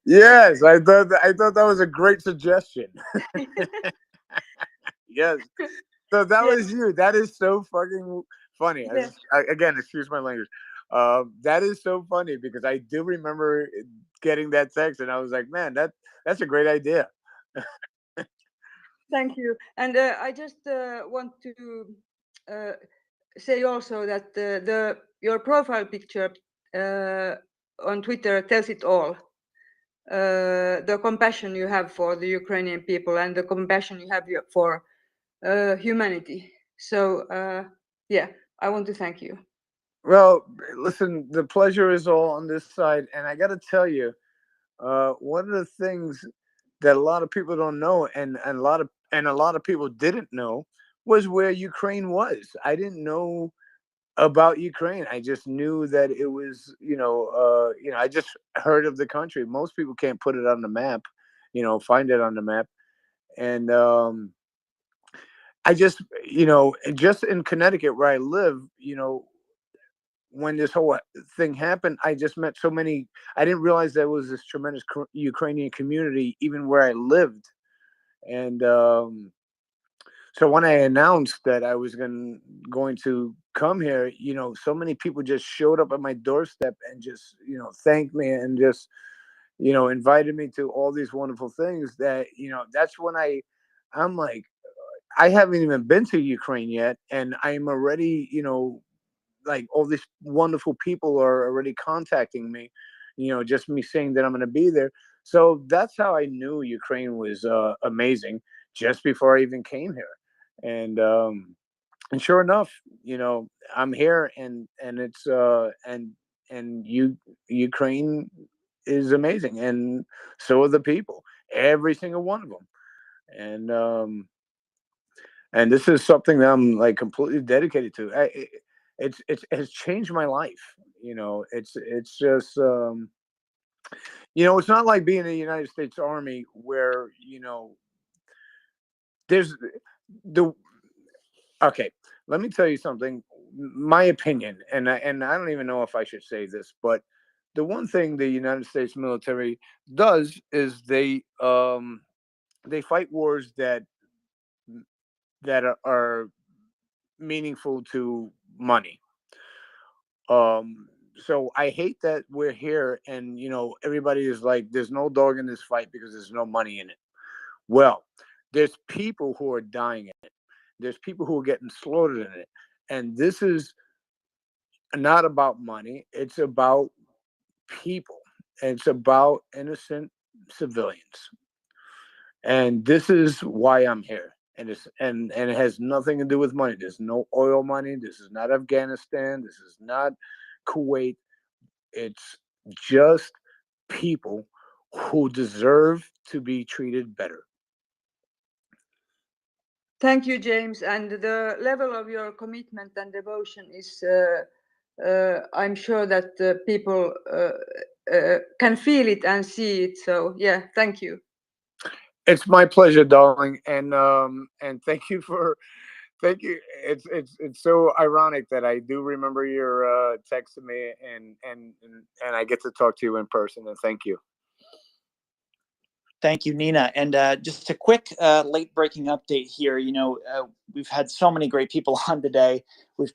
Yes, I thought that was a great suggestion. Yes. So that Yeah, was you. That is so fucking funny. yeah, Again, excuse my language. That is so funny because I do remember getting that text, and I was like, "Man, that's a great idea." thank you. And I just want to uh, say also that the your profile picture uh, on Twitter tells it all. The compassion you have for the Ukrainian people and the compassion you have for humanity. So yeah, I want to thank you. Well, listen, the pleasure is all on this side, and I got to tell you, one of the things that a lot of people don't know, and a lot of people didn't know, was where Ukraine was. I didn't know about Ukraine. I just knew that it was, I just heard of the country. Most people can't put it on the map, find it on the map, and I just, just in Connecticut where I live, when this whole thing happened, I just met so many. I didn't realize there was this tremendous Ukrainian community even where I lived, and so when I announced that I was going to come here, so many people just showed up at my doorstep and just thanked me and just invited me to all these wonderful things. That that's when I'm like, I haven't even been to Ukraine yet, and I'm already like all these wonderful people are already contacting me, just me saying that I'm going to be there. So that's how I knew Ukraine was amazing just before I even came here. And sure enough, I'm here, and it's and you Ukraine is amazing, and so are the people, every single one of them. And this is something that I'm like completely dedicated to. It's has changed my life. It's just it's not like being in the United States Army where there's the okay. Let me tell you something. My opinion, and I don't even know if I should say this, but the one thing the United States military does is they fight wars that are meaningful to money. So I hate that we're here and everybody is like, there's no dog in this fight because there's no money in it. Well, there's people who are dying in it. There's people who are getting slaughtered in it. And this is not about money. It's about people. It's about innocent civilians. And this is why I'm here. And it has nothing to do with money. There's no oil money. This is not Afghanistan. This is not Kuwait. It's just people who deserve to be treated better. Thank you, James. And the level of your commitment and devotion is, I'm sure that people can feel it and see it. So, yeah, thank you. It's my pleasure, darling, and thank you. It's so ironic that I do remember your text to me, and I get to talk to you in person. And thank you. Thank you, Nina. And just a quick late breaking update here. We've had so many great people on today.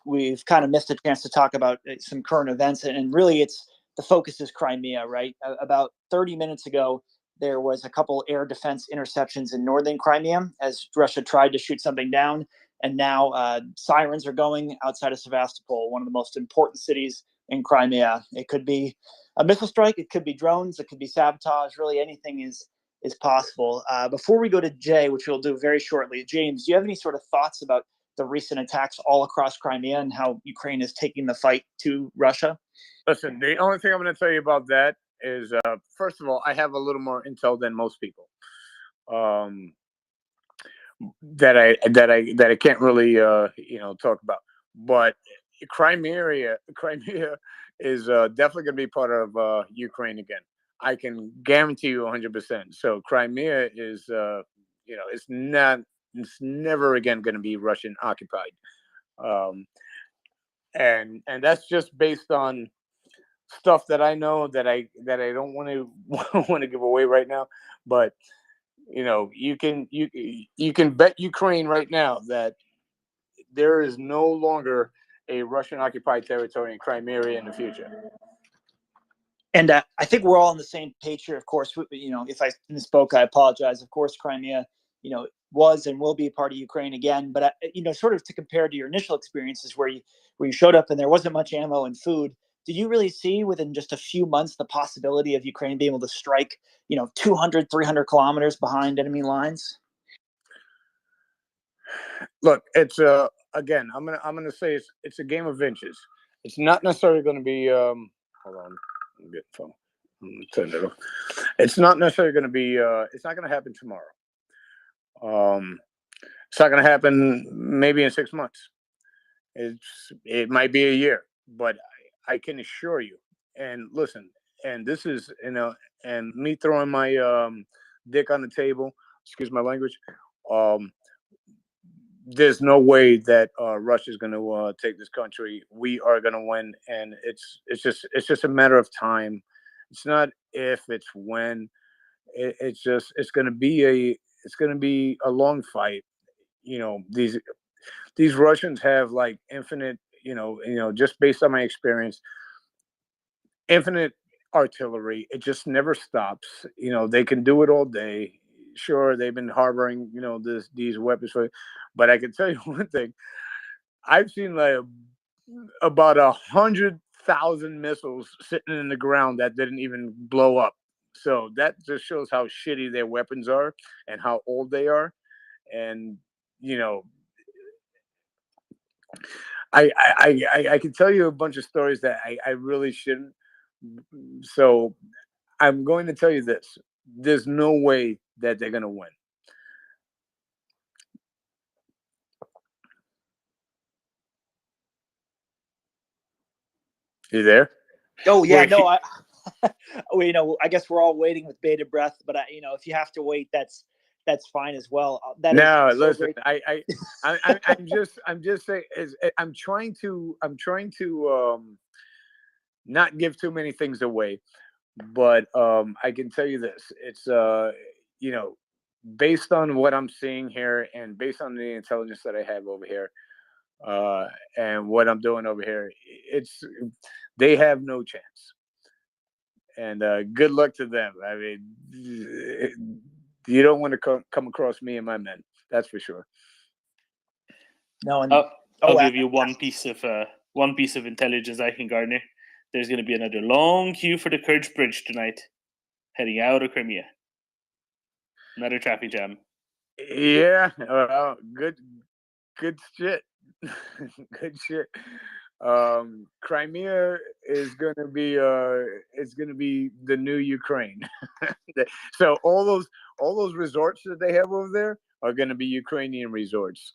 We've kind of missed a chance to talk about some current events, and really, it's the focus is Crimea, right? About 30 minutes ago, there was a couple air defense interceptions in northern Crimea as Russia tried to shoot something down, and now sirens are going outside of Sevastopol, one of the most important cities in Crimea. It could be a missile strike, it could be drones, it could be sabotage. Really, anything is possible. Before we go to Jay, which we'll do very shortly, James, do you have any sort of thoughts about the recent attacks all across Crimea and how Ukraine is taking the fight to Russia? Listen, the only thing I'm going to tell you about that is, first of all, I have a little more intel than most people. That I can't really talk about. But Crimea is definitely going to be part of Ukraine again. I can guarantee you 100%. So Crimea is it's never again going to be Russian occupied. Um, and that's just based on stuff that I know that I don't want to want to give away right now, but you can bet Ukraine right now that there is no longer a Russian occupied territory in Crimea in the future. And I think we're all on the same page here. Of course, if I misspoke, I apologize. Of course, Crimea, was and will be a part of Ukraine again. But sort of to compare to your initial experiences where you showed up and there wasn't much ammo and food. Did you really see within just a few months the possibility of Ukraine being able to strike, 200, 300 kilometers behind enemy lines? Look, it's again, I'm gonna say it's a game of inches. It's not necessarily going to be. Hold on, I'm getting phone. I'm gonna turn it off. It's not necessarily going to be. It's not going to happen tomorrow. It's not going to happen maybe in 6 months. It might be a year, but I can assure you. And listen, and this is and me throwing my dick on the table. Excuse my language. There's no way that Russia's going to take this country. We are going to win, and it's just a matter of time. It's not if, it's when. It's going to be a long fight. These Russians have like infinite, just based on my experience, infinite artillery. It just never stops. They can do it all day. Sure, they've been harboring, these weapons but I can tell you one thing. I've seen like about 100,000 missiles sitting in the ground that didn't even blow up. So that just shows how shitty their weapons are and how old they are. And I can tell you a bunch of stories that I really shouldn't. So I'm going to tell you this. There's no way that they're going to win. You there? Oh yeah, no. I guess we're all waiting with bated breath. But if you have to wait, that's fine as well. Listen. I'm just saying. I'm trying to not give too many things away, but I can tell you this. It's based on what I'm seeing here and based on the intelligence that I have over here, and what I'm doing over here, they have no chance. And good luck to them. I mean, you don't want to come across me and my men. That's for sure. No, and I'll give you one piece of intelligence I can garner. There's going to be another long queue for the Kerch Bridge tonight, heading out of Crimea. Another traffic jam. Yeah, good shit. Good shit. Crimea is gonna be it's gonna be the new Ukraine. So all those resorts that they have over there are gonna be Ukrainian resorts.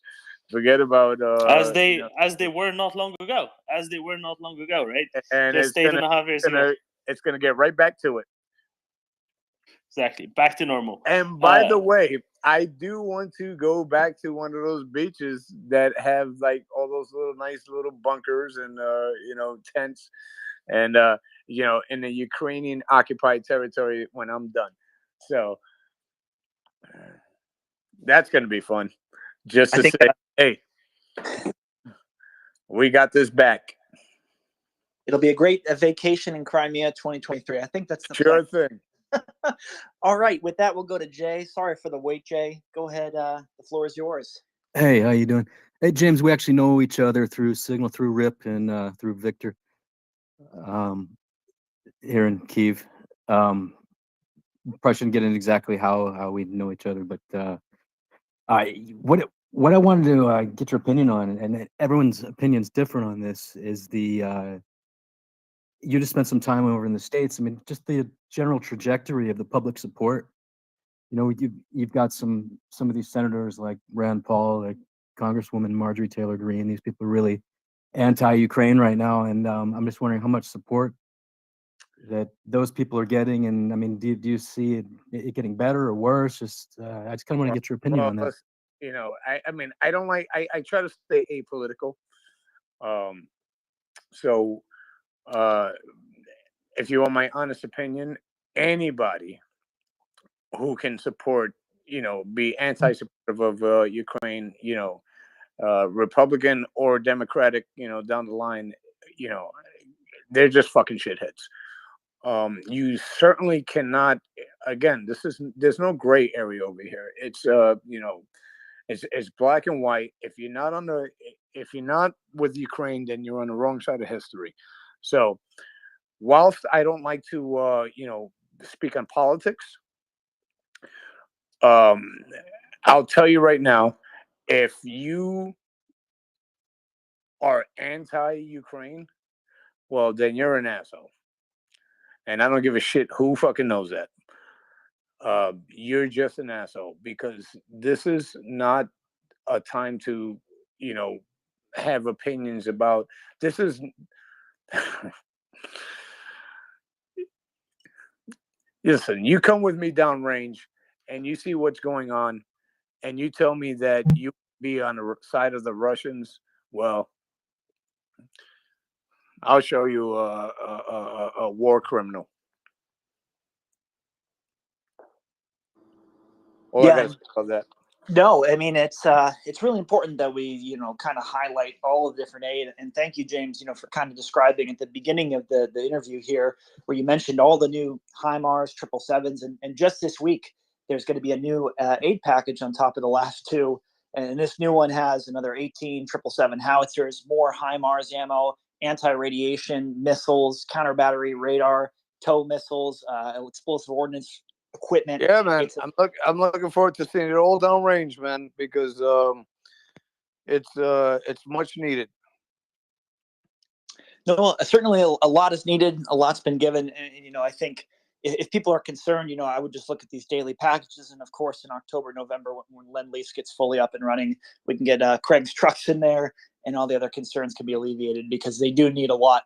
Forget about as they were not long ago. Right? And just 8.5 years ago. It's gonna get right back to it. Exactly, back to normal. And by the way, I do want to go back to one of those beaches that have like all those nice little bunkers and tents, and in the Ukrainian occupied territory when I'm done. So that's gonna be fun. Just to say, hey, we got this back. It'll be a great vacation in Crimea 2023. I think that's the sure thing. All right. With that, we'll go to Jay. Sorry for the wait, Jay. Go ahead. The floor is yours. Hey, how you doing? Hey, James, we actually know each other through Signal, through Rip, and through Victor here in Kyiv. Probably shouldn't get into exactly how we know each other, but what I wanted to get your opinion on, and everyone's opinion's different on this, is you just spent some time over in the States. I mean, just the general trajectory of the public support. You've got some of these senators like Rand Paul, like Congresswoman Marjorie Taylor Greene. These people are really anti-Ukraine right now, and I'm just wondering how much support that those people are getting. And I mean, do you see it getting better or worse? I just kind of want to get your opinion on that. I mean, I don't like. I try to stay apolitical. So if you want my honest opinion, anybody who can support, be anti-supportive of Ukraine, Republican or Democratic, down the line, you know, they're just fucking shitheads. You certainly cannot. Again, there's no gray area over here. It's it's black and white. If you're not with Ukraine, then you're on the wrong side of history. So, whilst I don't like to speak on politics, I'll tell you right now, if you are anti-Ukraine, well, then you're an asshole. And I don't give a shit who fucking knows that. You're just an asshole, because this is not a time to, have opinions about. This is. Listen, you come with me downrange and you see what's going on, and you tell me that you be on the side of the Russians. Well, I'll show you a war criminal. All I Yeah. gotta say about that. No, I mean, it's really important that we, kind of highlight all of the different aid. And thank you, James, for kind of describing at the beginning of the interview here, where you mentioned all the new HIMARS, 777s, and just this week, there's going to be a new aid package on top of the last two. And this new one has another 18 777 howitzers, more HIMARS ammo, anti-radiation missiles, counter battery radar, tow missiles, explosive ordnance equipment. Yeah, man. I'm looking forward to seeing it all downrange, man, because it's much needed. No, certainly a lot is needed. A lot's been given, and I think if people are concerned, I would just look at these daily packages, and of course, in October, November, when Lend-Lease gets fully up and running, we can get Craig's trucks in there, and all the other concerns can be alleviated, because they do need a lot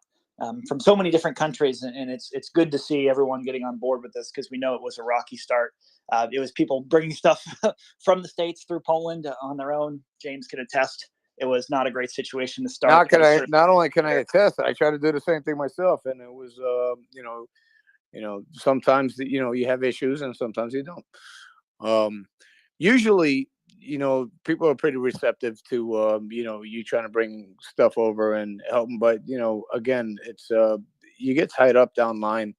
from so many different countries, and it's good to see everyone getting on board with this, because we know it was a rocky start. It was people bringing stuff from the States through Poland on their own. James can attest. It was not a great situation to start. Not only can I attest, I try to do the same thing myself, and it was, sometimes you have issues, and sometimes you don't. Usually, people are pretty receptive to you trying to bring stuff over and help them, but again, it's you get tied up down line,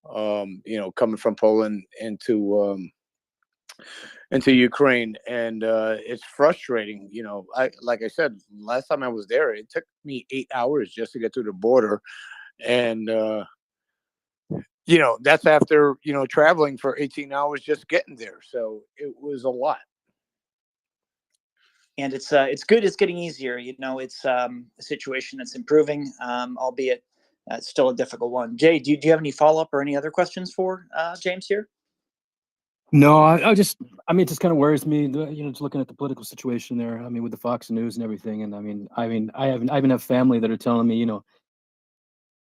coming from Poland into Ukraine, and it's frustrating. Like I said, last time I was there, it took me 8 hours just to get through the border, and that's after traveling for 18 hours just getting there. So it was a lot. And it's good. It's getting easier. It's a situation that's improving, albeit it's still a difficult one. Jay, do you have any follow up or any other questions for James here? No, I just it just kind of worries me, just looking at the political situation there. I mean, with the Fox News and everything, and I even have family that are telling me,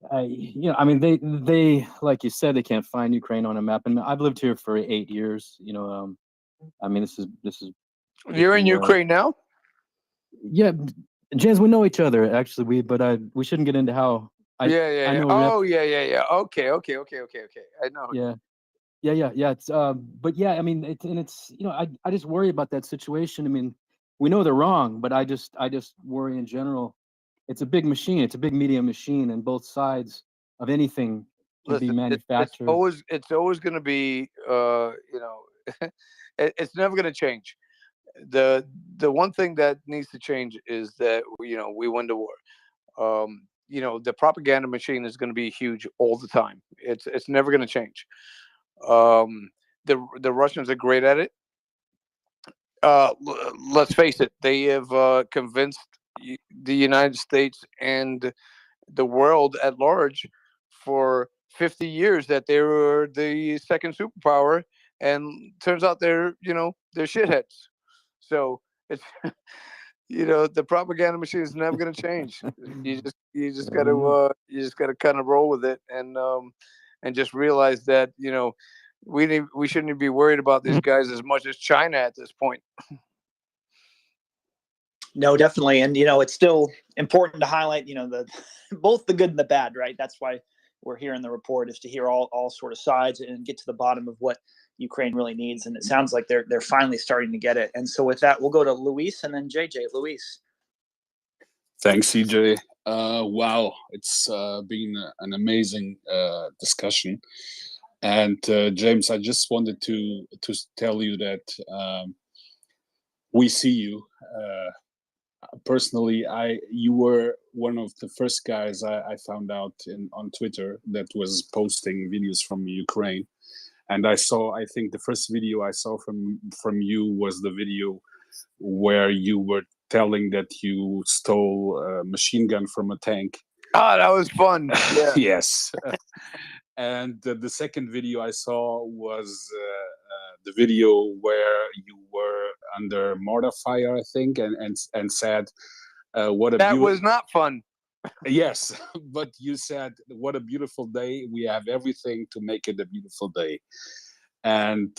they like you said, they can't find Ukraine on a map, and I've lived here for 8 years. This is. You're in Ukraine now? Yeah, James, we know each other actually. We shouldn't get into how. I know. Yeah. Okay. I know. Yeah. It's but yeah, it's I just worry about that situation. I mean, we know they're wrong, but I just worry in general. It's a big machine. It's a big media machine, and both sides of anything can be manufactured. It's always going to be it's never going to change. The one thing that needs to change is that we win the war. The propaganda machine is going to be huge all the time. It's never going to change. The Russians are great at it. Let's face it, they have convinced the United States and the world at large for 50 years that they were the second superpower, and turns out they're shitheads. So it's the propaganda machine is never going to change. You just got to kind of roll with it, and just realize that we shouldn't be worried about these guys as much as China at this point. No, definitely, and it's still important to highlight both the good and the bad, right? That's why we're here in the report, is to hear all sort of sides and get to the bottom of what Ukraine really needs. And it sounds like they're finally starting to get it. And so with that, we'll go to Luis and then JJ. Luis. Thanks, CJ. Wow, it's been an amazing discussion. And James, I just wanted to tell you that we see you. Personally, you were one of the first guys I found out on Twitter that was posting videos from Ukraine. And I think the first video I saw from you was the video where you were telling that you stole a machine gun from a tank. Oh, that was fun. Yeah. Yes. And the second video I saw was the video where you were under mortar fire, I think, and said, "What a that was not fun." Yes, but you said, "What a beautiful day! We have everything to make it a beautiful day." And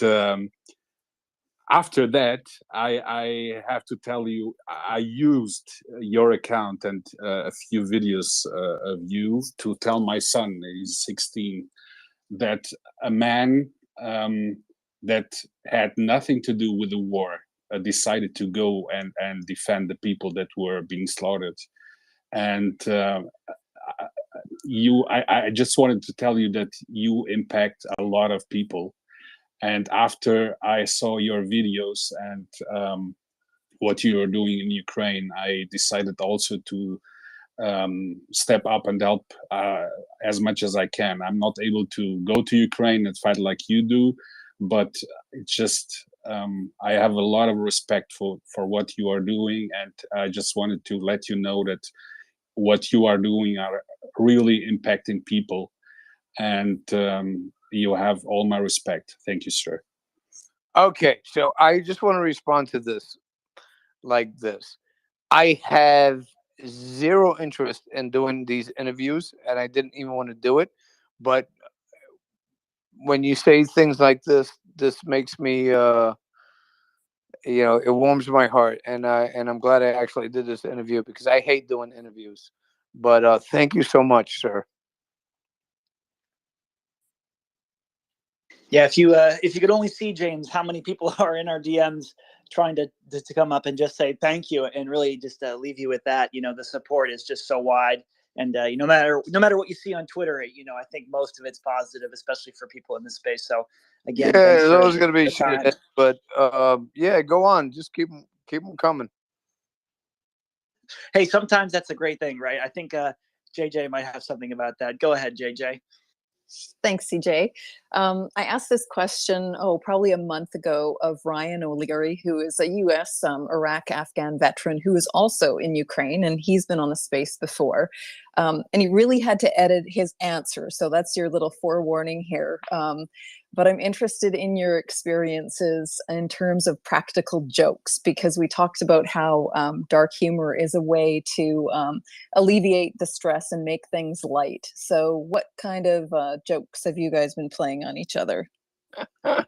after that, I have to tell you, I used your account and a few videos of you to tell my son, he's 16, that a man that had nothing to do with the war decided to go and defend the people that were being slaughtered. And I just wanted to tell you that you impact a lot of people. And after I saw your videos and what you are doing in Ukraine, I decided also to step up and help as much as I can. I'm not able to go to Ukraine and fight like you do, but it's just I have a lot of respect for what you are doing, and I just wanted to let you know that what you are doing are really impacting people, and you have all my respect. Thank you, sir. Okay, so I just want to respond to this like this. I have zero interest in doing these interviews, and I didn't even want to do it. But when you say things like this makes me, it warms my heart, and I'm glad I actually did this interview because I hate doing interviews. But thank you so much, sir. Yeah, if you could only see, James, how many people are in our DMs trying to come up and just say thank you, and really just leave you with that. The support is just so wide, and no matter what you see on Twitter, I think most of it's positive, especially for people in this space. So again, Yeah, thanks there's always going to be the time. shit, but yeah, go on, just keep them coming. Hey, sometimes that's a great thing, right? I think JJ might have something about that. Go ahead, JJ. Thanks, CJ. I asked this question, probably a month ago, of Ryan O'Leary, who is a U.S. Iraq-Afghan veteran who is also in Ukraine, and he's been on the space before. And he really had to edit his answer, so that's your little forewarning here. But I'm interested in your experiences in terms of practical jokes, because we talked about how dark humor is a way to alleviate the stress and make things light. So what kind of jokes have you guys been playing on each other? That's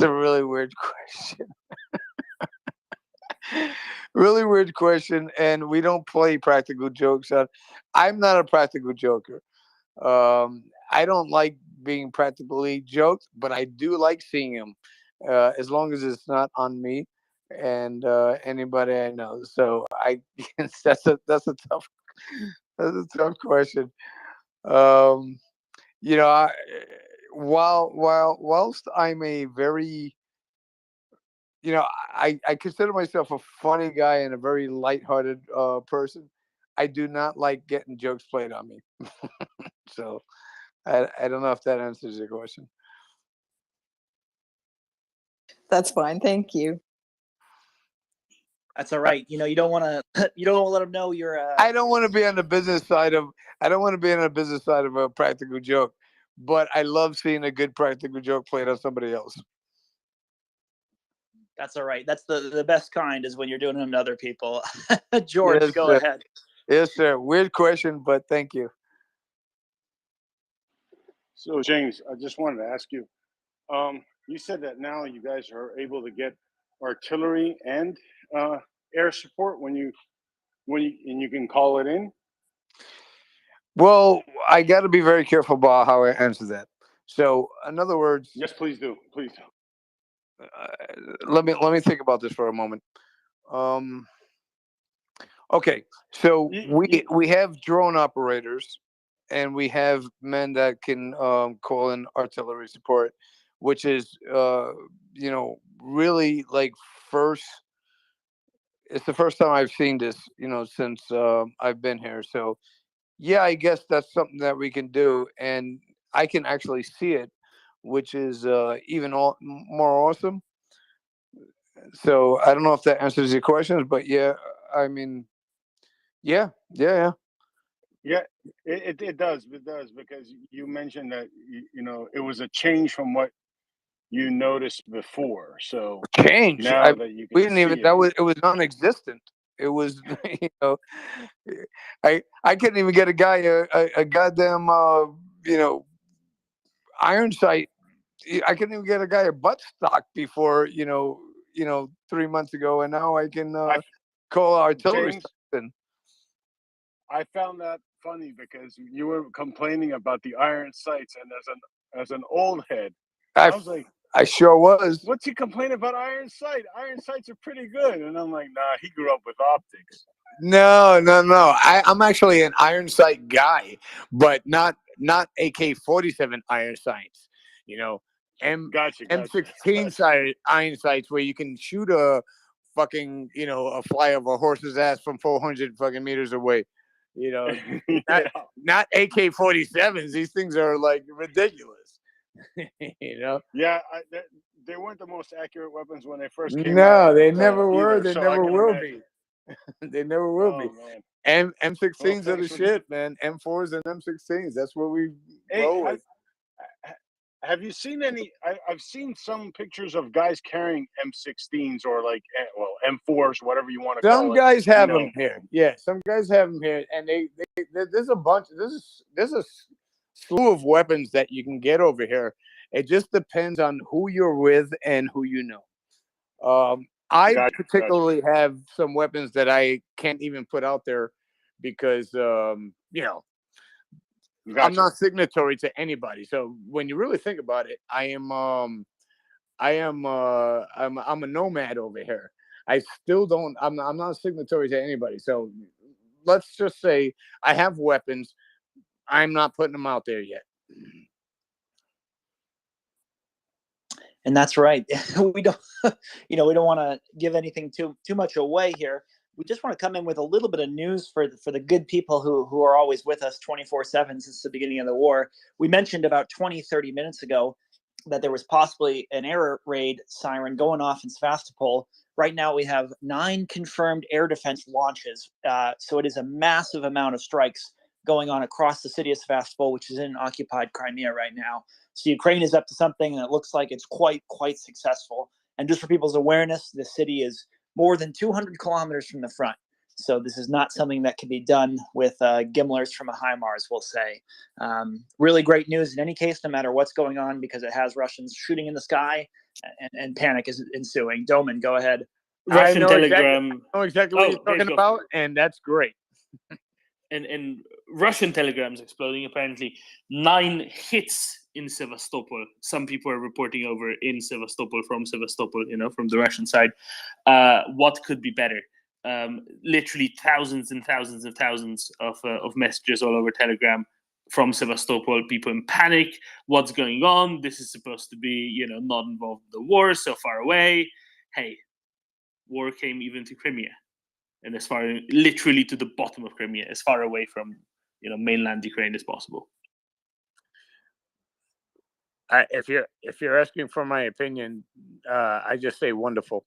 a really weird question. Really weird question, and we don't play practical jokes. I'm not a practical joker. I don't like being practically joked, but I do like seeing them, as long as it's not on me and anybody I know. So I guess that's a tough question. Whilst I'm a very, I consider myself a funny guy and a very lighthearted person. I do not like getting jokes played on me. So I don't know if that answers your question. That's fine. Thank you. That's all right. You don't want to let them know you're. I don't want to be on the business side of. I don't want to be on the business side of a practical joke, but I love seeing a good practical joke played on somebody else. That's all right. That's the best kind, is when you're doing them to other people. George, Yes, go sir. ahead. Yes, sir. Weird question, but thank you. So, James, I just wanted to ask you, you said that now you guys are able to get artillery and air support when you can call it in. Well, I got to be very careful about how I answer that. So, in other words, Yes, please do. Please do. let me think about this for a moment. Um, okay, so we have drone operators, and we have men that can call in artillery support, which is really like first. It's the first time I've seen this, since I've been here. So yeah, I guess that's something that we can do, and I can actually see it, which is even more awesome. So I don't know if that answers your questions, but yeah, I mean, yeah, yeah, Yeah, it does. It does, because you mentioned that it was a change from what you noticed before. So change. now that you We can didn't even. see it, That was it was non-existent. It was, I couldn't even get a guy a goddamn iron sight. I couldn't even get a guy a butt stock before 3 months ago, and now I can I call artillery James, something. I found that funny because you were complaining about the iron sights, and as an old head, I I was like, I sure was. "What's he complaining about iron sight? Iron sights are pretty good." And I'm like, "Nah, he grew up with optics." No, no, no. I'm actually an iron sight guy, but not AK-47 iron sights. You know, M Gotcha, gotcha, M16 gotcha. iron sights where you can shoot a fucking a fly of a horse's ass from 400 fucking meters away. You know, not Yeah, not AK-47s. These things are like ridiculous. you know. yeah. They weren't the most accurate weapons when they first came out, No, they never were. either. They So I never can will be. imagine. They never will be. Oh man. Well, M16s are the thanks for. shit, man. M4s and M16s. That's what we Hey, roll with. have you seen any? I've seen some pictures of guys carrying M16s, or like, well, M4s, whatever you want to Some call it. guys You have know, them here. Yeah, some guys have them here, and there's a bunch. There's a slew of weapons that you can get over here. It just depends on who you're with and who you know. I gotcha, gotcha, particularly have some weapons that I can't even put out there because I'm gotcha. not signatory to anybody. So when you really think about it, I'm a nomad over here. I still don't I'm not a signatory to anybody. So let's just say I have weapons. I'm not putting them out there yet. And that's right. We don't, we don't want to give anything too much away here. We just want to come in with a little bit of news for the good people who are always with us 24/7 since the beginning of the war. We mentioned about 20-30 minutes ago that there was possibly an air raid siren going off in Sevastopol. Right now, we have 9 confirmed air defense launches. So it is a massive amount of strikes going on across the city of Sevastopol, which is in occupied Crimea right now. So Ukraine is up to something, and it looks like it's quite successful. And just for people's awareness, the city is more than 200 kilometers from the front. So this is not something that can be done with gimlers from a HIMARS, we'll say. Really great news in any case, no matter what's going on, because it has Russians shooting in the sky, and panic is ensuing. Doman, go ahead. Russian I Telegram. know exactly what Oh, you're James, talking go. about, and that's great. And Russian telegrams exploding. Apparently, 9 hits in Sevastopol. Some people are reporting over in Sevastopol, from Sevastopol, from the Russian side. What could be better? Literally thousands and thousands and thousands of messages all over Telegram from Sevastopol. People in panic. What's going on? This is supposed to be, not involved in the war, so far away. Hey, war came even to Crimea. And as far, literally to the bottom of Crimea, as far away from mainland Ukraine as possible. If you're asking for my opinion, I just say wonderful.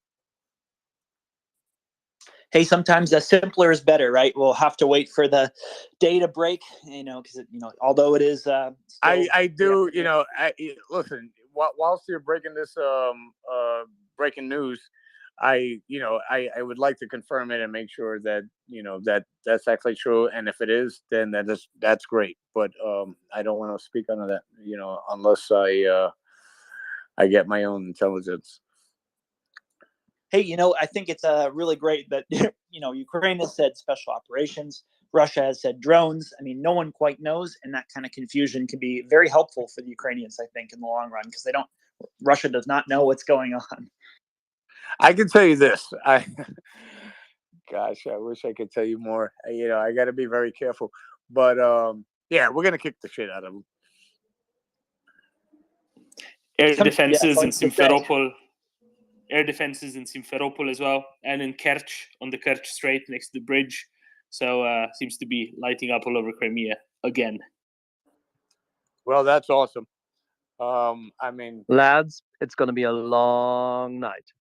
Hey, sometimes simpler is better, right? We'll have to wait for the day to break, because although it is. I do, listen. Whilst you're breaking this breaking news, I would like to confirm it and make sure that that's actually true. And if it is, then that's great. But I don't want to speak on that, unless I get my own intelligence. Hey, I think it's really great that Ukraine has said special operations. Russia has said drones. I mean, no one quite knows, and that kind of confusion can be very helpful for the Ukrainians, I think, in the long run, because Russia does not know what's going on. I can tell you this. Gosh, I wish I could tell you more. I got to be very careful. But yeah, we're gonna kick the shit out of them. Air defenses in like you said. Simferopol. Air defenses in Simferopol as well, and in Kerch, on the Kerch Strait next to the bridge. So seems to be lighting up all over Crimea again. Well, that's awesome. I mean, Lads, it's going to be a long night.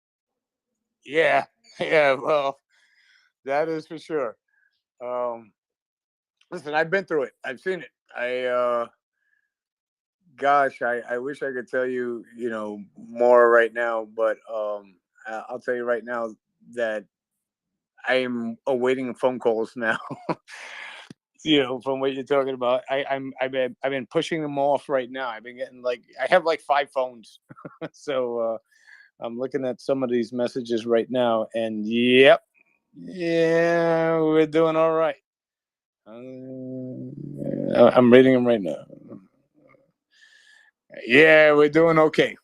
yeah, well, that is for sure. Listen, I've been through it. I've seen it. Gosh, I wish I could tell you, more right now, but I'll tell you right now that I am awaiting phone calls now. From what you're talking about, I've been pushing them off right now. I've been getting I have 5 phones, so I'm looking at some of these messages right now, and yeah, we're doing all right. I'm reading them right now. Yeah, we're doing okay.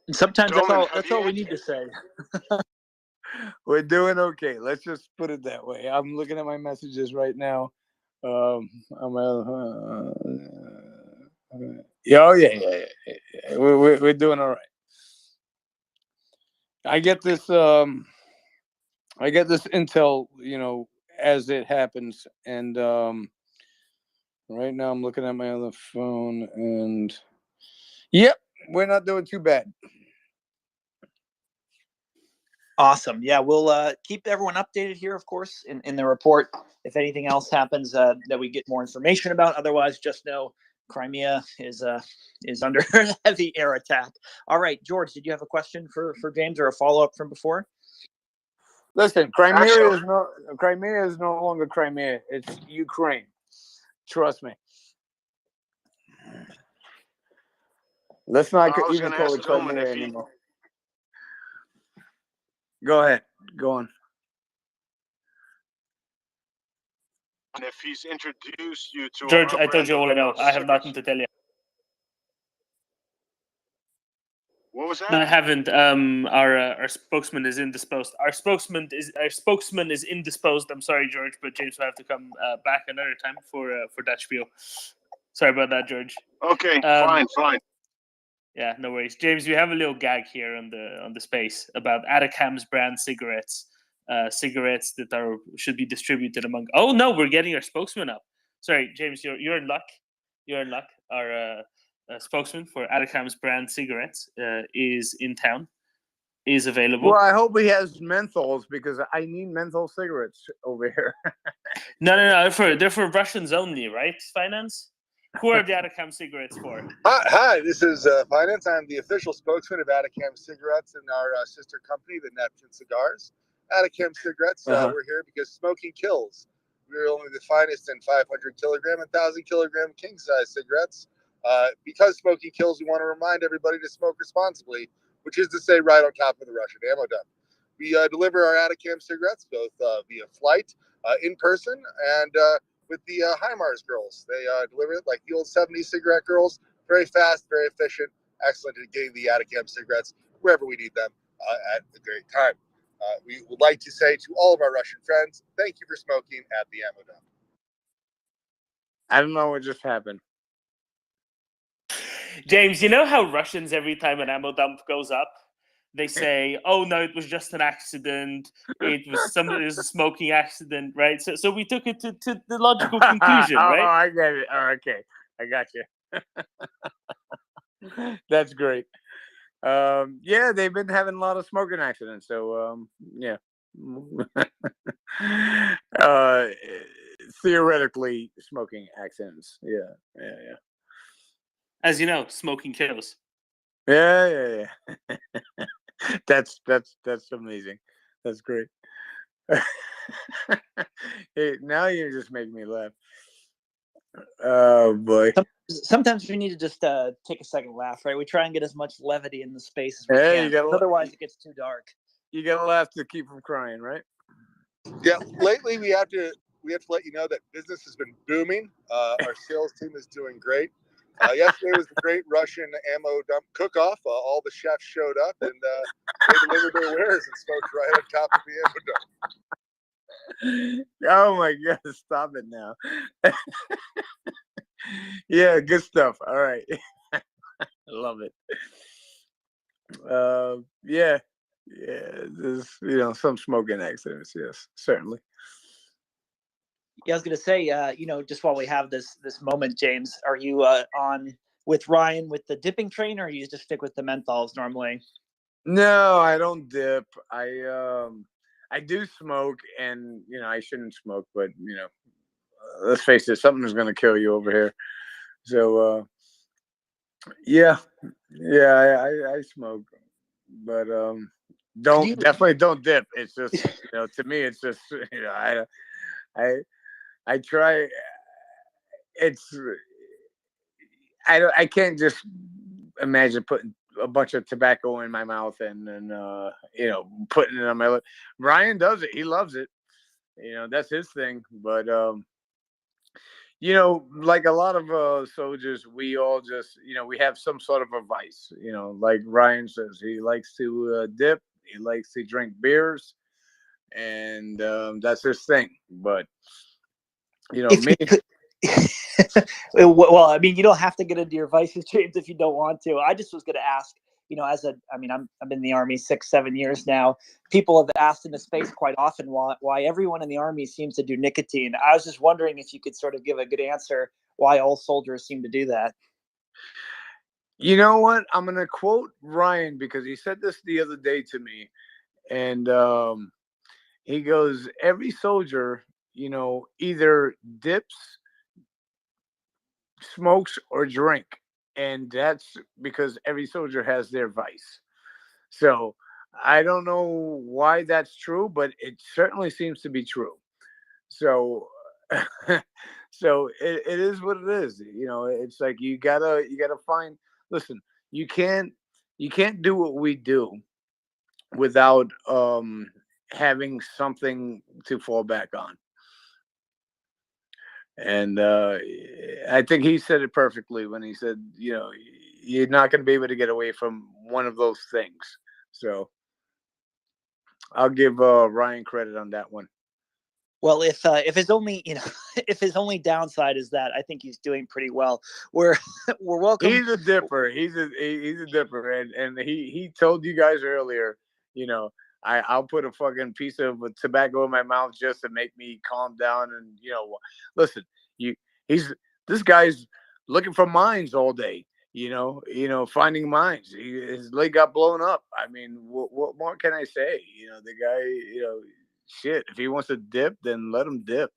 And sometimes Doman, that's all we need to say. We're doing okay. Let's just put it that way. I'm looking at my messages right now. Yeah. We're doing all right. I get this intel, as it happens, and right now I'm looking at my other phone, and yep, we're not doing too bad. Awesome. Yeah, we'll keep everyone updated here, of course, in the report. If anything else happens that we get more information about. Otherwise, just know Crimea is under heavy air attack. All right, George, did you have a question for James or a follow-up from before? Listen, Crimea is no longer Crimea. It's Ukraine. Trust me. Let's not even call it Crimea anymore. Go ahead. Go on. And if he's introduced you to George, I told you all I know. I have nothing to tell you. What was that? No, I haven't. Our spokesman is indisposed. Our spokesman is indisposed. I'm sorry, George, but James will have to come back another time for that spiel. Sorry about that, George. Okay, fine. Yeah, no worries. James, we have a little gag here on the space about Atacam's brand cigarettes. Cigarettes that should be distributed among. Oh no, we're getting our spokesman up. Sorry, James, you're in luck. You're in luck. Our spokesman for Atacam's brand cigarettes is in town. Is available. Well, I hope he has menthols because I need menthol cigarettes over here. No. They're for Russians only, right? Finance. Who are the Atacam cigarettes for? Hi, this is Finance. I'm the official spokesman of Atacam Cigarettes and our sister company, the Neptune Cigars. Atacam Cigarettes, we're here because smoking kills. We're only the finest in 500 kilogram and 1,000 kilogram king-size cigarettes. Because smoking kills, we want to remind everybody to smoke responsibly, which is to say right on top of the Russian ammo dump. We deliver our Atacam cigarettes both via flight, in person, and with the HIMARS girls. They deliver it like the old 70s cigarette girls. Very fast, very efficient, excellent at getting the Atacam cigarettes wherever we need them at a great time. We would like to say to all of our Russian friends, thank you for smoking at the ammo dump. I don't know what just happened. James, you know how Russians, every time an ammo dump goes up, they say, "Oh no, it was just an accident. It was a smoking accident," right? So we took it to the logical conclusion, right? Oh, I get it. Oh, okay, I got you. That's great. Yeah, they've been having a lot of smoking accidents. So yeah. Theoretically, smoking accidents. Yeah. As you know, smoking kills. Yeah. That's amazing. That's great. Hey, now you just make me laugh. Oh boy. Sometimes we need to just take a second laugh, right? We try and get as much levity in the space as we Hey, can. Otherwise, it gets too dark. You gotta laugh to keep from crying, right? Yeah, lately we have to let you know that business has been booming. Our sales team is doing great. Yesterday was the great Russian ammo dump cook-off. All the chefs showed up and they delivered their wares and smoked right on top of the ammo dump. Oh my God! Stop it now. Yeah, good stuff. All right, I love it. Yeah, there's some smoking accidents. Yes, certainly. Yeah, I was going to say, just while we have this moment, James, are you on with Ryan with the dipping train, or you just stick with the menthols normally? No, I don't dip. I do smoke, and I shouldn't smoke, but let's face it, something's gonna kill you over here. So yeah, I smoke, but definitely don't dip. It's just to me, it's just I try. It's I can't just imagine putting a bunch of tobacco in my mouth and putting it on my lip. Ryan does it. He loves it. That's his thing. But like a lot of soldiers, we all just we have some sort of a vice. Like Ryan says, he likes to dip. He likes to drink beers, and that's his thing. But me. Well, I mean, you don't have to get into your vices, James, if you don't want to. I just was going to ask, I've been in the Army 6-7 years now. People have asked in the space quite often why everyone in the Army seems to do nicotine. I was just wondering if you could sort of give a good answer why all soldiers seem to do that. You know what? I'm going to quote Ryan because he said this the other day to me. And he goes, every soldier, either dips, smokes, or drink. And that's because every soldier has their vice. So I don't know why that's true, but it certainly seems to be true. So so it is what it is. It's like you gotta find, listen, you can't do what we do without having something to fall back on. And I think he said it perfectly when he said, you're not going to be able to get away from one of those things. So I'll give Ryan credit on that one. Well, if his only if his only downside is that, I think he's doing pretty well. We're welcome. He's a dipper. He's a dipper, and he told you guys earlier. I'll put a fucking piece of tobacco in my mouth just to make me calm down. And listen, this guy's looking for mines all day. Finding mines. His leg got blown up. I mean, what more can I say? The guy. Shit, if he wants to dip, then let him dip.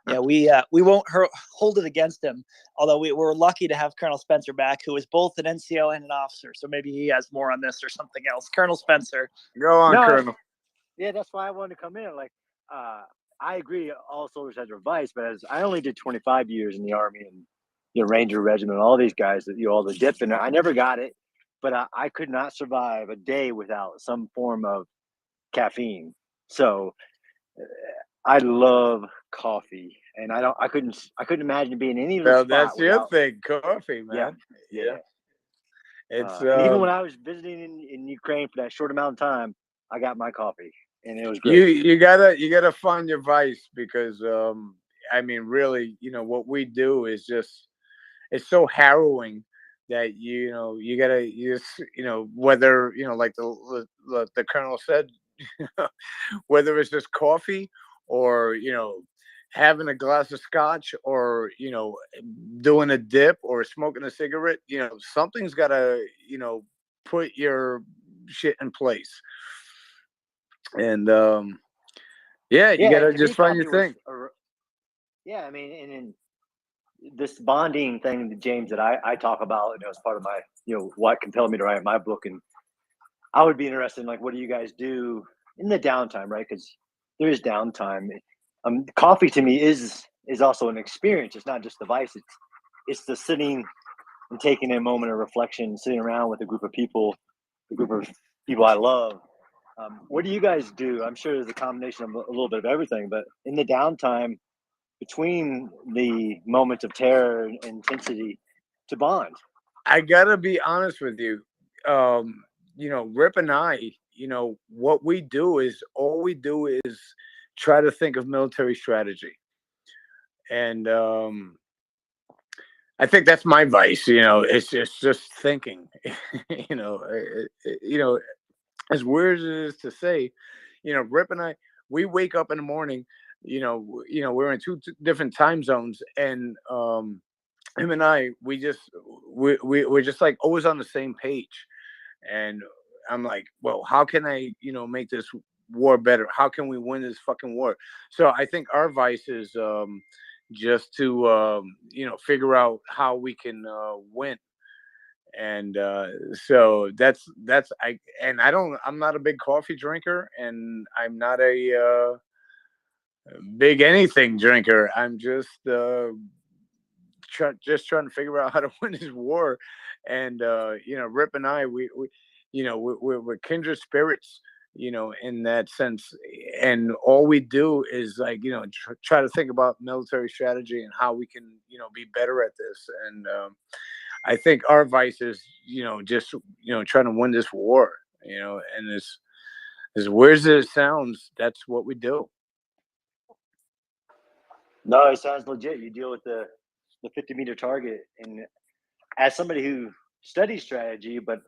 Yeah, we won't hold it against him. Although we're lucky to have Colonel Spencer back, who is both an NCO and an officer. So maybe he has more on this or something else. Colonel Spencer, go on, Colonel. Yeah, that's why I wanted to come in. Like, I agree, all soldiers have their vice, but as I only did 25 years in the Army and Ranger Regiment, all these guys that all the dip, and I never got it, but I could not survive a day without some form of caffeine. So I love coffee, and I couldn't imagine being any other spot. That's your without, thing, coffee, man. Yeah. It's and even when I was visiting in Ukraine for that short amount of time, I got my coffee, and it was great. You gotta find your vice because I mean, really, what we do is just, it's so harrowing that you gotta whether like the Colonel said, whether it's just coffee or having a glass of scotch or doing a dip or smoking a cigarette, something's gotta put your shit in place. And you gotta just find your thing. I mean, and this bonding thing, James, that I talk about, as part of my, what compelled me to write my book. And I would be interested in, like, what do you guys do in the downtime, right? Because there is downtime. Coffee to me is also an experience. It's not just the vice. It's the sitting and taking a moment of reflection, sitting around with a group of people I love, What do you guys do? I'm sure there's a combination of a little bit of everything, but in the downtime between the moments of terror and intensity to bond. I gotta be honest with you. Rip and I, what we do is try to think of military strategy. And I think that's my vice. It's just thinking. As weird as it is to say, Rip and I, we wake up in the morning. We're in two different time zones, and him and I, we're just like always on the same page. And I'm like, well, how can I, make this war better? How can we win this fucking war? So I think our vice is just to figure out how we can win. And so I'm not a big coffee drinker, and I'm not a big anything drinker. I'm just trying to figure out how to win this war. And Rip and I, we're kindred spirits, in that sense. And all we do is like, try to think about military strategy and how we can, be better at this. And I think our vice is, just, trying to win this war, and as weird as it sounds, that's what we do. No, it sounds legit. You deal with the 50-meter target. And as somebody who studies strategy, but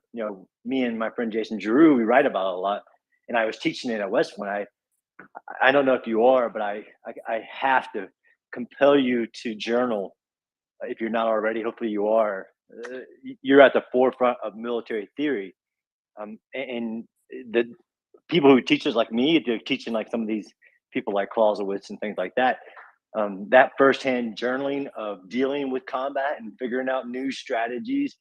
me and my friend Jason Giroux, we write about it a lot. And I was teaching it at West Point. I don't know if you are, but I have to compel you to journal if you're not already. Hopefully you are. You're at the forefront of military theory, and the people who teach us like me, they're teaching like some of these people like Clausewitz and things like that. That firsthand journaling of dealing with combat and figuring out new strategies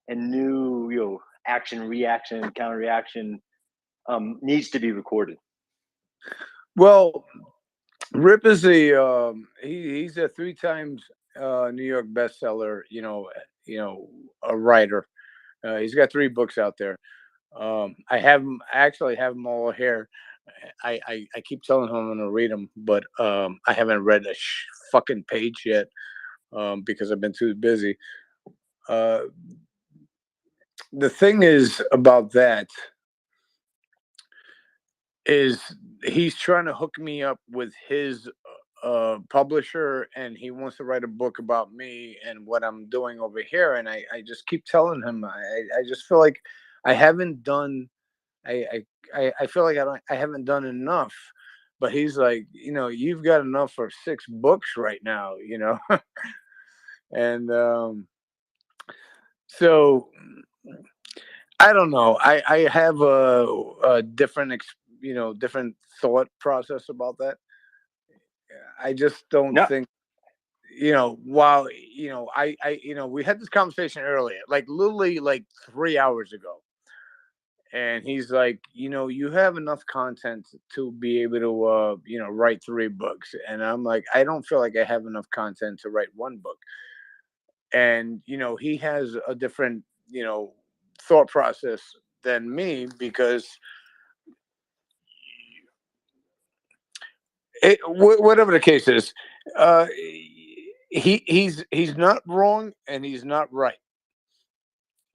and new action, reaction, counter reaction needs to be recorded. Well, Rip is he's a 3 times New York bestseller, a writer. He's got 3 books out there. I actually have them all here. I keep telling him I'm gonna read them, but I haven't read a fucking page yet because I've been too busy. The thing is about that is he's trying to hook me up with his publisher, and he wants to write a book about me and what I'm doing over here. And I just keep telling him I just feel like I haven't done I feel like I haven't done enough. But he's like, you've got enough for 6 books right now, and so I don't know. I have a different different thought process about that. I just don't think, while we had this conversation earlier, like literally like 3 hours ago. And he's like, you have enough content to be able to, write 3 books. And I'm like, I don't feel like I have enough content to write 1 book. And, he has a different, thought process than me, because whatever the case is, he's not wrong and he's not right.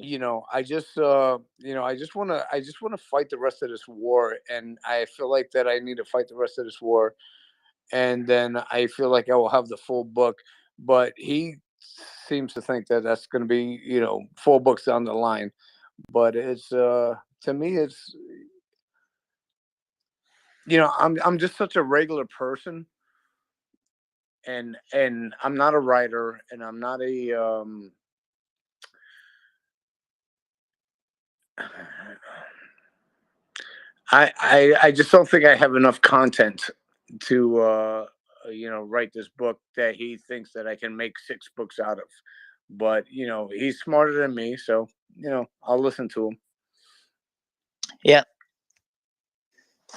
I just want to fight the rest of this war, and I feel like that I need to fight the rest of this war, and then I feel like I will have the full book. But he seems to think that that's going to be 4 books down the line. But it's to me, it's I'm just such a regular person, and I'm not a writer, and I'm not a I just don't think I have enough content to write this book that he thinks that I can make 6 books out of. But he's smarter than me, so I'll listen to him. Yeah.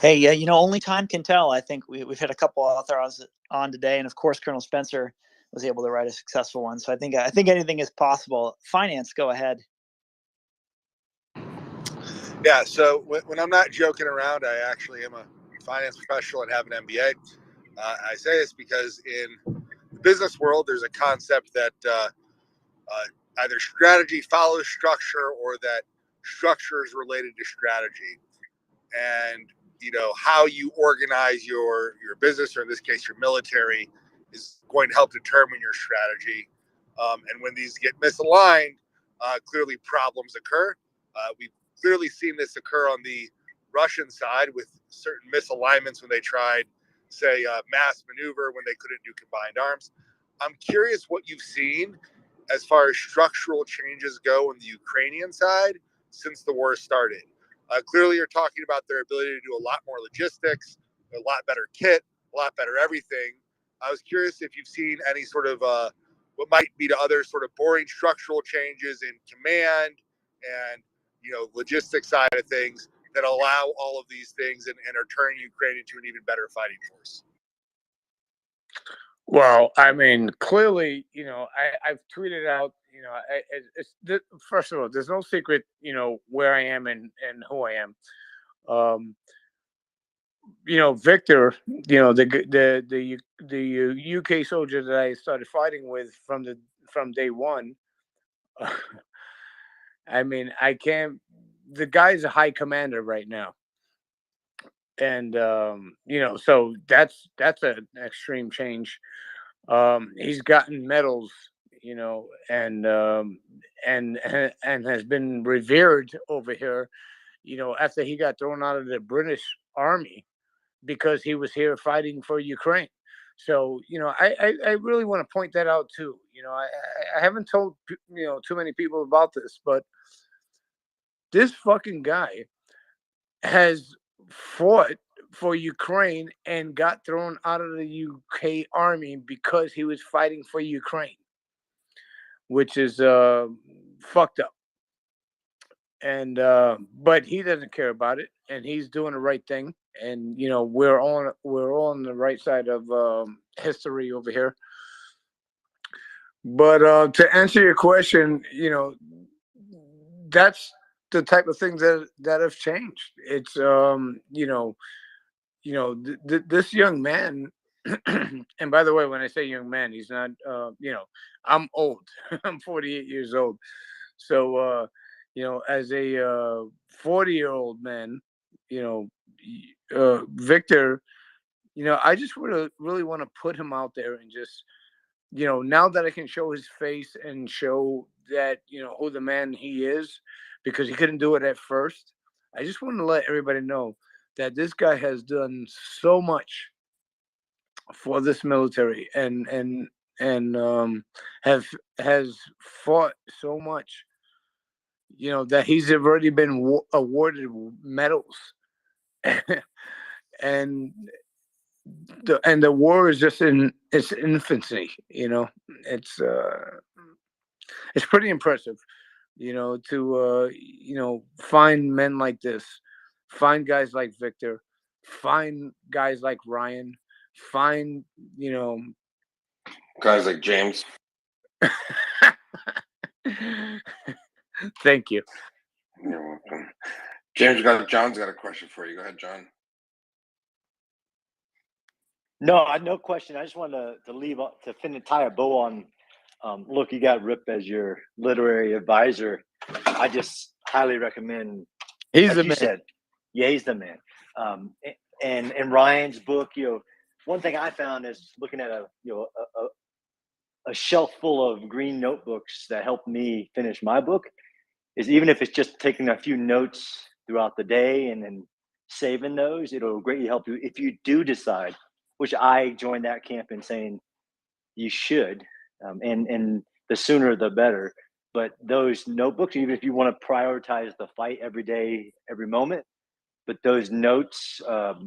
Hey, yeah, only time can tell. I think we've had a couple authors on today, and of course, Colonel Spencer was able to write a successful one. So I think anything is possible. Finance, go ahead. Yeah, so when I'm not joking around, I actually am a finance professional and have an MBA. I say this because in the business world, there's a concept that either strategy follows structure or that structure is related to strategy. And, you know, how you organize your business, or in this case, your military, is going to help determine your strategy. And when these get misaligned, clearly problems occur. We've clearly seen this occur on the Russian side with certain misalignments when they tried, say, mass maneuver when they couldn't do combined arms. I'm curious what you've seen as far as structural changes go on the Ukrainian side since the war started. Clearly, you're talking about their ability to do a lot more logistics, a lot better kit, a lot better everything. I was curious if you've seen any sort of what might be to other sort of boring structural changes in command and, you know, logistics side of things that allow all of these things and are turning Ukraine into an even better fighting force. Well, I mean, clearly, you know, I've tweeted out, you know, first of all, there's no secret, you know, where I am and who I am. You know, Victor, you know, the UK soldier that I started fighting with from day one. I mean, I can't. The guy's a high commander right now, and you know, so that's an extreme change. He's gotten medals, you know, and has been revered over here, you know, after he got thrown out of the British Army because he was here fighting for Ukraine. So, you know, I really want to point that out too. You know, I haven't told, you know, too many people about this, but this fucking guy has fought for Ukraine and got thrown out of the UK army because he was fighting for Ukraine, which is fucked up. And but he doesn't care about it, and he's doing the right thing. And you know, we're all on the right side of history over here. But to answer your question, you know, that's the type of things that have changed. It's this young man. And by the way, when I say young man, he's not. You know, I'm old. I'm 48 years old. So you know, as a 40-year-old man, you know, Victor, you know, I just really want to put him out there and just, you know, now that I can show his face and show that, you know, who the man he is, because he couldn't do it at first. I just want to let everybody know that this guy has done so much for this military and has fought so much, you know, that he's already been awarded medals. And the war is just in its infancy, you know. It's pretty impressive, you know, to you know, find men like this, find guys like Victor, find guys like Ryan, find, you know, guys like James. Thank you. You're welcome. John's got a question for you. Go ahead, John. No, no question. I just wanted to leave to tie a bow on. Look, you got Rip as your literary advisor. I just highly recommend. He's like the you man. said, yeah, he's the man. And Ryan's book, you know, one thing I found is looking at a shelf full of green notebooks that helped me finish my book, is even if it's just taking a few notes throughout the day and then saving those, it'll greatly help you if you do decide, which I joined that camp in saying you should, and the sooner the better. But those notebooks, even if you want to prioritize the fight every day, every moment, but those notes of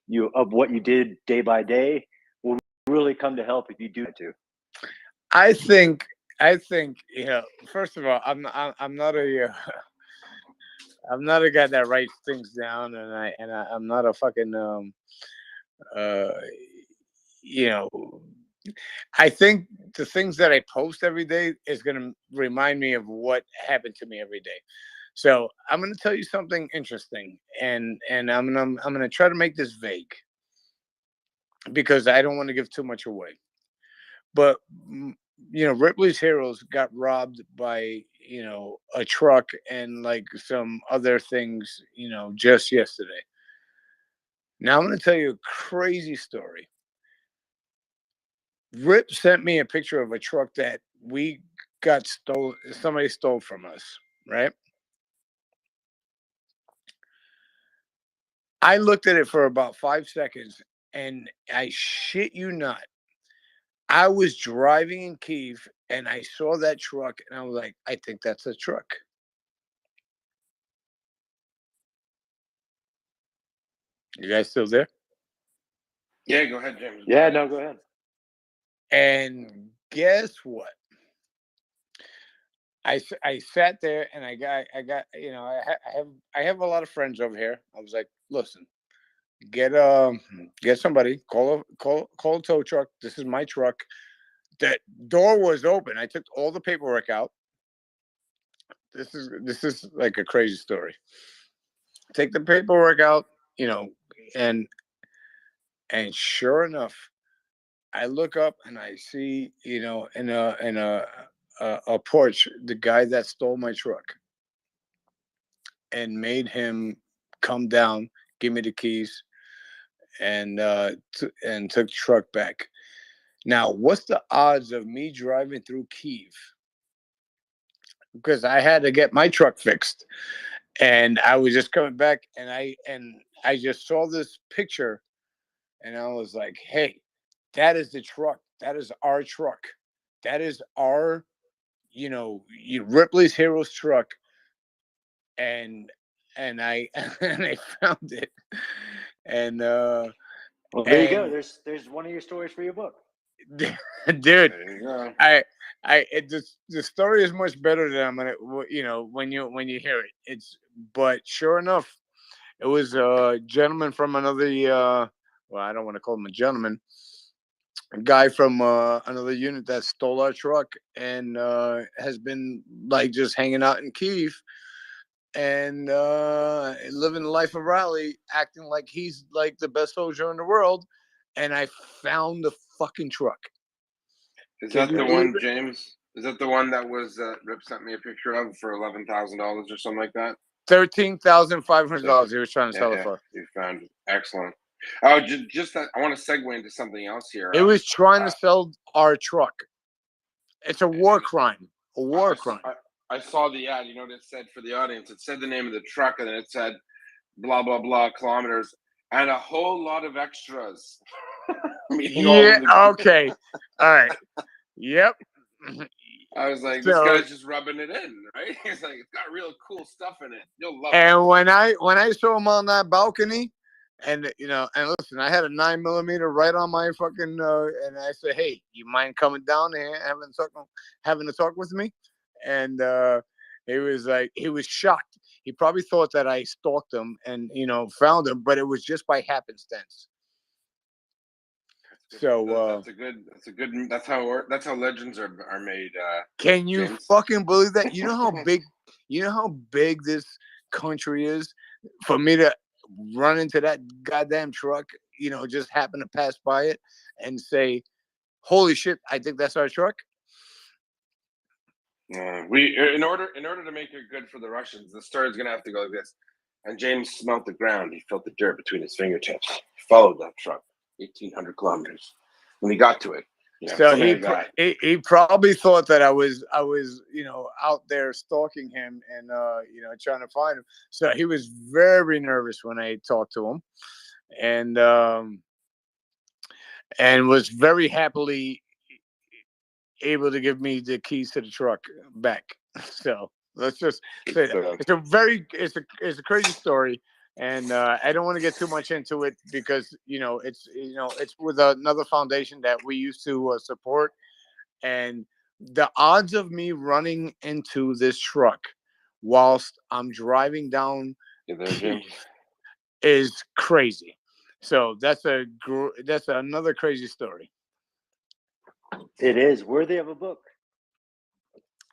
what you did day by day will really come to help if you do it too. I think, you know, first of all, I'm not a I'm not a guy that writes things down, and I'm not a fucking you know, I think the things that I post every day is going to remind me of what happened to me every day. So I'm going to tell you something interesting, and I'm gonna try to make this vague because I don't want to give too much away. But Ripley's Heroes got robbed by a truck and like some other things just yesterday. Now I'm going to tell you a crazy story. Rip sent me a picture of a truck that we got stole. Somebody stole from us, right? I looked at it for about 5 seconds, and I shit you not, I was driving in Kyiv, and I saw that truck, and I was like, I think that's a truck. You guys still there? Yeah, go ahead, James. Yeah, no, go ahead. And guess what? I sat there, and I got I have a lot of friends over here. I was like, listen, get somebody, call a tow truck. This is my truck. That door was open. I took all the paperwork out. This is like a crazy story. Take the paperwork out, and sure enough, I look up and I see, in a porch, the guy that stole my truck, and made him come down, give me the keys, and took the truck back. Now, what's the odds of me driving through Kyiv? Because I had to get my truck fixed, and I was just coming back, and I just saw this picture, and I was like, hey, that is the truck. That is our truck. That is our, Ripley's Heroes truck. And I and I found it. And Well, there you go. There's one of your stories for your book. dude, There you go. the story is much better than I'm gonna, when you hear it. But sure enough, it was a gentleman from another, well, I don't want to call him a gentleman, a guy from another unit that stole our truck, and has been like just hanging out in Kyiv, and living the life of Raleigh, acting like he's like the best soldier in the world. And I found the fucking truck. Is Can that you the believe one, it? James? Is that the one that was Rip sent me a picture of for $11,000 or something like that? $13,500 he was trying to sell it for. You found it. Excellent. Oh, just that. I want to segue into something else here. It was trying to sell our truck. It's a war crime. A war crime. I saw the ad. You know what it said for the audience? It said the name of the truck, and then it said blah blah blah kilometers, and a whole lot of extras. Yeah. Okay. All right. Yep. I was like, this guy's just rubbing it in, right? He's like, it's got real cool stuff in it. You'll love it. And when I saw him on that balcony, and and listen, I had a 9mm right on my fucking, and I said, hey, you mind coming down here and having a talk with me? And he was like, he was shocked. He probably thought that I stalked him and found him, but it was just by happenstance. So that's how legends are made. Can you James? fucking believe that? You know how big this country is for me to run into that goddamn truck, just happen to pass by it and say, holy shit, I think that's our truck. We in order to make it good for the Russians, the story is gonna have to go like this. And James smelt the ground. He felt the dirt between his fingertips. He followed that truck 1,800 kilometers. When he got to it, so he probably thought that I was out there stalking him and trying to find him. So he was very nervous when I talked to him, and was very happily able to give me the keys to the truck back. So let's just say that. It's a crazy story, and I don't want to get too much into it because it's with another foundation that we used to support, and the odds of me running into this truck whilst I'm driving down is crazy. So that's another crazy story. It is worthy of a book.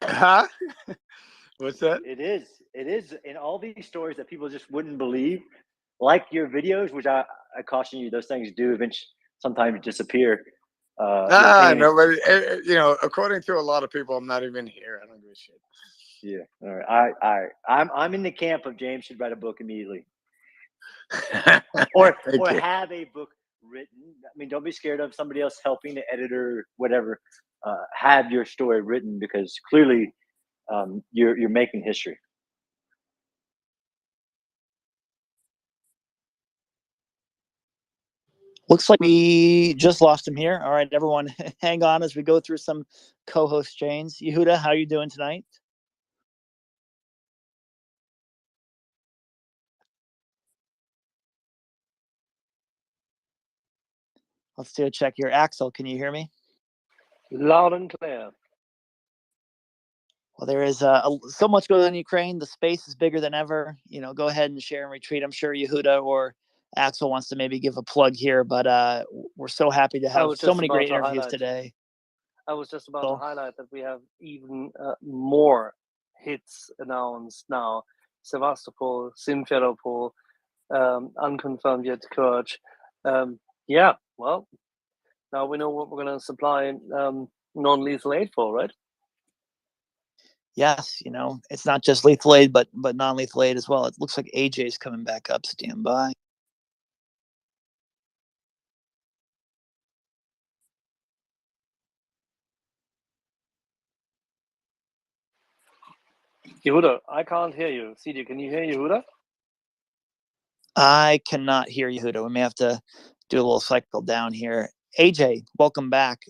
Huh? What's that? It is in all these stories that people just wouldn't believe, like your videos, which I caution you, those things do eventually sometimes disappear. No, but according to a lot of people, I'm not even here. I don't give a shit. Yeah, all right. I'm in the camp of James should write a book immediately, or have a book written. I mean, don't be scared of somebody else helping, the editor, whatever. Have your story written, because clearly you're making history. Looks like we just lost him here. All right, everyone, hang on as we go through some co-host chains. Yehuda, how are you doing tonight? Let's do a check here. Axel, can you hear me? Loud and clear. Well, there is so much going on in Ukraine. The space is bigger than ever. Go ahead and share and retweet. I'm sure Yehuda or Axel wants to maybe give a plug here, but we're so happy to have so many great interviews today. I was just about to highlight that we have even more hits announced now. Sevastopol, Simferopol, unconfirmed yet Kerch. Yeah, well, now we know what we're going to supply non-lethal aid for, right? Yes, it's not just lethal aid, but non-lethal aid as well. It looks like AJ's coming back up. Stand by. Yehuda, I can't hear you. CD, can you hear Yehuda? I cannot hear Yehuda. We may have to do a little cycle down here. AJ, welcome back.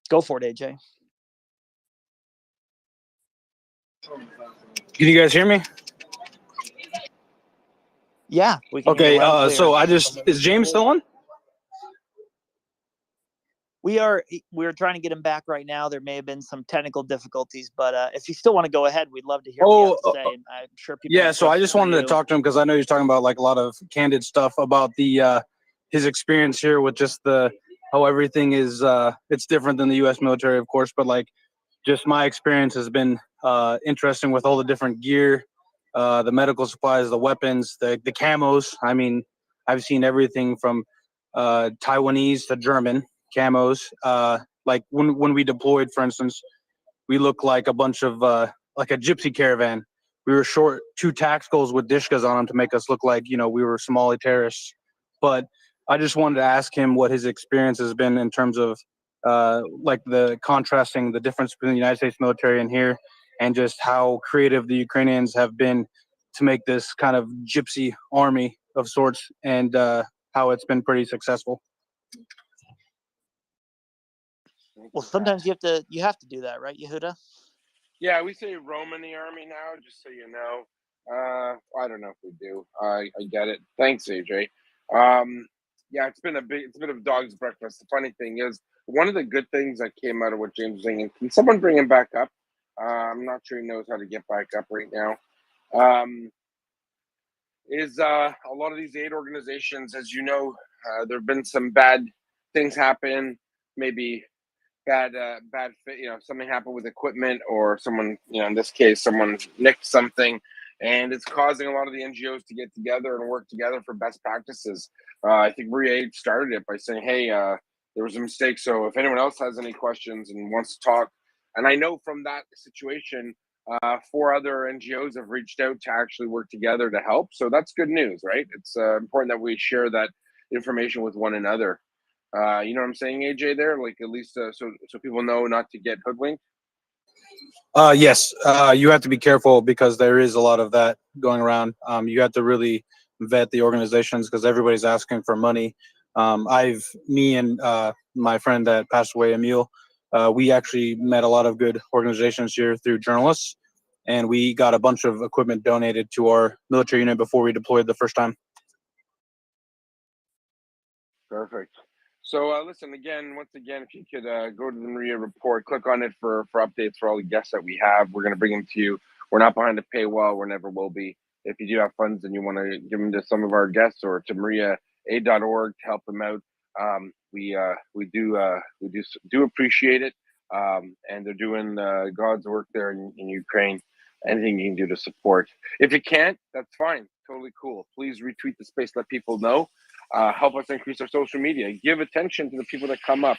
Go for it, AJ. Can you guys hear me? Yeah, we can. Okay, so is James still on? We're trying to get him back right now. There may have been some technical difficulties, but if you still want to go ahead, we'd love to hear what you have to say. And I'm sure people. Yeah, so I just wanted to talk to him because I know he's talking about like a lot of candid stuff about the his experience here with just how everything is. It's different than the U.S. military, of course, but like just my experience has been interesting with all the different gear, the medical supplies, the weapons, the camos. I mean, I've seen everything from Taiwanese to German camos. Like when we deployed, for instance, we looked like a bunch of like a gypsy caravan. We were short 2 tacticals with dishkas on them to make us look like we were Somali terrorists. But I just wanted to ask him what his experience has been in terms of like the contrasting the difference between the United States military and here, and just how creative the Ukrainians have been to make this kind of gypsy army of sorts, and how it's been pretty successful. Well, sometimes you have to do that, right, Yehuda? Yeah, we say roam in the army now, just so you know. I don't know if we do. I get it. Thanks, AJ. Yeah, it's been a bit of dog's breakfast. The funny thing is, one of the good things that came out of what James was saying, can someone bring him back up? I'm not sure he knows how to get back up right now. Is a lot of these aid organizations, as you know, there have been some bad things happen, maybe bad something happened with equipment, or someone, in this case, someone nicked something, and it's causing a lot of the NGOs to get together and work together for best practices. I think MryiaReport started it by saying, hey, there was a mistake, so if anyone else has any questions and wants to talk, and I know from that situation 4 other NGOs have reached out to actually work together to help, so that's good news, right? It's important that we share that information with one another. You know what I'm saying, AJ? There, like, at least so people know not to get hoodwinked. Yes, you have to be careful because there is a lot of that going around. You have to really vet the organizations because everybody's asking for money. Me and my friend that passed away, Emil, we actually met a lot of good organizations here through journalists, and we got a bunch of equipment donated to our military unit before we deployed the first time. Perfect. So listen, once again, if you could go to the MryiaReport, click on it for updates for all the guests that we have. We're going to bring them to you. We're not behind a paywall. We never will be. If you do have funds and you want to give them to some of our guests or to MryiaAid.org to help them out, we do appreciate it. And they're doing God's work there in Ukraine. anything you can do to support. If you can't, that's fine. Totally cool. Please retweet the space, let people know. Help us increase our social media. Give attention to the people that come up.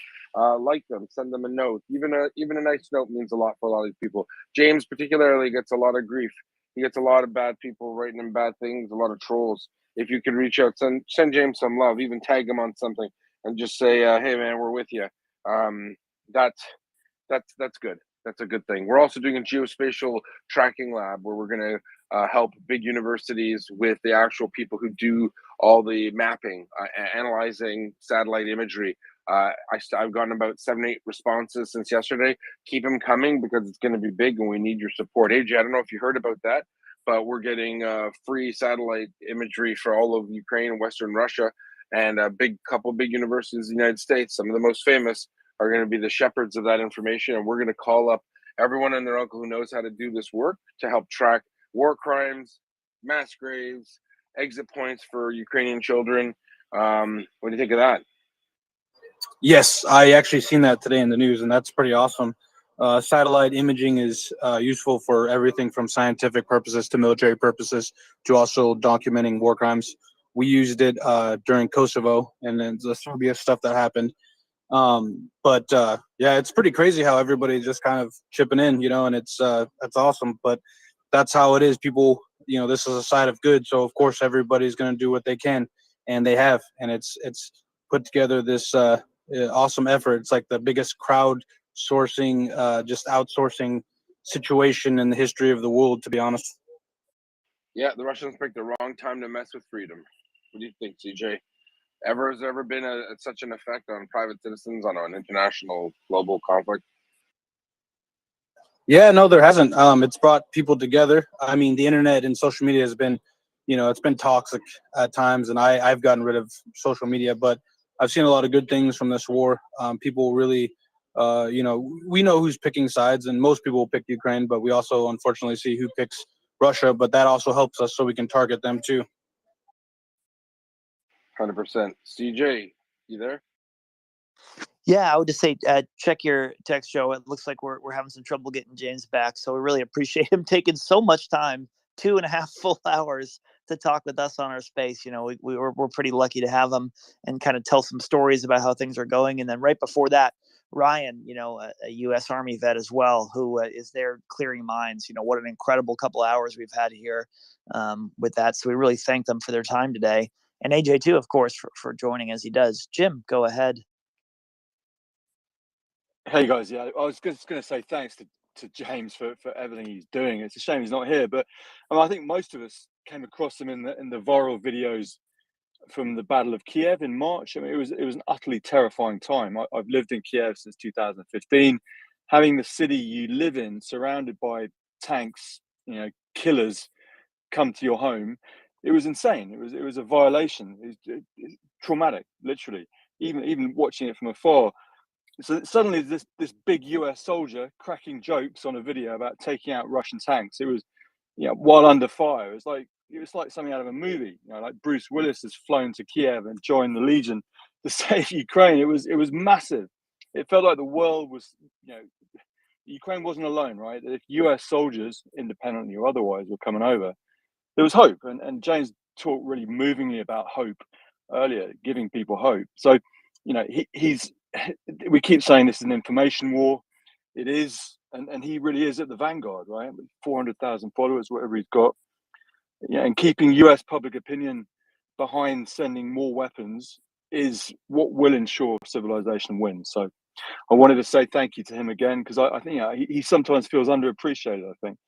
Like them, send them a note. Even a nice note means a lot for a lot of these people. James particularly gets a lot of grief. He gets a lot of bad people writing him bad things, a lot of trolls. If you could reach out, send James some love, even tag him on something, and just say, "Hey man, we're with you." That's good. That's a good thing. We're also doing a geospatial tracking lab where we're going to help big universities with the actual people who do all the mapping, analyzing satellite imagery. I've gotten about 7-8 responses since yesterday. Keep them coming because it's going to be big and we need your support. AJ, I don't know if you heard about that, but we're getting free satellite imagery for all of Ukraine and Western Russia, and a couple big universities in the United States, some of the most famous, are going to be the shepherds of that information. And we're going to call up everyone and their uncle who knows how to do this work to help track war crimes, mass graves, exit points for Ukrainian children. What do you think of that? Yes, I actually seen that today in the news, and that's pretty awesome. Satellite imaging is useful for everything from scientific purposes to military purposes to also documenting war crimes. We used it during Kosovo and then the Serbia stuff that happened. Yeah, it's pretty crazy how everybody's just kind of chipping in, and that's awesome. But that's how it is. People, this is a side of good, so of course everybody's going to do what they can, and they have, and it's put together this awesome effort. It's like the biggest crowd sourcing, just outsourcing situation in the history of the world, to be honest. Yeah, the Russians picked the wrong time to mess with freedom. What do you think, CJ? Has there ever been such an effect on private citizens on an international global conflict? Yeah, no, there hasn't. It's brought people together. I mean, the internet and social media has been, it's been toxic at times, and I've gotten rid of social media, but I've seen a lot of good things from this war. People really, we know who's picking sides, and most people will pick Ukraine, but we also unfortunately see who picks Russia, but that also helps us so we can target them too. 100%. CJ, you there? Yeah, I would just say check your text, Joe. It looks like we're having some trouble getting James back, so we really appreciate him taking so much time, 2.5 full hours, to talk with us on our space. We're pretty lucky to have him and kind of tell some stories about how things are going. And then right before that, Ryan, a U.S. Army vet as well, who is there clearing mines. What an incredible couple hours we've had here with that. So we really thank them for their time today. And AJ, too, of course, for joining as he does. Jim, go ahead. Hey guys, yeah, I was just going to say thanks to James for everything he's doing. It's a shame he's not here, but I think most of us came across him in the viral videos from the Battle of Kiev in March. I mean, it was an utterly terrifying time. I've lived in Kiev since 2015. Having the city you live in surrounded by tanks, killers, come to your home, it was insane. It was a violation. It was traumatic, literally. Even watching it from afar. So suddenly this big US soldier cracking jokes on a video about taking out Russian tanks. It was, while under fire. It was like something out of a movie. Like Bruce Willis has flown to Kiev and joined the Legion to save Ukraine. It was massive. It felt like the world was, Ukraine wasn't alone, right? If US soldiers, independently or otherwise, were coming over, there was hope. And James talked really movingly about hope earlier, giving people hope. So, he's we keep saying this is an information war. It is, and he really is at the vanguard, right? 400,000 followers, whatever he's got. Yeah, and keeping US public opinion behind sending more weapons is what will ensure civilization wins. So I wanted to say thank you to him again, because I think he sometimes feels underappreciated, I think.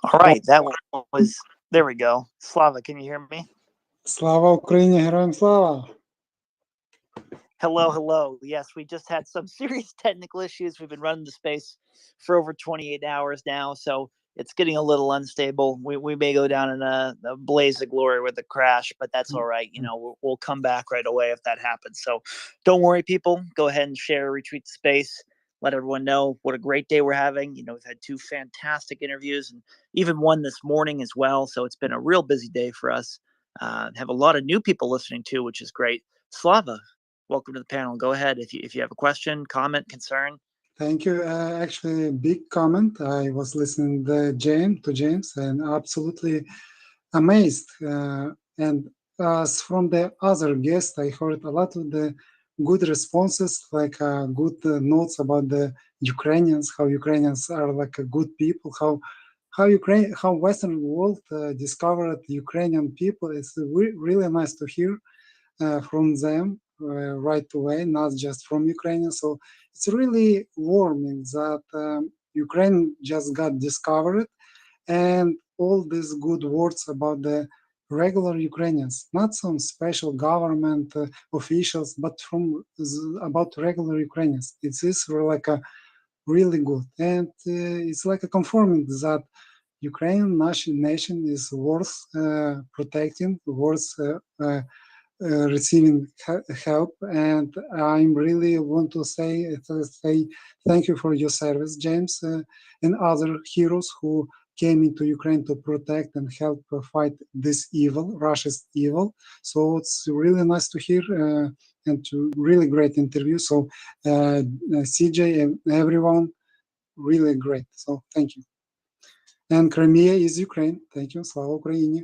All right, that was. There we go. Slava, can you hear me? Слава Україні, героям слава! Hello, hello. Yes, we just had some serious technical issues. We've been running the space for over 28 hours now, so it's getting a little unstable. We may go down in a blaze of glory with a crash, but that's all right. You know, we'll come back right away if that happens. So don't worry, people. Go ahead and share, retweet the space. Let everyone know what a great day we're having. You know, we've had 2 fantastic interviews and even one this morning as well. So it's been a real busy day for us. Have a lot of new people listening too, which is great. Slava, welcome to the panel. Go ahead if you have a question, comment, concern. Thank you. Actually, a big comment. I was listening to James and absolutely amazed. And as from the other guests, I heard a lot of the good responses, like good notes about the Ukrainians, how Ukrainians are like a good people, how Western world discovered Ukrainian people. It's really nice to hear from them right away, not just from Ukraine. So it's really warming that Ukraine just got discovered, and all these good words about the regular Ukrainians, not some special government officials, but about regular Ukrainians. It is like a really good, and it's like a confirming that Ukrainian nation is worth protecting, worth receiving help, and I really want to say thank you for your service, James, and other heroes who came into Ukraine to protect and help fight this evil, Russia's evil. So it's really nice to hear and to really great interview. So CJ and everyone, really great. So thank you. And Crimea is Ukraine. Thank you. Slava Ukraini.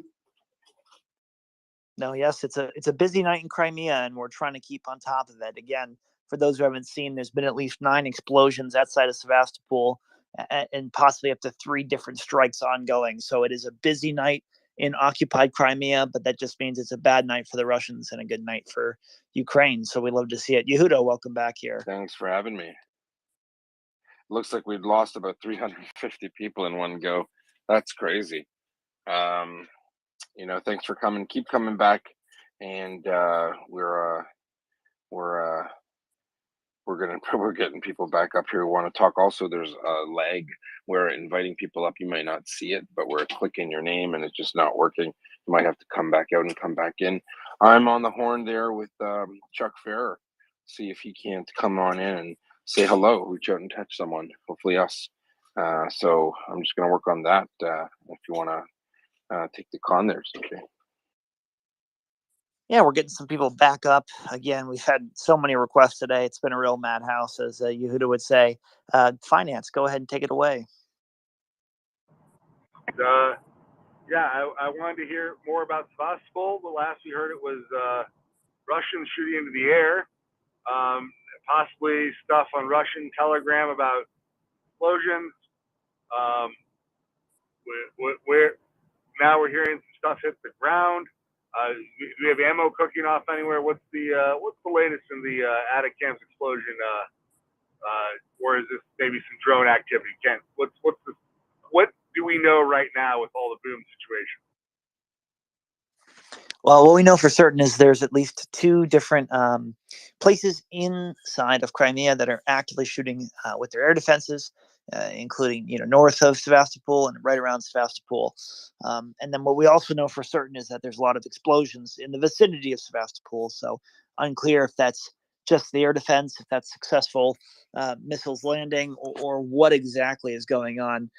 No, yes, it's a busy night in Crimea, and we're trying to keep on top of it. Again, for those who haven't seen, there's been at least 9 explosions outside of Sevastopol, and possibly up to 3 different strikes ongoing. So it is a busy night in occupied Crimea, but that just means it's a bad night for the Russians and a good night for Ukraine. So we love to see it. Yehuda, welcome back here. Thanks for having me. Looks like we'd lost about 350 people in one go. That's crazy. You know, thanks for coming. Keep coming back, and we're getting people back up here who want to talk. Also, there's a lag where inviting people up, you might not see it, but we're clicking your name and it's just not working. You might have to come back out and come back in. I'm on the horn there with Chuck Ferrer. See if he can't come on in and say hello, reach out and touch someone, hopefully us. So I'm just going to work on that. If you want to take the con there, CJ. Yeah, we're getting some people back up. Again, we've had so many requests today. It's been a real madhouse, as Yehuda would say. Finance, go ahead and take it away. Yeah, I wanted to hear more about Sevastopol. The last we heard it was Russians shooting into the air, possibly stuff on Russian Telegram about explosions. Now we're hearing some stuff hit the ground. Do we have ammo cooking off anywhere? What's the latest in the Atacams explosion? Or is this maybe some drone activity? Ken, what do we know right now with all the boom situation? Well, what we know for certain is there's at least 2 different places inside of Crimea that are actively shooting with their air defenses, including north of Sevastopol and right around Sevastopol. And then what we also know for certain is that there's a lot of explosions in the vicinity of Sevastopol. So unclear if that's just the air defense, if that's successful missiles landing, or what exactly is going on.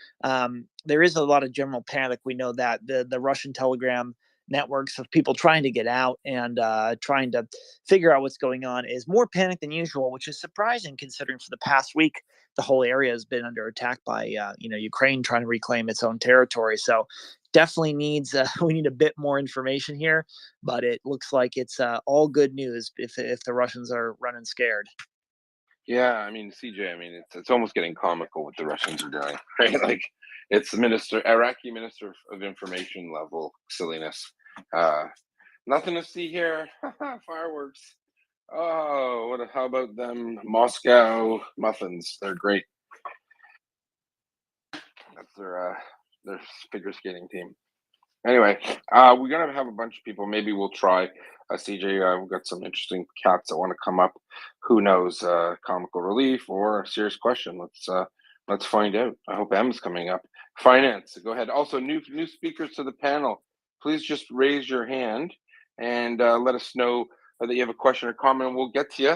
There is a lot of general panic. We know that the Russian Telegram networks of people trying to get out and trying to figure out what's going on is more panic than usual, which is surprising considering for the past week the whole area has been under attack by Ukraine trying to reclaim its own territory. So definitely needs we need a bit more information here, but it looks like it's all good news if the Russians are running scared. Yeah, I mean, CJ, I mean, it's almost getting comical what the Russians are doing, right? Like, it's Iraqi Minister of Information level silliness. Nothing to see here. Fireworks. Oh, how about them Moscow muffins? They're great. That's their figure skating team. Anyway, we're gonna have a bunch of people. Maybe we'll try. CJ, we've got some interesting cats that want to come up. Who knows? Comical relief or a serious question. Let's find out. I hope M's coming up. Finance. Go ahead. Also, new speakers to the panel. Please just raise your hand and let us know that you have a question or comment. And we'll get to you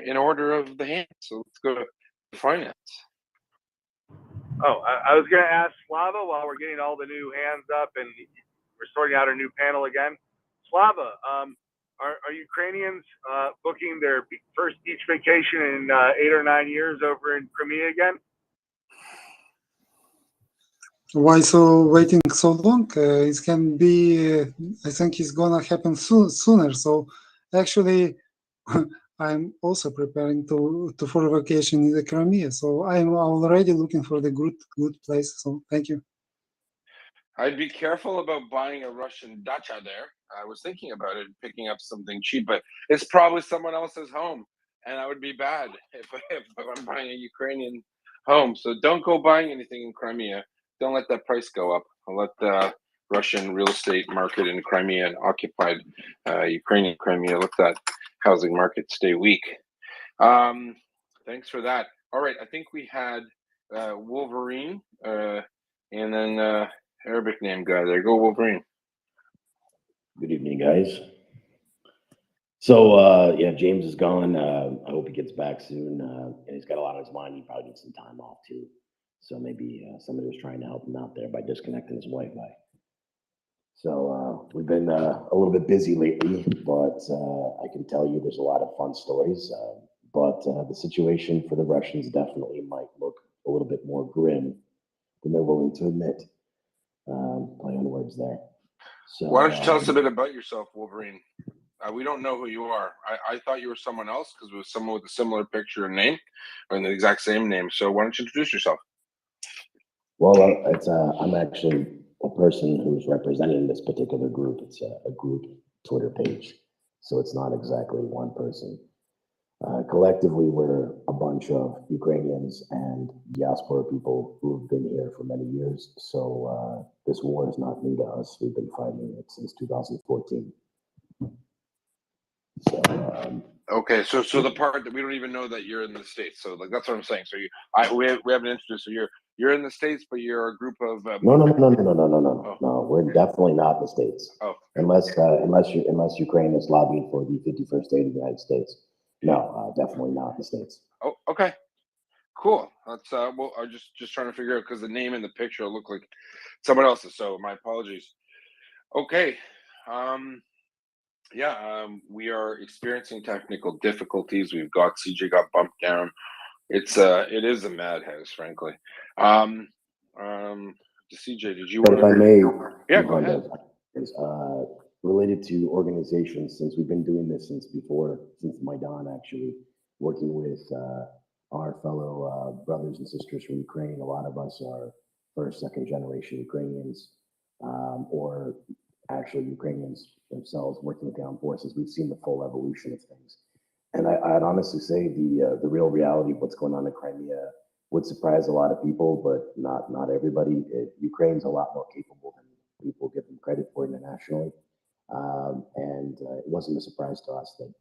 in order of the hand. So let's go to finance. Oh, I was going to ask Slava while we're getting all the new hands up and we're sorting out our new panel again. Slava, are Ukrainians booking their first beach vacation in 8 or 9 years over in Crimea again? Why so waiting so long? It can be. I think it's gonna happen sooner. So actually, I'm also preparing to for vacation in the Crimea. So I'm already looking for the good place. So thank you. I'd be careful about buying a Russian dacha there. I was thinking about it, picking up something cheap, but it's probably someone else's home, and that would be bad if I'm buying a Ukrainian home. So don't go buying anything in Crimea. Don't let that price go up. I'll let the Russian real estate market in Crimea and occupied Ukrainian Crimea, let that housing market stay weak. Thanks for that. All right, I think we had Wolverine and then Arabic name guy there. Go Wolverine. Good evening, guys. So yeah, James is gone. I hope he gets back soon. And he's got a lot on his mind. He probably needs some time off too. So maybe somebody was trying to help him out there by disconnecting his Wi-Fi. So we've been a little bit busy lately, but I can tell you there's a lot of fun stories. But the situation for the Russians definitely might look a little bit more grim than they're willing to admit. Play on words there. So, why don't you tell us a bit about yourself, Wolverine? We don't know who you are. I thought you were someone else because it was someone with a similar picture and name, or the exact same name. So why don't you introduce yourself? Well, I'm actually a person who's representing this particular group. It's a group Twitter page, so it's not exactly one person. Collectively, we're a bunch of Ukrainians and diaspora people who have been here for many years. So this war is not new to us. We've been fighting it since 2014. So, okay, so the part that we don't even know that you're in the States. So like that's what I'm saying. So we haven't introduced. So you're in the States, but you're a group of No. We're definitely not in the States. Oh, unless Ukraine is lobbying for the 51st state of the United States. No, definitely not in the States. Oh, okay, cool. That's well, I'm just trying to figure out because the name in the picture looked like someone else's. So my apologies. Okay, we are experiencing technical difficulties. We've got CJ got bumped down. It is a madhouse, frankly. CJ, did you? But if I may, yeah, go ahead. Related to organizations, since we've been doing this since Maidan, actually, working with our fellow brothers and sisters from Ukraine. A lot of us are first, second generation Ukrainians, or actually Ukrainians themselves working with the armed forces. We've seen the full evolution of things. And I'd honestly say the real reality of what's going on in Crimea would surprise a lot of people, but not everybody. Ukraine's a lot more capable than people give them credit for internationally. And it wasn't a surprise to us that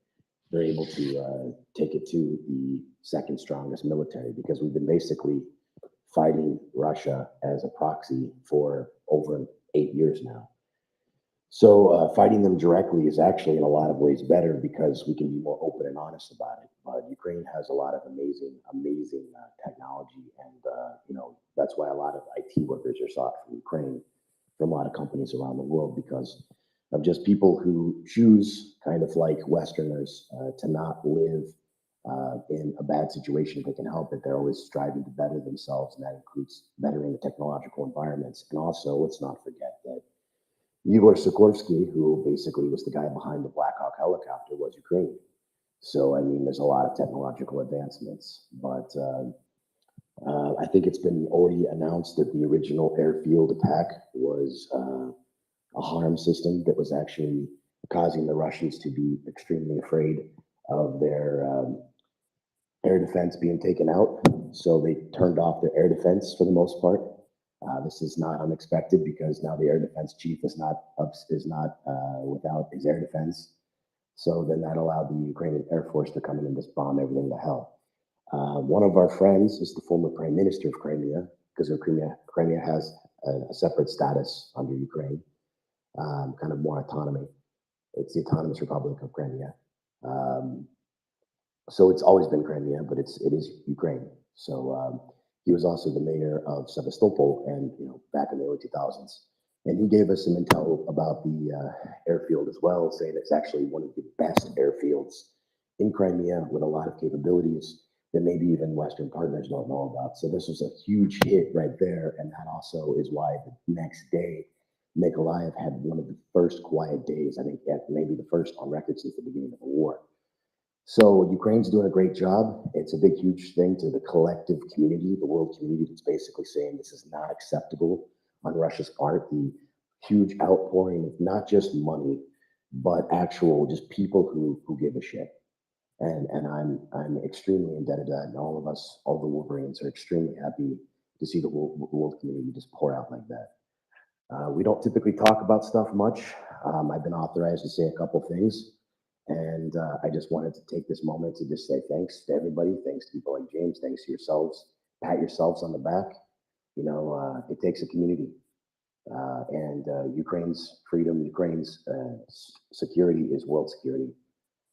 they're able to take it to the second strongest military, because we've been basically fighting Russia as a proxy for over 8 years now. So fighting them directly is actually in a lot of ways better because we can be more open and honest about it. Ukraine has a lot of amazing technology, and that's why a lot of IT workers are sought from Ukraine, from a lot of companies around the world, because of just people who choose, kind of like Westerners, to not live in a bad situation if they can help it. They're always striving to better themselves, and that includes bettering the technological environments. And also, let's not forget that Igor Sikorsky, who basically was the guy behind the Black Hawk helicopter, was Ukrainian. So, I mean, there's a lot of technological advancements, but I think it's been already announced that the original airfield attack was a harm system that was actually causing the Russians to be extremely afraid of their air defense being taken out. So they turned off their air defense for the most part. This is not unexpected because now the air defense chief is not without his air defense. So then that allowed the Ukrainian Air Force to come in and just bomb everything to hell. One of our friends is the former prime minister of Crimea, because Crimea has a separate status under Ukraine, kind of more autonomy. It's the Autonomous Republic of Crimea. So it's always been Crimea, but it is Ukraine. So he was also the mayor of Sevastopol, and back in the early 2000s. And he gave us some intel about the airfield as well, saying it's actually one of the best airfields in Crimea with a lot of capabilities that maybe even Western partners don't know about. So this was a huge hit right there. And that also is why the next day, Mykolaiv had one of the first quiet days, I think maybe the first on record since the beginning of the war. So Ukraine's doing a great job. It's a big, huge thing to the collective community, the world community that's basically saying this is not acceptable on Russia's part. The huge outpouring of not just money, but actual just people who give a shit. And I'm extremely indebted to that. And all of us, all the Wolverines, are extremely happy to see the world community just pour out like that. We don't typically talk about stuff much. I've been authorized to say a couple things. And I just wanted to take this moment to just say thanks to everybody. Thanks to people like James. Thanks to yourselves. Pat yourselves on the back. It takes a community. And Ukraine's freedom, Ukraine's security is world security.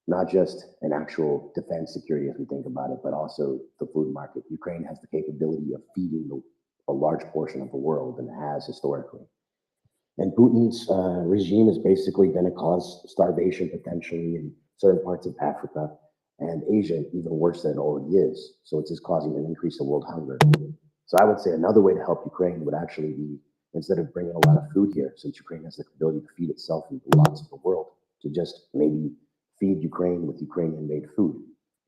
Not just an actual defense security as we think about it, but also the food market. Ukraine has the capability of feeding a large portion of the world, and has historically. And Putin's regime is basically going to cause starvation potentially in certain parts of Africa and Asia, even worse than it already is. So it's just causing an increase of world hunger. So I would say another way to help Ukraine would actually be, instead of bringing a lot of food here, since Ukraine has the ability to feed itself in lots of the world, to just maybe feed Ukraine with Ukrainian-made food,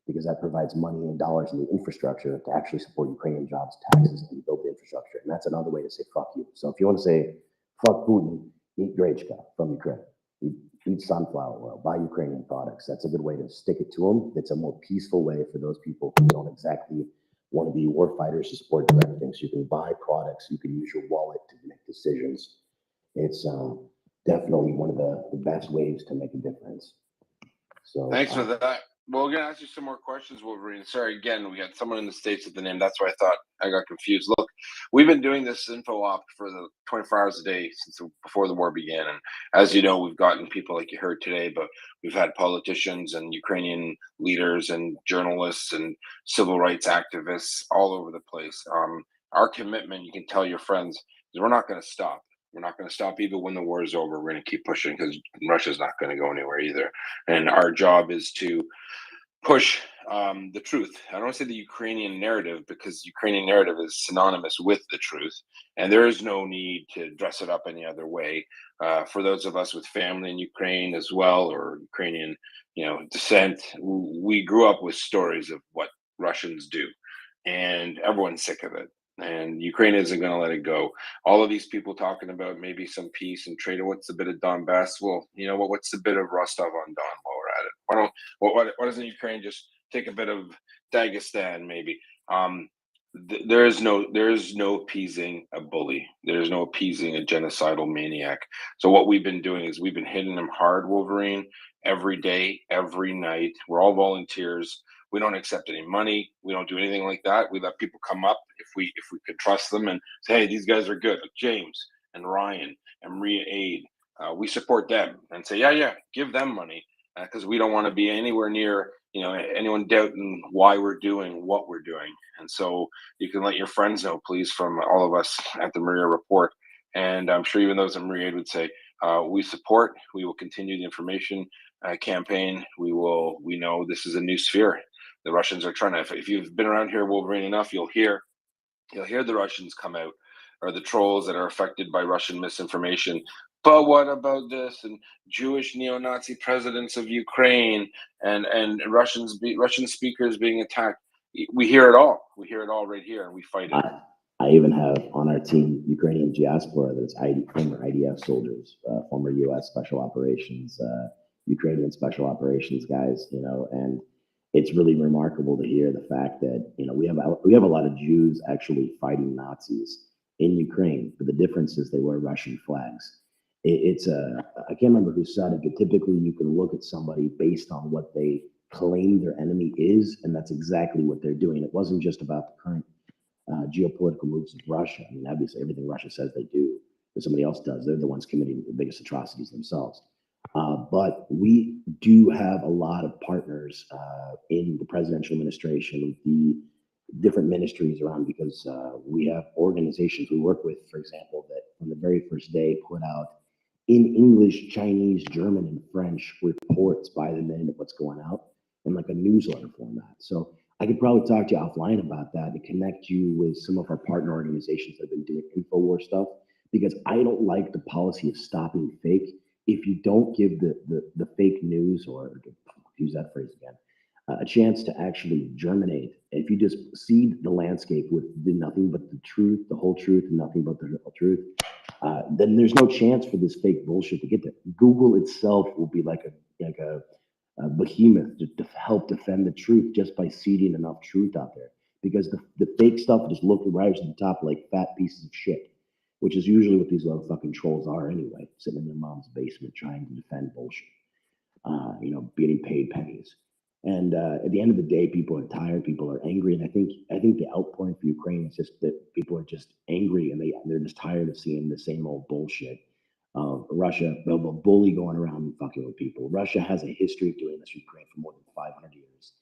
because that provides money and dollars in the infrastructure to actually support Ukrainian jobs, taxes, and build the infrastructure. And that's another way to say fuck you. So if you want to say fuck Putin, eat Grechka from Ukraine. Eat sunflower oil, buy Ukrainian products. That's a good way to stick it to them. It's a more peaceful way for those people who don't exactly want to be war fighters to support direct things. You can buy products, you can use your wallet to make decisions. It's definitely one of the best ways to make a difference. So thanks for that. Well, we're gonna ask you some more questions, Wolverine. Sorry, again, we got someone in the States with the name. That's why I thought I got confused. Look, we've been doing this info op for the 24 hours a day since before the war began. And as you know, we've gotten people like you heard today, but we've had politicians and Ukrainian leaders and journalists and civil rights activists all over the place. Our commitment, you can tell your friends, is we're not going to stop. We're not going to stop even when the war is over. We're going to keep pushing because Russia's not going to go anywhere either. And our job is to push the truth. I don't want to say the Ukrainian narrative, because Ukrainian narrative is synonymous with the truth. And there is no need to dress it up any other way. For those of us with family in Ukraine as well, or Ukrainian, descent, we grew up with stories of what Russians do, and everyone's sick of it. And Ukraine isn't going to let it go. All of these people talking about maybe some peace and trade. What's the bit of Donbass? Well, you know what? What's the bit of Rostov on Don while we're at it? Why doesn't Ukraine just take a bit of Dagestan maybe? There is no appeasing a bully. There is no appeasing a genocidal maniac. So what we've been doing is we've been hitting them hard, Wolverine, every day, every night. We're all volunteers. We don't accept any money. We don't do anything like that. We let people come up if we could trust them and say, hey, these guys are good. Like James and Ryan and MryiaAid. We support them and say, yeah, give them money, because we don't want to be anywhere near anyone doubting why we're doing what we're doing. And so you can let your friends know, please, from all of us at the MryiaReport. And I'm sure even those at MryiaAid would say, we support. We will continue the information campaign. We know this is a new sphere. The Russians are trying to, if you've been around here, Wolverine, enough, you'll hear the Russians come out, or the trolls that are affected by Russian misinformation. But what about this? And Jewish neo-Nazi presidents of Ukraine and Russian speakers being attacked. We hear it all. We hear it all right here, and we fight it. I even have on our team Ukrainian diaspora that's former IDF soldiers, former U.S. Special Operations, Ukrainian Special Operations guys, and it's really remarkable to hear the fact that we have a lot of Jews actually fighting Nazis in Ukraine, but the difference is they wear Russian flags. It's I can't remember who said it, but typically you can look at somebody based on what they claim their enemy is, and that's exactly what they're doing. It wasn't just about the current geopolitical moves of Russia. I mean, obviously everything Russia says they do, that somebody else does, they're the ones committing the biggest atrocities themselves. But we do have a lot of partners in the presidential administration, the different ministries around, because we have organizations we work with, for example, that from the very first day put out in English, Chinese, German, and French reports by the minute of what's going out in like a newsletter format. So I could probably talk to you offline about that to connect you with some of our partner organizations that have been doing InfoWar stuff, because I don't like the policy of stopping fake. If you don't give the fake news, or use that phrase again, a chance to actually germinate, if you just seed the landscape with nothing but the truth, the whole truth, and nothing but the whole truth, then there's no chance for this fake bullshit to get there. Google itself will be like a behemoth to help defend the truth just by seeding enough truth out there, because the fake stuff just look right to the top like fat pieces of shit, which is usually what these little fucking trolls are anyway, sitting in their mom's basement trying to defend bullshit, getting paid pennies. And at the end of the day, people are tired, people are angry, and I think the outpouring for Ukraine is just that people are just angry, and they're just tired of seeing the same old bullshit of Russia, the bully going around and fucking with people. Russia has a history of doing this to Ukraine for more than 500 years.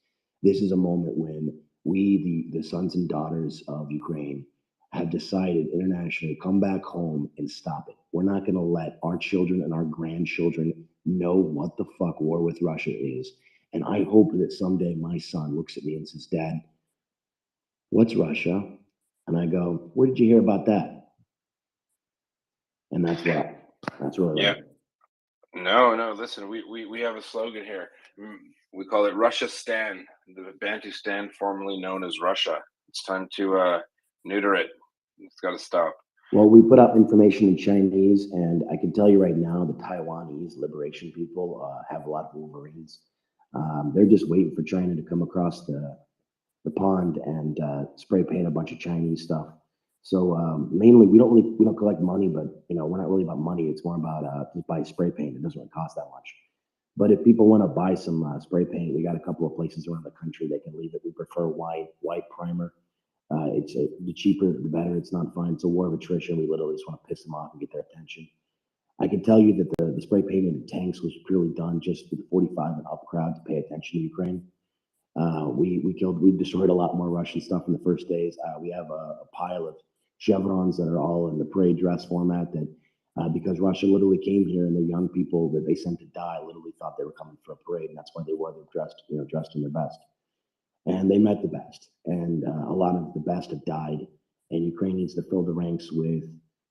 This is a moment when we, the sons and daughters of Ukraine, have decided internationally, come back home and stop it. We're not going to let our children and our grandchildren know what the fuck war with Russia is. And I hope that someday my son looks at me and says, "Dad, what's Russia?" And I go, "Where did you hear about that?" And that's where Yeah. No. Listen, we have a slogan here. We call it Russia Stan, the Bantustan formerly known as Russia. It's time to neuter it. It's got to stop. Well, we put out information in Chinese, and I can tell you right now, the Taiwanese liberation people have a lot of Wolverines. They're just waiting for China to come across the pond and spray paint a bunch of Chinese stuff. So mainly, we don't collect money, but we're not really about money. It's more about just buy spray paint. It doesn't really cost that much. But if people want to buy some spray paint, we got a couple of places around the country they can leave it. We prefer white primer. It's the cheaper, the better. It's not fun. It's a war of attrition. We literally just want to piss them off and get their attention. I can tell you that the spray painting of the tanks was purely done just for the 45 and up crowd to pay attention to Ukraine. We destroyed a lot more Russian stuff in the first days. We have a pile of chevrons that are all in the parade dress format that because Russia literally came here, and the young people that they sent to die literally thought they were coming for a parade, and that's why they wore them dressed in their best. And they met the best, and a lot of the best have died, and Ukraine needs to fill the ranks with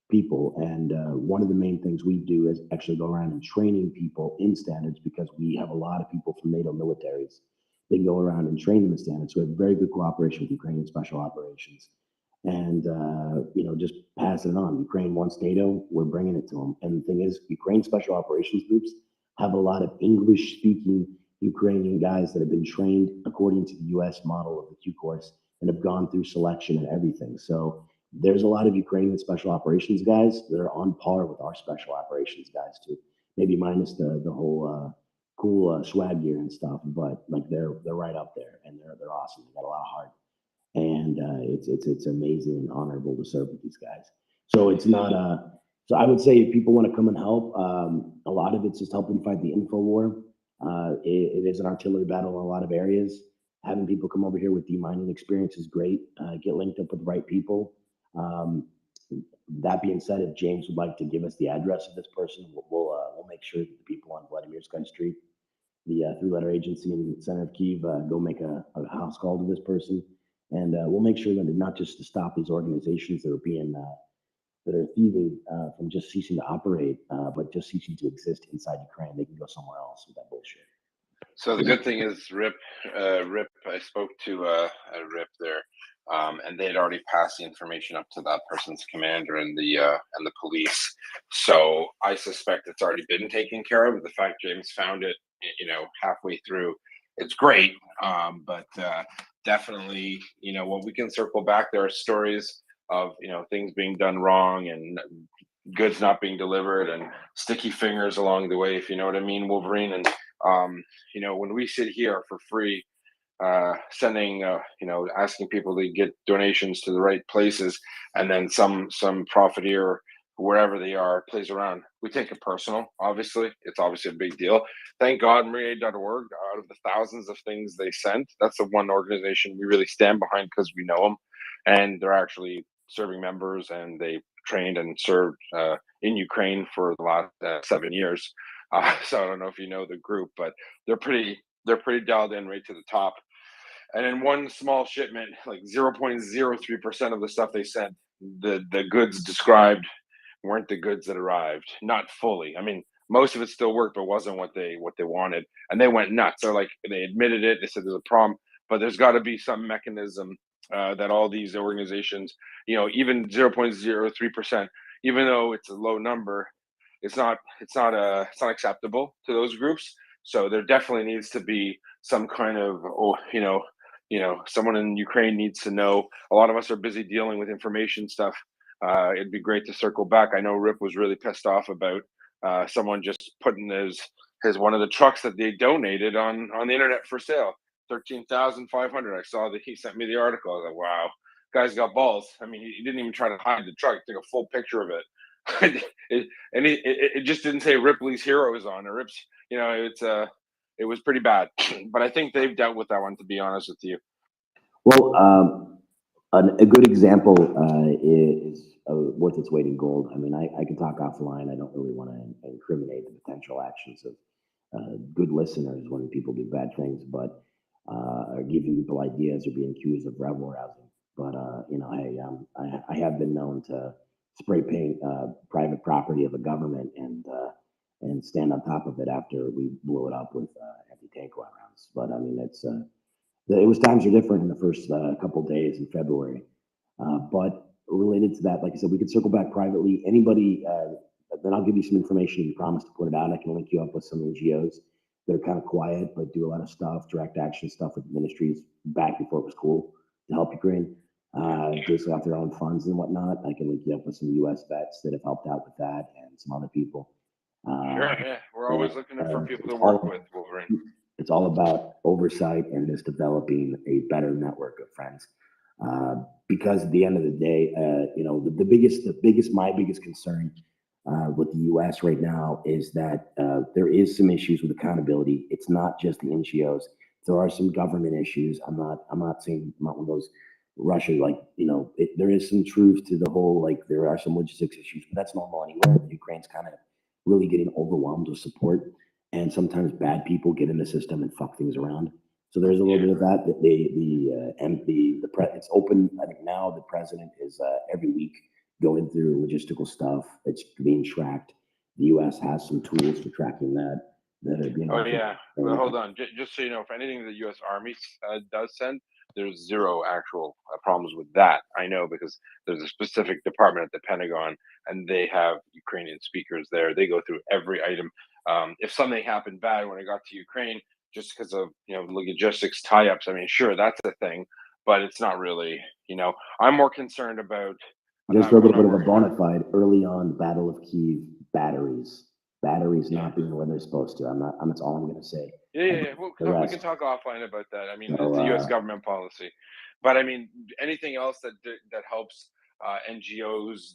people. And one of the main things we do is actually go around and training people in standards, because we have a lot of people from NATO militaries. They go around and train them in standards. So we have very good cooperation with Ukrainian special operations, and just passing it on. Ukraine wants NATO, we're bringing it to them. And the thing is, Ukraine special operations groups have a lot of English-speaking Ukrainian guys that have been trained according to the U.S. model of the Q course and have gone through selection and everything. So there's a lot of Ukrainian special operations guys that are on par with our special operations guys too, maybe minus the whole cool swag gear and stuff, but like they're right up there, and they're awesome. They got a lot of heart, and it's amazing and honorable to serve with these guys. So it's not so I would say if people want to come and help, a lot of it's just helping fight the info war. It is an artillery battle in a lot of areas. Having people come over here with demining experience is great. Get linked up with the right people. That being said, if James would like to give us the address of this person, we'll make sure that the people on Vladimirsky Street, the three-letter agency in the center of Kyiv, go make a house call to this person, and we'll make sure that not just to stop these organizations that are being that are thieving from just ceasing to operate, but just ceasing to exist inside Ukraine. They can go somewhere else with that bullshit. So the good thing is, Rip, I spoke to Rip there, and they had already passed the information up to that person's commander and the police. So I suspect it's already been taken care of. The fact James found it, halfway through, it's great. But definitely, when we can circle back, there are stories of things being done wrong and goods not being delivered and sticky fingers along the way, if you know what I mean, Wolverine. And when we sit here for free, sending asking people to get donations to the right places, and then some profiteer, wherever they are, plays around, we take it personal. Obviously, it's obviously a big deal. Thank God MryiaReport, out of the thousands of things they sent, that's the one organization we really stand behind because we know them, and they're actually serving members, and they trained and served in Ukraine for the last 7 years. So I don't know if you know the group, but they're pretty dialed in right to the top. And in one small shipment, like 0.03% of the stuff they sent, the goods described weren't the goods that arrived. Not fully. I mean, most of it still worked, but wasn't what they wanted. And they went nuts. They're like, they admitted it. They said there's a problem, but there's got to be some mechanism that all these organizations, even 0.03%, even though it's a low number, it's not acceptable to those groups. So there definitely needs to be some kind of, someone in Ukraine needs to know. A lot of us are busy dealing with information stuff. It'd be great to circle back. I know Rip was really pissed off about someone just putting his one of the trucks that they donated on the internet for sale, 13,500. I saw that he sent me the article. I was like, wow, guy's got balls. I mean, he didn't even try to hide the truck. He took a full picture of it. it just didn't say Ripley's Heroes on it. Rips, it was pretty bad. But I think they've dealt with that one, to be honest with you. Well, a good example is worth its weight in gold. I mean, I can talk offline. I don't really want to incriminate the potential actions of good listeners when people do bad things, but are giving people ideas or being accused of rebel rousing. But I have been known to spray paint private property of a government and stand on top of it after we blew it up with anti-tank rounds. But I mean, it was times are different in the first couple of days in February. But related to that, like I said, we could circle back privately. Anybody, then I'll give you some information. You promise to put it out. I can link you up with some NGOs that are kind of quiet but do a lot of stuff, direct action stuff with ministries back before it was cool to help Ukraine. Basically off their own funds and whatnot. I can link you up with some U.S. vets that have helped out with that and some other people. Sure, yeah. We're always looking for people to work with, Wolverine. It's all about oversight and just developing a better network of friends. Because at the end of the day, my biggest concern with the U.S. right now is that there is some issues with accountability. It's not just the NGOs. There are some government issues. I'm not saying I'm not one of those Russia, there is some truth to the whole, there are some logistics issues, but that's normal anywhere. Ukraine's kind of really getting overwhelmed with support, and sometimes bad people get in the system and fuck things around. So there's a little bit of that. It's open. I think now the president is every week going through logistical stuff. It's being tracked. The U.S. has some tools for tracking that. Oh yeah. Well, hold on. Just so you know, if anything the U.S. Army does send, there's zero actual problems with that. I know because there's a specific department at the Pentagon, and they have Ukrainian speakers there. They go through every item. If something happened bad when I got to Ukraine, just because of logistics tie-ups, I mean, sure, that's a thing, but it's not really. I'm more concerned about just for a little bit of a bona fide early on Battle of Kyiv batteries not being where they're supposed to. That's all I'm going to say. Yeah. Well, we can talk offline about that. I mean, it's the U.S. government policy, but I mean, anything else that helps NGOs,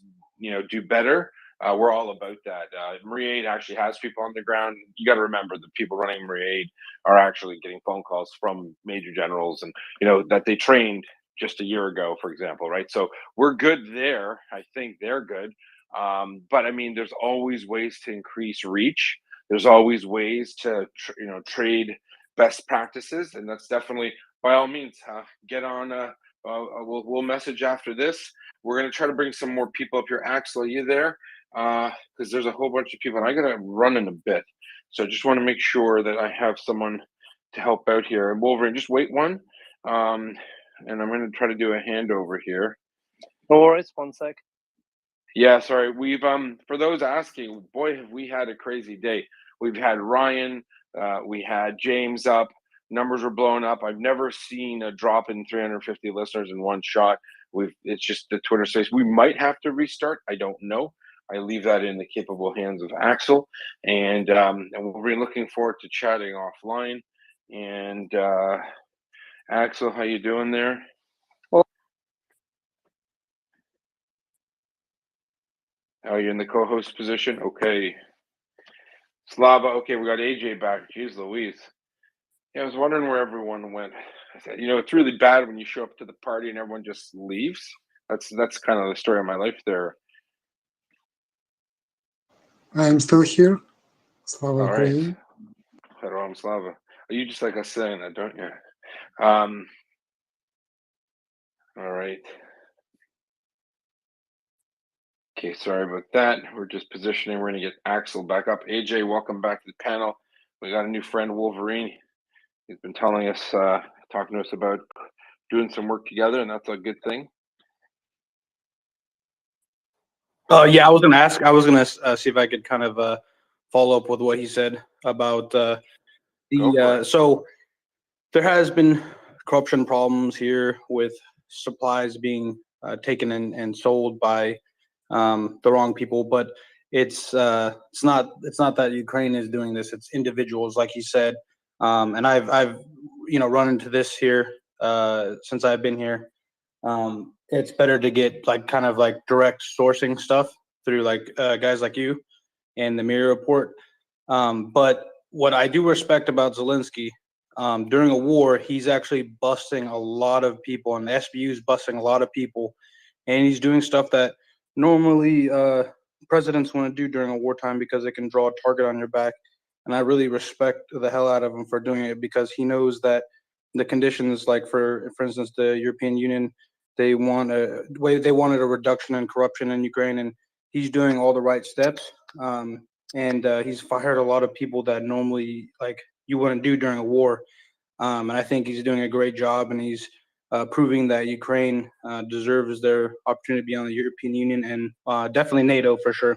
do better. We're all about that. MryiaReport actually has people on the ground. You got to remember the people running MryiaReport are actually getting phone calls from major generals, and that they trained just a year ago, for example, right? So we're good there. I think they're good. But I mean, there's always ways to increase reach. There's always ways to trade best practices, and that's definitely, by all means, get on. We'll message after this. We're gonna try to bring some more people up here. Axel, are you there? Because there's a whole bunch of people, and I gotta run in a bit, so I just want to make sure that I have someone to help out here. And Wolverine, just wait one, and I'm gonna try to do a handover here. No worries. 1 sec. Yeah, sorry. We've for those asking, boy, have we had a crazy day. We've had Ryan, we had James up. Numbers were blowing up. I've never seen a drop in 350 listeners in one shot. It's just the Twitter space. We might have to restart. I don't know. I leave that in the capable hands of Axel, and we'll be looking forward to chatting offline. And Axel, how you doing there? Oh, you're in the co-host position? Okay. Slava, okay, we got AJ back. Jeez Louise. Yeah, I was wondering where everyone went. I said, it's really bad when you show up to the party and everyone just leaves. That's kind of the story of my life there. I'm still here. Slava All right. Ukraine. Hello, Slava. You just like us saying that, don't you? All right. Okay, sorry about that. We're just positioning. We're going to get Axel back up. AJ, welcome back to the panel. We got a new friend, Wolverine. He's been telling us, talking to us about doing some work together, and that's a good thing. Yeah, I was gonna see if I could kind of follow up with what he said about so there has been corruption problems here with supplies being taken and sold by the wrong people, but it's not that Ukraine is doing this. It's individuals, like he said, and I've run into this here since I've been here. It's better to get kind of direct sourcing stuff through guys like you and the MryiaReport. But what I do respect about Zelensky, during a war, he's actually busting a lot of people, and the SBU is busting a lot of people, and he's doing stuff that normally presidents want to do during a wartime because it can draw a target on your back. And I really respect the hell out of him for doing it, because he knows that the conditions, like for instance, the European Union, they wanted a reduction in corruption in Ukraine, and he's doing all the right steps. And he's fired a lot of people that normally you wouldn't do during a war. And I think he's doing a great job, and he's proving that Ukraine deserves their opportunity to be on the European Union and definitely NATO for sure.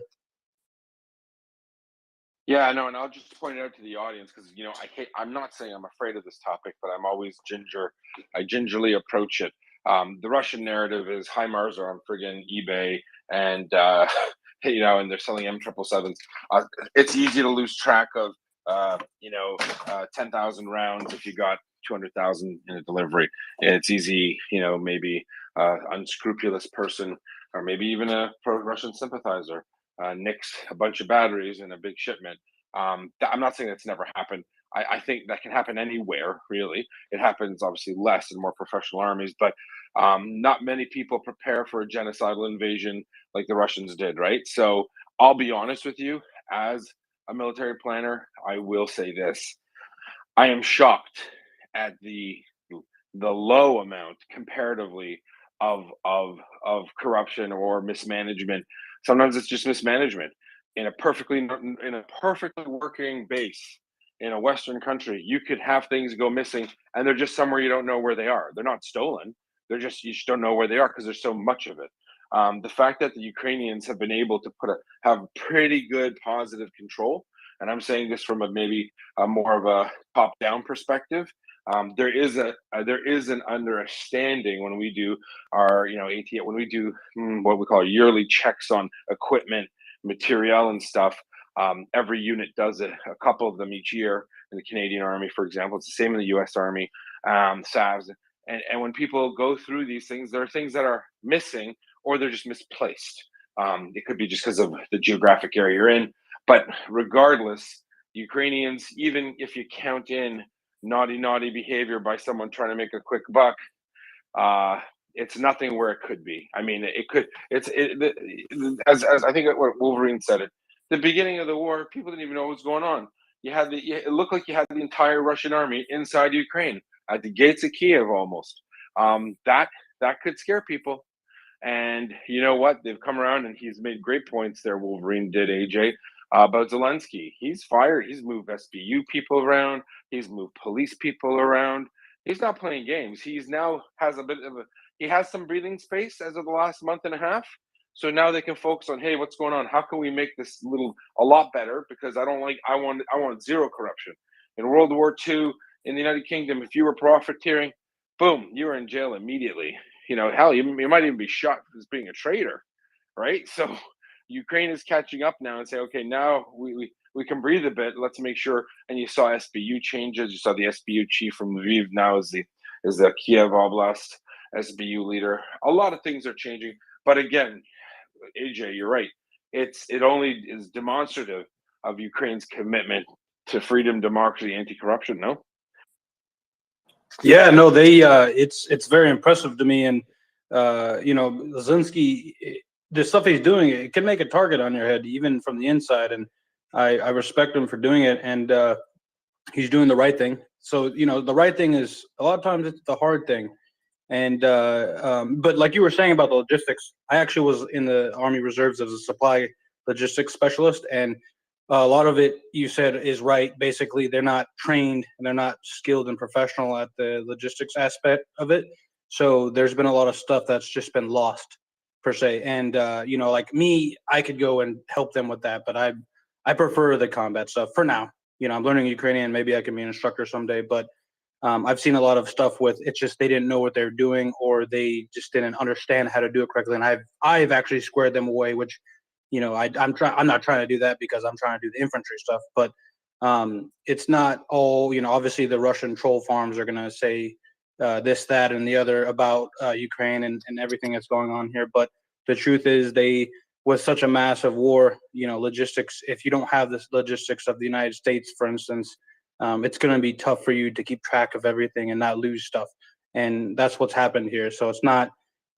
Yeah, no, and I'll just point it out to the audience because I'm not saying I'm afraid of this topic, but I'm always I gingerly approach it. The Russian narrative is HIMARS are on friggin' eBay, and and they're selling M777s. It's easy to lose track of 10,000 rounds if you got 200,000 in a delivery. It's easy, maybe unscrupulous person or maybe even a pro-Russian sympathizer nicks a bunch of batteries in a big shipment. I'm not saying that's never happened. I think that can happen anywhere, really. It happens obviously less in more professional armies, but not many people prepare for a genocidal invasion like the Russians did, right? So I'll be honest with you, as a military planner, I will say this. I am shocked at the low amount comparatively of corruption or mismanagement. Sometimes it's just mismanagement in a perfectly working base in a Western country. You could have things go missing, and they're just somewhere you don't know where they are. They're not stolen. You just don't know where they are because there's so much of it. The fact that the Ukrainians have been able to have pretty good positive control, and I'm saying this from maybe more of a top-down perspective. There is an understanding when we do our when we do what we call yearly checks on equipment, material, and stuff. Every unit does it, a couple of them each year in the Canadian Army, for example. It's the same in the U.S. Army, SAVs. And when people go through these things, there are things that are missing or they're just misplaced. It could be just because of the geographic area you're in. But regardless, Ukrainians, even if you count in naughty behavior by someone trying to make a quick buck, it's nothing where it could be. I mean, it could. As I think what Wolverine said it. The beginning of the war, people didn't even know what was going on. It looked like you had the entire Russian army inside Ukraine at the gates of Kiev almost. That could scare people. And you know what? They've come around, and he's made great points there. Wolverine did, AJ, about Zelensky. He's fired. He's moved SBU people around. He's moved police people around. He's not playing games. He's now has he has some breathing space as of the last month and a half. So now they can focus on, hey, what's going on? How can we make this a lot better? Because I want zero corruption. In World War II, in the United Kingdom, if you were profiteering, boom, you were in jail immediately. hell, you might even be shot as being a traitor, right? So Ukraine is catching up now and say, okay, now we can breathe a bit. Let's make sure. And you saw SBU changes. You saw the SBU chief from Lviv now is the Kiev Oblast SBU leader. A lot of things are changing, but again, AJ, you're right. It only is demonstrative of Ukraine's commitment to freedom, democracy, anti-corruption. No. Yeah, no, they it's very impressive to me, and Zelensky, the stuff he's doing, it can make a target on your head even from the inside, and I respect him for doing it, and he's doing the right thing. So the right thing is a lot of times it's the hard thing, and but like you were saying about the logistics, I actually was in the Army Reserves as a supply logistics specialist, and a lot of it you said is right. Basically, they're not trained and they're not skilled and professional at the logistics aspect of it. So there's been a lot of stuff that's just been lost per se. And like me, I could go and help them with that, but I prefer the combat stuff for now. I'm learning Ukrainian. Maybe I can be an instructor someday, but I've seen a lot of stuff with it's just they didn't know what they were doing or they just didn't understand how to do it correctly. And I've actually squared them away, which I'm not trying to do that because I'm trying to do the infantry stuff, but it's not all, obviously the Russian troll farms are going to say this, that, and the other about Ukraine and everything that's going on here. But the truth is with such a massive war, logistics, if you don't have this logistics of the United States, for instance, it's going to be tough for you to keep track of everything and not lose stuff. And that's what's happened here. So it's not,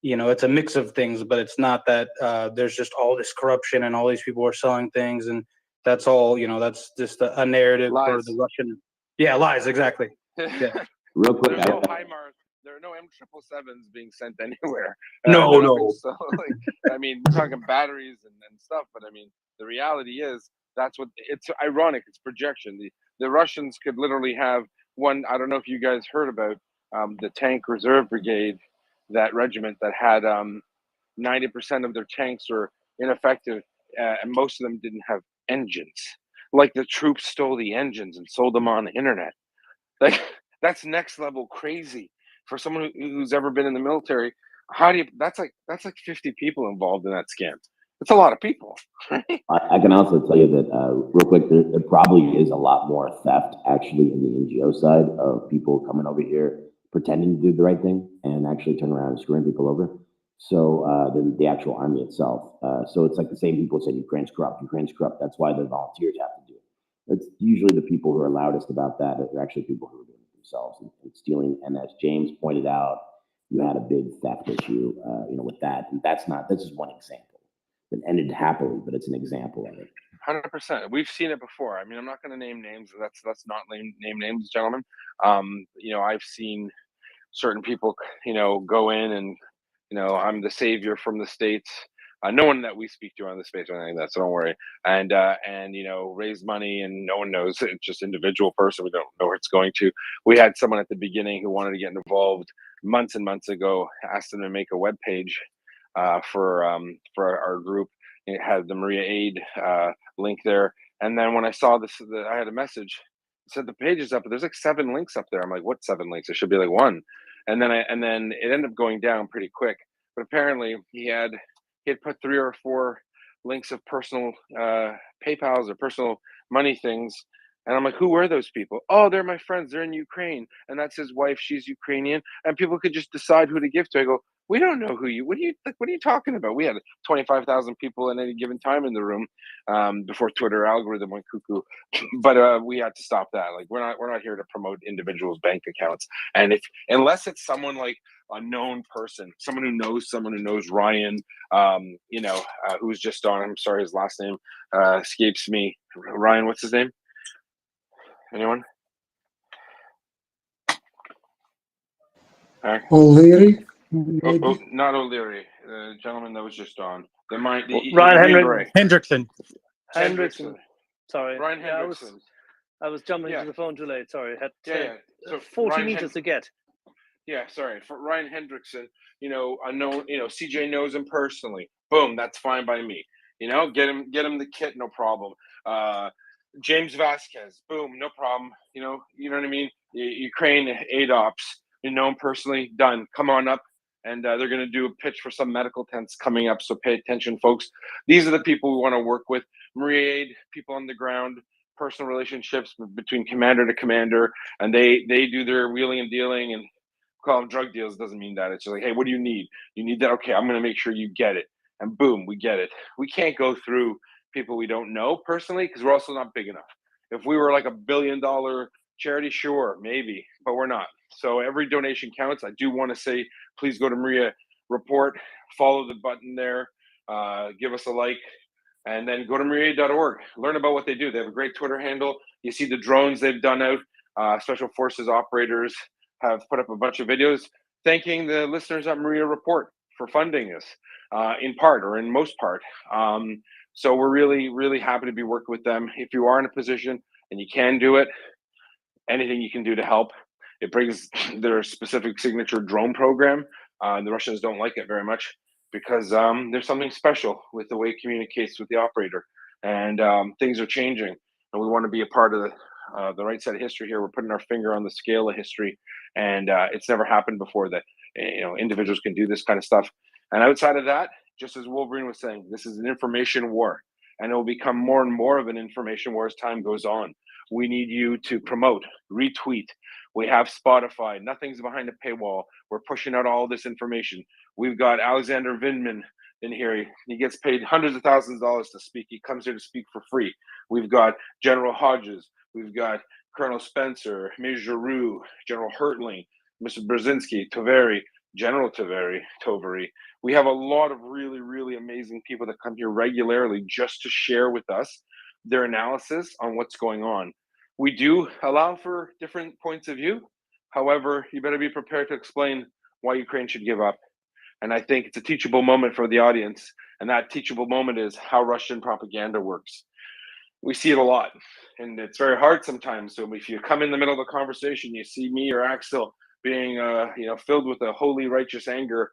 it's a mix of things, but it's not that there's just all this corruption and all these people are selling things and that's all, that's just a narrative for the Russian. Yeah, lies, exactly. Yeah. Real quick, There's no HIMARS, there are no M777s being sent anywhere. No. So, we're talking batteries and stuff, but the reality is that's what it's ironic. It's projection. The Russians could literally have one. I don't know if you guys heard about the Tank Reserve Brigade, that regiment that had 90% of their tanks were ineffective, and most of them didn't have engines. Like the troops stole the engines and sold them on the internet. Like that's next level crazy for someone who's ever been in the military. That's like 50 people involved in that scam. It's a lot of people. I can also tell you that real quick, there probably is a lot more theft actually in the NGO side of people coming over here pretending to do the right thing and actually turn around and screwing people over. So than the actual army itself. So it's like the same people said Ukraine's corrupt. That's why the volunteers have to do it. It's usually the people who are loudest about that are actually people who are doing it themselves and stealing. And as James pointed out, you had a big theft issue, with that. And this is one example. It ended happily, but it's an example of it. 100%. We've seen it before. I'm not going to name names. Let's not name names, gentlemen. I've seen certain people, go in and, I'm the savior from the States. No one that we speak to on the space or anything like that, so don't worry. And raise money, and no one knows. It's just individual person. We don't know where it's going to. We had someone at the beginning who wanted to get involved months and months ago. Asked them to make a web page for our group. It had the Maria Aid link there, and then when I saw this, I had a message. It said the page is up, but there's like 7 links up there. I'm like, what 7 links? It should be like 1. And then it ended up going down pretty quick. But apparently he had put 3 or 4 links of personal PayPals or personal money things. And I'm like, who were those people? Oh, they're my friends. They're in Ukraine. And that's his wife. She's Ukrainian. And people could just decide who to give to. I go, we don't know what are you talking about? We had 25,000 people at any given time in the room before Twitter algorithm went cuckoo. But we had to stop that. Like we're not here to promote individuals' bank accounts. And unless it's someone like a known person, someone who knows Ryan, who's just on. I'm sorry, his last name escapes me. Ryan, what's his name? Anyone? O'Leary? Oh, not O'Leary. The gentleman that was just on. Ryan Hendrickson. Hendrickson. Sorry. Ryan Hendrickson. I was jumping to the phone too late. Sorry. So 40 meters to get. Yeah, sorry. For Ryan Hendrickson, unknown, CJ knows him personally. Boom, that's fine by me. Get him the kit, no problem. James Vasquez, boom, no problem. You know what I mean? Ukraine aid ops, you know him personally, done. Come on up. and they're going to do a pitch for some medical tents coming up. So pay attention, folks. These are the people we want to work with. Maria Aid, people on the ground, personal relationships between commander to commander, and they do their wheeling and dealing, and call them drug deals doesn't mean that. It's just like, hey, what do you need? You need that? Okay, I'm going to make sure you get it. And boom, we get it. We can't go through people we don't know personally because we're also not big enough. If we were like $1 billion charity, sure, maybe, but we're not. So every donation counts. I do want to say, please go to MryiaReport, follow the button there, give us a like, and then go to MryiaAid.org. Learn about what they do. They have a great Twitter handle. You see the drones they've done out. Special Forces operators have put up a bunch of videos thanking the listeners at MryiaReport for funding this, in part or in most part. So we're really, really happy to be working with them. If you are in a position and you can do it, anything you can do to help. It brings their specific signature drone program. The Russians don't like it very much because there's something special with the way it communicates with the operator, and things are changing, and we want to be a part of the right side of history here. We're putting our finger on the scale of history, and it's never happened before that individuals can do this kind of stuff. And outside of that, just as Wolverine was saying, this is an information war, and it will become more and more of an information war as time goes on. We need you to promote, retweet. We have Spotify. Nothing's behind a paywall. We're pushing out all this information. We've got Alexander Vindman in here. He gets paid hundreds of thousands of dollars to speak. He comes here to speak for free. We've got General Hodges. We've got Colonel Spencer, Major Roux, General Hertling, Mr. Brzezinski, Toveri, General Toveri. We have a lot of really, really amazing people that come here regularly just to share with us their analysis on what's going on. We do allow for different points of view. However, you better be prepared to explain why Ukraine should give up. And I think it's a teachable moment for the audience. And that teachable moment is how Russian propaganda works. We see it a lot, and it's very hard sometimes. So if you come in the middle of the conversation, you see me or Axel being filled with a holy righteous anger,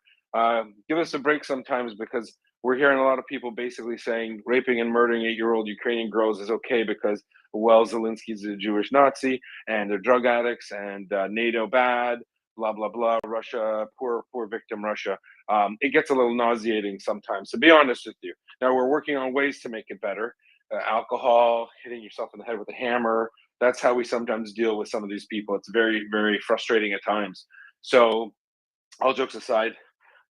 give us a break sometimes, because we're hearing a lot of people basically saying raping and murdering 8-year-old Ukrainian girls is okay because, well, Zelensky's a Jewish Nazi and they're drug addicts, and NATO bad, blah, blah, blah, Russia, poor victim Russia. It gets a little nauseating sometimes, to be honest with you. Now, we're working on ways to make it better. Alcohol, hitting yourself in the head with a hammer. That's how we sometimes deal with some of these people. It's very, very frustrating at times. So all jokes aside,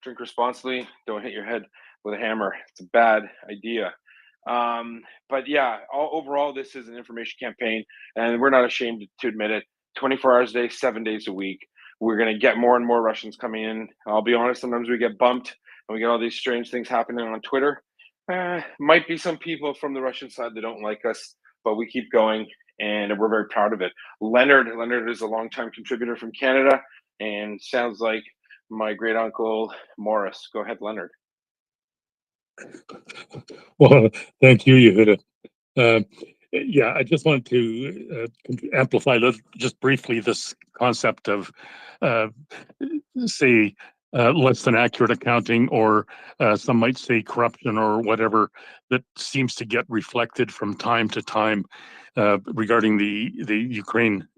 drink responsibly. Don't hit your head with a hammer. It's a bad idea. But yeah, overall, this is an information campaign, and we're not ashamed to admit it. 24 hours a day, 7 days a week. We're going to get more and more Russians coming in. I'll be honest, sometimes we get bumped and we get all these strange things happening on Twitter. Might be some people from the Russian side that don't like us, but we keep going, and we're very proud of it. Leonard is a longtime contributor from Canada, and sounds like my great uncle Morris. Go ahead, Leonard. Well, thank you, Yehuda. Yeah, I just wanted to amplify just briefly this concept of, say, less than accurate accounting, or some might say corruption or whatever, that seems to get reflected from time to time regarding the Ukraine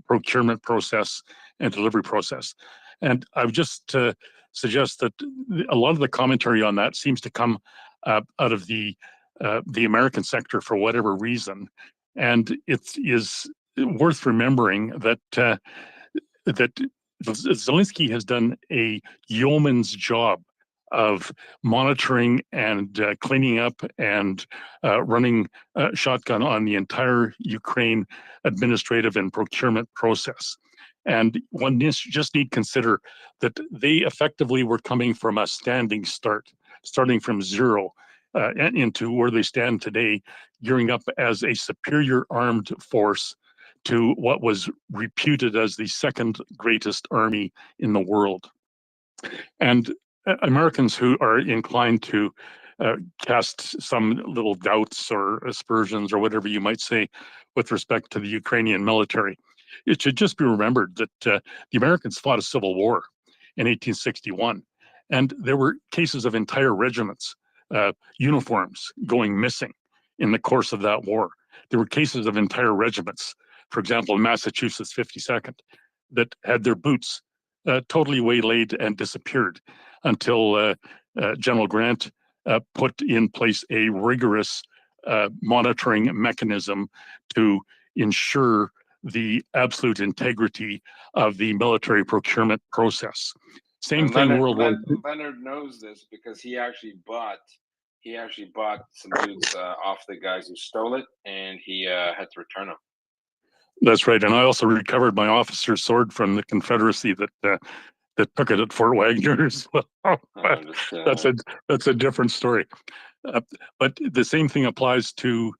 procurement process and delivery process. And I would just suggest that a lot of the commentary on that seems to come out of the American sector for whatever reason. And it is worth remembering that that Zelensky has done a yeoman's job of monitoring and cleaning up and running shotgun on the entire Ukraine administrative and procurement process. And one just need consider that they effectively were coming from a standing start, starting from zero into where they stand today, gearing up as a superior armed force to what was reputed as the second greatest army in the world. And Americans who are inclined to cast some little doubts or aspersions or whatever you might say with respect to the Ukrainian military, it should just be remembered that the Americans fought a civil war in 1861, and there were cases of entire regiments, uniforms going missing in the course of that war. There were cases of entire regiments, for example, Massachusetts 52nd, that had their boots totally waylaid and disappeared until General Grant put in place a rigorous monitoring mechanism to ensure the absolute integrity of the military procurement process. Same And thing, World War II. Leonard knows this because he actually bought some boots off the guys who stole it, and he had to return them. That's right, and I also recovered my officer's sword from the Confederacy that took it at Fort Wagner as well. But that's a different story. But the same thing applies to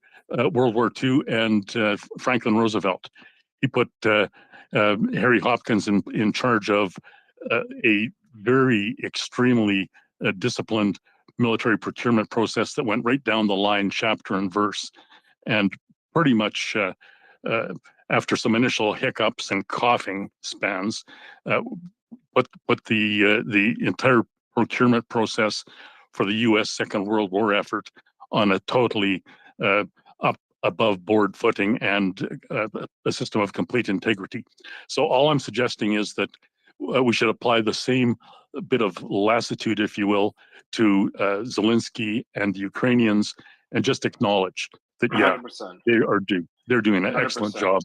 World War II and Franklin Roosevelt. He put Harry Hopkins in charge of a very extremely disciplined military procurement process that went right down the line, chapter and verse, and pretty much after some initial hiccups and coughing spans, put the entire procurement process for the U.S. Second World War effort on a totally above board footing and a system of complete integrity. So all I'm suggesting is that we should apply the same bit of lassitude, if you will, to Zelensky and the Ukrainians, and just acknowledge that, yeah, 100%. They're doing an 100%. excellent job.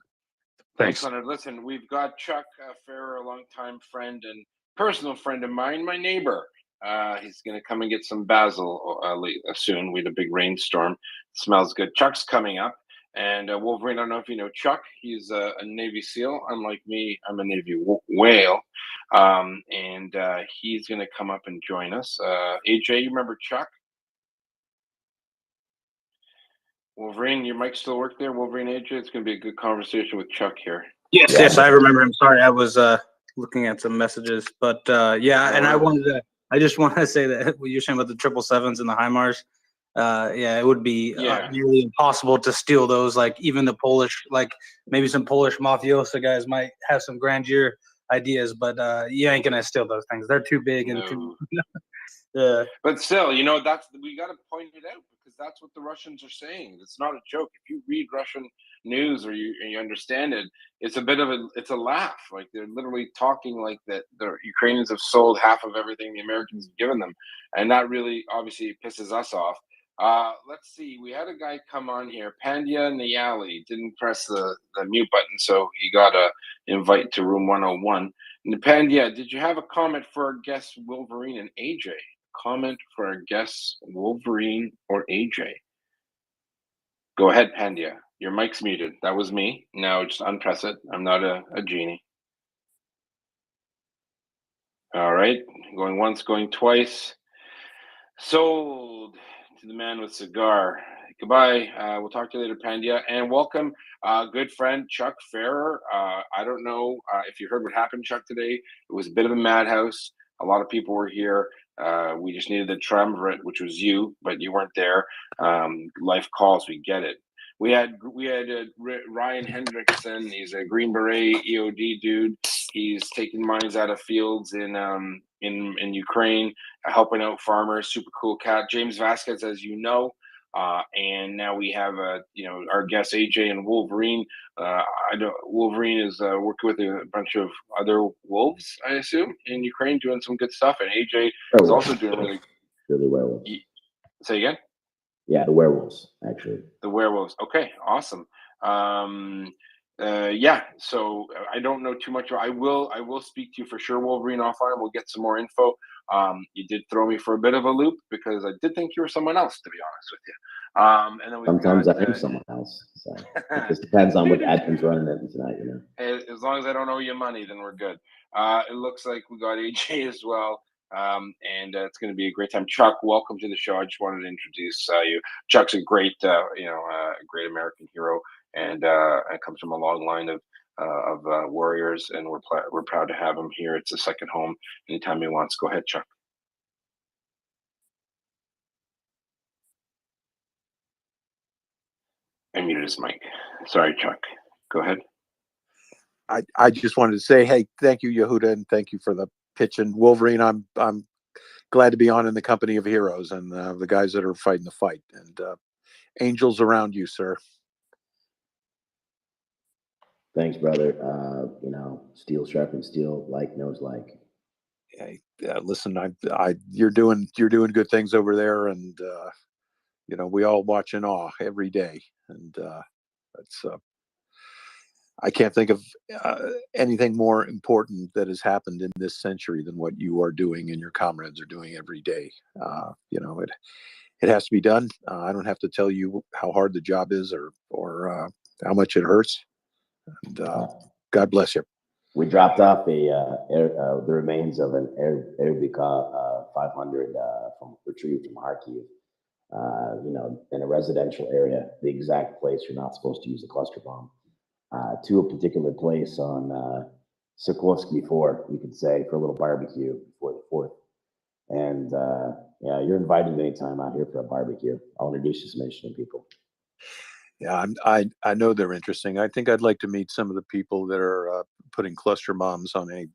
Thanks. Leonard. Listen, we've got Chuck Farrer, a longtime friend and personal friend of mine, my neighbor. He's going to come and get some basil soon. We had a big rainstorm. Smells good. Chuck's coming up. And Wolverine, I don't know if you know Chuck. He's a Navy SEAL. Unlike me, I'm a Navy whale. And he's going to come up and join us. AJ, you remember Chuck? Wolverine, your mic still work there? Wolverine, AJ, it's going to be a good conversation with Chuck here. Yes, I remember him. Sorry, I was looking at some messages, but yeah, and I just want to say that what you're saying about the 777s and the HIMARS, yeah, it would be nearly impossible to steal those. Like even the Polish, like maybe some Polish mafiosa guys might have some grandeur ideas, but you ain't gonna steal those things. They're too big and too. Yeah. But still, we got to point it out because that's what the Russians are saying. It's not a joke. If you read Russian news or you understand it, it's a laugh. Like they're literally talking like that the Ukrainians have sold half of everything the Americans have given them, and that really obviously pisses us off. Let's see. We had a guy come on here, Pandya Nayali, didn't press the mute button, so he got a invite to room 101. And Pandya, did you have a comment for our guests Wolverine and AJ? Comment for our guests Wolverine or AJ? Go ahead, Pandya. Your mic's muted. That was me. Now just unpress it. I'm not a genie. All right. Going once, going twice. Sold to the man with cigar. Goodbye. We'll talk to you later, Pandya. And welcome, good friend Chuck Farrer. I don't know if you heard what happened, Chuck, today. It was a bit of a madhouse. A lot of people were here. We just needed the triumvirate, which was you, but you weren't there. Life calls. We get it. We had Ryan Hendrickson. He's a Green Beret EOD dude. He's taking mines out of fields in Ukraine, helping out farmers. Super cool cat. James Vasquez, as you know. And now we have our guests AJ and Wolverine. Wolverine is working with a bunch of other wolves, I assume, in Ukraine, doing some good stuff. And AJ is also doing really werewolves. Say again? Yeah, the werewolves, actually. The werewolves. Okay, awesome. Yeah. So I don't know too much. I will speak to you for sure, Wolverine, offline. We'll get some more info. You did throw me for a bit of a loop because I did think you were someone else, to be honest with you. And then Sometimes I am someone else. So it just depends on what admin's running it tonight, As long as I don't owe you money, then we're good. It looks like we got AJ as well. And it's going to be a great time. Chuck, welcome to the show. I just wanted to introduce you. Chuck's a great, great American hero, and comes from a long line of warriors, and we're proud to have him here. It's a second home. Anytime he wants, go ahead, Chuck. I muted his mic. Sorry, Chuck. Go ahead. I just wanted to say, hey, thank you, Yehuda, and thank you for the pitch. And Wolverine, I'm glad to be on in the company of heroes and the guys that are fighting the fight. And angels around you, sir. Thanks, brother. Steel sharpens steel, like knows like. Hey, listen, you're doing good things over there, and we all watch in awe every day, and that's I can't think of anything more important that has happened in this century than what you are doing and your comrades are doing every day. It has to be done. I don't have to tell you how hard the job is or how much it hurts. And God bless you. We dropped off the remains of an Airbika 500 retrieved from Kharkiv. In a residential area, the exact place you're not supposed to use a cluster bomb. To a particular place on Sikorsky 4, you could say, for a little barbecue before the 4th. And you're invited anytime out here for a barbecue. I'll introduce you to some interesting people. Yeah, I know they're interesting. I think I'd like to meet some of the people that are putting cluster bombs on a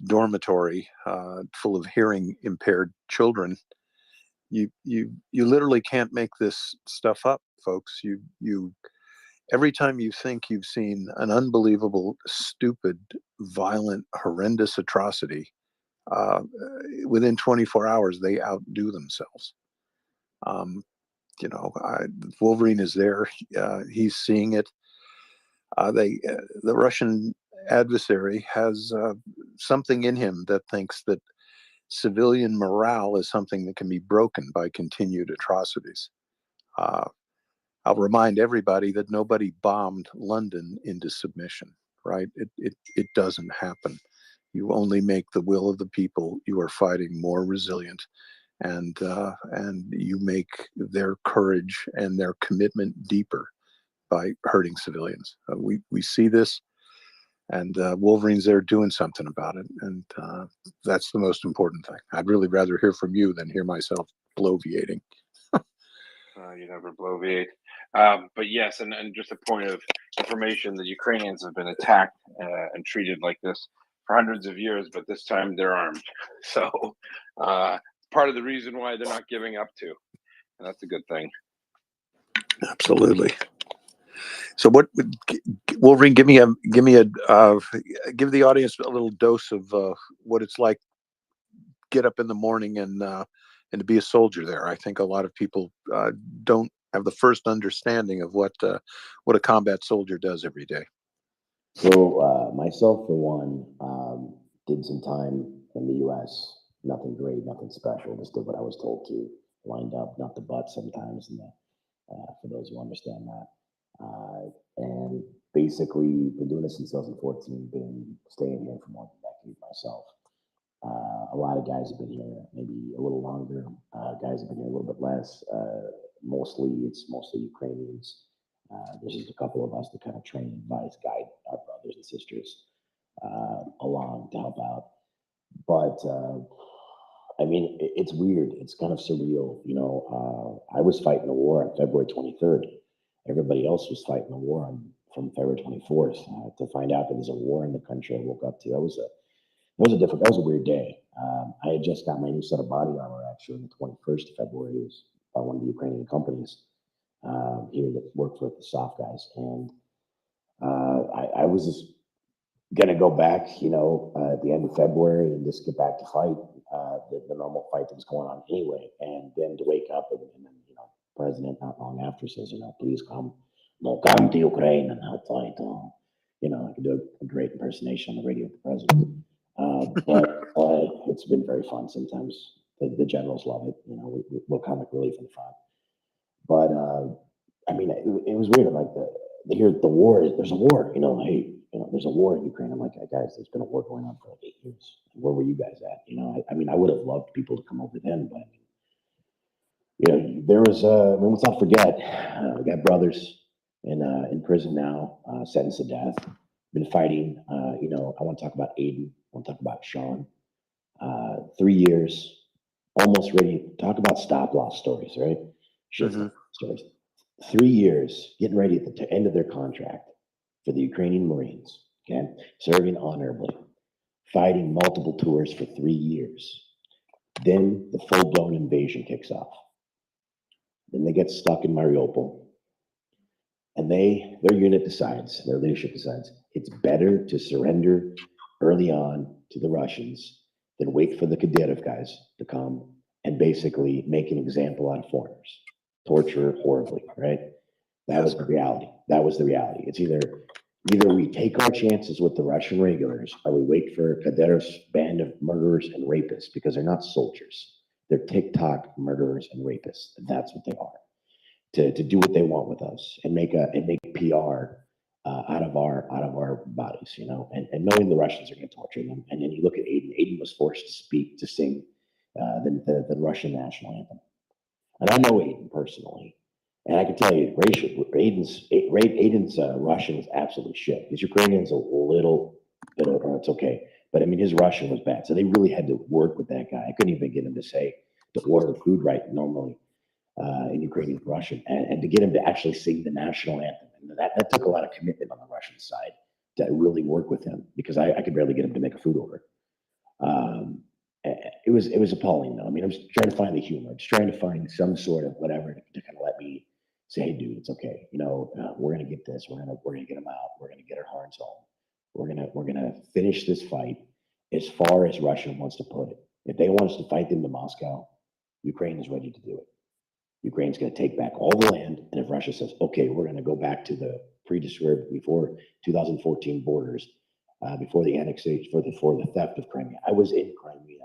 dormitory full of hearing impaired children. You literally can't make this stuff up, folks. You every time you think you've seen an unbelievable, stupid, violent, horrendous atrocity, within 24 hours they outdo themselves. Wolverine is there. He's seeing it. The Russian adversary has something in him that thinks that civilian morale is something that can be broken by continued atrocities. I'll remind everybody that nobody bombed London into submission, right? It doesn't happen. You only make the will of the people you are fighting more resilient, and you make their courage and their commitment deeper by hurting civilians. We see this, and Wolverine's there doing something about it, and that's the most important thing. I'd really rather hear from you than hear myself bloviating. You never bloviate. But yes, and just a point of information, the Ukrainians have been attacked and treated like this for hundreds of years, but this time they're armed. So part of the reason why they're not giving up too. And that's a good thing. Absolutely. So what would Wolverine give the audience a little dose of what it's like, get up in the morning and to be a soldier there. I think a lot of people don't have the first understanding of what a combat soldier does every day. So myself, for one, did some time in the U.S. Nothing great, nothing special. Just did what I was told to. Lined up, not the butt sometimes. For those who understand that. And basically, been doing this since 2014. Been staying here for more than a decade myself. A lot of guys have been here maybe a little longer. Guys have been here a little bit less. It's mostly Ukrainians. There's just a couple of us to kind of train, advise, guide our brothers and sisters along to help out. But it's weird. It's kind of surreal. I was fighting a war on February 23rd. Everybody else was fighting a war from February 24th. To find out that there's a war in the country I woke up to, that was a weird day. I had just got my new set of body armor actually on the 21st of February. It was by one of the Ukrainian companies here that worked with the soft guys. And I was just going to go back, at the end of February and just get back to fight the normal fight that was going on anyway. And then to wake up and then, President not long after says, please come to Ukraine and help fight. I could do a great impersonation on the radio of the president. But it's been very fun sometimes. The generals love it. We're comic relief in front. But it was weird. I'm like, they hear the war. There's a war. There's a war in Ukraine. I'm like, guys, there's been a war going on for like 8 years. Where were you guys at? I would have loved people to come over then, but there was. Let's not forget, we got brothers in prison now, sentenced to death. Been fighting. I want to talk about Aiden. I want to talk about Sean. 3 years, almost ready to talk about stop loss stories, right? Stories. 3 years, getting ready at the end of their contract for the Ukrainian Marines, okay? Serving honorably, fighting multiple tours for 3 years. Then the full-blown invasion kicks off. Then they get stuck in Mariupol. And their unit decides, their leadership decides, it's better to surrender early on to the Russians than wait for the Kadyrov guys to come and basically make an example out of foreigners, torture horribly, right? That was the reality. That was the reality. It's either we take our chances with the Russian regulars, or we wait for Kadyrov's band of murderers and rapists, because they're not soldiers. They're TikTok murderers and rapists. That's what they are. To do what they want with us and make PR out of our bodies, you know, and knowing the Russians are going to torture them. And then you look at Aiden. Aiden was forced to sing the Russian national anthem. And I know Aiden personally, and I can tell you, Aiden's Russian was absolutely shit. His Ukrainian's a little bit, it's okay, but I mean his Russian was bad. So they really had to work with that guy. I couldn't even get him to order food right normally. In Ukrainian Russian, and to get him to actually sing the national anthem. And that took a lot of commitment on the Russian side to really work with him, because I could barely get him to make a food order. It was appalling though. I mean, I was trying to find the humor, just trying to find some sort of whatever to kind of let me say, hey dude, it's okay. You know, we're gonna get this, we're gonna get them out, we're gonna get our hearts home. We're gonna finish this fight as far as Russia wants to put it. If they want us to fight them to Moscow, Ukraine is ready to do it. Ukraine's going to take back all the land, and if Russia says, okay, we're going to go back to the pre-described before 2014 borders, before the annexation, for the theft of Crimea. I was in Crimea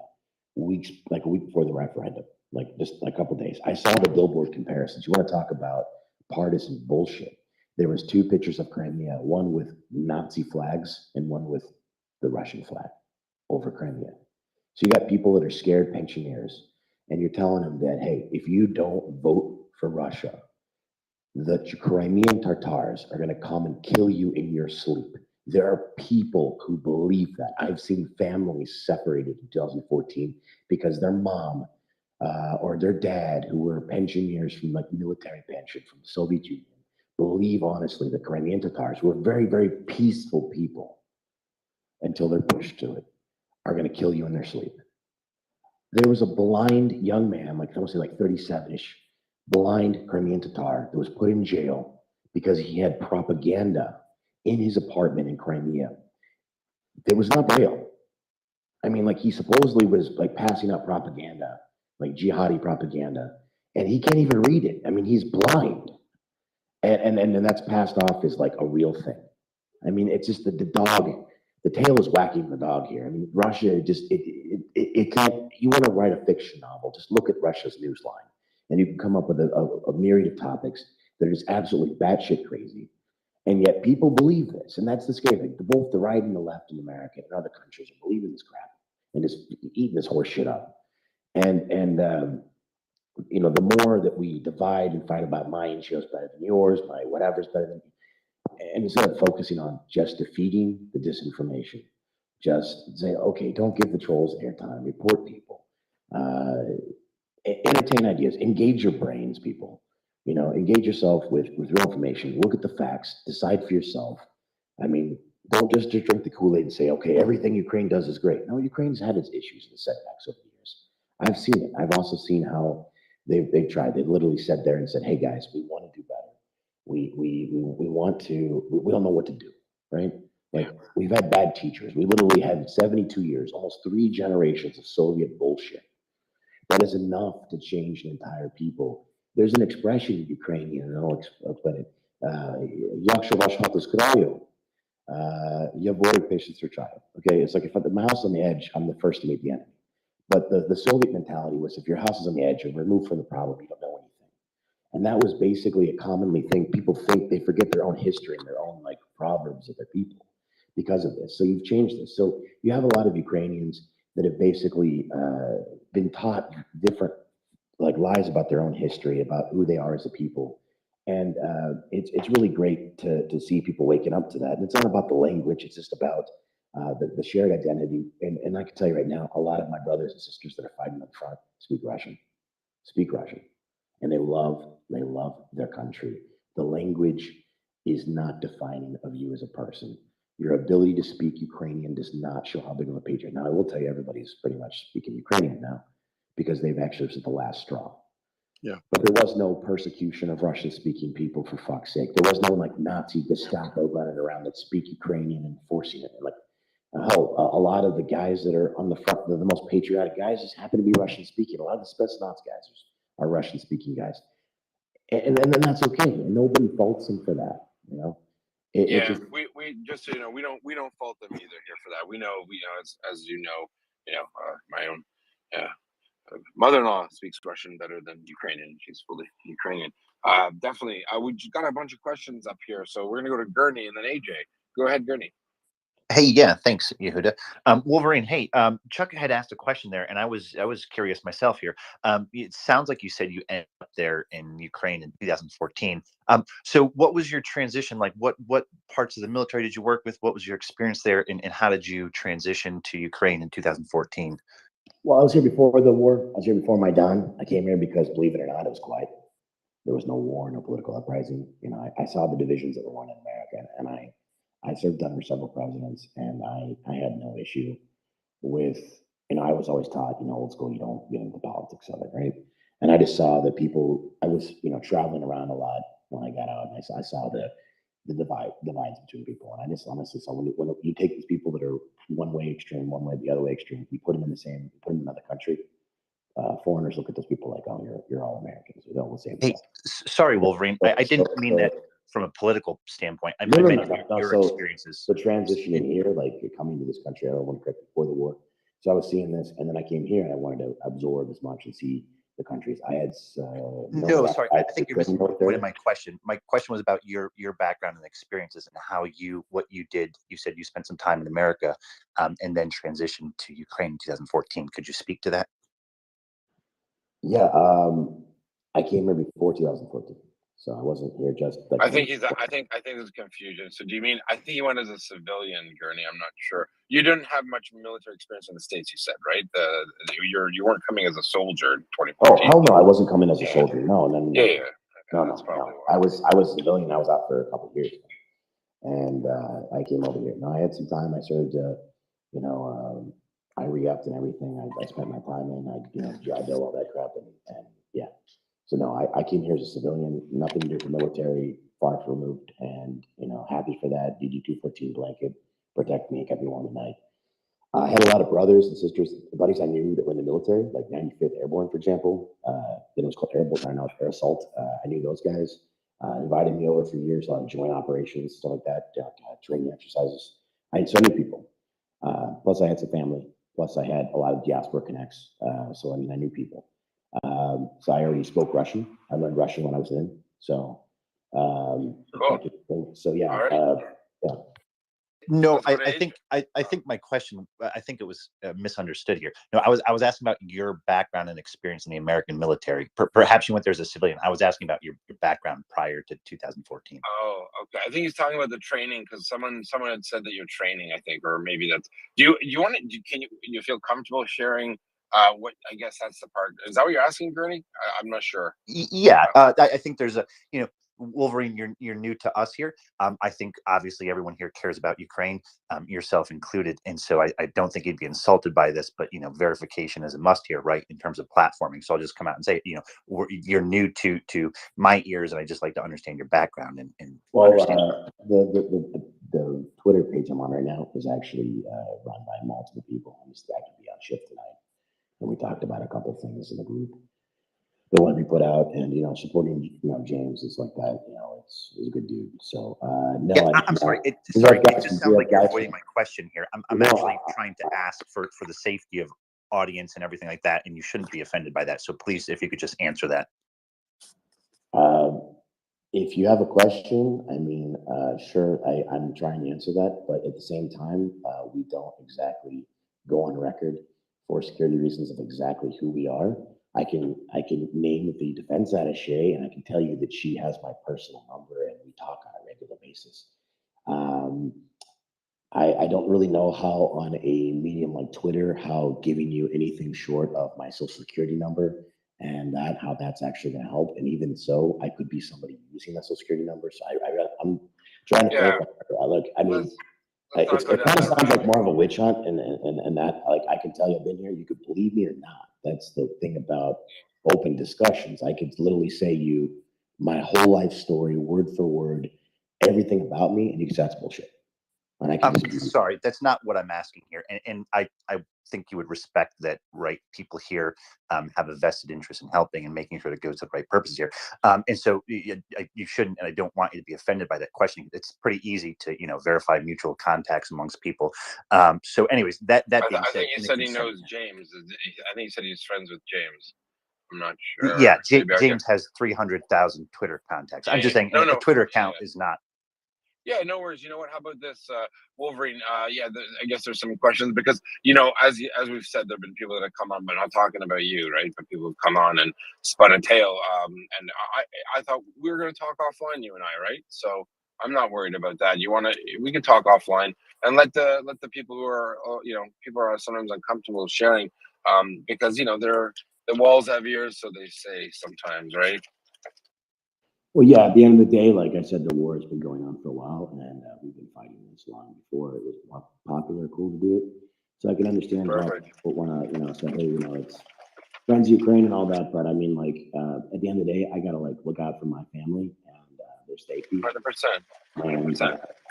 like a week before the referendum, like just a couple days. I saw the billboard comparisons. You want to talk about partisan bullshit? There was 2 pictures of Crimea, one with Nazi flags and one with the Russian flag over Crimea. So you got people that are scared pensioners, and you're telling them that, hey, if you don't vote for Russia, the Crimean Tatars are going to come and kill you in your sleep. There are people who believe that. I've seen families separated in 2014 because their mom or their dad, who were pensioners from like military pension from the Soviet Union, believe honestly the Crimean Tatars, who are very, very peaceful people until they're pushed to it, are going to kill you in their sleep. There was a blind young man, like I want to say like 37-ish, blind Crimean Tatar that was put in jail because he had propaganda in his apartment in Crimea. It was not real. I mean, like he supposedly was like passing out propaganda, like jihadi propaganda, and he can't even read it. I mean, he's blind. And that's passed off as like a real thing. I mean, it's just the dog. The tail is wagging the dog here. I mean, Russia just it can't. You want to write a fiction novel? Just look at Russia's newsline, and you can come up with a myriad of topics that are just absolutely batshit crazy. And yet people believe this, and that's the scary thing. Both the right and the left in America and other countries are believing this crap and just eating this horse shit up. And you know, the more that we divide and fight about my show's better than yours, my whatever's better than, and instead of focusing on just defeating the disinformation, just say, okay, don't give the trolls airtime, report people, entertain ideas, engage your brains, people. You know, engage yourself with real information. Look at the facts. Decide for yourself. I mean, don't just drink the Kool-Aid and say, okay, everything Ukraine does is great. No, Ukraine's had its issues and setbacks over the years. I've seen it. I've also seen how they've tried. They literally sat there and said, hey guys, we want to do better. We want to. We don't know what to do, right? Like we've had bad teachers. We literally had 72 years, almost 3 generations of Soviet bullshit. That is enough to change an entire people. There's an expression in Ukrainian, and I'll explain it. Якщо ваш хата з краю, я ворог пишеться зустрічаю. Okay, it's like if my house is on the edge, I'm the first to meet the enemy. But the Soviet mentality was if your house is on the edge, you're removed from the problem, you don't know anything. And that was basically a commonly thing. People think they forget their own history and their own like proverbs of their people because of this. So you've changed this. So you have a lot of Ukrainians that have basically been taught different like lies about their own history, about who they are as a people. And it's really great to see people waking up to that. And it's not about the language, it's just about the shared identity. And I can tell you right now, a lot of my brothers and sisters that are fighting up front speak Russian. And they love their country. The language is not defining of you as a person. Your ability to speak Ukrainian does not show how big of a patriot. Now, I will tell you, everybody's pretty much speaking Ukrainian now because they've actually, this is the last straw. Yeah. But there was no persecution of Russian-speaking people, for fuck's sake. There was no like Nazi Gestapo running around that speak Ukrainian and forcing it. Like, hell, a lot of the guys that are on the front, the most patriotic guys, just happen to be Russian-speaking. A lot of the Spetsnaz guys are Russian-speaking guys, and then that's okay. Nobody faults them for that, you know. Yeah, we just so you know, we don't fault them either here for that. We know as you know, my own mother-in-law speaks Russian better than Ukrainian. She's fully Ukrainian. Definitely. We got a bunch of questions up here, so we're gonna go to Gurney and then AJ. Go ahead, Gurney. Hey, yeah, thanks, Yehuda. Wolverine, hey, Chuck had asked a question there, and I was curious myself here. It sounds like you said you ended up there in Ukraine in 2014. So what was your transition like? What parts of the military did you work with? What was your experience there, and how did you transition to Ukraine in 2014? Well, I was here before the war. I was here before Maidan. I came here because, believe it or not, it was quiet. There was no war, no political uprising. You know, I saw the divisions that were going in America, and I served under several presidents, and I had no issue with, I was always taught, old school, you don't get into politics of it, right? And I just saw that people, I was, traveling around a lot when I got out, and I saw the divides between people. And I just honestly saw when you take these people that are one way extreme, one way the other way extreme, you put them in another country. Foreigners look at those people like, oh, you're all Americans. You're all the same. Hey, sorry, Wolverine. I didn't mean that from a political standpoint. I meant your experiences. The transition in here, like you're coming to this country, I don't want to correct before the war. So I was seeing this, and then I came here and I wanted to absorb as much and see the countries. I had no, sorry. I think you're missing my question. My question was about your background and experiences and how what you did. You said you spent some time in America, and then transitioned to Ukraine in 2014. Could you speak to that? Yeah, I came here before 2014, so I wasn't here just. Like, I think there's confusion. So do you mean? I think he went as a civilian, Gurney. I'm not sure. You didn't have much military experience in the States. You said, right? You weren't coming as a soldier in 2014. Oh hell no, I wasn't coming as a soldier. No. Yeah. No. I was a civilian. I was out for a couple of years, and I came over here. No, I had some time. I served. I re-upped and everything. I spent my time in. GI Bill, all that crap, and yeah. So no, I came here as a civilian, nothing to do with the military, far removed, and happy for that. DD-214 blanket, protect me, kept me warm at night. I had a lot of brothers and sisters, buddies I knew that were in the military, like 95th Airborne, for example. Then it was called Airborne, now it's Air Assault. I knew those guys. Invited me over for years on joint operations, stuff like that, training exercises. I had so many people. Plus, I had some family. Plus, I had a lot of diaspora connects. So, I knew people. So I already spoke Russian. I learned Russian when I was in. So, yeah. No, I think my question, I think it was misunderstood here. No, I was asking about your background and experience in the American military. Perhaps you went there as a civilian. I was asking about your background prior to 2014. Oh, okay. I think he's talking about the training because someone had said that you're training. I think, or maybe that's. Do you want to? Can you feel comfortable sharing? What I guess that's the part. Is that what you're asking, Gurney? I'm not sure. Yeah, I think there's Wolverine, you're new to us here. I think obviously everyone here cares about Ukraine, yourself included, and so I don't think you'd be insulted by this. But verification is a must here, right? In terms of platforming. So I'll just come out and say, you're new to my ears, and I just like to understand your background and understand. The Twitter page I'm on right now is actually run by multiple people. I'm just glad to be on shift tonight, and we talked about a couple of things in the group. The one we put out, and supporting James is like that. It's a good dude. So no, yeah, I'm sorry. It just sounds like you're avoiding my question here. I'm actually trying to ask for the safety of audience and everything like that, and you shouldn't be offended by that. So please, if you could just answer that. If you have a question, sure, I'm trying to answer that, but at the same time, we don't exactly go on record for security reasons of exactly who we are. I can name the defense attaché, and I can tell you that she has my personal number, and we talk on a regular basis. I don't really know how on a medium like Twitter, how giving you anything short of my social security number and how that's actually going to help. And even so, I could be somebody using that social security number. So I'm trying to clarify. Look, it kind of sounds like more of a witch hunt, and that, like, I can tell you I've been here. You could believe me or not. That's the thing about open discussions. I could literally say you my whole life story, word for word, everything about me, and you can say that's bullshit. And I can just Sorry, that's not what I'm asking here. And I think you would respect that, right? People here have a vested interest in helping and making sure it goes to the right purpose here. And so you shouldn't, and I don't want you to be offended by that question. It's pretty easy to, verify mutual contacts amongst people. So anyways, that being said. I think he said he knows James. I think he said he's friends with James. I'm not sure. Yeah, James has 300,000 Twitter contacts. I'm just saying a Twitter account is not. Yeah, no worries. You know what? How about this, Wolverine? I guess there's some questions because as we've said, there've been people that have come on, but not talking about you, right? But people have come on and spun a tale. And I thought we were going to talk offline, you and I, right? So I'm not worried about that. We can talk offline and let the people who are people are sometimes uncomfortable sharing, because the walls have ears, so they say sometimes, right? Well, yeah, at the end of the day, like I said, the war has been going on for a while, and we've been fighting this long before it was popular, cool to do it. So I can understand why people want to, say, hey, it's friends Ukraine and all that. But I mean, like, at the end of the day, I got to look out for my family and their safety. 100%. And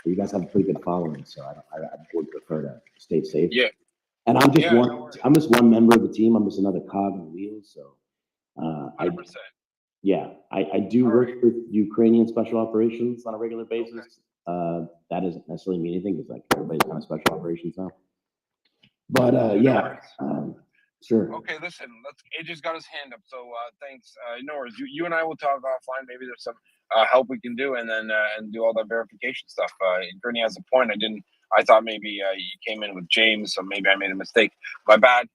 you guys have a pretty good following, so I would prefer to stay safe. Yeah. And I'm just I'm just one member of the team. I'm just another cog in the wheel. So 100%. Yeah, I do work with Ukrainian special operations on a regular basis. That doesn't necessarily mean anything because everybody's kind of special operations now. But sure. Okay, listen. AJ's got his hand up, so thanks. No worries. You and I will talk offline. Maybe there's some help we can do, and then and do all that verification stuff. Brittany has a point. I thought maybe you came in with James, so maybe I made a mistake. My bad.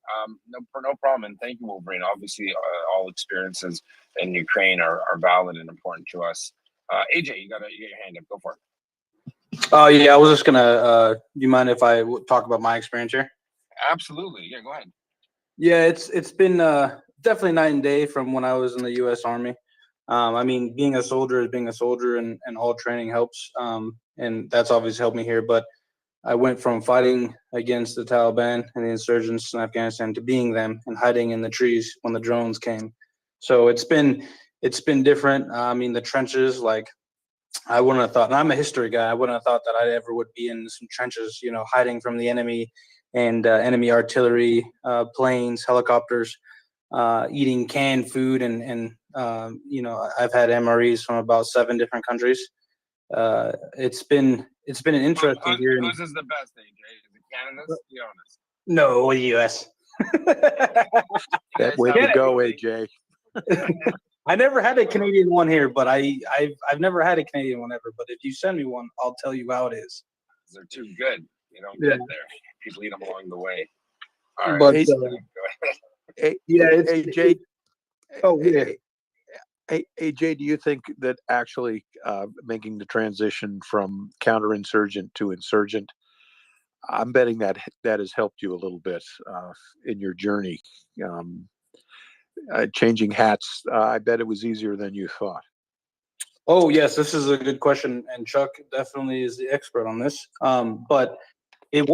No problem. And thank you, Wolverine. Obviously, all experiences in Ukraine are valid and important to us. AJ, you got your hand up. Go for it. Oh yeah, I was just gonna. Do you mind if I talk about my experience here? Absolutely. Yeah, go ahead. Yeah, it's been definitely night and day from when I was in the U.S. Army. I mean, being a soldier is being a soldier, and all training helps. And that's obviously helped me here. But I went from fighting against the Taliban and the insurgents in Afghanistan to being them and hiding in the trees when the drones came. So it's been different. I mean, the trenches, like I wouldn't have thought, and I'm a history guy, I wouldn't have thought that I ever would be in some trenches, hiding from the enemy and enemy artillery, planes, helicopters, eating canned food. And I've had MREs from about 7 different countries. It's been an interesting year. Whose is the best, AJ? Is it Canada's? Be honest. No, U.S. That way to go, AJ. I never had a Canadian one here, but I've never had a Canadian one ever. But if you send me one, I'll tell you how it is. They're too good. You don't get there. People eat them along the way. All right. But AJ. Oh yeah. AJ, do you think that actually making the transition from counterinsurgent to insurgent, I'm betting that has helped you a little bit in your journey, changing hats? I bet it was easier than you thought. Oh yes, this is a good question, and Chuck definitely is the expert on this. But it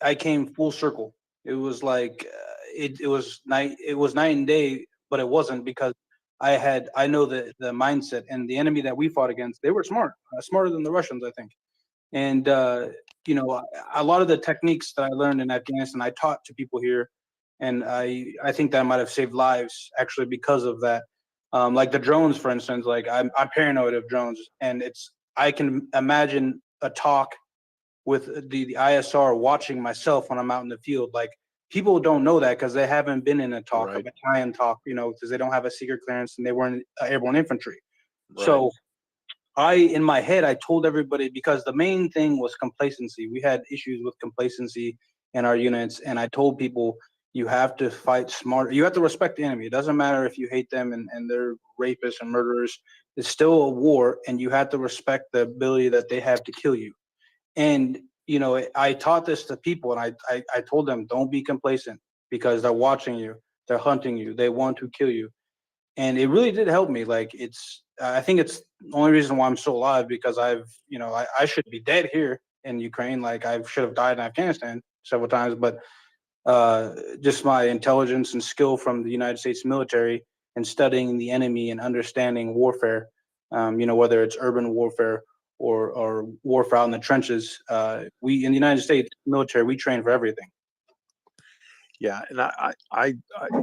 I came full circle. It was like it was night and day, but it wasn't, because I know the mindset, and the enemy that we fought against, they were smarter than the Russians, I think. And a lot of the techniques that I learned in Afghanistan, I taught to people here, and I think that might have saved lives actually because of that. Like the drones, for instance, like I'm paranoid of drones, and I can imagine a talk with the ISR watching myself when I'm out in the field. Like people don't know that because they haven't been in a talk, a battalion talk, because they don't have a secret clearance and they weren't airborne infantry. Right. So in my head, I told everybody, because the main thing was complacency. We had issues with complacency in our units, and I told people, you have to fight smart. You have to respect the enemy. It doesn't matter if you hate them and they're rapists and murderers. It's still a war, and you have to respect the ability that they have to kill you. And, I taught this to people, and I told them, don't be complacent, because they're watching you. They're hunting you. They want to kill you. And it really did help me. Like I think it's the only reason why I'm still alive, because I should be dead here in Ukraine. Like I should have died in Afghanistan several times, but just my intelligence and skill from the United States military and studying the enemy and understanding warfare, whether it's urban warfare or warfare out in the trenches. We in the United States military, we train for everything. Yeah, and I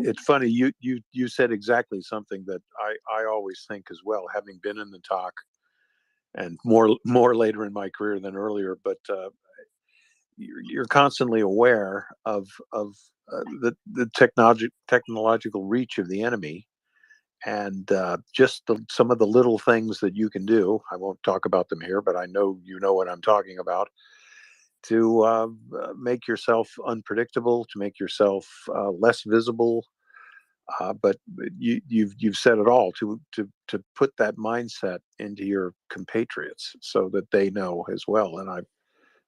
it's funny you said exactly something that I always think as well, having been in the talk, and more later in my career than earlier, but you're constantly aware of the technological reach of the enemy, and just some of the little things that you can do. I won't talk about them here, but I know you know what I'm talking about, to make yourself unpredictable, to make yourself less visible. But you've said it all, to put that mindset into your compatriots so that they know as well. And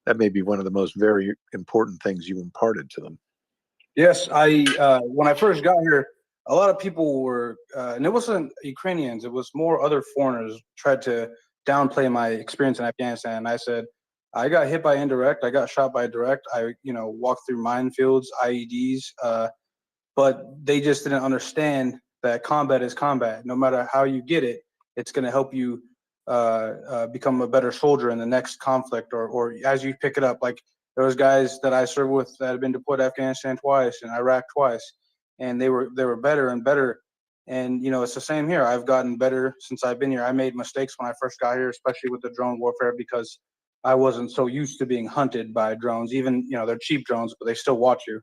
that may be one of the most very important things you imparted to them. Yes, when I first got here, a lot of people were, and it wasn't Ukrainians, it was more other foreigners, tried to downplay my experience in Afghanistan. And I said, I got hit by indirect, I got shot by direct, I walked through minefields, IEDs, but they just didn't understand that combat is combat. No matter how you get it, it's going to help you become a better soldier in the next conflict, or as you pick it up. Like, there was guys that I served with that had been deployed to Afghanistan twice and Iraq twice, and they were better and better. And it's the same here. I've gotten better since I've been here. I made mistakes when I first got here, especially with the drone warfare, because I wasn't so used to being hunted by drones. Even they're cheap drones, but they still watch you.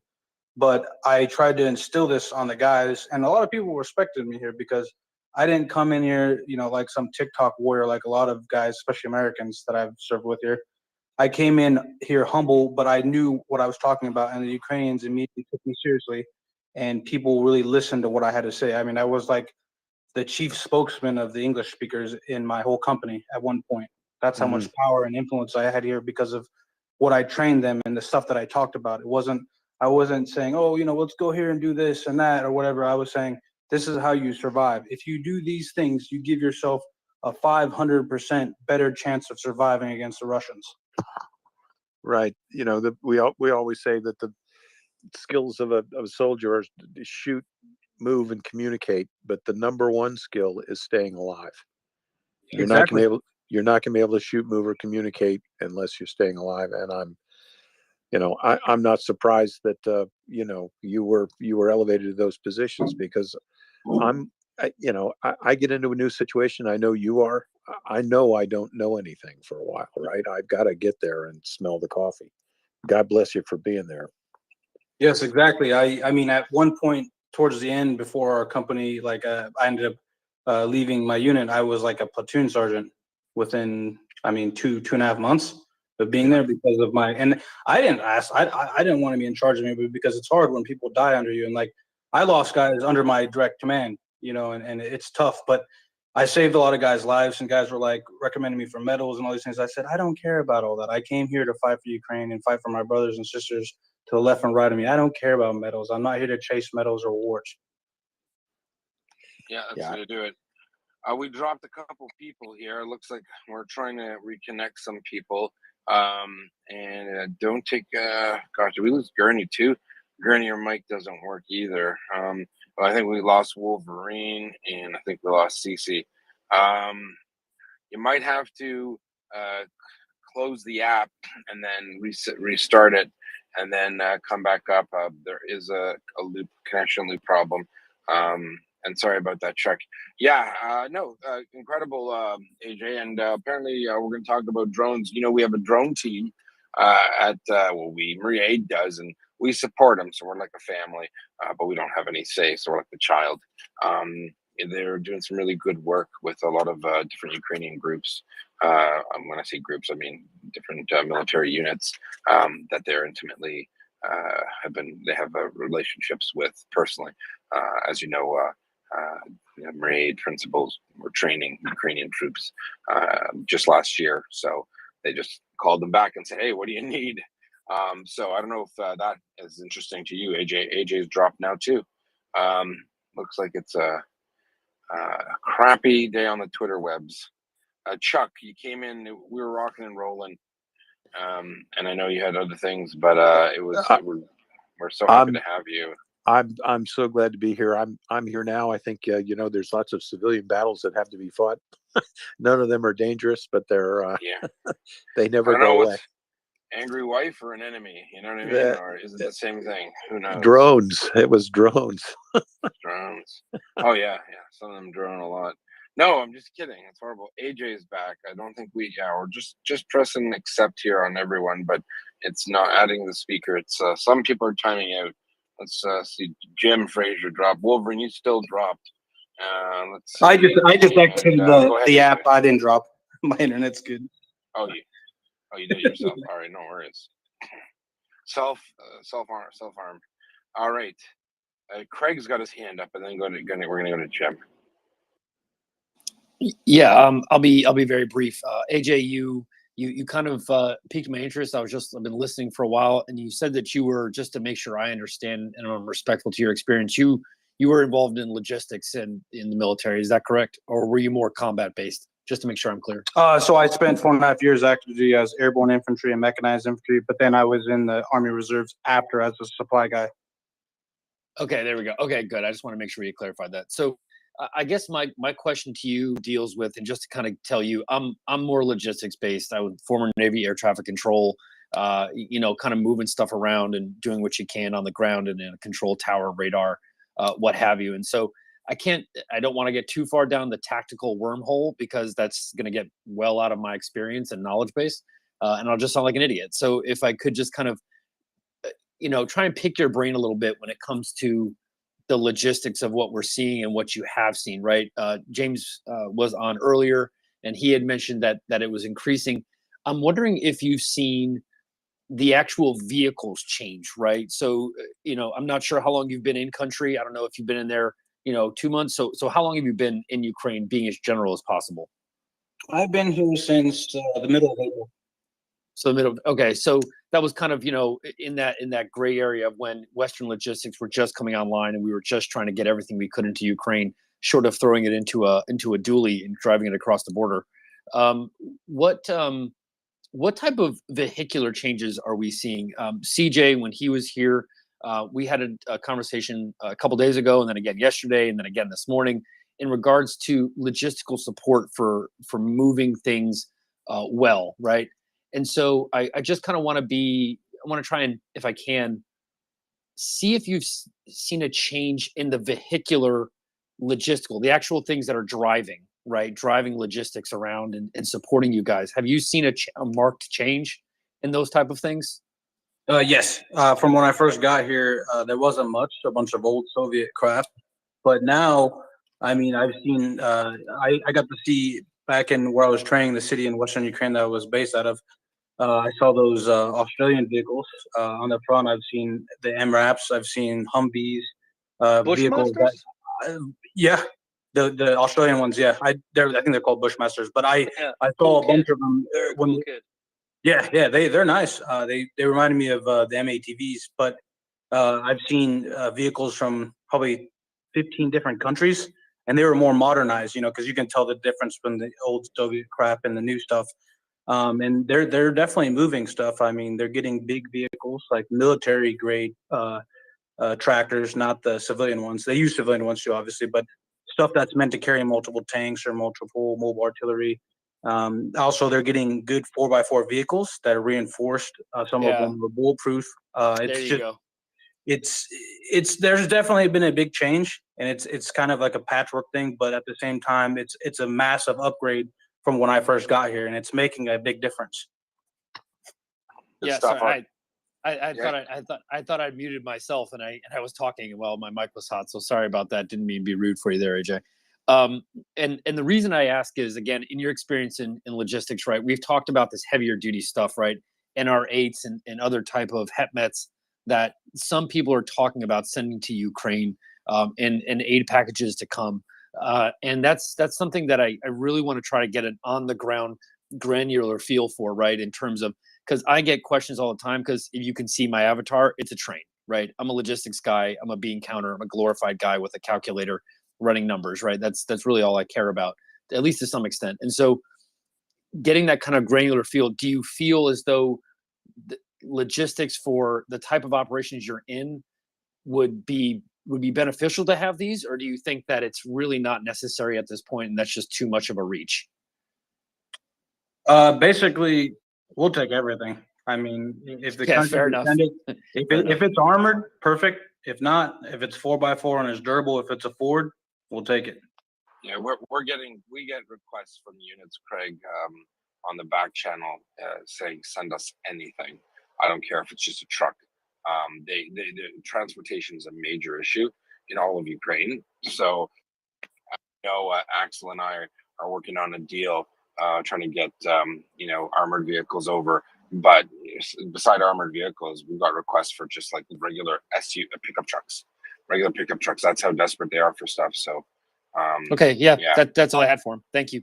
But I tried to instill this on the guys, and a lot of people respected me here because I didn't come in here, like some TikTok warrior, like a lot of guys, especially Americans that I've served with here. I came in here humble, but I knew what I was talking about, and the Ukrainians immediately took me seriously, and people really listened to what I had to say. I mean, I was like the chief spokesman of the English speakers in my whole company at one point. That's how much power and influence I had here because of what I trained them and the stuff that I talked about. I wasn't saying, oh, let's go here and do this and that or whatever. I was saying, this is how you survive. If you do these things, you give yourself a 500% better chance of surviving against the Russians. Right. We always say that the skills of a soldier are to shoot, move, and communicate, but the number one skill is staying alive. You're Exactly. you're not going to be able to shoot, move, or communicate unless you're staying alive. And I'm not surprised that you were elevated to those positions, because I get into a new situation. I know you are. I know I don't know anything for a while, right? I've got to get there and smell the coffee. God bless you for being there. Yes, exactly. I mean, at one point towards the end, before our company, I ended up leaving my unit. I was like a platoon sergeant within, two and a half months of being there because of and I didn't ask. I didn't want to be in charge of anybody, because it's hard when people die under you. And I lost guys under my direct command, and it's tough. But I saved a lot of guys' lives, and guys were recommending me for medals and all these things. I said, I don't care about all that. I came here to fight for Ukraine and fight for my brothers and sisters to the left and right of me. I don't care about medals. I'm not here to chase medals or awards. Yeah, that's how you do it. We dropped a couple people here. It looks like we're trying to reconnect some people. And don't take, gosh, did we lose Gurney too? Gurney, your mic doesn't work either. I think we lost Wolverine, and I think we lost Cece. You might have to close the app and then restart it, and then come back up. There is a connection loop problem. And sorry about that, Chuck. Yeah, incredible, AJ. And apparently we're going to talk about drones. We have a drone team MryiaReport does, and we support them. So we're like a family, but we don't have any say. So we're like the child. They're doing some really good work with a lot of different Ukrainian groups. When I say groups, I mean different military units that they're intimately they have relationships with personally. As you know, MryiaReport principals were training Ukrainian troops just last year, so they just called them back and said, "Hey, what do you need?" So I don't know if that is interesting to you, AJ. AJ's dropped now too. Looks like it's a crappy day on the Twitter webs. Chuck, you came in. We were rocking and rolling, and I know you had other things, but it was We're so happy to have you. I'm so glad to be here. I'm here now. I think there's lots of civilian battles that have to be fought. None of them are dangerous, but they're they never I don't know go away. what's angry wife or an enemy. You know what I mean? That- Or is it the same thing? Who knows? Drones. It was drones. Drones. Oh yeah. Some of them drone a lot. No, I'm just kidding. It's horrible. AJ's back. I don't think we're just pressing accept here on everyone, but it's not adding the speaker. It's some people are timing out. Let's see. Jim Fraser dropped. Wolverine, you still dropped. Let's see. I just exited Go ahead, the AJ. app. I didn't drop. My internet's good. Oh, you did it yourself. All right, no worries. Self harm. All right. Craig's got his hand up, and then we're gonna go to Jim. Yeah, I'll be very brief. AJ, you kind of piqued my interest. I've been listening for a while, and you said that you were, just to make sure I understand and I'm respectful to your experience, you were involved in logistics and in the military. Is that correct, or were you more combat based? Just to make sure I'm clear. So I spent 4.5 years actively as airborne infantry and mechanized infantry, but then I was in the Army Reserves after as a supply guy. Okay, there we go. Okay, good. I just want to make sure you clarified that. So I guess my question to you deals with, and just to kind of tell you, I'm more logistics based. I was former Navy air traffic control, kind of moving stuff around and doing what you can on the ground and in a control tower, radar, what have you. And so I don't want to get too far down the tactical wormhole, because that's going to get well out of my experience and knowledge base, and I'll just sound like an idiot. So if I could just kind of, try and pick your brain a little bit when it comes to the logistics of what we're seeing and what you have seen, right? James was on earlier, and he had mentioned that it was increasing. I'm wondering if you've seen the actual vehicles change, right? So, I'm not sure how long you've been in country. I don't know if you've been in there, 2 months. So how long have you been in Ukraine, being as general as possible? I've been here since the middle of April. So okay. So that was kind of, in that gray area of when Western logistics were just coming online, and we were just trying to get everything we could into Ukraine, short of throwing it into a dually and driving it across the border. What type of vehicular changes are we seeing? CJ, when he was here, we had a conversation a couple days ago, and then again yesterday, and then again this morning, in regards to logistical support for moving things well, right? And so I just kind of want to try and, if I can, see if you've seen a change in the vehicular logistical, the actual things that are driving, right? Driving logistics around and supporting you guys. Have you seen a marked change in those type of things? Yes. From when I first got here, there wasn't much, a bunch of old Soviet craft. But now, I mean, I've seen, I got to see back in where I was training, the city in Western Ukraine that I was based out of. I saw those Australian vehicles on the front. I've seen the MRAPs. I've seen Humvees, vehicles that, yeah, the Australian ones. Yeah, I think they're called Bushmasters. But I saw a bunch of them when. Yeah, they're nice. They reminded me of the M-ATVs, but I've seen vehicles from probably 15 different countries, and they were more modernized. Because you can tell the difference from the old Soviet crap and the new stuff. And they're definitely moving stuff. I mean, they're getting big vehicles, like military grade tractors, not the civilian ones. They use civilian ones too, obviously, but stuff that's meant to carry multiple tanks or multiple mobile artillery. Also, they're getting good 4x4 vehicles that are reinforced. Some of them are bulletproof. There's definitely been a big change, and it's kind of like a patchwork thing, but at the same time, it's a massive upgrade from when I first got here, and it's making a big difference. Yeah, sorry, I thought I'd muted myself, and I was talking while my mic was hot. So sorry about that. Didn't mean to be rude for you there, AJ. And the reason I ask is, again, in your experience in logistics, right? We've talked about this heavier duty stuff, right? NR8s and other type of HEPMETs that some people are talking about sending to Ukraine, and aid packages to come. And that's something that I really want to try to get an on the ground granular feel for, right? In terms of, because I get questions all the time, because if you can see my avatar, it's a train, right? I'm a logistics guy. I'm a bean counter. I'm a glorified guy with a calculator running numbers, right? That's really all I care about, at least to some extent. And so getting that kind of granular feel, do you feel as though logistics for the type of operations you're in would be beneficial to have these, or do you think that it's really not necessary at this point and that's just too much of a reach? Basically, we'll take everything. I mean, if the country fair can enough. send it, Fair enough. if it's armored, perfect. If not, if it's 4x4 and it's durable, if it's a Ford, we'll take it. Yeah, we get requests from units, Craig, on the back channel saying send us anything. I don't care if it's just a truck. The transportation is a major issue in all of Ukraine. So, Axel and I are working on a deal, trying to get armored vehicles over. But beside armored vehicles, we've got requests for just like regular pickup trucks. That's how desperate they are for stuff. So, okay, that's all I had for him. Thank you.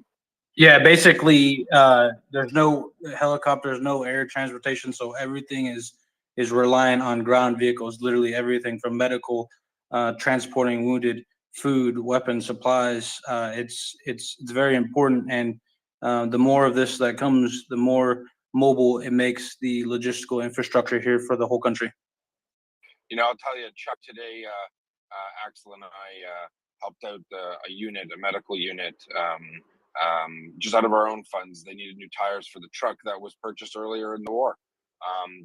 Yeah, basically, there's no helicopters, no air transportation, so everything is relying on ground vehicles. Literally everything from medical, transporting wounded, food, weapons, supplies. It's very important, and the more of this that comes, the more mobile it makes the logistical infrastructure here for the whole country. I'll tell you, Chuck, today, Axel and I helped out a medical unit, just out of our own funds. They needed new tires for the truck that was purchased earlier in the war,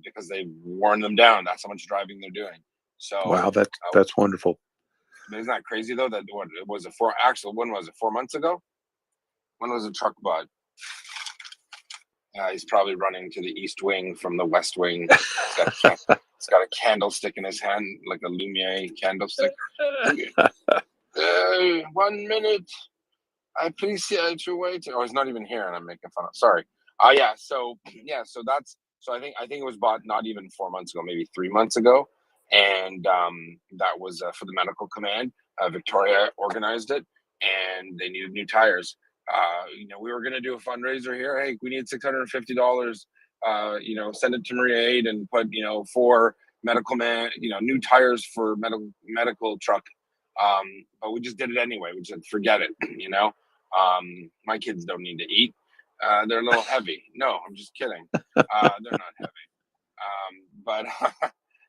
because they've worn them down. That's how much driving they're doing. So Wow, that's wonderful. Isn't that crazy though? That what it was Axel, when was it? 4 months ago? When was the truck bought? He's probably running to the east wing from the west wing. He's got a candlestick in his hand, like a Lumiere candlestick. 1 minute. I appreciate you waiting. Oh, he's not even here, and I'm making fun of. Sorry. So I think it was bought not even 4 months ago, maybe 3 months ago, and that was for the medical command. Victoria organized it, and they needed new tires. We were going to do a fundraiser here. Hey, we need $650. Send it to MryiaAid and put, for medical new tires for medical truck. But we just did it anyway. We said, forget it. My kids don't need to eat. They're a little heavy. No, I'm just kidding. They're not heavy. But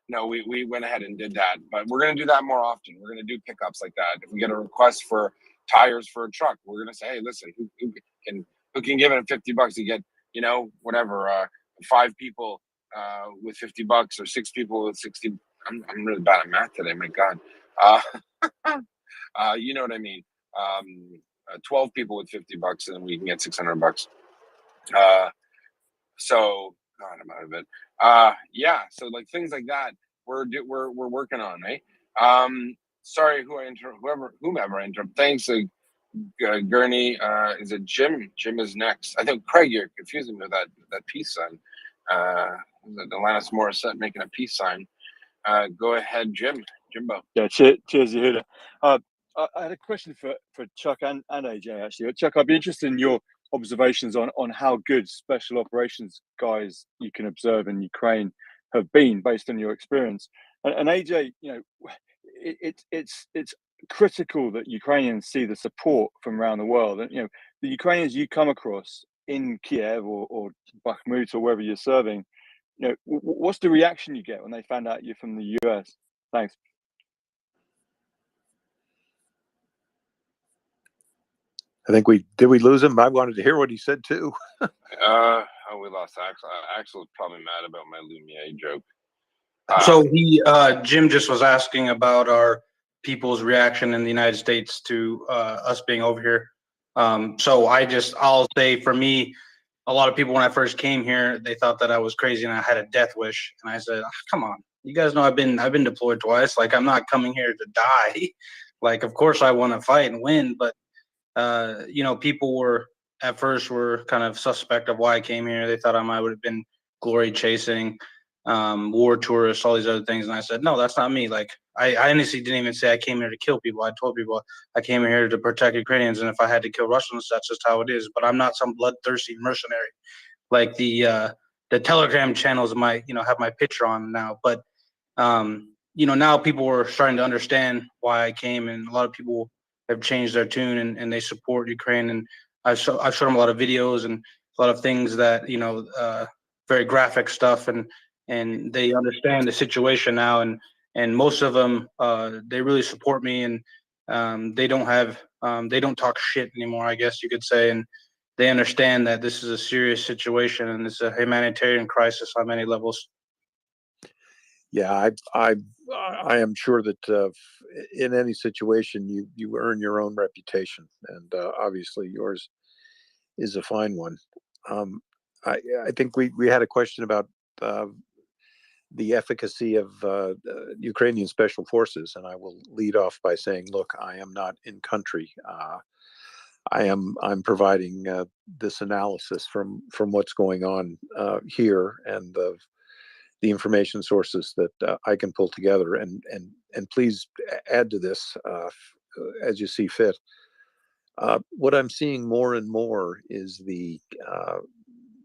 no, we went ahead and did that. But we're going to do that more often. We're going to do pickups like that. If we get a request for tires for a truck, we're going to say, hey, listen, who can give it $50 to get, whatever, 5 people with $50 or 6 people with 60. I'm really bad at math today. My God. You know what I mean? 12 people with $50, and then we can get $600. So God, I'm out of it. So like things like that, we're working on, right? Sorry, whomever I interrupt. Thanks, Gurney. Is it Jim? Jim is next. I think Craig, you're confusing me with that peace sign. Alanis Morissette making a peace sign. Go ahead, Jimbo. Yeah, cheers, Yehuda. I had a question for Chuck and AJ actually. Chuck, I'd be interested in your observations on how good special operations guys you can observe in Ukraine have been based on your experience. And AJ, it's critical that Ukrainians see the support from around the world. And the Ukrainians you come across in Kiev or Bakhmut or wherever you're serving, what's the reaction you get when they find out you're from the US? Thanks. I think we lose him? I wanted to hear what he said too. We lost Axel. Axel's probably mad about my Lumiere joke. So Jim just was asking about our people's reaction in the United States to us being over here. So I'll say for me, a lot of people when I first came here, they thought that I was crazy and I had a death wish. And I said, come on, you guys know I've been deployed twice. Like, I'm not coming here to die. Like, of course I want to fight and win, but people were kind of suspect of why I came here. They thought I might have been glory chasing, war tourists, all these other things. And I said, no, that's not me. Like, I honestly didn't even say I came here to kill people. I told people I came here to protect Ukrainians. And if I had to kill Russians, that's just how it is. But I'm not some bloodthirsty mercenary. Like the Telegram channels might, have my picture on now. But, now people were starting to understand why I came. And a lot of people have changed their tune and they support Ukraine. And I've showed them a lot of videos and a lot of things that, very graphic stuff. And and they understand the situation now, and most of them they really support me, and they don't talk shit anymore, I guess you could say, and they understand that this is a serious situation and it's a humanitarian crisis on many levels. Yeah, I am sure that in any situation you earn your own reputation, and obviously yours is a fine one. Um, I think we had a question about the efficacy of Ukrainian special forces, and I will lead off by saying, look, I am not in country. I'm providing this analysis from what's going on here, and the information sources that I can pull together, and please add to this as you see fit. What I'm seeing more and more is the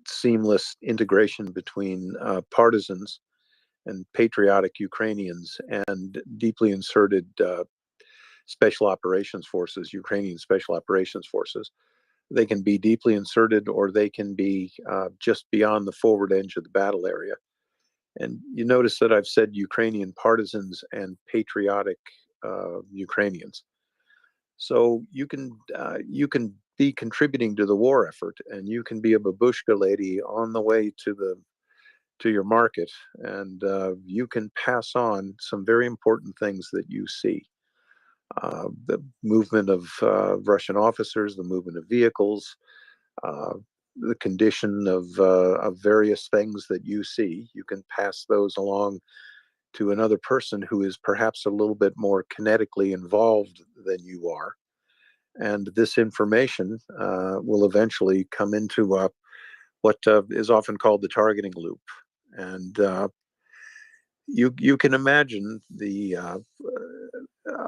seamless integration between partisans and patriotic Ukrainians and deeply inserted special operations forces, Ukrainian special operations forces. They can be deeply inserted, or they can be just beyond the forward edge of the battle area. And you notice that I've said Ukrainian partisans and patriotic Ukrainians. So you can be contributing to the war effort, and you can be a babushka lady on the way to your market, and you can pass on some very important things that you see. The movement of Russian officers, the movement of vehicles, the condition of various things that you see. You can pass those along to another person who is perhaps a little bit more kinetically involved than you are. And this information will eventually come into what is often called the targeting loop. And you can imagine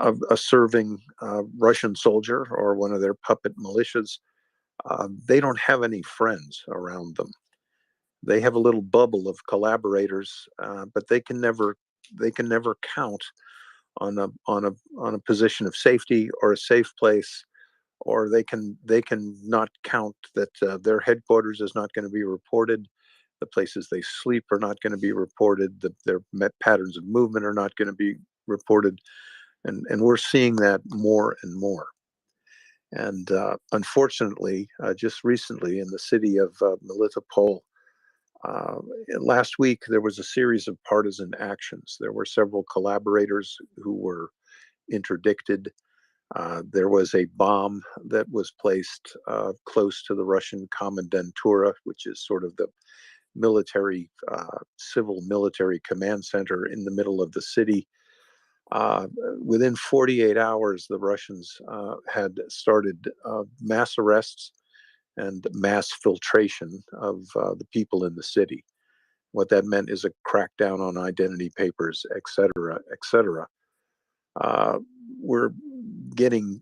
a serving Russian soldier or one of their puppet militias. They don't have any friends around them. They have a little bubble of collaborators, but they can never count on a position of safety or a safe place, or they can not count that their headquarters is not going to be reported. The places they sleep are not going to be reported. Their patterns of movement are not going to be reported, and we're seeing that more and more. And unfortunately, just recently in the city of Melitopol, last week there was a series of partisan actions. There were several collaborators who were interdicted. There was a bomb that was placed close to the Russian Kommandantura, which is sort of the military, civil military command center in the middle of the city. Within 48 hours, the Russians had started mass arrests and mass filtration of the people in the city. What that meant is a crackdown on identity papers, et cetera, et cetera. We're getting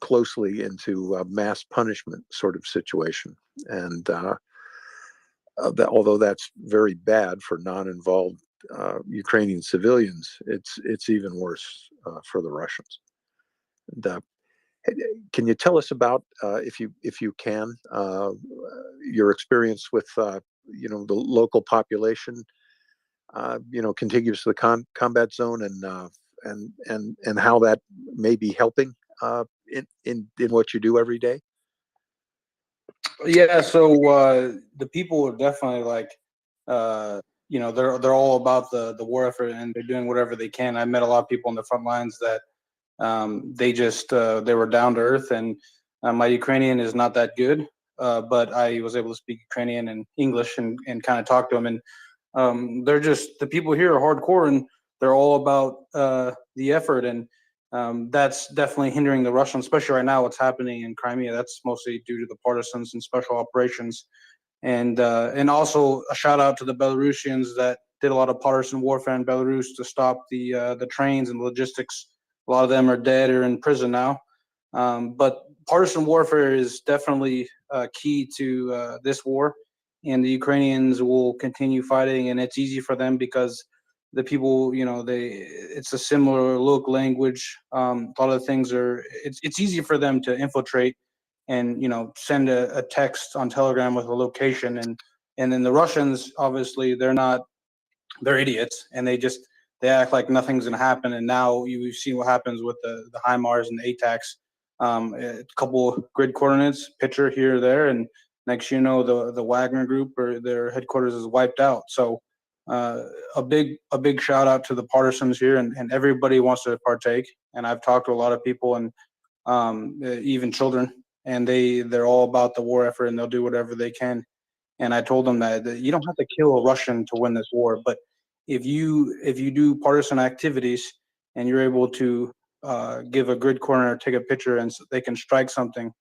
closely into a mass punishment sort of situation. And although that's very bad for non-involved Ukrainian civilians, it's even worse for the Russians. And, can you tell us about, if you can, your experience with the local population, contiguous to the combat zone, and how that may be helping in what you do every day? Yeah, so the people are definitely like, they're all about the war effort, and they're doing whatever they can. I met a lot of people on the front lines that they were down to earth, and my Ukrainian is not that good, but I was able to speak Ukrainian and English and kind of talk to them. And the people here are hardcore, and they're all about the effort, and that's definitely hindering the Russians, especially right now. What's happening in Crimea, that's mostly due to the partisans and special operations, and also a shout out to the Belarusians that did a lot of partisan warfare in Belarus to stop the trains and logistics. A lot of them are dead or in prison now. But partisan warfare is definitely key to this war, and the Ukrainians will continue fighting, and it's easy for them because the people, it's a similar look, language. A lot of things it's easy for them to infiltrate and, send a text on Telegram with a location. And then the Russians, obviously, they're not they're idiots, and they act like nothing's gonna happen. And now you've seen what happens with the HIMARS and the ATACs. A couple grid coordinates, picture here or there, and next you know the Wagner group or their headquarters is wiped out. So a big shout out to the partisans here, and everybody wants to partake. And I've talked to a lot of people, and even children, and they're all about the war effort, and they'll do whatever they can. And I told them that you don't have to kill a Russian to win this war, but if you do partisan activities and you're able to give a grid corner, take a picture, and they can strike something,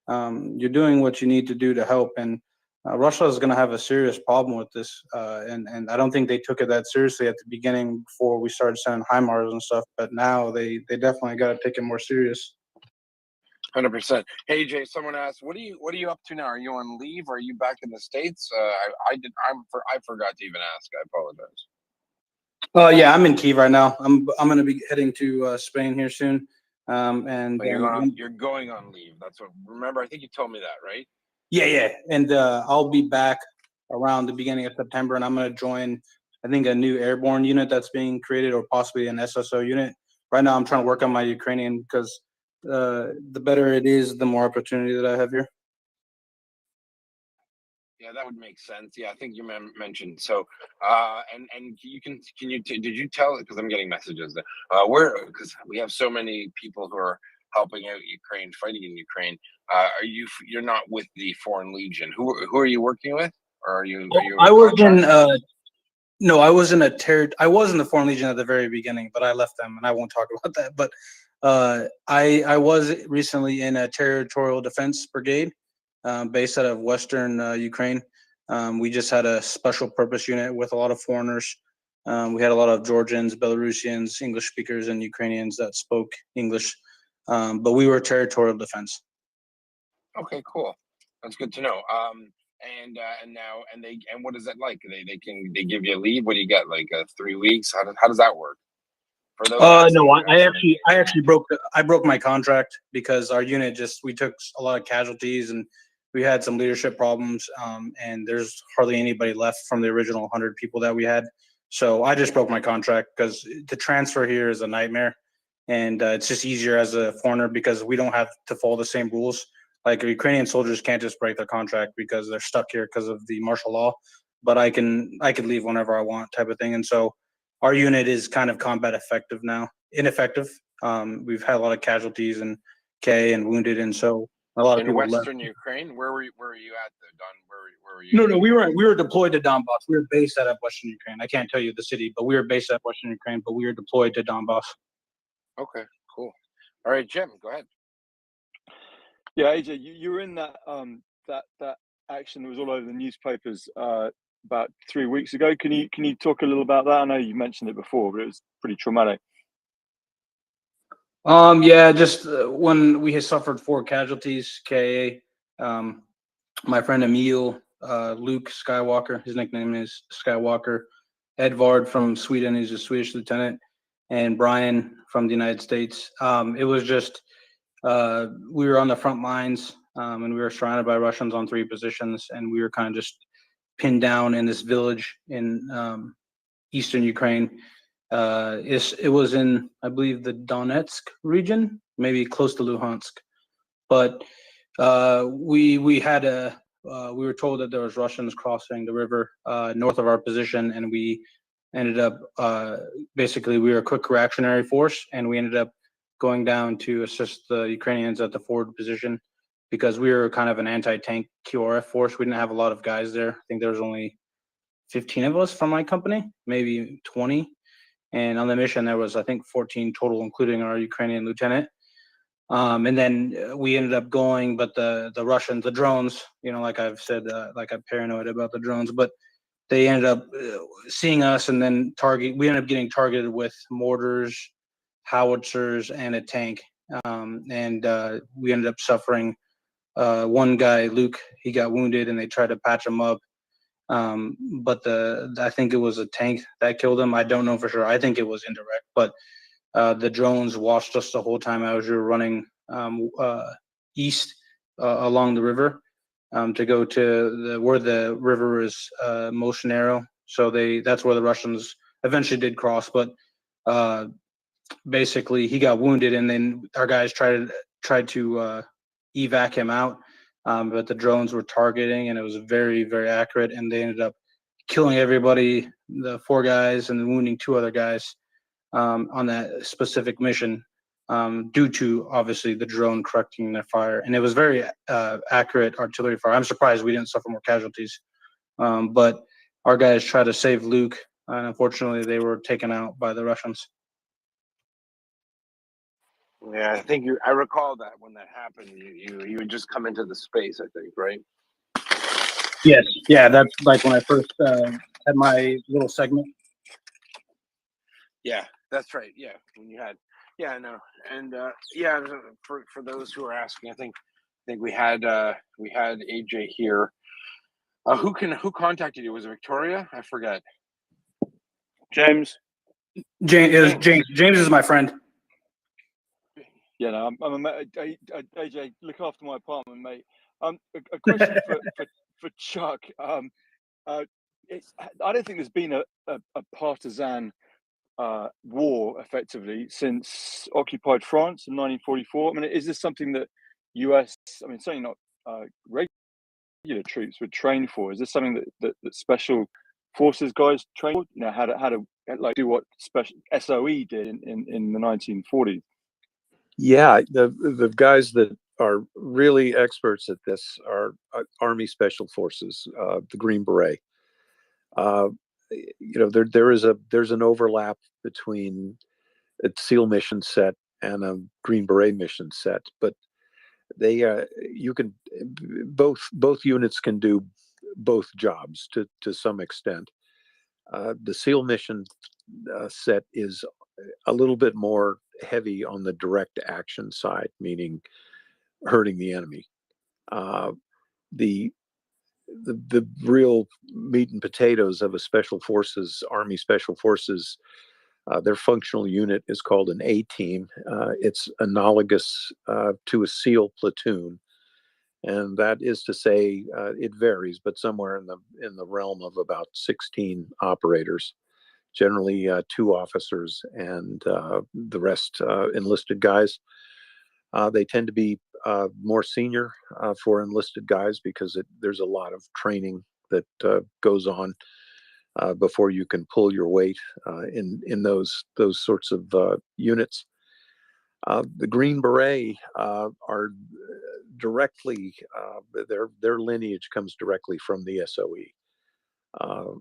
you're doing what you need to do to help. And Russia is going to have a serious problem with this, and I don't think they took it that seriously at the beginning before we started sending HIMARS and stuff. But now they definitely got to take it more serious. 100%. Hey Jay, someone asked, what are you up to now? Are you on leave? Or are you back in the States? I forgot to even ask. I apologize. Yeah, I'm in Kiev right now. I'm going to be heading to Spain here soon. And But you're going on leave. That's what. Remember, I think you told me that, right? Yeah, and I'll be back around the beginning of September, and I'm going to join, I think, a new airborne unit that's being created, or possibly an SSO unit. Right now, I'm trying to work on my Ukrainian because the better it is, the more opportunity that I have here. Yeah, that would make sense. Yeah, I think you mentioned so. And did you tell? Because I'm getting messages that because we have so many people who are helping out Ukraine, fighting in Ukraine. You're not with the Foreign Legion? Who are you working with? Or are you? I was in. No, I was in I was in the Foreign Legion at the very beginning, but I left them, and I won't talk about that. But I was recently in a territorial defense brigade based out of Western Ukraine. We just had a special purpose unit with a lot of foreigners. We had a lot of Georgians, Belarusians, English speakers, and Ukrainians that spoke English. But we were territorial defense. Okay, cool. That's good to know. And what is that like? They give you a leave? What do you get? Like 3 weeks? How does that work? For those No, I actually broke my contract because our unit we took a lot of casualties, and we had some leadership problems. And there's hardly anybody left from the original 100 people that we had. So I just broke my contract because the transfer here is a nightmare, and it's just easier as a foreigner because we don't have to follow the same rules. Like Ukrainian soldiers can't just break their contract because they're stuck here because of the martial law, but I can leave whenever I want, type of thing. And so our unit is kind of combat ineffective. We've had a lot of casualties and wounded, and so a lot of in people Western left. Ukraine. Where were you at, Don? Where were you? No, we were deployed to Donbass. We were based out of Western Ukraine. I can't tell you the city, but we were based out of Western Ukraine, but we were deployed to Donbass. Okay, cool. All right, Jim, go ahead. Yeah, AJ, you were in that that action that was all over the newspapers about 3 weeks ago. Can you talk a little about that? I know you mentioned it before, but it was pretty traumatic. Yeah, just when we had suffered 4 casualties, KA. My friend Emil, Luke Skywalker, his nickname is Skywalker. Edvard from Sweden, he's a Swedish lieutenant, and Brian from the United States. It was just we were on the front lines, and we were surrounded by Russians on 3 positions, and we were kind of just pinned down in this village in eastern Ukraine. It was in, I believe, the Donetsk region, maybe close to Luhansk. But we were told that there was Russians crossing the river north of our position, and we ended up basically we were a quick reactionary force, and we ended up going down to assist the Ukrainians at the forward position because we were kind of an anti-tank QRF force. We didn't have a lot of guys there. I think there was only 15 of us from my company, maybe 20. And on the mission, there was, I think, 14 total, including our Ukrainian lieutenant. And then we ended up going, but the Russians, the drones, like I've said, like I'm paranoid about the drones, but they ended up seeing us, and then we ended up getting targeted with mortars, howitzers, and a tank. And we ended up suffering. One guy, Luke, he got wounded, and they tried to patch him up. But I think it was a tank that killed him. I don't know for sure. I think it was indirect, but the drones watched us the whole time as we were running east along the river to go to where the river is most narrow So that's where the Russians eventually did cross, but basically he got wounded, and then our guys tried to evac him out, but the drones were targeting, and it was very, very accurate, and they ended up killing everybody, the 4 guys, and then wounding 2 other guys on that specific mission, due to obviously the drone correcting their fire, and it was very accurate artillery fire. I'm surprised we didn't suffer more casualties, but our guys tried to save Luke, and unfortunately they were taken out by the Russians. Yeah, I think I recall that when that happened, you had just come into the space, I think, right? Yes, yeah, that's like when I first had my little segment. Yeah, that's right. Yeah, when you had, yeah, I know, and yeah, for those who are asking, I think we had AJ here. Who contacted you? Was it Victoria? I forget. James. James is my friend. Yeah, no, AJ, look after my apartment, mate. A question for Chuck. I don't think there's been a partisan war effectively since occupied France in 1944. I mean, is this something that US, I mean, certainly not regular troops would train for? Is this something that special forces guys train for? You know, how to like do what special SOE did in the 1940s? Yeah, the guys that are really experts at this are Army Special Forces, the Green Beret. You know, there's an overlap between a SEAL mission set and a Green Beret mission set, but they you can both units can do both jobs to some extent. The SEAL mission set is a little bit more heavy on the direct action side, meaning hurting the enemy. The real meat and potatoes of a special forces, Army Special Forces, their functional unit is called an A team. It's analogous to a SEAL platoon, and that is to say, it varies, but somewhere in the realm of about 16 operators. Generally 2 officers and the rest enlisted guys. They tend to be more senior for enlisted guys because there's a lot of training that goes on before you can pull your weight in those sorts of units. The Green Beret are directly, their lineage comes directly from the SOE.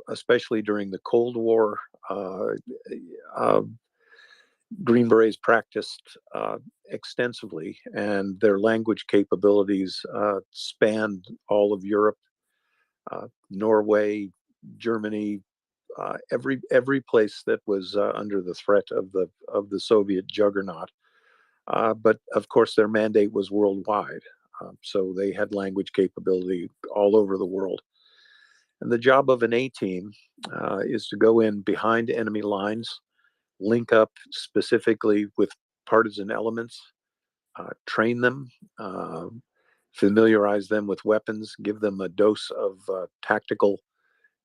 Especially during the Cold War, Green Berets practiced extensively, and their language capabilities spanned all of Europe, Norway, Germany, every place that was under the threat of the Soviet juggernaut. But of course, their mandate was worldwide, so they had language capability all over the world. And the job of an A team is to go in behind enemy lines, link up specifically with partisan elements, train them, familiarize them with weapons, give them a dose of tactical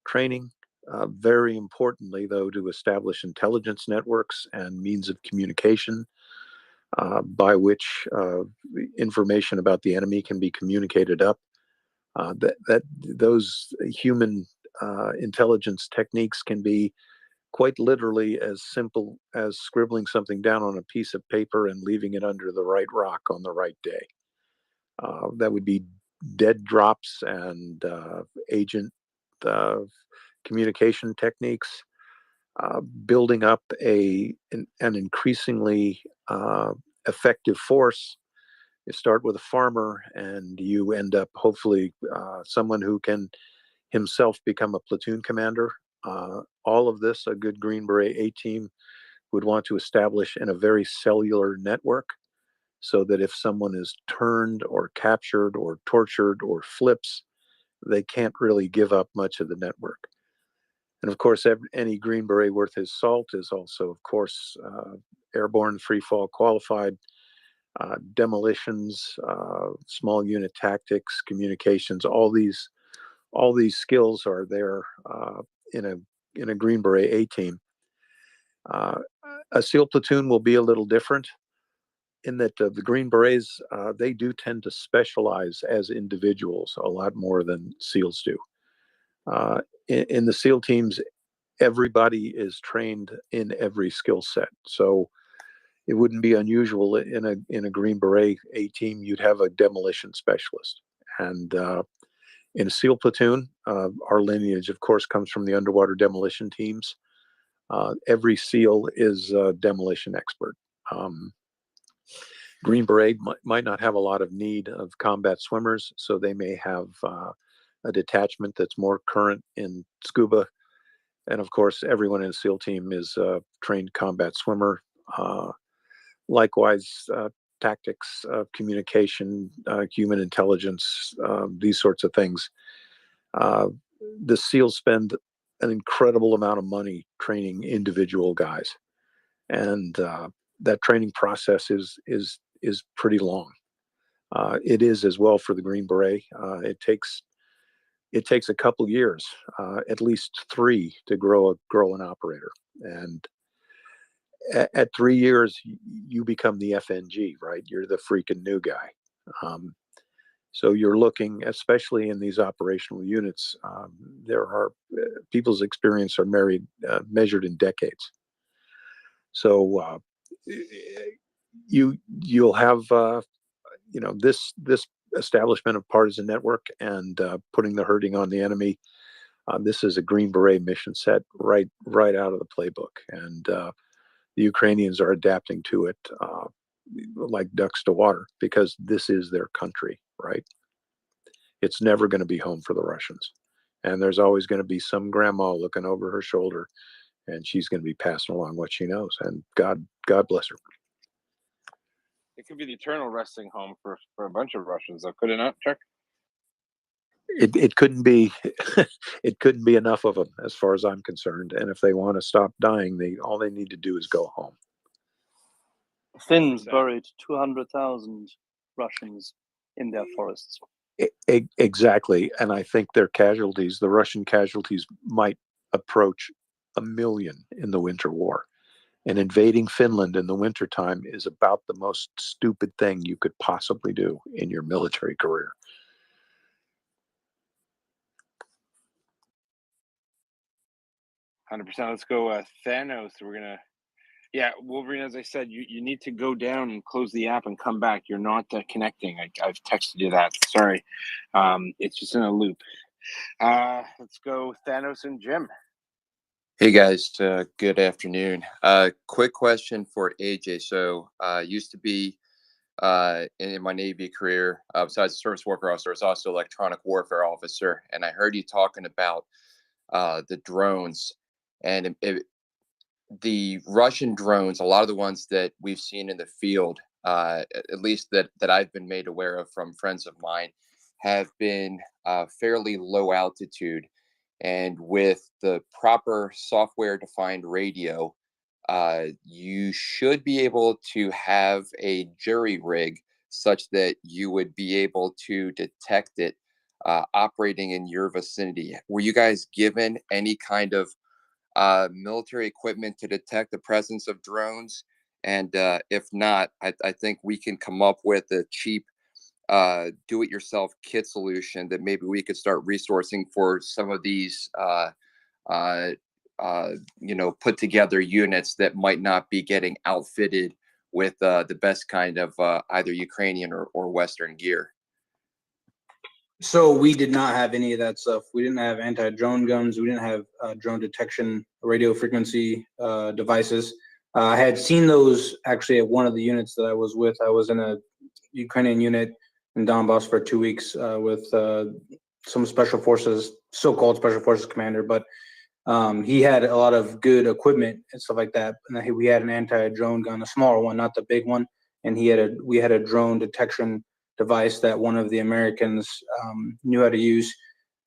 training. Very importantly, though, to establish intelligence networks and means of communication by which information about the enemy can be communicated up. Those human intelligence techniques can be quite literally as simple as scribbling something down on a piece of paper and leaving it under the right rock on the right day. That would be dead drops and agent communication techniques, building up an increasingly effective force. You start with a farmer and you end up hopefully someone who can himself become a platoon commander. All of this, a good Green Beret A team would want to establish in a very cellular network so that if someone is turned or captured or tortured or flips, they can't really give up much of the network. And of course, any Green Beret worth his salt is also, of course, airborne free fall qualified, demolitions, small unit tactics, communications, all these skills are there in a Green Beret A team. A SEAL platoon will be a little different in that the Green Berets, they do tend to specialize as individuals a lot more than SEALs do. In the SEAL teams, everybody is trained in every skill set. So it wouldn't be unusual in a Green Beret A team, you'd have a demolition specialist. And in a SEAL platoon, our lineage, of course, comes from the underwater demolition teams. Every SEAL is a demolition expert. Green Beret might not have a lot of need of combat swimmers, so they may have a detachment that's more current in scuba. And of course, everyone in a SEAL team is a trained combat swimmer. Likewise, tactics, communication, human intelligence, these sorts of things. The SEALs spend an incredible amount of money training individual guys, and that training process is pretty long. It is as well for the Green Beret. It takes a couple years, at least 3, to grow an operator, and at 3 years you become the FNG, right? You're the freaking new guy. So you're looking, especially in these operational units, there are people's experience are measured in decades. So you'll have this establishment of partisan network and putting the hurting on the enemy. This is a Green Beret mission set right out of the playbook, and the Ukrainians are adapting to it like ducks to water, because this is their country, right? It's never going to be home for the Russians, and there's always going to be some grandma looking over her shoulder, and she's going to be passing along what she knows, and God bless her. It could be the eternal resting home for a bunch of Russians, though, could it not, Chuck? It couldn't be it couldn't be enough of them, as far as I'm concerned. And if they want to stop dying, all they need to do is go home. Finns buried 200,000 Russians in their forests. Exactly, and I think the Russian casualties, might approach 1 million in the Winter War. And invading Finland in the wintertime is about the most stupid thing you could possibly do in your military career. Let's go Thanos. We're gonna, Wolverine. As I said, you need to go down and close the app and come back. You're not connecting. I've texted you that. Sorry, it's just in a loop. Let's go Thanos and Jim. Hey guys, good afternoon. Quick question for AJ. So used to be in my Navy career, besides service warfare officer, I was also electronic warfare officer, and I heard you talking about the drones. And the Russian drones, a lot of the ones that we've seen in the field, at least that I've been made aware of from friends of mine, have been fairly low altitude. And with the proper software-defined radio, you should be able to have a jury rig such that you would be able to detect it operating in your vicinity. Were you guys given any kind of military equipment to detect the presence of drones? And if not, I think we can come up with a cheap do-it-yourself kit solution that maybe we could start resourcing for some of these put together units that might not be getting outfitted with the best kind of either Ukrainian or Western gear. So we did not have any of that stuff. We didn't have anti-drone guns. We didn't have drone detection radio frequency devices. I had seen those actually at one of the units that I was with. I was in a Ukrainian unit in Donbass for 2 weeks with some special forces, so-called special forces commander, but he had a lot of good equipment and stuff like that. And we had an anti-drone gun, a smaller one, not the big one. And we had a drone detection device that one of the Americans knew how to use.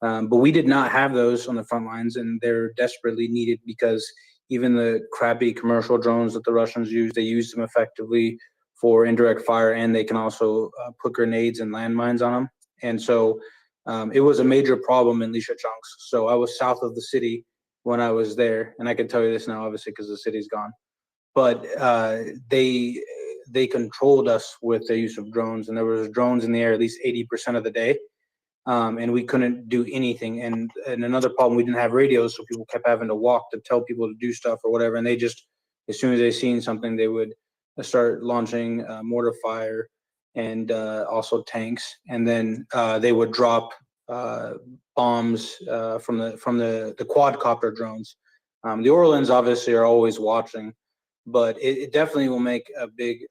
But we did not have those on the front lines, and they're desperately needed because even the crappy commercial drones that the Russians use, they use them effectively for indirect fire, and they can also put grenades and landmines on them. And so it was a major problem in Lysychansk. So I was south of the city, when I was there, and I can tell you this now, obviously, because the city's gone. But they controlled us with the use of drones, and there was drones in the air at least 80% of the day, and we couldn't do anything. And another problem, we didn't have radios, so people kept having to walk to tell people to do stuff or whatever. And they just, as soon as they seen something, they would start launching mortar fire and also tanks, and then they would drop bombs from the quadcopter drones. The Orlans obviously are always watching, but it definitely will make a big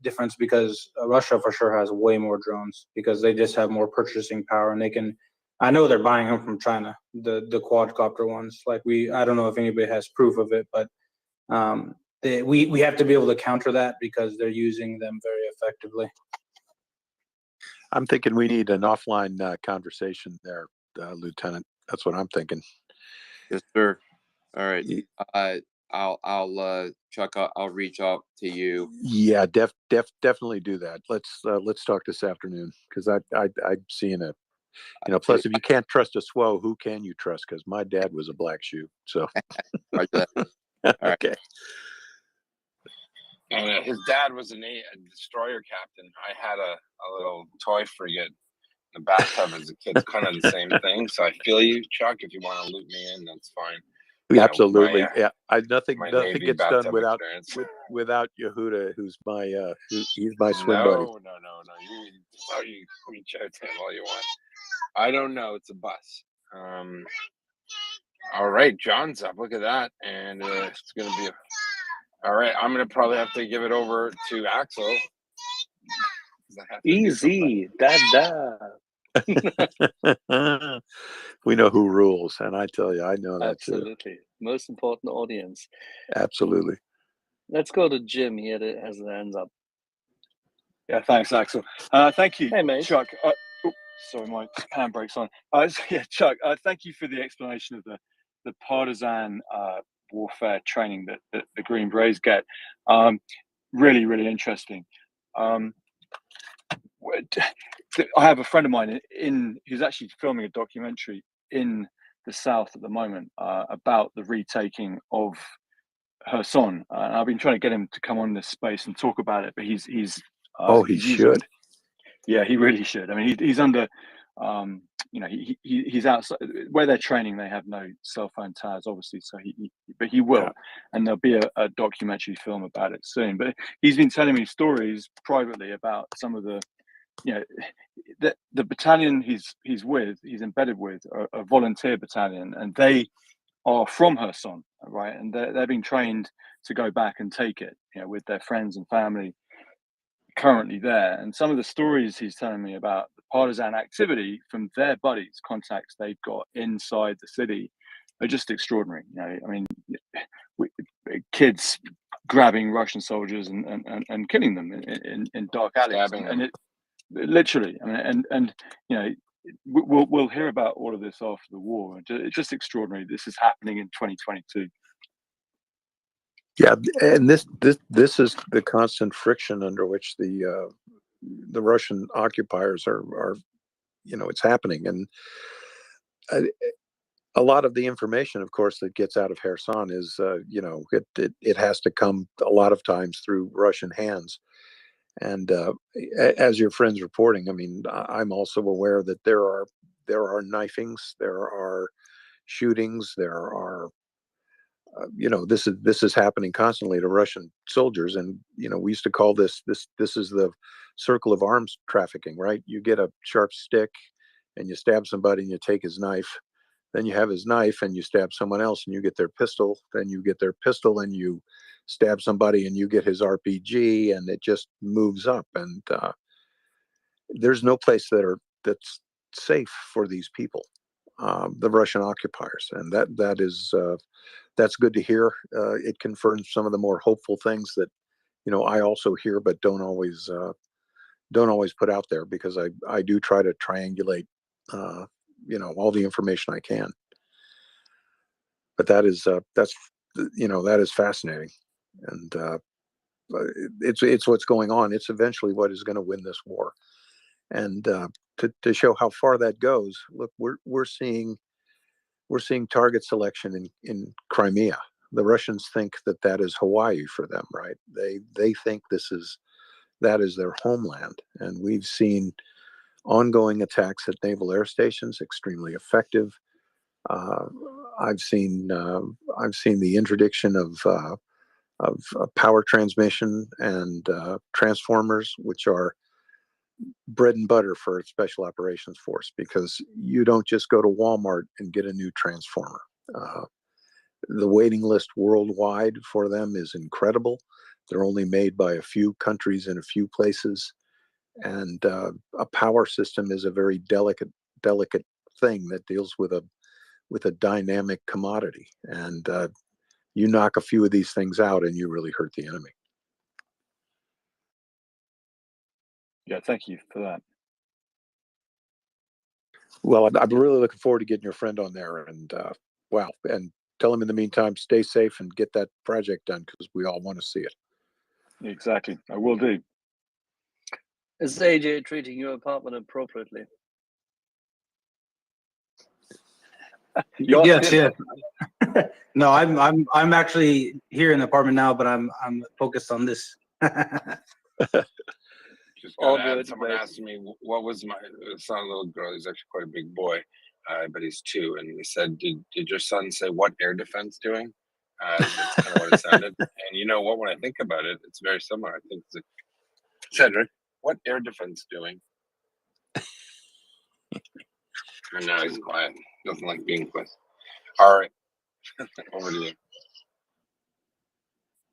difference, because Russia for sure has way more drones, because they just have more purchasing power, and they can. I know they're buying them from China, the quadcopter ones. Like I don't know if anybody has proof of it, but we have to be able to counter that, because they're using them very effectively. I'm thinking we need an offline conversation there, Lieutenant. That's what I'm thinking. Yes, sir. All right. I'll Chuck, I'll reach out to you. Yeah, definitely do that. Let's talk this afternoon, because I'm seeing it. Plus, if you can't trust a SWO, who can you trust? Because my dad was a black shoe. So okay. His dad was a destroyer captain. I had a little toy frigate in the bathtub as a kid. It's kind of the same thing. So I feel you, Chuck. If you want to loop me in, that's fine. Absolutely. Yeah. Nothing Navy gets done bathtub experience. without Yehuda, who's he's my swim buddy. No. You reach out to him all you want. I don't know. It's a bus. All right, John's up. Look at that, and it's gonna be. All right, I'm gonna probably have to give it over to Axel. Easy, da. We know who rules, and I tell you, I know that too. Absolutely, most important audience. Absolutely. Let's go to Jim here that has the hands up. Yeah, thanks, Axel. Thank you, Hey, mate. Chuck. Sorry, my handbrake's on. Yeah, Chuck, thank you for the explanation of the partisan warfare training that the Green Berets get. Really, really interesting. I have a friend of mine who's actually filming a documentary in the South at the moment about the retaking of Kherson. I've been trying to get him to come on this space and talk about it, but he's he should. Yeah, he really should. I mean, he's under, he's outside where they're training. They have no cell phone towers, obviously. So but he will, and there'll be a documentary film about it soon. But he's been telling me stories privately about some of the battalion he's embedded with, a volunteer battalion, and they are from Kherson, right? And they're being trained to go back and take it, with their friends and family currently there. And some of the stories he's telling me about the partisan activity from their buddies, contacts they've got inside the city, are just extraordinary. I mean, kids grabbing Russian soldiers and killing them in dark alleys, and it literally. I mean, and we'll hear about all of this after the war. It's just extraordinary. This is happening in 2022. Yeah, and this is the constant friction under which the Russian occupiers are it's happening, and a lot of the information, of course, that gets out of Kherson is it has to come a lot of times through Russian hands, and as your friend's reporting, I mean, I'm also aware that there are knifings, there are shootings, there are. This is happening constantly to Russian soldiers, and we used to call this is the circle of arms trafficking, right? You get a sharp stick, and you stab somebody, and you take his knife. Then you have his knife, and you stab someone else, and you get their pistol. Then you get their pistol, and you stab somebody, and you get his RPG, and it just moves up. And there's no place that's safe for these people, the Russian occupiers, and that is. That's good to hear. It confirms some of the more hopeful things that, I also hear, but don't always put out there, because I do try to triangulate, all the information I can. But that is fascinating, and it's what's going on. It's eventually what is going to win this war, and to show how far that goes. Look, we're seeing we're seeing target selection in Crimea. The Russians think that is Hawaii for them, right? They think that is their homeland, and we've seen ongoing attacks at naval air stations, extremely effective. I've seen the interdiction of power transmission and transformers, which are bread and butter for a special operations force, because you don't just go to Walmart and get a new transformer. The waiting list worldwide for them is incredible. They're only made by a few countries in a few places, and a power system is a very delicate thing that deals with a dynamic commodity, and you knock a few of these things out and you really hurt the enemy. Yeah, thank you for that. Well, I'm really looking forward to getting your friend on there, and wow, and tell him in the meantime, stay safe and get that project done, because we all want to see it. Exactly, I will do. Is AJ treating your apartment appropriately? Yes, yes. No, I'm actually here in the apartment now, but I'm focused on this. Just All gotta add, good, someone mate. asked me what was my son, a little girl. He's actually quite a big boy, but he's 2, and he said, "Did your son say what air defense doing?" That's kind of what it sounded. And you know what? When I think about it, it's very similar. I think it's Cedric, what air defense doing? And now he's quiet. Doesn't like being quiet. All right, over to you.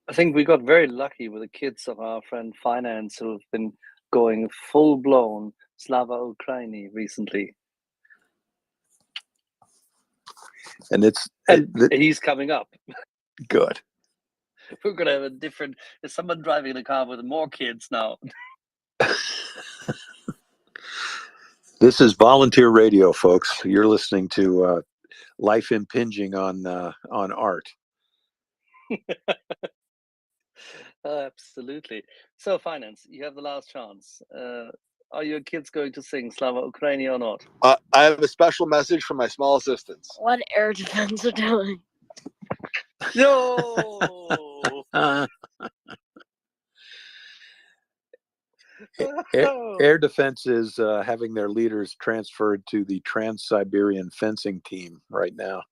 I think we got very lucky with the kids of our friend Finance, who have been going full blown Slava Ukraini recently. And he's coming up. Good. We're gonna have there's someone driving the car with more kids now. This is volunteer radio, folks. You're listening to life impinging on art. Absolutely. So, Finance, you have the last chance. Are your kids going to sing Slava Ukraini or not? I have a special message from my small assistants. What air defense are doing? No. Air defense is having their leaders transferred to the Trans-Siberian fencing team right now.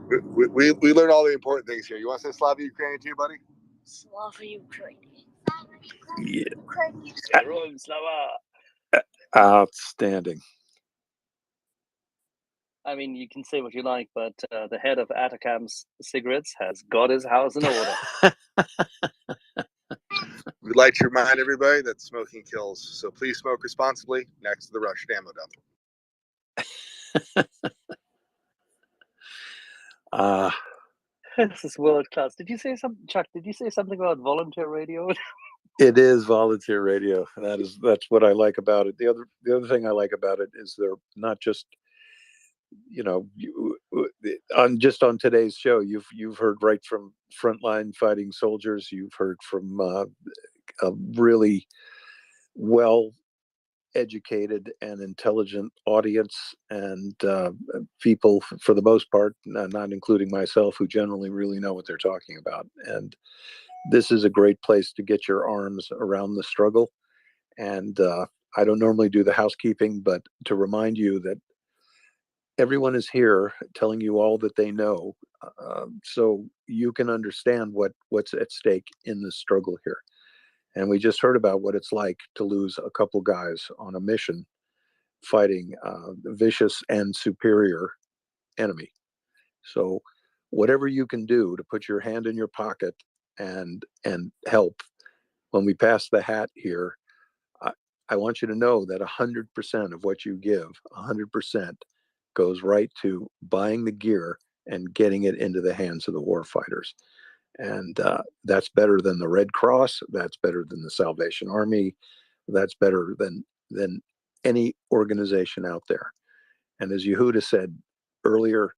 We learn all the important things here. You want to say Slava Ukrainian too, buddy? Slava Ukrainian. Yeah. Heroim Slava. Outstanding. I mean, you can say what you like, but the head of Atacam's cigarettes has got his house in order. We'd like to remind everybody that smoking kills, so please smoke responsibly next to the Russian ammo dump. This is world class. Did you say something, Chuck? Did you say something about volunteer radio? It is volunteer radio. That's what I like about it. The other thing I like about it is they're not just, on today's show, you've heard right from frontline fighting soldiers. You've heard from a really well educated and intelligent audience, and people, for the most part, not including myself, who generally really know what they're talking about. And this is a great place to get your arms around the struggle. And I don't normally do the housekeeping, but to remind you that everyone is here telling you all that they know, so you can understand what's at stake in this struggle here. And we just heard about what it's like to lose a couple guys on a mission fighting a vicious and superior enemy. So whatever you can do to put your hand in your pocket and help, when we pass the hat here, I want you to know that 100% of what you give, 100% goes right to buying the gear and getting it into the hands of the warfighters. And that's better than the Red Cross. That's better than the Salvation Army. That's better than any organization out there. And as Yehuda said earlier,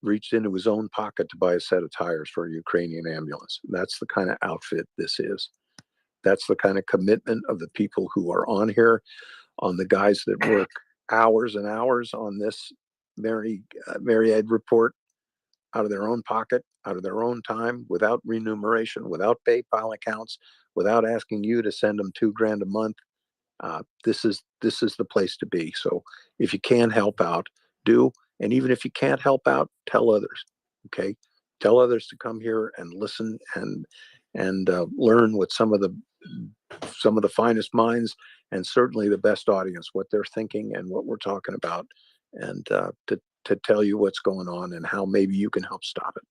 reached into his own pocket to buy a set of tires for a Ukrainian ambulance. That's the kind of outfit this is. That's the kind of commitment of the people who are on here, on the guys that work hours and hours on this Myriad report out of their own pocket, out of their own time, without remuneration, without PayPal accounts, without asking you to send them $2,000 a month. This is the place to be. So if you can help out, do. And even if you can't help out, tell others. Okay, tell others to come here and listen and learn what some of the finest minds and certainly the best audience, what they're thinking and what we're talking about, and to tell you what's going on and how maybe you can help stop it.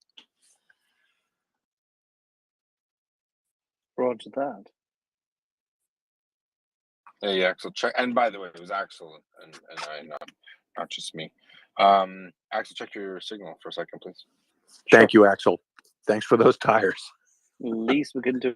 Roger that. Hey, Axel, check. And by the way, it was Axel and I, not just me. Axel, check your signal for a second, please. Thank you, Axel. Thanks for those tires. Least we can do.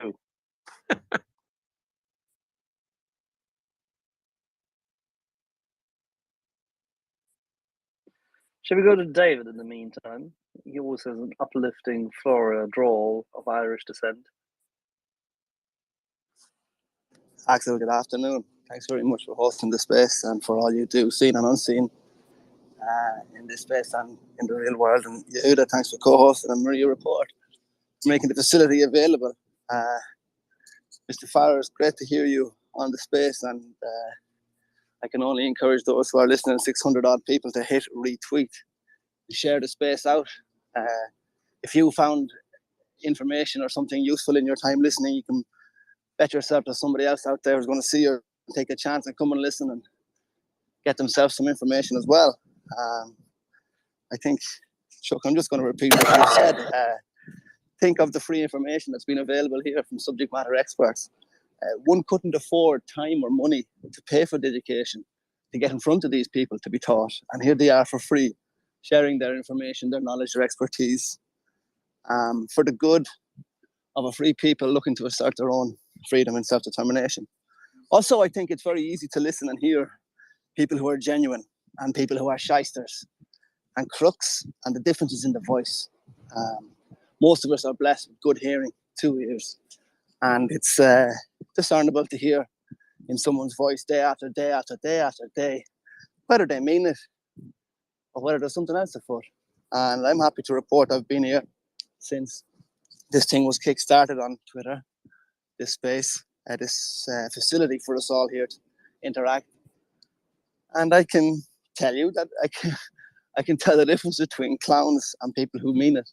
Shall we go to David in the meantime? He always has an uplifting Florida drawl of Irish descent. Axel, good afternoon. Thanks very much for hosting the space and for all you do, seen and unseen, in this space and in the real world. And Yehuda, thanks for co-hosting and MryiaReport, for making the facility available. Mr. Farrer, it's great to hear you on the space, and I can only encourage those who are listening, 600 odd people, to hit retweet and share the space out. If you found information or something useful in your time listening, you can bet yourself that somebody else out there is going to see or take a chance and come and listen and get themselves some information as well. I think, Chuck, I'm just going to repeat what you said. Think of the free information that's been available here from subject matter experts. One couldn't afford time or money to pay for the education, to get in front of these people to be taught. And here they are for free, sharing their information, their knowledge, their expertise, for the good of a free people looking to assert their own freedom and self-determination. Also, I think it's very easy to listen and hear people who are genuine and people who are shysters and crooks, and the differences in the voice. Most of us are blessed with good hearing, 2 ears, and it's discernible to hear in someone's voice day after day after day after day, whether they mean it or whether there's something else afoot. And I'm happy to report I've been here since this thing was kick-started on Twitter, this space, this facility for us all here to interact. And I can tell you that I can tell the difference between clowns and people who mean it.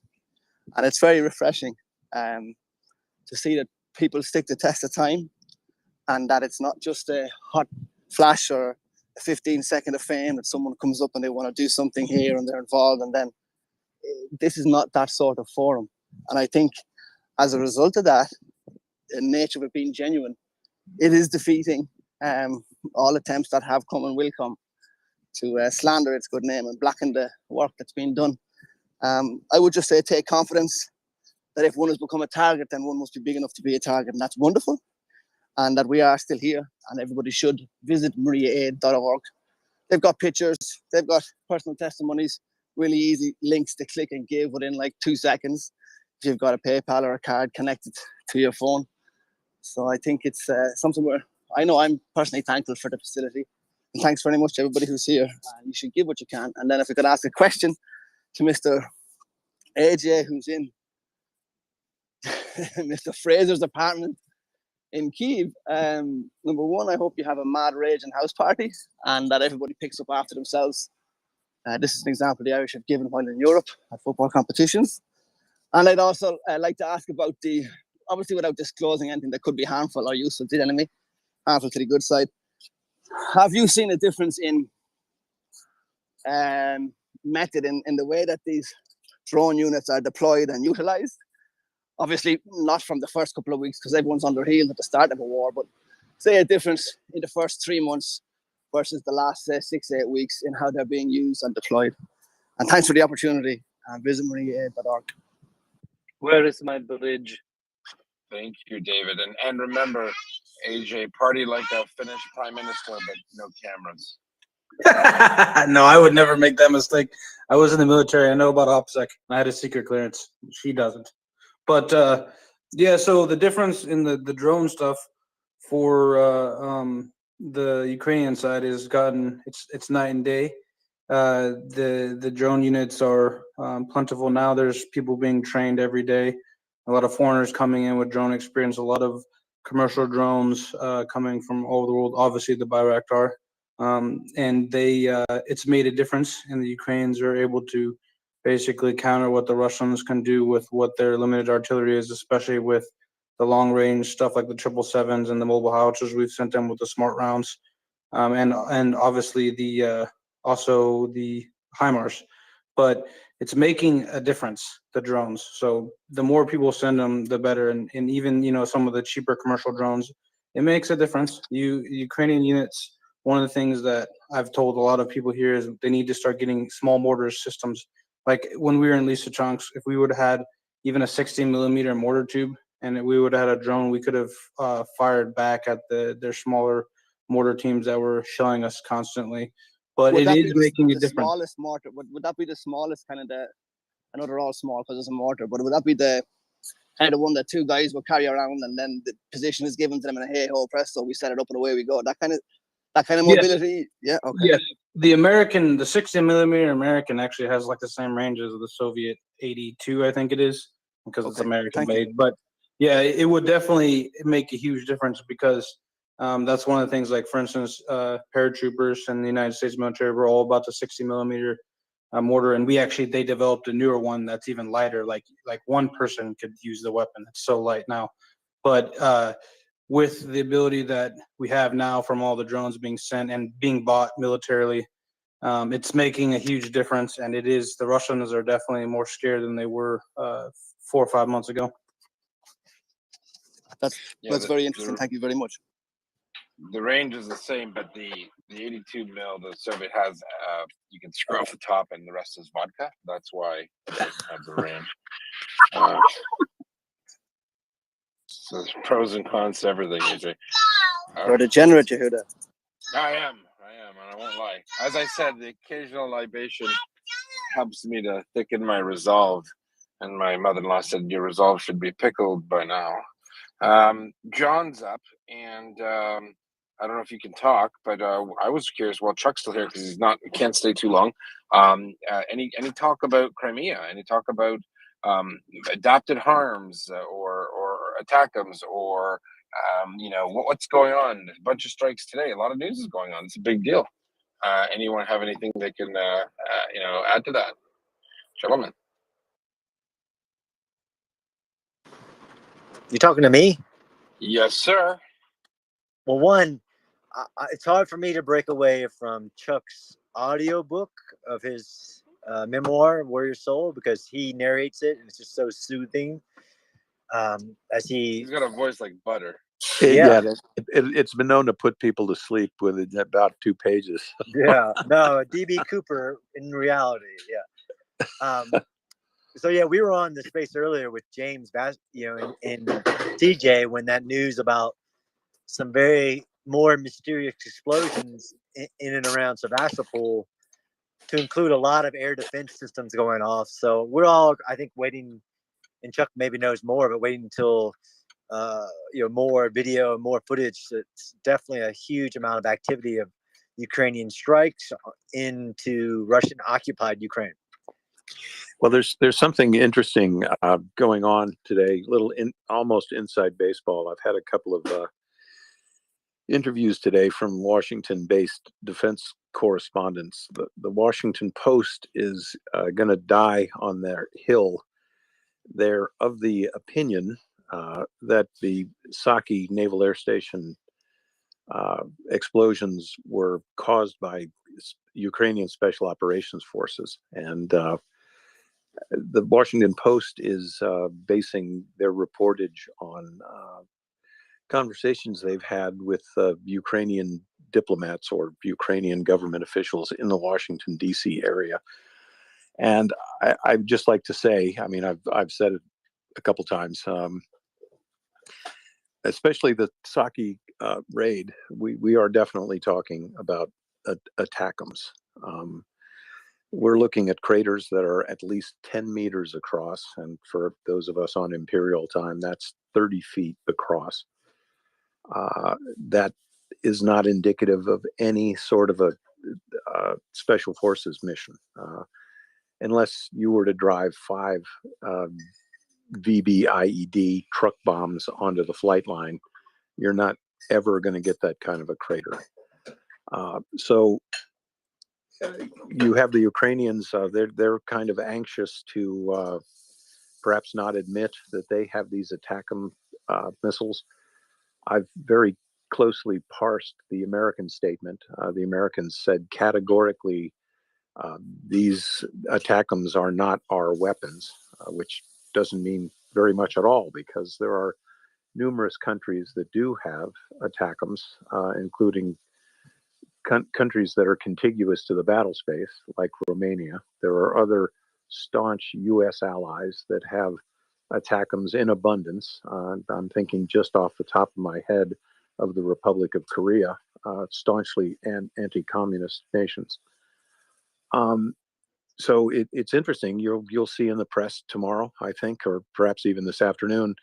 And it's very refreshing to see that people stick the test of time, and that it's not just a hot flash or a 15-second of fame that someone comes up and they want to do something here and they're involved, and then this is not that sort of forum. And I think as a result of that, the nature of it being genuine, it is defeating all attempts that have come and will come to slander its good name and blacken the work that's been done. I would just say take confidence that if one has become a target, then one must be big enough to be a target, and that's wonderful. And that we are still here, and everybody should visit MryiaAid.org. They've got pictures, they've got personal testimonies, really easy links to click and give within like 2 seconds if you've got a PayPal or a card connected to your phone. So I think it's something where I know I'm personally thankful for the facility. And thanks very much to everybody who's here. You should give what you can. And then if we could ask a question to Mr. AJ, who's in Mr. Fraser's apartment in Kyiv. Number one, I hope you have a mad raging house party and that everybody picks up after themselves. This is an example the Irish have given while in Europe at football competitions. And I'd also like to ask about obviously without disclosing anything that could be harmful or useful to the enemy, harmful to the good side. Have you seen a difference in method in the way that these drone units are deployed and utilized? Obviously not from the first couple of weeks because everyone's on their heels at the start of a war, but say a difference in the first 3 months versus the last 6-8 weeks in how they're being used and deployed. And thanks for the opportunity. Visit MryiaAid.org. Where is my bridge? Thank you, David. And remember, AJ, party like a Finnish prime minister, but no cameras. No, I would never make that mistake. I was in the military. I know about OPSEC. I had a secret clearance. She doesn't. But yeah, so the difference in the drone stuff for the Ukrainian side has gotten it's night and day. The drone units are plentiful now. There's people being trained every day. A lot of foreigners coming in with drone experience. A lot of commercial drones coming from all over the world. Obviously, the Bayraktar, and it's made a difference. And the Ukrainians are able to basically counter what the Russians can do with what their limited artillery is, especially with the long range stuff like the 777s and the mobile howitzers we've sent them with the smart rounds, and obviously the also the HIMARS. But it's making a difference, the drones. So the more people send them, the better. And even some of the cheaper commercial drones, it makes a difference. Ukrainian units. One of the things that I've told a lot of people here is they need to start getting small mortar systems. Like when we were in Lysychansk, if we would have had even a 16mm mortar tube, and we would have had a drone, we could have fired back at their smaller mortar teams that were shelling us constantly. But Would it that is be making a the difference. smallest mortar? Would that be the smallest kind of I know they're all small because it's a mortar, but would that be the kind of one that two guys will carry around and then the position is given to them and hey ho presto, we set it up and away we go? That kind of mobility? Yeah, okay. Yes, the 16mm American actually has like the same range as the Soviet 82, I think it is, because it's American made. But yeah, it would definitely make a huge difference because that's one of the things. Like for instance, paratroopers in the United States military were all about the 60mm mortar, and they developed a newer one that's even lighter. Like one person could use the weapon. It's so light now, but with the ability that we have now from all the drones being sent and being bought militarily, it's making a huge difference. And the Russians are definitely more scared than they were 4 or 5 months ago. That's very interesting. Thank you very much. The range is the same, but the 82 mil the Soviet has, you can screw off the top, and the rest is vodka. That's why it doesn't have the range. So there's pros and cons to everything, AJ. You're a degenerate, Yehuda. I am, and I won't lie. As I said, the occasional libation helps me to thicken my resolve. And my mother-in-law said, your resolve should be pickled by now. John's up, and I don't know if you can talk, but I was curious. Well, Chuck's still here because he can't stay too long. Any talk about Crimea? Any talk about adapted harms or attackums or what's going on? There's a bunch of strikes today. A lot of news is going on. It's a big deal. Anyone have anything they can add to that, gentlemen? You talking to me? Yes, sir. Well, one, it's hard for me to break away from Chuck's audiobook of his memoir, Warrior Soul, because he narrates it and it's just so soothing. He's got a voice like butter. It's been known to put people to sleep with about 2 pages. Yeah, no, DB Cooper in reality, yeah. So yeah, we were on the space earlier with James, in TJ when that news about some very more mysterious explosions in and around Sevastopol, to include a lot of air defense systems going off. So we're all, I think, waiting, and Chuck maybe knows more, but waiting until more video, more footage. It's definitely a huge amount of activity of Ukrainian strikes into Russian occupied Ukraine. Well, there's something interesting going on today. Almost inside baseball. I've had a couple of interviews today from Washington-based defense correspondents. The Washington Post is going to die on their hill. They're of the opinion that the Saki Naval Air Station explosions were caused by Ukrainian Special Operations Forces, and the Washington Post is basing their reportage on conversations they've had with Ukrainian diplomats or Ukrainian government officials in the Washington, D.C. area. And I'd just like to say, I mean, I've said it a couple times, especially the Saki raid, we are definitely talking about attackums. We're looking at craters that are at least 10 meters across. And for those of us on Imperial time, that's 30 feet across. That is not indicative of any sort of a special forces mission, unless you were to drive 5 VBIED truck bombs onto the flight line. You're not ever going to get that kind of a crater. So you have the Ukrainians, they're kind of anxious to perhaps not admit that they have these ATACMS missiles. I've very closely parsed the American statement. The Americans said categorically, these ATACMS are not our weapons, which doesn't mean very much at all, because there are numerous countries that do have ATACMS, including countries that are contiguous to the battle space, like Romania. There are other staunch U.S. allies that have ATACMS in abundance. I'm thinking just off the top of my head of the Republic of Korea, staunchly anti-communist nations. So it's interesting. You'll see in the press tomorrow, I think, or perhaps even this afternoon,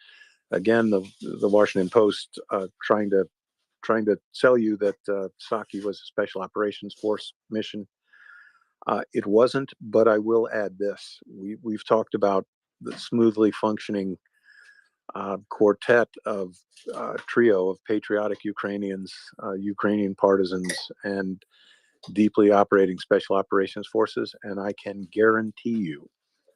again, the Washington Post trying to sell you that Saki was a special operations force mission. It wasn't, but I will add this. We've talked about the smoothly functioning quartet of trio of patriotic Ukrainians, Ukrainian partisans, and deeply operating special operations forces. And I can guarantee you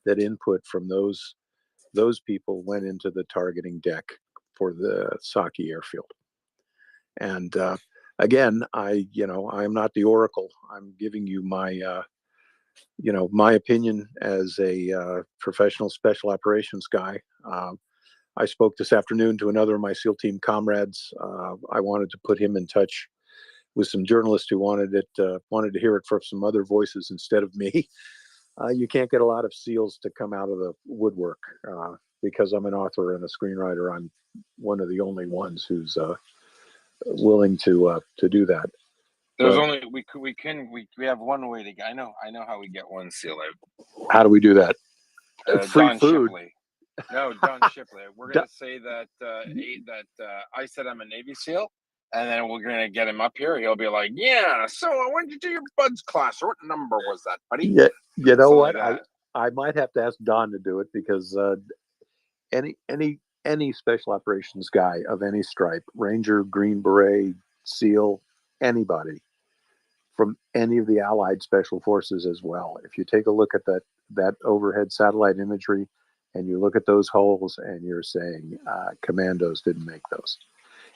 that input from those people went into the targeting deck for the Saki airfield. And again, I am not the oracle. I'm giving you my my opinion as a professional special operations guy. I spoke this afternoon to another of my SEAL team comrades. I wanted to put him in touch with some journalists who wanted to hear it from some other voices instead of me. You can't get a lot of SEALs to come out of the woodwork. Because I'm an author and a screenwriter, I'm one of the only ones who's willing to do that. There's But only we have one way to get. I know how we get one SEAL out. how do we do that? Free Don food. Shipley. No, Don Shipley. We're gonna say that I said I'm a Navy SEAL, and then we're gonna get him up here. He'll be like, "Yeah, so when did you do your buds class? Or what number was that, buddy?" Yeah, you know Something what? like that. I might have to ask Don to do it, because any special operations guy of any stripe, Ranger, Green Beret, SEAL, anybody from any of the Allied special forces as well. If you take a look at that overhead satellite imagery, and you look at those holes, and you're saying commandos didn't make those.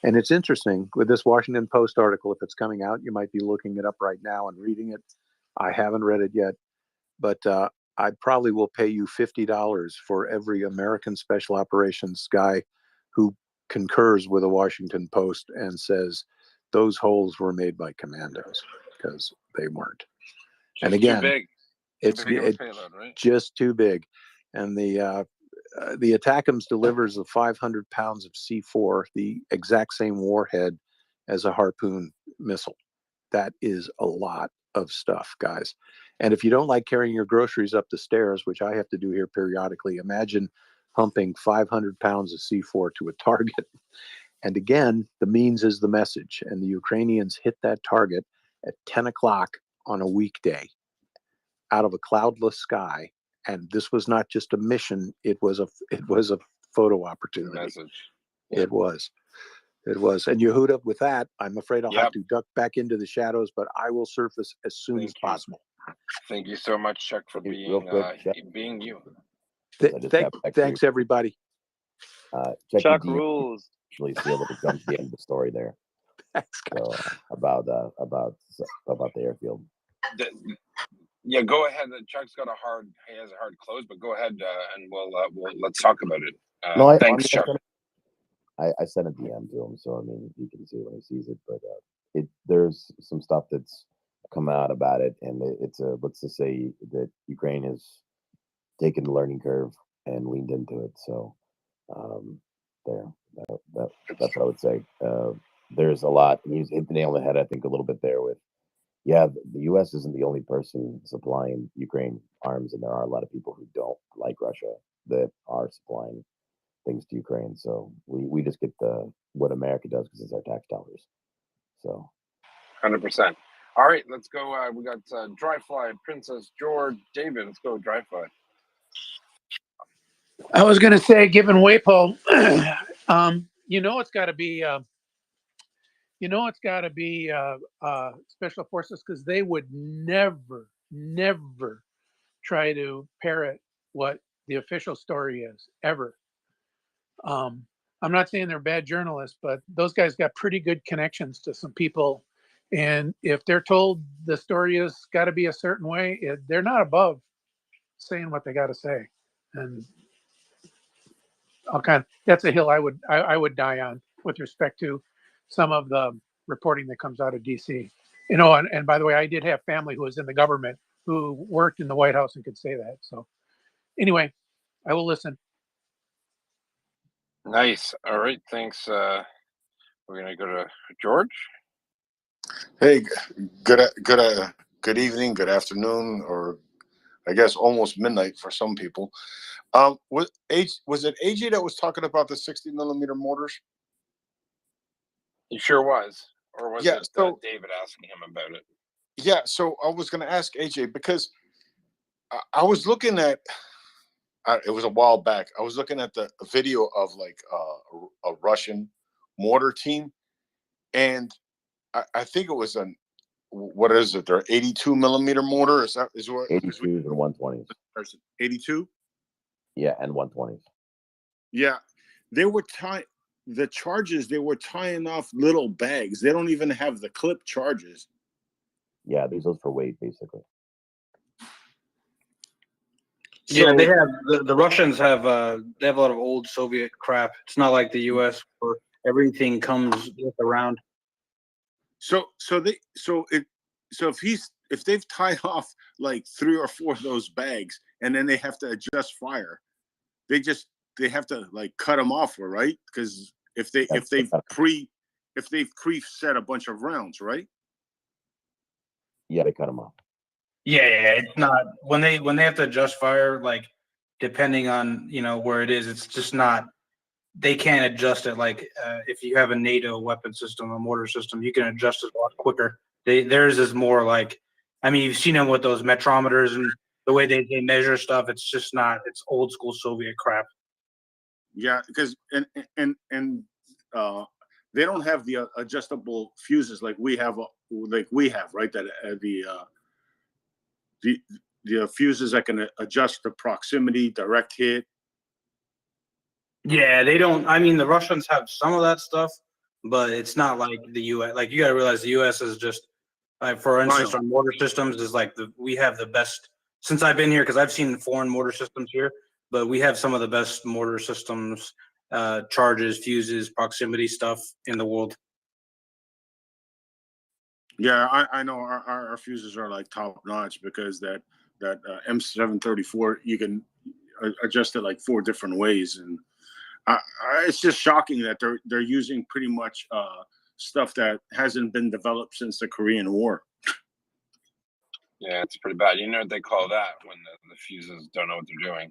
And it's interesting with this Washington Post article. If it's coming out, you might be looking it up right now and reading it. I haven't read it yet, but I probably will pay you $50 for every American special operations guy who concurs with the Washington Post and says those holes were made by commandos, because they weren't. And Just again, too big. it's Too big of a payload, right? just too big. And the ATACMS delivers the 500 pounds of C4, the exact same warhead as a Harpoon missile. That is a lot of stuff, guys. And if you don't like carrying your groceries up the stairs, which I have to do here periodically, imagine pumping 500 pounds of C4 to a target. And again, the means is the message. And the Ukrainians hit that target at 10 o'clock on a weekday out of a cloudless sky. And this was not just a mission, it was a photo opportunity. Message. It was. And Yehuda, with that, I'm afraid I'll have Yep. to duck back into the shadows, but I will surface as soon as possible. Thank you so much, Chuck, for Real being quick, Chuck, being you. I just got back to Thanks, everybody. check Chuck your DM. rules. Actually, see a little jump to the end of the story there. Thanks, So about the airfield. Yeah, go ahead. Chuck's got he has a hard close, but go ahead and we'll let's talk about it. No, Thanks, Chuck. I sent a DM to him, so I mean he can see when he sees it. But there's some stuff that's come out about it, and it's let's just say that Ukraine has taken the learning curve and leaned into it. So that's what I would say. There's a lot. You hit the nail on the head, I think, a little bit there with. Yeah, the U.S. isn't the only person supplying Ukraine arms, and there are a lot of people who don't like Russia that are supplying things to Ukraine. So we just get what America does because it's our tax dollars. So 100%. All right, let's go. We got Dry Fly, Princess George, David. Let's go, Dry Fly. I was going to say, given Waypo, it's got to be, special forces, because they would never try to parrot what the official story is ever. I'm not saying they're bad journalists, but those guys got pretty good connections to some people. And if they're told the story has got to be a certain way, they're not above saying what they got to say. And that's a hill I would die on with respect to some of the reporting that comes out of DC. And by the way, I did have family who was in the government who worked in the White House and could say that. So anyway, I will listen. Nice. All right, thanks. We're gonna go to George. Hey, good evening, good afternoon, or I guess almost midnight for some people. Was it AJ that was talking about the 60mm mortars? He sure was. Or was Yeah, it so David asking him about it? yeah, so I was going to ask AJ because I was looking at it was a while back. I was looking at the video of like a Russian mortar team, and I think it was what is it? Their 82mm mortar? Is what 82s and 120s. 82? Yeah, and 120s. Yeah, they were the charges. They were tying off little bags. They don't even have the clip charges. Yeah, these are for weight basically. Yeah, they have the Russians have they have a lot of old Soviet crap. It's not like the U.S. where everything comes with around. So if they've tied off like 3 or 4 of those bags and then they have to adjust fire, they have to like cut them off, right? Because if they've preset a bunch of rounds, right? Yeah, they cut them off. Yeah, it's not when they have to adjust fire, like depending on where it is, it's just not. They can't adjust it like if you have a NATO weapon system, a mortar system, you can adjust it a lot quicker. Theirs is more like, I mean, you've seen them with those metrometers and the way they measure stuff. It's just not. It's old school Soviet crap. Yeah, because and they don't have the adjustable fuses like we have, right? That the fuses that can adjust the proximity, direct hit. Yeah, they don't. I mean, the Russians have some of that stuff, but it's not like the U.S. Like you got to realize the U.S. is just, like, for instance, our mortar systems is like we have the best since I've been here because I've seen foreign mortar systems here, but we have some of the best mortar systems, charges, fuses, proximity stuff in the world. Yeah, I know our fuses are like top notch because that M734 you can adjust it like 4 different ways, and it's just shocking that they're using pretty much stuff that hasn't been developed since the Korean War. Yeah, it's pretty bad. You know what they call that when the fuses don't know what they're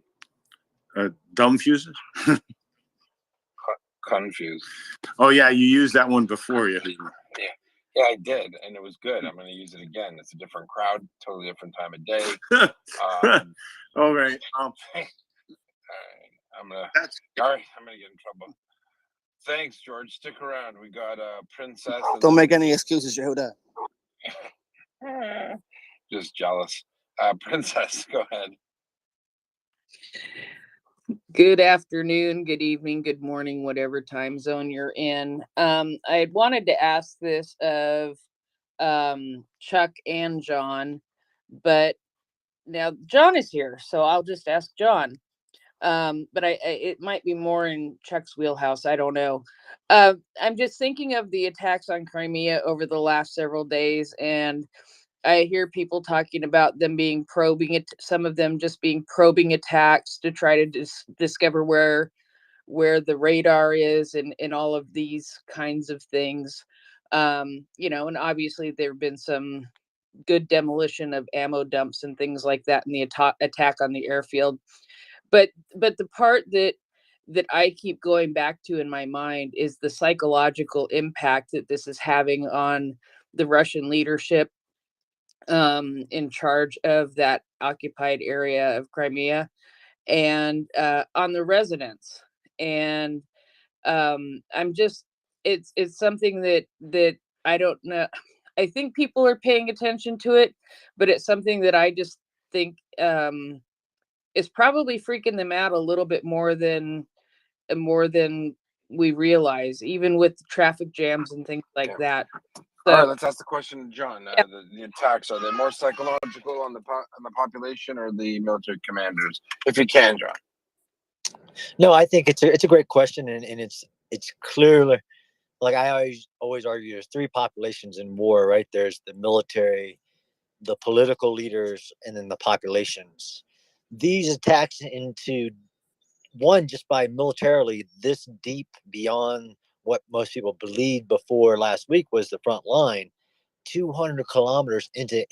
doing? Dumb fuses? Confused. Oh yeah, you used that one before, yeah. Yeah, I did, and it was good. I'm going to use it again. It's a different crowd, totally different time of day. All right. I'm gonna get in trouble. Thanks, George. Stick around. We got Princess. Don't make any excuses, Yehuda. Just jealous. Princess, go ahead. Good afternoon, good evening, good morning, whatever time zone you're in. I wanted to ask this of Chuck and John, but now John is here, so I'll just ask John. But it might be more in Chuck's wheelhouse. I don't know. I'm just thinking of the attacks on Crimea over the last several days, and I hear people talking about them being probing it. Some of them just being probing attacks to try to discover where the radar is and all of these kinds of things. And obviously there have been some good demolition of ammo dumps and things like that in the attack on the airfield. But the part that that I keep going back to in my mind is the psychological impact that this is having on the Russian leadership in charge of that occupied area of Crimea, and on the residents. And I'm just, it's something that I don't know. I think people are paying attention to it, but it's something that I just think is probably freaking them out a little bit more than we realize, even with traffic jams and things like that. All right, So let's ask the question, John. yeah. The attacks, are they more psychological on the population or the military commanders? If you can, John. No, I think it's a great question, and it's clearly, like I always argue, there's three populations in war, right? There's the military, the political leaders, and then the populations. These attacks into one, just by militarily this deep beyond what most people believed before last week was the front line, 200 kilometers into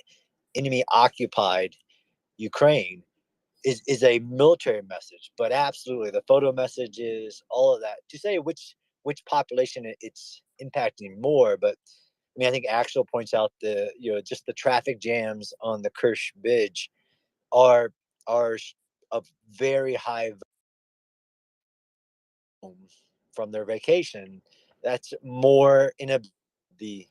enemy occupied Ukraine is a military message. But absolutely, the photo messages, all of that, to say which population it's impacting more. But I mean, I think Axel points out just the traffic jams on the Kerch Bridge are of very high from their vacation. That's more in the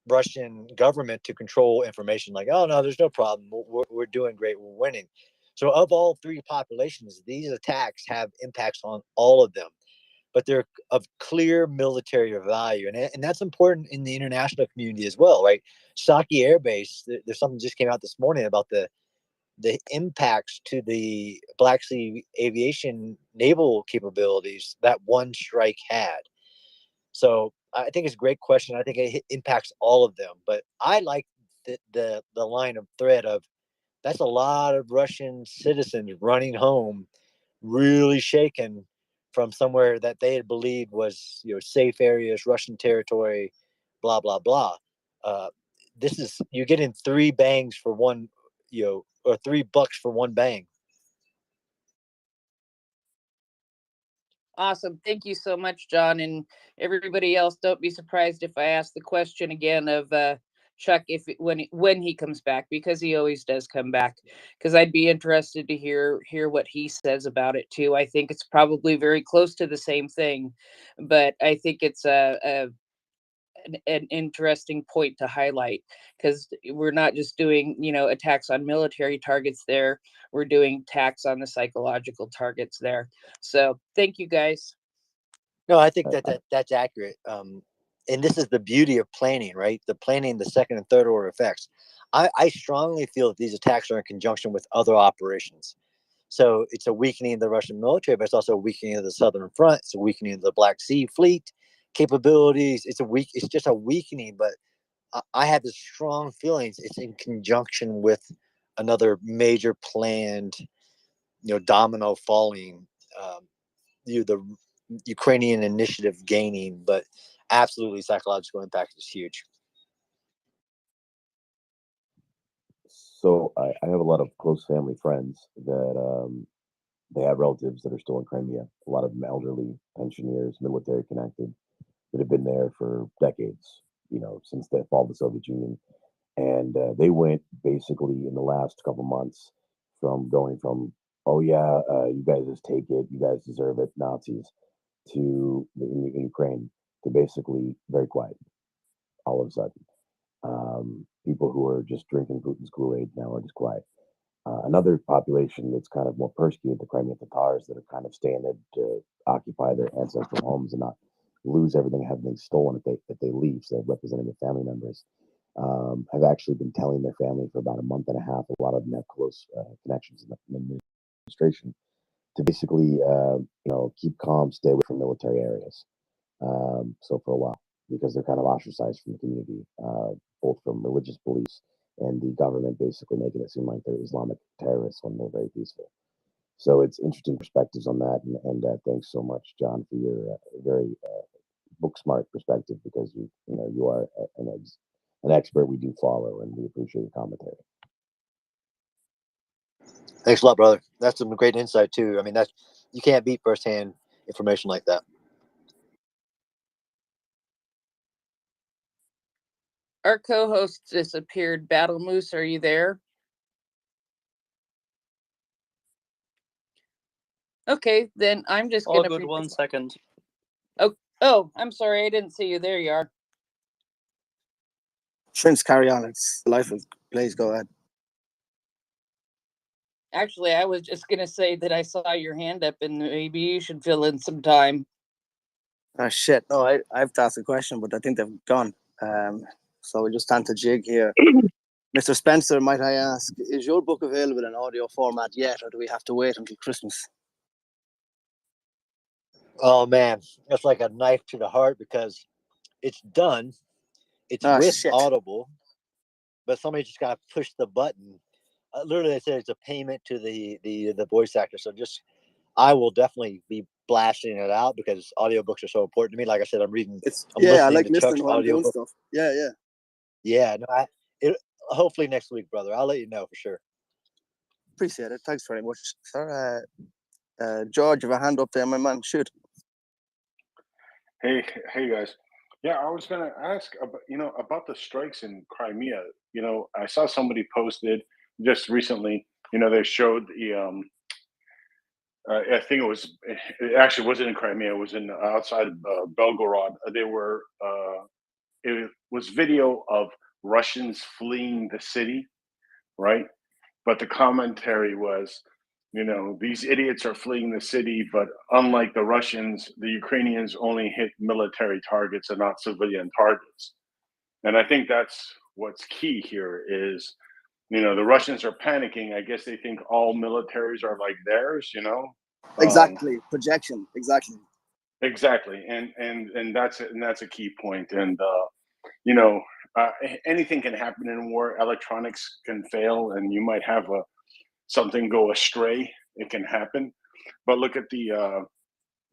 Russian government to control information, like, oh no, there's no problem, we're doing great, we're winning. So of all three populations, these attacks have impacts on all of them, but they're of clear military value, and that's important in the international community as well, right? Saki Air Base, there's something just came out this morning about the impacts to the Black Sea aviation naval capabilities that one strike had. So I think it's a great question. I think it impacts all of them. But I like the line of thread of that's a lot of Russian citizens running home, really shaken from somewhere that they had believed was safe areas, Russian territory, blah blah blah. This is, you're getting three bangs for one, or $3 for one bang. Awesome. Thank you so much, John. And everybody else, don't be surprised if I ask the question again of Chuck when he comes back, because he always does come back, because I'd be interested to hear what he says about it too. I think it's probably very close to the same thing, but I think it's an interesting point to highlight, because we're not just doing attacks on military targets there, we're doing attacks on the psychological targets there. So thank you guys. No, I think that's accurate. And this is the beauty of planning, right? The planning, the second and third order effects. I strongly feel that these attacks are in conjunction with other operations. So it's a weakening of the Russian military, but it's also a weakening of the Southern Front. It's a weakening of the Black Sea Fleet capabilities. It's just a weakening, but I have this strong feelings it's in conjunction with another major planned, domino falling, the Ukrainian initiative gaining, but absolutely psychological impact is huge. So I have a lot of close family friends that they have relatives that are still in Crimea. A lot of them elderly, pensioners, military connected, that have been there for decades, since the fall of the Soviet Union. And they went basically in the last couple months from going from, oh yeah, you guys just take it, you guys deserve it, Nazis, to in Ukraine, to basically very quiet all of a sudden. People who are just drinking Putin's Kool-Aid now are just quiet. Another population that's kind of more persecuted, the Crimean Tatars, that are kind of staying there to occupy their ancestral homes and not lose everything having stolen if they leave. So they're representing their family members. Have actually been telling their family for about a month and a half. A lot of them have close connections in the administration to basically, keep calm, stay away from military areas. So for a while, because they're kind of ostracized from the community, both from religious beliefs and the government basically making it seem like they're Islamic terrorists when they're very peaceful. So it's interesting perspectives on that. And thanks so much, John, for your very book smart perspective, because you are an expert we do follow, and we appreciate your commentary. Thanks a lot, brother. That's some great insight too. I mean, that's you can't beat firsthand information like that. Our co-host disappeared. Battle Moose, are you there? Okay, then I'm just All gonna. good. 1 second. Oh, I'm sorry, I didn't see you. There you are. Prince, carry on. It's the life of. Please go ahead. Actually, I was just gonna say that I saw your hand up, and maybe you should fill in some time. Oh shit! No, I have to ask a question, but I think they've gone. So we just stand to jig here. Mr. Spencer, might I ask, is your book available in audio format yet, or do we have to wait until Christmas? Oh man, that's like a knife to the heart because it's done. It's with shit. Audible, but somebody just got to push the button. Literally, they said it's a payment to the voice actor. So I will definitely be blasting it out because audiobooks are so important to me. Like I said, I'm I like to listening Chuck's while I'm doing audiobook. stuff. Yeah. Yeah, no, hopefully next week, brother. I'll let you know for sure. Appreciate it. Thanks very much, sir. George, you have a hand up there, my man. Shoot. Hey guys. Yeah, I was gonna ask about the strikes in Crimea. I saw somebody posted just recently. They showed the I think it actually wasn't in Crimea. It was in outside Belgorod. It was video of Russians fleeing the city, right? But the commentary was, these idiots are fleeing the city, but unlike the Russians, the Ukrainians only hit military targets and not civilian targets. And I think that's what's key here is, the Russians are panicking. I guess they think all militaries are like theirs, Exactly. Projection. Exactly. Exactly. And that's a key point. And, anything can happen in war. Electronics can fail and you might have something go astray. It can happen. But look at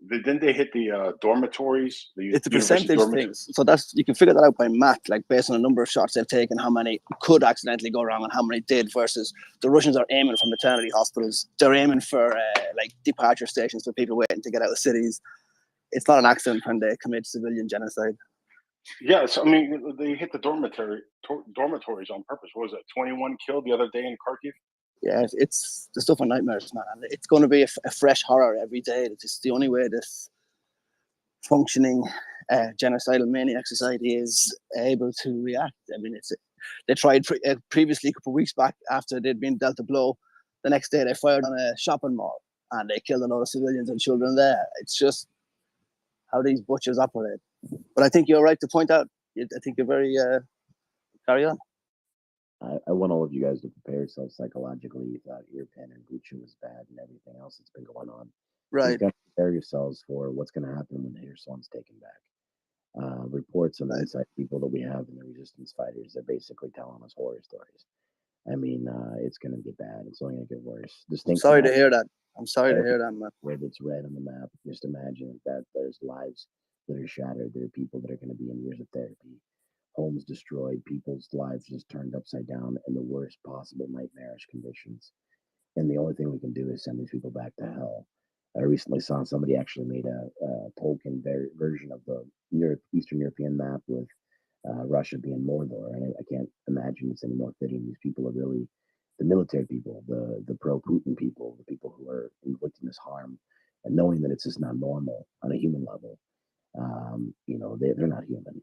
didn't they hit the dormitories? It's a percentage thing. So you can figure that out by math, like based on the number of shots they've taken, how many could accidentally go wrong and how many did, versus the Russians are aiming for maternity hospitals. They're aiming for like departure stations for people waiting to get out of cities. It's not an accident when they commit civilian genocide. Yes, I mean they hit the dormitories on purpose. What was it? 21 killed the other day in Kharkiv. Yeah, it's the stuff of nightmares, man. And it's going to be a fresh horror every day. It's just the only way this functioning genocidal maniac society is able to react. I mean, they tried previously a couple of weeks back after they'd been dealt a blow. The next day they fired on a shopping mall and they killed a lot of civilians and children there. It's just how these butchers operate. But I think you're right to point out. I think you're very carry on. I want all of you guys to prepare yourselves psychologically that Irpin and Bucha was bad and everything else that's been going on. Right. You've got to prepare yourselves for what's going to happen when Kherson's taken back. Reports on the inside people that we have in the resistance fighters, they're basically telling us horror stories. I mean, it's going to get bad. It's only going to get worse. I'm sorry to hear that. I'm sorry to hear that, man. Where it's red on the map, just imagine that there's lives that are shattered. There are people that are going to be in years of therapy. Homes destroyed, people's lives just turned upside down in the worst possible nightmarish conditions. And the only thing we can do is send these people back to hell. I recently saw somebody actually made a Tolkien version of the Eastern European map with Russia being Mordor. And I can't imagine it's any more fitting. These people are really the military people, the pro-Putin people, the people who are inflicting this harm and knowing that it's just not normal on a human level. They're not human.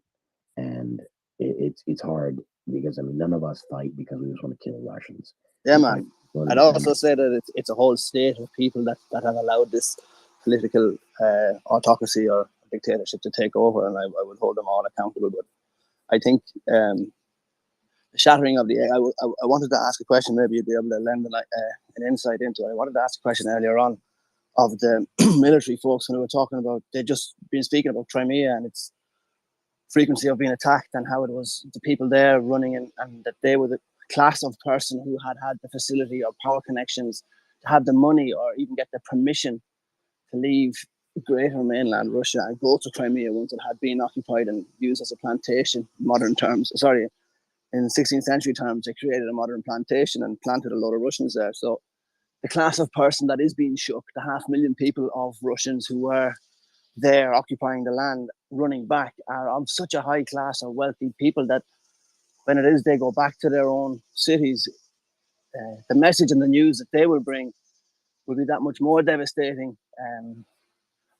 And it's hard because, I mean, none of us fight because we just want to kill Russians. Yeah, man. I'd also say that it's a whole state of people that have allowed this political autocracy or dictatorship to take over, and I would hold them all accountable. But I think the shattering of the egg, I wanted to ask a question, maybe you'd be able to lend an insight into it. I wanted to ask a question earlier on of the military folks when we were talking about, they'd just been speaking about Crimea and its frequency of being attacked and how it was the people there running and that they were the class of person who had the facility or power connections to have the money or even get the permission to leave greater mainland Russia and go to Crimea once it had been occupied and used as a plantation, modern terms. Sorry, in 16th century terms, they created a modern plantation and planted a lot of Russians there. So the class of person that is being shook, the 500,000 people of Russians who were there occupying the land, running back, are of such a high class of wealthy people that when it is they go back to their own cities, the message and the news that they will bring will be that much more devastating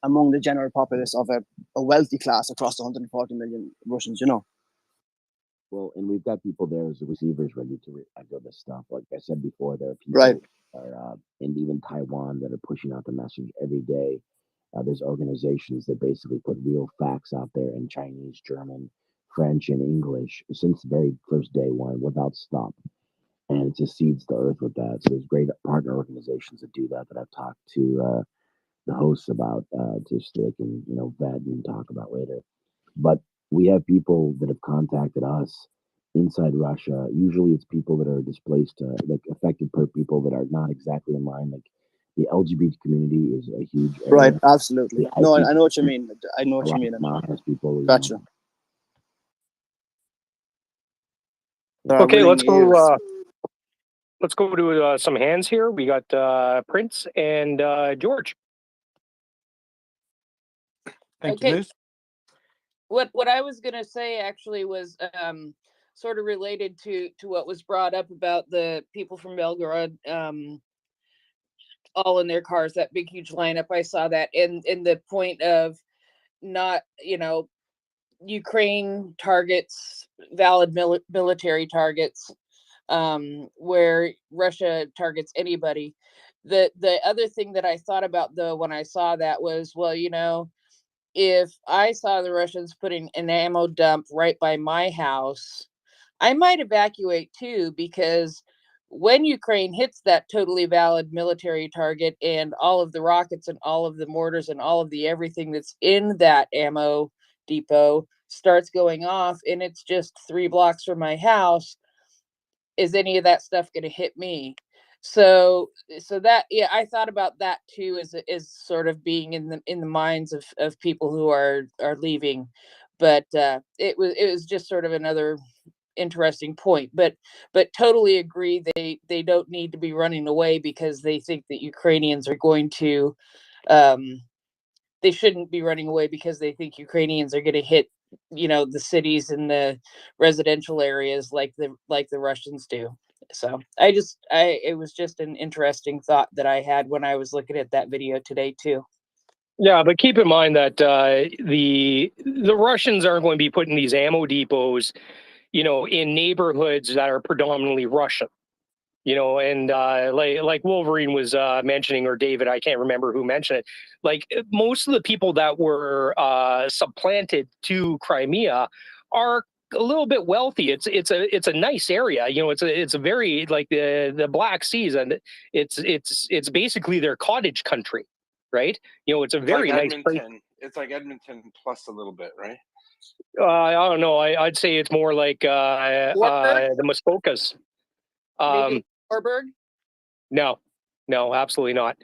among the general populace of a wealthy class across the 140 million Russians, you know. Well, and we've got people there as the receivers ready to echo this stuff. Like I said before, there are people in even Taiwan that are pushing out the message every day. There's organizations that basically put real facts out there in Chinese, German, French, and English since the very first day one without stop. And it just seeds the earth with that. So there's great partner organizations that do that I've talked to the hosts about just so they can, vet and talk about later. But we have people that have contacted us inside Russia. Usually it's people that are displaced, like affected people that are not exactly in line. Like the LGBT community is a huge area. Right, absolutely. No, I know what you mean. I know what you mean. People, gotcha. Okay, let's go. Let's go to some hands here. We got Prince and George. Thank Okay. you, Moose. What I was gonna say actually was sort of related to what was brought up about the people from Belgorod all in their cars, that big huge lineup. I saw that, and the point of not, Ukraine targets valid military targets, where Russia targets anybody. The other thing that I thought about though when I saw that was, well, if I saw the Russians putting an ammo dump right by my house, I might evacuate too, because when Ukraine hits that totally valid military target and all of the rockets and all of the mortars and all of the everything that's in that ammo depot starts going off, and it's just 3 blocks from my house, is any of that stuff going to hit me? So that, yeah, I thought about that too, as sort of being in the minds of people who are leaving. But it was just sort of another interesting point. But totally agree, they don't need to be running away because they think that Ukrainians are going to they shouldn't be running away because they think Ukrainians are going to hit, the cities and the residential areas like the Russians do. So it was just an interesting thought that I had when I was looking at that video today too. Yeah, but keep in mind that the Russians aren't going to be putting these ammo depots, in neighborhoods that are predominantly Russian. And like Wolverine was mentioning, or David, I can't remember who mentioned it. Like most of the people that were supplanted to Crimea are a little bit wealthy. It's a nice area. It's a very, like the Black Seas, and it's basically their cottage country, right? It's a very like nice place. It's like Edmonton plus a little bit, right? I don't know. I'd say it's more like the Muskokas. Maybe Warburg? No, absolutely not.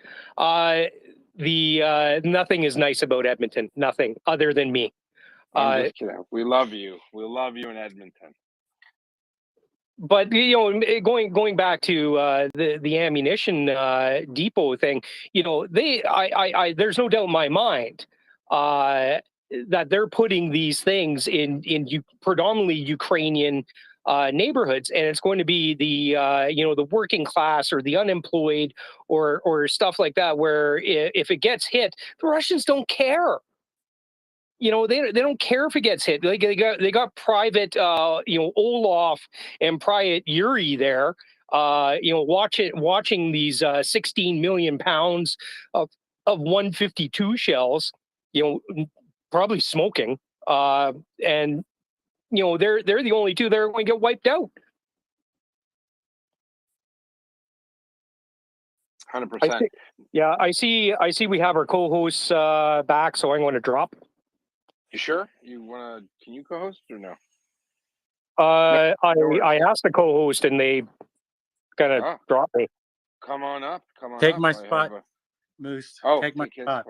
Nothing is nice about Edmonton. Nothing other than me. I'm just kidding. We love you. We love you in Edmonton. But going back to the ammunition depot thing, there's no doubt in my mind that they're putting these things in predominantly Ukrainian neighborhoods, and it's going to be the working class or the unemployed or stuff like that, where if it gets hit, the Russians don't care. They don't care if it gets hit. They got Private Olaf and Private Yuri there, watching these 16 million pounds of 152 shells, probably smoking, and they're the only two that are going to get wiped out. 100%. Yeah, I see. We have our co-hosts back, so I'm going to drop. You sure? Can you co-host or no? I asked the co-host and they kind of dropped me. Come on up. Take my spot, Moose. Take my spot.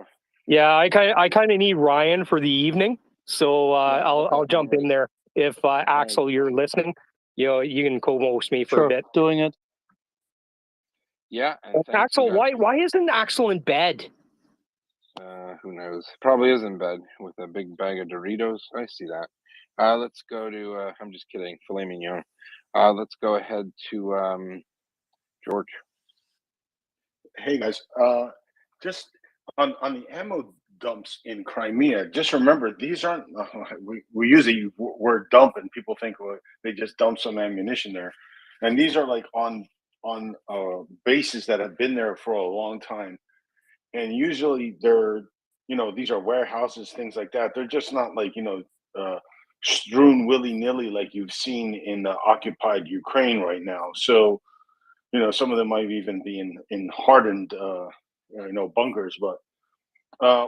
Yeah, I kind of need Ryan for the evening, so I'll jump in there. If Axel, you're listening, you can co-host me for a bit. Doing it. Yeah, and thanks Axel, again. why isn't Axel in bed? Who knows? Probably is in bed with a big bag of Doritos. I see that. Let's go to. I'm just kidding. Filet mignon. Let's go ahead to George. Hey guys, just on the ammo dumps in Crimea. Just remember, these aren't. We use the word dump, and people think they just dump some ammunition there, and these are like on bases that have been there for a long time, and usually they're these are warehouses, things like that. They're just not like strewn willy nilly like you've seen in occupied Ukraine right now. So some of them might even be in hardened bunkers. But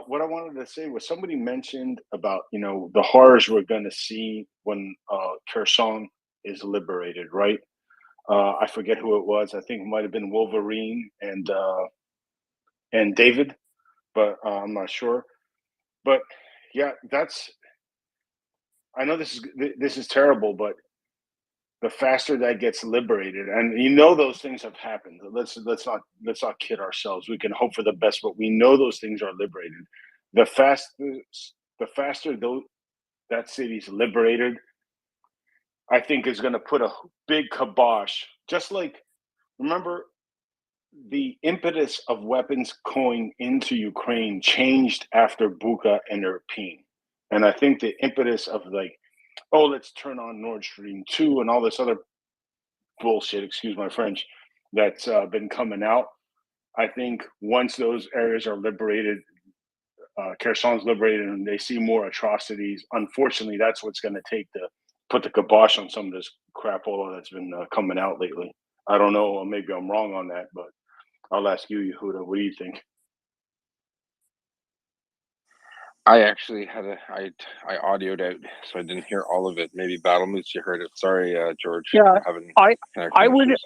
what I wanted to say was somebody mentioned about the horrors we're going to see when Kherson is liberated, right? I forget who it was. I think it might have been Wolverine and David, but I'm not sure. But yeah, I know this is terrible, but the faster that gets liberated, and those things have happened. Let's not kid ourselves. We can hope for the best, but we know those things are liberated. The faster that city's liberated, I think is going to put a big kibosh. Just like, remember, the impetus of weapons going into Ukraine changed after Bucha and Irpin, and I think the impetus of let's turn on Nord Stream 2 and all this other bullshit, excuse my French, that's been coming out. I think once those areas are liberated, Kherson's liberated, and they see more atrocities, unfortunately, that's what's going to take to put the kibosh on some of this crapola that's been coming out lately. I don't know, maybe I'm wrong on that, but I'll ask you, Yehuda, what do you think? I actually had I audioed out, so I didn't hear all of it. Maybe Battle Moots, you heard it. Sorry, George. Yeah, Having I connection would issues.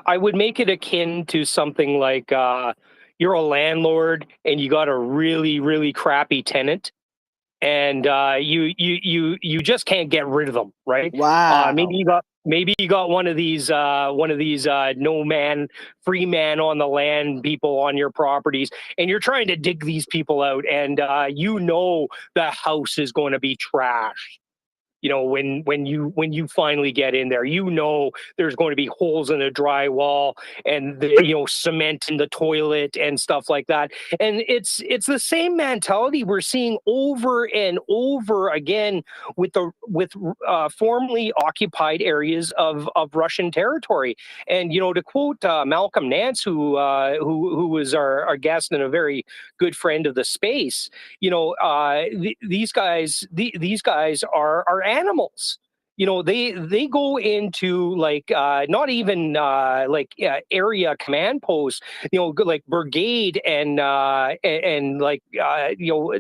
I would make it akin to something like you're a landlord and you got a really crappy tenant, and you just can't get rid of them, right? Wow. Maybe you got one of these no man, free man on the land people on your properties, and you're trying to dig these people out, and the house is going to be trashed. When you finally get in there, there's going to be holes in the drywall and cement in the toilet and stuff like that. And it's the same mentality we're seeing over and over again with formerly occupied areas of Russian territory. And to quote Malcolm Nance, who was our guest and a very good friend of the space, these guys are animals. They go into not even area command posts, like brigade and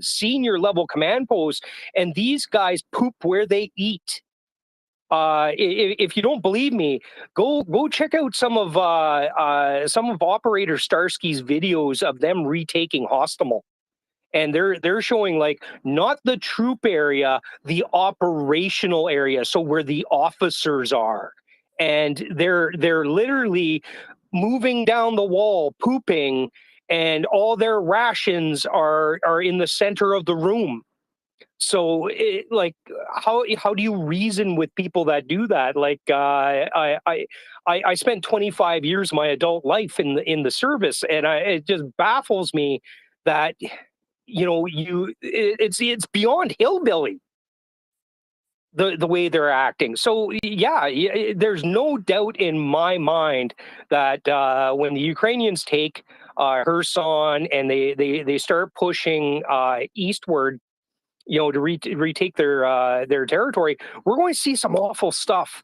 senior level command posts, and these guys poop where they eat. If you don't believe me, go check out some of Operator Starsky's videos of them retaking Hostomel. And they're showing not the troop area, the operational area, so where the officers are, and they're literally moving down the wall, pooping, and all their rations are in the center of the room. So, how do you reason with people that do that? I spent 25 years of my adult life in the service, and it just baffles me that it's beyond hillbilly the way they're acting. So yeah, there's no doubt in my mind that when the Ukrainians take Kherson and they start pushing eastward, to retake their territory, we're going to see some awful stuff,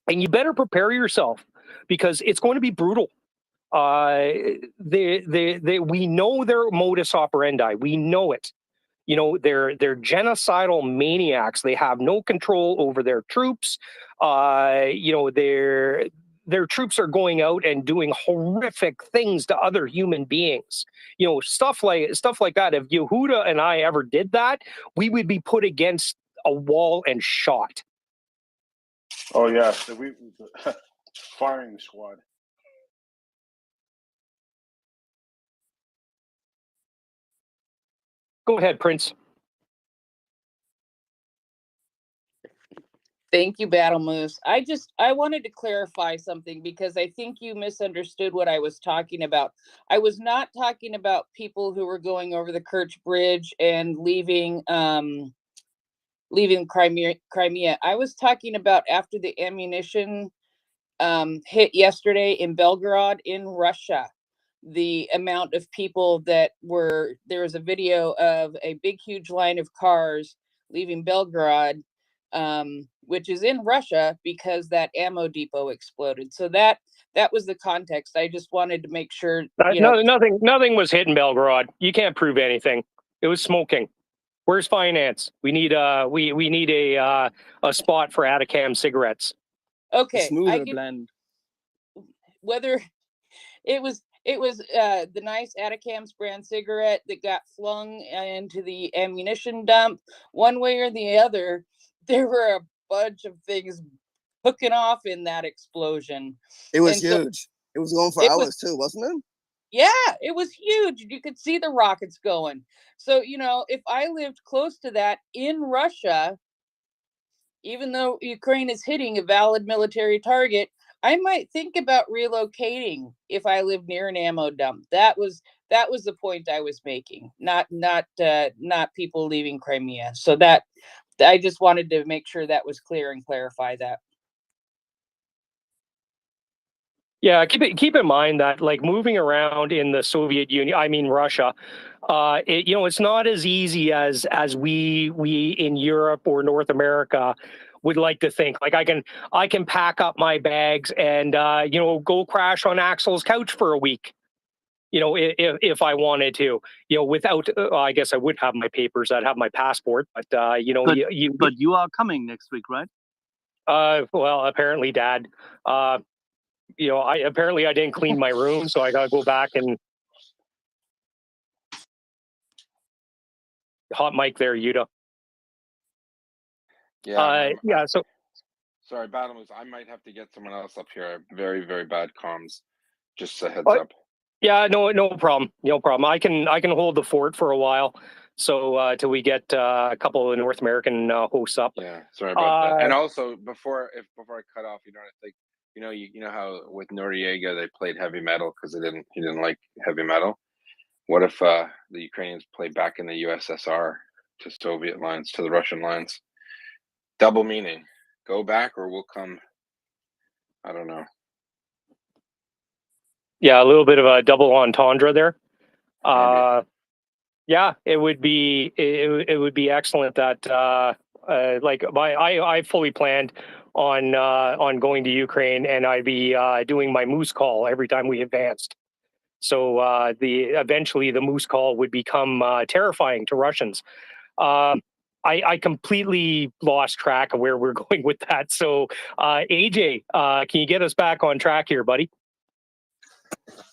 and you better prepare yourself because it's going to be brutal. We know their modus operandi. We know it. They're genocidal maniacs. They have no control over their troops. Their troops are going out and doing horrific things to other human beings. Stuff like that. If Yehuda and I ever did that, we would be put against a wall and shot. Oh yeah, so we firing squad. Go ahead, Prince. Thank you, Battle Moose. I wanted to clarify something because I think you misunderstood what I was talking about. I was not talking about people who were going over the Kerch Bridge and leaving Crimea. I was talking about after the ammunition hit yesterday in Belgorod in Russia. The amount of people that were, there was a video of a big, huge line of cars leaving Belgorod, which is in Russia because that ammo depot exploded. So that was the context. I just wanted to make sure, you know. Nothing was hit in Belgorod. You can't prove anything. It was smoking. Where's finance? We need we need a spot for Atacam cigarettes. Okay, I get whether it was the nice Atacams brand cigarette that got flung into the ammunition dump. One way or the other, there were a bunch of things hooking off in that explosion. It was huge. It was going for hours too, wasn't it? Yeah, it was huge. You could see the rockets going. So, you know, if I lived close to that in Russia, even though Ukraine is hitting a valid military target, I might think about relocating if I lived near an ammo dump. That was the point I was making, not people leaving Crimea. So that I just wanted to make sure that was clear and clarify that. Yeah, keep in mind that like moving around in the Soviet Union, I mean Russia, it's not as easy as we in Europe or North America would like to think. Like I can pack up my bags and go crash on Axel's couch for a week. If I wanted to, without, I guess I would have my papers. I'd have my passport, but But you are coming next week, right? Well, apparently, Dad. I didn't clean my room, so I gotta go back and hot mic there, Yuta. Yeah. So sorry, Battle Moose. I might have to get someone else up here. I have very, very bad comms. Just a heads up. Yeah, no problem. No problem. I can hold the fort for a while. So till we get a couple of North American hosts up. Yeah, sorry about that. And also before I cut off, I think you know how with Noriega they played heavy metal because he didn't like heavy metal. What if the Ukrainians play back in the USSR to Soviet lines, to the Russian lines? Double meaning. Go back or we'll come. I don't know. Yeah, a little bit of a double entendre there. Yeah, it would be excellent that I fully planned on going to Ukraine, and I'd be doing my moose call every time we advanced. So eventually the moose call would become terrifying to Russians. I completely lost track of where we're going with that. So AJ, can you get us back on track here, buddy?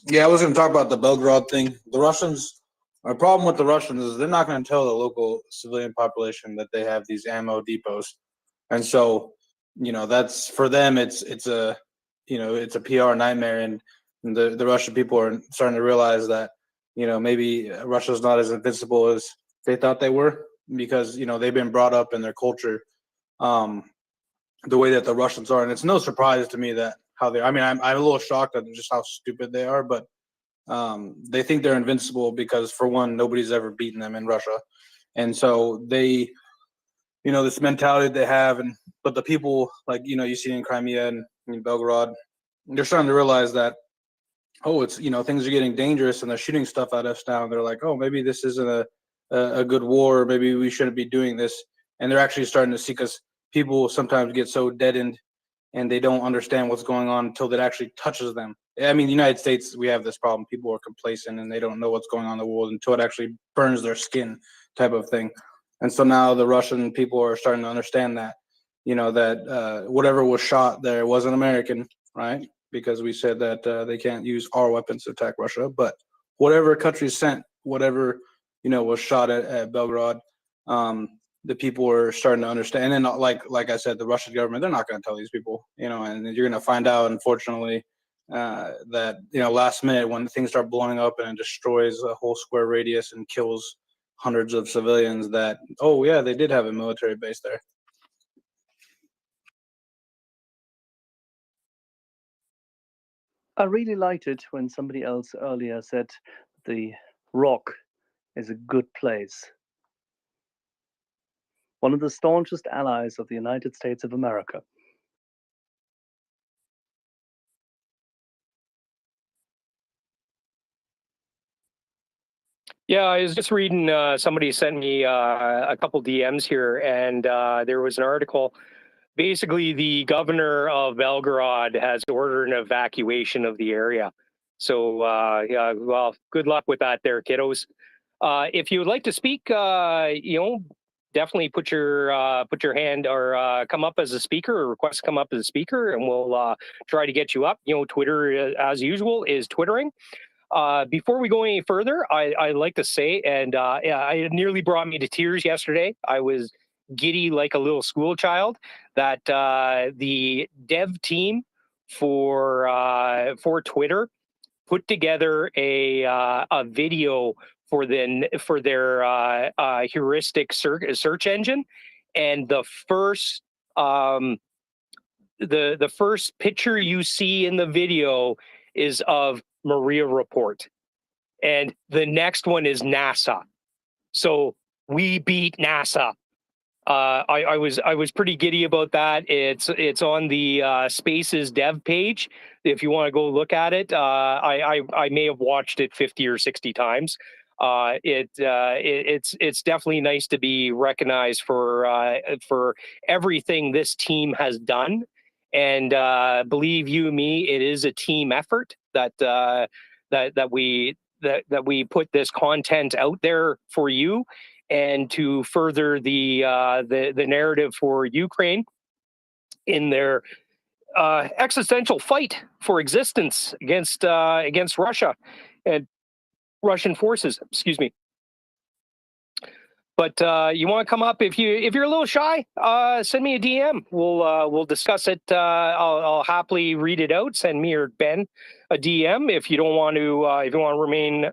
Yeah, I was going to talk about the Belgorod thing. The Russians, our problem with the Russians is they're not going to tell the local civilian population that they have these ammo depots, and so that's for them. It's a PR nightmare, and the Russian people are starting to realize that maybe Russia's not as invincible as they thought they were because they've been brought up in their culture the way that the Russians are, and it's no surprise to me that how they. I mean, I'm a little shocked at just how stupid they are, but they think they're invincible because, for one, nobody's ever beaten them in Russia, and so they, this mentality they have, but the people you see in Crimea and in Belgorod, they're starting to realize that, it's things are getting dangerous and they're shooting stuff at us now. And they're like, oh, maybe this isn't a good war. Maybe we shouldn't be doing this. And they're actually starting to see, because people sometimes get so deadened and they don't understand what's going on until it actually touches them. I mean, the United States, we have this problem. People are complacent and they don't know what's going on in the world until it actually burns their skin, type of thing. And so now the Russian people are starting to understand that, that whatever was shot there wasn't American, right? Because we said that they can't use our weapons to attack Russia. But whatever country sent, whatever, was shot at Belgorod, the people are starting to understand. And then, like I said, the Russian government, they're not going to tell these people, and you're going to find out, unfortunately, that, last minute when things start blowing up and it destroys a whole square radius and kills, hundreds of civilians that, oh yeah, they did have a military base there. I really liked it when somebody else earlier said the Rock is a good place. One of the staunchest allies of the United States of America. Yeah, I was just reading, somebody sent me a couple DMs here, and there was an article. Basically, the governor of Belgorod has ordered an evacuation of the area. So, yeah, well, good luck with that there, kiddos. If you would like to speak, definitely put your hand or come up as a speaker or request to come up as a speaker, and we'll try to get you up. Twitter, as usual, is twittering. Before we go any further, I'd like to say, and it nearly brought me to tears yesterday. I was giddy like a little school child that the dev team for Twitter put together a video for their heuristic search engine, and the first the first picture you see in the video is of MryiaReport, and the next one is NASA. So we beat NASA. I was pretty giddy about that. It's on the Spaces dev page. If you want to go look at it, I may have watched it 50 or 60 times. It's definitely nice to be recognized for everything this team has done. And believe you me, it is a team effort that we put this content out there for you, and to further the narrative for Ukraine in their existential fight for existence against Russia and Russian forces. Excuse me. But you want to come up, if you're a little shy, send me a DM. We'll discuss it. I'll happily read it out. Send me or Ben a DM if you don't want to. If you want to remain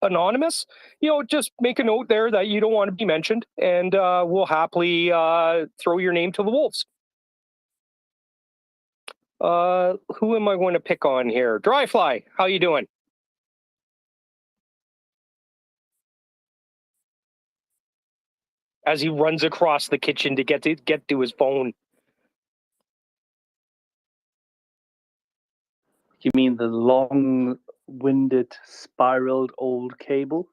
anonymous, just make a note there that you don't want to be mentioned, and we'll happily throw your name to the wolves. Who am I going to pick on here? Dryfly, how you doing? As he runs across the kitchen to get to his phone. You mean the long-winded, spiraled old cable?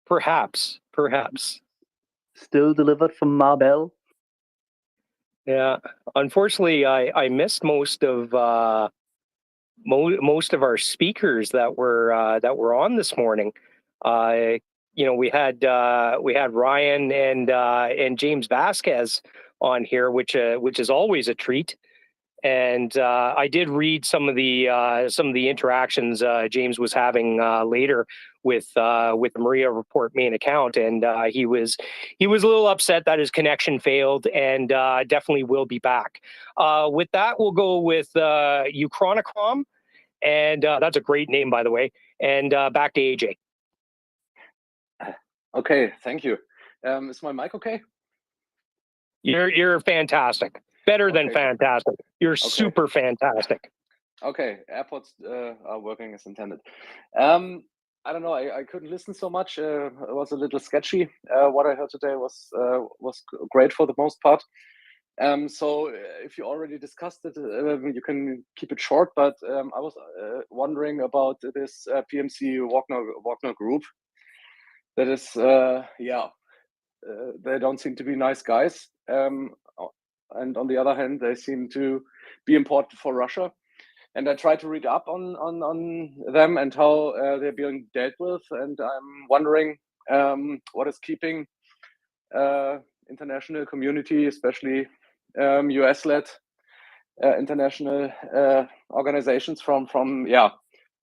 Perhaps. Still delivered from Marbell? Yeah. Unfortunately, I missed most of our speakers that were on this morning. We had Ryan and James Vasquez on here, which is always a treat. And I did read some of the interactions James was having later with the MryiaReport main account, and he was a little upset that his connection failed, and definitely will be back. With that, we'll go with Uchronicrom, and that's a great name, by the way. And back to AJ. Okay, thank you. Is my mic okay? You're fantastic. Better than fantastic. You're super fantastic. Okay, AirPods are working as intended. I don't know. I couldn't listen so much. It was a little sketchy. What I heard today was great for the most part. So if you already discussed it, you can keep it short. But I was wondering about this PMC Wagner group. That is, they don't seem to be nice guys. And on the other hand, they seem to be important for Russia. And I tried to read up on them and how they're being dealt with. And I'm wondering what is keeping international community, especially US-led international organizations from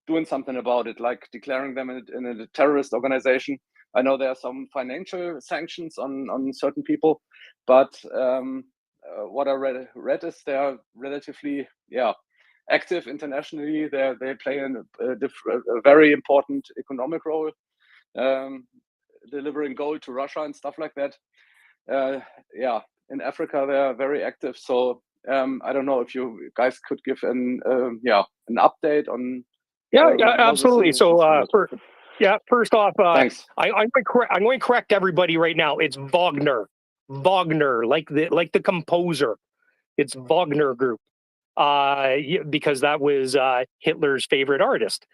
doing something about it, like declaring them in a terrorist organization. I know there are some financial sanctions on certain people, but what I read is they are relatively active internationally. They play a very important economic role, delivering gold to Russia and stuff like that. Yeah, in Africa they are very active. So I don't know if you guys could give an update on. Yeah, how this absolutely. is So handled. first off, Thanks. I'm going to correct everybody right now. It's Wagner, like the composer. It's Wagner Group, because that was Hitler's favorite artist.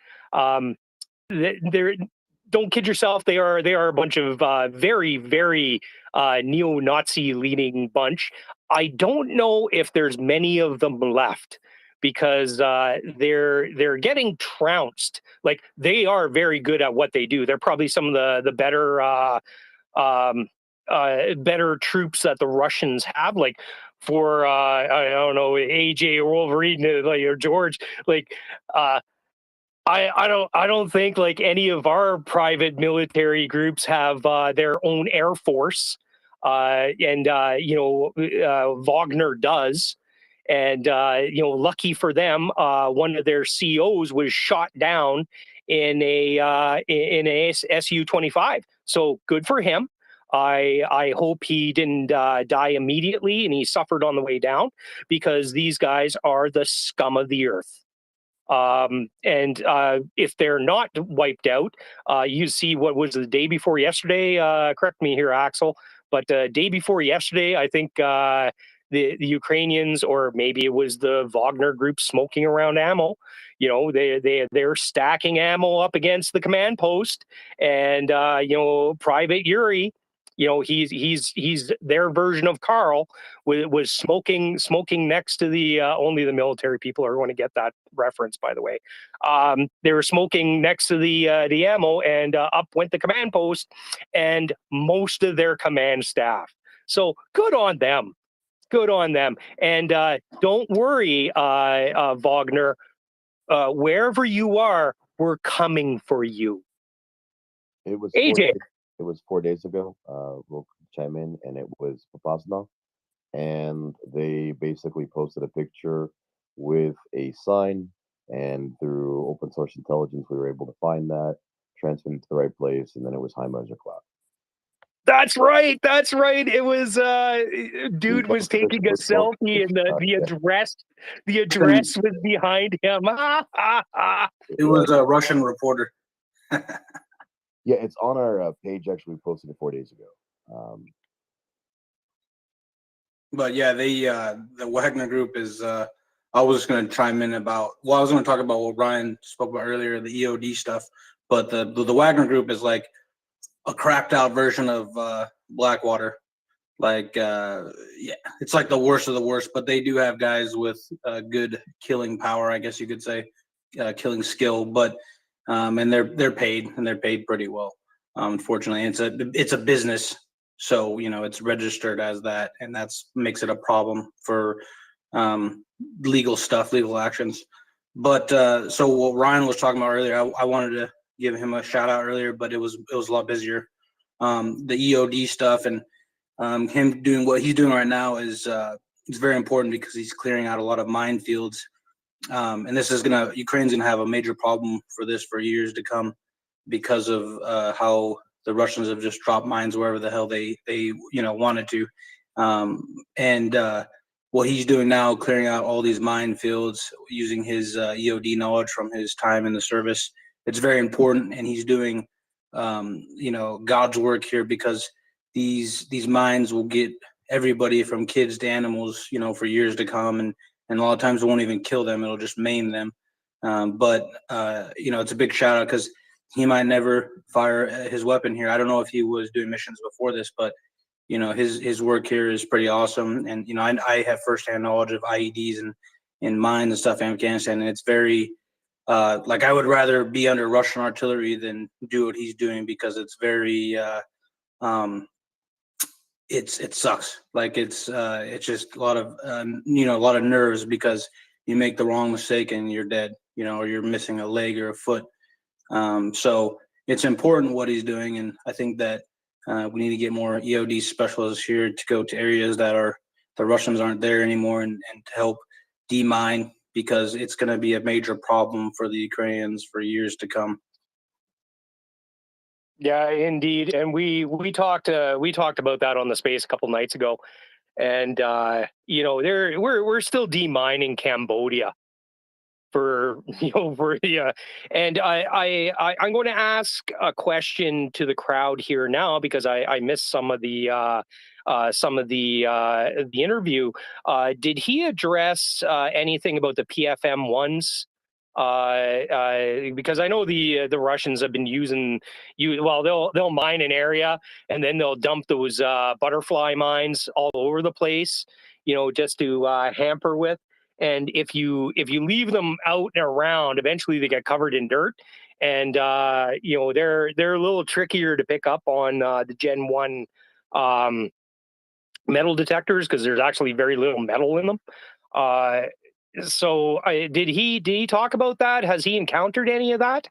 They're Don't kid yourself. They are a bunch of very, very neo-Nazi leaning bunch. I don't know if there's many of them left, because they're getting trounced. Like, they are very good at what they do. They're probably some of the better better troops that the Russians have. Like, for I don't know, AJ or Wolverine, or George, like I don't think like any of our private military groups have their own air force, and Wagner does. And lucky for them, one of their COs was shot down in a Su-25. So good for him. I hope he didn't die immediately and he suffered on the way down, because these guys are the scum of the earth. And if they're not wiped out, you see what was the day before yesterday. Correct me here, Axel, but day before yesterday, I think the Ukrainians, or maybe it was the Wagner group, smoking around ammo. They're stacking ammo up against the command post, and Private Yuri, he's their version of Carl, was smoking next to the only the military people are going to get that reference, by the way. They were smoking next to the ammo, and up went the command post and most of their command staff. So good on them. And don't worry, Wagner, wherever you are, we're coming for you. It was AJ. It was 4 days ago. We'll chime in, and it was Popasna, and they basically posted a picture with a sign, and through open source intelligence, we were able to find that, transfer it to the right place, and then it was Heimer's Cloud. That's right. It was dude was taking a selfie, and the address was behind him. It was a Russian reporter. Yeah, it's on our page. Actually, we posted it 4 days ago. But yeah, the Wagner Group is. I was just going to chime in about. Well, I was going to talk about what Ryan spoke about earlier, the EOD stuff. But the Wagner Group is like a cracked out version of Blackwater. Like, yeah, it's like the worst of the worst. But they do have guys with good killing power, I guess you could say, killing skill. But and they're paid pretty well. Unfortunately, it's a business, so it's registered as that, and that's makes it a problem for legal actions. But so what Ryan was talking about earlier, I wanted to give him a shout out earlier, but it was a lot busier. The EOD stuff and him doing what he's doing right now is very important, because he's clearing out a lot of minefields. And this is Ukraine's gonna have a major problem for this for years to come, because of how the Russians have just dropped mines wherever the hell they wanted to. And what he's doing now, clearing out all these minefields using his EOD knowledge from his time in the service, it's very important. And he's doing God's work here, because these mines will get everybody from kids to animals for years to come, and a lot of times it won't even kill them, it'll just maim them. But it's a big shout out, because he might never fire his weapon here. I don't know if he was doing missions before this, but his work here is pretty awesome. And I have firsthand knowledge of IEDs and mines and stuff in Afghanistan, and it's very like I would rather be under Russian artillery than do what he's doing, because it's very it sucks. Like it's just a lot of a lot of nerves, because you make the wrong mistake and you're dead, or you're missing a leg or a foot. So it's important what he's doing, and I think that we need to get more EOD specialists here to go to areas that the Russians aren't there anymore, and to help demine because it's going to be a major problem for the Ukrainians for years to come. Yeah, indeed, and we talked about that on the space a couple nights ago, and we're still demining Cambodia for and I'm going to ask a question to the crowd here now because I missed some of the interview. Did he address anything about the PFM ones? Because I know the Russians have been they'll mine an area and then they'll dump those butterfly mines all over the place, just to hamper with. And if you leave them out and around, eventually they get covered in dirt, and they're a little trickier to pick up on the Gen 1 metal detectors because there's actually very little metal in them. So did he talk about that? Has he encountered any of that?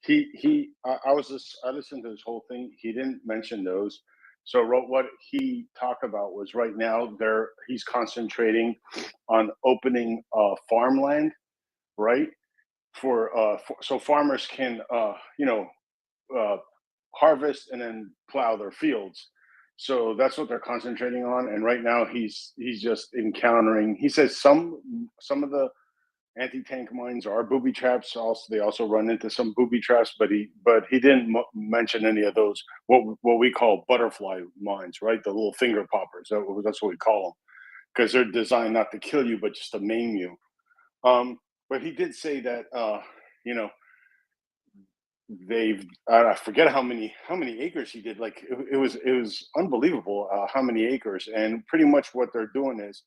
I listened to this whole thing. He didn't mention those. So what he talked about was right now he's concentrating on opening farmland, right? So farmers can harvest and then plow their fields. So that's what they're concentrating on. And right now he's just encountering. He says some of the anti-tank mines are booby traps. They also run into some booby traps, but he didn't mention any of those what we call butterfly mines, right? The little finger poppers. That's what we call them, because they're designed not to kill you but just to maim you. But he did say that I forget how many acres he did. Like it was unbelievable how many acres. And pretty much what they're doing is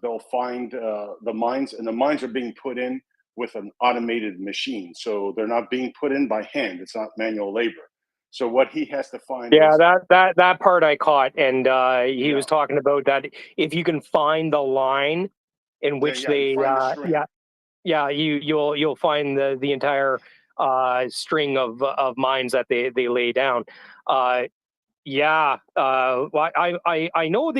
they'll find the mines, and the mines are being put in with an automated machine. So they're not being put in by hand. It's not manual labor. So what he has to find Yeah, that part I caught, and he was talking about that if you can find the line in which you'll find the entire string of mines that they lay down. I know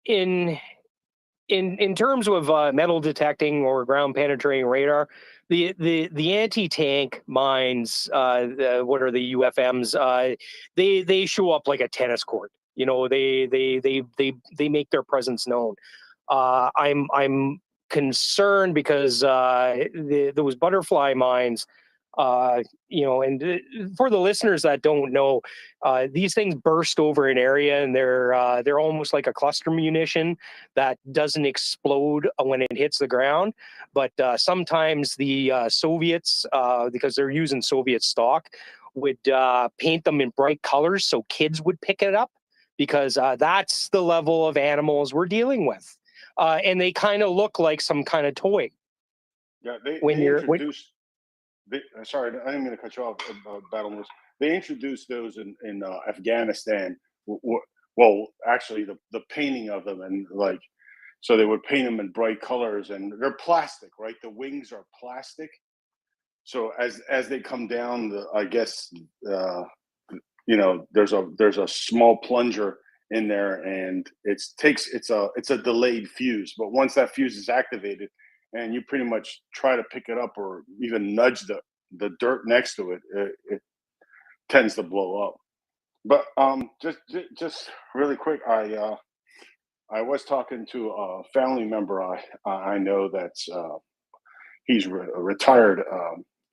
in terms of metal detecting or ground penetrating radar, the anti-tank mines, what are the UFMs? They show up like a tennis court. They make their presence known. I'm concerned because those butterfly mines, and for the listeners that don't know, these things burst over an area, and they're almost like a cluster munition that doesn't explode when it hits the ground. But sometimes the Soviets, because they're using Soviet stock, would paint them in bright colors so kids would pick it up, because that's the level of animals we're dealing with. And they kind of look like some kind of toy. Yeah, they introduced. Sorry, I didn't mean to cut you off, Battlemers. They introduced those in Afghanistan. Well, actually, the painting of them, and so they would paint them in bright colors, and they're plastic, right? The wings are plastic. So as they come down, I guess there's a small plunger in there, and it's a delayed fuse. But once that fuse is activated, and you pretty much try to pick it up or even nudge the dirt next to it, it tends to blow up. But just really quick, I was talking to a family member I know that's he's a retired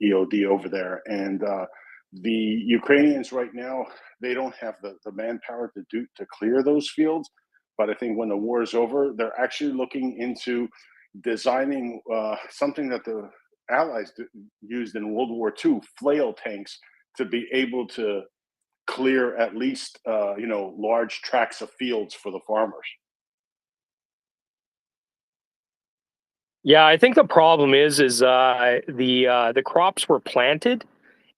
EOD over there, and the Ukrainians right now, they don't have the manpower to clear those fields. But I think when the war is over, they're actually looking into designing something that the Allies used in World War II, flail tanks, to be able to clear at least large tracts of fields for the farmers. Yeah, I think the problem is the crops were planted,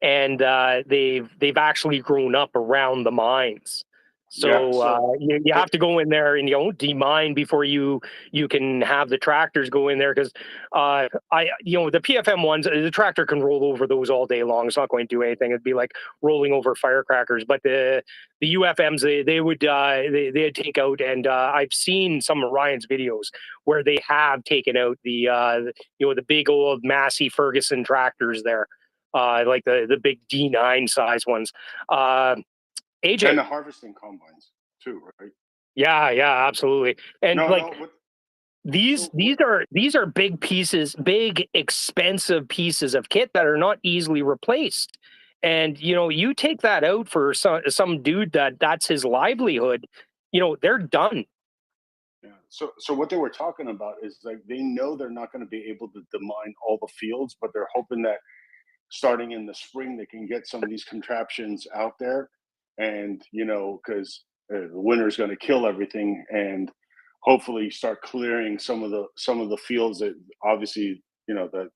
and they've actually grown up around the mines. So you have to go in there and demine before you can have the tractors go in there, because the PFM ones, the tractor can roll over those all day long. It's not going to do anything. It'd be like rolling over firecrackers. But the UFMs, they'd take out, and I've seen some of Ryan's videos where they have taken out the big old Massey Ferguson tractors there, like the big D9 size ones. AJ, and the harvesting combines too, right? Yeah, absolutely. And these are big pieces, big expensive pieces of kit that are not easily replaced. And you take that out for some dude that's his livelihood, they're done. Yeah. So what they were talking about is like they know they're not going to be able to demine all the fields, but they're hoping that starting in the spring they can get some of these contraptions out there. And because the winter is going to kill everything, and hopefully start clearing some of the fields that obviously that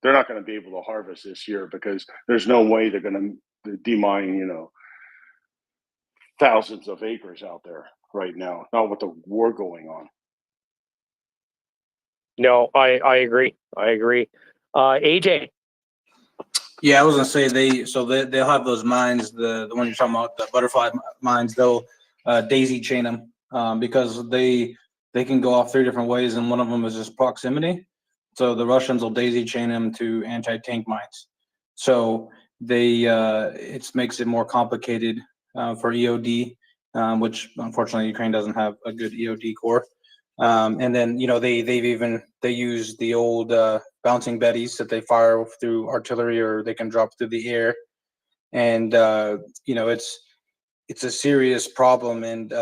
they're not going to be able to harvest this year, because there's no way they're going to demine thousands of acres out there right now, not with the war going on. No, I agree. AJ. Yeah, I was gonna say they'll have those mines, the one you're talking about, the butterfly mines. They'll daisy chain them because they can go off 3 different ways, and one of them is just proximity. So the Russians will daisy chain them to anti-tank mines. So it makes it more complicated for EOD, which unfortunately Ukraine doesn't have a good EOD core. And then they use the old bouncing betties that they fire through artillery, or they can drop through the air. And it's a serious problem, and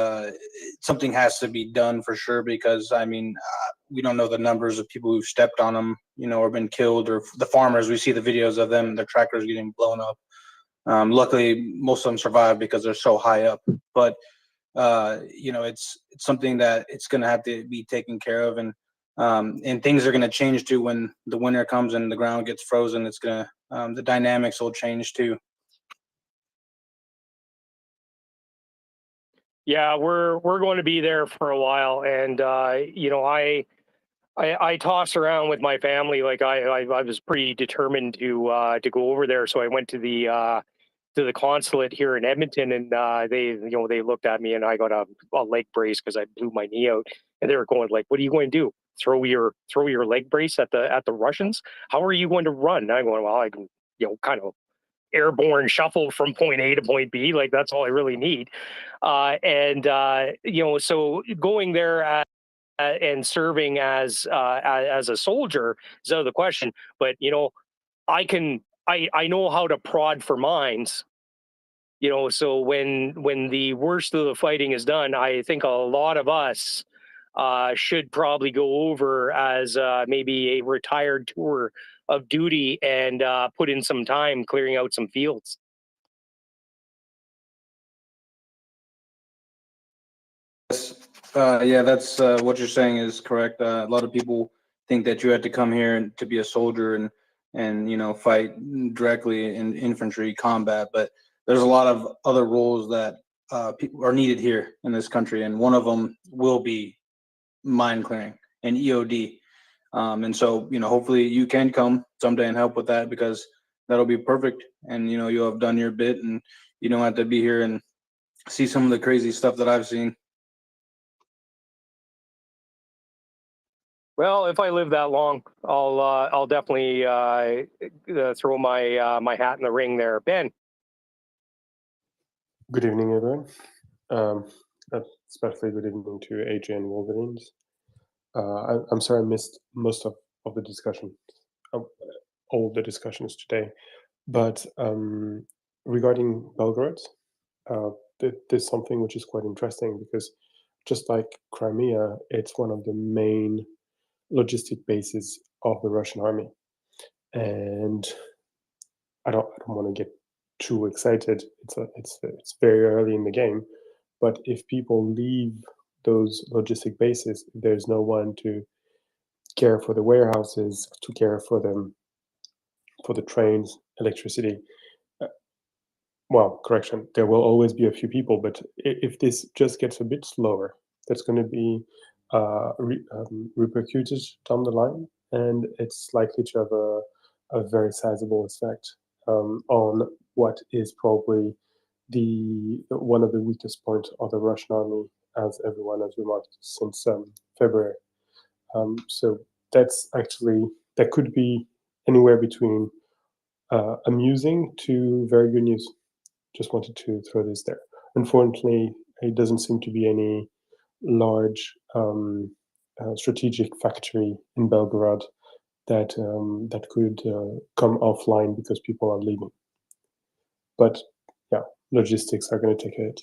something has to be done for sure, because we don't know the numbers of people who've stepped on them, or been killed, or the farmers. We see the videos of them, their tractors getting blown up. Luckily, most of them survive because they're so high up. But it's something that it's going to have to be taken care of, and things are going to change too when the winter comes and the ground gets frozen. It's going to the dynamics will change too. Yeah, we're going to be there for a while, and I toss around with my family. Like I was pretty determined to go over there, so I went to the consulate here in Edmonton, and they looked at me, and I got a leg brace because I blew my knee out, and they were going like, "What are you going to do? Throw your leg brace at the Russians? How are you going to run?" And I'm going, "Well, I can kind of airborne shuffle from point A to point B. Like that's all I really need." So going there and serving as a soldier is out of the question. But I know how to prod for mines. So when the worst of the fighting is done, I think a lot of us should probably go over as maybe a retired tour of duty and put in some time clearing out some fields. That's what you're saying is correct. A lot of people think that you had to come here to be a soldier and fight directly in infantry combat, but there's a lot of other roles that people are needed here in this country, and one of them will be mine clearing and EOD. And so hopefully you can come someday and help with that, because that'll be perfect, and you'll have done your bit, and you don't have to be here and see some of the crazy stuff that I've seen. Well, if I live that long, I'll definitely throw my hat in the ring there. Ben. Good evening, everyone. Especially good evening to AJ and Wolverines. I'm sorry I missed most of the discussion, all the discussions today. But regarding Belgorod, there's something which is quite interesting, because just like Crimea, it's one of the main logistic bases of the Russian army. And I don't want to get too excited. It's very early in the game, but if people leave those logistic bases, there's no one to care for the warehouses, to care for them, for the trains, electricity. well, correction, there will always be a few people, but if this just gets a bit slower, that's going to be repercuted down the line, and it's likely to have a very sizable effect on what is probably one of the weakest points of the Russian army, as everyone has remarked since February. So that's actually, that could be anywhere between amusing to very good news. Just wanted to throw this there. Unfortunately, it doesn't seem to be any large strategic factory in Belgorod that that could come offline because people are leaving. But yeah, logistics are going to take a hit.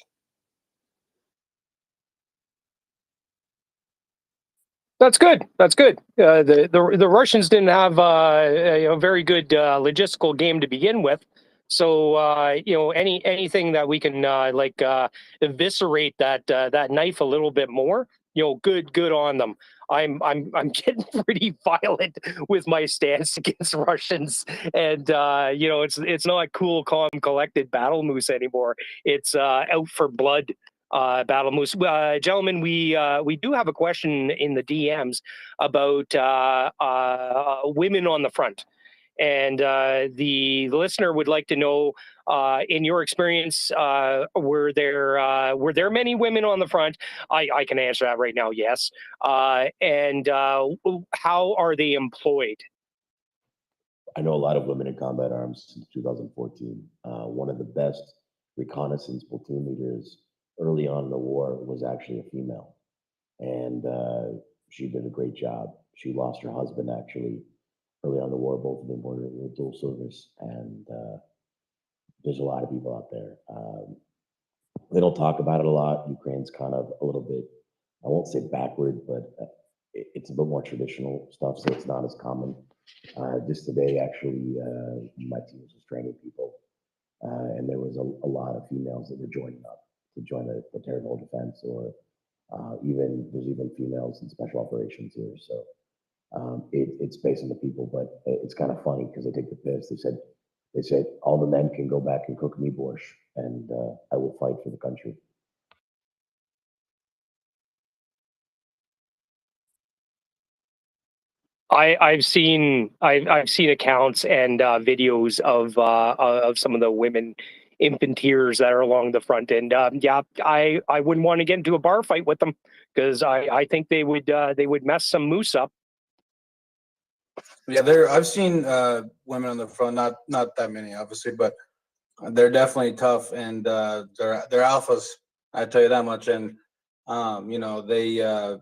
That's good. That's good. The Russians didn't have a very good logistical game to begin with, so anything that we can eviscerate that knife a little bit more, good on them. I'm getting pretty violent with my stance against Russians, and it's not cool, calm, collected battle moose anymore. It's out for blood. Battle Moose. Gentlemen, we do have a question in the DMs about women on the front. And the listener would like to know, in your experience, were there many women on the front? I can answer that right now, yes. And how are they employed? I know a lot of women in combat arms since 2014. One of the best reconnaissance platoon leaders early on in the war was actually a female, and she did a great job. She lost her husband actually early on in the war. Both of them were dual service, and there's a lot of people out there. They don't talk about it a lot. Ukraine's kind of a little bit, I won't say backward, but it's a bit more traditional stuff, so it's not as common. Just today, actually, my team was just training people, and there was a lot of females that were joining up to join the territorial defense, or there's even females in special operations here. So it's based on the people, but it's kind of funny because they take the piss. They said all the men can go back and cook me borscht, and I will fight for the country. I've seen accounts and videos of some of the women infanteers that are along the front, and I wouldn't want to get into a bar fight with them because I think they would mess some moose up. Yeah, I've seen women on the front, not that many, obviously, but they're definitely tough, and they're alphas. I tell you that much. And they're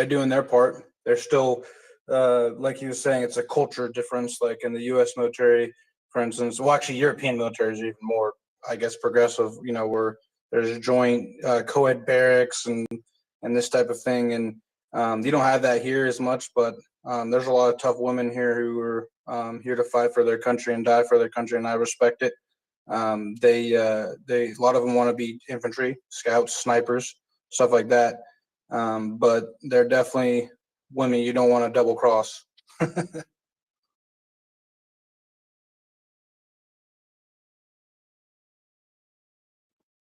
doing their part. They're still, like you were saying, it's a culture difference. Like in the U.S. military, for instance, well, actually, European military is even more, I guess, progressive. Where there's joint co-ed barracks and this type of thing, and you don't have that here as much, but there's a lot of tough women here who are here to fight for their country and die for their country, and I respect it. They a lot of them want to be infantry, scouts, snipers, stuff like that. But they're definitely women you don't want to double cross.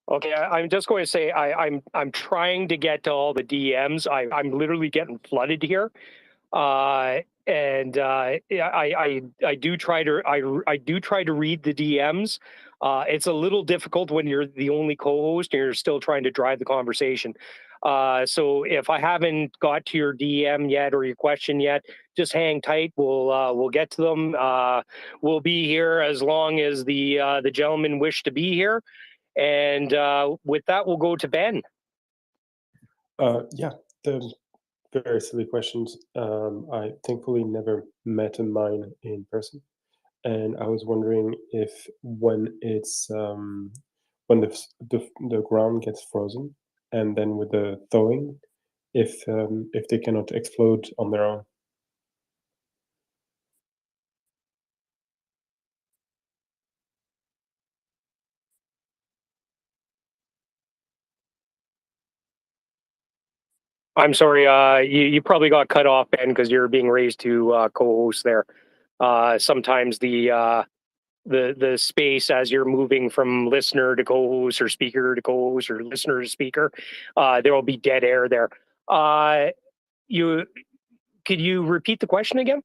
Okay, I'm just going to say I'm trying to get to all the DMs. I'm literally getting flooded here, and I do try to read the DMs. It's a little difficult when you're the only co-host and you're still trying to drive the conversation. So if I haven't got to your DM yet or your question yet, just hang tight. We'll get to them. We'll be here as long as the gentlemen wish to be here. And with that, we'll go to Ben. Yeah, the very silly questions. I thankfully never met a mine in person, and I was wondering if when the ground gets frozen, and then with the thawing, if they cannot explode on their own. I'm sorry, you probably got cut off, Ben, because you're being raised to co-host there. Sometimes the the space as you're moving from listener to co-host or speaker to co-host or listener to speaker. There will be dead air there. Could you repeat the question again?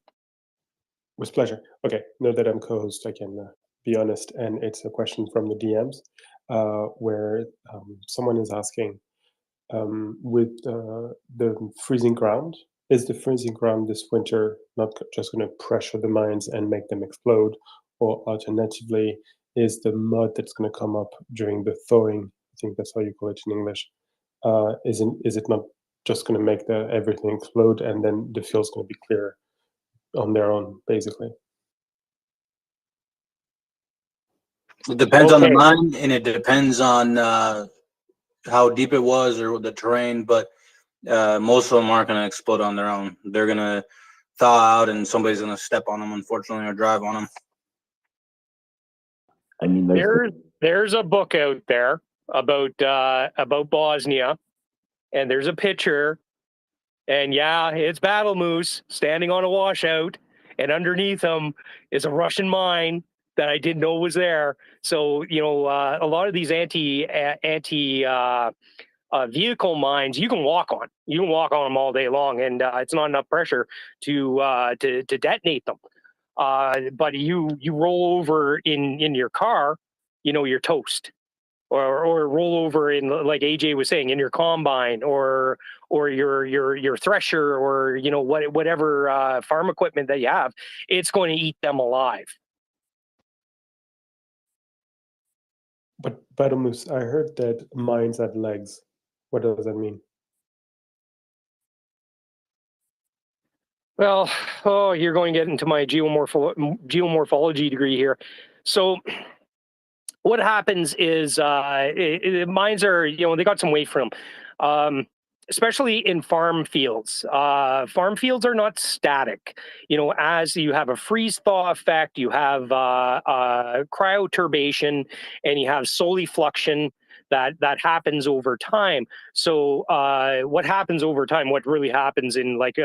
With pleasure. Okay, now that I'm co-host, I can be honest, and it's a question from the DMs where someone is asking, with the freezing ground, is the freezing ground this winter not just going to pressure the mines and make them explode, or alternatively, is the mud that's going to come up during the thawing, I think that's how you call it in English, is it not just going to make everything explode, and then the field's going to be clear on their own, basically? It depends on the mine, and it depends on how deep it was or the terrain, but most of them aren't going to explode on their own. They're going to thaw out, and somebody's going to step on them, unfortunately, or drive on them. I mean, there's a book out there about Bosnia, and there's a picture, and yeah, it's Battle Moose standing on a washout, and underneath him is a Russian mine that I didn't know was there. So, you know, a lot of these anti vehicle mines you can walk on. You can walk on them all day long, and it's not enough pressure to detonate them. But you roll over in your car, you know, you're toast. Or roll over in, like AJ was saying, in your combine or your thresher, or you know whatever farm equipment that you have, it's going to eat them alive. But Badamus, I heard that mines have legs. What does that mean? Well, you're going to get into my geomorphology degree here. So what happens is mines are, you know, they got some weight from them. Especially in farm fields. Farm fields are not static. You know, as you have a freeze-thaw effect, you have cryoturbation, and you have solifluction that happens over time. So what happens over time, what really happens in like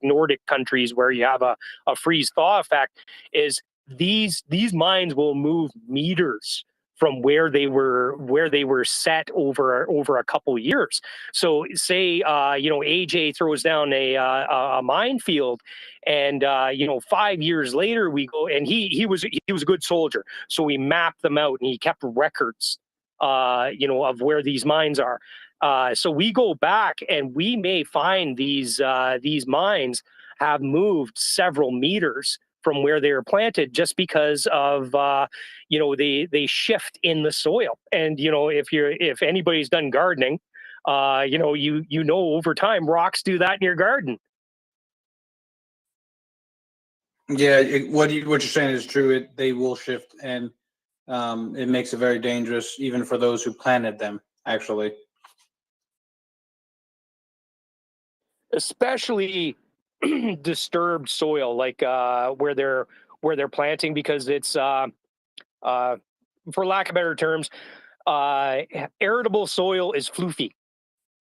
Nordic countries where you have a freeze-thaw effect, is these mines will move meters from where they were set over a couple years. So say you know, AJ throws down a minefield, and you know, 5 years later we go, and he was a good soldier, so we mapped them out and he kept records you know, of where these mines are. So we go back and we may find these mines have moved several meters from where they were planted, just because of you know, they shift in the soil. And you know, if anybody's done gardening, you know, you know, over time rocks do that in your garden. Yeah, what you're saying is true. They will shift, and it makes it very dangerous, even for those who planted them, actually. Especially disturbed soil, like where they're planting, because it's for lack of better terms, arable soil is floofy,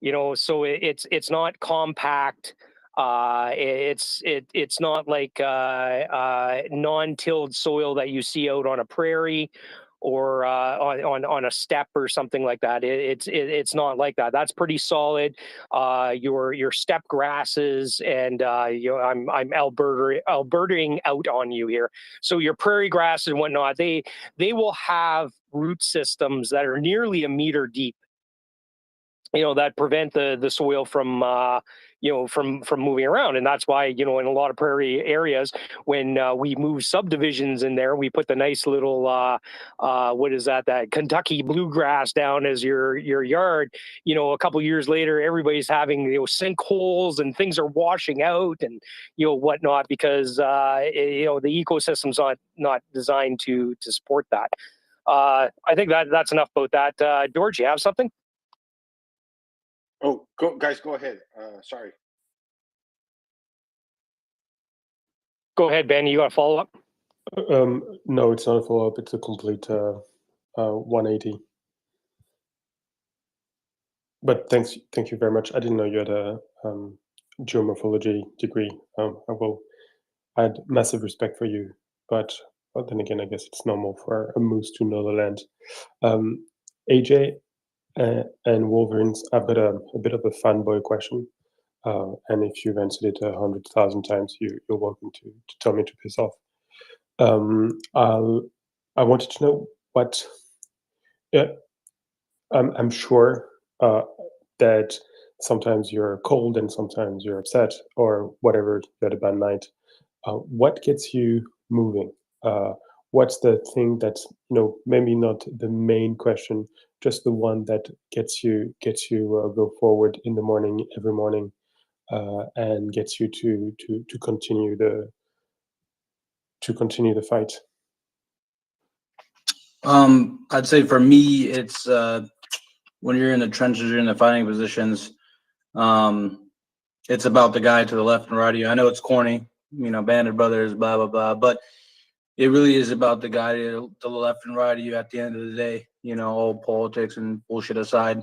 you know, so it's not compact. It's not like non-tilled soil that you see out on a prairie or on a steppe or something like that. It's not like that. That's pretty solid. Your steppe grasses, and you know, I'm Albertaing out on you here. So your prairie grasses and whatnot, they will have root systems that are nearly a meter deep, you know, that prevent the soil from you know, from moving around. And that's why, you know, in a lot of prairie areas, when we move subdivisions in there, we put the nice little what is that Kentucky bluegrass down as your yard. You know, a couple years later, everybody's having, you know, sinkholes and things are washing out and, you know, whatnot, because you know, the ecosystem's not designed to support that. I think that's enough about that. George, you have something? Oh, guys, go ahead. Sorry. Go ahead, Ben. You got a follow up? No, it's not a follow up. It's a complete 180. But thank you very much. I didn't know you had a geomorphology degree. I had massive respect for you, but But then again, I guess it's normal for a moose to know the land. AJ and Wolverines, I've got a bit of a fanboy question. And if you've answered it 100,000 times, you're welcome to tell me to piss off. I wanted to know what. I'm sure that sometimes you're cold and sometimes you're upset or whatever. You had a bad night. What gets you moving? What's the thing that's maybe not the main question, just the one that gets you go forward in the morning every morning, and gets you to continue the fight? I'd say for me, it's when you're in the trenches, you're in the fighting positions. It's about the guy to the left and right of you. I know it's corny, Bandit Brothers, blah blah blah, but it really is about the guy to the left and right of you. At the end of the day, all politics and bullshit aside,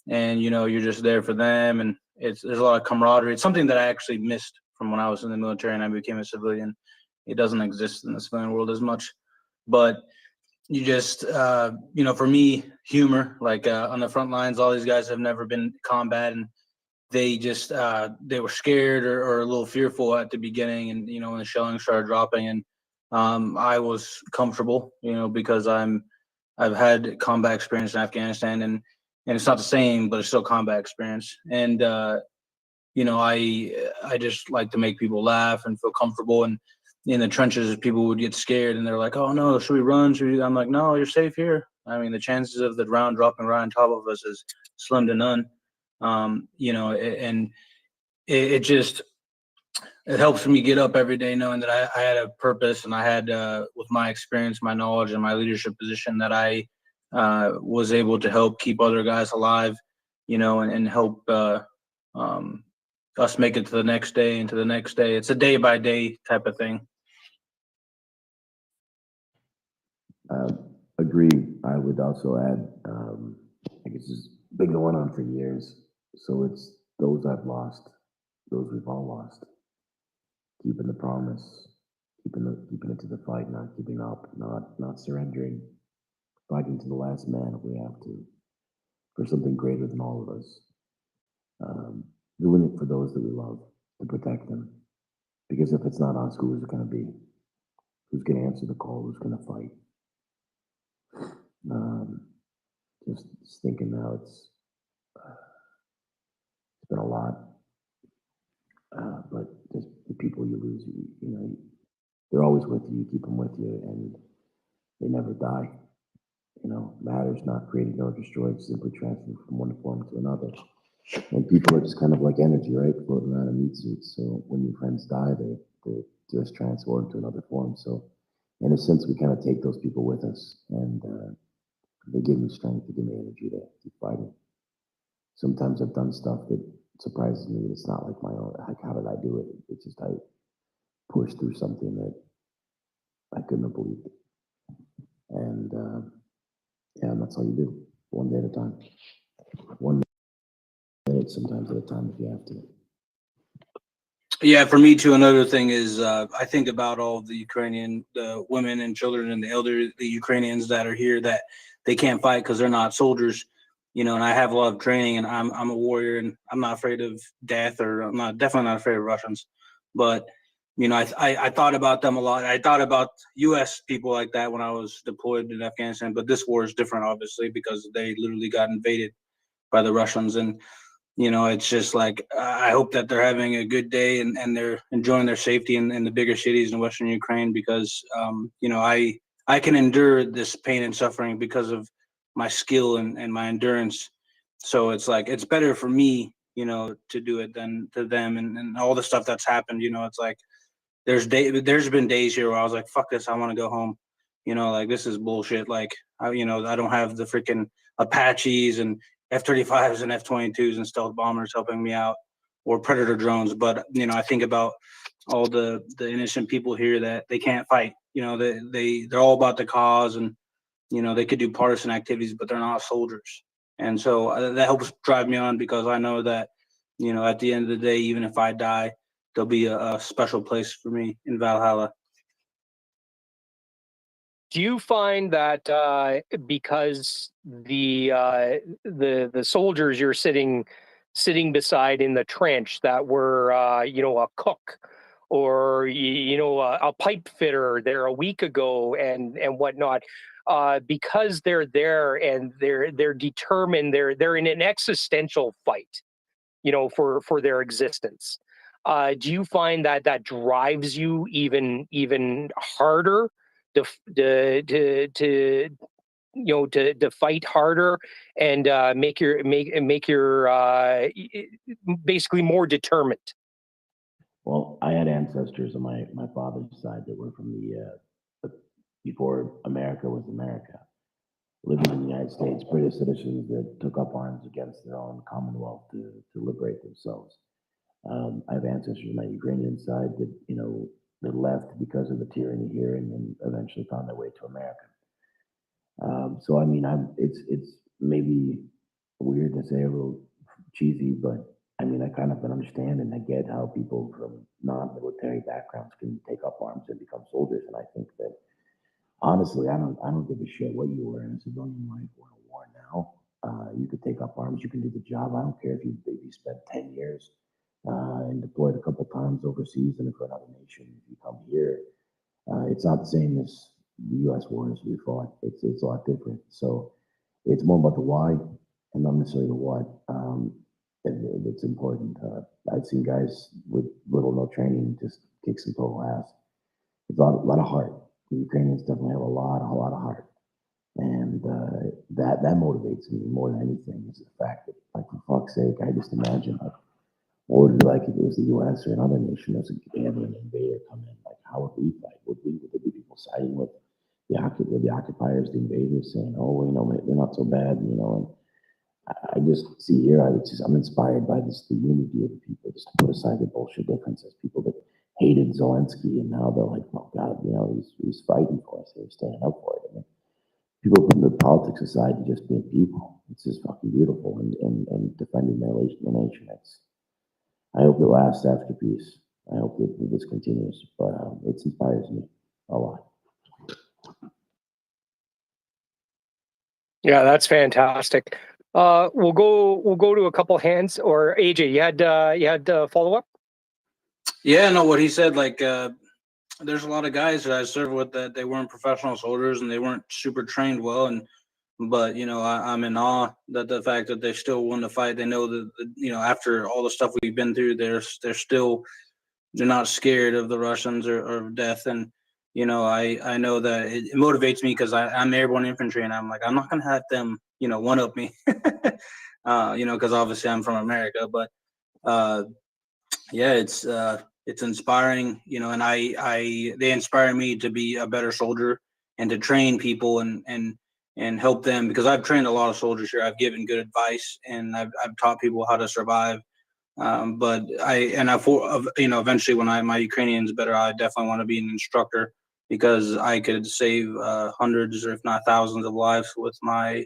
and you're just there for them, and there's a lot of camaraderie. It's something that I actually missed from when I was in the military and I became a civilian. It doesn't exist in the civilian world as much, but you just for me, humor, like on the front lines, all these guys have never been in combat, and they just they were scared or a little fearful at the beginning, and when the shelling started dropping, and I was comfortable, because I've had combat experience in Afghanistan, and it's not the same, but it's still combat experience, and I just like to make people laugh and feel comfortable. And in the trenches, people would get scared and they're like, "Oh no, should we run?" I'm like, "No, you're safe here." I mean, the chances of the round dropping right on top of us is slim to none. And it just helps me get up every day knowing that I had a purpose, and I had with my experience, my knowledge, and my leadership position, that I was able to help keep other guys alive, and help us make it to the next day and to the next day. It's a day by day type of thing. Agreed. I would also add, I guess it's been going on for years. So it's those I've lost, those we've all lost. Keeping the promise, keeping it to the fight, not giving up, not surrendering, fighting to the last man if we have to, for something greater than all of us. Doing it for those that we love, to protect them. Because if it's not us, who is it going to be? Who's going to answer the call? Who's going to fight? Just thinking now, it's been a lot. But just the people you lose, they're always with you. You keep them with you, and they never die. Matter's not created nor destroyed, simply transferred from one form to another. And people are just kind of like energy, right? Floating around in meat suits. So when your friends die, they're just transformed to another form. So in a sense, we kind of take those people with us, and they give me strength, they give me energy to keep fighting. Sometimes I've done stuff that surprises me. It's not like my own, like, how did I do it? It's just I pushed through something that I couldn't have believed. And and that's all you do, one day at a time. 1 minute, sometimes at a time if you have to. Yeah, for me too, another thing is I think about all the women and children and the elderly Ukrainians that are here that they can't fight because they're not soldiers, and I have a lot of training, and I'm a warrior, and I'm not afraid of death, or definitely not afraid of Russians. But I thought about them a lot. I thought about U.S. people like that when I was deployed in Afghanistan, but this war is different, obviously, because they literally got invaded by the Russians. And it's just like, I hope that they're having a good day and they're enjoying their safety in the bigger cities in Western Ukraine, because, I can endure this pain and suffering because of my skill and my endurance. So it's like, it's better for me, to do it than to them, and all the stuff that's happened. It's like, there's been days here where I was like, fuck this, I want to go home. Like, this is bullshit. Like, I don't have the freaking Apaches and F-35s and F-22s and stealth bombers helping me out, or Predator drones. But, I think about all the innocent people here that they can't fight. They're all about the cause, and, they could do partisan activities, but they're not soldiers. And so that helps drive me on, because I know that, at the end of the day, even if I die, there'll be a special place for me in Valhalla. Do you find that because the soldiers you're sitting beside in the trench that were a cook or a pipe fitter there a week ago and whatnot, because they're there and they're determined, they're in an existential fight, for their existence. Do you find that drives you even harder to fight harder and make your basically more determined? Well, I had ancestors on my father's side that were from before America was America, living in the United States, British citizens that took up arms against their own Commonwealth to liberate themselves. I have ancestors on my Ukrainian side that left because of the tyranny here and then eventually found their way to America. So I mean, it's maybe weird to say, a little cheesy, but I mean, I kind of understand and I get how people from non-military backgrounds can take up arms and become soldiers. And I think that honestly, I don't give a shit what you were in a civilian life or in a war now. You could take up arms, you can do the job. I don't care if you spent 10 years and deployed a couple times overseas and for another nation. If you come here, it's not the same as the U.S. wars we fought. It's a lot different. So it's more about the why and not necessarily the what. It's important. I've seen guys with little no training just kick some total ass. It's a lot of heart. The Ukrainians definitely have a lot of heart, and that motivates me more than anything. Is the fact that, like, for fuck's sake, I just imagine, like, what would it be like if it was the U.S. or another nation that was ever an invader come in? Like, how would we fight? Would there be people siding with the occupiers, the invaders, saying, "Oh, well, they're not so bad," And I just see here, I'm inspired by the unity of the people, just to put aside the bullshit differences. People that hated Zelensky and now they're like, "Oh God, he's fighting for us. They're standing up for it." I mean, people putting the politics aside and just being people. It's just fucking beautiful and defending their nation. I hope it lasts after peace. I hope that this continues, but it inspires me a lot. Yeah, that's fantastic. We'll go to a couple hands. Or AJ, you had follow up? Yeah, no, what he said, like, there's a lot of guys that I served with that they weren't professional soldiers and they weren't super trained well, but I'm in awe that the fact that they still want to fight. They know that after all the stuff we've been through, they're not scared of the Russians or of death. And I know that it motivates me because I'm airborne infantry, and I'm like, I'm not gonna have them one up me, because obviously I'm from America. But yeah, it's inspiring, and they inspire me to be a better soldier and to train people and help them, because I've trained a lot of soldiers here. I've given good advice and I've taught people how to survive. But eventually when my Ukrainian's better, I definitely want to be an instructor, because I could save hundreds or if not thousands of lives with my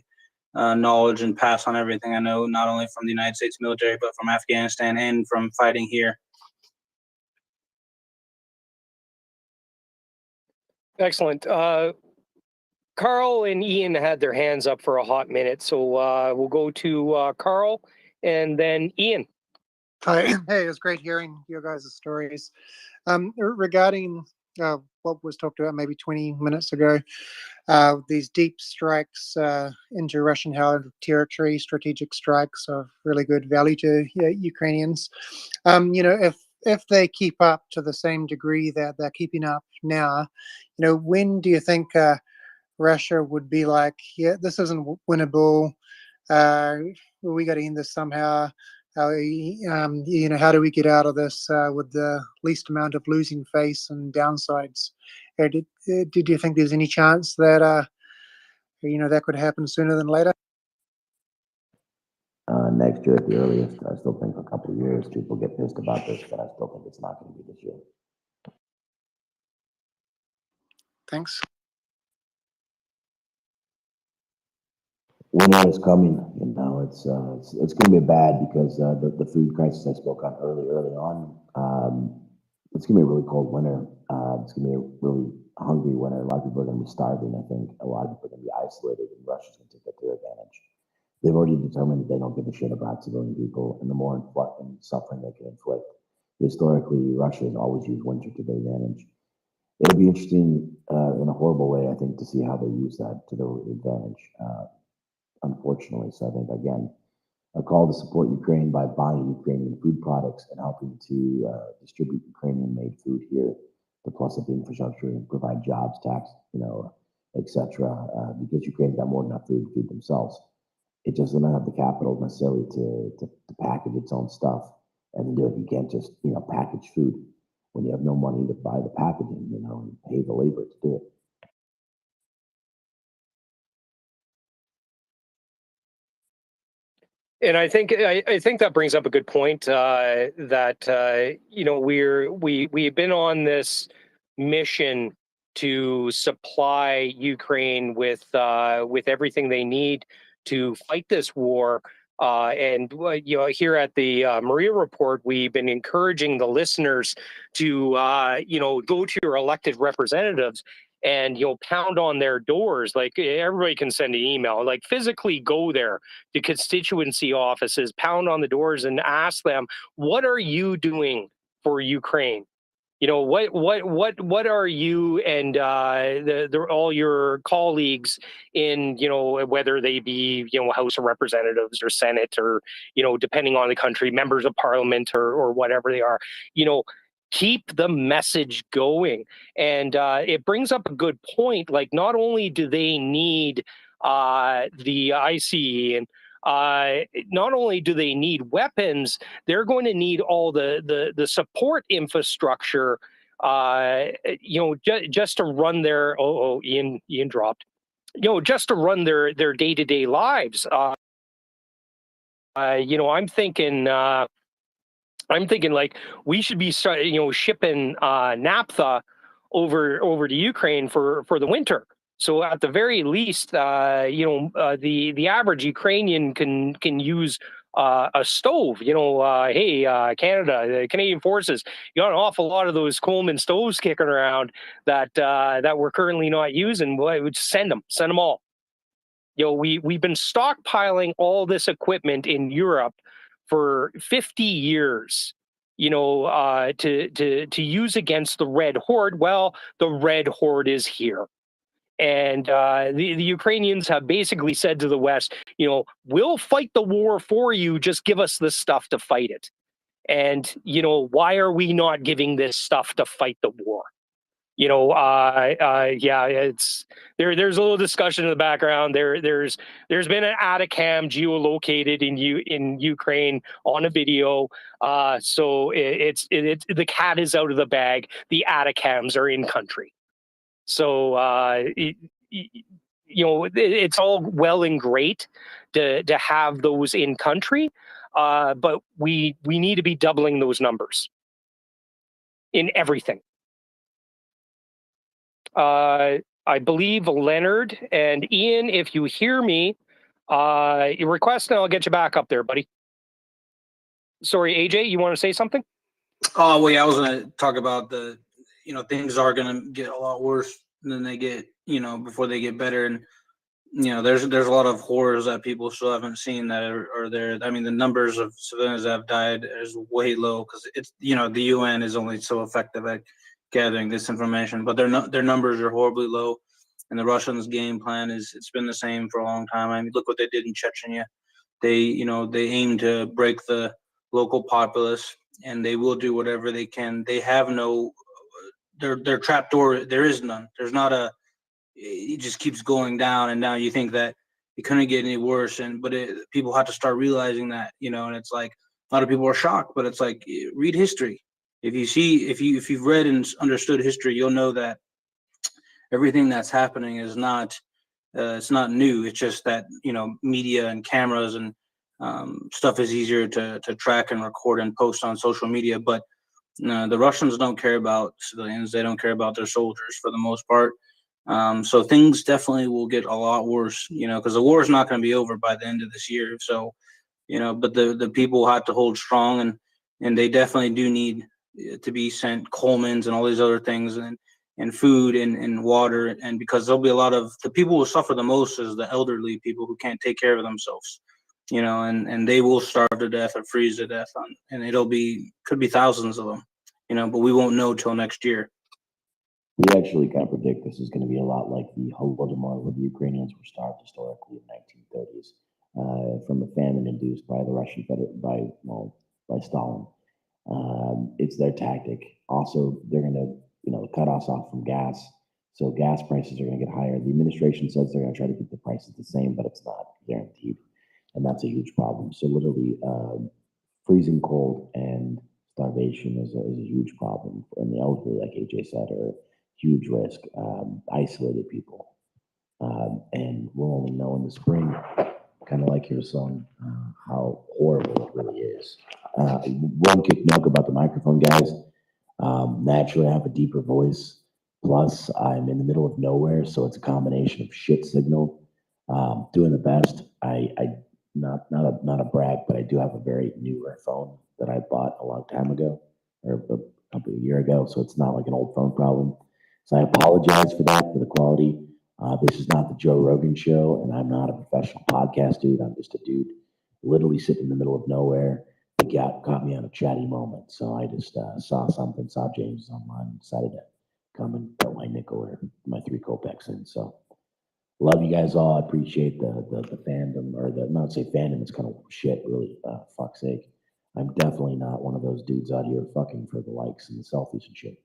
knowledge and pass on everything I know, not only from the United States military, but from Afghanistan and from fighting here. Excellent. Carl and Ian had their hands up for a hot minute, so we'll go to Carl and then Ian. Hi. Hey, it was great hearing your guys' stories. Regarding what was talked about maybe 20 minutes ago, these deep strikes into Russian-held territory, strategic strikes of really good value to Ukrainians. If they keep up to the same degree that they're keeping up now, when do you think Russia would be like, yeah, this isn't winnable, we got to end this somehow? How do we get out of this with the least amount of losing face and downsides? Did you think there's any chance that that could happen sooner than later? Next year at the earliest. I still think a couple of years. People get pissed about this, but I still think it's not going to be this year. Thanks. Winter is coming. It's going to be bad because the food crisis I spoke on early on. it's going to be a really cold winter. It's going to be a really hungry winter. A lot of people are going to be starving. I think a lot of people are going to be isolated, and Russia's going to take that to their advantage. They've already determined that they don't give a shit about civilian people, and the more suffering they can inflict. Historically, Russia has always used winter to their advantage. It'll be interesting in a horrible way, I think, to see how they use that to their advantage, unfortunately. So I think, again, a call to support Ukraine by buying Ukrainian food products and helping to distribute Ukrainian-made food here, to plus up the infrastructure and provide jobs, tax, etc. Because Ukraine's got more than enough food to feed themselves. It just doesn't have the capital necessarily to package its own stuff and do it. You can't just package food when you have no money to buy the packaging, and pay the labor to do it. And I think that brings up a good point. That we've been on this mission to supply Ukraine with everything they need to fight this war. And here at the MryiaReport, we've been encouraging the listeners to go to your elected representatives and pound on their doors. Like, everybody can send an email, like physically go there to constituency offices, pound on the doors and ask them, what are you doing for Ukraine? What are you and all your colleagues in, whether they be, House of Representatives or Senate or, depending on the country, members of parliament or whatever they are, keep the message going. And it brings up a good point. Like, not only do they need the ICE, and not only do they need weapons, they're going to need all the support infrastructure, just to run their Ian dropped, just to run their day-to-day lives. I'm thinking like we should be shipping naphtha over to Ukraine for the winter. So at the very least, the average Ukrainian can use a stove. Hey, Canada, the Canadian Forces, you got an awful lot of those Coleman stoves kicking around that we're currently not using. Well, I would send them all. We've been stockpiling all this equipment in Europe for 50 years, to use against the Red Horde. Well, the Red Horde is here. And the Ukrainians have basically said to the West, we'll fight the war for you, just give us the stuff to fight it. And, why are we not giving this stuff to fight the war? It's there's a little discussion in the background. There's been an Atacam geolocated in Ukraine on a video. So it's the cat is out of the bag. The Atacams are in country. So it's all well and great to have those in country, but we need to be doubling those numbers in everything. I believe Leonard and Ian, if you hear me, you request and I'll get you back up there, buddy. Sorry, AJ, you want to say something? Oh, well, yeah, I was going to talk about things are going to get a lot worse than they get, before they get better. And, there's a lot of horrors that people still haven't seen that are there. I mean, the numbers of civilians that have died is way low because it's, the UN is only so effective at gathering this information, but their numbers are horribly low, and the Russians' game plan it's been the same for a long time. I mean, look what they did in Chechnya. They aim to break the local populace, and they will do whatever they can. They have their trapdoor. There is none. There's not it just keeps going down, and now you think that it couldn't get any worse, but people have to start realizing that, and it's like a lot of people are shocked, but it's like, read history. If you've read and understood history, you'll know that everything that's happening is not it's not new. It's just that media and cameras and stuff is easier to track and record and post on social media. But the Russians don't care about civilians. They don't care about their soldiers for the most part. So things definitely will get a lot worse. Because the war is not going to be over by the end of this year. So but the people have to hold strong, and they definitely do need to be sent Colemans and all these other things, and food and water, and because there'll be a lot of the people who suffer the most is the elderly people who can't take care of themselves, and they will starve to death or freeze to death and could be thousands of them, but we won't know till next year. We actually can predict this is going to be a lot like the Holodomor, where the Ukrainians were starved historically in the 1930s from a famine induced by the Russian by Stalin. It's their tactic. Also, they're going to cut us off from gas, so gas prices are going to get higher. The administration says they're going to try to keep the prices the same, but it's not guaranteed, and that's a huge problem. So literally, freezing cold and starvation is a huge problem, and the elderly, like AJ said, are huge risk. Isolated people, and we'll only know in the spring, kind of like your song, how horrible it really is. One quick note about the microphone, guys. Naturally, I have a deeper voice. Plus, I'm in the middle of nowhere, so it's a combination of shit signal. Doing the best. I not a brag, but I do have a very newer phone that I bought a long time ago, or probably a year ago. So it's not like an old phone problem. So I apologize for that, for the quality. This is not the Joe Rogan show, and I'm not a professional podcast dude. I'm just a dude literally sitting in the middle of nowhere. It caught me on a chatty moment. So I just saw James online, and decided to come and put my nickel or my 3 kopecks in. So love you guys all. I appreciate the fandom, or not say fandom, it's kind of shit, really. Fuck's sake. I'm definitely not one of those dudes out here fucking for the likes and the selfies and shit.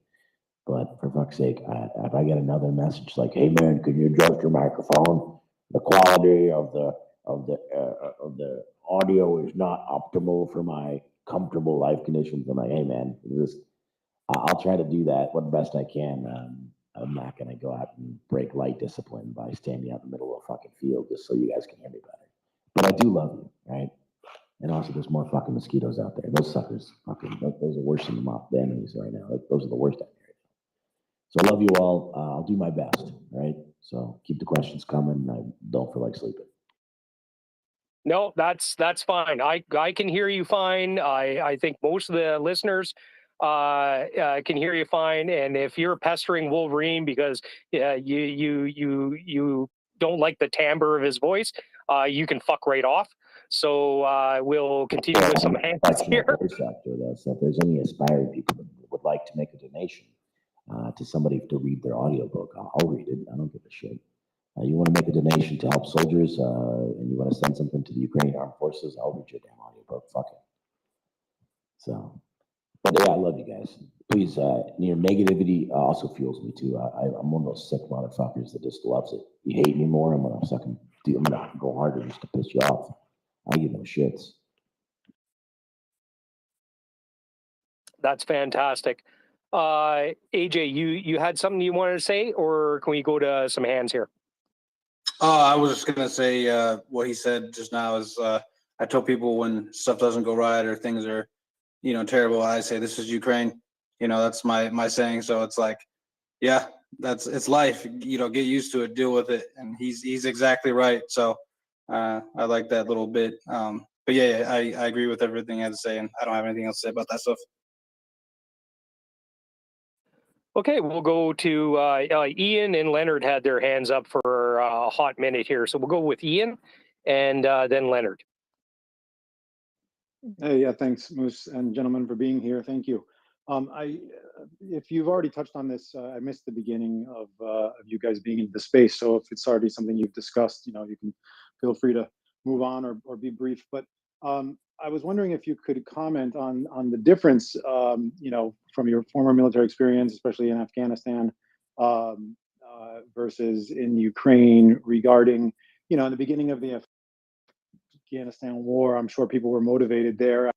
But for fuck's sake, if I get another message like, "Hey man, can you adjust your microphone? The quality of the audio is not optimal for my comfortable life conditions." I'm like, "Hey man, I'll try to do that what best I can. I'm not gonna go out and break light discipline by standing out in the middle of a fucking field just so you guys can hear me better. But I do love you, right? And also, there's more fucking mosquitoes out there. Those suckers, those are worse than the enemies right now. Those are the worst out there. So I love you all. I'll do my best, right? So keep the questions coming. I don't feel like sleeping. No, that's fine. I can hear you fine. I think most of the listeners can hear you fine. And if you're pestering Wolverine because you don't like the timbre of his voice, you can fuck right off. So we'll continue with some hands here. Voice actor, though. So if there's any aspiring people that would like to make a donation to somebody to read their audiobook, I'll read it. I don't give a shit. You want to make a donation to help soldiers, and you want to send something to the Ukrainian Armed Forces, I'll read your damn audiobook. Fuck it. So, but yeah, I love you guys. Please, your negativity also fuels me too. I'm one of those sick motherfuckers that just loves it. You hate me more, I'm gonna go harder just to piss you off. I give no shits. That's fantastic. AJ, you had something you wanted to say, or can we go to some hands here? I was just gonna say what he said just now is I tell people when stuff doesn't go right or things are, terrible, I say this is Ukraine. That's my saying. So it's like, yeah, it's life. Get used to it, deal with it, and he's exactly right. So I like that little bit. But yeah, I agree with everything I had to say, and I don't have anything else to say about that stuff. Okay, we'll go to Ian and Leonard had their hands up for a hot minute here. So we'll go with Ian and then Leonard. Hey, yeah, thanks, Moose and gentlemen, for being here. Thank you. If you've already touched on this, I missed the beginning of you guys being in the space. So if it's already something you've discussed, you can feel free to move on or be brief. But I was wondering if you could comment on the difference, from your former military experience, especially in Afghanistan, versus in Ukraine, regarding, in the beginning of the Afghanistan war. I'm sure people were motivated there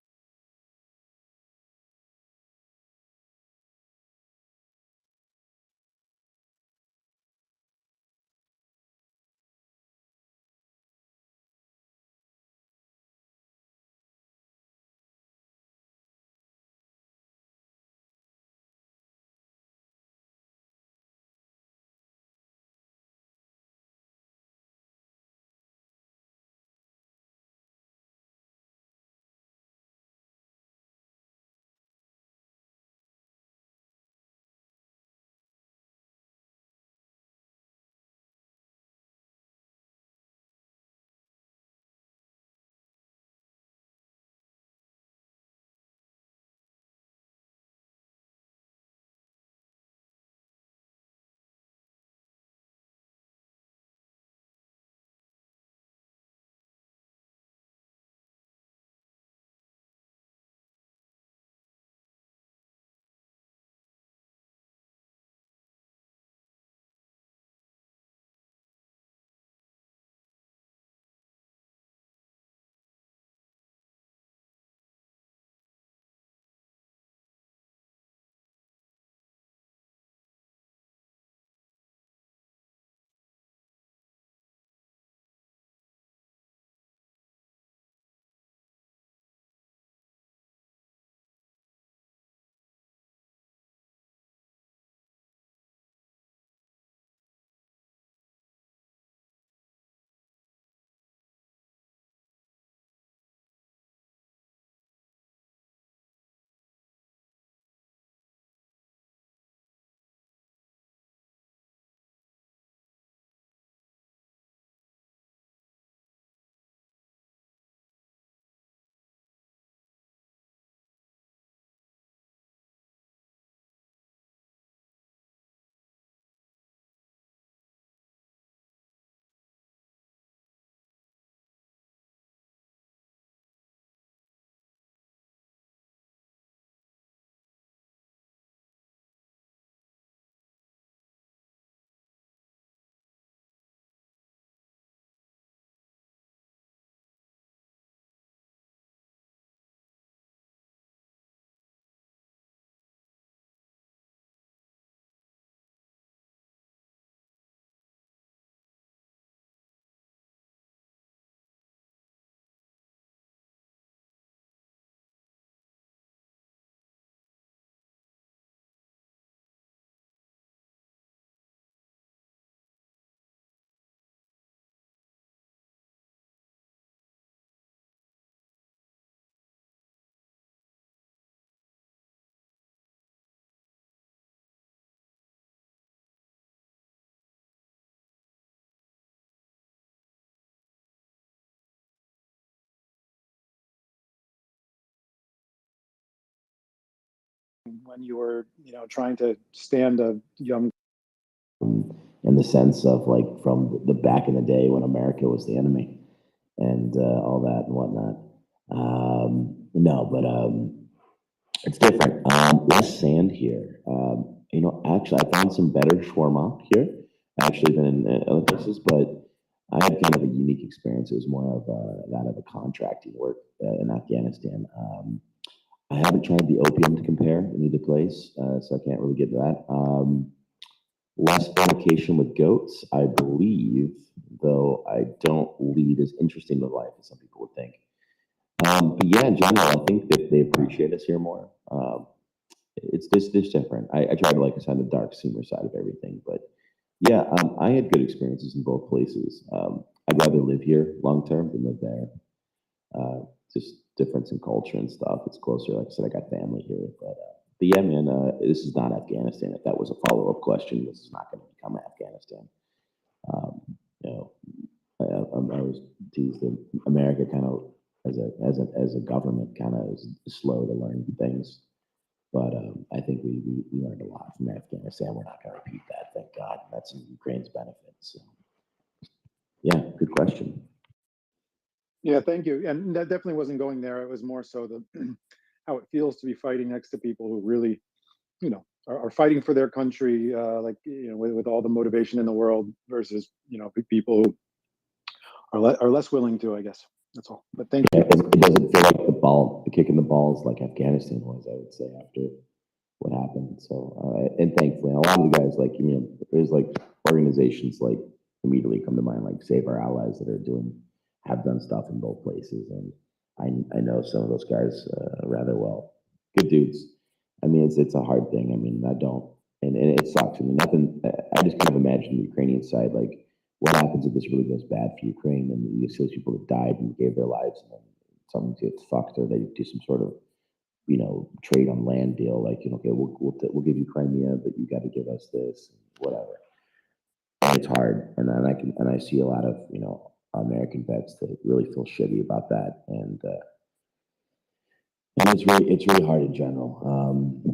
when you were, trying to stand a young. In the sense of like from the back in the day when America was the enemy and all that and whatnot. No, but it's different. Less sand here. Actually, I found some better shawarma here, actually, than in other places, but I had kind of a unique experience. It was more of that of a contracting work in Afghanistan. I haven't tried the opium to compare in either place, so I can't really get to that. Less fornication with goats, I believe, though I don't lead as interesting of a life as some people would think. But yeah, in general, I think that they appreciate us here more. It's different. I try to like kind of the dark humor side of everything, but yeah, I had good experiences in both places. I'd rather live here long term than live there. Just difference in culture and stuff. It's closer. Like I said, I got family here, but yeah, man, this is not Afghanistan. If that was a follow-up question, this is not going to become Afghanistan. I was teased that America kind of, as a government, kind of is slow to learn things. But I think we learned a lot from Afghanistan. We're not going to repeat that, thank God. That's in Ukraine's benefit. So, yeah, good question. Yeah, thank you. And that definitely wasn't going there. It was more so the how it feels to be fighting next to people who really, are fighting for their country, with all the motivation in the world versus, people who are less willing to, I guess. That's all. But thank you. It doesn't feel like the kick in the balls like Afghanistan was, I would say, after what happened. So, and thankfully, a lot of the guys, there's like organizations like immediately come to mind, like Save Our Allies that have done stuff in both places. And I know some of those guys rather well. Good dudes. I mean, it's a hard thing. I mean, and it sucks. I mean, I just kind of imagine the Ukrainian side, like, what happens if this really goes bad for Ukraine and you see those people that died and gave their lives and then something gets fucked or they do some sort of, trade on land deal, like, okay, we'll give you Crimea, but you got to give us this, whatever. And it's hard. And I see a lot of, American vets that really feel shitty about that. And it's really hard in general.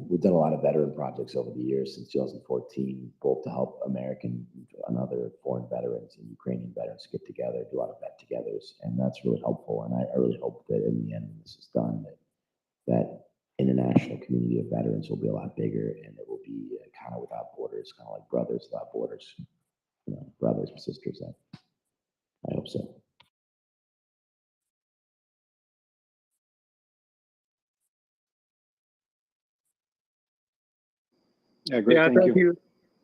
We've done a lot of veteran projects over the years since 2014, both to help American and other foreign veterans and Ukrainian veterans get together, do a lot of vet-togethers, and that's really helpful. And I really hope that in the end, when this is done, that international community of veterans will be a lot bigger, and it will be kind of without borders, kind of like brothers without borders, brothers and sisters. I hope so. Yeah, great. Yeah, thank you.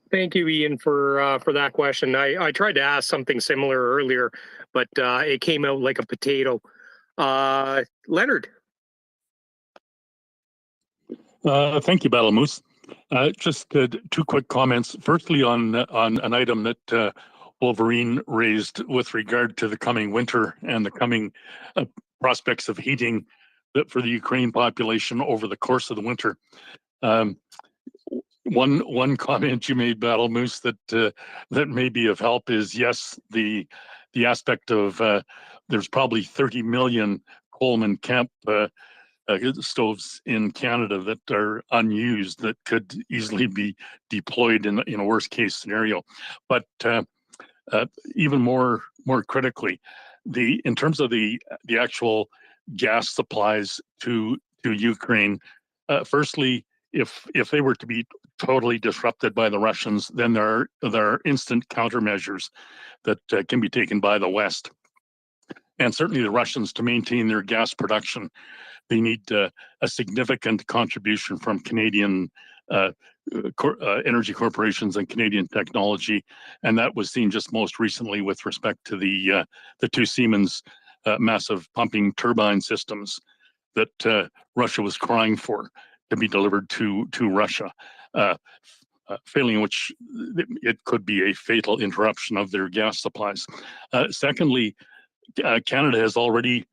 Thank you, Ian, for that question. I tried to ask something similar earlier, but it came out like a potato. Leonard. Thank you, Battle Moose. Just two quick comments. Firstly, on an item that Wolverine raised with regard to the coming winter and the coming prospects of heating for the Ukraine population over the course of the winter. One comment you made, Battle Moose, that may be of help is, yes, the aspect of there's probably 30 million Coleman Camp stoves in Canada that are unused that could easily be deployed in a worst case scenario. But even more critically, in terms of the actual gas supplies to Ukraine, firstly, if they were to be totally disrupted by the Russians, then there are instant countermeasures that can be taken by the West. And certainly the Russians, to maintain their gas production, they need a significant contribution from Canadian energy corporations and Canadian technology. And that was seen just most recently with respect to the two Siemens massive pumping turbine systems that Russia was crying for to be delivered to Russia, failing which it could be a fatal interruption of their gas supplies. Secondly, Canada has already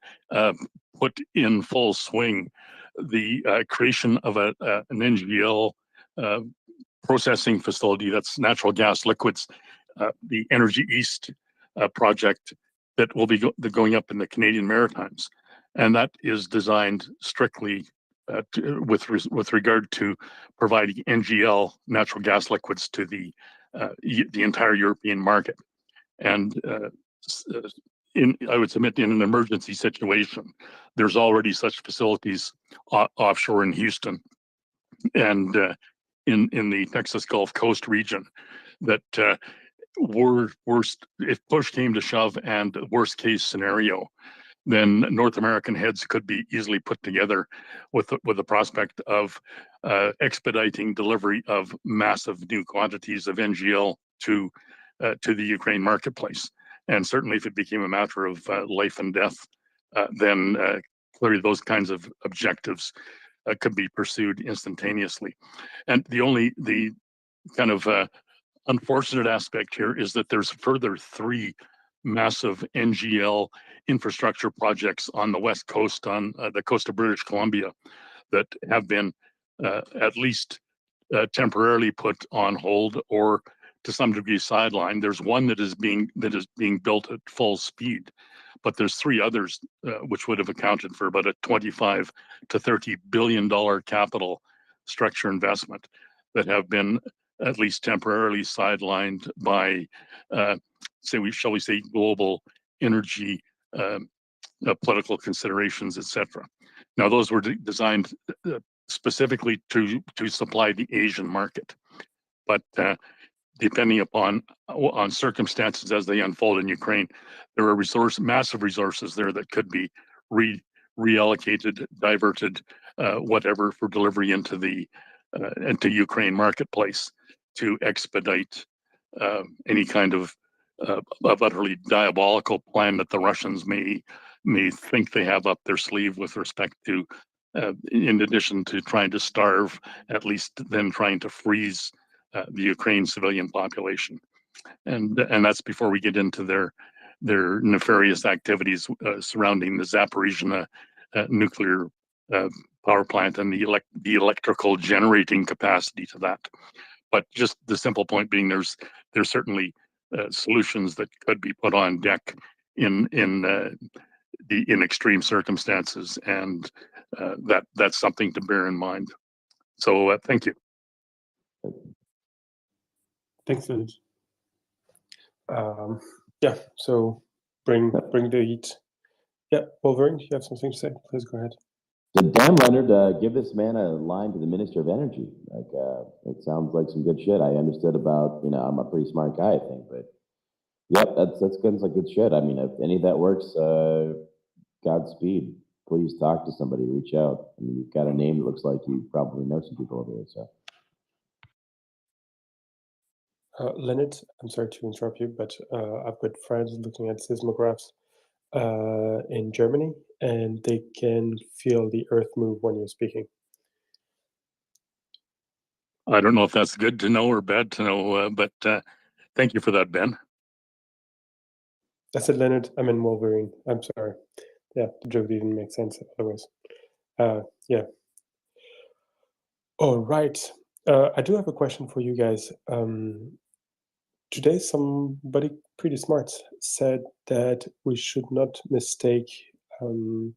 put in full swing the creation of an NGL processing facility, that's natural gas liquids, the Energy East project that will be going up in the Canadian Maritimes. And that is designed strictly with regard to providing NGL natural gas liquids to the entire European market. And I would submit in an emergency situation, there's already such facilities offshore in Houston and in the Texas Gulf Coast region that worst, if push came to shove and worst case scenario, then North American heads could be easily put together with the prospect of expediting delivery of massive new quantities of NGL to the Ukraine marketplace. And certainly if it became a matter of life and death, then clearly those kinds of objectives could be pursued instantaneously. And the kind of unfortunate aspect here is that there's further 3 massive NGL infrastructure projects on the west coast, on the coast of British Columbia, that have been at least temporarily put on hold or to some degree sidelined. There's one that is being built at full speed, but there's 3 others which would have accounted for about a $25 to $30 billion capital structure investment that have been at least temporarily sidelined by, shall we say, global energy political considerations, etc. Now, those were designed specifically to supply the Asian market, but depending upon circumstances as they unfold in Ukraine, there are massive resources there that could be reallocated, diverted, whatever, for delivery into the Ukraine marketplace to expedite any kind of utterly diabolical plan that the Russians may think they have up their sleeve with respect to, in addition to trying to starve, at least then trying to freeze the Ukraine civilian population. And that's before we get into their nefarious activities surrounding the Zaporizhzhia nuclear power plant and the electrical generating capacity to that. But just the simple point being, there's certainly solutions that could be put on deck in extreme circumstances, and that's something to bear in mind. So thank you. Thanks, Liz. Yeah, so bring the heat. Yeah, Wolverine, you have something to say? Please go ahead. So damn, Leonard, give this man a line to the Minister of Energy. Like, it sounds like some good shit. I understood about, I'm a pretty smart guy, I think, but yep, that's good. Like good shit. I mean, if any of that works, Godspeed. Please talk to somebody, reach out. I mean, you've got a name that looks like you probably know some people over there, so. Leonard, I'm sorry to interrupt you, but I've got friends looking at seismographs in Germany, and they can feel the earth move when you're speaking. I don't know if that's good to know or bad to know, but thank you for that, Ben. I said Leonard, I meant Wolverine. I'm sorry. Yeah, the joke didn't make sense otherwise. Yeah. All right. I do have a question for you guys. Today, somebody pretty smart said that we should not mistake the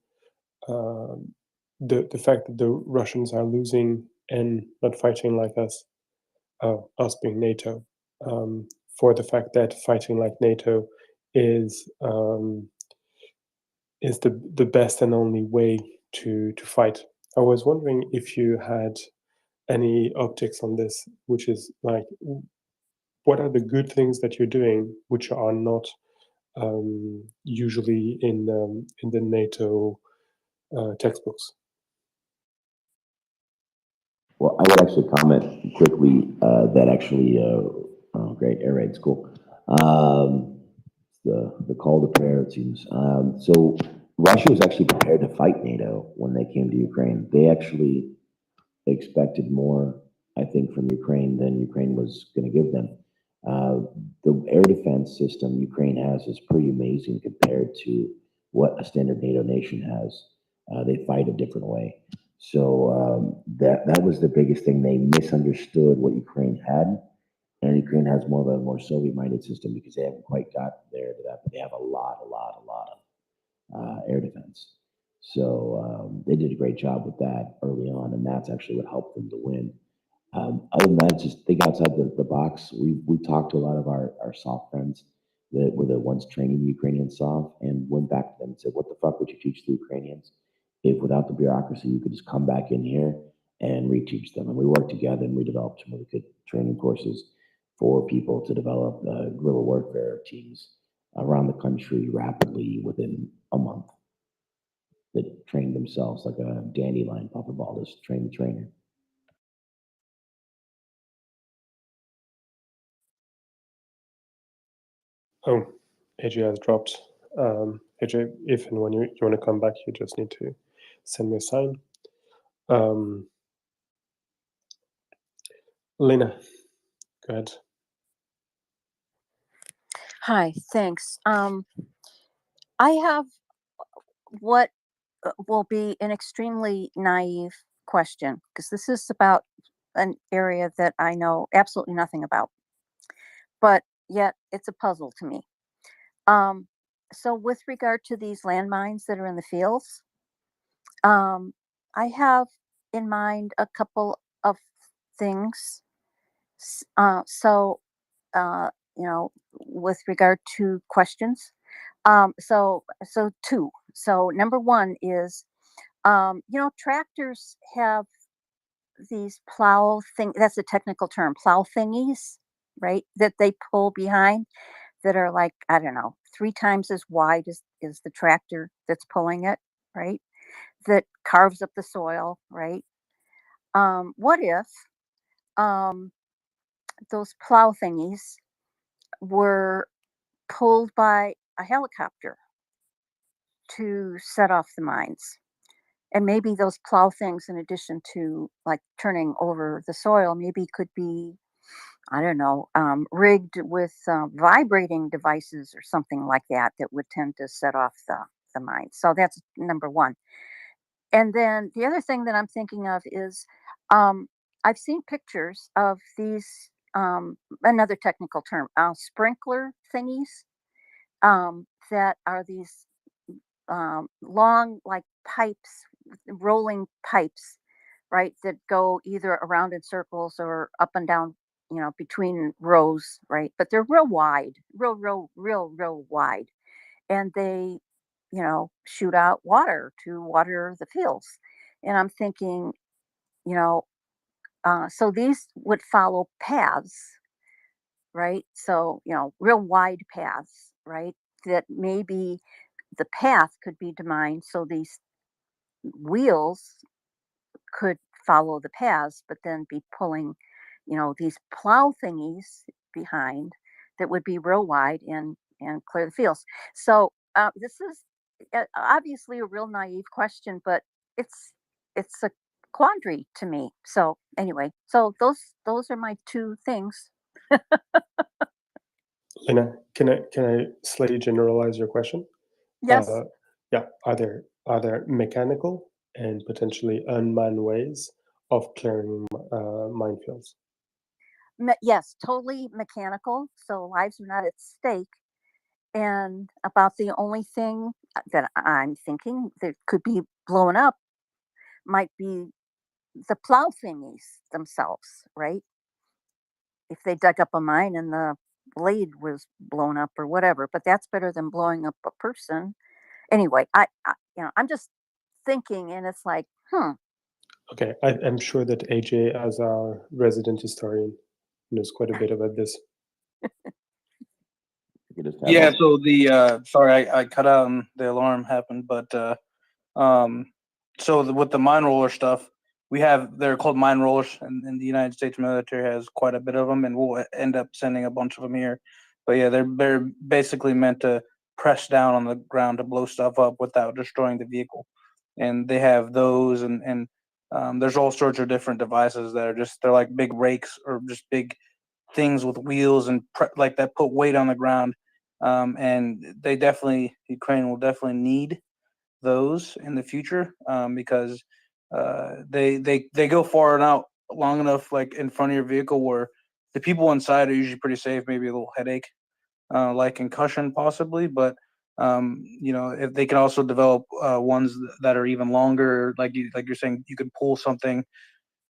fact that the Russians are losing and not fighting like us, us being NATO, for the fact that fighting like NATO is the best and only way to fight. I was wondering if you had any optics on this, which is like, what are the good things that you're doing which are not usually in the NATO textbooks? Well, I would actually comment quickly that actually, oh, great, air raid's cool. The call to prayer, it seems. So Russia was actually prepared to fight NATO when they came to Ukraine. They actually expected more, I think, from Ukraine than Ukraine was going to give them. The air defense system Ukraine has is pretty amazing compared to what a standard NATO nation has. They fight a different way. So that was the biggest thing. They misunderstood what Ukraine had, and Ukraine has more of a more Soviet-minded system because they haven't quite got there to that, but they have a lot of air defense. So they did a great job with that early on, and that's actually what helped them to win. Other than that, just think outside the box. We talked to a lot of our soft friends that were the ones training Ukrainian soft, and went back to them and said, what the fuck would you teach the Ukrainians if without the bureaucracy, you could just come back in here and reteach them? And we worked together and we developed some really good training courses for people to develop guerrilla warfare teams around the country rapidly within a month that trained themselves like a dandelion pufferball, just train the trainer. Oh, AJ has dropped. AJ, if and when you want to come back, you just need to send me a sign. Lena, go ahead. Hi, thanks. I have what will be an extremely naive question, because this is about an area that I know absolutely nothing about, but yet it's a puzzle to me. So with regard to these landmines that are in the fields, I have in mind a couple of things. So, with regard to questions, so two. So number one is, tractors have these plow thing. That's a technical term, plow thingies, right? That they pull behind, that are like, I don't know, 3 times as wide as the tractor that's pulling it, right? That carves up the soil, right? What if those plow thingies were pulled by a helicopter to set off the mines? And maybe those plow things, in addition to like turning over the soil, maybe could be, I don't know, rigged with vibrating devices or something like that that would tend to set off the mines. So that's number one. And then the other thing that I'm thinking of is, I've seen pictures of these, another technical term, sprinkler thingies, that are these long, like pipes, rolling pipes, right? That go either around in circles or up and down, between rows, right? But they're real wide, real wide. And they, shoot out water to water the fields. And I'm thinking, you know, so these would follow paths, right? So, real wide paths, right? That maybe the path could be demined so these wheels could follow the paths, but then be pulling, these plow thingies behind that would be real wide and clear the fields. So this is obviously a real naive question, but it's a quandary to me. So anyway, so those are my two things. Lena, can I slightly generalize your question? Yes. Yeah. Are there mechanical and potentially unmanned ways of clearing minefields? Yes, totally mechanical. So lives are not at stake. And about the only thing that I'm thinking that could be blown up might be the plow thingies themselves, right? If they dug up a mine and the blade was blown up or whatever, but that's better than blowing up a person. Anyway, I'm just thinking, and it's like, Okay, I'm sure that AJ, as our resident historian, knows quite a bit about this. Yeah, so the sorry, I cut out and the alarm happened, but with the mine roller stuff, they're called mine rollers, and the United States military has quite a bit of them, and we'll end up sending a bunch of them here. But yeah, they're basically meant to press down on the ground to blow stuff up without destroying the vehicle, and they have those, and there's all sorts of different devices that they're like big rakes or just big things with wheels and like that put weight on the ground. And Ukraine will definitely need those in the future, because they go far and out long enough, like in front of your vehicle, where the people inside are usually pretty safe, maybe a little headache, like concussion possibly, but If they can also develop ones that are even longer, like you're saying, you could pull something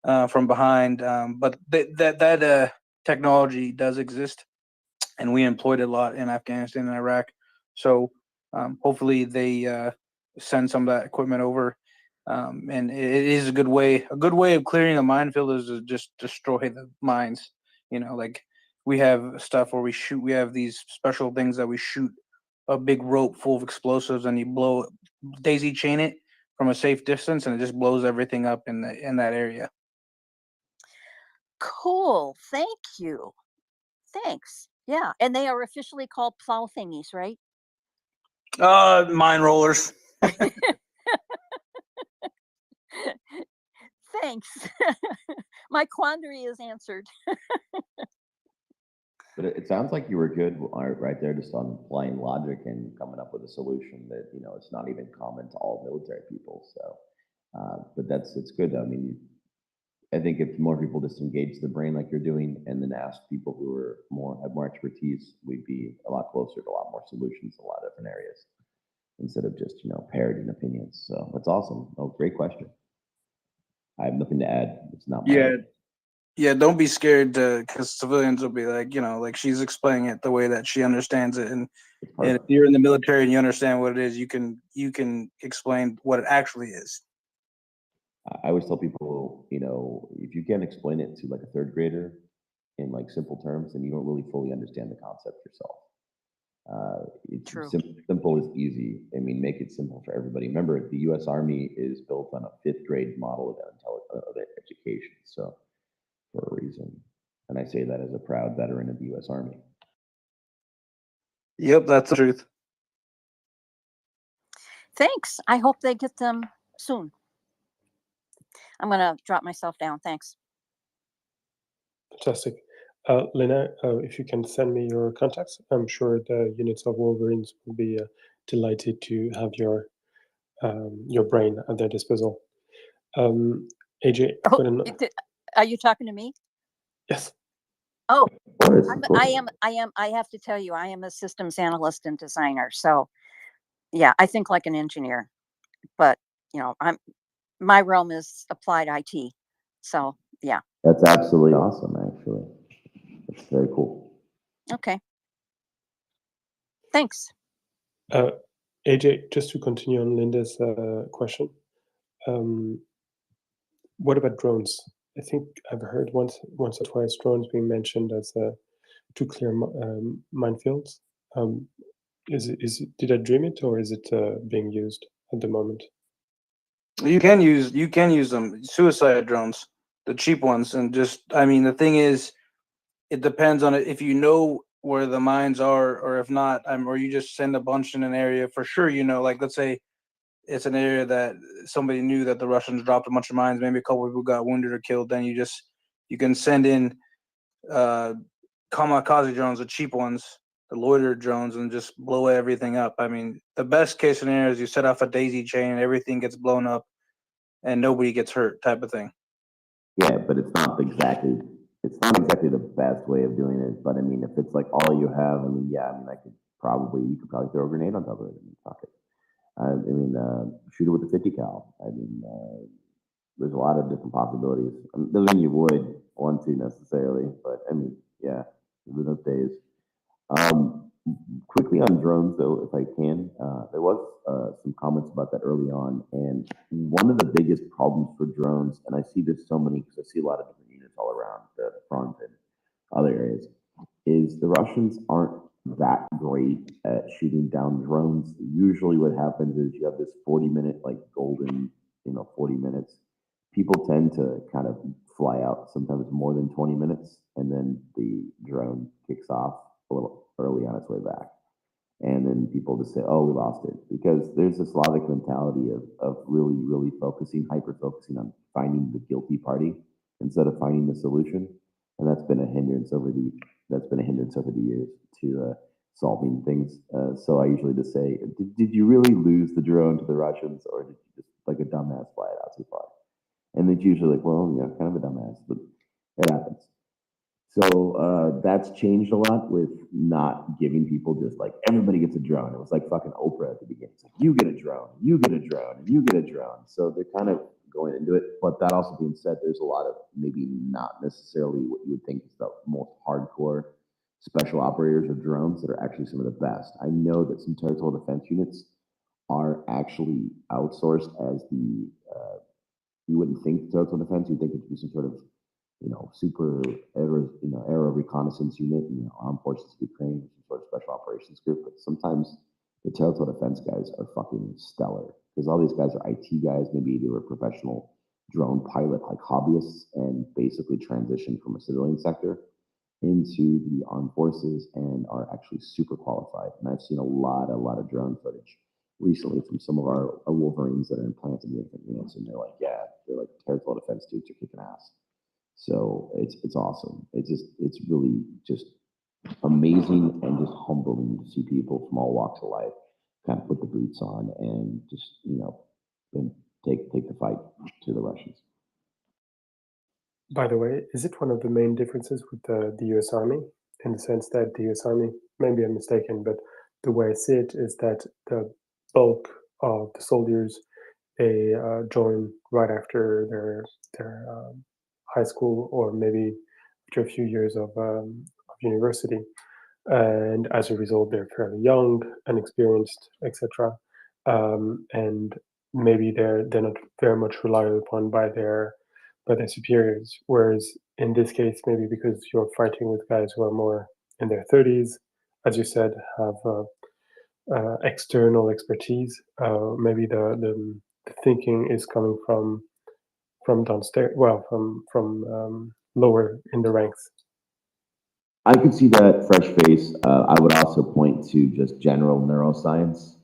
from behind. But that technology does exist, and we employed it a lot in Afghanistan and Iraq. So hopefully they send some of that equipment over. And it is a good way. A good way of clearing a minefield is to just destroy the mines. Like we have stuff where we have these special things that we shoot a big rope full of explosives, and you daisy chain it from a safe distance, and it just blows everything up in that area. Cool. Thank you. Thanks. Yeah. And they are officially called plow thingies, right? Mine rollers. Thanks. My quandary is answered. But it sounds like you were good right there, just on applying logic and coming up with a solution that it's not even common to all military people. So, but it's good. I mean, I think if more people just engage the brain like you're doing, and then ask people who have more expertise, we'd be a lot closer to a lot more solutions in a lot of different areas, instead of just parroting opinions. So that's awesome. Oh, great question. I have nothing to add. It's not my Yeah, don't be scared because civilians will be like she's explaining it the way that she understands it, and if you're in the military and you understand what it is, you can explain what it actually is. I always tell people, if you can't explain it to like a third grader in like simple terms, then you don't really fully understand the concept yourself. It's True. Simple is easy. I mean, make it simple for everybody. Remember, the U.S. Army is built on a 5th grade model of education. So, for a reason, and I say that as a proud veteran of the U.S. Army. Yep, that's the truth. Thanks. I hope they get them soon. I'm going to drop myself down. Thanks. Fantastic. Lena, if you can send me your contacts, I'm sure the units of Wolverines will be delighted to have your brain at their disposal. AJ, are you talking to me? Yes. Oh, I have to tell you, I am a systems analyst and designer. So yeah, I think like an engineer, but my realm is applied IT. So yeah. That's absolutely awesome, actually. That's very cool. Okay. Thanks. AJ, just to continue on Linda's question, what about drones? I think I've heard once or twice drones being mentioned as to clear minefields. Did I dream it, or is it being used at the moment? You can use them, suicide drones, the cheap ones, and the thing is, it depends on it. If you know where the mines are, or if not, or you just send a bunch in an area for sure. Like let's say it's an area that somebody knew that the Russians dropped a bunch of mines. Maybe a couple of people got wounded or killed. Then you can send in kamikaze drones, the cheap ones, the loiter drones, and just blow everything up. The best case scenario is you set off a daisy chain and everything gets blown up and nobody gets hurt, type of thing. Yeah, but it's not exactly the best way of doing it. But if it's like all you have, you could probably throw a grenade on top of it and fuck it. Shoot it with a 50 cal. There's a lot of different possibilities. Doesn't mean you would want to necessarily, but yeah, in those days. Quickly on drones, though, if I can, there was some comments about that early on, and one of the biggest problems for drones, and I see this so many because I see a lot of different units all around the front and other areas, is the Russians aren't that great at shooting down drones. Usually, what happens is you have this 40-minute golden, 40 minutes. People tend to kind of fly out sometimes more than 20 minutes, and then the drone kicks off a little early on its way back. And then people just say, oh, we lost it. Because there's this Slavic mentality of really, really hyper-focusing on finding the guilty party instead of finding the solution. And that's been a hindrance over the years to solving things. So I usually just say, did you really lose the drone to the Russians, or did you just like a dumbass fly it out too far? And it's usually like, well, yeah, kind of a dumbass, but it happens. So that's changed a lot with not giving people just like everybody gets a drone. It was like fucking Oprah at the beginning. It's like you get a drone, you get a drone, and you get a drone. So they're kind of going into it. But that also being said, there's a lot of maybe not necessarily what you would think is the most hardcore special operators of drones that are actually some of the best. I know that some territorial defense units are actually outsourced as the you wouldn't think territorial defense. You'd think it'd be some sort of super aero reconnaissance unit, armed forces of Ukraine, some sort of special operations group. But sometimes the territorial defense guys are fucking stellar because all these guys are IT guys. Maybe they were professional drone pilot, like hobbyists, and basically transitioned from a civilian sector into the armed forces and are actually super qualified. And I've seen a lot of drone footage recently from some of our Wolverines that are implanted in different units, and they're like territorial defense dudes are kicking ass. So it's awesome. It's really just amazing and just humbling to see people from all walks of life kind of put the boots on and just and take the fight to the Russians. By the way, is it one of the main differences with the U.S. Army in the sense that the U.S. Army, maybe I'm mistaken, but the way I see it is that the bulk of the soldiers they join right after their high school or maybe after a few years of university, and as a result they're fairly young, inexperienced, etc. And maybe they're not very much relied upon by their superiors. Whereas in this case, maybe because you're fighting with guys who are more in their 30s, as you said, have external expertise, maybe the thinking is coming from downstairs, well, from lower in the ranks. I could see that fresh face. I would also point to just general neuroscience.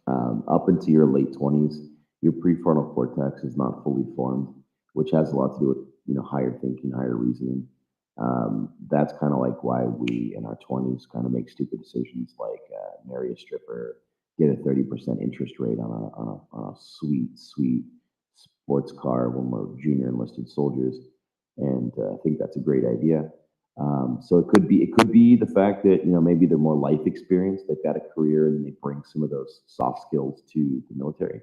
Up into your late 20s, your prefrontal cortex is not fully formed, which has a lot to do with higher thinking, higher reasoning. That's kind of like why we in our 20s kind of make stupid decisions like marry a stripper, get a 30% interest rate on a sweet sports car when we're junior enlisted soldiers, and I think that's a great idea. So it could be the fact that maybe they're more life experienced, they've got a career, and they bring some of those soft skills to the military.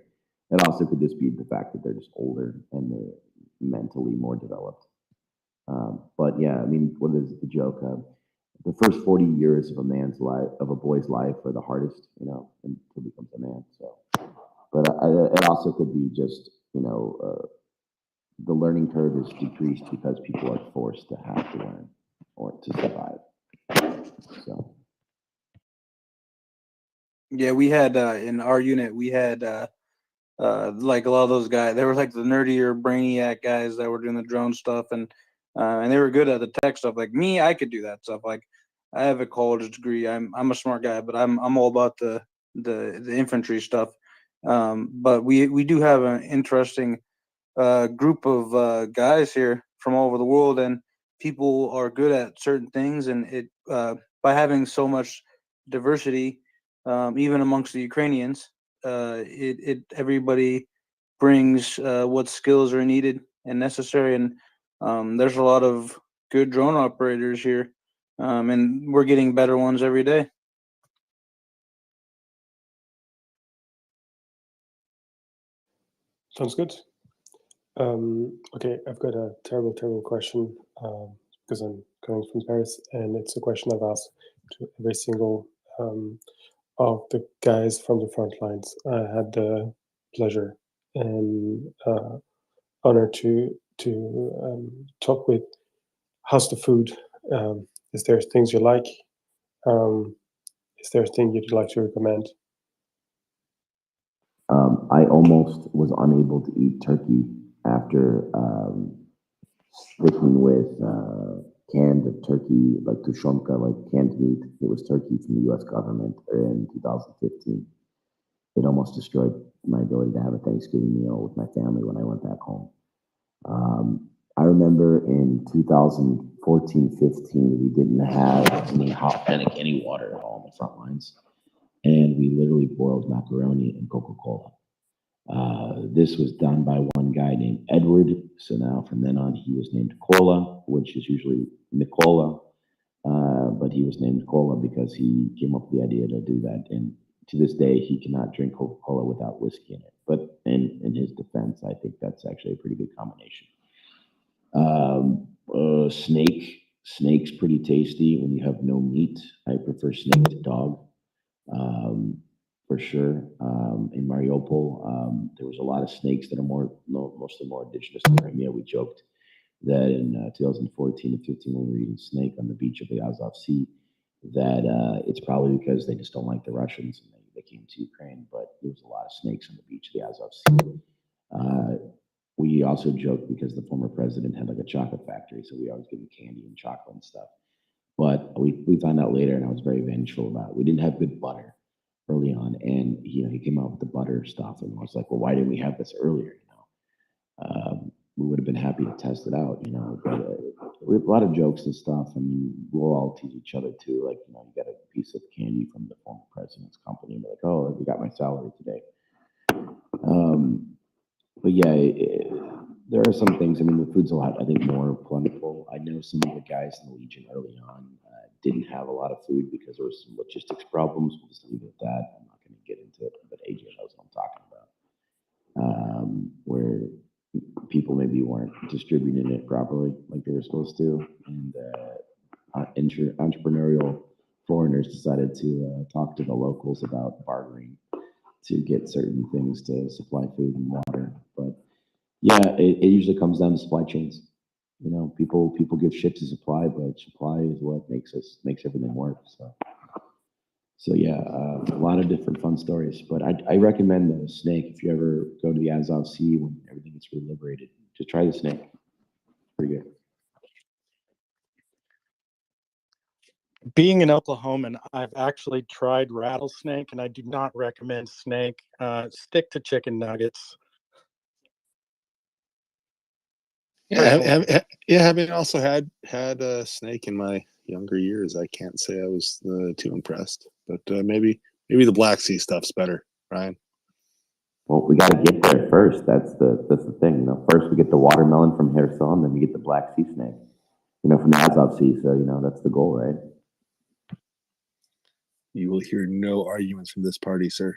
It also could just be the fact that they're just older and they're mentally more developed. But yeah, I mean, what is the joke? The first 40 years of a man's life, of a boy's life, are the hardest, until he becomes a man. So, but it also could be just the learning curve is decreased because people are forced to have to learn or to survive. So yeah, we had in our unit we had like a lot of those guys. They were like the nerdier brainiac guys that were doing the drone stuff, and they were good at the tech stuff. Like me, I could do that stuff. Like I have a college degree. I'm a smart guy, but I'm all about the infantry stuff. But we do have an interesting group of guys here from all over the world, and people are good at certain things, and it by having so much diversity, even amongst the Ukrainians, it everybody brings what skills are needed and necessary, and there's a lot of good drone operators here, and we're getting better ones every day. Sounds good. Okay, I've got a terrible question because I'm coming from Paris, and it's a question I've asked to every single of the guys from the front lines. I had the pleasure and honor to talk with. How's the food? Is there things you like? Is there a thing you'd like to recommend? I almost was unable to eat turkey after sticking with canned turkey, like tushonka, like canned meat. It was turkey from the U.S. government in 2015. It almost destroyed my ability to have a Thanksgiving meal with my family when I went back home. I remember in 2014, 15, we didn't have any hot panic, any water at all on the front lines. And we literally boiled macaroni and Coca-Cola. This was done by one guy named Edward. So now from then on, he was named Kola, which is usually Nicola. but he was named Cola because he came up with the idea to do that. And to this day, he cannot drink Coca-Cola without whiskey in it. But in his defense, I think that's actually a pretty good combination. Snake's pretty tasty when you have no meat. I prefer snake to dog, for sure. In Mariupol, there was a lot of snakes that are mostly more indigenous to Crimea. We joked that in 2014 and 15, when we were eating snake on the beach of the Azov Sea, that it's probably because they just don't like the Russians and they came to Ukraine. But there was a lot of snakes on the beach of the Azov Sea. We also joked because the former president had like a chocolate factory, so we always give him candy and chocolate and stuff. But we found out later, and I was very vengeful about it. We didn't have good butter early on, and he came out with the butter stuff, and I was like, well, why didn't we have this earlier? We would have been happy to test it out, But we have a lot of jokes and stuff, and we'll all tease each other too. Like, you get a piece of candy from the former president's company, and be like, oh, we got my salary today. But yeah, there are some things. I mean, the food's a lot, I think, more plentiful. I know some of the guys in the Legion early on didn't have a lot of food because there was some logistics problems. We'll just leave it at that. I'm not going to get into it, but AJ knows what I'm talking about. Where people maybe weren't distributing it properly like they were supposed to, and entrepreneurial foreigners decided to talk to the locals about bartering to get certain things to supply food and water. But yeah, it usually comes down to supply chains. People give shit to supply, but supply is what makes everything work. So yeah, a lot of different fun stories. But I recommend the snake if you ever go to the Azov Sea when everything gets liberated. Just try the snake. Pretty good. Being an Oklahoman, I've actually tried rattlesnake, and I do not recommend snake. Stick to chicken nuggets. Having also had a snake in my younger years, I can't say I was too impressed. But maybe the Black Sea stuff's better, Ryan. Well, we got to get there first. That's the thing. First we get the watermelon from Kherson, then we get the Black Sea snake. From the Azov Sea. So that's the goal, right? You will hear no arguments from this party, sir.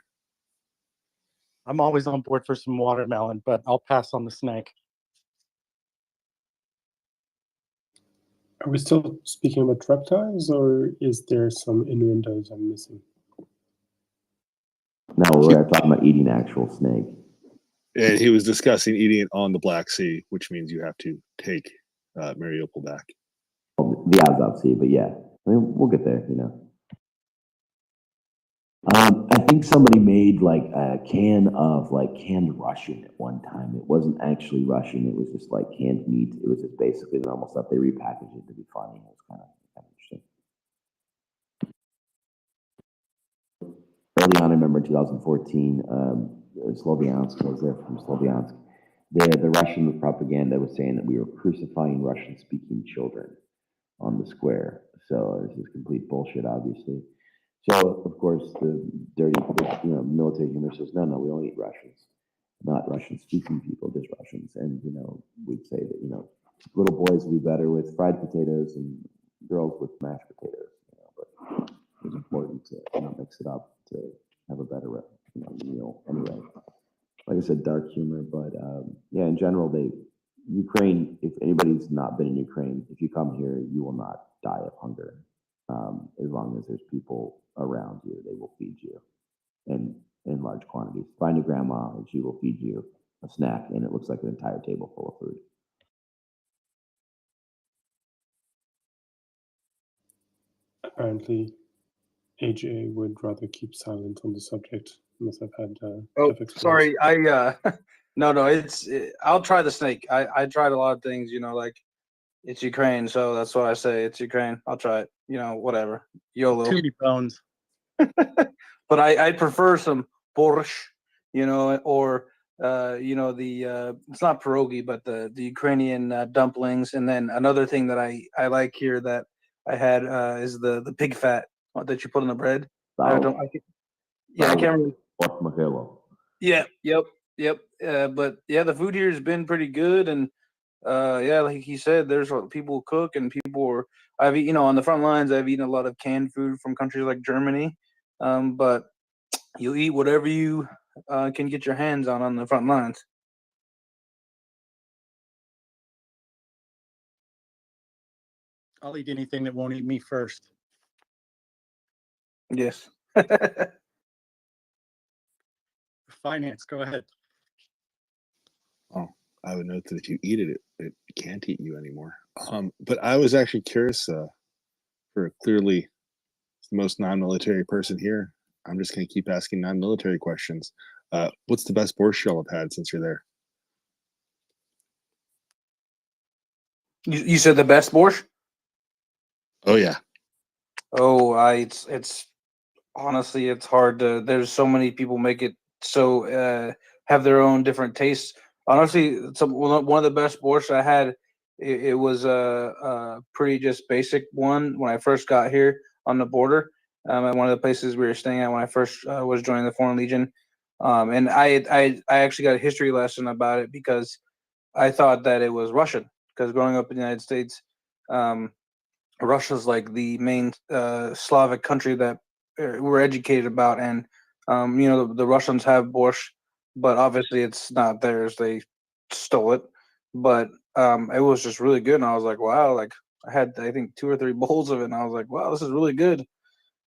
I'm always on board for some watermelon, but I'll pass on the snake. Are we still speaking about reptiles, or is there some innuendos I'm missing? No, we're talking about eating actual snake. And he was discussing eating it on the Black Sea, which means you have to take Mariupol back. The Azov Sea, but yeah, I mean, we'll get there, I think somebody made like a can of canned Russian at one time. It wasn't actually Russian. It was just like canned meat. It was just basically normal stuff. They repackaged it to be funny. It was kind of interesting. Early on, I remember in 2014, Slovyansk, I was there from Slovyansk. The Russian propaganda was saying that we were crucifying Russian-speaking children on the square. So this is complete bullshit, obviously. So of course the dirty, military humor says, no, we only eat Russians, not Russian-speaking people, just Russians. And we'd say that little boys do better with fried potatoes and girls with mashed potatoes. But it was important to mix it up to have a better meal. Anyway, like I said, dark humor, but yeah, in general, Ukraine. If anybody's not been in Ukraine, if you come here, you will not die of hunger. As long as there's people around you, they will feed you in large quantities. Find a grandma and she will feed you a snack, and it looks like an entire table full of food. Apparently, AJ would rather keep silent on the subject. Must have had. Sorry. No. I'll try the snake. I tried a lot of things. Like it's Ukraine, so that's why I say it's Ukraine. I'll try it. Whatever. YOLO. Too many bones. But I prefer some borscht, or the it's not pierogi, but the Ukrainian dumplings. And then another thing that I like here that I had is the pig fat that you put on the bread. I can't remember. Yeah, yep. But yeah, the food here has been pretty good, and yeah, like he said, there's people cook and people are. I've eaten, on the front lines. I've eaten a lot of canned food from countries like Germany, but you eat whatever you can get your hands on the front lines. I'll eat anything that won't eat me first. Yes. Finance, go ahead. Oh, I would note that if you eat it, it can't eat you anymore. But I was actually curious, for clearly the most non-military person here. I'm just going to keep asking non-military questions. What's the best borscht y'all have had since you're there? You said the best borscht? Oh yeah. Oh, it's honestly it's hard to. There's so many people make it so have their own different tastes. Honestly, one of the best borscht I had. It was a pretty just basic one when I first got here on the border. At one of the places we were staying at when I first was joining the Foreign Legion, and I actually got a history lesson about it because I thought that it was Russian because growing up in the United States, Russia's like the main Slavic country that we're educated about, and the Russians have borscht, but obviously it's not theirs. They stole it, but it was just really good, and I was like, wow! Like I had I think 2 or 3 bowls of it, and I was like, wow, this is really good.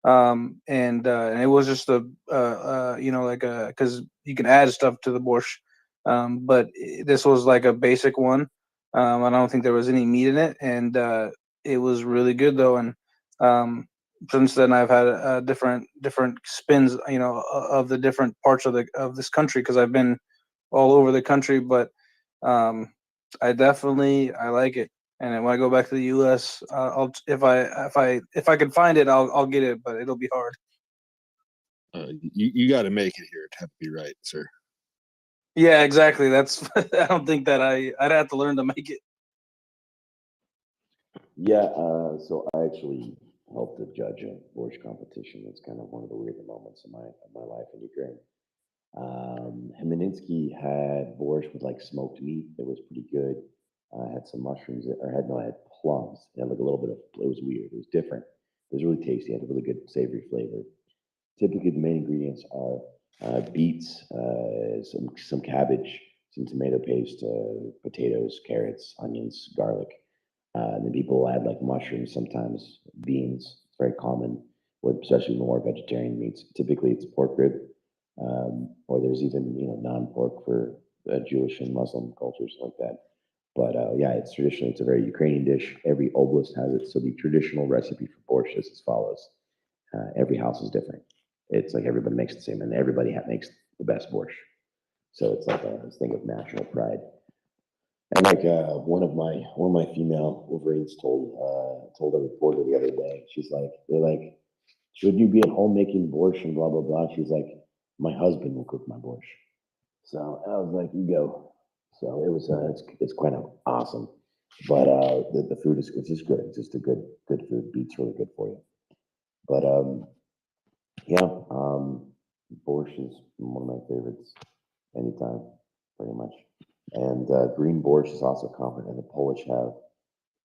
And it was just like a because you can add stuff to the borscht, but this was like a basic one. I don't think there was any meat in it, and it was really good though. And since then, I've had different spins, of the different parts of this country because I've been all over the country. But I definitely I like it. And when I go back to the U.S., I'll if I can find it, I'll get it, but it'll be hard. You got to make it here to have to be right, sir. Yeah, exactly. That's I don't think that I'd have to learn to make it. Yeah, so I actually helped to judge a borscht competition. It's kind of one of the weirder moments of my life in Ukraine. Heminsky had borscht with like smoked meat. It was pretty good. Had some mushrooms, I had plums. It had like a little bit of, it was weird. It was different. It was really tasty. It had a really good savory flavor. Typically, the main ingredients are beets, some cabbage, some tomato paste, potatoes, carrots, onions, garlic. And then people add like mushrooms, sometimes beans. It's very common, with especially more vegetarian meats. Typically, it's pork rib, or there's even non-pork for Jewish and Muslim cultures like that. But yeah, it's a very Ukrainian dish. Every oblast has it. So the traditional recipe for borscht is as follows. Every house is different. It's like everybody makes the same, and everybody makes the best borscht. So it's like this thing of national pride. And like one of my female Wolverines told a reporter the other day, they're like, should you be at home making borscht and blah blah blah? She's like, my husband will cook my borscht. So I was like, you go. So it was it's quite awesome. But the food is it's just good. It's just a good food. Beets really good for you. But yeah, borscht is one of my favorites anytime, pretty much. And green borscht is also common, and the Polish have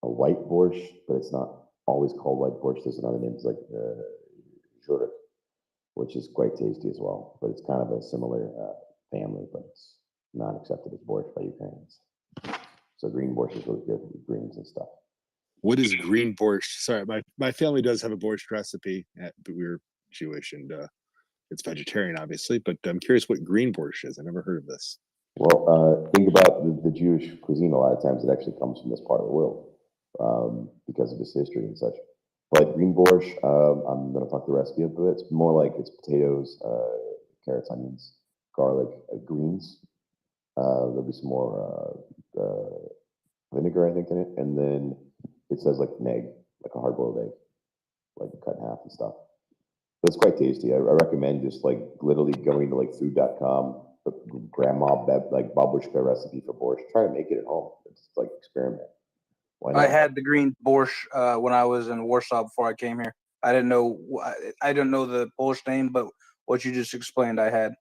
a white borscht, but it's not always called white borscht. There's another name, it's like żurek, which is quite tasty as well. But it's kind of a similar family, but it's not accepted as borscht by Ukrainians. So green borscht is really good with greens and stuff. What is green borscht? Sorry, my family does have a borscht recipe, but we're Jewish and it's vegetarian, obviously. But I'm curious what green borscht is. I never heard of this. Well, think about the Jewish cuisine. A lot of times, it actually comes from this part of the world because of its history and such. But green borscht, I'm going to talk the recipe of it. It's more like it's potatoes, carrots, onions, garlic, greens. There'll be some more vinegar, I think, in it, and then it says like an egg, like a hard-boiled egg, like cut in half and stuff. But it's quite tasty. I recommend just like literally going to like food.com, grandma like babushka recipe for borscht. Try to make it at home. It's like experiment. Why not? I had the green borscht when I was in Warsaw before I came here. I didn't know the Polish name, but what you just explained, I had.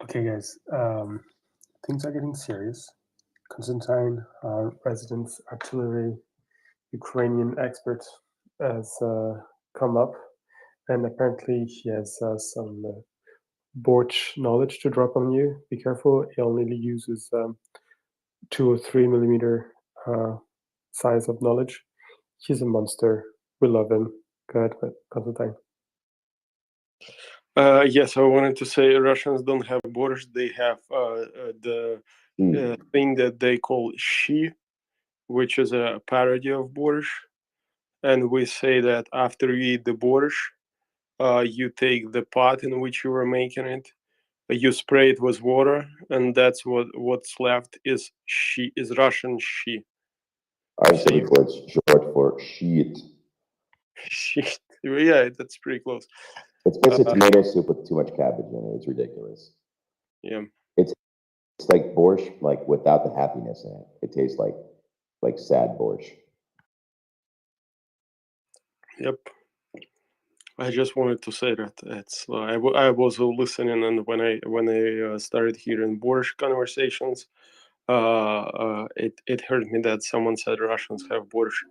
Okay, guys. things are getting serious. Constantine, resident artillery Ukrainian expert, has come up, and apparently he has some Borch knowledge to drop on you. Be careful, he only uses 2 or 3 millimeter size of knowledge. He's a monster. We love him. Go ahead, Constantine. Yes, I wanted to say Russians don't have borders. They have the thing that they call She, which is a parody of borscht. And we say that after you eat the borscht, you take the pot in which you were making it, you spray it with water, and that's what's left is Russian She. Actually, it's short for sheet. Sheet. Yeah, that's pretty close. It's basically tomato soup with too much cabbage in it. It's ridiculous. Yeah. It's like borscht, like without the happiness in it. It tastes like sad borscht. Yep. I just wanted to say that it's I was listening, and when I started hearing borscht conversations, it hurt me that someone said Russians have borscht.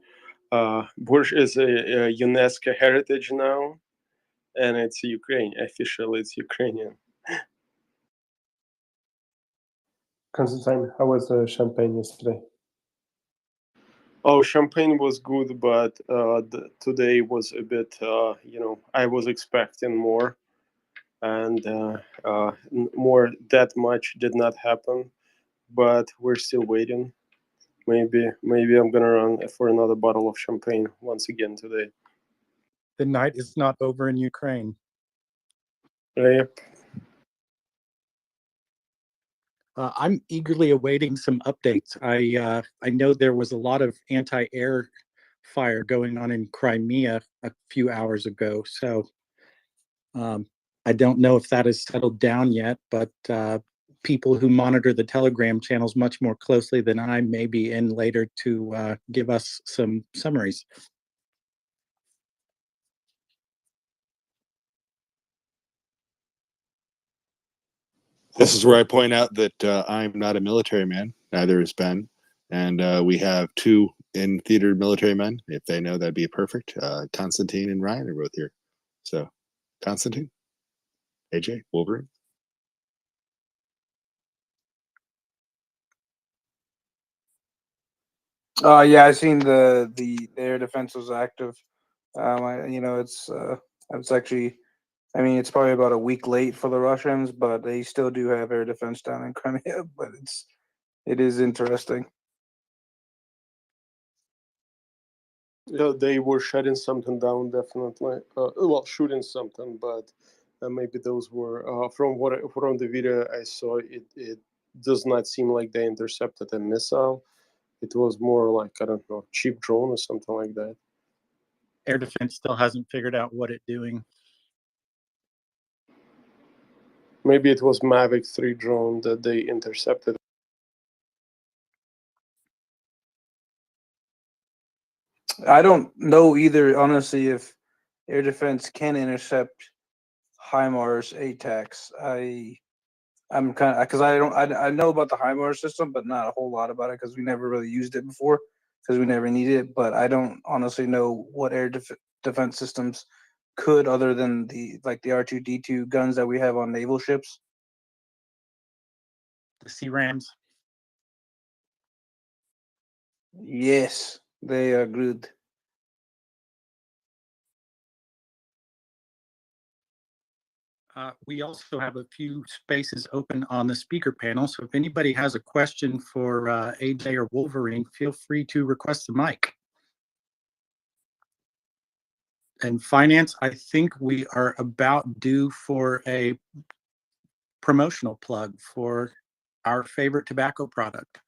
Borscht is a UNESCO heritage now, and it's Ukraine. Officially, it's Ukrainian. Constantine, how was Champagne yesterday? Oh, Champagne was good, but today was a bit, I was expecting more, and more that much did not happen, but we're still waiting. Maybe I'm gonna run for another bottle of champagne once again today. The night is not over in Ukraine. Yep. I'm eagerly awaiting some updates. I know there was a lot of anti-air fire going on in Crimea a few hours ago, so I don't know if that has settled down yet, but people who monitor the Telegram channels much more closely than I may be in later to give us some summaries. This is where I point out that I'm not a military man. Neither is Ben. And we have 2 in-theater military men. If they know, that'd be perfect. Constantine and Ryan are both here. So, Constantine, AJ, Wolverine. Yeah, I seen the air defense was active. It's actually, I mean, it's probably about a week late for the Russians, but they still do have air defense down in Crimea. But it is interesting. Yeah, they were shutting something down, definitely. Well, shooting something, but maybe those were from the video I saw. It does not seem like they intercepted a missile. It was more like, I don't know, cheap drone or something like that. Air defense still hasn't figured out what it's doing. Maybe it was Mavic 3 drone that they intercepted. I don't know either, honestly, if air defense can intercept HIMARS ATACs. I'm kind of, because I know about the HIMARS system, but not a whole lot about it because we never really used it before because we never needed it. But I don't honestly know what air defense systems could, other than the R2D2 guns that we have on naval ships. The CRAMs. Yes, they are good. We also have a few spaces open on the speaker panel, so if anybody has a question for AJ or Wolverine, feel free to request the mic. And finance, I think we are about due for a promotional plug for our favorite tobacco product.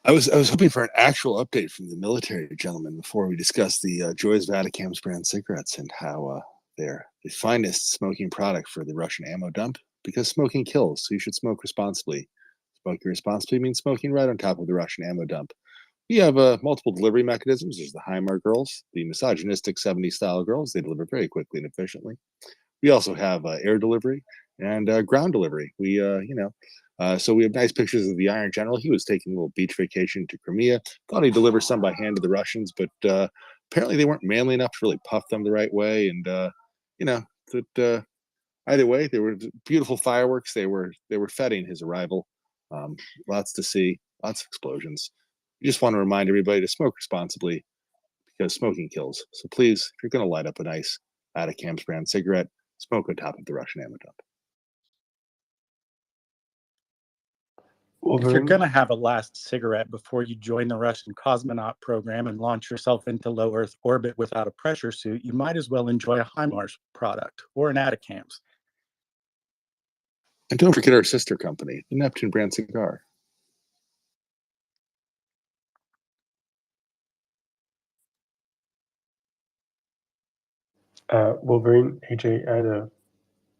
I was hoping for an actual update from the military gentlemen before we discuss the Joy's Vaticams brand cigarettes and how they're the finest smoking product for the Russian ammo dump, because smoking kills, so you should smoke responsibly. Smoking responsibly means smoking right on top of the Russian ammo dump. We have multiple delivery mechanisms. There's the HIMAR girls, the misogynistic 70s style girls. They deliver very quickly and efficiently. We also have air delivery. and ground delivery. So we have nice pictures of the Iron General. He was taking a little beach vacation to Crimea. Thought he'd deliver some by hand to the Russians, but apparently they weren't manly enough to really puff them the right way. And either way, they were beautiful fireworks. They were feting his arrival. Lots to see, lots of explosions. We just want to remind everybody to smoke responsibly because smoking kills. So please, if you're going to light up a nice Atacams brand cigarette, smoke on top of the Russian ammo dump. If you're going to have a last cigarette before you join the Russian cosmonaut program and launch yourself into low Earth orbit without a pressure suit, you might as well enjoy a HIMARS product or an Atacams. And don't forget our sister company, the Neptune brand cigar. Wolverine, AJ, I had a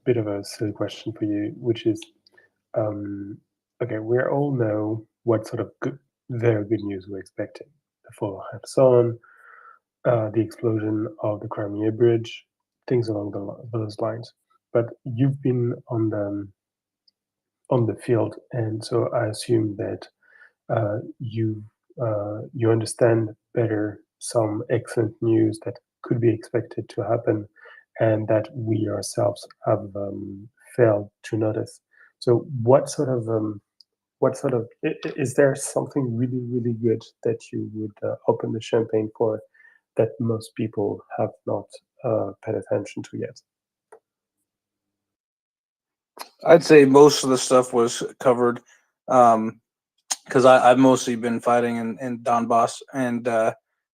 bit of a silly question for you, which is, okay, we all know what sort of very good news we're expecting. The fall of Kherson, the explosion of the Crimea Bridge, things along those lines. But you've been on the field, and so I assume that you understand better some excellent news that could be expected to happen, and that we ourselves have failed to notice. So, what sort of is there something really, really good that you would open the champagne for that most people have not paid attention to yet? I'd say most of the stuff was covered because I've mostly been fighting in Donbass, and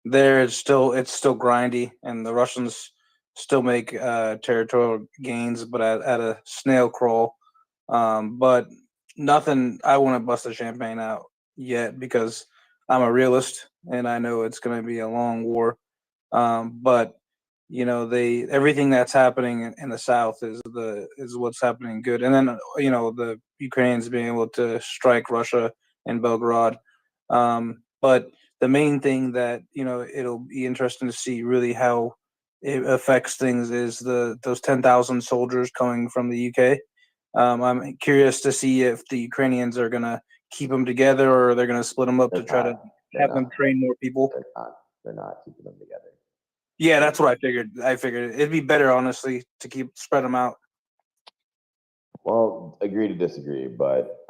there it's still grindy, and the Russians still make territorial gains, but at a snail crawl. But nothing. I wouldn't bust the champagne out yet because I'm a realist, and I know it's going to be a long war. But everything that's happening in the south is what's happening good, and then the Ukrainians being able to strike Russia in Belgrade. But the main thing that it'll be interesting to see really how it affects things is those 10,000 soldiers coming from the UK. I'm curious to see if the Ukrainians are gonna keep them together or they're gonna split them up to try to have them train more people. They're not keeping them together. Yeah, that's what I figured. I figured it'd be better, honestly, to spread them out. Well, agree to disagree, but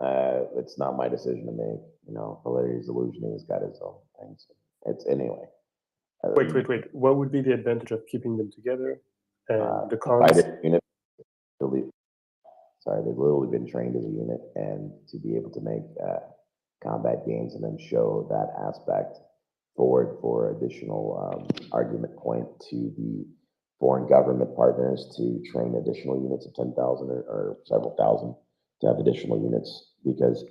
it's not my decision to make. Valeri Zaluzhny has got his own things. It's anyway. Wait. What would be the advantage of keeping them together? And the cons? Fighter unit. Sorry, they've literally been trained as a unit, and to be able to make combat gains and then show that aspect forward for additional argument point to the foreign government partners to train additional units of 10,000 or several thousand to have additional units, because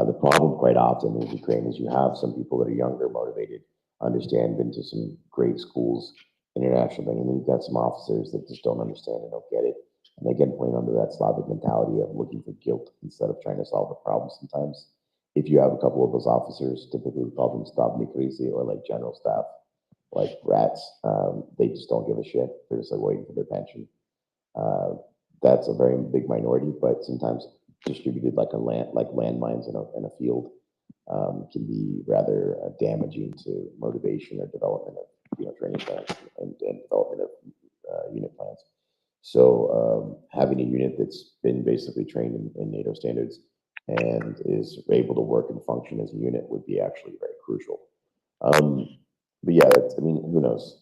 the problem quite often in Ukraine is you have some people that are younger, motivated, understand, been to some great schools, international thing, and then you've got some officers that just don't understand and don't get it. And they get playing under that Slavic mentality of looking for guilt instead of trying to solve the problem sometimes. If you have a couple of those officers, typically we call them Stavnik Risi or like general staff, like rats, they just don't give a shit. They're just like waiting for their pension. That's a very big minority, but sometimes distributed like landmines in a field can be rather damaging to motivation or development of training plans and development of unit plans. So having a unit that's been basically trained in NATO standards and is able to work and function as a unit would be actually very crucial. But yeah, who knows?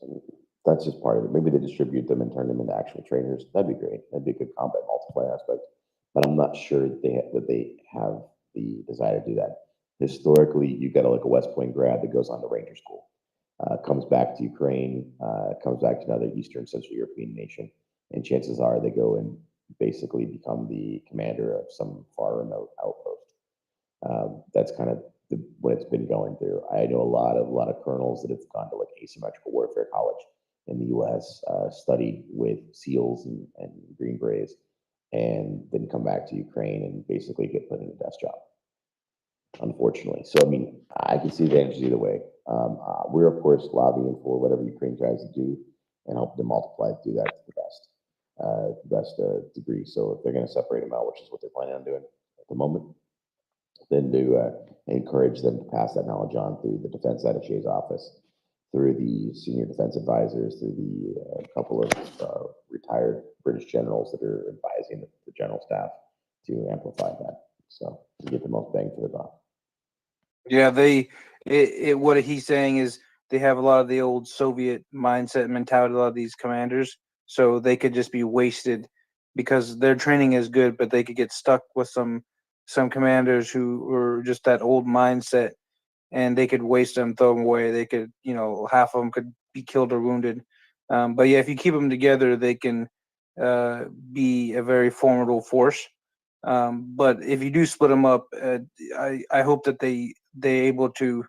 That's just part of it. Maybe they distribute them and turn them into actual trainers. That'd be great. That'd be a good combat multiplayer aspect. But I'm not sure that they have the desire to do that. Historically, you got a West Point grad that goes on to Ranger School, comes back to Ukraine, comes back to another Eastern Central European nation, and chances are they go and basically become the commander of some far remote outpost. That's kind of what it's been going through. I know a lot of colonels that have gone to asymmetrical warfare college in the U.S., studied with SEALs and Green Berets, and then come back to Ukraine and basically get put in a desk job, unfortunately. So I can see advantages either way. We're of course lobbying for whatever Ukraine tries to do and help them multiply to do that to the best. to the best degree. So if they're going to separate them out, which is what they're planning on doing at the moment, then to encourage them to pass that knowledge on through the defense attaché's office, through the senior defense advisors, through the couple of retired British generals that are advising the general staff to amplify that. So you get the most bang for the buck. Yeah, what he's saying is they have a lot of the old Soviet mindset and mentality, a lot of these commanders, so they could just be wasted because their training is good, but they could get stuck with some commanders who were just that old mindset, and they could waste them, throw them away. They could, half of them could be killed or wounded. But yeah, if you keep them together, they can be a very formidable force. But if you do split them up, I hope that they able to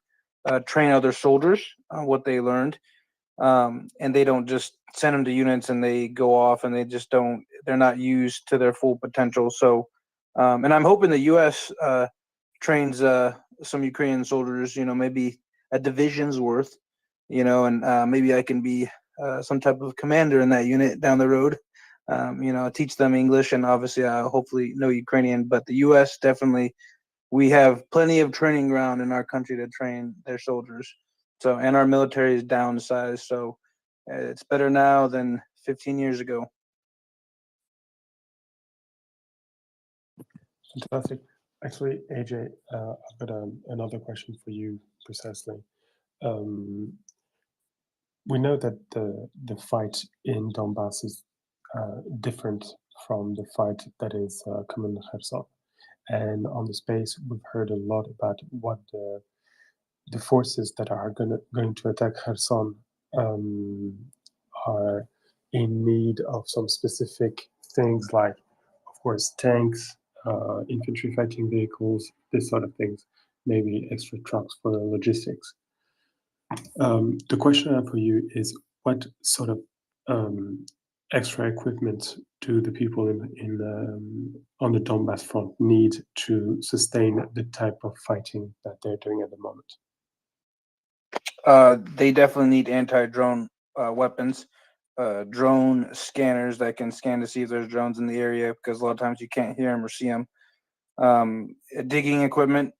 train other soldiers on what they learned, and they don't just send them to units and they go off and they're not used to their full potential. So, and I'm hoping the U.S. Trains some Ukrainian soldiers, maybe a division's worth, and maybe I can be some type of commander in that unit down the road. Teach them English and obviously hopefully know Ukrainian. But the U.S. definitely, we have plenty of training ground in our country to train their soldiers. So, and our military is downsized, so it's better now than 15 years ago. Fantastic. Actually, AJ, I've got another question for you precisely. We know that the fight in Donbass is different from the fight that is coming in Kherson. And on the space, we've heard a lot about what the forces that are going to attack Kherson are in need of some specific things like, of course, tanks, infantry fighting vehicles, this sort of things, maybe extra trucks for logistics. The question I have for you is, what sort of extra equipment do the people on the Donbass front need to sustain the type of fighting that they're doing at the moment? They definitely need anti-drone weapons, drone scanners that can scan to see if there's drones in the area, because a lot of times you can't hear them or see them. Digging equipment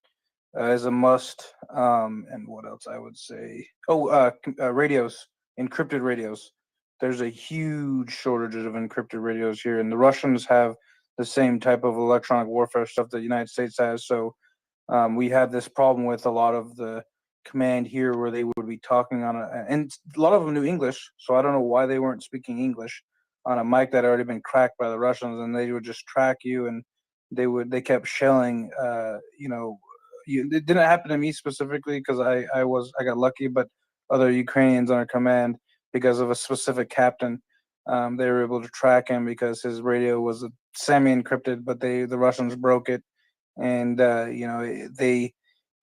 is a must. And what else I would say? Radios, encrypted radios. There's a huge shortage of encrypted radios here, and the Russians have the same type of electronic warfare stuff that the United States has. So we have this problem with a lot of the command here where they would be talking on and a lot of them knew English, so I don't know why they weren't speaking English on a mic that had already been cracked by the Russians, and they would just track you, and they kept shelling. It didn't happen to me specifically because I got lucky, but other Ukrainians on our command, because of a specific captain, they were able to track him because his radio was semi-encrypted, but the Russians broke it, and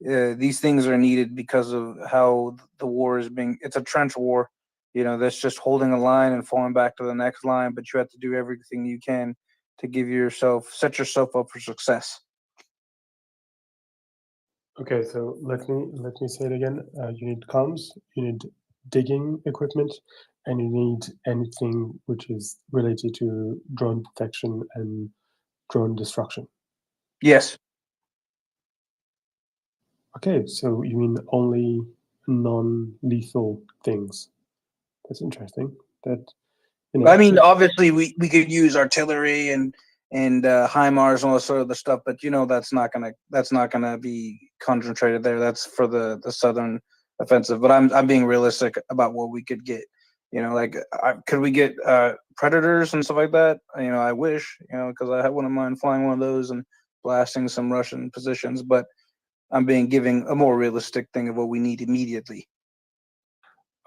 these things are needed because of how the war is being. It's a trench war, that's just holding a line and falling back to the next line, but you have to do everything you can to set yourself up for success. Okay, so let me say it again. You need comms, you need digging equipment, and you need anything which is related to drone detection and drone destruction. Yes. Okay, so you mean only non-lethal things? That's interesting. That I mean, obviously we could use artillery and HIMARS and all that sort of the stuff, but that's not gonna be concentrated there. That's for the southern offensive. But I'm being realistic about what we could get. Could we get Predators and stuff like that? I wish, because I wouldn't mind flying one of those and blasting some Russian positions. But I'm giving a more realistic thing of what we need immediately.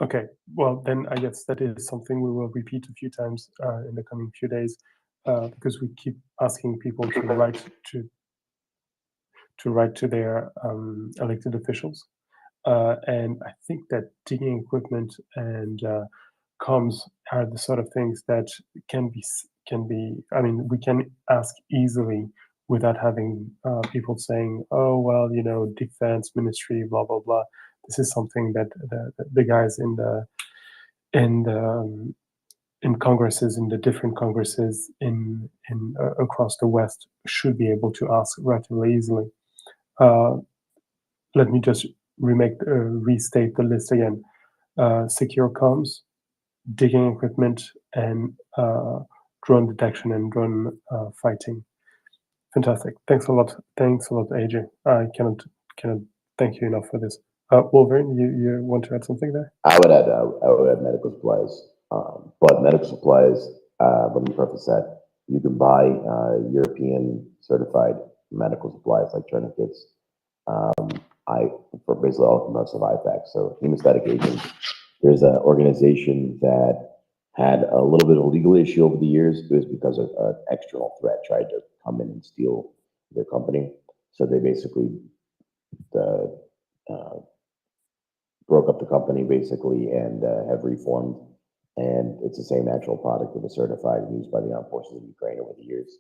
Okay, well then I guess that is something we will repeat a few times in the coming few days, because we keep asking people to write to their elected officials, and I think that digging equipment and comms are the sort of things that can be. I mean, we can ask easily without having people saying, "Oh well, defense ministry, blah blah blah." This is something that the guys in the in congresses, in the different congresses across the West, should be able to ask relatively easily. Let me just restate the list again. Secure comms, digging equipment, and drone detection and drone fighting. Fantastic. Thanks a lot. Thanks a lot, AJ. I cannot thank you enough for this. Wolverine, you want to add something there? I would add medical supplies. But medical supplies, let me preface that you can buy European certified medical supplies like tourniquets. For basically all components of IFAC. So hemostatic agents. There's an organization that had a little bit of a legal issue over the years. It was because of an external threat tried to come in and steal their company. So they basically broke up the company basically and have reformed. And it's the same actual product that was certified and used by the armed forces of Ukraine over the years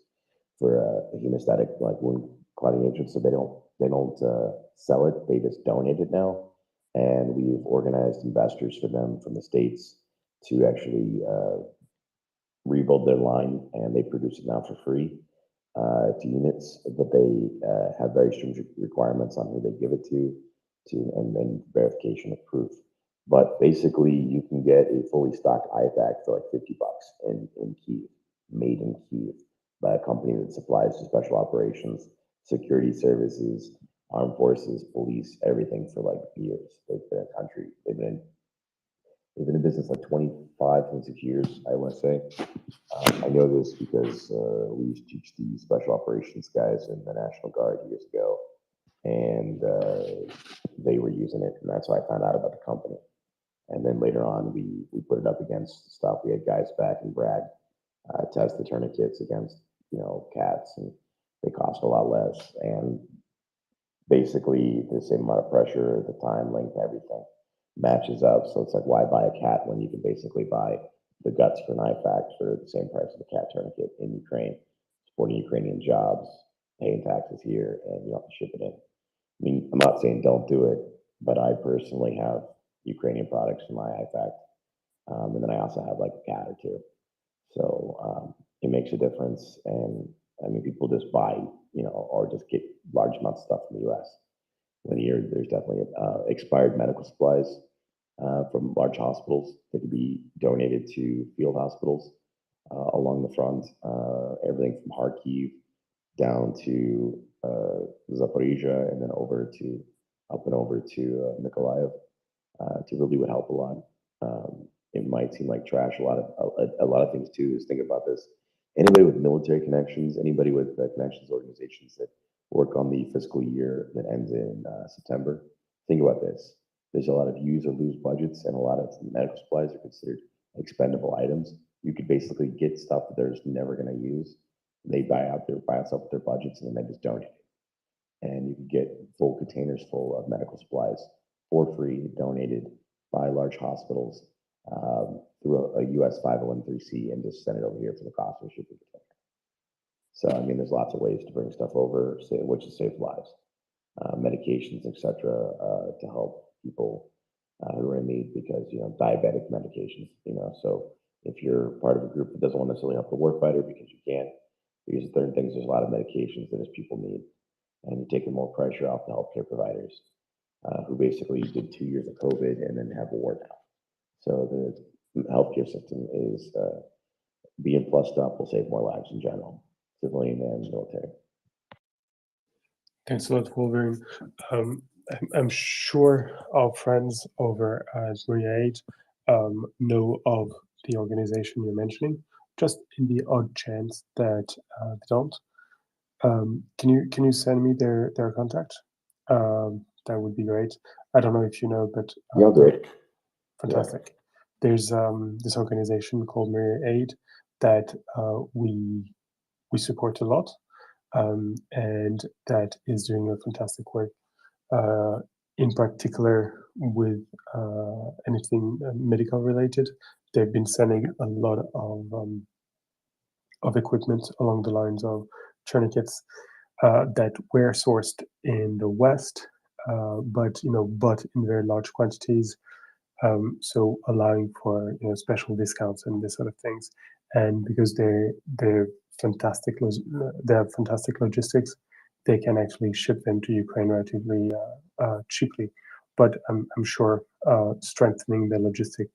for hemostatic like wound clotting agents. So they don't sell it; they just donate it now. And we've organized investors for them from the States to actually rebuild their line, and they produce it now for free to units, but they have very stringent requirements on who they give it to and verification of proof. But basically, you can get a fully stocked IFAC for like $50 in Kyiv, made in Kyiv by a company that supplies to special operations, security services, armed forces, police, everything for like years. They've been a country. They've been in business like 25, 26 years, I want to say. I know this because we used to teach the special operations guys in the National Guard years ago, and they were using it, and that's how I found out about the company. And then later on, we put it up against stuff. We had guys back in Bragg test the tourniquets against, cats, and they cost a lot less. And basically, the same amount of pressure, the time, length, everything matches up. So it's like, why buy a cat when you can basically buy the guts for an IFAC for the same price of a cat tourniquet in Ukraine, supporting Ukrainian jobs, paying taxes here, and you don't have to ship it in. I mean, I'm not saying don't do it, but I personally have Ukrainian products in my IFAC. And then I also have like a cat or two. So it makes a difference. And I mean, people just buy, or just get large amounts of stuff from the US. When there's definitely expired medical supplies from large hospitals that could be donated to field hospitals along the front. Everything from Kharkiv down to Zaporizhia, and then up and over to Mykolaiv, to really would help a lot. It might seem like trash. A lot of things too is think about this. Anybody with military connections, anybody with connections organizations that work on the fiscal year that ends in September, think about this. There's a lot of use or lose budgets, and a lot of medical supplies are considered expendable items. You could basically get stuff that they're just never going to use. They buy out stuff with their budgets, and then they just donate it. And you can get full containers full of medical supplies for free, donated by large hospitals through a US 501(c), and just send it over here for the cost of shipping. So, I mean, there's lots of ways to bring stuff over, which has saved lives, medications, etc., to help people who are in need, because, diabetic medications, so if you're part of a group that doesn't want to necessarily help the warfighter because you can't, because certain things, there's a lot of medications that just people need, and you're taking more pressure off the healthcare providers who basically did 2 years of COVID and then have a war now. So the healthcare system is being plussed up will save more lives in general, civilian and military. Thanks a lot, Wolverine. I'm sure our friends over at MryiaReport know of the organization you're mentioning, just in the odd chance that they don't. Can you send me their contact? That would be great. I don't know if you know, but yeah, great. Fantastic. Yeah. There's this organization called MryiaReport that we support a lot, and that is doing a fantastic work. In particular, with anything medical related, they've been sending a lot of equipment along the lines of tourniquets that were sourced in the West, but in very large quantities So allowing for special discounts and this sort of things, and because they're fantastic, they have fantastic logistics, they can actually ship them to Ukraine relatively cheaply. But I'm sure strengthening the logistic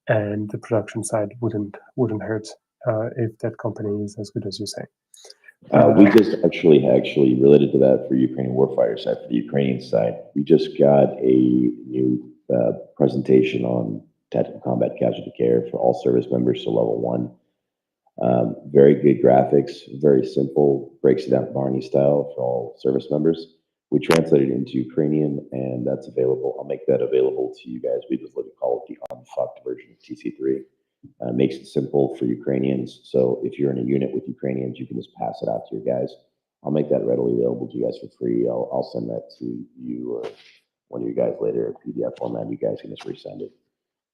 and the production side wouldn't hurt if that company is as good as you say. We just actually related to that for Ukrainian warfighter side, for the Ukrainian side, we just got a new presentation on tactical combat casualty care for all service members, so level 1. Very good graphics, very simple, breaks it down Barney style for all service members. We translated it into Ukrainian, and that's available. I'll make that available to you guys. We just like to call it the unfucked version of TC3. Makes it simple for Ukrainians. So if you're in a unit with Ukrainians, you can just pass it out to your guys. I'll make that readily available to you guys for free. I'll send that to you or one of you guys later in PDF format. You guys can just resend it.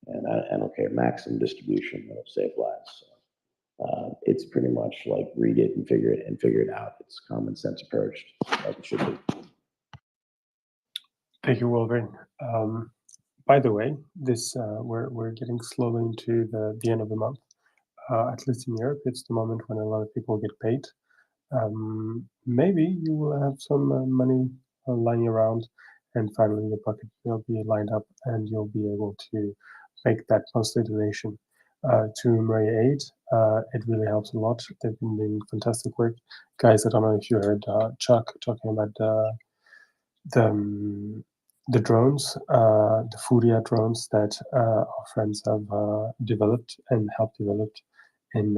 And I don't care, maximum distribution, it'll save lives. So, it's pretty much like read it and figure it out. It's common sense approach, like it should be. Thank you, Wolverine. By the way, this we're getting slowly into the end of the month. At least in Europe, it's the moment when a lot of people get paid. Maybe you will have some money lying around, and finally your pocket will be lined up, and you'll be able to make that monthly donation to MryiaAid. It really helps a lot. They've been doing fantastic work, guys. I don't know if you heard Chuck talking about the drones, the Furia drones that our friends have developed and helped develop in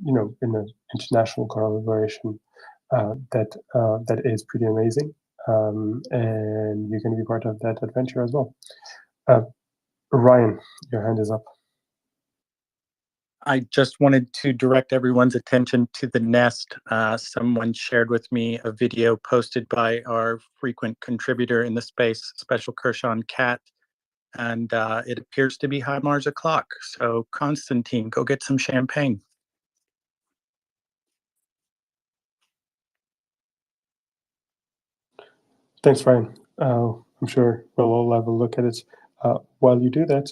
in an international collaboration that is pretty amazing, and you can be part of that adventure as well. Ryan, your hand is up. I just wanted to direct everyone's attention to the nest. Someone shared with me a video posted by our frequent contributor in the space, Special Kershaw Cat, and it appears to be HIMARS o'clock. So Constantine, go get some champagne. Thanks, Ryan. I'm sure we'll all have a look at it. While you do that,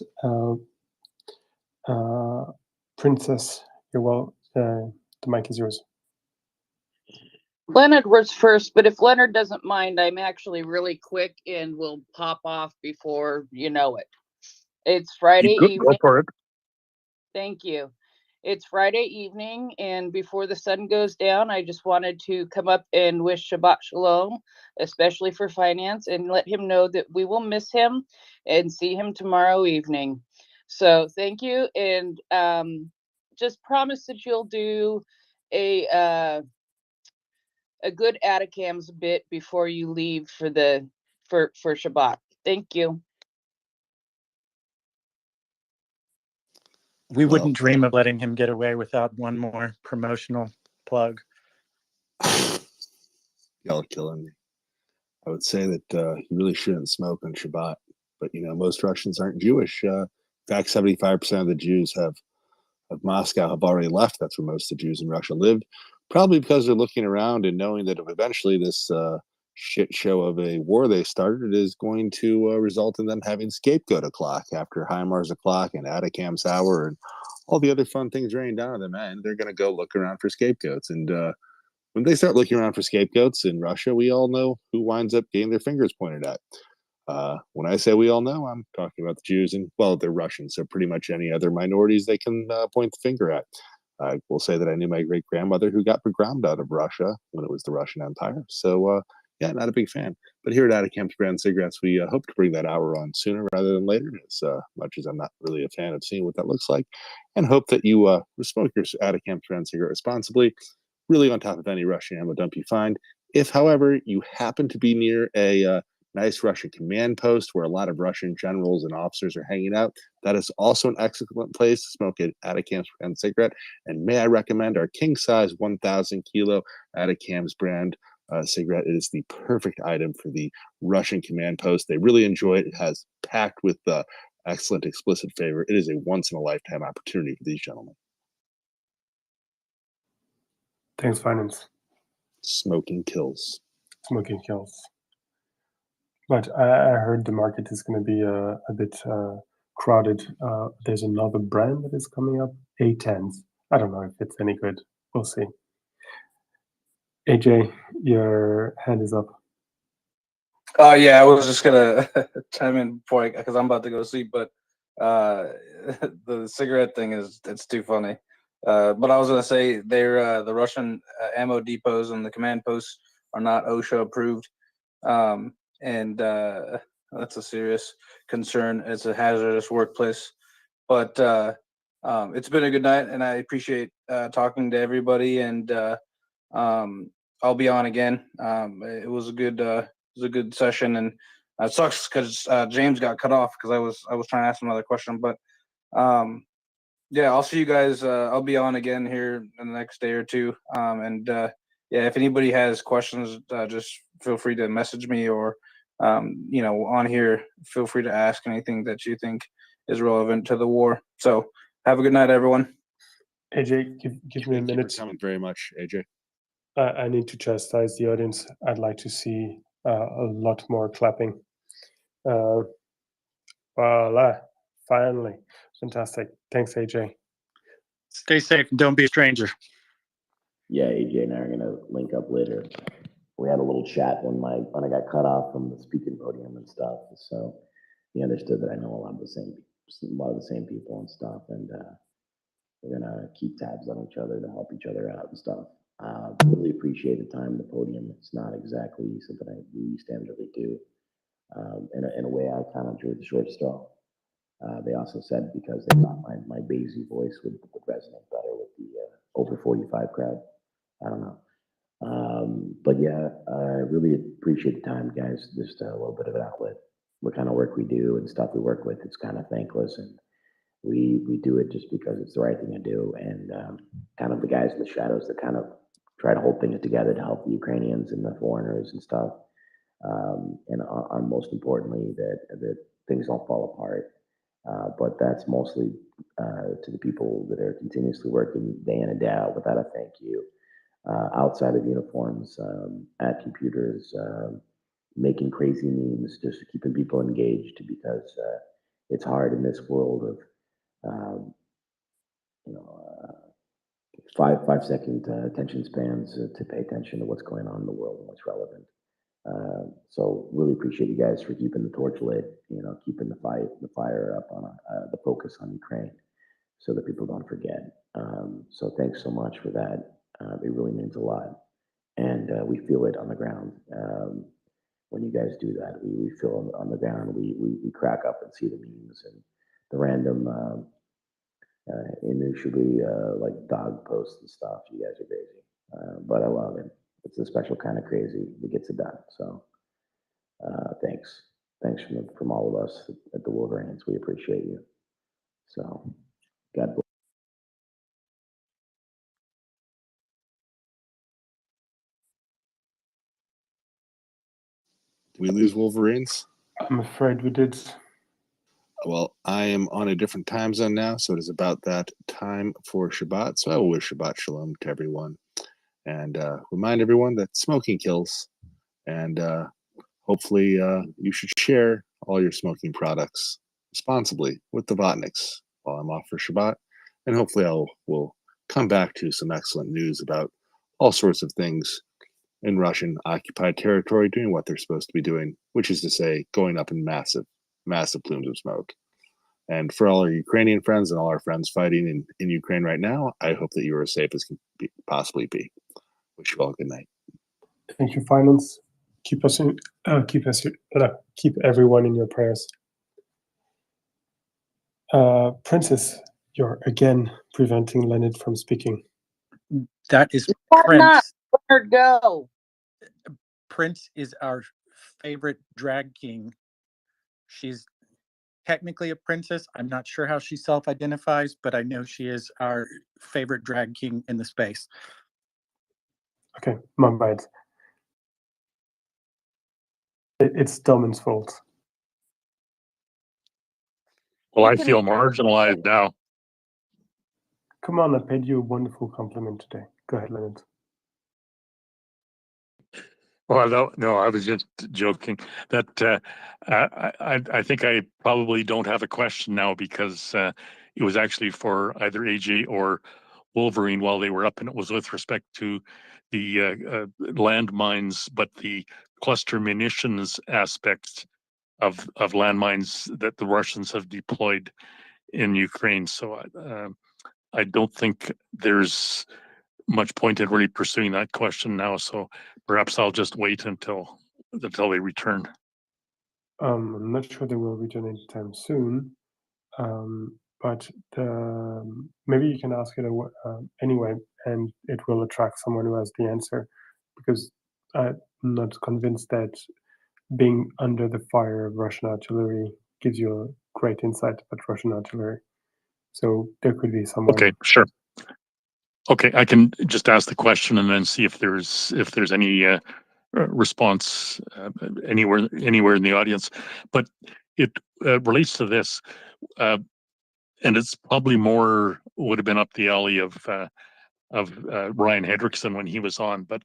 Princess, the mic is yours. Leonard was first, but if Leonard doesn't mind, I'm actually really quick and will pop off before you know it. It's Friday evening. Go for it. Thank you. It's Friday evening, and before the sun goes down, I just wanted to come up and wish Shabbat Shalom, especially for finance, and let him know that we will miss him and see him tomorrow evening. So thank you, and just promise that you'll do a good Atacams bit before you leave for Shabbat. Thank you. We wouldn't dream of letting him get away without one more promotional plug. Y'all are killing me. I would say that you really shouldn't smoke on Shabbat, but most Russians aren't Jewish. In fact, 75% of the Jews of Moscow have already left. That's where most of the Jews in Russia lived, probably because they're looking around and knowing that eventually this shit show of a war they started is going to result in them having scapegoat o'clock after HIMARS o'clock and Atacams hour and all the other fun things raining down on them. And they're going to go look around for scapegoats. And when they start looking around for scapegoats in Russia, we all know who winds up getting their fingers pointed at. When I say we all know, I'm talking about the Jews, and well, they're Russian, so pretty much any other minorities they can point the finger at. I will say that I knew my great grandmother who got programmed out of Russia when it was the Russian Empire. So yeah, not a big fan. But here at Atacams Brand Cigarettes, we hope to bring that hour on sooner rather than later, as much as I'm not really a fan of seeing what that looks like, and hope that you smoke your Atacams Brand cigarette responsibly, really on top of any Russian ammo dump you find. If, however, you happen to be near a nice Russian command post where a lot of Russian generals and officers are hanging out, that is also an excellent place to smoke an Atacams Brand cigarette. And may I recommend our king-size 1,000 kilo Atacams Brand cigarette. It is the perfect item for the Russian command post. They really enjoy it. It has packed with excellent explicit flavor. It is a once-in-a-lifetime opportunity for these gentlemen. Thanks, Finance. Smoking kills. Smoking kills. But I heard the market is going to be a bit crowded. There's another brand that is coming up, A10s. I don't know if it's any good. We'll see. AJ, your hand is up. Yeah, I was just gonna chime in before because I'm about to go to sleep. But the cigarette thing it's too funny. But I was gonna say they're the Russian ammo depots and the command posts are not OSHA approved, and that's a serious concern. It's a hazardous workplace. But it's been a good night, and I appreciate talking to everybody. And I'll be on again. It was a good session, and it sucks because James got cut off because I was trying to ask him another question. But yeah, I'll see you guys. I'll be on again here in the next day or two. And yeah, if anybody has questions, just feel free to message me or on here, feel free to ask anything that you think is relevant to the war. So have a good night, everyone. AJ, give me a Thank you minute. for coming very much, AJ. I need to chastise the audience. I'd like to see a lot more clapping. Voila, finally. Fantastic. Thanks, AJ. Stay safe and don't be a stranger. Yeah, AJ and I are gonna link up later. We had a little chat when I got cut off from the speaking podium and stuff. So he understood that I know a lot of the same people and stuff, and we're gonna keep tabs on each other to help each other out and stuff. Really appreciate the time on the podium. It's not exactly something we used to really do. In a way, I kind of drew the short straw. They also said because they thought my Basie voice would resonate better with the over 45 crowd. I don't know. But yeah, I really appreciate the time, guys. Just a little bit of an outlet. What kind of work we do and stuff we work with, it's kind of thankless, and we do it just because it's the right thing to do. And kind of the guys in the shadows that kind of try to hold things together to help the Ukrainians and the foreigners and stuff. And on most importantly, that things don't fall apart. But that's mostly to the people that are continuously working day in and day out without a thank you. Outside of uniforms, at computers, making crazy memes, just keeping people engaged because it's hard in this world of, you know, 5 second attention spans to pay attention to what's going on in the world and what's relevant. So really appreciate you guys for keeping the torch lit, keeping the fire up on the focus on Ukraine so that people don't forget. So thanks so much for that. It really means a lot. And we feel it on the ground. When you guys do that, we feel on the ground. We crack up and see the memes and the random initially like dog posts and stuff. You guys are crazy. But I love it. It's a special kind of crazy that gets it done. So thanks. Thanks from all of us at the Wolverines. We appreciate you. So God bless. Did we lose Wolverines? I'm afraid we did. Well, I am on a different time zone now, so it is about that time for Shabbat. So I will wish Shabbat Shalom to everyone and remind everyone that smoking kills. And hopefully you should share all your smoking products responsibly with the Vatniks while I'm off for Shabbat. And hopefully we'll come back to some excellent news about all sorts of things in Russian occupied territory doing what they're supposed to be doing, which is to say going up in massive plumes of smoke. And for all our Ukrainian friends and all our friends fighting in Ukraine right now, I hope that you are as safe as can possibly be. Wish you all a good night. Thank you, Finance. Keep everyone in your prayers. Princess, you're again preventing Leonard from speaking. That is Not Prince. let her go. Prince is our favorite drag king. She's technically a princess. I'm not sure how she self-identifies, but I know she is our favorite drag king in the space. Okay, my bad. It's Domin's fault. Well, I feel marginalized now. Come on, I paid you a wonderful compliment today. Go ahead, Leonard. Well, no, I was just joking. That I think I probably don't have a question now because it was actually for either AJ or Wolverine while they were up, and it was with respect to the landmines, but the cluster munitions aspects of landmines that the Russians have deployed in Ukraine. So I don't think there's much point in really pursuing that question now. So perhaps I'll just wait until they return. I'm not sure they will return anytime soon, but maybe you can ask it anyway, and it will attract someone who has the answer, because I'm not convinced that being under the fire of Russian artillery gives you a great insight about Russian artillery. So there could be someone. Okay, sure. Okay, I can just ask the question and then see if there's any response anywhere in the audience. But it relates to this, and it's probably more would have been up the alley of Ryan Hendrickson when he was on. But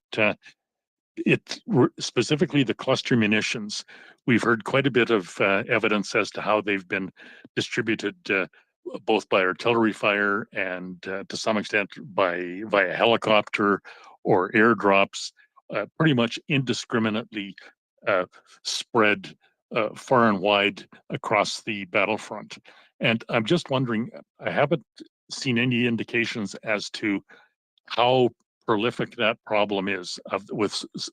specifically the cluster munitions. We've heard quite a bit of evidence as to how they've been distributed, both by artillery fire and to some extent via helicopter or airdrops, pretty much indiscriminately spread far and wide across the battlefront. And I'm just wondering, I haven't seen any indications as to how prolific that problem is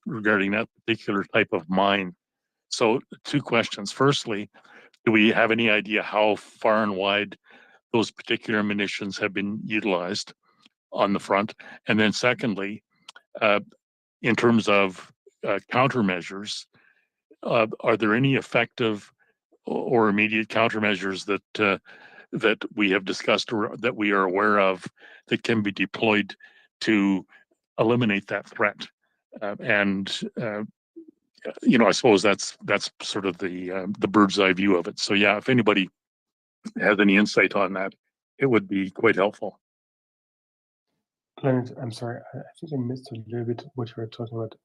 regarding that particular type of mine. So two questions. Firstly, do we have any idea how far and wide those particular munitions have been utilized on the front? And then secondly, in terms of countermeasures, are there any effective or immediate countermeasures that we have discussed or that we are aware of that can be deployed to eliminate that threat? I suppose that's sort of the bird's eye view of it. So yeah, if anybody has any insight on that, it would be quite helpful. Leonard, I'm sorry, I think I missed a little bit what you were talking about.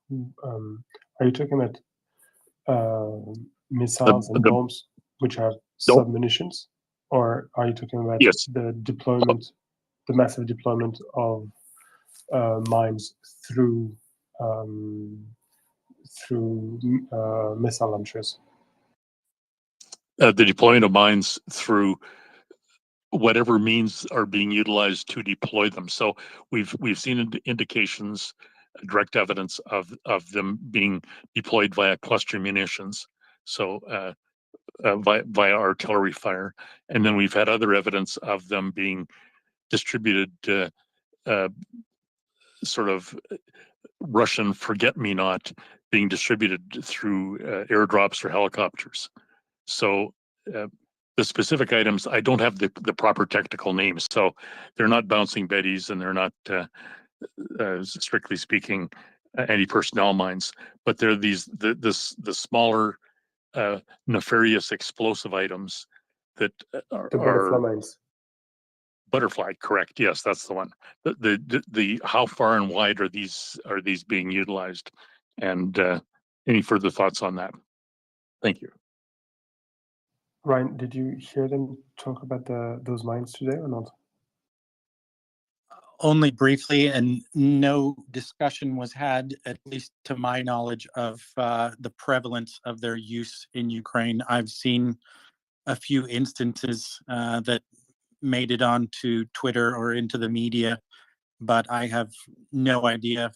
Are you talking about missiles and bombs which have submunitions, or are you talking about the deployment, the massive deployment of mines through missile launchers? The deployment of mines through whatever means are being utilized to deploy them. So we've seen indications, direct evidence of them being deployed via cluster munitions. So via artillery fire, and then we've had other evidence of them being distributed, sort of Russian forget-me-not being distributed through airdrops or helicopters. So the specific items, I don't have the proper technical names, so they're not bouncing Bettys and they're not, strictly speaking, anti-personnel mines, but they're the smaller nefarious explosive items that are butterfly mines. Butterfly, correct? Yes, that's the one. The how far and wide are these being utilized, and any further thoughts on that? Thank you. Ryan, did you hear them talk about those mines today or not? Only briefly, and no discussion was had, at least to my knowledge, of the prevalence of their use in Ukraine. I've seen a few instances that made it onto Twitter or into the media, but I have no idea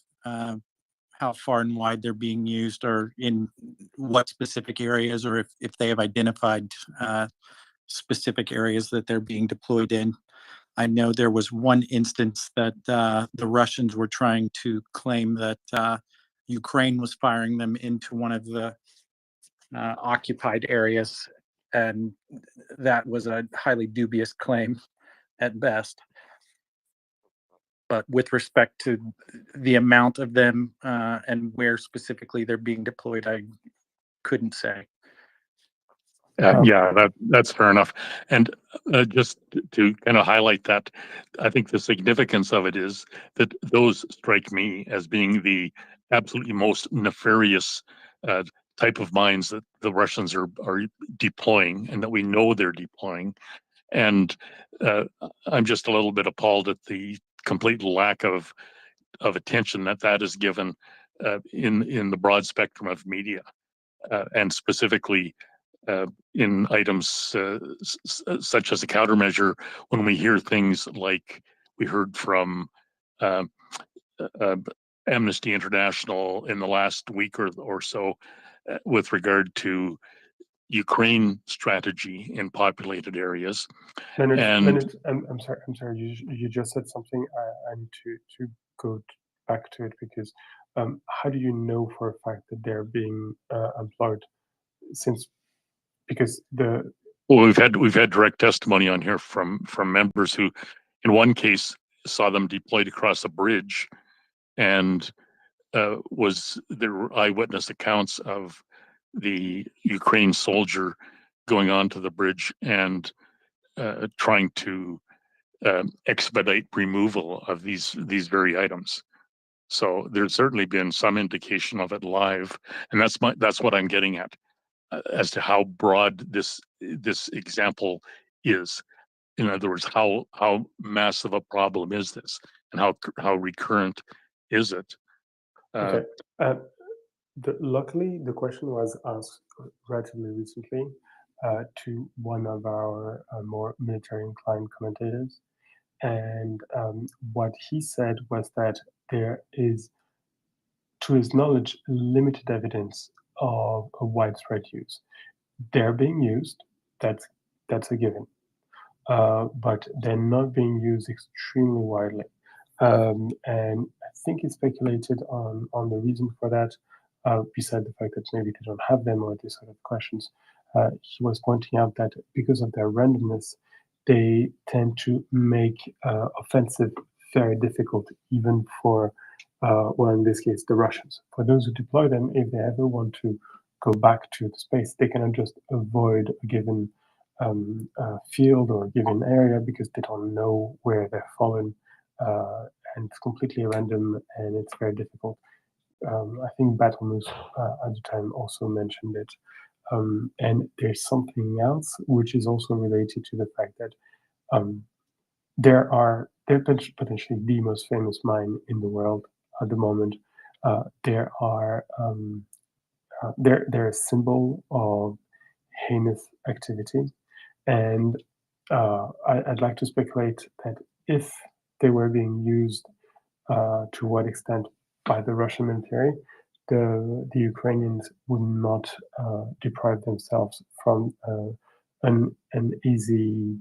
how far and wide they're being used or in what specific areas, or if they have identified specific areas that they're being deployed in. I know there was one instance that the Russians were trying to claim that Ukraine was firing them into one of the occupied areas, and that was a highly dubious claim at best. But with respect to the amount of them and where specifically they're being deployed, I couldn't say. Yeah, that's fair enough. And just to kind of highlight that, I think the significance of it is that those strike me as being the absolutely most nefarious type of mines that the Russians are deploying, and that we know they're deploying. And I'm just a little bit appalled at the complete lack of attention that is given in the broad spectrum of media, and specifically in items such as a countermeasure, when we hear things like we heard from Amnesty International in the last week or so, with regard to Ukraine strategy in populated areas. Leonard, I'm sorry. You just said something. I need to go back to it, because how do you know for a fact that they're being employed? Because Well, we've had direct testimony on here from members who, in one case, saw them deployed across a bridge, and there were eyewitness accounts of the Ukraine soldier going onto the bridge and trying to expedite removal of these very items. So there's certainly been some indication of it live, and that's what I'm getting at, as to how broad this example is. In other words, how massive a problem is this, and how recurrent is it? Okay. Luckily, the question was asked relatively recently to one of our more military inclined commentators, and what he said was that there is, to his knowledge, limited evidence of a widespread use. They're being used, that's a given, but they're not being used extremely widely. And I think he speculated on the reason for that, beside the fact that maybe they don't have them or these sort of questions. He was pointing out that because of their randomness, they tend to make offensive very difficult, even for, well, in this case, the Russians. For those who deploy them, if they ever want to go back to the space, they cannot just avoid a given field or a given area, because they don't know where they're fallen. And it's completely random, and it's very difficult. I think Battlemoose at the time also mentioned it. And there's something else which is also related to the fact that they're potentially the most famous mine in the world at the moment. They're a symbol of heinous activity, and I'd like to speculate that if they were being used, to what extent by the Russian military, the Ukrainians would not deprive themselves from an easy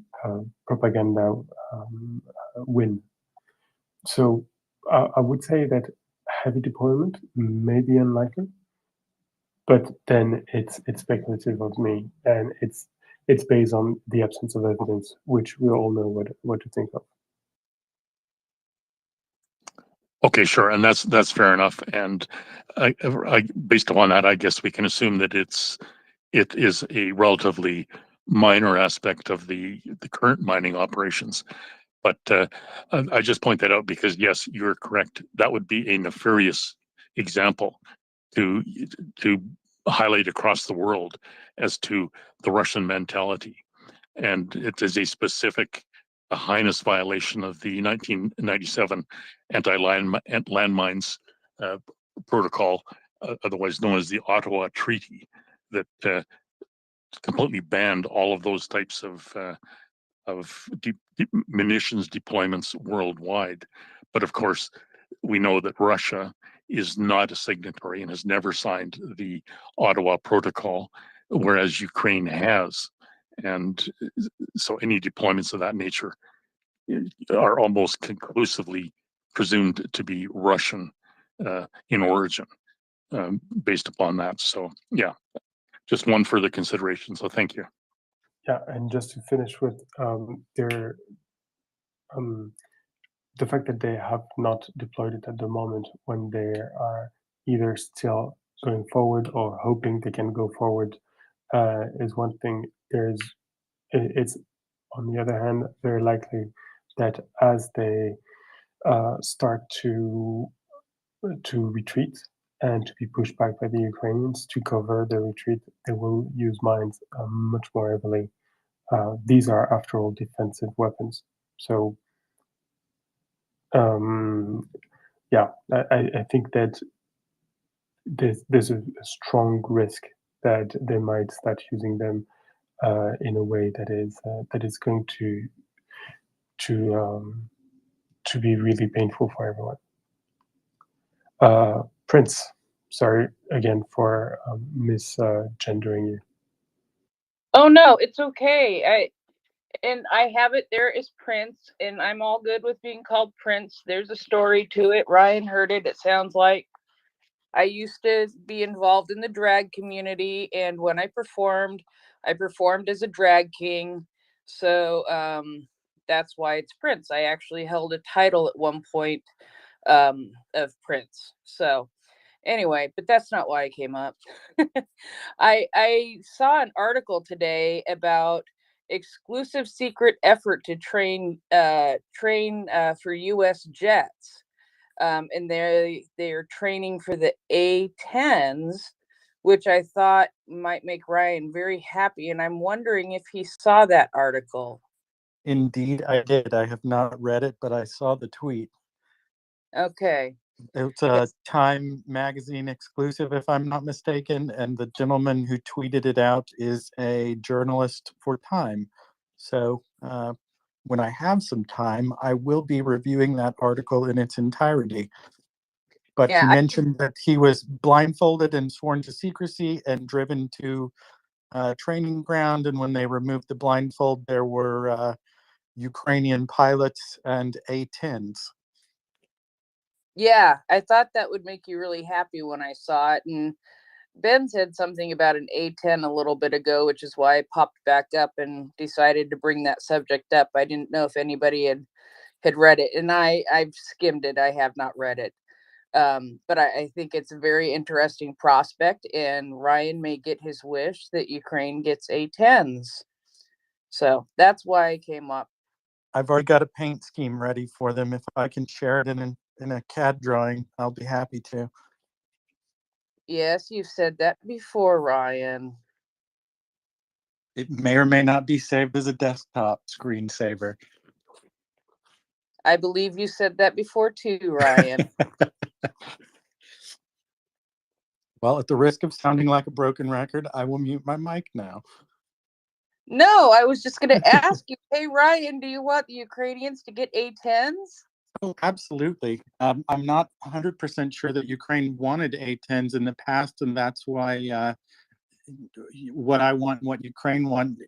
propaganda win. So I would say that heavy deployment may be unlikely, but then it's speculative of me, and it's based on the absence of evidence, which we all know what to think of. Okay, sure, and that's fair enough. And I based upon that, I guess we can assume that it is a relatively minor aspect of the current mining operations. But I just point that out because, yes, you're correct. That would be a nefarious example to highlight across the world as to the Russian mentality, and it is a specific heinous violation of the 1997 anti-landmines protocol, otherwise known as the Ottawa Treaty, that completely banned all of those types of munitions deployments worldwide. But of course, we know that Russia is not a signatory and has never signed the Ottawa Protocol, whereas Ukraine has. And so any deployments of that nature are almost conclusively presumed to be Russian in origin, based upon that. So yeah, just one further consideration. So thank you. Yeah, and just to finish with the fact that they have not deployed it at the moment, when they are either still going forward or hoping they can go forward, is one thing. It's on the other hand very likely that as they start to retreat and to be pushed back by the Ukrainians to cover the retreat, they will use mines much more heavily. These are, after all, defensive weapons. So, yeah, I think that there's a strong risk that they might start using them in a way that is going to be really painful for everyone. Prince, sorry again for misgendering you. Oh no, it's okay. I have it there as Prince, and I'm all good with being called Prince. There's a story to it. Ryan heard it. It sounds like I used to be involved in the drag community, and when I performed as a drag king. So that's why it's Prince. I actually held a title at one point of Prince. So anyway, but that's not why I came up. I saw an article today about exclusive secret effort to train for U.S. jets, and they're training for the A-10s, which I thought might make Ryan very happy. And I'm wondering if he saw that article. Indeed, I did. I have not read it, but I saw the tweet. Okay. It's a Time magazine exclusive, if I'm not mistaken, and the gentleman who tweeted it out is a journalist for Time. So when I have some time, I will be reviewing that article in its entirety. But he mentioned that he was blindfolded and sworn to secrecy and driven to training ground, and when they removed the blindfold, there were Ukrainian pilots and A-10s. Yeah, I thought that would make you really happy when I saw it. And Ben said something about an A-10 a little bit ago, which is why I popped back up and decided to bring that subject up. I didn't know if anybody had read it, and I've skimmed it. I have not read it. But I think it's a very interesting prospect, and Ryan may get his wish that Ukraine gets A-10s. So that's why I came up. I've already got a paint scheme ready for them. If I can share it in a CAD drawing, I'll be happy to. Yes, you've said that before, Ryan. It may or may not be saved as a desktop screensaver. I believe you said that before too, Ryan. Well, at the risk of sounding like a broken record, I will mute my mic now. No, I was just going to ask you, hey, Ryan, do you want the Ukrainians to get A-10s? Oh, absolutely. I'm not 100% sure that Ukraine wanted A-10s in the past, and that's why what I want, what Ukraine want,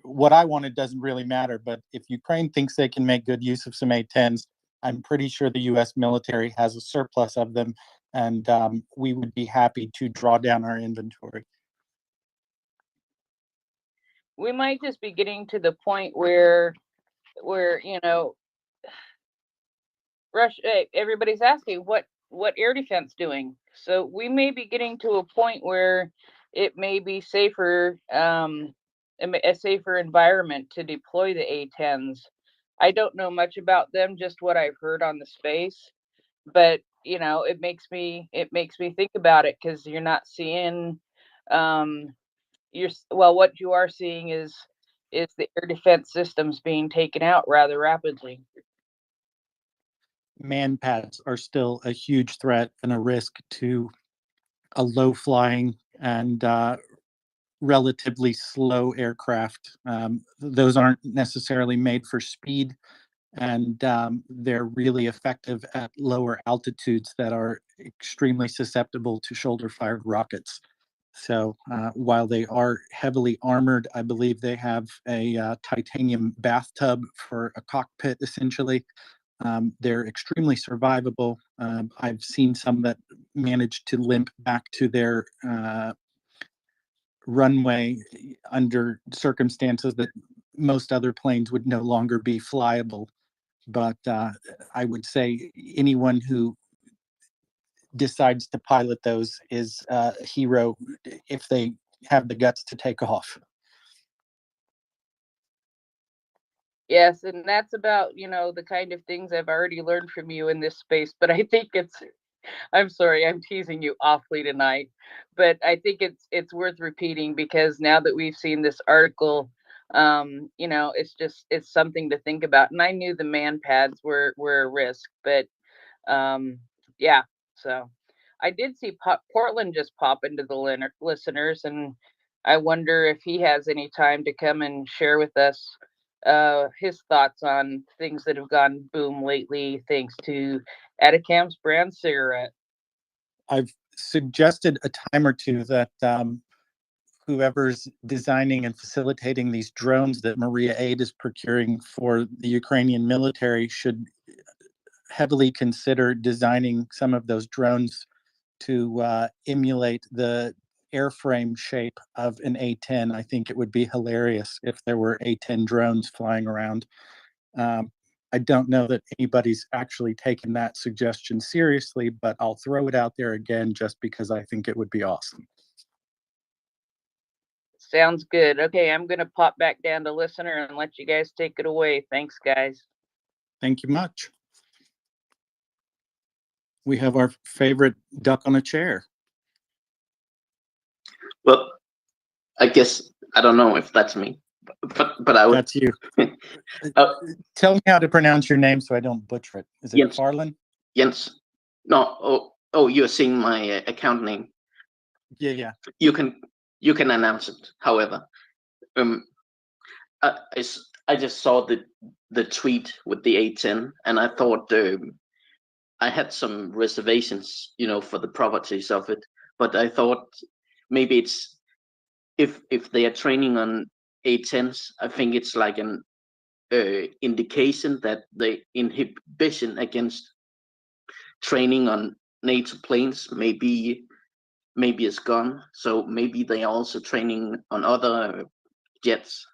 what I wanted doesn't really matter. But if Ukraine thinks they can make good use of some A-10s, I'm pretty sure the U.S. military has a surplus of them, and we would be happy to draw down our inventory. We might just be getting to the point where Russia, everybody's asking what air defense doing. So we may be getting to a point where it may be safer, a safer environment to deploy the A-10s. I don't know much about them, just what I've heard on the space, but it makes me think about it, because you're not seeing, what you are seeing is the air defense systems being taken out rather rapidly. Manpads are still a huge threat and a risk to a low-flying and relatively slow aircraft. Those aren't necessarily made for speed, and they're really effective at lower altitudes that are extremely susceptible to shoulder-fired rockets. So while they are heavily armored, I believe they have a titanium bathtub for a cockpit, essentially. They're extremely survivable. I've seen some that managed to limp back to their runway under circumstances that most other planes would no longer be flyable. But I would say anyone who decides to pilot those is a hero if they have the guts to take off. Yes, and that's about, the kind of things I've already learned from you in this space. But I think I'm sorry, I'm teasing you awfully tonight, but I think it's worth repeating because now that we've seen this article, it's something to think about. And I knew the man pads were a risk, but um, yeah. So I did see Portland just pop into the listeners, and I wonder if he has any time to come and share with us his thoughts on things that have gone boom lately, thanks to Atacam's brand cigarette. I've suggested a time or two that whoever's designing and facilitating these drones that MryiaAid is procuring for the Ukrainian military should heavily consider designing some of those drones to emulate the airframe shape of an A-10. I think it would be hilarious if there were A-10 drones flying around. I don't know that anybody's actually taken that suggestion seriously, but I'll throw it out there again just because I think it would be awesome. Sounds good. Okay, I'm going to pop back down to listener and let you guys take it away. Thanks, guys. Thank you much. We have our favorite duck on a chair. Well, I guess I don't know if that's me, but I would. That's you. Tell me how to pronounce your name so I don't butcher it. Is it Jens. Farland? Jens. No. Oh, you're seeing my account name. Yeah. You can announce it. However, I just saw the tweet with the A10, and I thought I had some reservations, for the properties of it. But I thought maybe it's if they are training on A10s, I think it's like an indication that the inhibition against training on NATO planes maybe is gone. So maybe they are also training on other jets.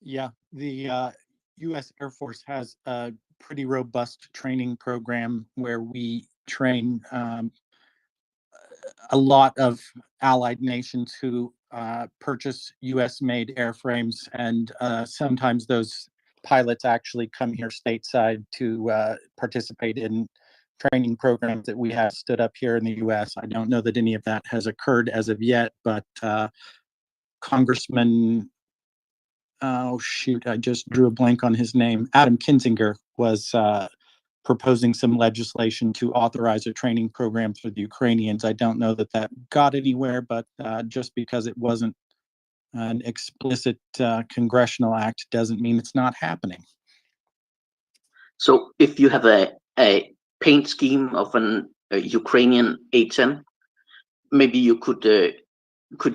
Yeah, the U.S. Air Force has a pretty robust training program where we train a lot of allied nations who purchase U.S.-made airframes, and sometimes those pilots actually come here stateside to participate in training programs that we have stood up here in the U.S. I don't know that any of that has occurred as of yet, but Congressman, oh shoot, I just drew a blank on his name, Adam Kinzinger was proposing some legislation to authorize a training program for the Ukrainians. I don't know that that got anywhere, but just because it wasn't an explicit congressional act doesn't mean it's not happening. So if you have a paint scheme of a Ukrainian A10, maybe you could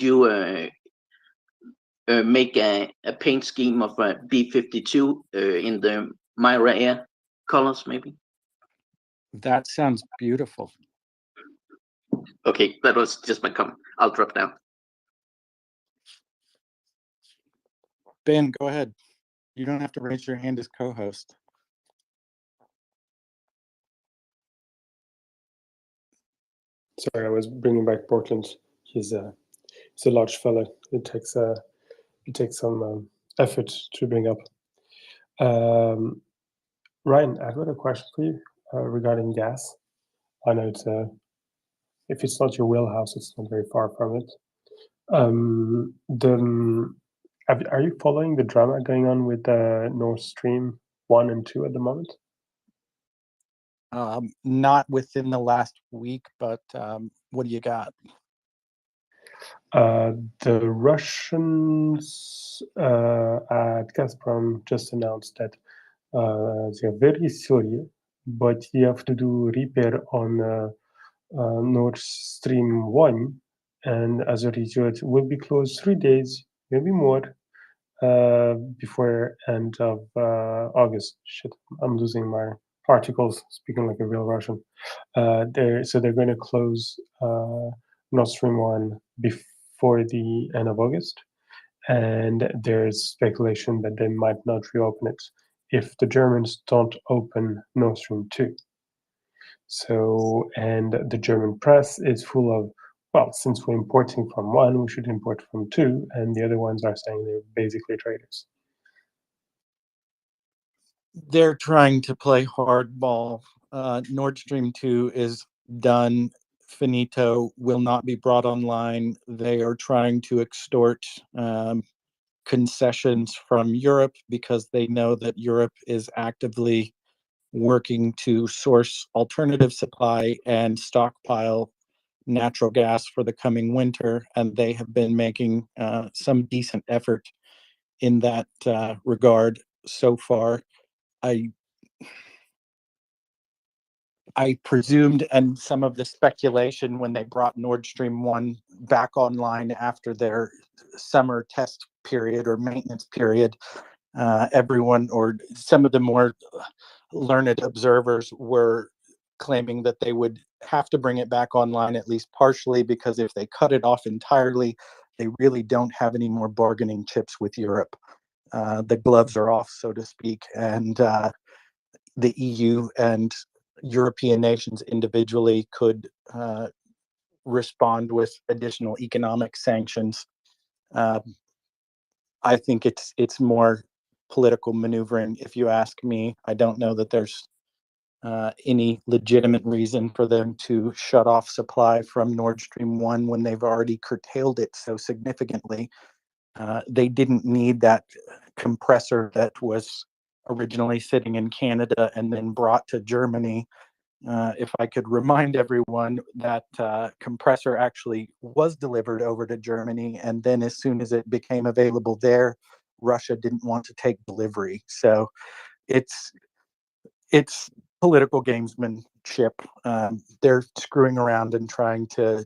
you make a paint scheme of a B-52 in the MryiaReport colors, maybe? That sounds beautiful. Okay, that was just my comment. I'll drop down. Ben, go ahead. You don't have to raise your hand as co-host. Sorry, I was bringing back Portland. He's a large fella. It takes some effort to bring up. Ryan, I've got a question for you regarding gas. I know it's if it's not your wheelhouse, it's not very far from it. Are you following the drama going on with Nord Stream 1 and 2 at the moment? Not within the last week, but what do you got? The Russians at Gazprom just announced that they're very sorry, but you have to do repair on Nord Stream 1, and as a result, will be closed 3 days, maybe more, before end of August. Shit, I'm losing my articles, speaking like a real Russian. They're going to close Nord Stream 1 before the end of August, and there's speculation that they might not reopen it if the Germans don't open Nord Stream 2. So, and the German press is full of, well, since we're importing from one, we should import from two, and the other ones are saying they're basically traitors. They're trying to play hardball. Nord Stream 2 is done, finito, will not be brought online. They are trying to extort concessions from Europe because they know that Europe is actively working to source alternative supply and stockpile natural gas for the coming winter. And they have been making some decent effort in that regard so far. I presumed, and some of the speculation when they brought Nord Stream 1 back online after their summer test period or maintenance period, everyone or some of the more learned observers were claiming that they would have to bring it back online at least partially, because if they cut it off entirely, they really don't have any more bargaining chips with Europe. The gloves are off, so to speak, and the EU and European nations individually could respond with additional economic sanctions. I think it's more political maneuvering, if you ask me. I don't know that there's any legitimate reason for them to shut off supply from Nord Stream 1 when they've already curtailed it so significantly. They didn't need that compressor that was originally sitting in Canada and then brought to Germany. If I could remind everyone, that compressor actually was delivered over to Germany, and then as soon as it became available there, Russia didn't want to take delivery. So it's political gamesmanship. They're screwing around and trying to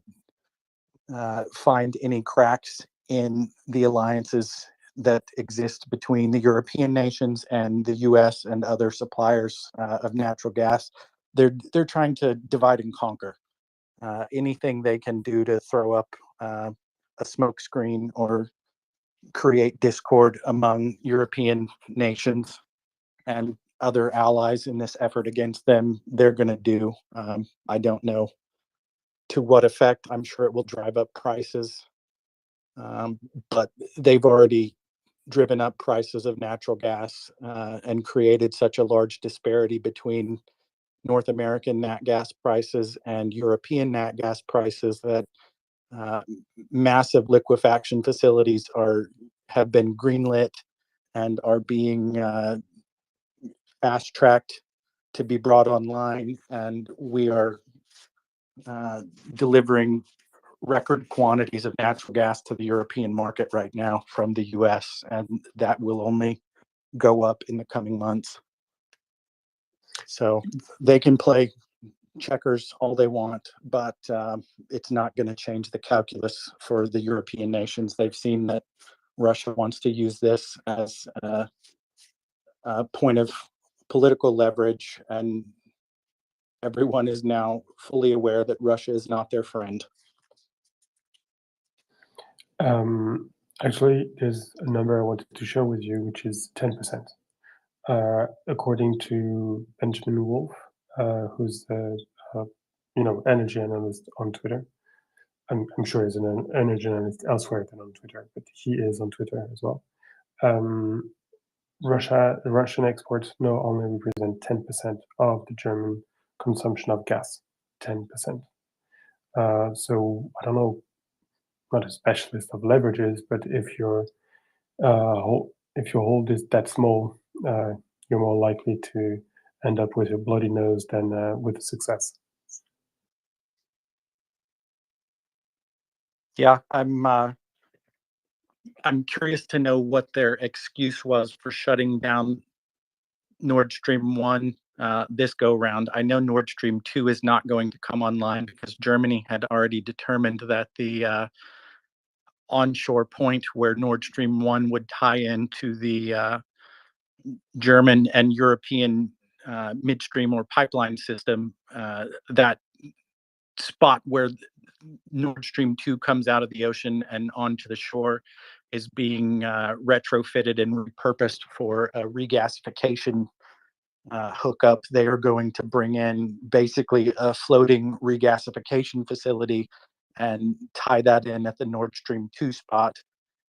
find any cracks in the alliances that exist between the European nations and the US and other suppliers of natural gas. They're trying to divide and conquer. Anything they can do to throw up a smokescreen or create discord among European nations and other allies in this effort against them, they're going to do. I don't know to what effect. I'm sure it will drive up prices. But they've already driven up prices of natural gas and created such a large disparity between North American nat gas prices and European nat gas prices that massive liquefaction facilities have been greenlit and are being fast-tracked to be brought online, and we are delivering record quantities of natural gas to the European market right now from the US, and that will only go up in the coming months. So they can play checkers all they want, but it's not going to change the calculus for the European nations. They've seen that Russia wants to use this as a point of political leverage, and everyone is now fully aware that Russia is not their friend. Actually, there's a number I wanted to share with you, which is 10%. According to Benjamin Wolf, who's the energy analyst on Twitter. I'm sure he's an energy analyst elsewhere than on Twitter, but he is on Twitter as well. The Russian exports now only represent 10% of the German consumption of gas. 10%. So I don't know, not a specialist of leverages, but if your hold is that small, you're more likely to end up with a bloody nose than with a success. Yeah, I'm curious to know what their excuse was for shutting down Nord Stream 1 this go round. I know Nord Stream 2 is not going to come online because Germany had already determined that the onshore point where Nord Stream 1 would tie into the German and European midstream or pipeline system, that spot where Nord Stream 2 comes out of the ocean and onto the shore is being retrofitted and repurposed for a regasification hookup. They are going to bring in basically a floating regasification facility and tie that in at the Nord Stream 2 spot.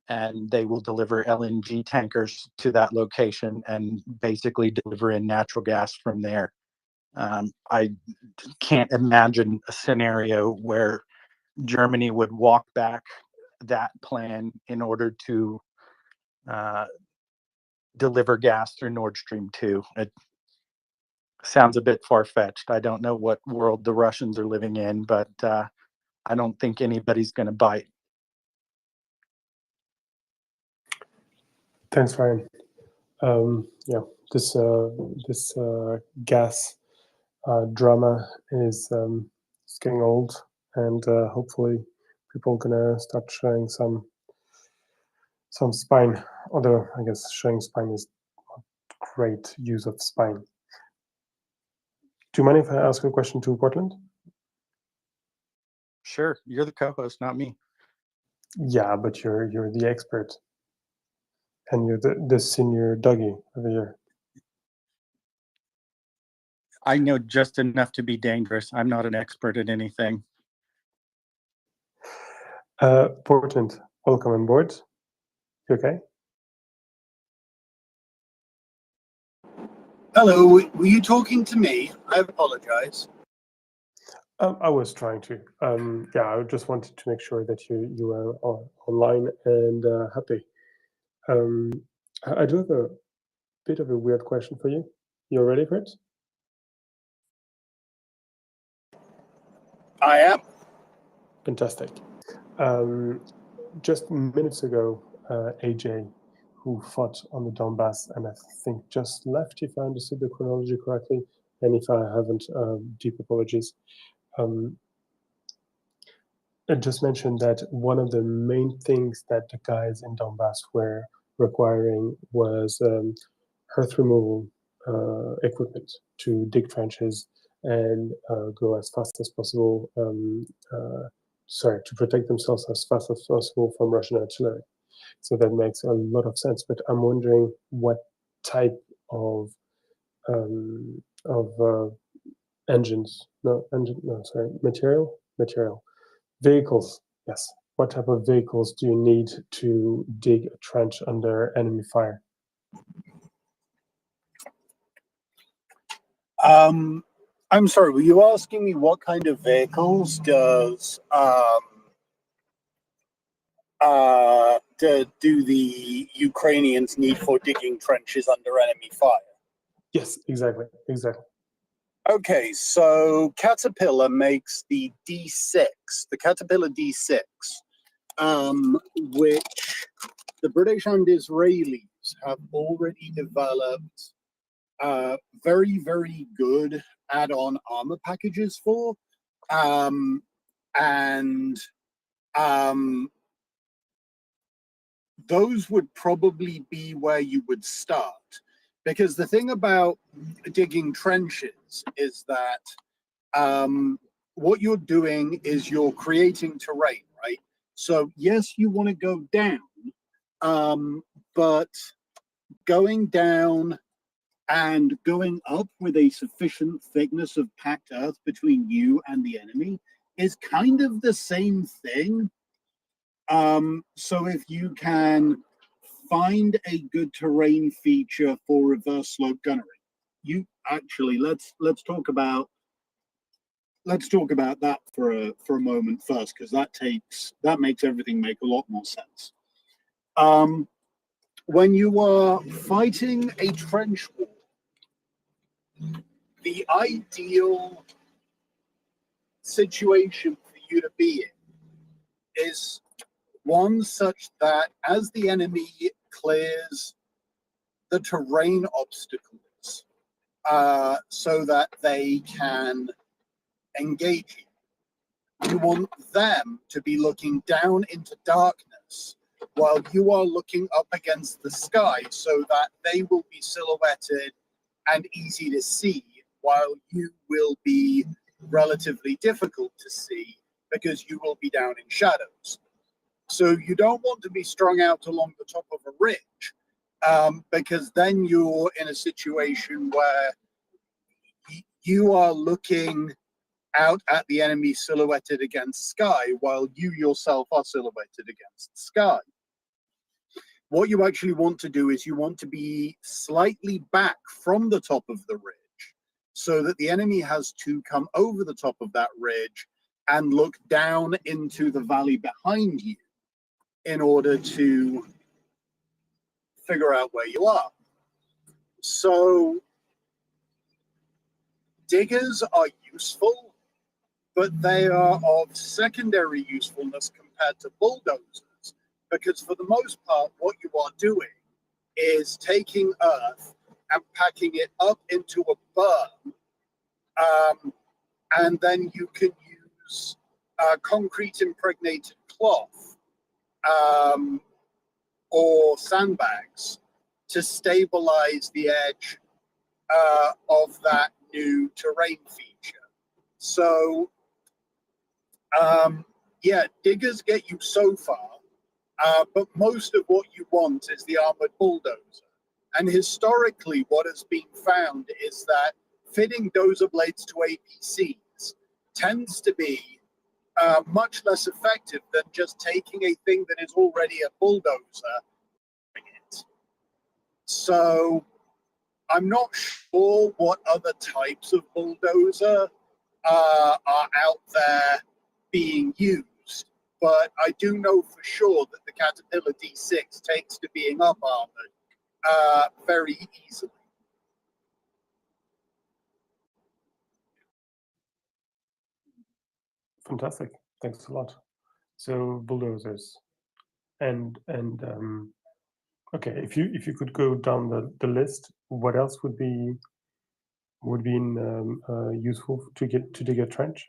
and they will deliver LNG tankers to that location and basically deliver in natural gas from there. I can't imagine a scenario where Germany would walk back that plan in order to deliver gas through Nord Stream 2. It sounds a bit far-fetched. I don't know what world the Russians are living in, but I don't think anybody's going to bite. Thanks, Ryan. Yeah, this gas drama is getting old, and hopefully people are gonna start showing some spine. Although I guess showing spine is not great use of spine. Do you mind if I ask a question to Portland? Sure, you're the co-host, not me. Yeah, but you're the expert, and you're the senior doggy over here. I know just enough to be dangerous. I'm not an expert at anything. Portland, welcome on board. You okay? Hello, were you talking to me? I apologize. I was trying to. Yeah, I just wanted to make sure that you were online and happy. I do have a bit of a weird question for you. You ready for it? I am. Fantastic. Just minutes ago, AJ, who fought on the Donbass and I think just left, if I understood the chronology correctly, and if I haven't, deep apologies. I just mentioned that one of the main things that the guys in Donbass were requiring was earth removal equipment to dig trenches and go as fast as possible. To protect themselves as fast as possible from Russian artillery. So that makes a lot of sense. But I'm wondering what type of vehicles. Yes. What type of vehicles do you need to dig a trench under enemy fire? I'm sorry, were you asking me what kind of vehicles do the Ukrainians need for digging trenches under enemy fire? Yes, exactly. Okay, so Caterpillar makes the D6, the Caterpillar D6, which the British and Israelis have already developed very, very good add-on armor packages for. Those would probably be where you would start. Because the thing about digging trenches is that what you're doing is you're creating terrain, right? So yes, you want to go down, but going down and going up with a sufficient thickness of packed earth between you and the enemy is kind of the same thing. So if you can find a good terrain feature for reverse slope gunnery, you actually let's talk about that for a moment first, because that makes everything make a lot more sense. When you are fighting a trench war, the ideal situation for you to be in is one such that as the enemy clears the terrain obstacles so that they can engage you, you want them to be looking down into darkness while you are looking up against the sky, so that they will be silhouetted and easy to see, while you will be relatively difficult to see because you will be down in shadows. So you don't want to be strung out along the top of a ridge, because then you're in a situation where you are looking out at the enemy silhouetted against sky while you yourself are silhouetted against sky. what you actually want to do is you want to be slightly back from the top of the ridge so that the enemy has to come over the top of that ridge and look down into the valley behind you in order to figure out where you are. So diggers are useful, but they are of secondary usefulness compared to bulldozers, because for the most part, what you are doing is taking earth and packing it up into a berm, and then you can use concrete impregnated cloth or sandbags to stabilize the edge of that new terrain feature. So, yeah, diggers get you so far, but most of what you want is the armored bulldozer. And historically, what has been found is that fitting dozer blades to APCs tends to be much less effective than just taking a thing that is already a bulldozer. So I'm not sure what other types of bulldozer are out there being used, but I do know for sure that the Caterpillar D6 takes to being up armored very easily. Fantastic. Thanks a lot. So bulldozers, and okay, if you could go down the list, what else would be useful to dig a trench?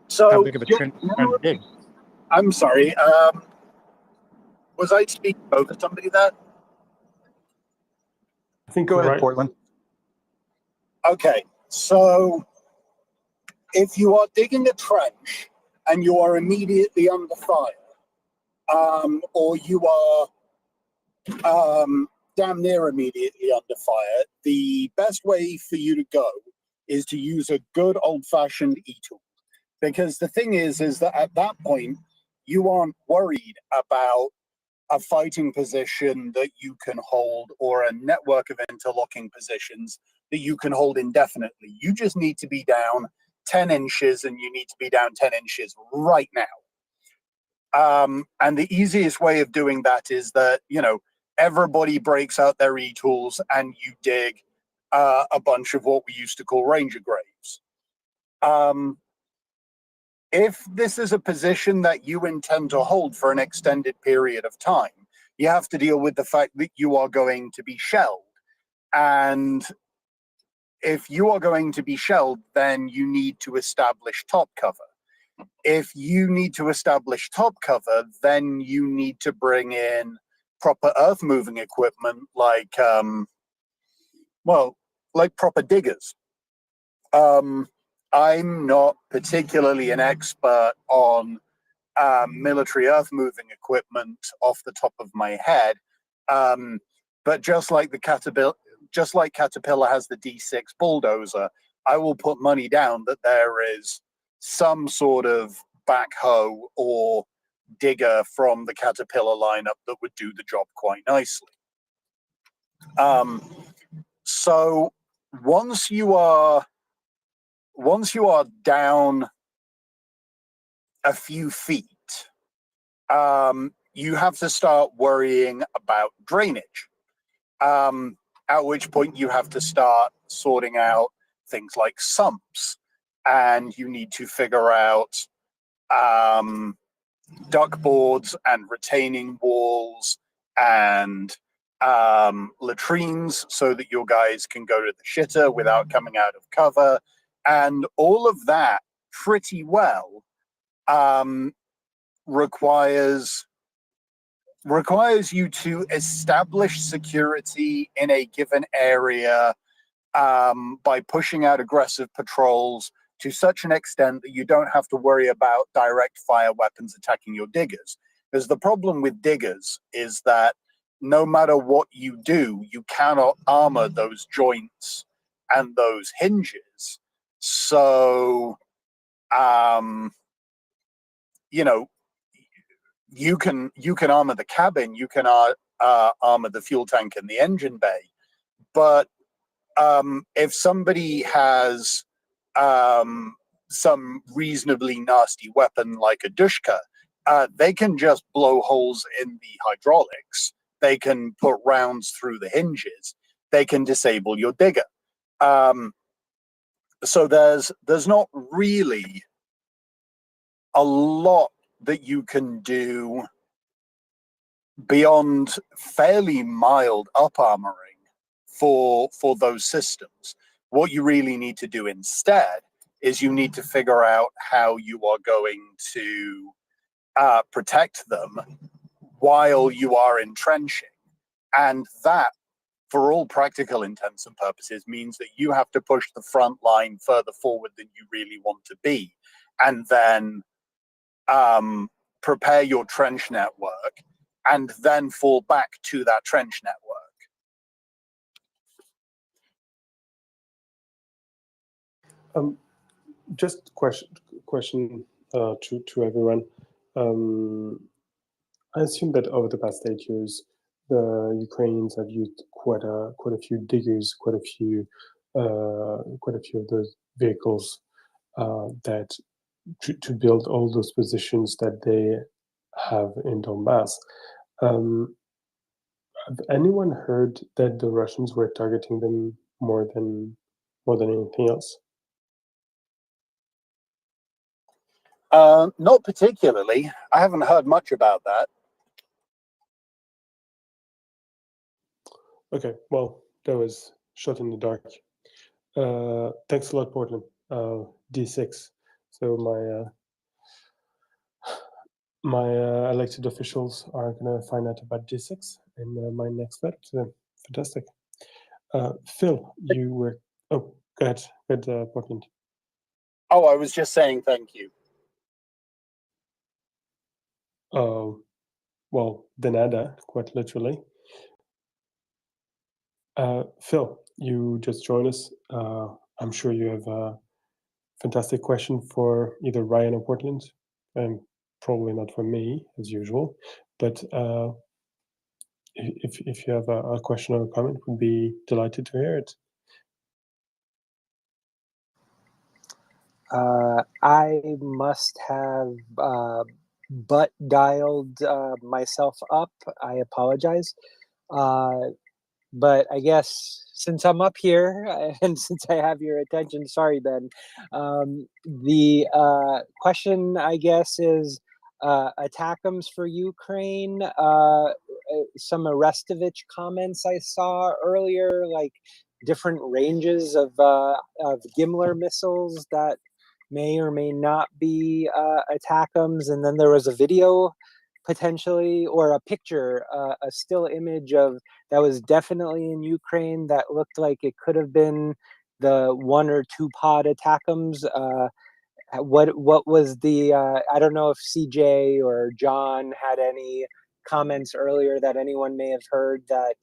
So How big of a trench are you trying to dig? I'm sorry. Was I speaking over somebody there? I think Go ahead, right. Portland. Okay, so if you are digging a trench and you are immediately under fire, or you are damn near immediately under fire, the best way for you to go is to use a good old-fashioned e-tool. Because the thing is that at that point, you aren't worried about a fighting position that you can hold or a network of interlocking positions that you can hold indefinitely. You just need to be down 10 inches, and you need to be down 10 inches right now. And the easiest way of doing that is that, you know, everybody breaks out their e-tools and you dig a bunch of what we used to call ranger graves. If this is a position that you intend to hold for an extended period of time, you have to deal with the fact that you are going to be shelled. And if you are going to be shelled, then you need to establish top cover. If you need to establish top cover, then you need to bring in proper earth moving equipment like, like proper diggers. I'm not particularly an expert on military earth moving equipment off the top of my head, but just like Caterpillar has the D6 bulldozer, I will put money down that there is some sort of backhoe or digger from the Caterpillar lineup that would do the job quite nicely. So once you are down a few feet, you have to start worrying about drainage. At which point you have to start sorting out things like sumps, and you need to figure out duck boards and retaining walls and latrines so that your guys can go to the shitter without coming out of cover, and all of that pretty well requires you to establish security in a given area by pushing out aggressive patrols to such an extent that you don't have to worry about direct fire weapons attacking your diggers. Because the problem with diggers is that no matter what you do, you cannot armor those joints and those hinges. So, you know, you can armor the cabin, you can armor the fuel tank and the engine bay, but if somebody has some reasonably nasty weapon like a dushka, they can just blow holes in the hydraulics. They can put rounds through the hinges. They can disable your digger. So there's not really a lot that you can do beyond fairly mild up armoring for those systems. What you really need to do instead is you need to figure out how you are going to protect them while you are entrenching. And that, for all practical intents and purposes, means that you have to push the front line further forward than you really want to be, and then prepare your trench network, and then fall back to that trench network. Just question to everyone. I assume that over the past 8 years, the Ukrainians have used quite a few diggers, quite a few of those vehicles that to build all those positions that they have in Donbass. Have anyone heard that the Russians were targeting them more than anything else? Not particularly. I haven't heard much about that. Okay, well, that was shot in the dark. Thanks a lot, Portland. D6. So my elected officials are gonna find out about D6 in my next letter to them. Fantastic. Phil, you were. Oh, go ahead, Portland. Oh, I was just saying thank you. Well, de nada, quite literally. Phil, you just joined us. I'm sure you have a fantastic question for either Ryan or Portland, and probably not for me, as usual. But if you have a question or a comment, we'd be delighted to hear it. I must have butt dialed myself up. I apologize. But I guess since I'm up here and since I have your attention, sorry, Ben. The question, I guess, is attackums for Ukraine. Some Arestovich comments I saw earlier, like different ranges of Gimler missiles that may or may not be attackums. And then there was a video potentially, or a picture, a still image of that was definitely in Ukraine that looked like it could have been the 1 or 2 pod attackums. What was the I don't know if CJ or John had any comments earlier that anyone may have heard that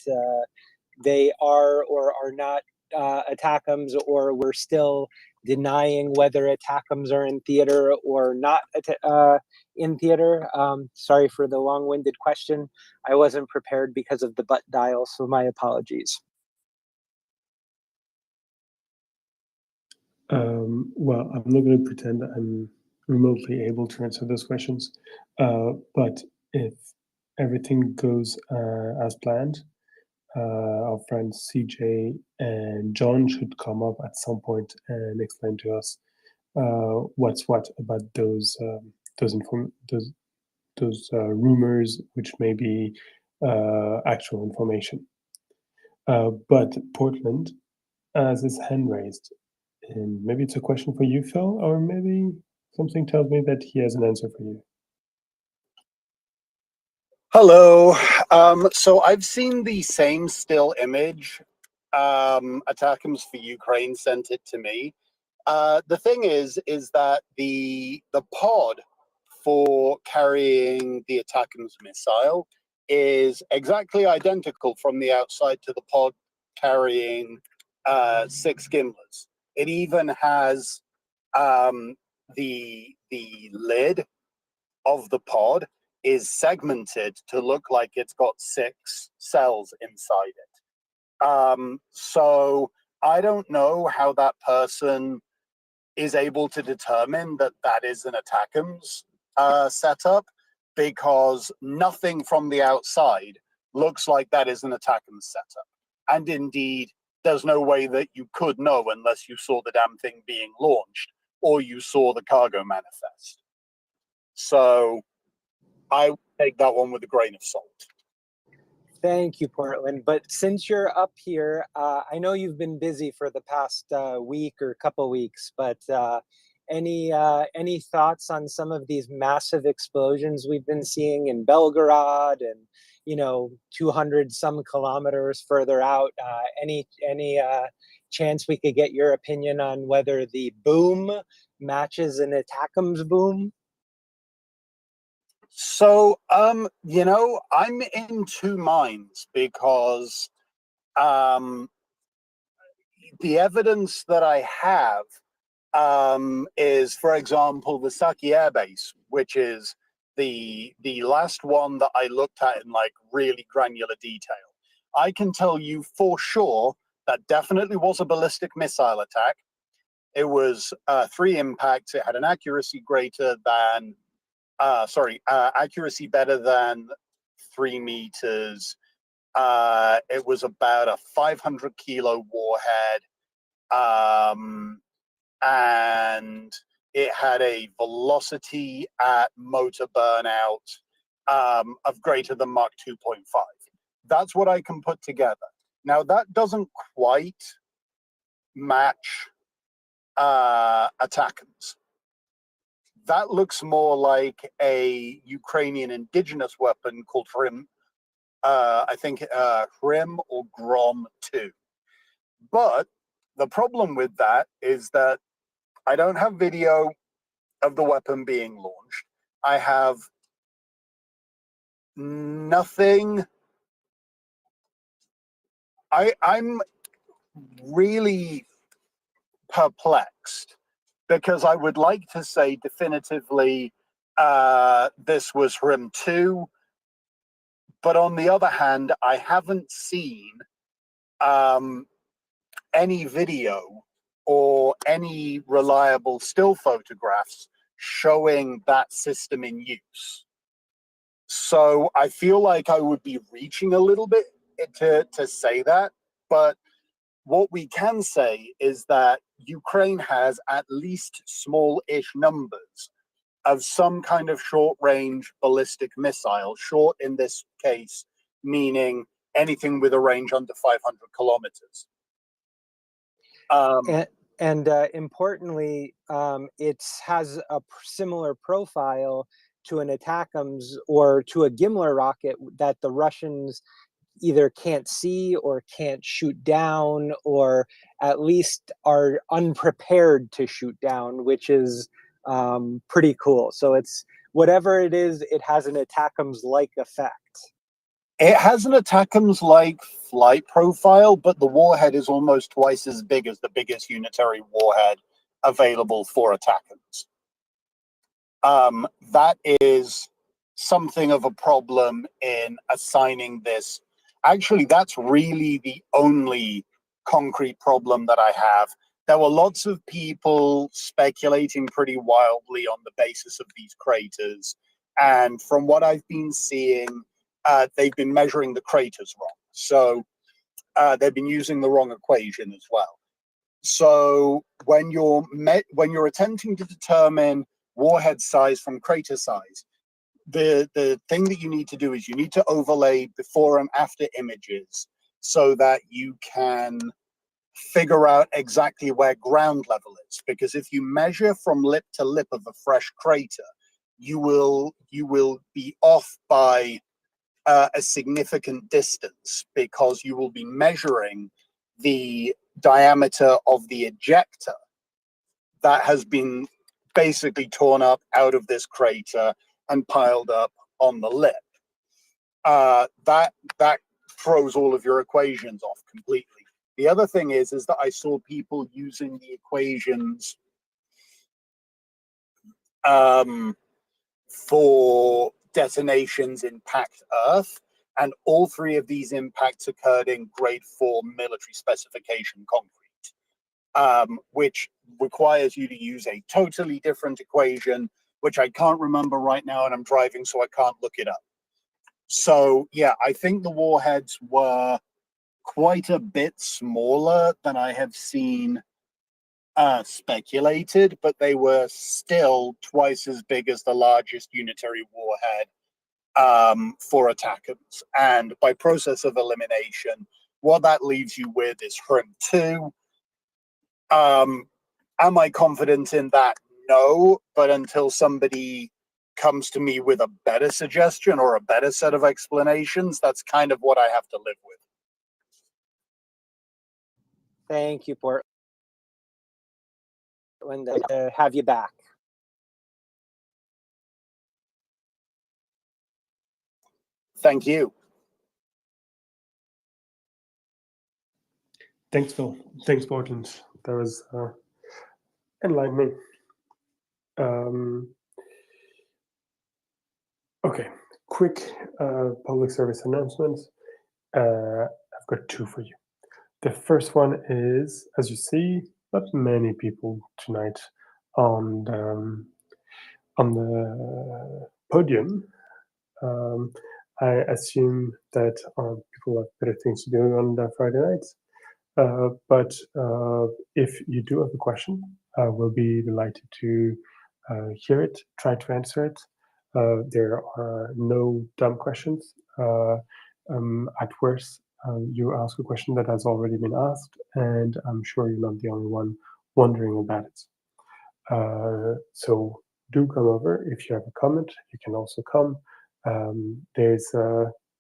they are or are not attackums, or we're still denying whether attackums are in theater or not in theater. Sorry for the long-winded question. I wasn't prepared because of the butt dial, so my apologies. Well, I'm not going to pretend I'm remotely able to answer those questions, but if everything goes as planned, our friends CJ and John should come up at some point and explain to us what's what about those rumors, which may be actual information. But Portland has his hand raised, and maybe it's a question for you, Phil, or maybe something tells me that he has an answer for you. Hello. So I've seen the same still image. Attackums for Ukraine sent it to me. The thing is that the pod for carrying the Attackums missile is exactly identical from the outside to the pod carrying 6 Gimlers. It even has the lid of the pod is segmented to look like it's got 6 cells inside it. So I don't know how that person is able to determine that that is an ATACMS setup, because nothing from the outside looks like that is an ATACMS setup. And indeed, there's no way that you could know unless you saw the damn thing being launched or you saw the cargo manifest. So I would take that one with a grain of salt. Thank you, Portland. But since you're up here, I know you've been busy for the past week or couple weeks, but any thoughts on some of these massive explosions we've been seeing in Belgorod and, 200 some kilometers further out? Any chance we could get your opinion on whether the boom matches an ATACMS boom? So, I'm in two minds, because the evidence that I have is, for example, the Saki Air Base, which is the last one that I looked at in like really granular detail. I can tell you for sure that definitely was a ballistic missile attack. It was 3 impacts. It had an accuracy greater than accuracy better than 3 meters. It was about a 500 kilo warhead, and it had a velocity at motor burnout of greater than Mach 2.5. That's what I can put together. Now, that doesn't quite match ATACMS. That looks more like a Ukrainian indigenous weapon called Hrim, I think Hrim or Grom 2. But the problem with that is that I don't have video of the weapon being launched. I have nothing. I'm really perplexed, because I would like to say definitively this was Rim 2, but on the other hand, I haven't seen any video or any reliable still photographs showing that system in use. So I feel like I would be reaching a little bit to say that, but what we can say is that Ukraine has at least small-ish numbers of some kind of short-range ballistic missile, short in this case meaning anything with a range under 500 kilometers. And importantly, it has a similar profile to an ATACMS or to a Gimler rocket that the Russians either can't see or can't shoot down, or at least are unprepared to shoot down, which is pretty cool. So it's whatever it is, it has an ATACMS-like effect. It has an ATACMS-like flight profile, but the warhead is almost twice as big as the biggest unitary warhead available for ATACMS. That is something of a problem in assigning this. Actually, that's really the only concrete problem that I have. There were lots of people speculating pretty wildly on the basis of these craters, and from what I've been seeing, they've been measuring the craters wrong. So they've been using the wrong equation as well. So when you're attempting to determine warhead size from crater size, the thing that you need to do is you need to overlay before and after images so that you can figure out exactly where ground level is. Because if you measure from lip to lip of a fresh crater, you will be off by a significant distance, because you will be measuring the diameter of the ejector that has been basically torn up out of this crater and piled up on the lip. That throws all of your equations off completely. The other thing is that I saw people using the equations detonations impact Earth, and all three of these impacts occurred in grade 4 military specification concrete, which requires you to use a totally different equation, which I can't remember right now, and I'm driving, so I can't look it up. So yeah, I think the warheads were quite a bit smaller than I have seen speculated, but they were still twice as big as the largest unitary warhead for attackers. And by process of elimination, what that leaves you with is HRM-2. Am I confident in that? No, but until somebody comes to me with a better suggestion or a better set of explanations, that's kind of what I have to live with. Thank you, Portland. Have you back. Thank you. Thanks, Phil. Thanks, Portland. That was enlightening. Okay, quick public service announcements. I've got two for you. The first one is, as you see, not many people tonight on the podium. I assume that people have better things to do on their Friday nights. But if you do have a question, we'll be delighted to hear it, try to answer it. There are no dumb questions. At worst, you ask a question that has already been asked, and I'm sure you're not the only one wondering about it. So do come over. If you have a comment, you can also come. There's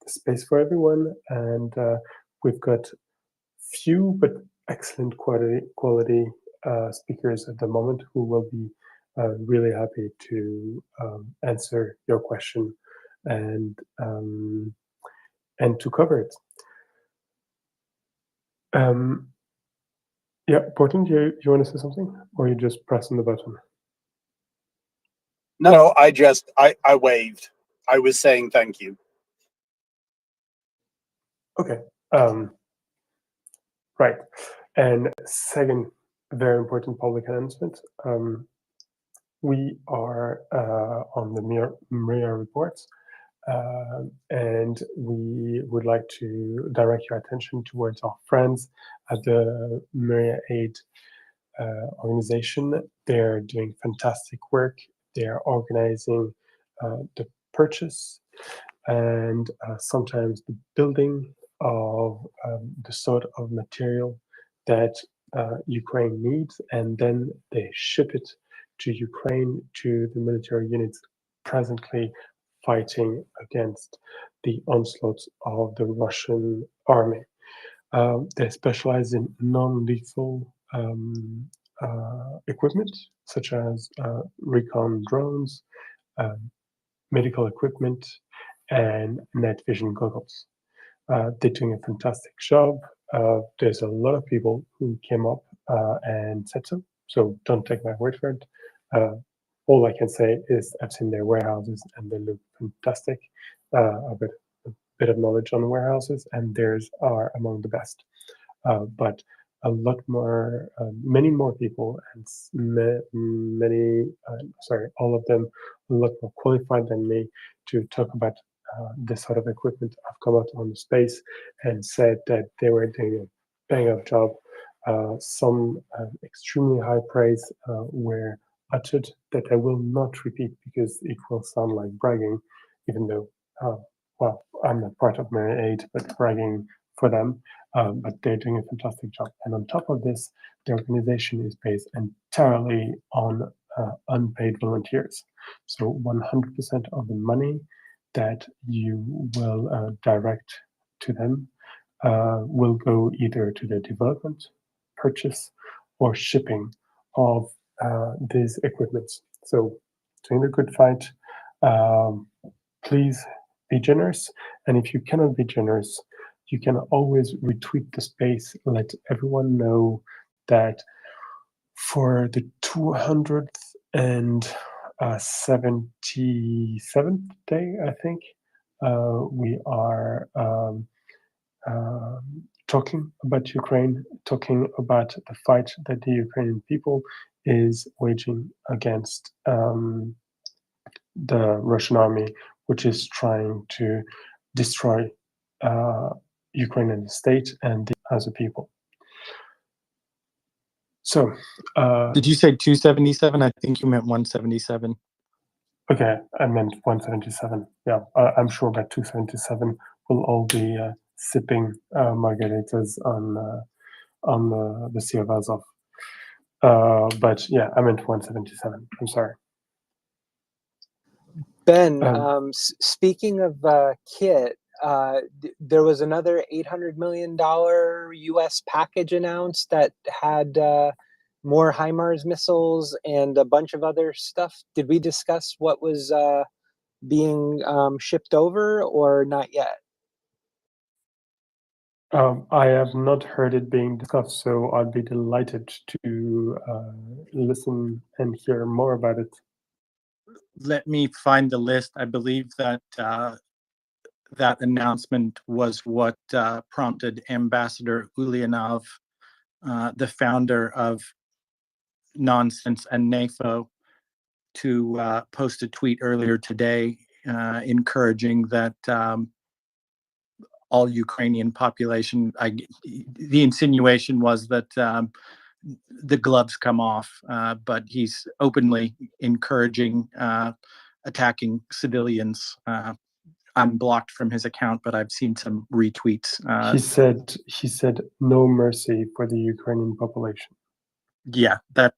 space for everyone, and we've got few but excellent quality speakers at the moment who will be really happy to answer your question and to cover it. Yeah, Portland, you want to say something, or you just pressing the button? No, I waved. I was saying thank you. Okay. Right. And second, very important public announcement. We are on the MryiaReport, and we would like to direct your attention towards our friends at the MryiaAid organization. They're doing fantastic work. They're organizing the purchase and sometimes the building of the sort of material that Ukraine needs, and then they ship it to Ukraine, to the military units presently fighting against the onslaught of the Russian army. They specialize in non-lethal equipment, such as recon drones, medical equipment, and night vision goggles. They're doing a fantastic job. There's a lot of people who came up and said so don't take my word for it. All I can say is I've seen their warehouses and they look fantastic. A bit of knowledge on warehouses, and theirs are among the best. But a lot more, many more people, and all of them a lot more qualified than me to talk about this sort of equipment. I've come out on the space and said that they were doing a bang-up job. Some extremely high praise were uttered that I will not repeat because it will sound like bragging, even though, well, I'm not part of MryiaAid, but bragging for them. But they're doing a fantastic job. And on top of this, the organization is based entirely on unpaid volunteers. So 100% of the money that you will direct to them will go either to the development, purchase, or shipping of these equipments. So doing the good fight, please be generous. And if you cannot be generous, you can always retweet the space, let everyone know that for the 200th and 77th day, I think. We are talking about Ukraine, talking about the fight that the Ukrainian people is waging against the Russian army, which is trying to destroy Ukraine as a state and as a people. So, did you say 277? I think you meant 177. Okay, I meant 177. Yeah, I'm sure by 277 we'll all be sipping margaritas on the Sea of Azov. But yeah, I meant 177. I'm sorry. Ben, speaking of kit, there was another $800 million U.S. package announced that had more HIMARS missiles and a bunch of other stuff. Did we discuss what was being shipped over or not yet? I have not heard it being discussed, so I'd be delighted to listen and hear more about it. Let me find the list. I believe that that announcement was what prompted Ambassador Ulyanov, the founder of Nonsense and NAFO, to post a tweet earlier today encouraging that all Ukrainian population, the insinuation was that the gloves come off, but he's openly encouraging attacking civilians. I'm blocked from his account, but I've seen some retweets. He said no mercy for the Ukrainian population. Yeah, that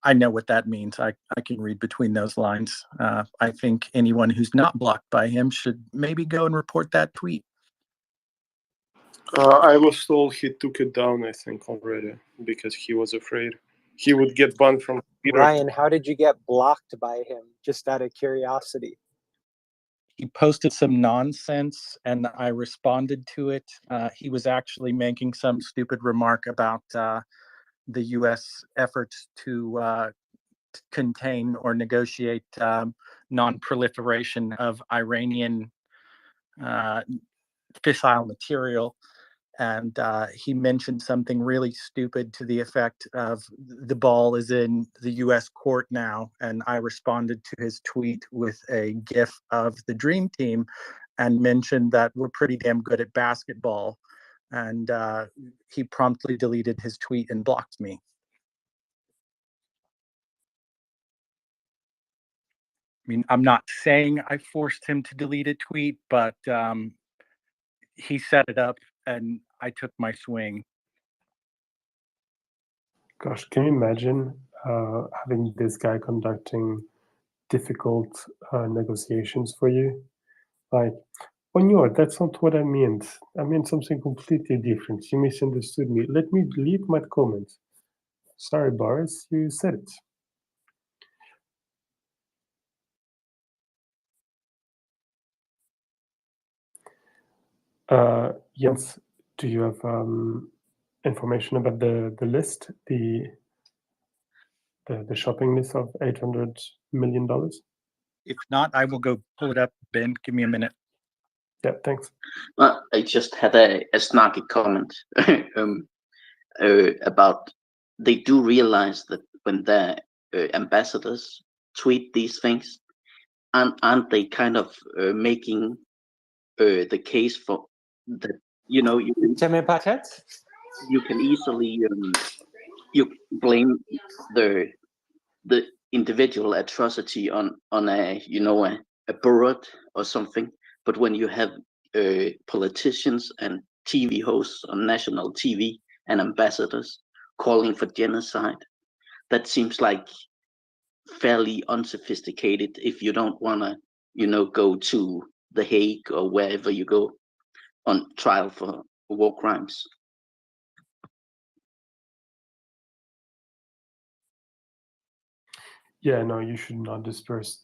I know what that means. I can read between those lines. I think anyone who's not blocked by him should maybe go and report that tweet. I was told he took it down, I think, already, because he was afraid he would get banned from Twitter. Ryan, how did you get blocked by him? Just out of curiosity. He posted some nonsense and I responded to it. He was actually making some stupid remark about the U.S. efforts to contain or negotiate non-proliferation of Iranian fissile material. And he mentioned something really stupid to the effect of the ball is in the U.S. court now. And I responded to his tweet with a GIF of the Dream Team and mentioned that we're pretty damn good at basketball. And he promptly deleted his tweet and blocked me. I mean, I'm not saying I forced him to delete a tweet, but he set it up and I took my swing. Gosh, can you imagine having this guy conducting difficult negotiations for you? Like, oh no, that's not what I meant. I meant something completely different. You misunderstood me. Let me delete my comment. Sorry, Boris, you said it. Jens, do you have information about the list, the shopping list of $800 million? If not, I will go pull it up. Ben, give me a minute. Yeah, thanks. I just had a snarky comment about they do realize that when their ambassadors tweet these things, aren't they kind of making the case for that? You know, you can easily you blame the individual atrocity on a a Burrot or something, but when you have politicians and TV hosts on national TV and ambassadors calling for genocide, that seems like fairly unsophisticated if you don't want to go to The Hague or wherever you go on trial for war crimes. Yeah, no, you should not disperse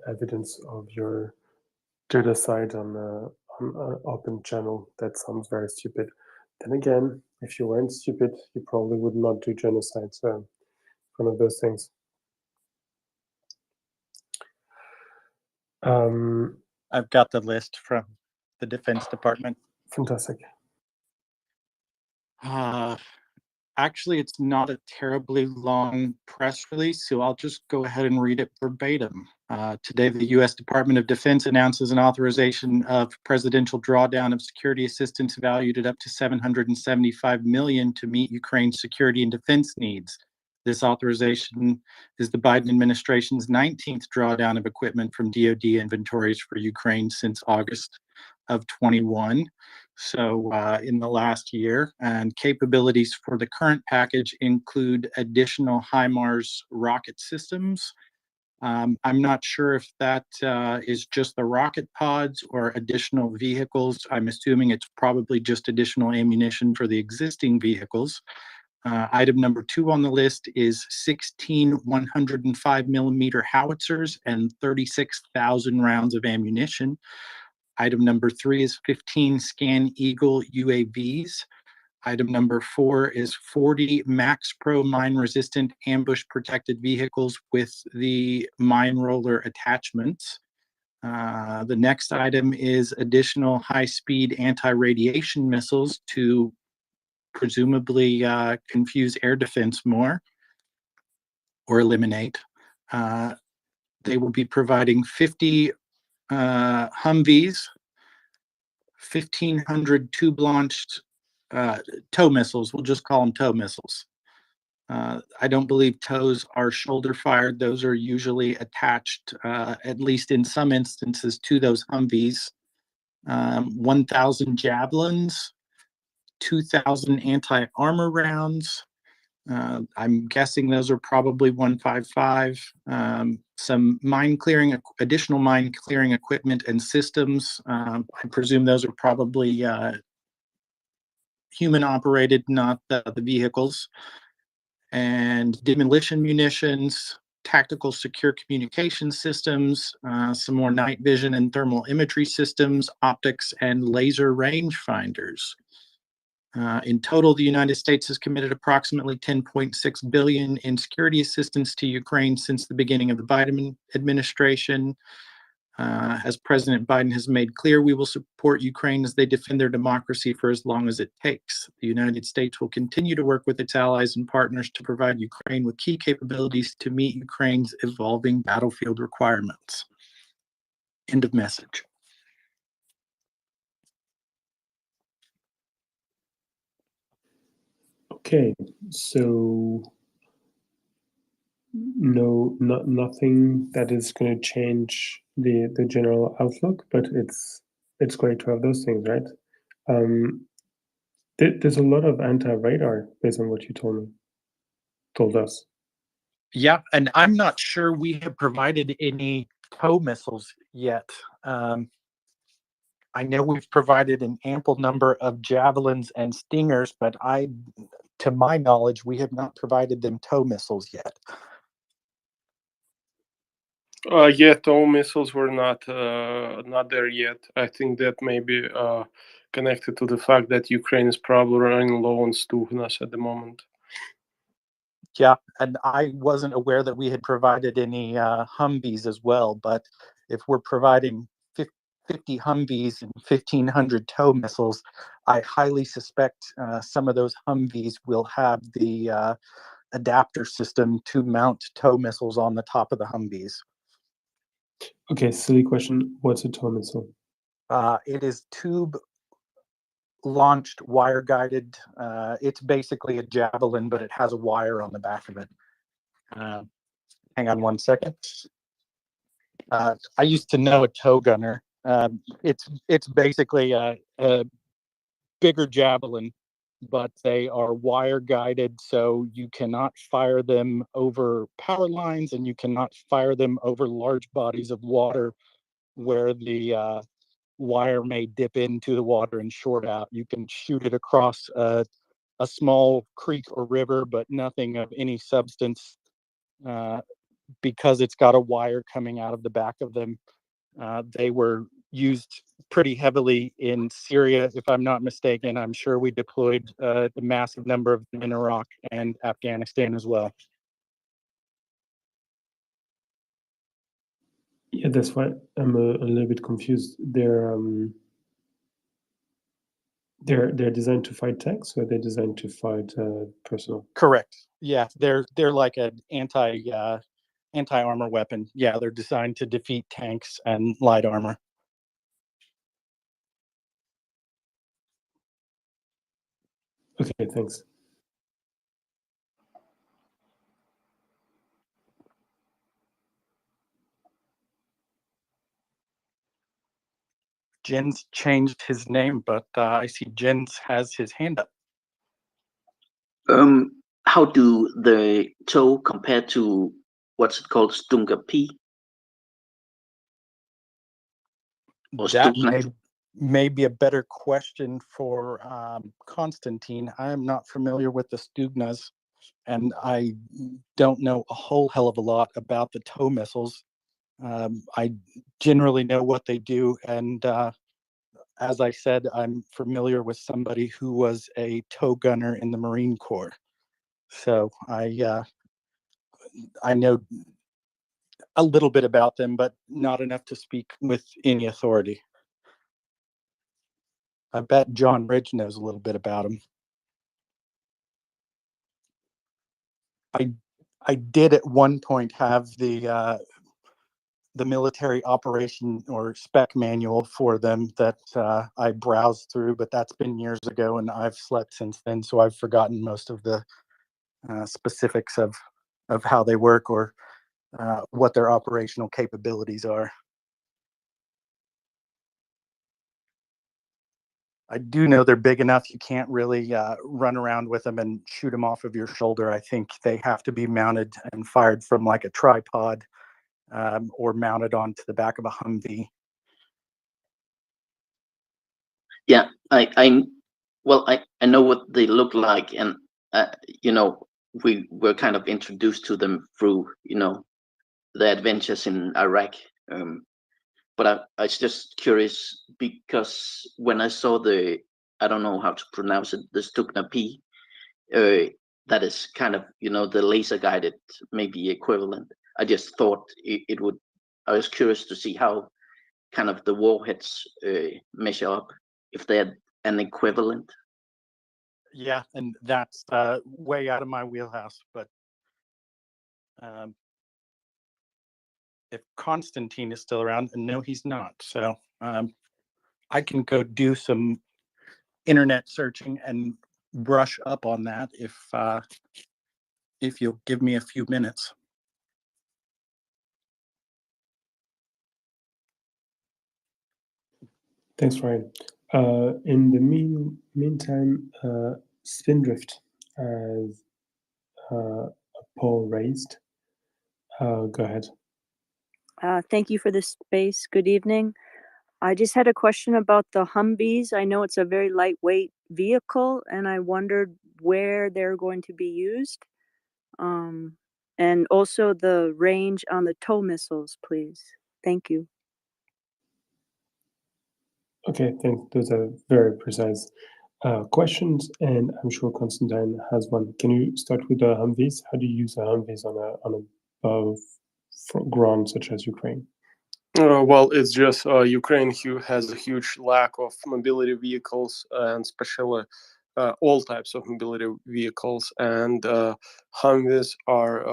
evidence of your genocide on an open channel. That sounds very stupid. Then again, if you weren't stupid, you probably would not do genocide. So, one of those things. I've got the list from the Defense Department. Fantastic. Actually, it's not a terribly long press release, so I'll just go ahead and read it verbatim. Today, the U.S. Department of Defense announces an authorization of presidential drawdown of security assistance valued at up to $775 million to meet Ukraine's security and defense needs. This authorization is the Biden administration's 19th drawdown of equipment from DoD inventories for Ukraine since August of 21. So in the last year, and capabilities for the current package include additional HIMARS rocket systems. I'm not sure if that is just the rocket pods or additional vehicles. I'm assuming it's probably just additional ammunition for the existing vehicles. Item number 2 on the list is 16 105 millimeter howitzers and 36,000 rounds of ammunition. Item number 3 is 15 Scan Eagle UAVs. Item number 4 is 40 Max Pro mine-resistant ambush-protected vehicles with the mine roller attachments. The next item is additional high-speed anti-radiation missiles to presumably confuse air defense more or eliminate. They will be providing 50 Humvees, 1,500 tube-launched tow missiles. We'll just call them tow missiles. I don't believe tows are shoulder-fired. Those are usually attached, at least in some instances, to those Humvees. 1,000 javelins, 2,000 anti-armor rounds. I'm guessing those are probably 155. Some additional mine clearing equipment and systems. I presume those are probably human operated, not the vehicles. And demolition munitions, tactical secure communication systems, some more night vision and thermal imagery systems, optics, and laser rangefinders. In total, the United States has committed approximately $10.6 billion in security assistance to Ukraine since the beginning of the Biden administration. As President Biden has made clear, we will support Ukraine as they defend their democracy for as long as it takes. The United States will continue to work with its allies and partners to provide Ukraine with key capabilities to meet Ukraine's evolving battlefield requirements. End of message. Okay, so nothing that is going to change the general outlook, but it's great to have those things, right? There's a lot of anti-radar based on what you told us. Yeah, and I'm not sure we have provided any tow missiles yet. I know we've provided an ample number of javelins and stingers, but to my knowledge, we have not provided them tow missiles yet. Yeah, tow missiles were not there yet. I think that may be connected to the fact that Ukraine is probably running low on Stugnas at the moment. Yeah, and I wasn't aware that we had provided any Humvees as well, but if we're providing 50 Humvees and 1,500 tow missiles, I highly suspect some of those Humvees will have the adapter system to mount tow missiles on the top of the Humvees. Okay, silly question. What's a tow missile? It is tube launched, wire guided. It's basically a javelin, but it has a wire on the back of it. Hang on one second. I used to know a tow gunner. It's basically a bigger javelin, but they are wire guided, so you cannot fire them over power lines and you cannot fire them over large bodies of water where the wire may dip into the water and short out. You can shoot it across a small creek or river, but nothing of any substance because it's got a wire coming out of the back of them. They were used pretty heavily in Syria, if I'm not mistaken. I'm sure we deployed a massive number of them in Iraq and Afghanistan as well. Yeah, that's why I'm a little bit confused. They're designed to fight tanks, or they're designed to fight personnel? Correct. Yeah, they're like an anti-armor weapon. Yeah, they're designed to defeat tanks and light armor. Okay, thanks. Jens changed his name, but I see Jens has his hand up. How do the toe compare to what's it called, Stunga P? Or That Stugna? may be a better question for Constantine. I am not familiar with the Stugnas, and I don't know a whole hell of a lot about the tow missiles. I generally know what they do, and as I said, I'm familiar with somebody who was a tow gunner in the Marine Corps. So I know a little bit about them, but not enough to speak with any authority. I bet John Ridge knows a little bit about them. I did at one point have the military operation or spec manual for them that I browsed through, but that's been years ago, and I've slept since then, so I've forgotten most of the specifics of how they work or what their operational capabilities are. I do know they're big enough you can't really run around with them and shoot them off of your shoulder. I think they have to be mounted and fired from like a tripod or mounted onto the back of a Humvee. Yeah, I know what they look like, and we were kind of introduced to them through the adventures in Iraq. But I was just curious because when I saw I don't know how to pronounce it, the Stugna P, that is kind of the laser guided maybe equivalent. I just thought it would. I was curious to see how kind of the warheads measure up, if they had an equivalent. Yeah, and that's way out of my wheelhouse, but if Constantine is still around, and no, he's not. So I can go do some internet searching and brush up on that if you'll give me a few minutes. Thanks, Ryan. In the meantime, Spindrift has a poll raised. Go ahead. Thank you for the space. Good evening. I just had a question about the Humvees. I know it's a very lightweight vehicle, and I wondered where they're going to be used. And also the range on the tow missiles, please. Thank you. Okay, thanks. Those are very precise questions, and I'm sure Constantine has one. Can you start with the Humvees? How do you use the Humvees on a ground such as Ukraine? Well, it's just Ukraine who has a huge lack of mobility vehicles, and especially all types of mobility vehicles. And Humvees are,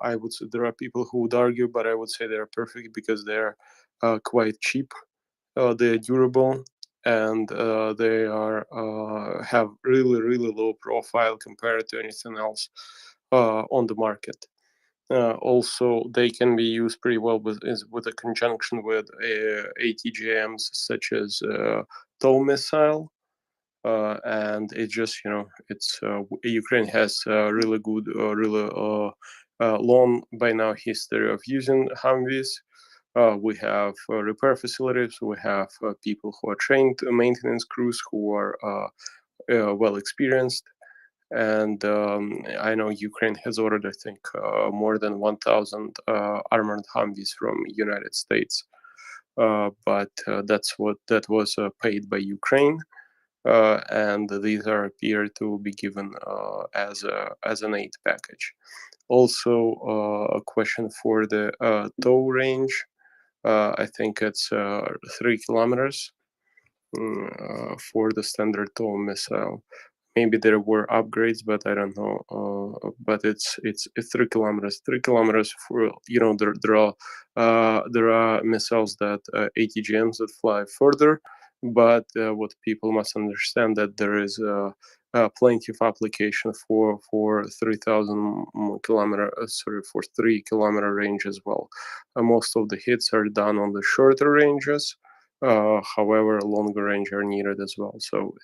I would say, there are people who would argue, but I would say they're perfect because they're quite cheap, they're durable, and they are have really low profile compared to anything else on the market. Also, they can be used pretty well with a conjunction with ATGMs such as tow missile, and it just it's Ukraine has a really good, really long by now history of using Humvees. We have repair facilities. We have people who are trained maintenance crews who are well experienced. And I know Ukraine has ordered, I think, more than 1,000 armored Humvees from United States. But that was paid by Ukraine, and these appear to be given as an aid package. Also, a question for the tow range. I think it's 3 kilometers for the standard tall missile. Maybe there were upgrades, but I don't know. But it's 3 kilometers. 3 kilometers for there are missiles that ATGMs that fly further. But what people must understand that there is plenty of application for 3,000 kilometer, for 3 kilometer range as well. Most of the hits are done on the shorter ranges. However, longer range are needed as well. So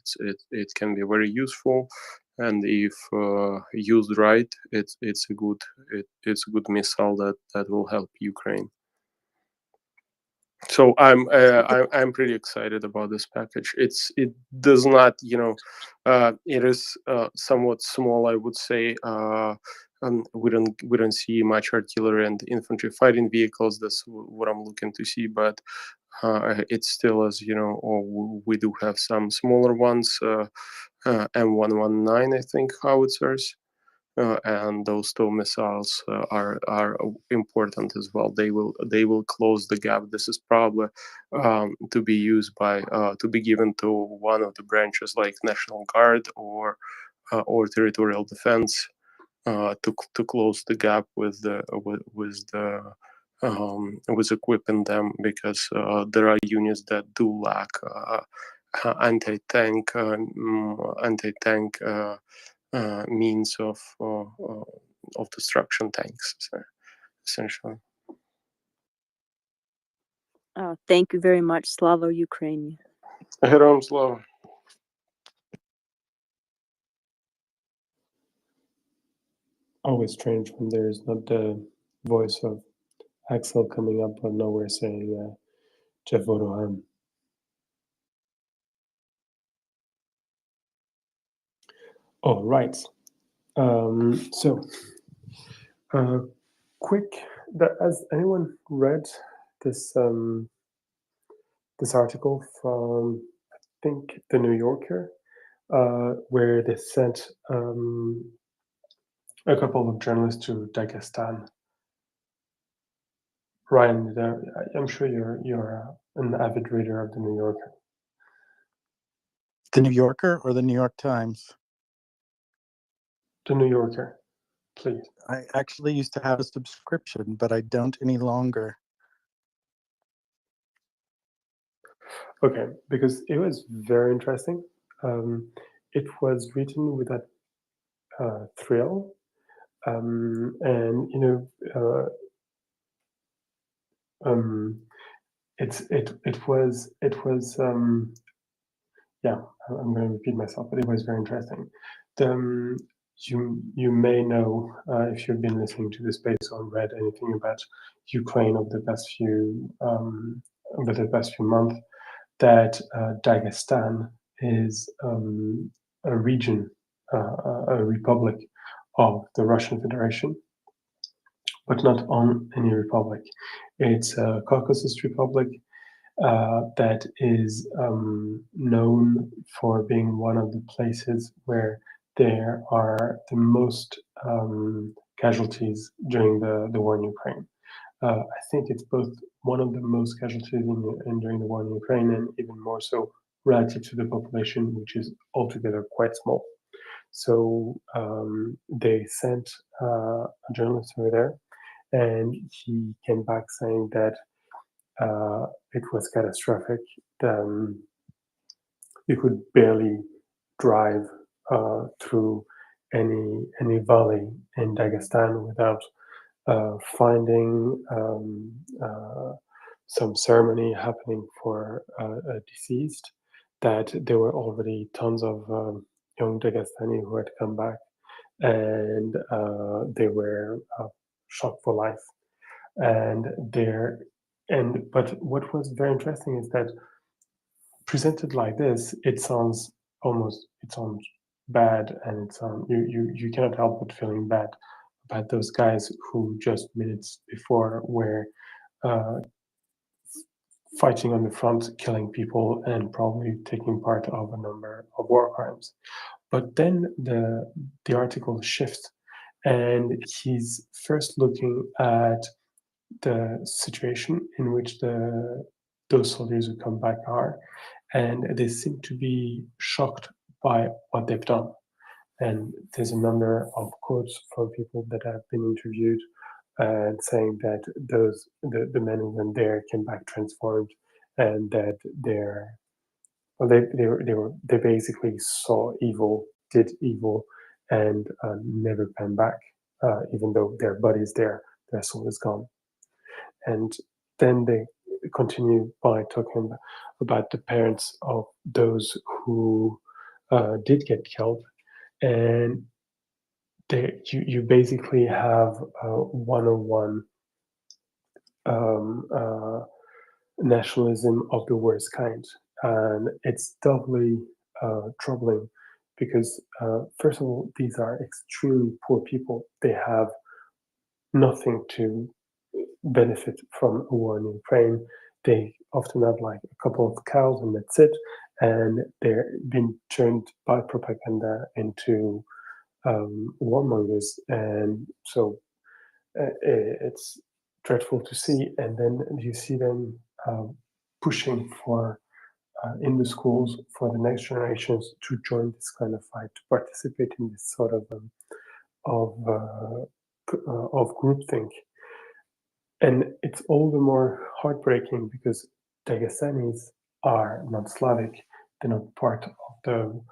it can be very useful, and if used right, it's a good missile that will help Ukraine. So I'm pretty excited about this package. It does not, it is somewhat small, I would say. We don't see much artillery and infantry fighting vehicles. That's what I'm looking to see, but it still is, we do have some smaller ones, M119, I think, howitzers. And those two missiles are important as well. They will close the gap. This is probably to be used by to be given to one of the branches like National Guard or territorial defense to close the gap with equipping them, because there are units that do lack anti-tank means of destruction tanks, essentially. Thank you very much. Slava Ukraini. Heroям слава. Always strange when there is not the voice of Axel coming up out of nowhere saying Jeff Vodohan. All right. So, quick. Has anyone read this this article from, I think, the New Yorker, where they sent a couple of journalists to Dagestan? Ryan, I'm sure you're an avid reader of the New Yorker. The New Yorker or the New York Times? The New Yorker, please. I actually used to have a subscription, but I don't any longer. Okay, because it was very interesting. It was written with that thrill, and it was yeah. I'm going to repeat myself, but it was very interesting. You may know, if you've been listening to the space or read anything about Ukraine over the past few months, that Dagestan is a region, a republic of the Russian Federation, but not on any republic. It's a Caucasus republic that is known for being one of the places where there are the most casualties during the war in Ukraine. I think it's both one of the most casualties during the war in Ukraine, and even more so relative to the population, which is altogether quite small. So they sent a journalist over there, and he came back saying that it was catastrophic. You could barely drive through any valley in Dagestan without finding some ceremony happening for a deceased. That there were already tons of young Dagestani who had come back, and they were shocked for life. But what was very interesting is that presented like this, it sounds bad, and you cannot help but feeling bad about those guys who just minutes before were fighting on the front, killing people, and probably taking part of a number of war crimes. But then the article shifts, and he's first looking at the situation in which those soldiers who come back are, and they seem to be shocked by what they've done. And there's a number of quotes from people that have been interviewed and saying that the men who went there came back transformed, and that they basically saw evil, did evil, and never came back, even though their body's there, their soul is gone. And then they continue by talking about the parents of those who did get killed, and you basically have one-on-one nationalism of the worst kind, and it's doubly troubling because first of all, these are extremely poor people. They have nothing to benefit from a war in Ukraine. They often have like a couple of cows and that's it, and they're being turned by propaganda into warmongers, and so it's dreadful to see. And then you see them pushing for in the schools for the next generations to join this kind of fight, to participate in this sort of groupthink. And it's all the more heartbreaking because Dagestanis are not Slavic; they're not part of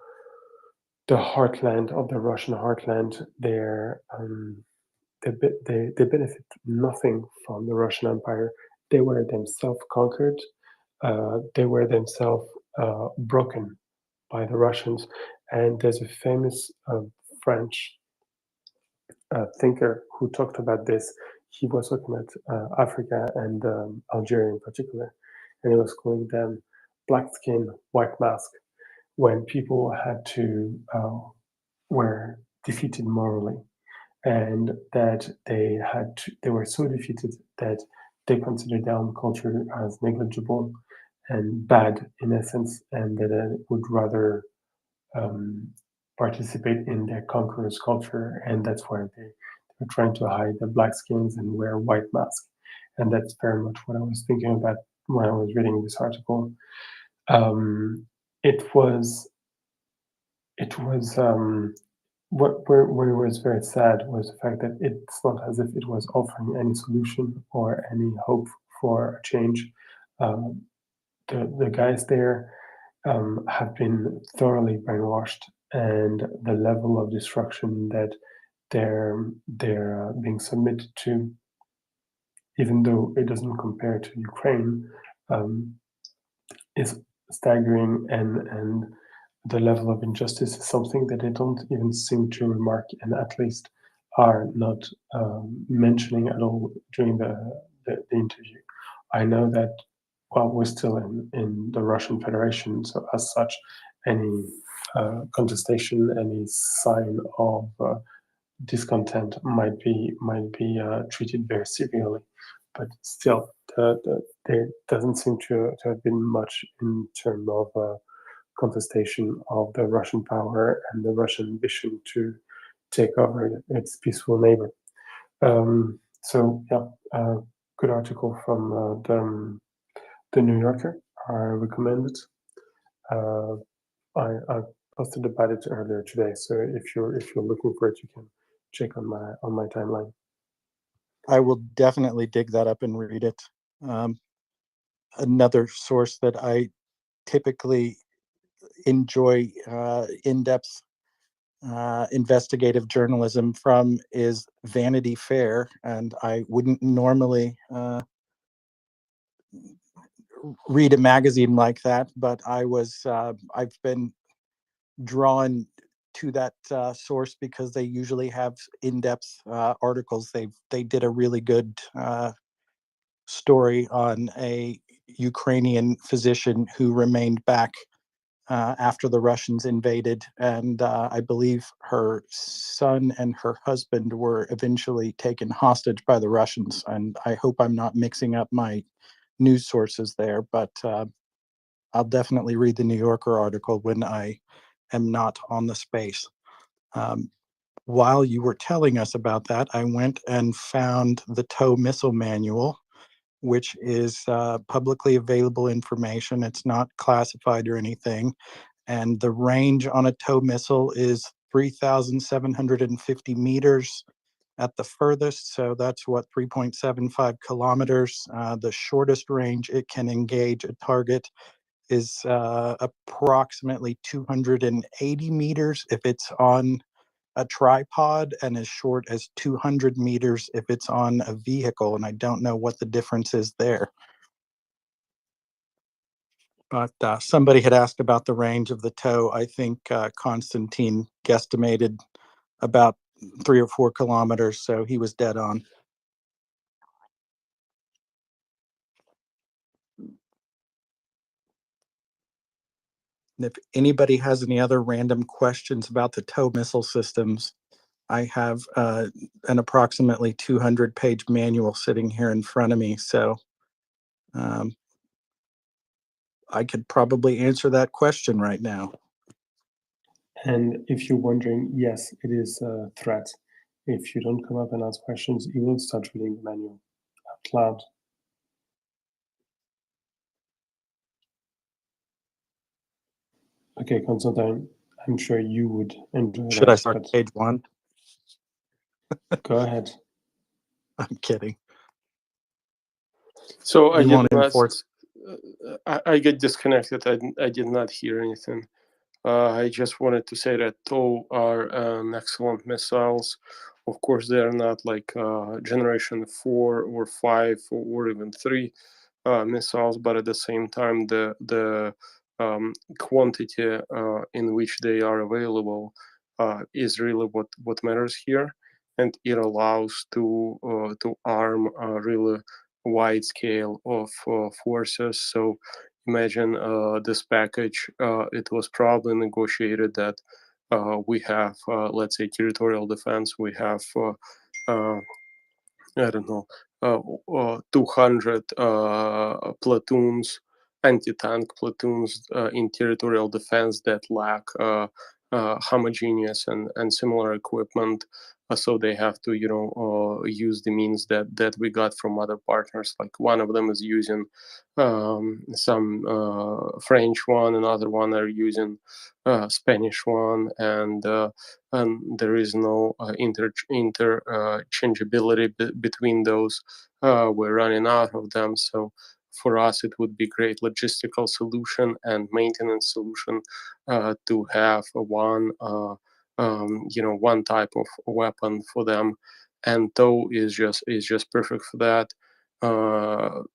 the heartland of the Russian heartland. They benefit nothing from the Russian Empire. They were themselves conquered. They were themselves broken by the Russians. And there's a famous French thinker who talked about this. He was looking at Africa and Algeria in particular, and he was calling them black skin, white mask, when people had to were defeated morally, and that they were so defeated that they considered their own culture as negligible and bad in essence, and that they would rather participate in their conqueror's culture, and that's why they were trying to hide the black skins and wear white masks. And that's very much what I was thinking about when I was reading this article. It was where it was very sad was the fact that it's not as if it was offering any solution or any hope for a change. The guys there have been thoroughly brainwashed, and the level of destruction that they're being submitted to, even though it doesn't compare to Ukraine, is staggering, and the level of injustice is something that they don't even seem to remark, and at least are not mentioning at all during the interview. I know that while we're still in the Russian Federation, so as such, any contestation, any sign of discontent might be treated very severely, but still, there doesn't seem to have been much in terms of contestation of the Russian power and the Russian ambition to take over its peaceful neighbor. So yeah, good article from the New Yorker. I recommend it. I posted about it earlier today, so if you're looking for it, you can check on my timeline. I will definitely dig that up and read it. Another source that I typically enjoy in-depth investigative journalism from is Vanity Fair, and I wouldn't normally read a magazine like that, but I've been drawn to that source because they usually have in-depth articles. They did a really good story on a Ukrainian physician who remained back after the Russians invaded, and I believe her son and her husband were eventually taken hostage by the Russians. And I hope I'm not mixing up my news sources there, but I'll definitely read the New Yorker article when I am not on the space. while you were telling us about that, I went and found the TOW missile manual, which is publicly available information. It's not classified or anything. And the range on a TOW missile is 3,750 meters at the furthest. So that's what, 3.75 kilometers. The shortest range it can engage a target is approximately 280 meters if it's on a tripod, and as short as 200 meters if it's on a vehicle. And I don't know what the difference is there. But somebody had asked about the range of the TOW. I think Constantine guesstimated about 3 or 4 kilometers, so he was dead on. And if anybody has any other random questions about the TOW missile systems, I have an approximately 200-page manual sitting here in front of me, so I could probably answer that question right now. And if you're wondering, yes, it is a threat. If you don't come up and ask questions, you will start reading the manual out loud. Okay, Constantine, I'm sure you would enjoy Should that, I start but page 1? go ahead. I'm kidding. So I You did want to not. enforce? I get disconnected. I did not hear anything. I just wanted to say that TOW are excellent missiles. Of course, they are not like generation 4 or 5 or even 3 missiles, but at the same time, the quantity in which they are available is really what matters here, and it allows to arm a really wide scale of forces. So imagine this package. It was probably negotiated that we have, let's say, territorial defense. We have I don't know, 200 platoons, anti-tank platoons in territorial defense that lack homogeneous and similar equipment. So they have to, use the means that we got from other partners. Like one of them is using some French one, another one are using Spanish one, and there is no interchangeability between those. We're running out of them, so for us it would be great logistical solution and maintenance solution to have one one type of weapon for them, and TOW is just perfect for that.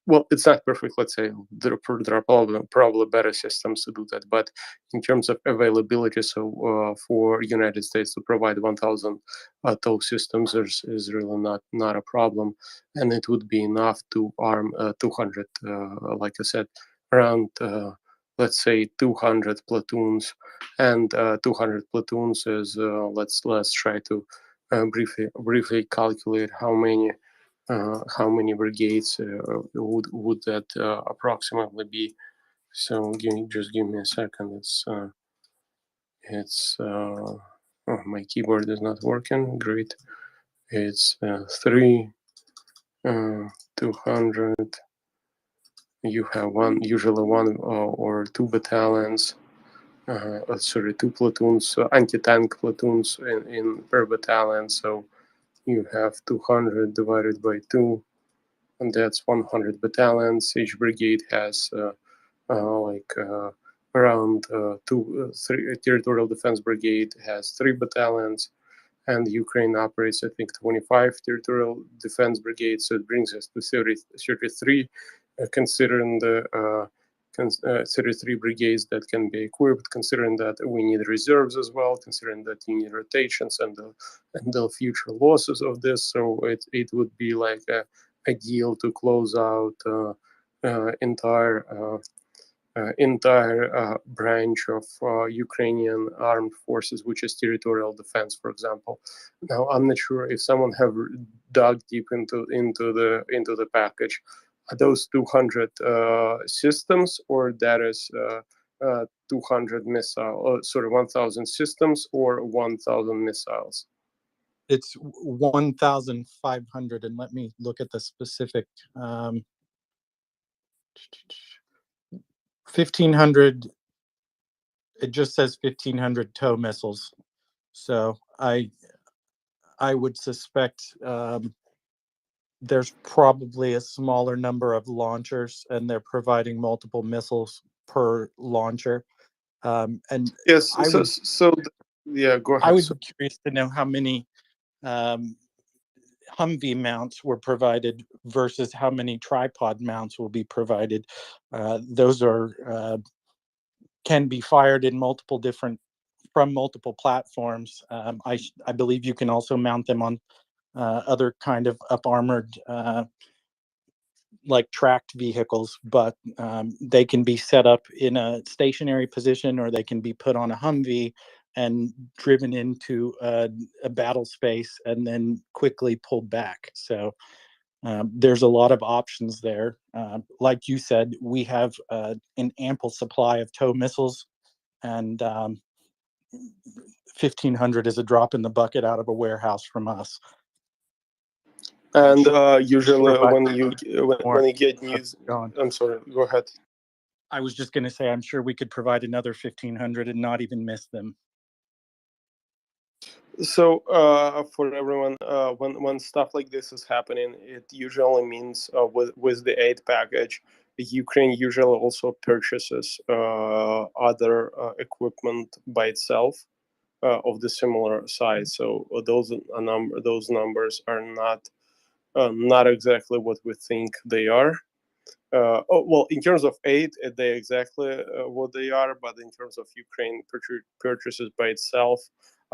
Well, it's not perfect. Let's say there are probably better systems to do that, but in terms of availability, so for United States to provide 1,000 TOW systems is really not a problem, and it would be enough to arm 200. Like I said, around let's say 200 platoons, and 200 platoons is let's try to briefly calculate how many brigades would that approximately be. So just give me a second. It's oh, my keyboard is not working. Great. It's 200. You have usually one or 2 battalions. Sorry, 2 platoons, anti-tank platoons in per battalion. So you have 200 divided by 2, and that's 100 battalions. Each brigade has around 3 territorial defense brigade has 3 battalions, and Ukraine operates, I think, 25 territorial defense brigades. So it brings us to 33, considering the 33 brigades that can be equipped, considering that we need reserves as well, considering that you need rotations and the future losses of this. So it would be like a deal to close out entire branch of Ukrainian armed forces, which is territorial defense, for example. Now, I'm not sure if someone have dug deep into the package. Are those 200 systems, or that is 200 1,000 systems, or 1,000 missiles? It's 1,500, and let me look at the specific. 1,500. It just says 1,500 tow missiles. So I would suspect there's probably a smaller number of launchers, and they're providing multiple missiles per launcher. And Yes. I would, Yeah, go I ahead. would be curious to know how many Humvee mounts were provided versus how many tripod mounts will be provided. Those are can be fired in multiple different from multiple platforms. I believe you can also mount them on other kind of up armored like tracked vehicles, but they can be set up in a stationary position, or they can be put on a Humvee and driven into a battle space and then quickly pulled back. So there's a lot of options there. Like you said, we have an ample supply of tow missiles, and 1,500 is a drop in the bucket out of a warehouse from us. And usually when you more. get news, I'm sorry, go ahead. I was just going to say, I'm sure we could provide another 1,500 and not even miss them. So for everyone, when stuff like this is happening, it usually means with the aid package, Ukraine usually also purchases other equipment by itself of the similar size. So those numbers are not exactly what we think they are. Well, in terms of aid, they're exactly what they are, but in terms of Ukraine purchases by itself,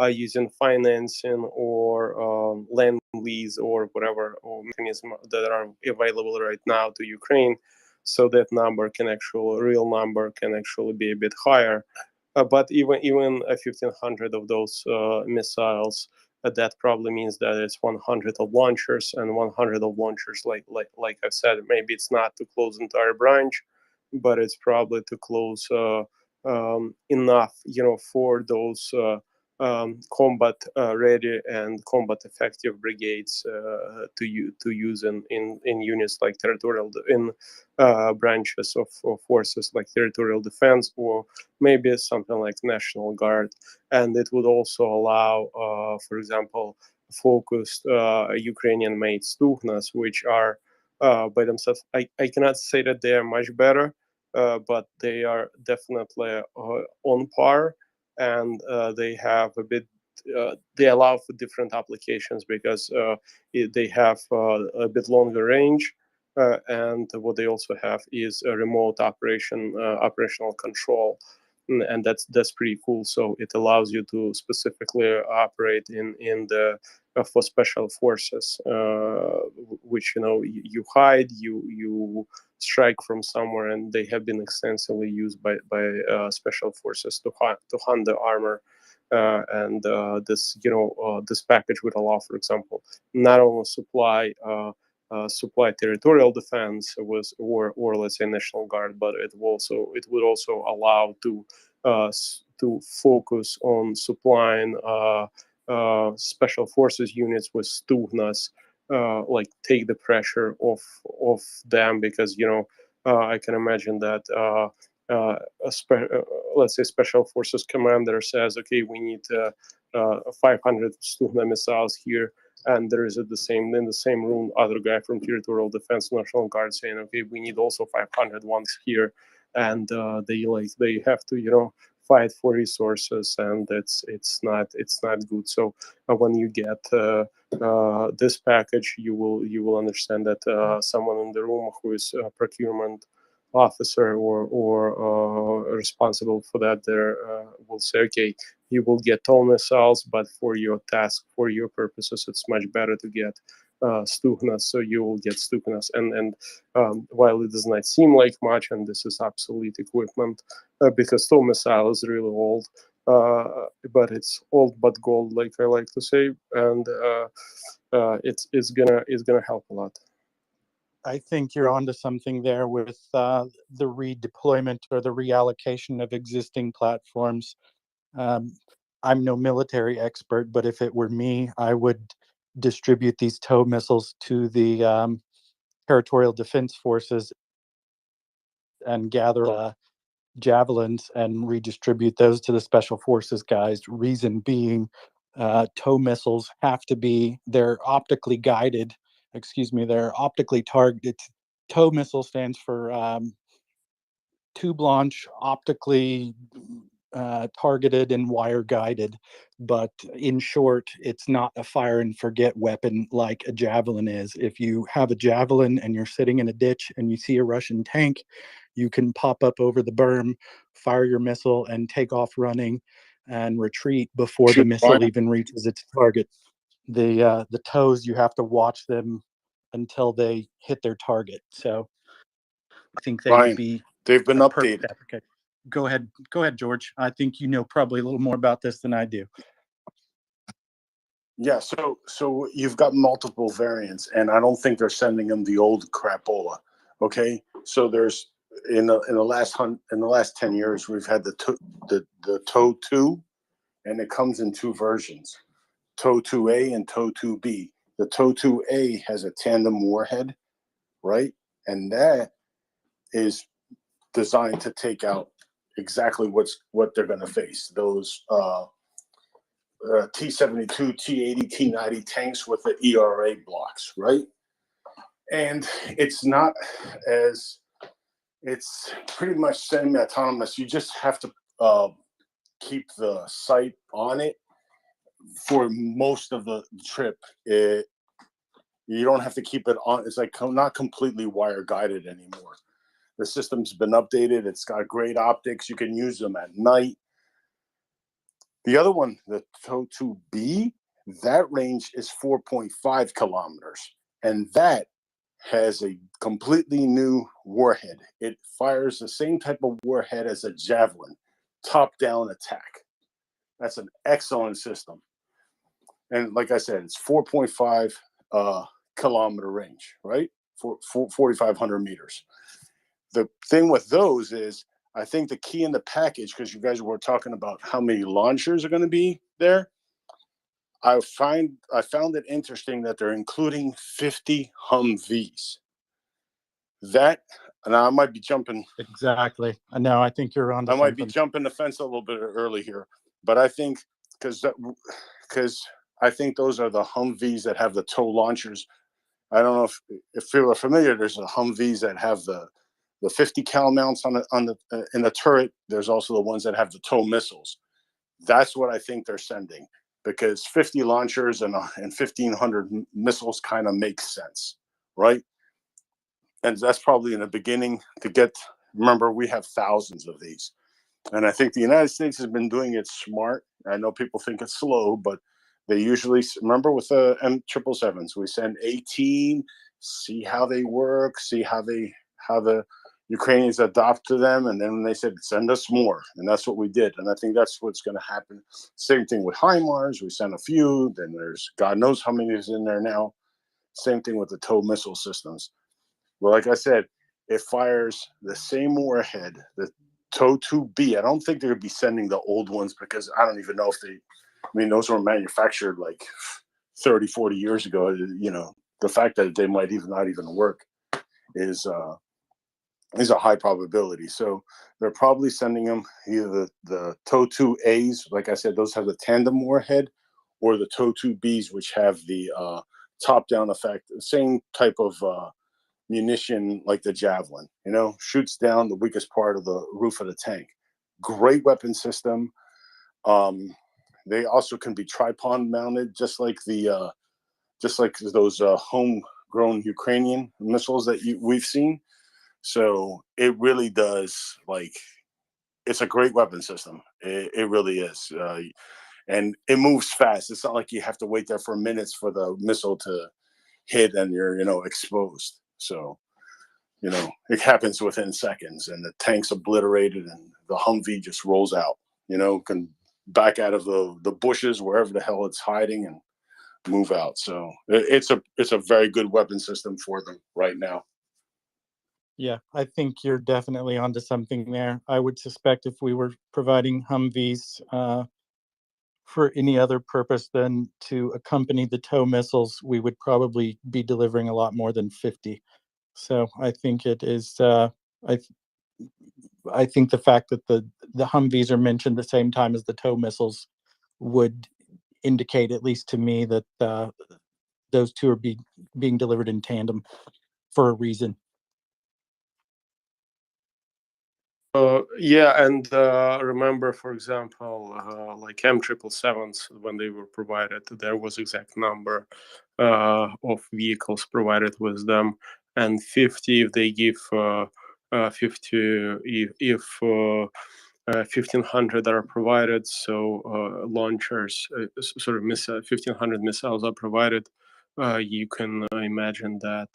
using financing or land lease or whatever or mechanism that are available right now to Ukraine, so that real number can actually be a bit higher. But even 1,500 of those missiles, that probably means that it's 100 of launchers, and 100 of launchers, like I said, maybe it's not to close the entire branch, but it's probably to close enough, for those combat ready and combat effective brigades to use in units like branches of forces like territorial defense, or maybe something like National Guard. And it would also allow, for example, focused Ukrainian-made Stuhnas, which are by themselves. I cannot say that they are much better, but they are definitely on par, and they have a bit. They allow for different applications because they have a bit longer range. And what they also have is a remote operational control, and that's pretty cool. So it allows you to specifically operate in the for special forces, which you hide, you strike from somewhere, and they have been extensively used by special forces to hunt the armor. And this package would allow, for example, not only supply territorial defense or let's say National Guard, but it would also allow to focus on supplying special forces units with Stuhnas, like take the pressure off them, because I can imagine that let's say special forces commander says, okay, we need 500 Stuhna missiles here, and there is in the same room other guy from territorial defense National Guard saying, okay, we need also 500 ones here, and they have to fight for resources, and it's not good. So when you get this package, you will understand that someone in the room who is a procurement officer or responsible for that there will say, okay, you will get all missiles, but for your task, for your purposes, it's much better to get Stuhnas, so you will get Stuhnas. And while it does not seem like much, and this is obsolete equipment, because TOW missile is really old, but it's old but gold, like I like to say, and it's gonna help a lot. I think you're onto something there with the redeployment or the reallocation of existing platforms. I'm no military expert, but if it were me, I would distribute these TOW missiles to the territorial defense forces and gather javelins and redistribute those to the special forces guys. Reason being, TOW missiles have to be, they're optically guided, they're optically targeted. TOW missile stands for tube launch, optically targeted and wire guided. But in short, it's not a fire and forget weapon like a javelin is. If you have a javelin and you're sitting in a ditch and you see a Russian tank, you can pop up over the berm, fire your missile, and take off running and retreat before the missile even reaches its target. The TOWs, you have to watch them until they hit their target. So I think they would be they've been updated. Okay. Go ahead, George. I think you know probably a little more about this than I do. Yeah, so you've got multiple variants, and I don't think they're sending them the old crapola. Okay, so there's in the last 10 years we've had the TOW 2, and it comes in two versions, TOW 2A and TOW 2B. The TOW 2A has a tandem warhead, right, and that is designed to take out exactly what they're going to face. Those T-72, T-80, T-90 tanks with the ERA blocks, right? And it's not as, it's pretty much semi-autonomous. You just have to keep the sight on it for most of the trip. You don't have to keep it on. It's like not completely wire guided anymore. The system's been updated. It's got great optics. You can use them at night. The other one, the TOW 2B, that range is 4.5 kilometers. And that has a completely new warhead. It fires the same type of warhead as a javelin, top-down attack. That's an excellent system. And like I said, it's 4.5 kilometer range, right? 4,500 meters. The thing with those is, I think the key in the package, because you guys were talking about how many launchers are going to be there, I found it interesting that they're including 50 Humvees. That, and I might be jumping. Exactly. No, I think you're on. I might be jumping the fence a little bit early here, but I think because I think those are the Humvees that have the TOW launchers. I don't know if you're familiar. There's the Humvees that have the 50 cal mounts in the turret. There's also the ones that have the TOW missiles. That's what I think they're sending, because 50 launchers and 1,500 missiles kind of makes sense, right? And that's probably in the beginning to get. Remember, we have thousands of these, and I think the United States has been doing it smart. I know people think it's slow, but they usually, remember with the M777s, we send 18, see how they work, see how the Ukrainians adopt to them, and then they said, send us more, and that's what we did. And I think that's what's going to happen. Same thing with HIMARS. We sent a few, then there's God knows how many is in there now. Same thing with the TOW missile systems. Well, like I said, it fires the same warhead, the TOW 2B. I don't think they're going to be sending the old ones, because I don't even know if those were manufactured like 30, 40 years ago. You know, the fact that they might not even work is a high probability. So they're probably sending them either the TOW 2As, like I said, those have the tandem warhead, or the TOW 2Bs, which have the top-down effect, the same type of munition like the javelin, shoots down the weakest part of the roof of the tank. Great weapon system. They also can be tripod mounted, just like those homegrown Ukrainian missiles that we've seen. So it really does, it's a great weapon system. It really is. And it moves fast. It's not like you have to wait there for minutes for the missile to hit and you're, exposed. So, it happens within seconds, and the tank's obliterated and the Humvee just rolls out, can back out of the bushes, wherever the hell it's hiding, and move out. So it's a very good weapon system for them right now. Yeah, I think you're definitely onto something there. I would suspect if we were providing Humvees, for any other purpose than to accompany the tow missiles, we would probably be delivering a lot more than 50. So I think it is. I think the fact that the Humvees are mentioned the same time as the tow missiles would indicate, at least to me, that those two are being delivered in tandem for a reason. Yeah, and remember, for example, like M777s, when they were provided, there was exact number of vehicles provided with them, and 50 if they give 50 if 1500 are provided, so launchers, 1500 missiles are provided. You can imagine that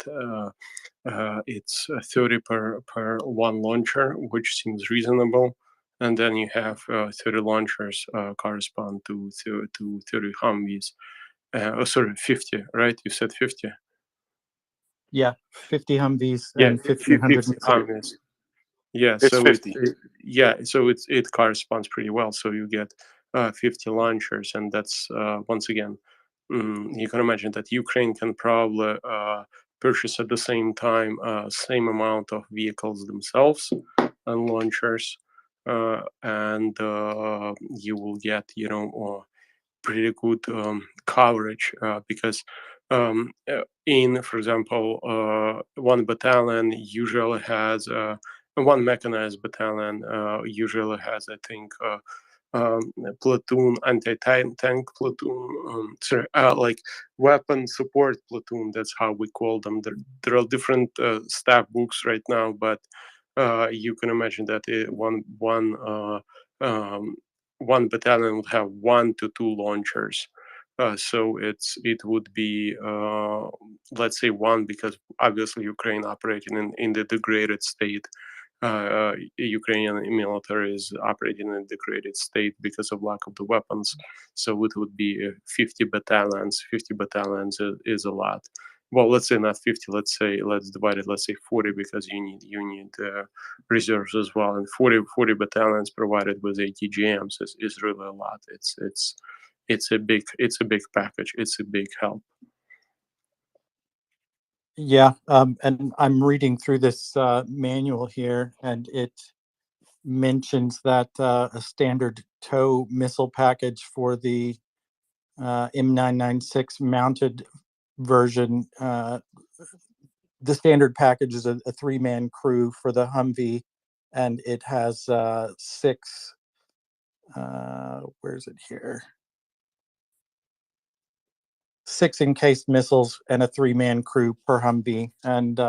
it's 30 per one launcher, which seems reasonable. And then you have 30 launchers correspond to 30 Humvees. 50, right? You said 50. Yeah, 50 Humvees Yeah, and 1500 50 missiles. Humvees. Yeah, It's so 50. it corresponds pretty well. So you get 50 launchers, and that's once again, you can imagine that Ukraine can probably purchase at the same time same amount of vehicles themselves and launchers, and you will get pretty good coverage because in, for example, one battalion usually has one mechanized battalion usually has, I think, platoon, anti-tank platoon, like weapon support platoon. That's how we call them. There are different staff books right now, but you can imagine that one battalion would have 1 to 2 launchers. So it would be let's say 1, because obviously Ukraine operating in the degraded state. Ukrainian military is operating in a degraded state because of lack of the weapons. So it would be 50 battalions. 50 battalions is a lot. Well, let's say not 50. Let's divide it. Let's say 40, because you need reserves as well. And 40 battalions provided with ATGMs is really a lot. It's a big package. It's a big help. Yeah, and I'm reading through this manual here, and it mentions that a standard tow missile package for the M996 mounted version, the standard package is a 3-man crew for the Humvee, and it has 6, where is it here? 6 encased missiles and a 3-man crew per Humvee. And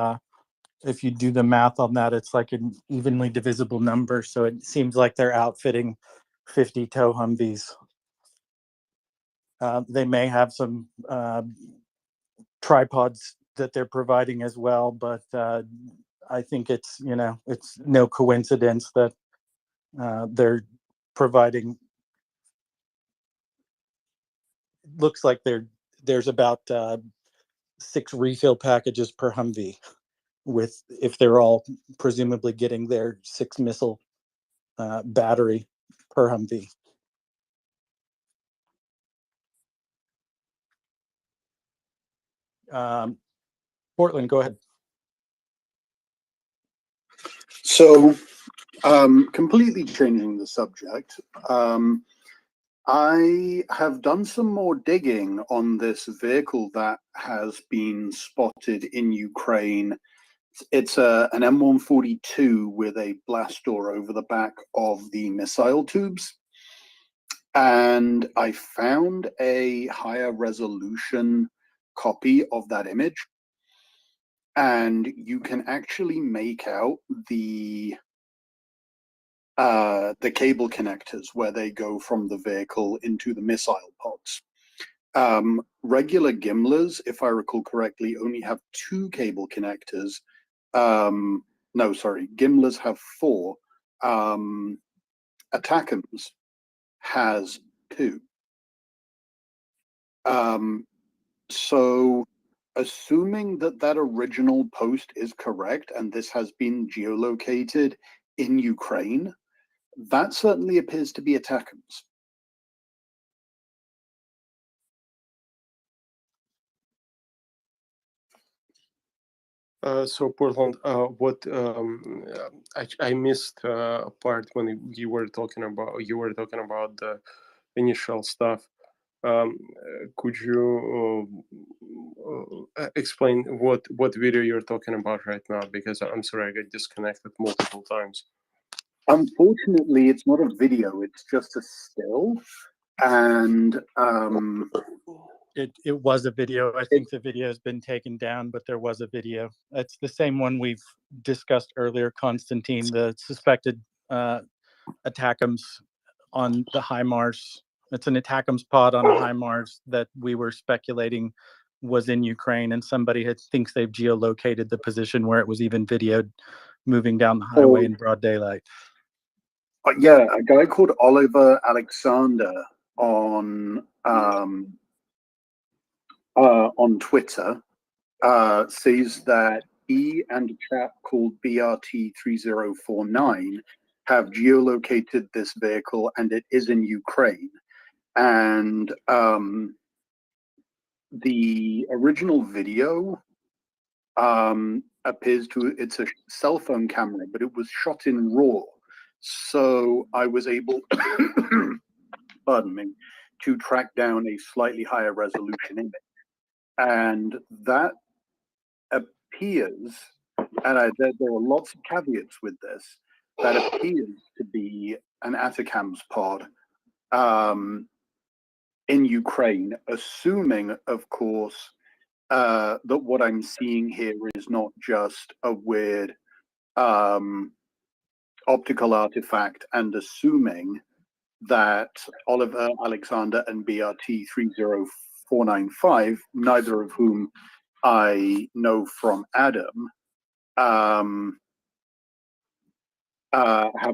if you do the math on that, it's like an evenly divisible number. So it seems like they're outfitting 50 tow Humvees. They may have some tripods that they're providing as well, but I think it's no coincidence that they're providing. Looks like there's about 6 refill packages per Humvee, if they're all presumably getting their 6 missile battery per Humvee. Portland, go ahead. So, completely changing the subject, I have done some more digging on this vehicle that has been spotted in Ukraine. It's an M142 with a blast door over the back of the missile tubes. And I found a higher resolution copy of that image. And you can actually make out the cable connectors where they go from the vehicle into the missile pods. Regular Gimlers, if I recall correctly, only have 2 cable connectors. No, sorry, Gimlers have 4. Attackams has 2. So assuming that original post is correct and this has been geolocated in Ukraine, that certainly appears to be Attackams. So Portland, I missed a part when you were talking about the initial stuff. Could you explain what video you're talking about right now? Because I'm sorry, I got disconnected multiple times. Unfortunately, it's not a video; it's just a still, and It was a video. I think the video has been taken down, but there was a video. It's the same one we've discussed earlier, Constantine, the suspected ATACMS on the HIMARS. It's an ATACMS pod on a HIMARS that we were speculating was in Ukraine, and somebody thinks they've geolocated the position where it was even videoed moving down the highway in broad daylight. Yeah, a guy called Oliver Alexander on Twitter says that he and a chap called BRT3049 have geolocated this vehicle and it is in Ukraine. And the original video appears to, it's a cell phone camera, but it was shot in RAW. So I was able, pardon me, to track down a slightly higher resolution image. And that appears, and there are lots of caveats with this, that appears to be an ATACMS pod in Ukraine, assuming, of course, that what I'm seeing here is not just a weird optical artifact, and assuming that Oliver Alexander and BRT 30495, neither of whom I know from Adam, have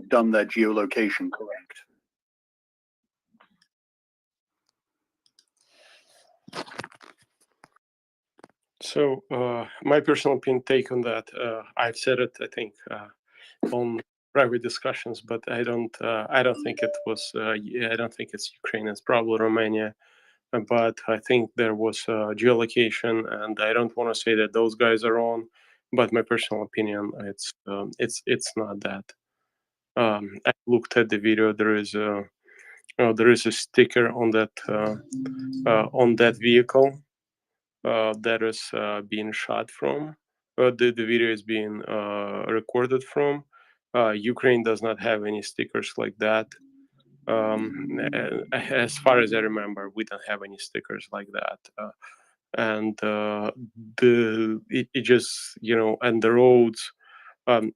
done their geolocation correct. So my personal take on that, I've said it, I think, on private discussions, but I don't think it was. I don't think it's Ukraine. It's probably Romania. But I think there was geolocation, and I don't want to say that those guys are on. But my personal opinion, it's not that. I looked at the video. There is a sticker on that vehicle that is being shot from. The video is being recorded from. Ukraine does not have any stickers like that. As far as I remember, we don't have any stickers like that. And it just, and the roads,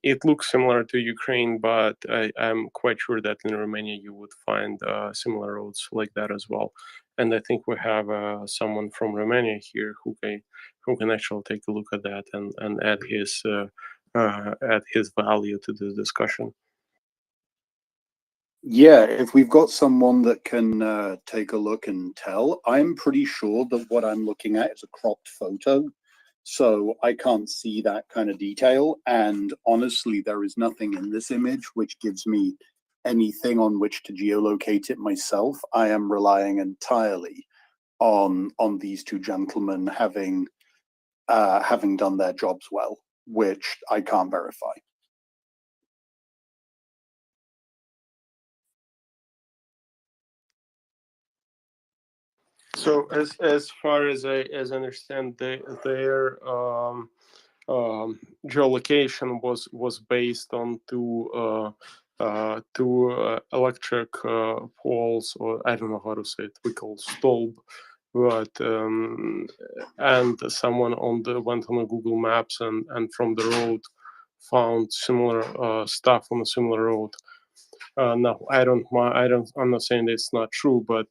it looks similar to Ukraine, but I'm quite sure that in Romania you would find similar roads like that as well. And I think we have someone from Romania here who can actually take a look at that and add his value to the discussion. Yeah, if we've got someone that can take a look and tell, I'm pretty sure that what I'm looking at is a cropped photo, so I can't see that kind of detail. And honestly, there is nothing in this image which gives me anything on which to geolocate it myself. I am relying entirely on these two gentlemen having done their jobs well, which I can't verify. So as far as I understand, their geolocation was based on two electric poles, or I don't know how to say it. We call stolb, but and someone went on a Google Maps and from the road found similar stuff on a similar road. No, I'm not saying that it's not true, but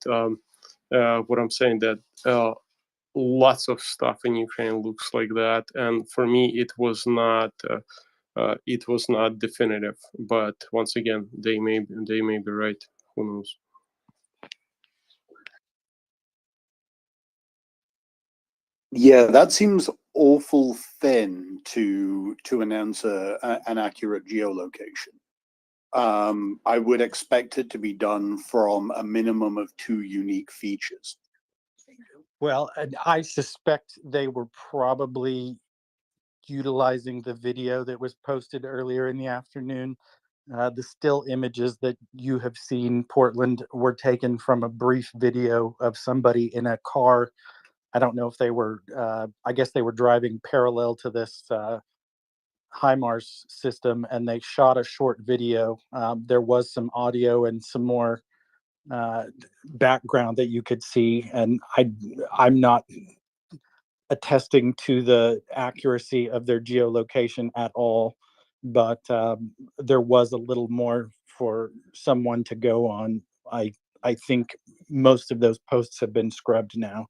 what I'm saying that lots of stuff in Ukraine looks like that, and for me it was not definitive. But once again, they may be right. Who knows? Yeah, that seems awful thin to announce an accurate geolocation. I would expect it to be done from a minimum of 2 unique features. Well, and I suspect they were probably utilizing the video that was posted earlier in the afternoon. The still images that you have seen, Portland, were taken from a brief video of somebody in a car. I don't know if they were, I guess they were driving parallel to this HIMARS system, and they shot a short video. There was some audio and some more background that you could see, and I'm not attesting to the accuracy of their geolocation at all, but there was a little more for someone to go on. I think most of those posts have been scrubbed now.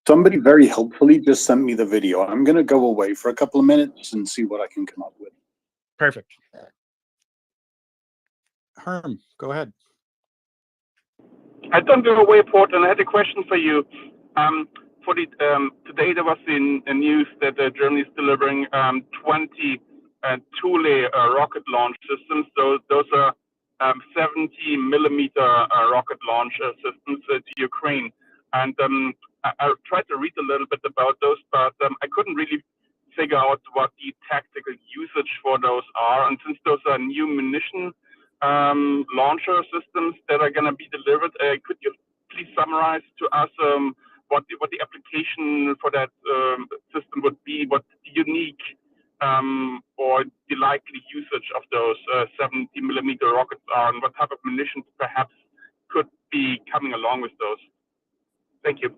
Somebody very helpfully just sent me the video. I'm going to go away for a couple of minutes and see what I can come up with. Perfect. Herm, go ahead. I've done the report and I had a question for you. For the today there was in news that Germany is delivering 20 Thule rocket launch systems. Those are 70 millimeter rocket launch systems to Ukraine. And I tried to read a little bit about those, but I couldn't really figure out what the tactical usage for those are. And since those are new munition launcher systems that are going to be delivered, could you please summarize to us what the application for that system would be, what the unique or the likely usage of those 70 millimeter rockets are, and what type of munitions perhaps could be coming along with those? Thank you.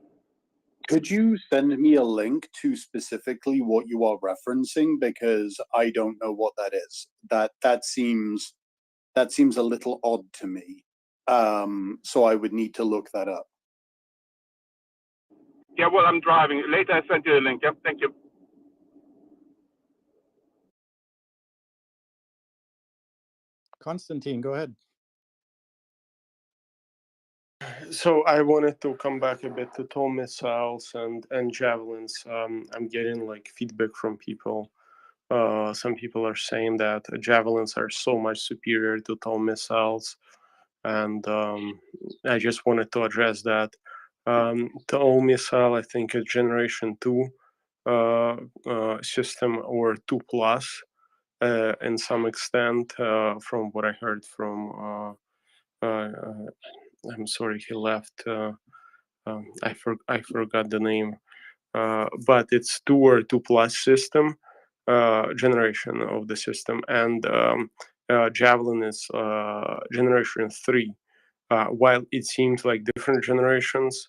Could you send me a link to specifically what you are referencing, because I don't know what that is. That seems a little odd to me. So I would need to look that up. Yeah, well, I'm driving. Later I sent you a link. Yep, thank you. Konstantin, go ahead. So I wanted to come back a bit to tall missiles and javelins. I'm getting like feedback from people. Some people are saying that javelins are so much superior to tall missiles, and I just wanted to address that. Tall missile, I think, is generation 2 system or 2 plus in some extent, from what I heard from. I'm sorry, he left. I forgot the name, but it's 2 or 2 plus system generation of the system, and Javelin is generation 3. While it seems like different generations,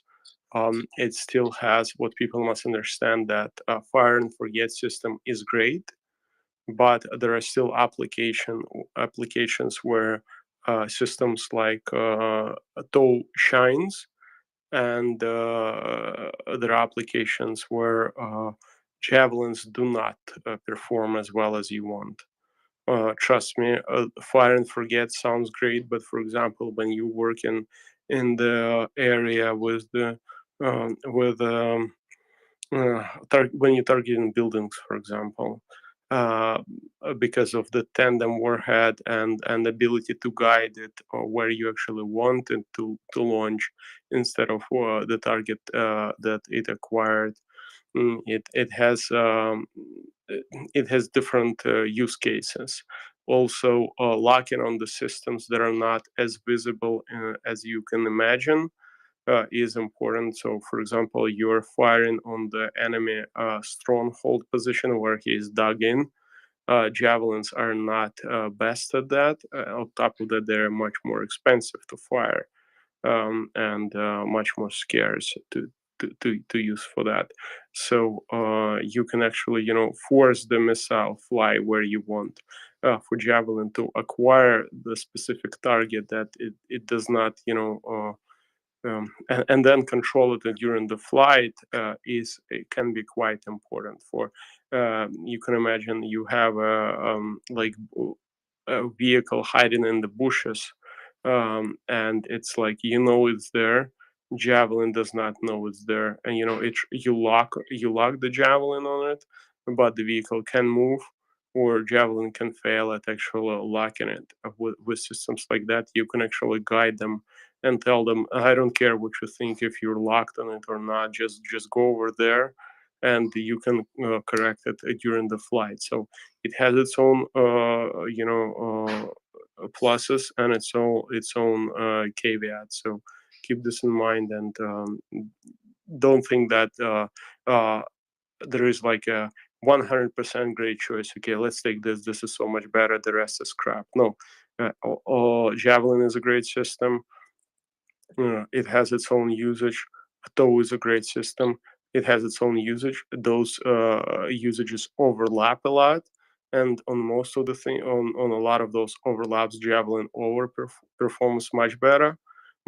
it still has what people must understand, that fire and forget system is great, but there are still applications where systems like TOW shines, and there are applications where javelins do not perform as well as you want. Trust me, fire and forget sounds great, but for example, when you work in the area with the when you're targeting buildings, for example, because of the tandem warhead and ability to guide it or where you actually want it to launch instead of the target that it acquired. It has different use cases. Also, locking on the systems that are not as visible as you can imagine is important. So, for example, you're firing on the enemy stronghold position where he is dug in. Javelins are not best at that. On top of that, they're much more expensive to fire and much more scarce to use for that. So you can actually, force the missile fly where you want. For Javelin to acquire the specific target that it does not, and then control it during the flight it can be quite important. For you can imagine you have a vehicle hiding in the bushes, and it's like it's there. Javelin does not know it's there, and you lock the javelin on it, but the vehicle can move, or javelin can fail at actually locking it. With systems like that, you can actually guide them and tell them, I don't care what you think, if you're locked on it or not, just go over there and you can correct it during the flight. So it has its own pluses and its own caveats. So keep this in mind, and don't think that there is like a 100% great choice. Okay, let's take this. This is so much better. The rest is crap. No, Javelin is a great system. It has its own usage. TOW is a great system. It has its own usage. Those usages overlap a lot, and on most of the on a lot of those overlaps, Javelin performs much better.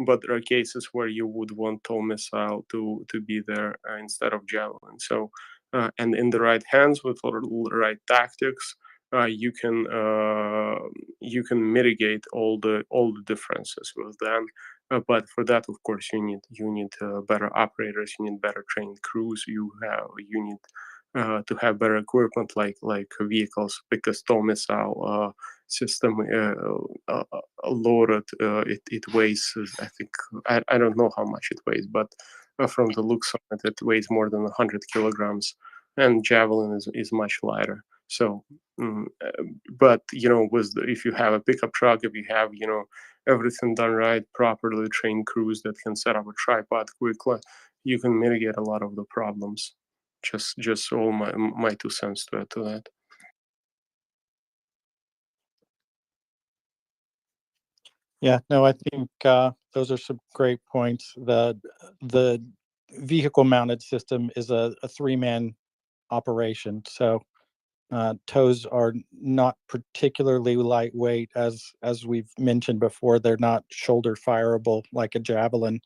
But there are cases where you would want TOW missile to be there instead of Javelin. So, and in the right hands with the right tactics, you can mitigate all the differences with them. But for that, of course, you need better operators. You need better trained crews. You need to have better equipment like vehicles, because TOW missile system loaded, it weighs, I think, I don't know how much it weighs, but from the looks of it weighs more than 100 kilograms, and Javelin is much lighter. So, but if you have a pickup truck, if you have everything done right, properly trained crews that can set up a tripod quickly, you can mitigate a lot of the problems. Just all my 2 cents to add to that. Yeah, no, I think those are some great points. The vehicle mounted system is a 3-man operation, so TOWs are not particularly lightweight, as we've mentioned before. They're not shoulder fireable like a Javelin,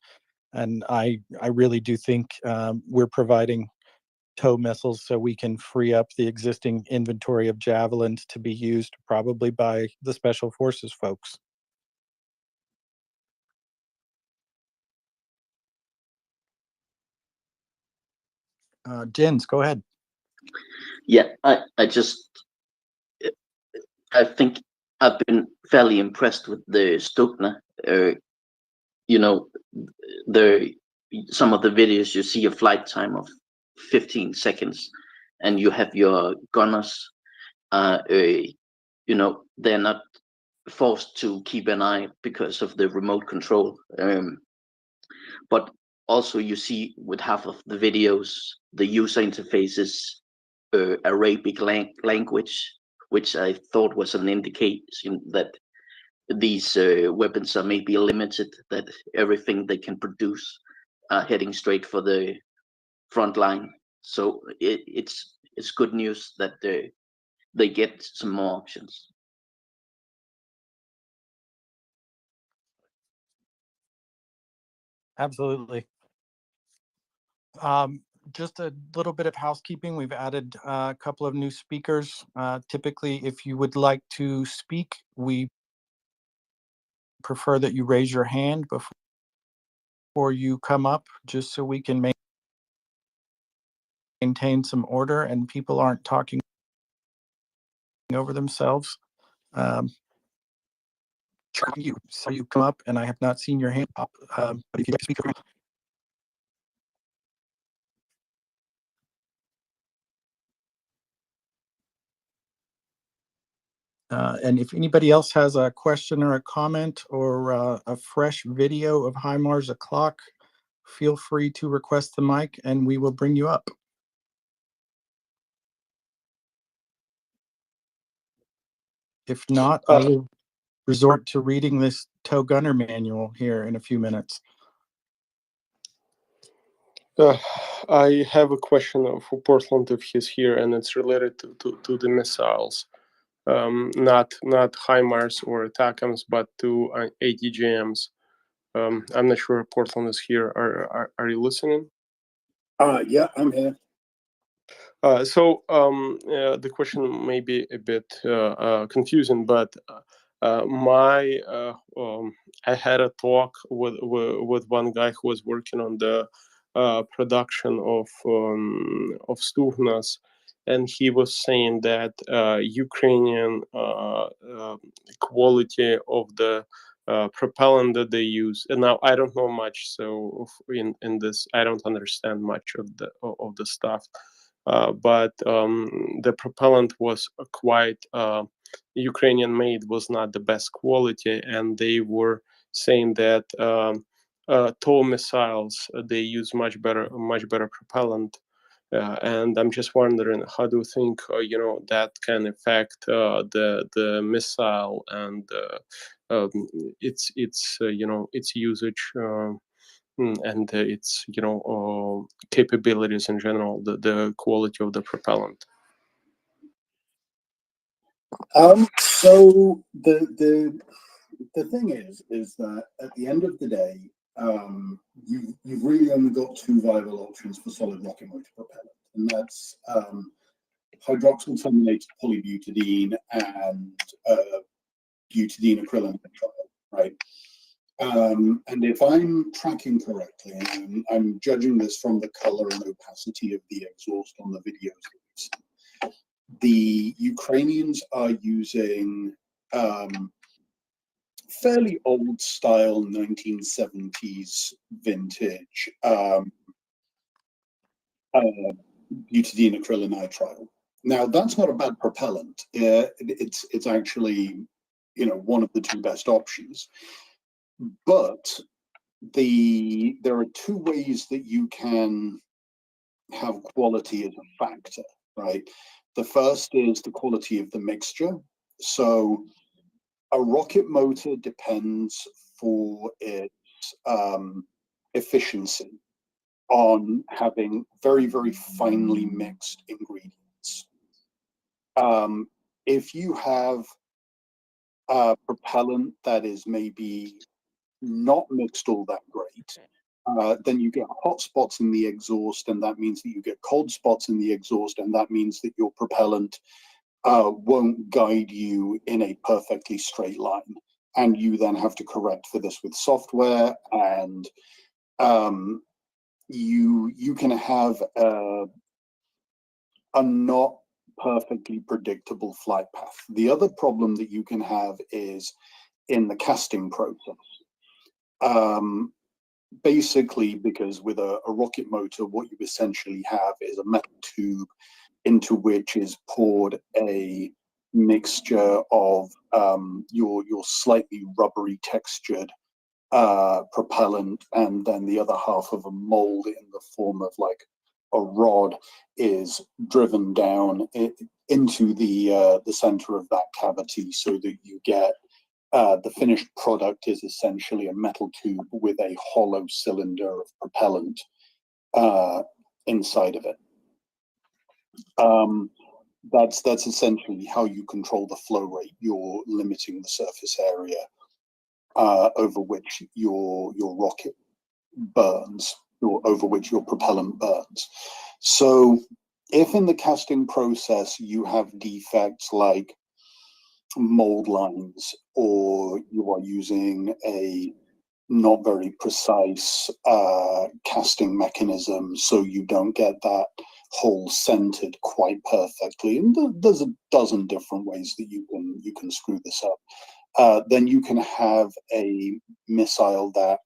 and I really do think we're providing TOW missiles so we can free up the existing inventory of Javelins to be used probably by the Special Forces folks. Jens, go ahead. Yeah, I think I've been fairly impressed with the Stuckner. Some of the videos, you see a flight time of 15 seconds, and you have your gunners. They're not forced to keep an eye because of the remote control. But also, you see with half of the videos, the user interface is Arabic language, which I thought was an indication that these weapons are maybe limited, that everything they can produce are heading straight for the front line. So it's good news that they get some more options. Absolutely. Just a little bit of housekeeping. We've added a couple of new speakers. Typically, if you would like to speak, we prefer that you raise your hand before you come up, just so we can maintain some order and people aren't talking over themselves. You saw you come up, and I have not seen your hand pop. But if you'd like to speak, and if anybody else has a question or a comment or a fresh video of HIMARS o'clock, feel free to request the mic and we will bring you up. If not, I will resort to reading this TOW gunner manual here in a few minutes. I have a question for Portland if he's here, and it's related to the missiles. Not HIMARS or ATACMS, but to ATGMs. I'm not sure if Portland is here. Are you listening? Yeah, I'm here. So the question may be a bit confusing, but I had a talk with one guy who was working on the production of Stugnas, and he was saying that Ukrainian quality of the propellant that they use, and now I don't know much, so in this I don't understand much of the stuff. but the propellant was quite Ukrainian made, was not the best quality, and they were saying that TOW missiles, they use much better propellant. And I'm just wondering, how do you think that can affect the missile and its its usage and its capabilities in general, the quality of the propellant? So the thing is that at the end of the day, you've really only got two viable options for solid rocket motor propellant, and that's hydroxyl terminated polybutadiene and butadiene acrylonitrile, right? And if I'm tracking correctly, and I'm judging this from the color and opacity of the exhaust on the videos that we've seen, the Ukrainians are using fairly old style 1970s vintage butadiene acrylonitrile. Now, that's not a bad propellant. It's actually, one of the two best options. But there are two ways that you can have quality as a factor, right? The first is the quality of the mixture. So a rocket motor depends for its efficiency on having very, very finely mixed ingredients. If you have a propellant that is maybe not mixed all that great, then you get hot spots in the exhaust, and that means that you get cold spots in the exhaust, and that means that your propellant won't guide you in a perfectly straight line. And you then have to correct for this with software, and you can have a not perfectly predictable flight path. The other problem that you can have is in the casting process. Basically, because with a rocket motor, what you essentially have is a metal tube into which is poured a mixture of your slightly rubbery textured propellant, and then the other half of a mold in the form of like a rod is driven down into the center of that cavity, so that you get the finished product is essentially a metal tube with a hollow cylinder of propellant inside of it. That's essentially how you control the flow rate. You're limiting the surface area over which your rocket burns, or over which your propellant burns. So if in the casting process you have defects like mold lines, or you are using a not very precise casting mechanism, so you don't get that hole centered quite perfectly, and there's a dozen different ways that you can screw this up, then you can have a missile that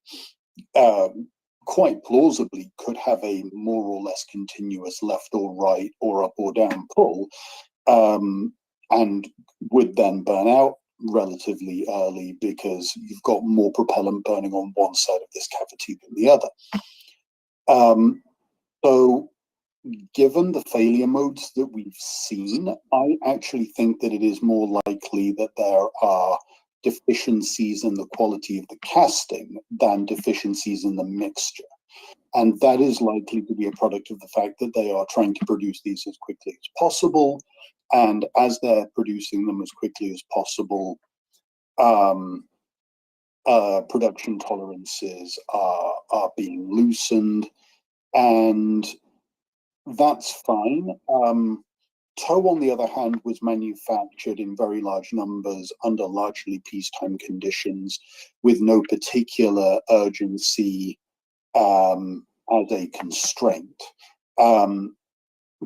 quite plausibly could have a more or less continuous left or right or up or down pull, and would then burn out relatively early because you've got more propellant burning on one side of this cavity than the other. So given the failure modes that we've seen, I actually think that it is more likely that there are deficiencies in the quality of the casting than deficiencies in the mixture. And that is likely to be a product of the fact that they are trying to produce these as quickly as possible. And as they're producing them as quickly as possible, production tolerances are being loosened, and that's fine. TOW, on the other hand, was manufactured in very large numbers under largely peacetime conditions with no particular urgency as a constraint.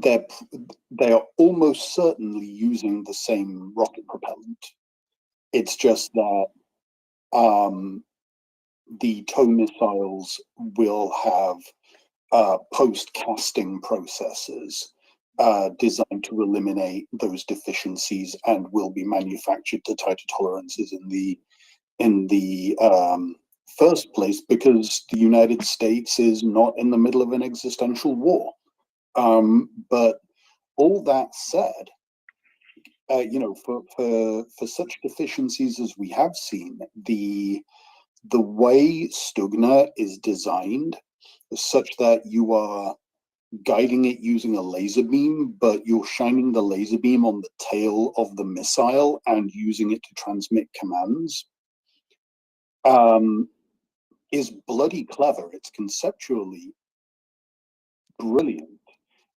They are almost certainly using the same rocket propellant. It's just that the TOW missiles will have post-casting processes designed to eliminate those deficiencies and will be manufactured to tighter tolerances in the first place, because the United States is not in the middle of an existential war. But all that said, for such deficiencies as we have seen, the way Stugna is designed is such that you are guiding it using a laser beam, but you're shining the laser beam on the tail of the missile and using it to transmit commands, is bloody clever. It's conceptually brilliant.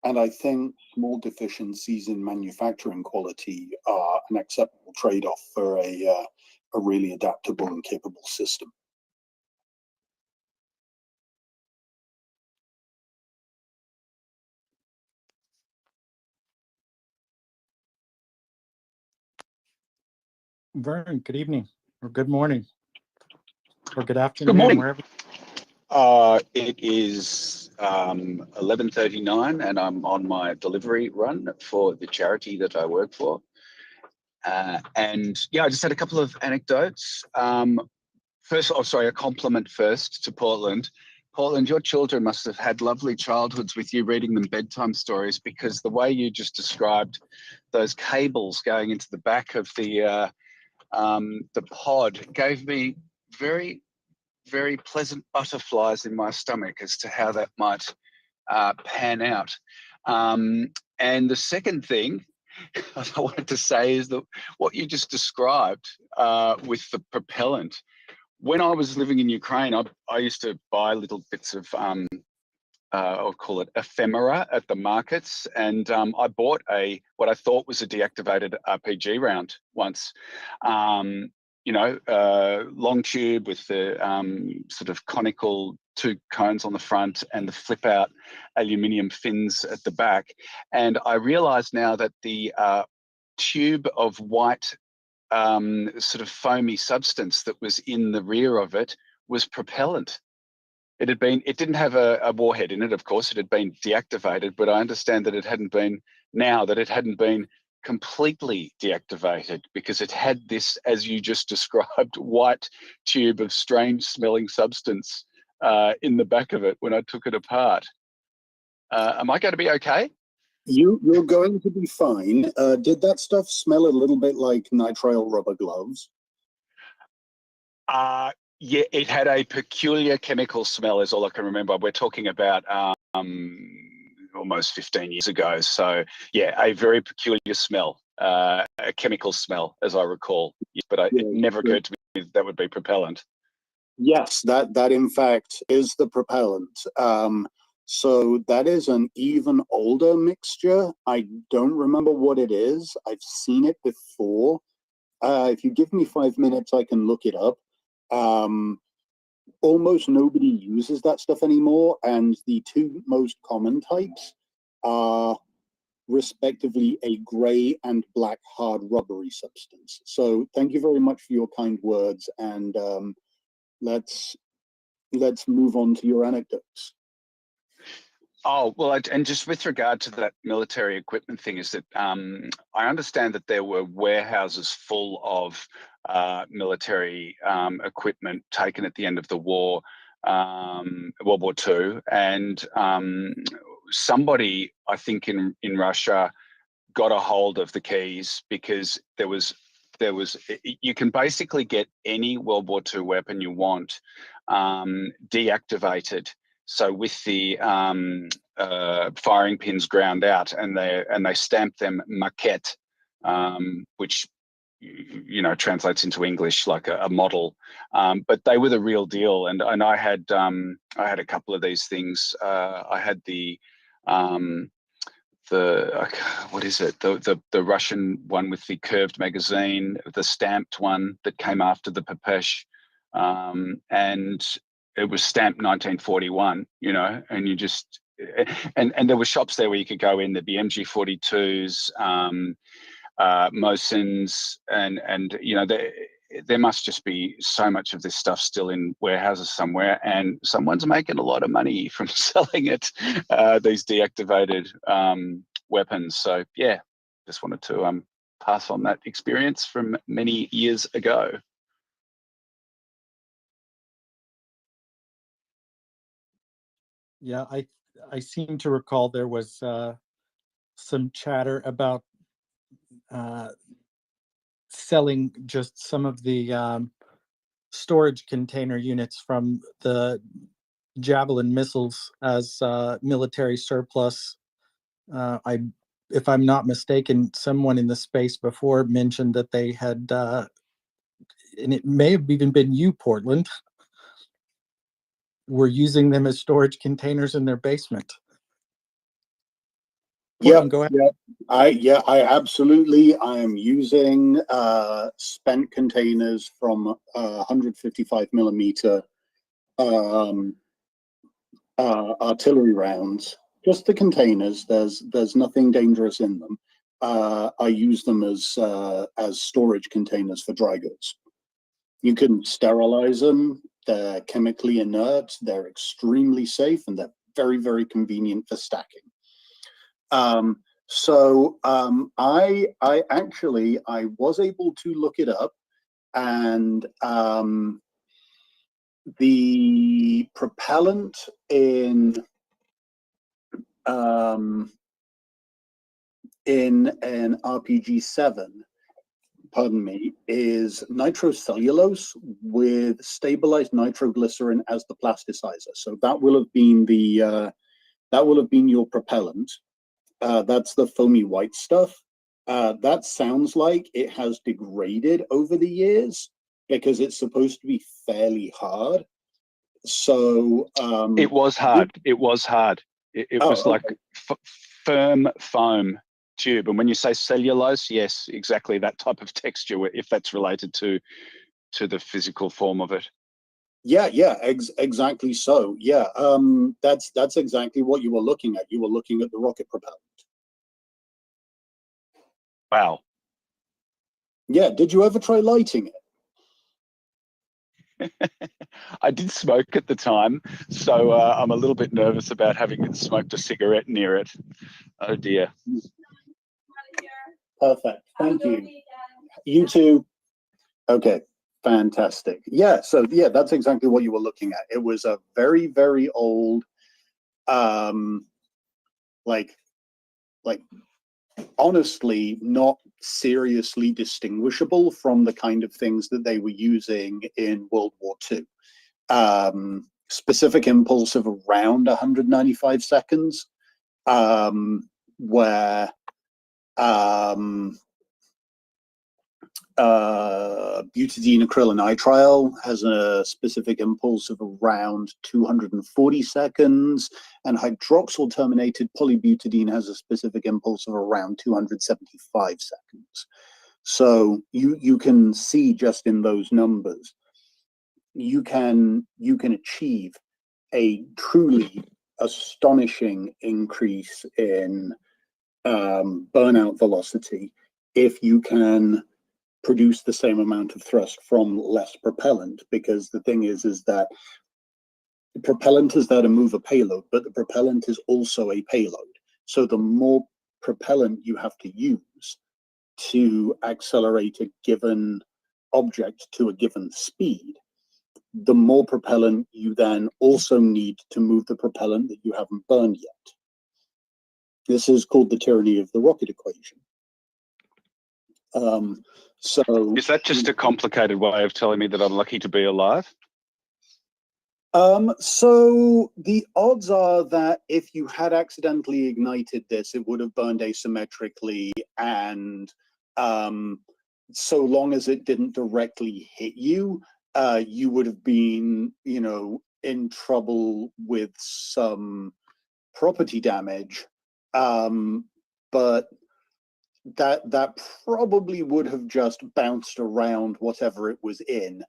And I think small deficiencies in manufacturing quality are an acceptable trade-off for a really adaptable and capable system. Vern, good evening, or good morning, or good afternoon, Good morning. wherever. It is 11:39, and I'm on my delivery run for the charity that I work for. And yeah, I just had a couple of anecdotes. A compliment first to Portland. Portland, your children must have had lovely childhoods with you reading them bedtime stories, because the way you just described those cables going into the back of the pod gave me very, very pleasant butterflies in my stomach as to how that might pan out. And the second thing I wanted to say is that what you just described with the propellant. When I was living in Ukraine, I used to buy little bits of, I'll call it ephemera at the markets. And I bought what I thought was a deactivated RPG round once. Long tube with the sort of conical two cones on the front and the flip out aluminium fins at the back. And I realized now that the tube of white sort of foamy substance that was in the rear of it was propellant. It didn't have a warhead in it, of course. It had been deactivated, but I understand that it hadn't been completely deactivated, because it had this, as you just described, white tube of strange smelling substance in the back of it when I took it apart. Am I going to be okay? You're going to be fine. Did that stuff smell a little bit like nitrile rubber gloves? Yeah, it had a peculiar chemical smell, is all I can remember. We're talking about almost 15 years ago. So yeah, a very peculiar smell, a chemical smell, as I recall. But it never occurred to me that would be propellant. Yes, that in fact is the propellant. So that is an even older mixture. I don't remember what it is. I've seen it before. If you give me 5 minutes, I can look it up. Almost nobody uses that stuff anymore, and the two most common types are respectively a gray and black hard rubbery substance. So thank you very much for your kind words, and let's move on to your anecdotes. Oh, well, and just with regard to that military equipment thing, is that I understand that there were warehouses full of military equipment taken at the end of the war, World War II, and somebody, I think in Russia, got a hold of the keys, because you can basically get any World War II weapon you want deactivated. So with the firing pins ground out, and they stamp them maquette, which translates into English like a model. But they were the real deal, and I had a couple of these things. I had the what is it? The Russian one with the curved magazine, the stamped one that came after the Pepesh, and it was stamped 1941, and you just, and there were shops there where you could go in, there'd be MG42s, Mosins, and there must just be so much of this stuff still in warehouses somewhere, and someone's making a lot of money from selling it, these deactivated weapons. So yeah, just wanted to pass on that experience from many years ago. Yeah, I seem to recall there was some chatter about selling just some of the storage container units from the Javelin missiles as military surplus. If I'm not mistaken, someone in the space before mentioned that they had, and it may have even been you, Portland, were using them as storage containers in their basement. Yeah, Portland, go ahead. I absolutely. I am using spent containers from 155 millimeter artillery rounds. Just the containers. There's nothing dangerous in them. I use them as storage containers for dry goods. You can sterilize them. They're chemically inert. They're extremely safe, and they're very, very convenient for stacking. I actually was able to look it up, and the propellant in an RPG-7, pardon me, is nitrocellulose with stabilized nitroglycerin as the plasticizer. So that will have been your propellant. That's the foamy white stuff. That sounds like it has degraded over the years because it's supposed to be fairly hard. So it was hard. It was hard. It was like firm foam tube. And when you say cellulose, yes, exactly that type of texture, if that's related to the physical form of it. Yeah, exactly so. Yeah, that's exactly what you were looking at. You were looking at the rocket propellant. Wow. Yeah, did you ever try lighting it? I did smoke at the time, so I'm a little bit nervous about having smoked a cigarette near it. Oh dear. Perfect. Thank you. You too. Okay. Fantastic. Yeah. So yeah, that's exactly what you were looking at. It was a very, very old, like honestly not seriously distinguishable from the kind of things that they were using in World War II. Specific impulse of around 195 seconds, where butadiene acrylonitrile has a specific impulse of around 240 seconds, and hydroxyl terminated polybutadiene has a specific impulse of around 275 seconds. So you can see just in those numbers, you can achieve a truly astonishing increase in burnout velocity if you can produce the same amount of thrust from less propellant, because the thing is that the propellant is there to move a payload, but the propellant is also a payload. So the more propellant you have to use to accelerate a given object to a given speed, the more propellant you then also need to move the propellant that you haven't burned yet. This is called the tyranny of the rocket equation. So is that just a complicated way of telling me that I'm lucky to be alive? So the odds are that if you had accidentally ignited this, it would have burned asymmetrically, and so long as it didn't directly hit you, you would have been, in trouble with some property damage. But that probably would have just bounced around whatever it was in,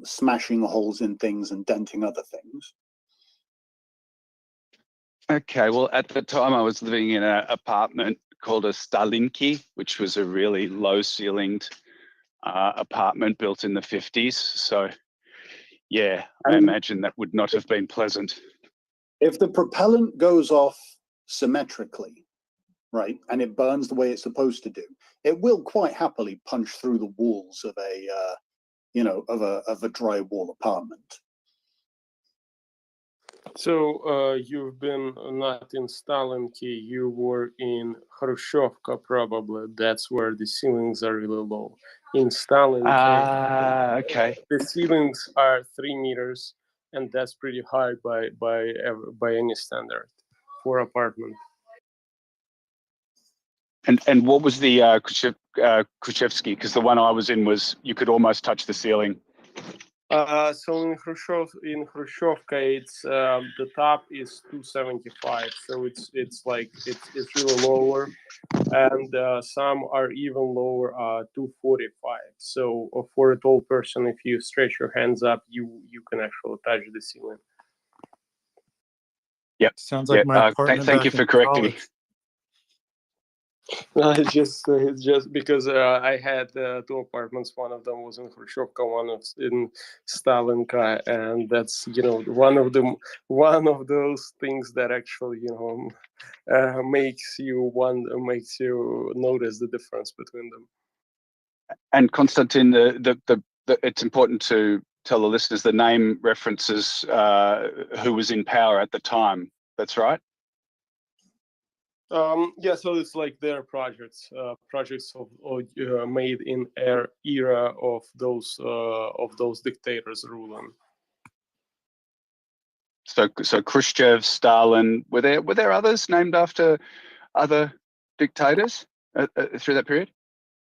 smashing holes in things and denting other things. Okay, well, at the time I was living in an apartment called a Stalinki, which was a really low-ceilinged apartment built in the 50s. So, yeah, I imagine that would not have been pleasant. If the propellant goes off symmetrically, right, and it burns the way it's supposed to do, it will quite happily punch through the walls of a of a drywall apartment. So you've been not in Stalinki, you were in Khrushchevka probably. That's where the ceilings are really low. In Stalinki, Okay. the ceilings are 3 meters, and that's pretty high by any standard for apartment. And what was the Khrushchevsky? Because the one I was in was you could almost touch the ceiling. So in Khrushchevka, it's the top is 275, so it's really lower, and some are even lower, 245. So for a tall person, if you stretch your hands up, you can actually touch the ceiling. Yep. Sounds like my apartment. Thank you for correcting me. It's just because I had 2 apartments. One of them was in Khrushchevka, one of in Stalinka, and that's one of those things that actually makes you notice the difference between them. And Konstantin, it's important to tell the listeners the name references who was in power at the time. That's right. Yeah, so it's like their projects made in era of those dictators ruling. So Khrushchev, Stalin, were there others named after other dictators through that period?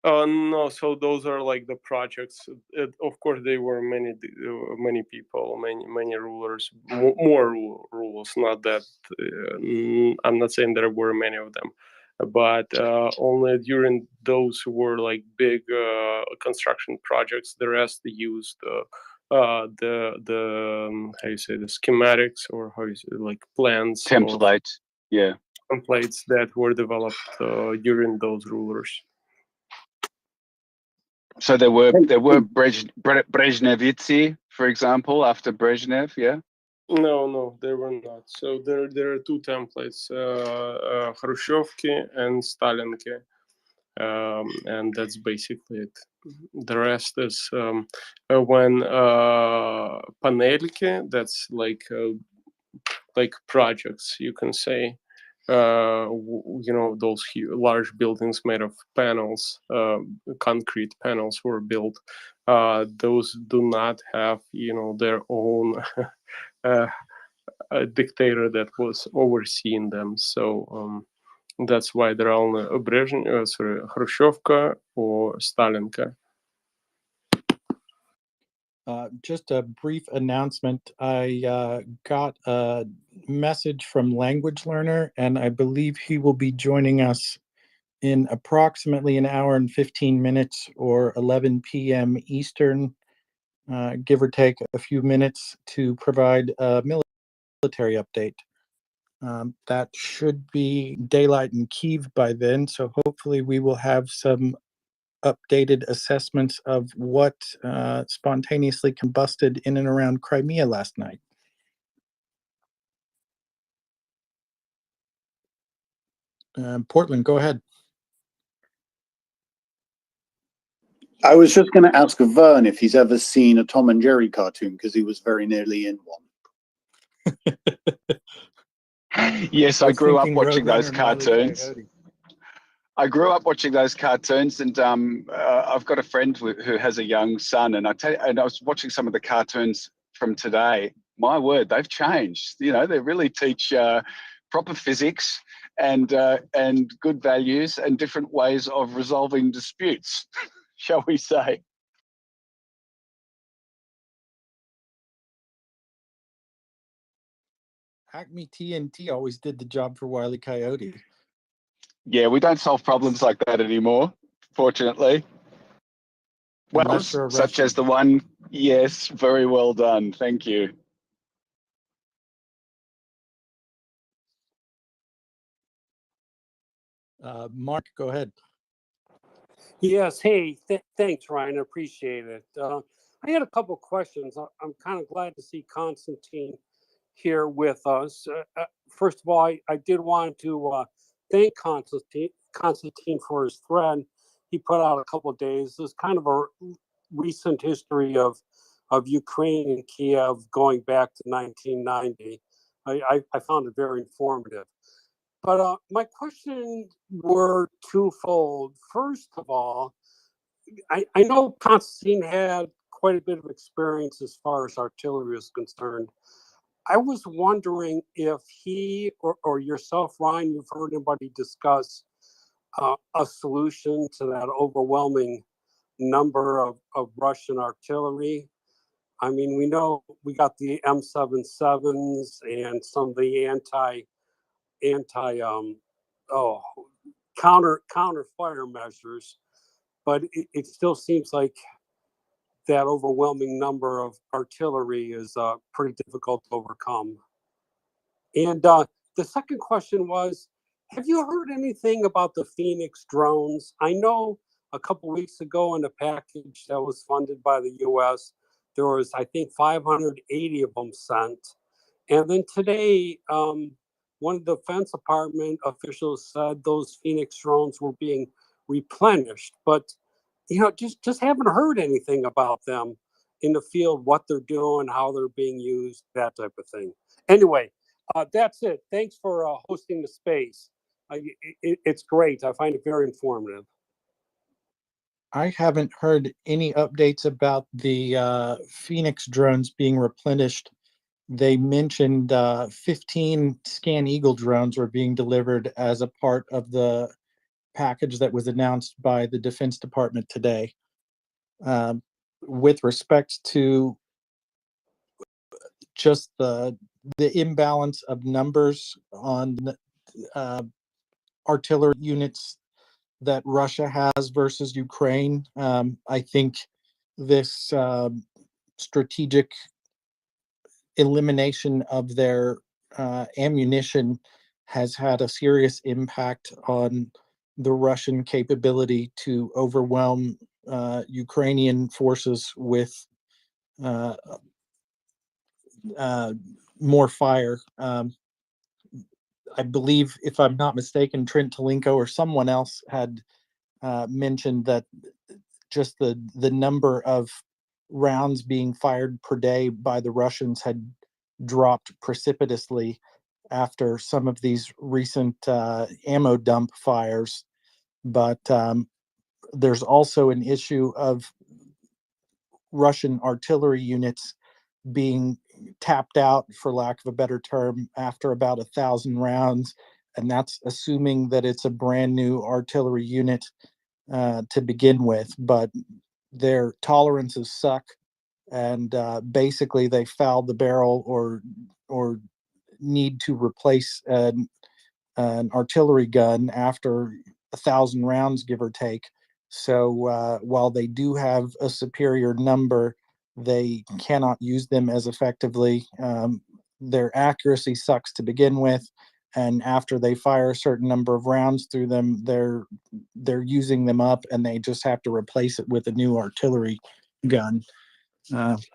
No, so those are like the projects. Of course, there were many people, many rulers, more rulers. Not that I'm not saying there were many of them, but only during those who were like big construction projects. The rest they used how you say, the schematics, or how you say, like plans, templates. Yeah, templates that were developed during those rulers. So there were Brezhnevitsi, for example, after Brezhnev. Yeah. No, they were not. So there are 2 templates, Khrushchevki and Stalinki, and that's basically it. The rest is when Panelki, that's like projects, you can say. Those large buildings made of panels, concrete panels were built. Those do not have their own a dictator that was overseeing them. So that's why they're only Khrushchevka or Stalinka. Just a brief announcement. I got a message from Language Learner, and I believe he will be joining us in approximately an hour and 15 minutes, or 11 p.m. Eastern, give or take a few minutes, to provide a military update. That should be daylight in Kyiv by then, so hopefully we will have some updated assessments of what spontaneously combusted in and around Crimea last night. Portland, go ahead. I was just going to ask Vern if he's ever seen a Tom and Jerry cartoon, because he was very nearly in one. Yes, I grew up watching those cartoons. I grew up watching those cartoons, and I've got a friend who has a young son, and I was watching some of the cartoons from today. My word, they've changed. They really teach proper physics and good values and different ways of resolving disputes, shall we say. Acme TNT always did the job for Wile E. Coyote. Yeah, we don't solve problems like that anymore, fortunately. Well, such as the one. Yes, very well done. Thank you. Mark, go ahead. Yes. Hey, thanks, Ryan. I appreciate it. I had a couple questions. I'm kind of glad to see Konstantin here with us. First of all, I did want to thank Constantine for his thread he put out a couple of days. This is kind of a recent history of Ukraine and Kiev going back to 1990. I found it very informative. But my questions were twofold. First of all, I know Constantine had quite a bit of experience as far as artillery is concerned. I was wondering if he or yourself, Ryan, you've heard anybody discuss a solution to that overwhelming number of Russian artillery. I mean, we know we got the M77s and some of the counter fire measures, but it still seems like that overwhelming number of artillery is pretty difficult to overcome. And the second question was, have you heard anything about the Phoenix drones? I know a couple weeks ago in a package that was funded by the U.S., there was, I think, 580 of them sent. And then today, one of the Defense Department officials said those Phoenix drones were being replenished, but just haven't heard anything about them in the field, what they're doing, how they're being used, that type of thing. Anyway, that's it. Thanks for hosting the space. It's great. I find it very informative. I haven't heard any updates about the Phoenix drones being replenished. They mentioned 15 Scan Eagle drones were being delivered as a part of the package that was announced by the Defense Department today. With respect to just the imbalance of numbers on artillery units that Russia has versus Ukraine, I think this strategic elimination of their ammunition has had a serious impact on the Russian capability to overwhelm Ukrainian forces with more fire. I believe, if I'm not mistaken, Trent Talenko or someone else had mentioned that just the number of rounds being fired per day by the Russians had dropped precipitously after some of these recent ammo dump fires. But there's also an issue of Russian artillery units being tapped out, for lack of a better term, after about 1,000 rounds. And that's assuming that it's a brand new artillery unit to begin with. But their tolerances suck. And basically they foul the barrel or need to replace an artillery gun after 1,000 rounds, give or take. So while they do have a superior number, they cannot use them as effectively. Their accuracy sucks to begin with, and after they fire a certain number of rounds through them, they're using them up, and they just have to replace it with a new artillery gun.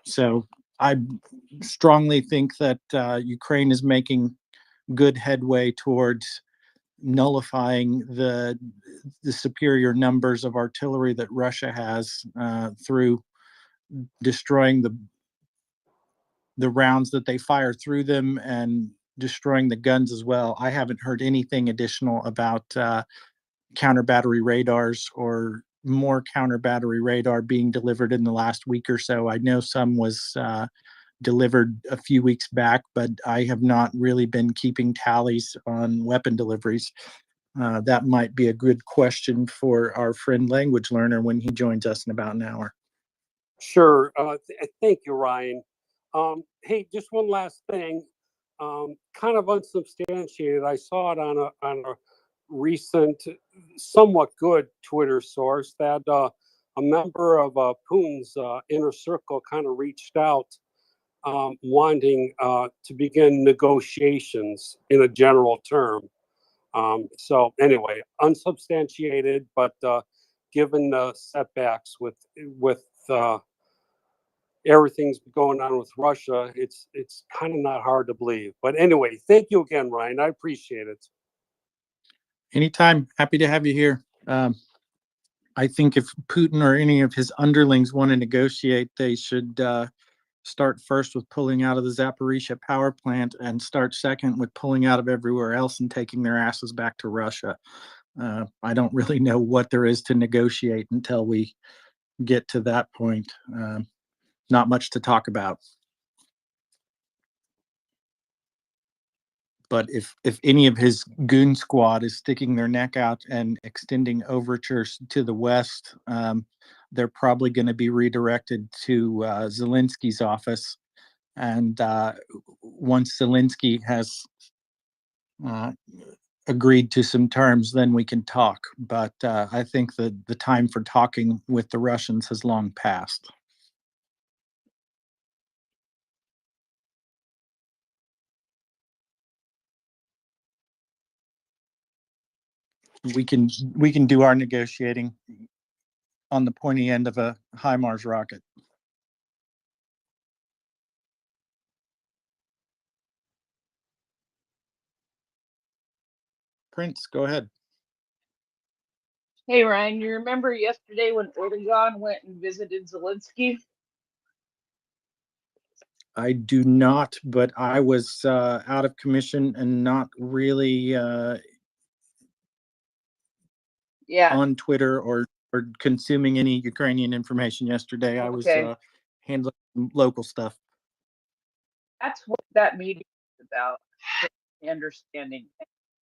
So I strongly think that Ukraine is making good headway towards nullifying the superior numbers of artillery that Russia has through destroying the rounds that they fire through them and destroying the guns as well. I haven't heard anything additional about counter battery radars or more counter battery radar being delivered in the last week or so. I know some was delivered a few weeks back, but I have not really been keeping tallies on weapon deliveries. That might be a good question for our friend language learner when he joins us in about an hour. Sure. Thank you, Ryan. Hey, just one last thing, kind of unsubstantiated. I saw it on a recent, somewhat good Twitter source that a member of Putin's inner circle kind of reached out, wanting to begin negotiations in a general term. So anyway, unsubstantiated, but given the setbacks with everything's going on with Russia, it's kind of not hard to believe. But anyway, thank you again, Ryan. I appreciate it. Anytime. Happy to have you here. I think if Putin or any of his underlings want to negotiate, they should start first with pulling out of the Zaporizhia power plant and start second with pulling out of everywhere else and taking their asses back to Russia. I don't really know what there is to negotiate until we get to that point. Not much to talk about. But if any of his goon squad is sticking their neck out and extending overtures to the West, they're probably going to be redirected to Zelensky's office. And once Zelensky has agreed to some terms, then we can talk. But I think that the time for talking with the Russians has long passed. We can do our negotiating on the pointy end of a HIMARS rocket. Prince, go ahead. Hey, Ryan, you remember yesterday when Erdogan went and visited Zelensky? I do not, but I was out of commission and not really on Twitter or consuming any Ukrainian information yesterday. I was handling local stuff. That's what that meeting is about. The understanding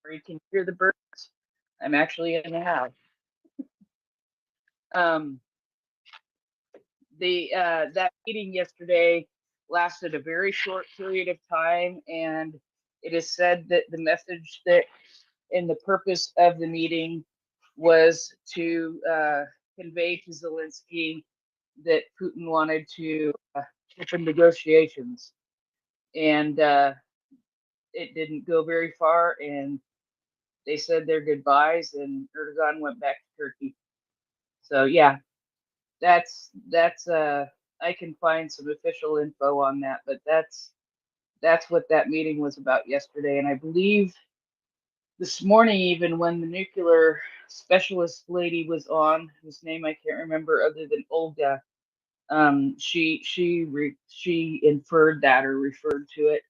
where you can hear the birds. I'm actually in the house. That meeting yesterday lasted a very short period of time, and it is said that the message that and the purpose of the meeting was to convey to Zelensky that Putin wanted to open negotiations, and it didn't go very far, and they said their goodbyes, and Erdogan went back to Turkey. So yeah, that's I can find some official info on that, but that's what that meeting was about yesterday. And I believe this morning, even when the nuclear specialist lady was on, whose name I can't remember other than Olga, she inferred that or referred to it.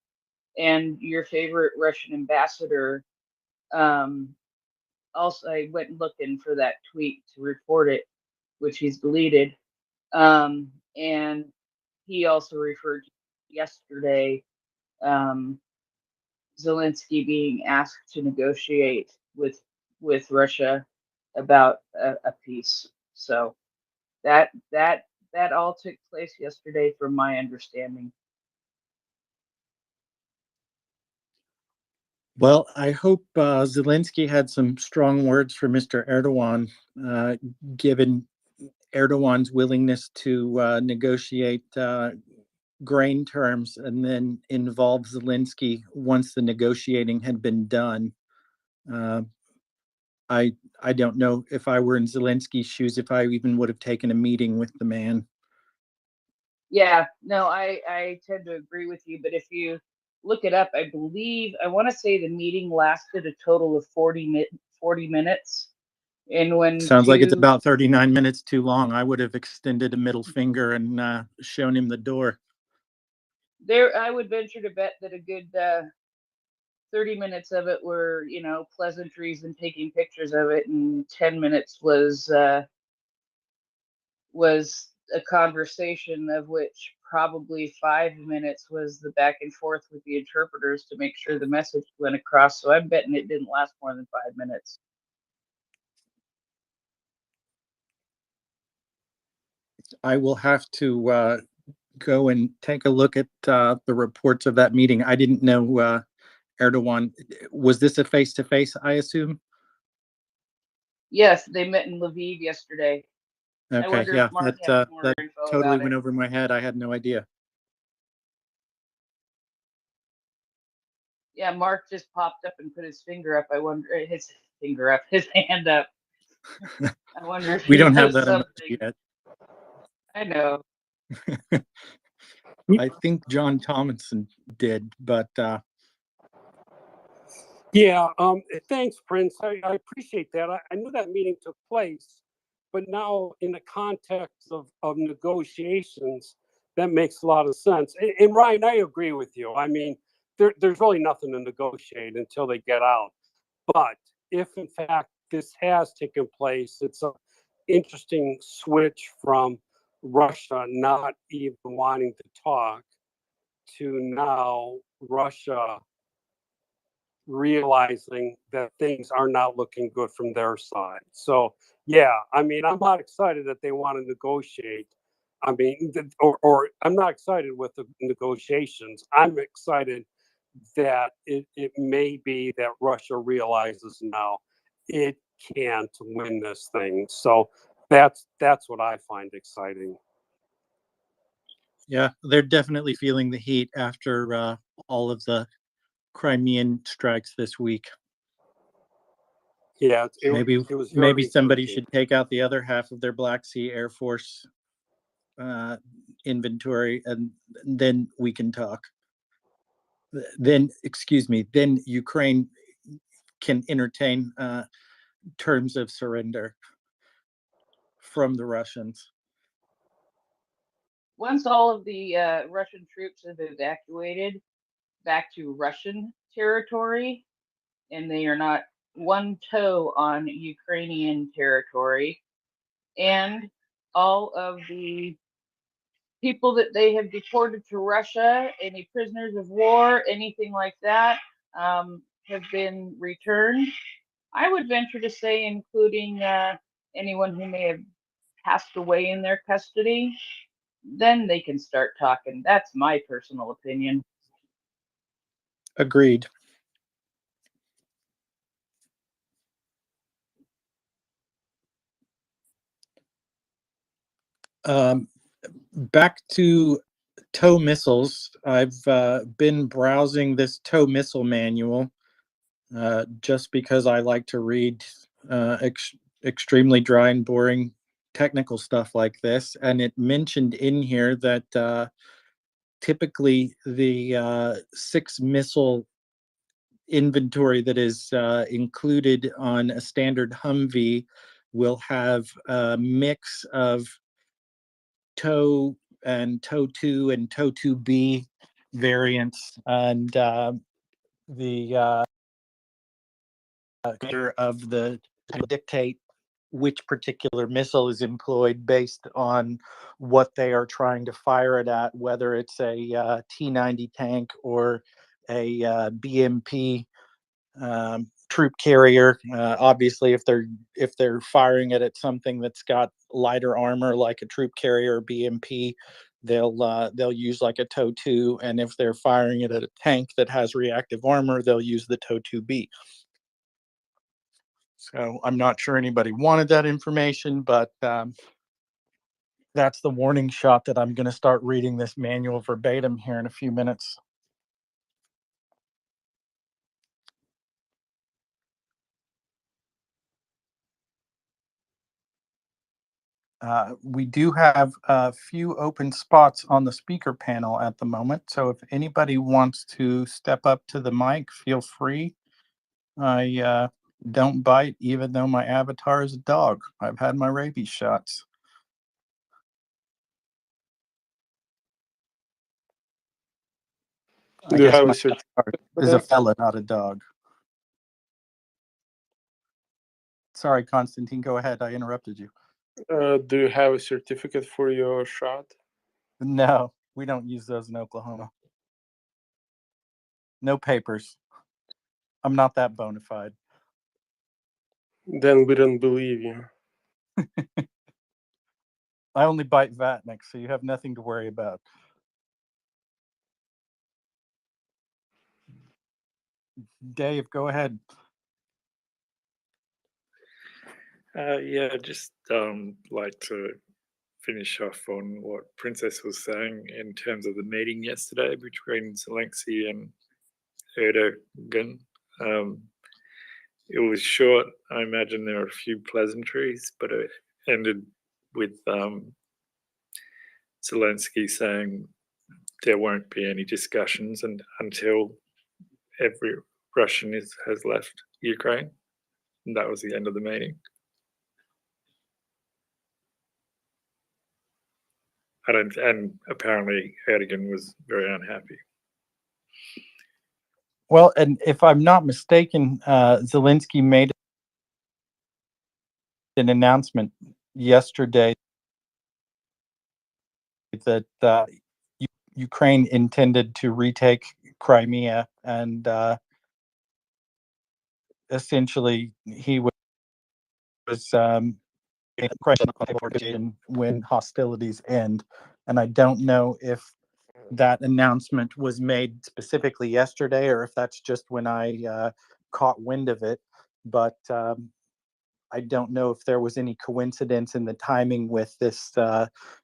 And your favorite Russian ambassador, also, I went looking for that tweet to report it, which he's deleted. And he also referred to yesterday Zelensky being asked to negotiate with Russia about a peace. So that all took place yesterday, from my understanding. Well, I hope Zelensky had some strong words for Mr. Erdogan, given Erdogan's willingness to negotiate grain terms and then involve Zelensky once the negotiating had been done. I don't know if I were in Zelensky's shoes, if I even would have taken a meeting with the man. Yeah, no, I tend to agree with you, but if you look it up, I want to say the meeting lasted a total of 40 minutes. And when Sounds like it's about 39 minutes too long. I would have extended a middle finger and shown him the door. I would venture to bet that a good 30 minutes of it were, pleasantries and taking pictures of it, and 10 minutes was a conversation, of which probably 5 minutes was the back and forth with the interpreters to make sure the message went across. So I'm betting it didn't last more than 5 minutes. I will have to go and take a look at the reports of that meeting. I didn't know Erdogan. Was this a face-to-face, I assume? Yes, they met in Lviv yesterday. Okay, yeah, that totally went over my head. I had no idea. Yeah, Mark just popped up and put his finger up. I wonder his hand up. I wonder if we don't he have knows that something. emoji yet. I know. I think John Thomason did, but Yeah, thanks, Prince. I appreciate that. I knew that meeting took place, but now in the context of negotiations, that makes a lot of sense. And Ryan, I agree with you. I mean, there's really nothing to negotiate until they get out. But if in fact this has taken place, it's an interesting switch from Russia not even wanting to talk to now Russia realizing that things are not looking good from their side. So, yeah, I mean, I'm not excited that they want to negotiate. I mean, or I'm not excited with the negotiations. I'm excited that it may be that Russia realizes now it can't win this thing. So that's what I find exciting. Yeah, they're definitely feeling the heat after all of the Crimean strikes this week. Yeah, maybe it was maybe very somebody encouraging. should take out the other half of their Black Sea Air Force inventory, and then we can talk. Then, excuse me, then Ukraine can entertain terms of surrender from the Russians. Once all of the Russian troops have evacuated back to Russian territory, and they are not one toe on Ukrainian territory, and all of the people that they have deported to Russia, any prisoners of war, anything like that, have been returned. I would venture to say, including anyone who may have passed away in their custody, then they can start talking. That's my personal opinion. Agreed. Back to tow missiles. I've been browsing this tow missile manual just because I like to read extremely dry and boring technical stuff like this. And it mentioned in here that typically the 6 missile inventory that is included on a standard Humvee will have a mix of tow and tow 2 and tow 2B variants, and the of the dictate which particular missile is employed based on what they are trying to fire it at, whether it's a T-90 tank or a BMP troop carrier. Obviously, if they're firing it at something that's got lighter armor like a troop carrier or BMP, they'll use like a TOW 2, and if they're firing it at a tank that has reactive armor, they'll use the TOW 2B. So I'm not sure anybody wanted that information, but that's the warning shot that I'm going to start reading this manual verbatim here in a few minutes. We do have a few open spots on the speaker panel at the moment, so if anybody wants to step up to the mic, feel free. I don't bite, even though my avatar is a dog. I've had my rabies shots. I Do you guess have my a certificate avatar for is a that? fella, not a dog. Sorry, Constantine, go ahead. I interrupted you. Do you have a certificate for your shot? No, we don't use those in Oklahoma. No papers. I'm not that bona fide. Then we don't believe you. I only bite Vatnik, so you have nothing to worry about. Dave, go ahead. Yeah, just like to finish off on what Princess was saying in terms of the meeting yesterday between Zelensky and Erdogan. It was short. I imagine there were a few pleasantries, but it ended with Zelensky saying there won't be any discussions until every Russian has left Ukraine. And that was the end of the meeting. And apparently Erdogan was very unhappy. Well, and if I'm not mistaken, Zelensky made an announcement yesterday that Ukraine intended to retake Crimea, and essentially he was when hostilities end. And I don't know if that announcement was made specifically yesterday or if that's just when I caught wind of it. But I don't know if there was any coincidence in the timing with this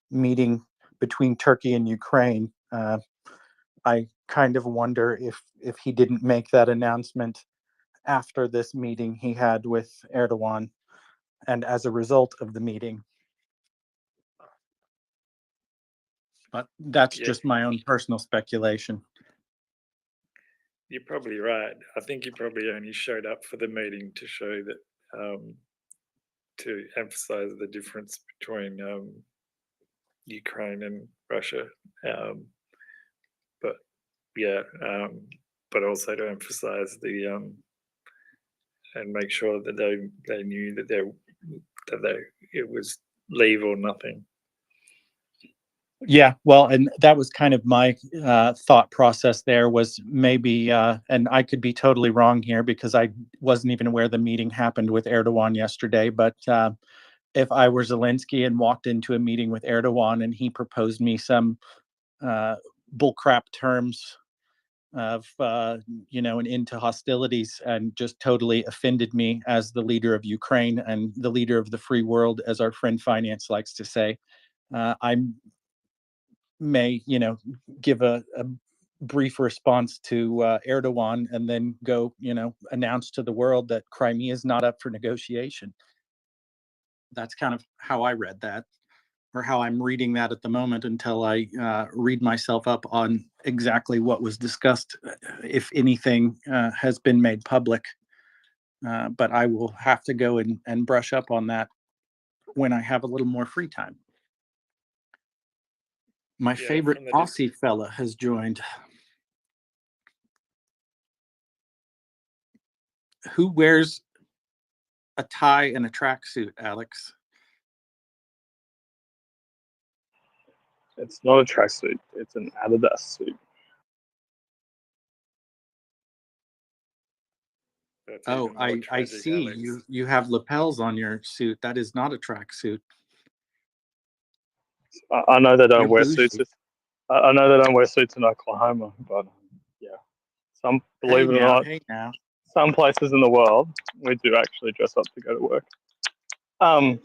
meeting between Turkey and Ukraine. I kind of wonder if he didn't make that announcement after this meeting he had with Erdogan and as a result of the meeting. But that's just my own personal speculation. You're probably right. I think he probably only showed up for the meeting to show that, to emphasize the difference between Ukraine and Russia. But also to emphasize the and make sure that they knew that it was leave or nothing. Yeah, well, and that was kind of my thought process there was maybe, and I could be totally wrong here because I wasn't even aware the meeting happened with Erdogan yesterday, but if I were Zelensky and walked into a meeting with Erdogan and he proposed me some bullcrap terms of, an end to hostilities and just totally offended me as the leader of Ukraine and the leader of the free world, as our friend Finance likes to say, I may, give a brief response to Erdogan and then go, announce to the world that Crimea is not up for negotiation. That's kind of how I read that, or how I'm reading that at the moment until I read myself up on exactly what was discussed, if anything has been made public. But I will have to go and brush up on that when I have a little more free time. My favorite Aussie fella has joined. Who wears a tie and a tracksuit, Alex? It's not a tracksuit. It's an Adidas suit. Oh, I see. You have lapels on your suit. That is not a tracksuit. I know they don't You're wear bougie. suits. I know they don't wear suits in Oklahoma, but yeah, believe it or not, some places in the world we do actually dress up to go to work. I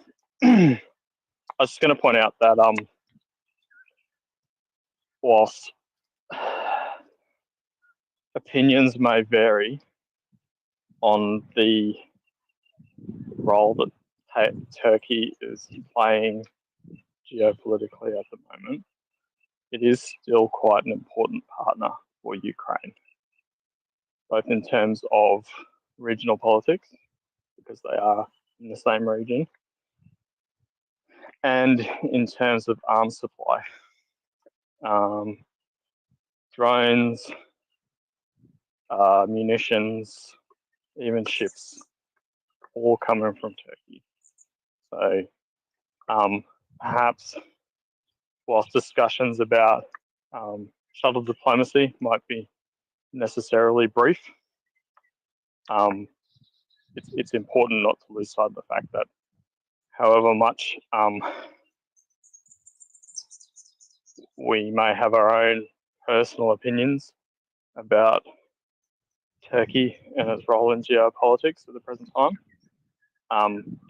was just going to point out that whilst opinions may vary on the role that Turkey is playing geopolitically at the moment, it is still quite an important partner for Ukraine, both in terms of regional politics, because they are in the same region, and in terms of arms supply. Drones, munitions, even ships, all coming from Turkey. So perhaps whilst discussions about shuttle diplomacy might be necessarily brief, it's important not to lose sight of the fact that however much we may have our own personal opinions about Turkey and its role in geopolitics at the present time,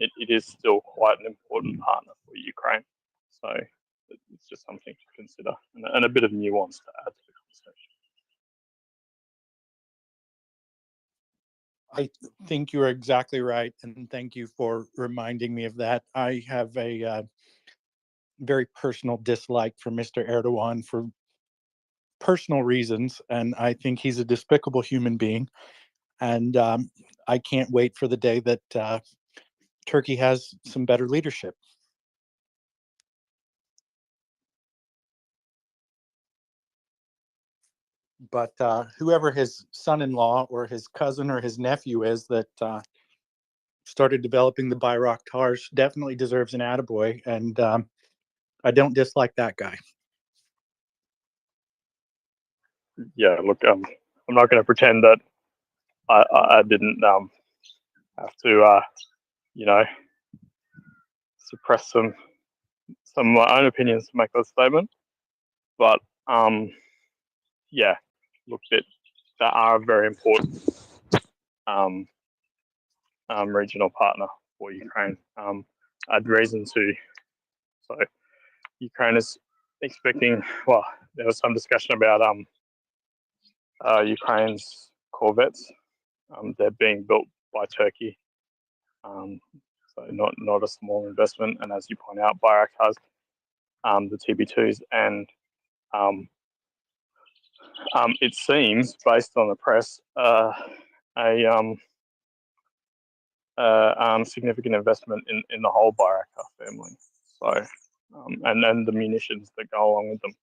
it is still quite an important partner for Ukraine. So it's just something to consider and a bit of nuance to add to the conversation. I think you're exactly right, and thank you for reminding me of that. I have a very personal dislike for Mr. Erdogan for personal reasons, and I think he's a despicable human being. And I can't wait for the day that Turkey has some better leadership. But whoever his son-in-law or his cousin or his nephew is that started developing the Bayraktars definitely deserves an attaboy, and I don't dislike that guy. Yeah, look, I'm not going to pretend that I didn't have to, suppress some of my own opinions to make that statement. But yeah, look, that are a very important regional partner for Ukraine. I had reason to. So Ukraine is expecting. Well, there was some discussion about Ukraine's corvettes. They're being built by Turkey. So not a small investment. And as you point out, Bayraktars, the TB2s, and it seems, based on the press, a significant investment in the whole Bayraktar family. So, and the munitions that go along with them.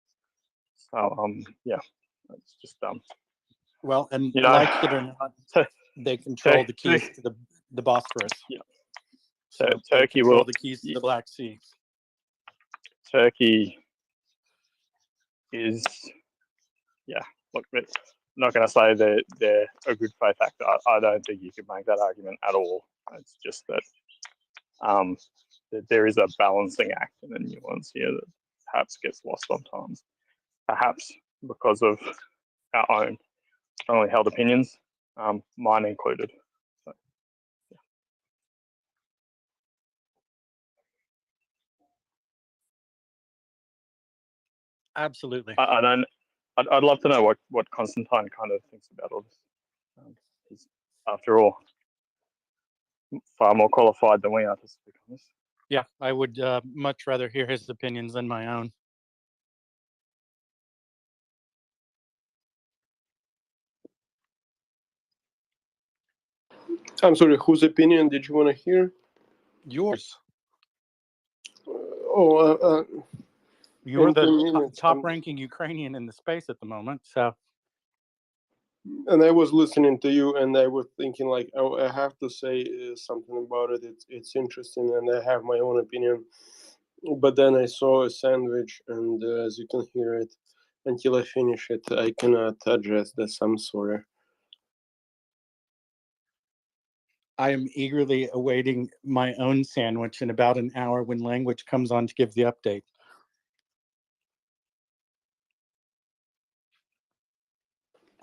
So, yeah, it's just Well, and like it or not, they control the keys to the Bosphorus. Yeah. So Turkey control will the keys to the Black Sea. Turkey is, yeah. Look, I'm not going to say that they're a good faith actor. I don't think you could make that argument at all. It's just that that there is a balancing act and a nuance here that perhaps gets lost sometimes. Perhaps because of our own strongly held opinions, mine included. So, yeah. Absolutely. I'd love to know what Constantine kind of thinks about all this. He's, after all, far more qualified than we are to speak on this. Yeah, I would much rather hear his opinions than my own. I'm sorry, whose opinion did you want to hear? Yours. In You're the 2 minutes, top-ranking Ukrainian in the space at the moment, so. And I was listening to you, and I was thinking, like, oh, I have to say something about it. It's interesting, and I have my own opinion. But then I saw a sandwich, and as you can hear it, until I finish it, I cannot address this. I'm sorry. I am eagerly awaiting my own sandwich in about an hour when language comes on to give the update.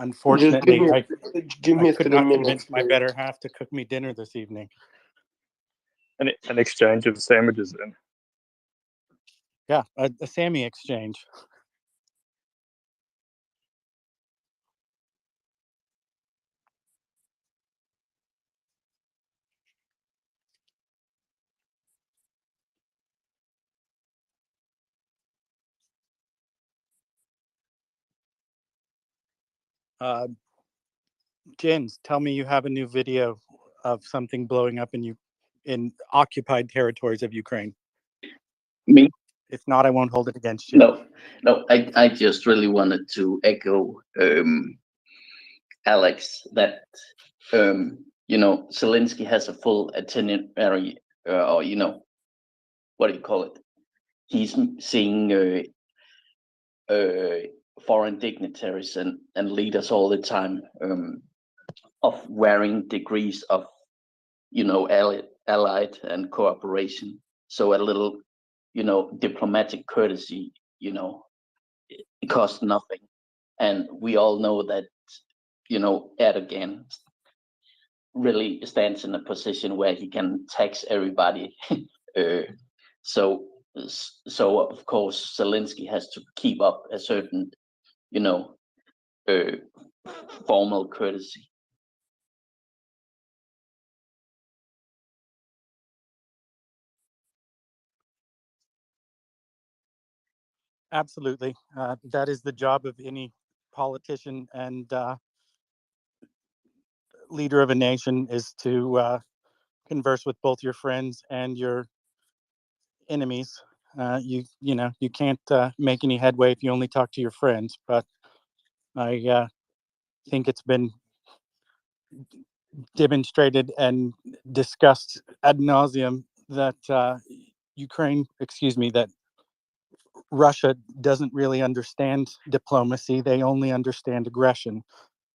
Unfortunately, I could not convince my better half to cook me dinner this evening. An exchange of sandwiches then. Yeah, a Sammy exchange. Jins, tell me you have a new video of something blowing up in occupied territories of Ukraine. Me? If not, I won't hold it against you. No, I just really wanted to echo Alex that Zelensky has a full itinerary, or what do you call it? He's seeing foreign dignitaries and leaders all the time, of varying degrees of allied and cooperation. So a little diplomatic courtesy, it costs nothing. And we all know that Erdogan really stands in a position where he can tax everybody. So of course Zelensky has to keep up a certain formal courtesy. Absolutely. That is the job of any politician. And leader of a nation is to converse with both your friends and your enemies. You know, you can't make any headway if you only talk to your friends. But I think it's been demonstrated and discussed ad nauseum that that Russia doesn't really understand diplomacy. They only understand aggression.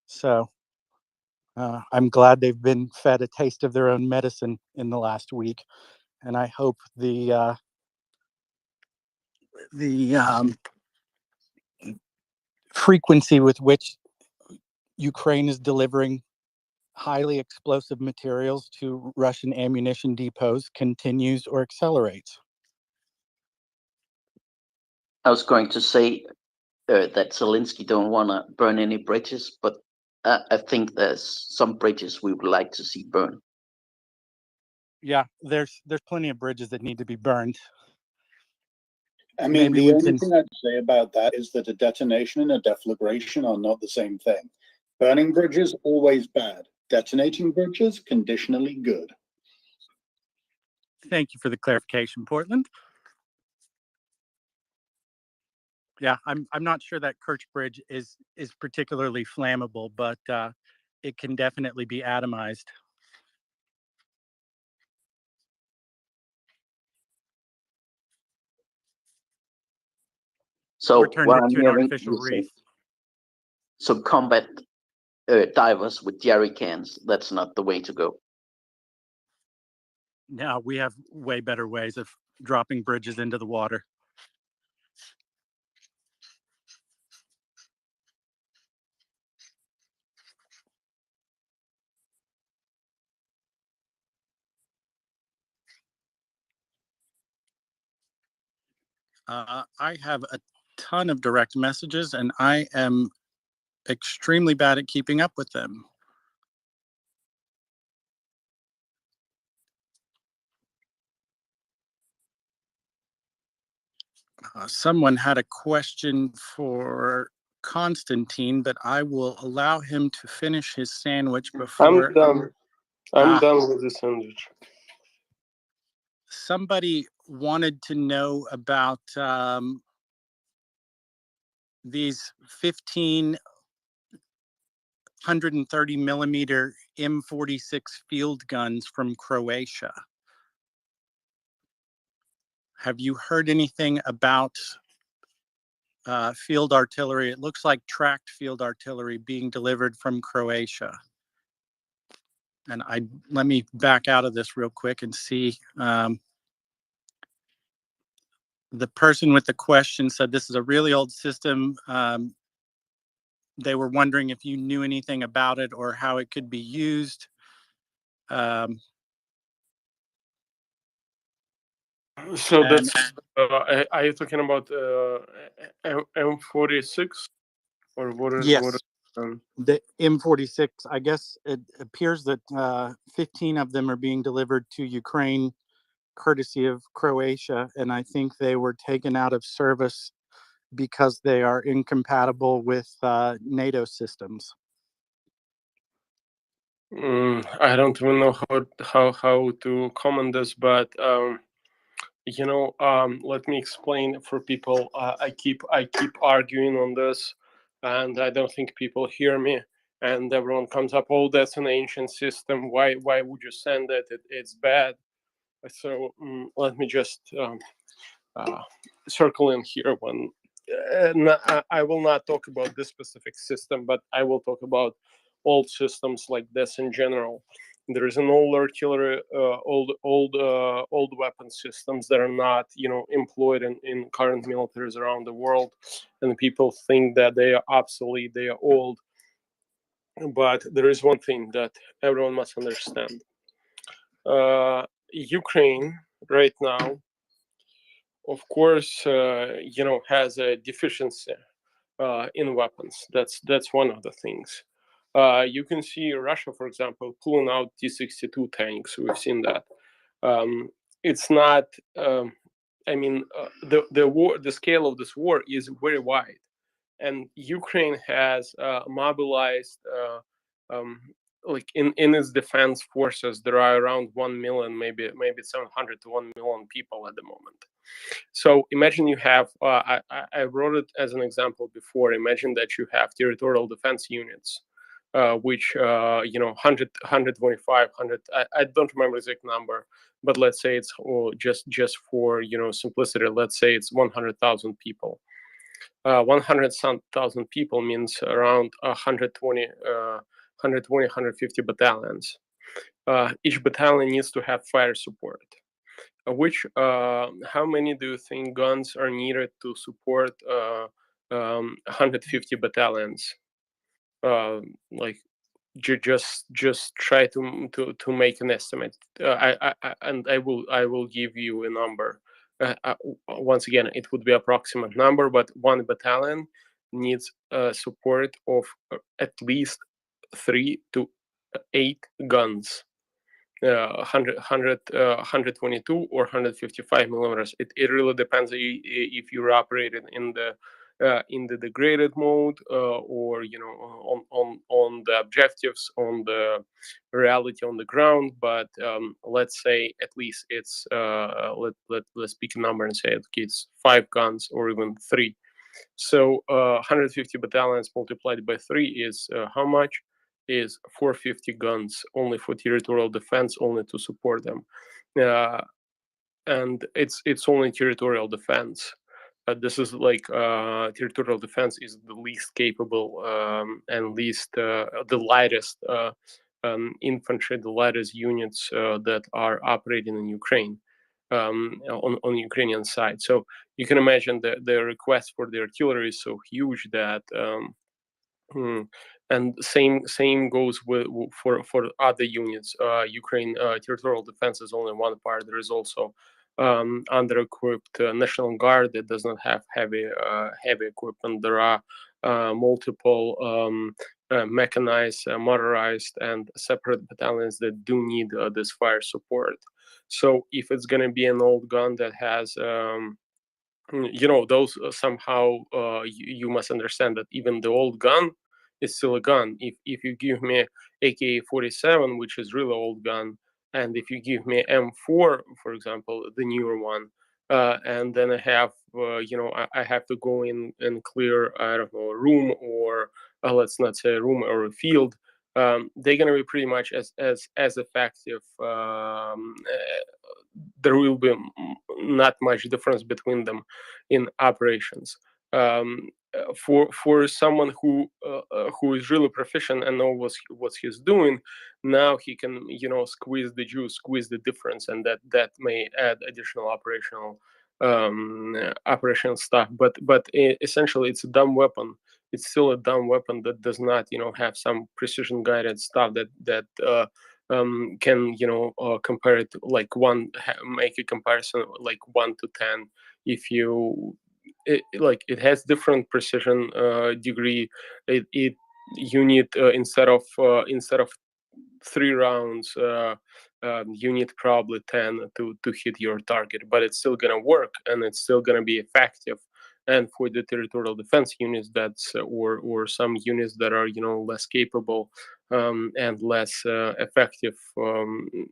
So I'm glad they've been fed a taste of their own medicine in the last week, and I hope the frequency with which Ukraine is delivering highly explosive materials to Russian ammunition depots continues or accelerates. I was going to say that Zelensky don't want to burn any bridges, but I think there's some bridges we would like to see burn. Yeah, there's plenty of bridges that need to be burned. I mean, Maybe the we only can. thing I'd say about that is that a detonation and a deflagration are not the same thing. Burning bridges, always bad. Detonating bridges, conditionally good. Thank you for the clarification, Portland. Yeah, I'm not sure that Kerch Bridge is particularly flammable, but it can definitely be atomized. So Or turned what I'm into an hearing artificial you say, reef. so combat divers with jerry cans, that's not the way to go. Now we have way better ways of dropping bridges into the water. I have a ton of direct messages, and I am extremely bad at keeping up with them. Someone had a question for Constantine, but I will allow him to finish his sandwich before. I'm done. I'm done with the sandwich. Somebody wanted to know about these 1,530 millimeter M46 field guns from Croatia. Have you heard anything about field artillery? It looks like tracked field artillery being delivered from Croatia. And let me back out of this real quick and see. The person with the question said this is a really old system. They were wondering if you knew anything about it or how it could be used. So that's are you talking about M46 or what is Yes. what is, The M46, I guess it appears that 15 of them are being delivered to Ukraine courtesy of Croatia, and I think they were taken out of service because they are incompatible with NATO systems. I don't even know how to comment this, but let me explain for people. I keep arguing on this, and I don't think people hear me. And everyone comes up, oh, that's an ancient system. Why would you send it? It's bad. So let me just circle in here. I will not talk about this specific system, but I will talk about old systems like this in general. There is an old artillery, old weapon systems that are not, employed in current militaries around the world, and people think that they are obsolete, they are old. But there is one thing that everyone must understand. Ukraine right now, of course, has a deficiency in weapons. That's one of the things. You can see Russia, for example, pulling out T-62 tanks. We've seen that. It's not. The scale of this war is very wide, and Ukraine has mobilized like in its defense forces, there are around 1 million, maybe 700 to 1 million people at the moment. So imagine you have, I wrote it as an example before. Imagine that you have territorial defense units, which, 100, 125, 100, I don't remember the exact number, but let's say it's just for, simplicity, let's say it's 100,000 people. 100,000 people means around 120, 150 battalions. Each battalion needs to have fire support. How many do you think guns are needed to support 150 battalions? Just try to make an estimate. I will give you a number. Once again, it would be approximate number, but one battalion needs support of at least 3 to 8 guns. 122 or 155 millimeters. It really depends if you're operating in the degraded mode, or on the objectives, on the reality on the ground. But let's say at least it's let's pick a number and say it's 5 guns or even 3. So 150 battalions multiplied by 3 is how much? Is 450 guns only for territorial defense, only to support them, and it's only territorial defense. This is like territorial defense is the least capable and least the lightest infantry, the lightest units that are operating in Ukraine, on Ukrainian side. So you can imagine the request for the artillery is so huge that. And same goes for other units. Ukraine territorial defense is only one part. There is also under-equipped National Guard that does not have heavy equipment. There are multiple mechanized, motorized, and separate battalions that do need this fire support. So if it's going to be an old gun that has those somehow you must understand that even the old gun is still a gun. If you give me AK-47, which is really old gun, and if you give me M4, for example, the newer one, and then I have I have to go in and clear, I don't know, a room, or let's not say a room, or a field, they're going to be pretty much as effective. There will be not much difference between them in operations. For someone who is really proficient and knows what he's doing, now he can squeeze the juice, squeeze the difference, and that may add additional operational stuff. But essentially, it's a dumb weapon. It's still a dumb weapon that does not have some precision guided stuff that can compare it like make a comparison like 1 to 10. If it has different precision degree. You need instead of 3 rounds, you need probably 10 to hit your target, but it's still gonna work and it's still gonna be effective. And for the territorial defense units, that's or some units that are less capable and less effective,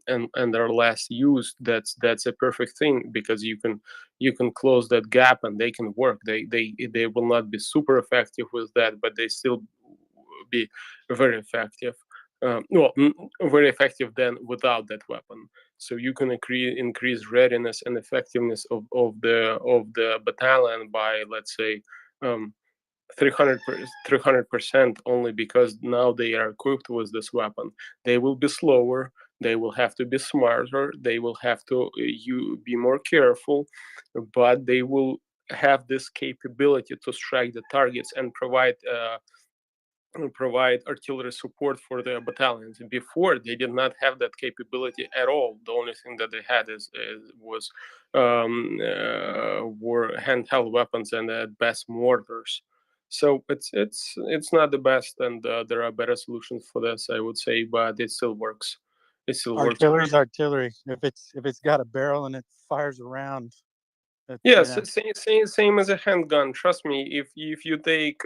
and are less used, that's a perfect thing, because you can close that gap and they can work. They will not be super effective with that, but they still be very effective. Very effective than without that weapon. So you can increase readiness and effectiveness of the battalion by, let's say, 300% only because now they are equipped with this weapon. They will be slower. They will have to be smarter. They will have to be more careful, but they will have this capability to strike the targets and provide artillery support for their battalions. Before, they did not have that capability at all. The only thing that they had were handheld weapons and at best mortars. So it's not the best, and there are better solutions for this, I would say, but it still works. It still works. Artillery's artillery. If it's got a barrel and it fires around. Yes, same as a handgun. Trust me. If you take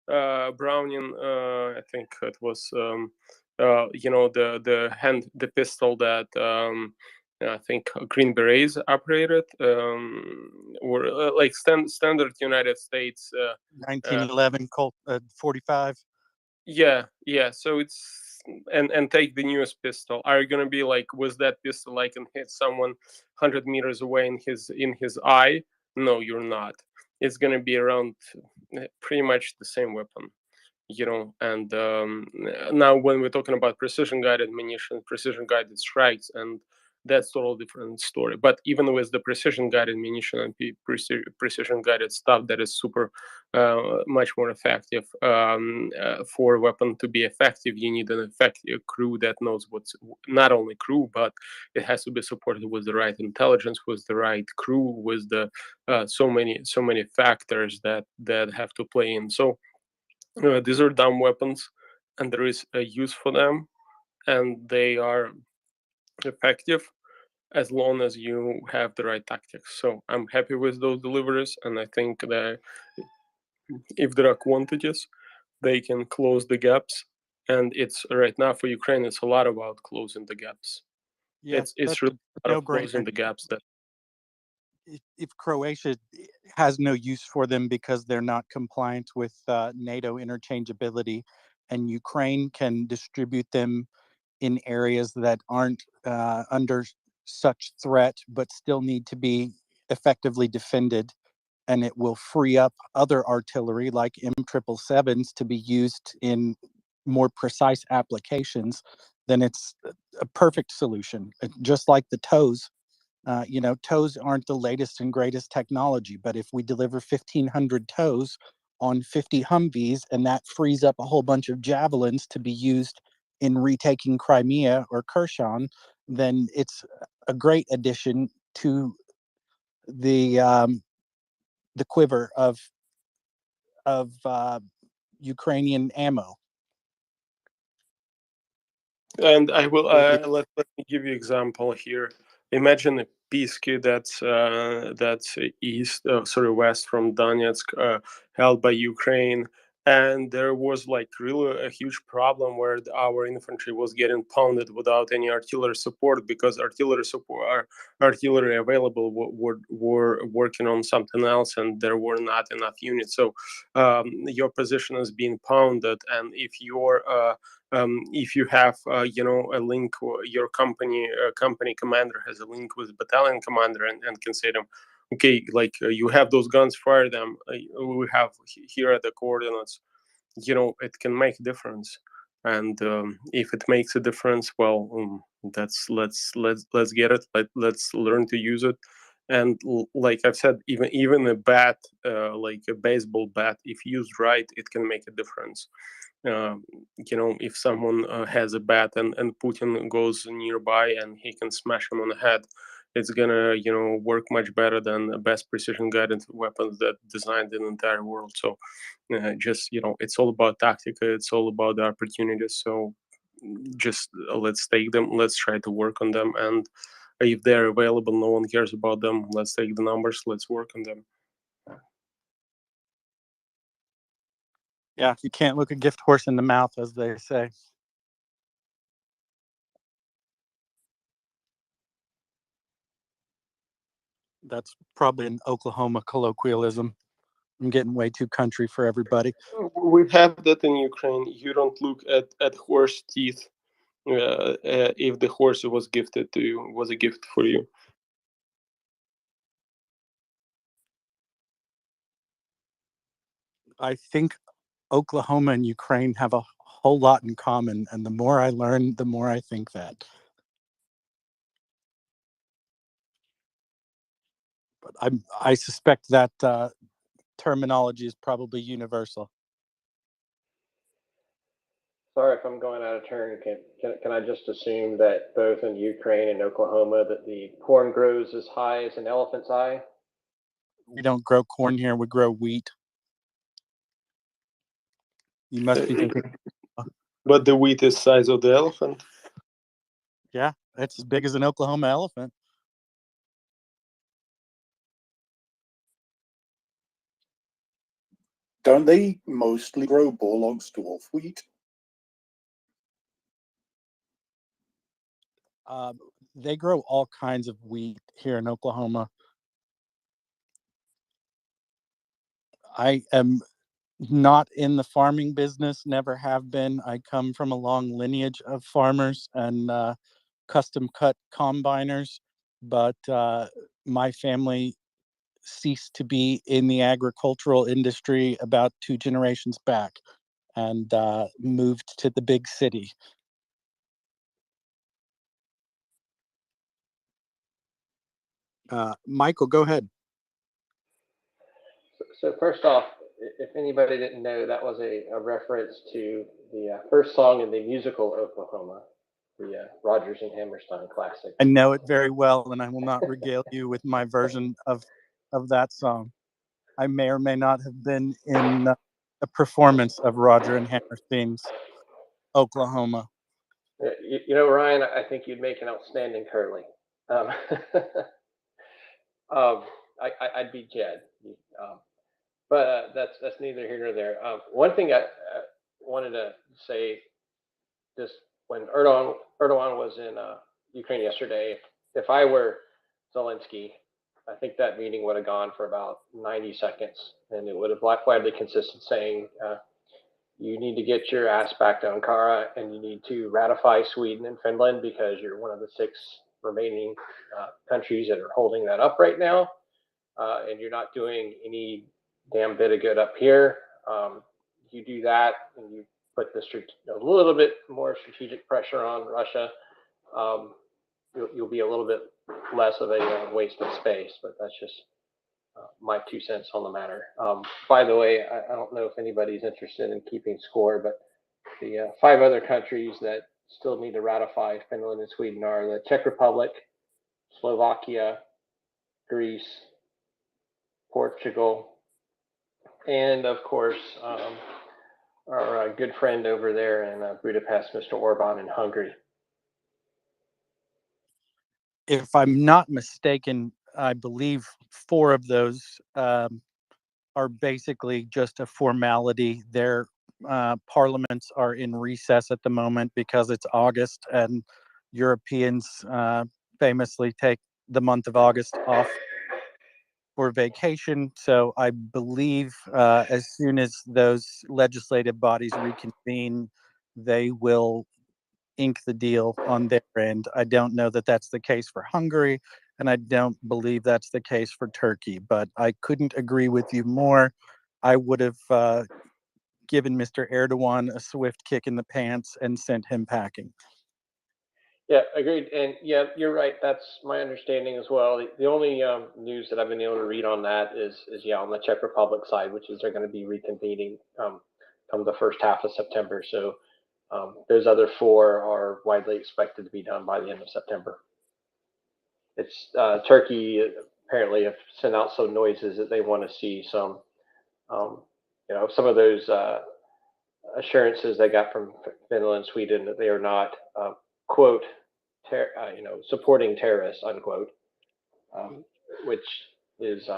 Browning, I think it was the pistol that I think Green Berets operated, or like standard United States 1911 Colt 45. Yeah. So it's and take the newest pistol. Are you gonna be like, with that pistol I can hit someone 100 meters away in his eye? No, you're not. It's gonna be around pretty much the same weapon. And now when we're talking about precision guided ammunition, precision guided strikes, and that's totally different story. But even with the precision guided ammunition and precision guided stuff, that is super much more effective. For a weapon to be effective, you need an effective crew that knows what's, not only crew, but it has to be supported with the right intelligence, with the right crew, with the so many factors that have to play in. So these are dumb weapons, and there is a use for them, and they are effective as long as you have the right tactics. So I'm happy with those deliveries, and I think that if there are quantities, they can close the gaps. And it's right now for Ukraine, it's a lot about closing the gaps. Yeah, It's really a lot of closing no-brainer. the gaps. That If Croatia has no use for them because they're not compliant with NATO interchangeability, and Ukraine can distribute them in areas that aren't under such threat but still need to be effectively defended, and it will free up other artillery like M777s to be used in more precise applications, then it's a perfect solution. Just like the TOWs. TOWs aren't the latest and greatest technology, but if we deliver 1,500 TOWs on 50 Humvees, and that frees up a whole bunch of javelins to be used in retaking Crimea or Kherson, then it's a great addition to the quiver of Ukrainian ammo. And I will let me give you example here. Imagine a Pisky that's west from Donetsk, held by Ukraine, and there was like really a huge problem where our infantry was getting pounded without any artillery support, because artillery available were working on something else, and there were not enough units. So your position is being pounded, and if you have a link, your company commander has a link with battalion commander, and can say to them, okay, like you have those guns, fire them, we have here are the coordinates. It can make a difference. And if it makes a difference, well, let's get it, let's learn to use it. And like I've said, even a bat, like a baseball bat, if used right, it can make a difference. If someone has a bat, and Putin goes nearby and he can smash him on the head, it's gonna work much better than the best precision guided weapons that designed in the entire world. So just it's all about tactic, it's all about the opportunities. So just let's take them, let's try to work on them, and if they're available, no one cares about them, let's take the numbers, let's work on them. Yeah, you can't look a gift horse in the mouth, as they say. That's probably an Oklahoma colloquialism. I'm getting way too country for everybody. We have that in Ukraine. You don't look at horse teeth if the horse was gifted to you, was a gift for you. I think Oklahoma and Ukraine have a whole lot in common, and the more I learn, the more I think that. But I suspect that terminology is probably universal. Sorry if I'm going out of turn. Can I just assume that both in Ukraine and Oklahoma that the corn grows as high as an elephant's eye? We don't grow corn here, we grow wheat. You must be thinking. But the wheat is size of the elephant. Yeah, it's as big as an Oklahoma elephant. Don't they mostly grow Borlaug's dwarf wheat? They grow all kinds of wheat here in Oklahoma. I am not in the farming business, never have been. I come from a long lineage of farmers and custom cut combiners, but my family ceased to be in the agricultural industry about 2 generations back and moved to the big city. Michael, go ahead. So first off, if anybody didn't know, that was a reference to the first song in the musical Oklahoma, the Rodgers and Hammerstein classic. I know it very well, and I will not regale you with my version of that song. I may or may not have been in a performance of Roger and Hammerstein's Oklahoma. You know, Ryan, I think you'd make an outstanding Curly. I'd be Jed. But that's neither here nor there. One thing I wanted to say, just when Erdogan was in Ukraine yesterday, if I were Zelensky, I think that meeting would have gone for about 90 seconds, and it would have widely consisted saying, you need to get your ass back to Ankara, and you need to ratify Sweden and Finland because you're one of the 6 remaining countries that are holding that up right now, and you're not doing any damn bit of good up here. You do that, and you put a little bit more strategic pressure on Russia. You'll be a little bit less of a waste of space, but that's just my 2 cents on the matter. By the way, I don't know if anybody's interested in keeping score, but the 5 other countries that still need to ratify Finland and Sweden are the Czech Republic, Slovakia, Greece, Portugal, and of course, our good friend over there in Budapest, Mr. Orban in Hungary. If I'm not mistaken, I believe 4 of those are basically just a formality. Their parliaments are in recess at the moment because it's August, and Europeans famously take the month of August off for vacation. So I believe as soon as those legislative bodies reconvene, they will ink the deal on their end. I don't know that that's the case for Hungary, and I don't believe that's the case for Turkey, but I couldn't agree with you more. I would have given Mr. Erdogan a swift kick in the pants and sent him packing. Yeah, agreed. And yeah, you're right. That's my understanding as well. The only news that I've been able to read on that is on the Czech Republic side, which is they're going to be reconvening come the first half of September. So those other 4 are widely expected to be done by the end of September. It's Turkey apparently have sent out some noises that they want to see some, some of those assurances they got from Finland and Sweden that they are not quote supporting terrorists unquote, which is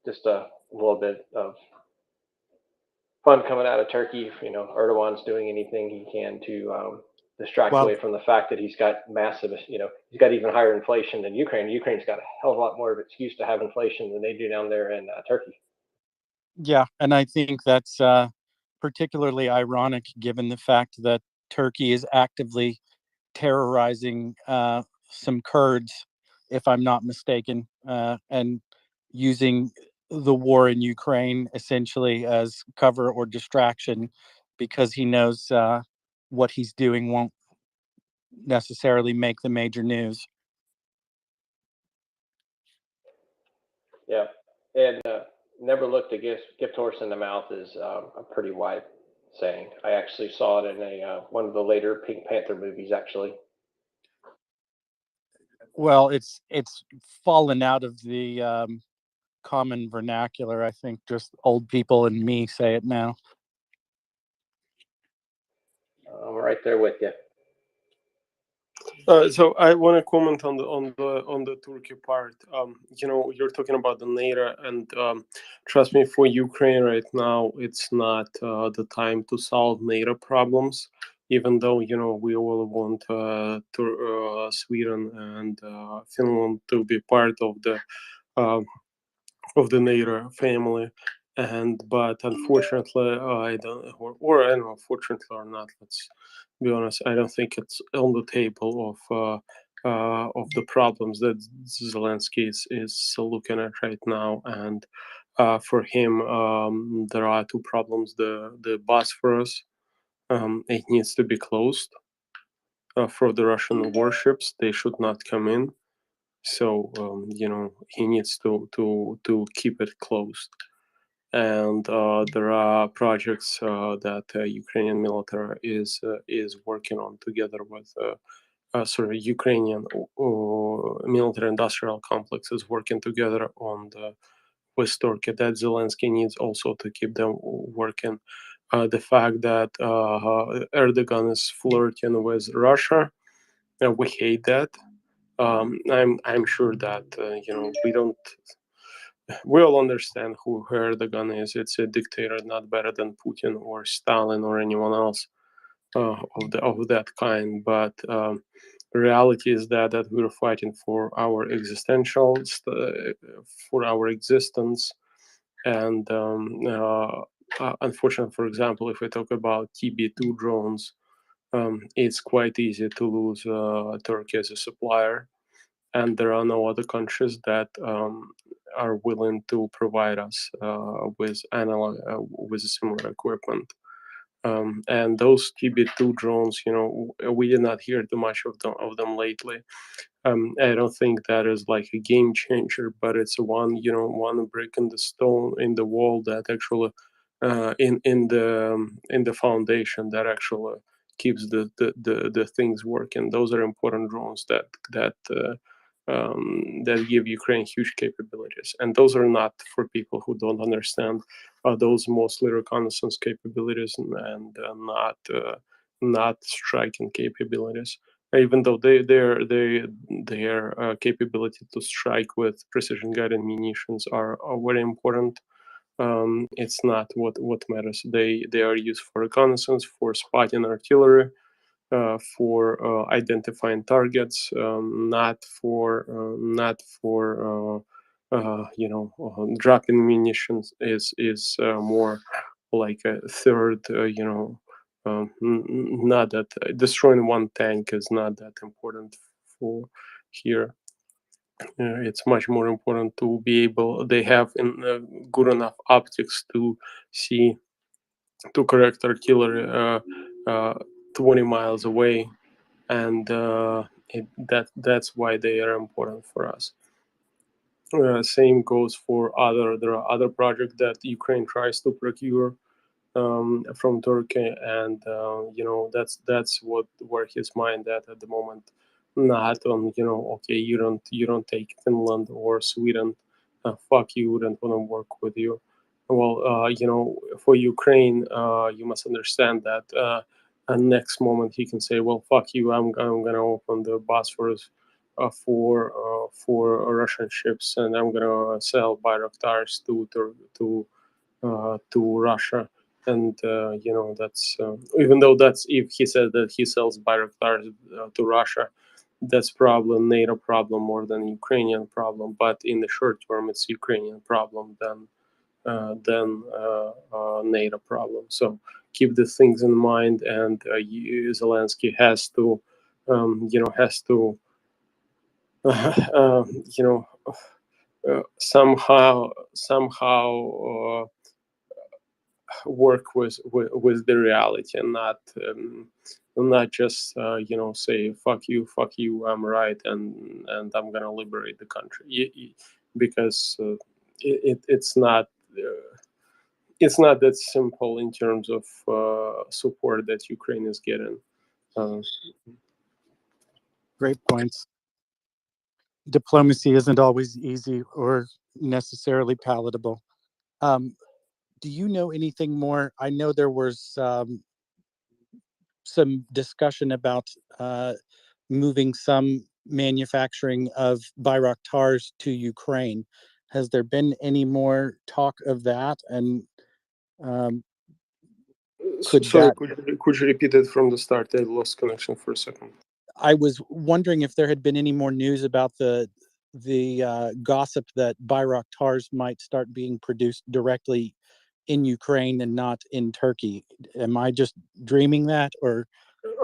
just a little bit of fun coming out of Turkey. Erdogan's doing anything he can to distract away from the fact that he's got massive, he's got even higher inflation than Ukraine. Ukraine's got a hell of a lot more of an excuse to have inflation than they do down there in Turkey. Yeah, and I think that's particularly ironic given the fact that Turkey is actively terrorizing some Kurds, if I'm not mistaken, and using the war in Ukraine essentially as cover or distraction because he knows what he's doing won't necessarily make the major news. Yeah, and never looked a gift horse in the mouth is a pretty wide saying. I actually saw it in one of the later Pink Panther movies, actually. Well, it's fallen out of the common vernacular. I think just old people and me say it now. I'm right there with you. So I want to comment on the Turkey part. You're talking about the NATO, and trust me, for Ukraine right now, it's not the time to solve NATO problems. even though we all want Sweden and Finland to be part uh, of the NATO family, but unfortunately, I don't, or I don't know, fortunately or not, let's be honest, I don't think it's on the table of the problems that Zelensky is looking at right now. And for him, there are two problems: the Bosphorus, it needs to be closed for the Russian warships; they should not come in. So he needs to keep it closed. And there are projects that Ukrainian military is working on together with Ukrainian military industrial complex is working together on with Turkey, that Zelensky needs also to keep them working. The fact that Erdogan is flirting with Russia, we hate that. I'm sure that we all understand who Erdogan is. It's a dictator, not better than Putin or Stalin or anyone else of that kind. But the reality is that we're fighting for our for our existence. And unfortunately, for example, if we talk about TB2 drones, it's quite easy to lose Turkey as a supplier, and there are no other countries that are willing to provide us with with similar equipment. And those TB2 drones, we did not hear too much of them lately. I don't think that is like a game changer, but it's one brick in the stone in the wall that actually in the foundation that actually keeps the things working. Those are important drones that give Ukraine huge capabilities, and those are not for people who don't understand. Those mostly reconnaissance capabilities and not striking capabilities. Even though their capability to strike with precision guided munitions are very important, it's not what matters. They are used for reconnaissance, for spotting artillery, for identifying targets, not for dropping munitions. Is more like a third. Not that destroying one tank is not that important for here. It's much more important to be able. They have good enough optics to see to correct artillery 20 miles away, and that's why they are important for us. Same goes for there are other projects that Ukraine tries to procure from Turkey, and that's where his mind at the moment. Not on okay, you don't take Finland or Sweden, fuck you, wouldn't want to work with you. Well, for Ukraine, you must understand that. And next moment he can say, well, fuck you, I'm gonna open the Bosphorus for Russian ships, and I'm gonna sell Bayraktars to Russia. And that's even though that's if he said that he sells Bayraktars to Russia, that's probably a NATO problem more than a Ukrainian problem. But in the short term, it's a Ukrainian problem than NATO problem. So keep the things in mind, and Zelensky has to somehow work with the reality, and not just say fuck you, I'm right, and I'm gonna liberate the country, because it's not that simple in terms of support that Ukraine is getting. Great points. Diplomacy isn't always easy or necessarily palatable. Do you know anything more? I know there was some discussion about moving some manufacturing of Bayraktars to Ukraine. Has there been any more talk of that? And Sorry, that could you repeat it from the start? I lost connection for a second. I was wondering if there had been any more news about the gossip that Bayraktars might start being produced directly in Ukraine and not in Turkey. Am I just dreaming that, or?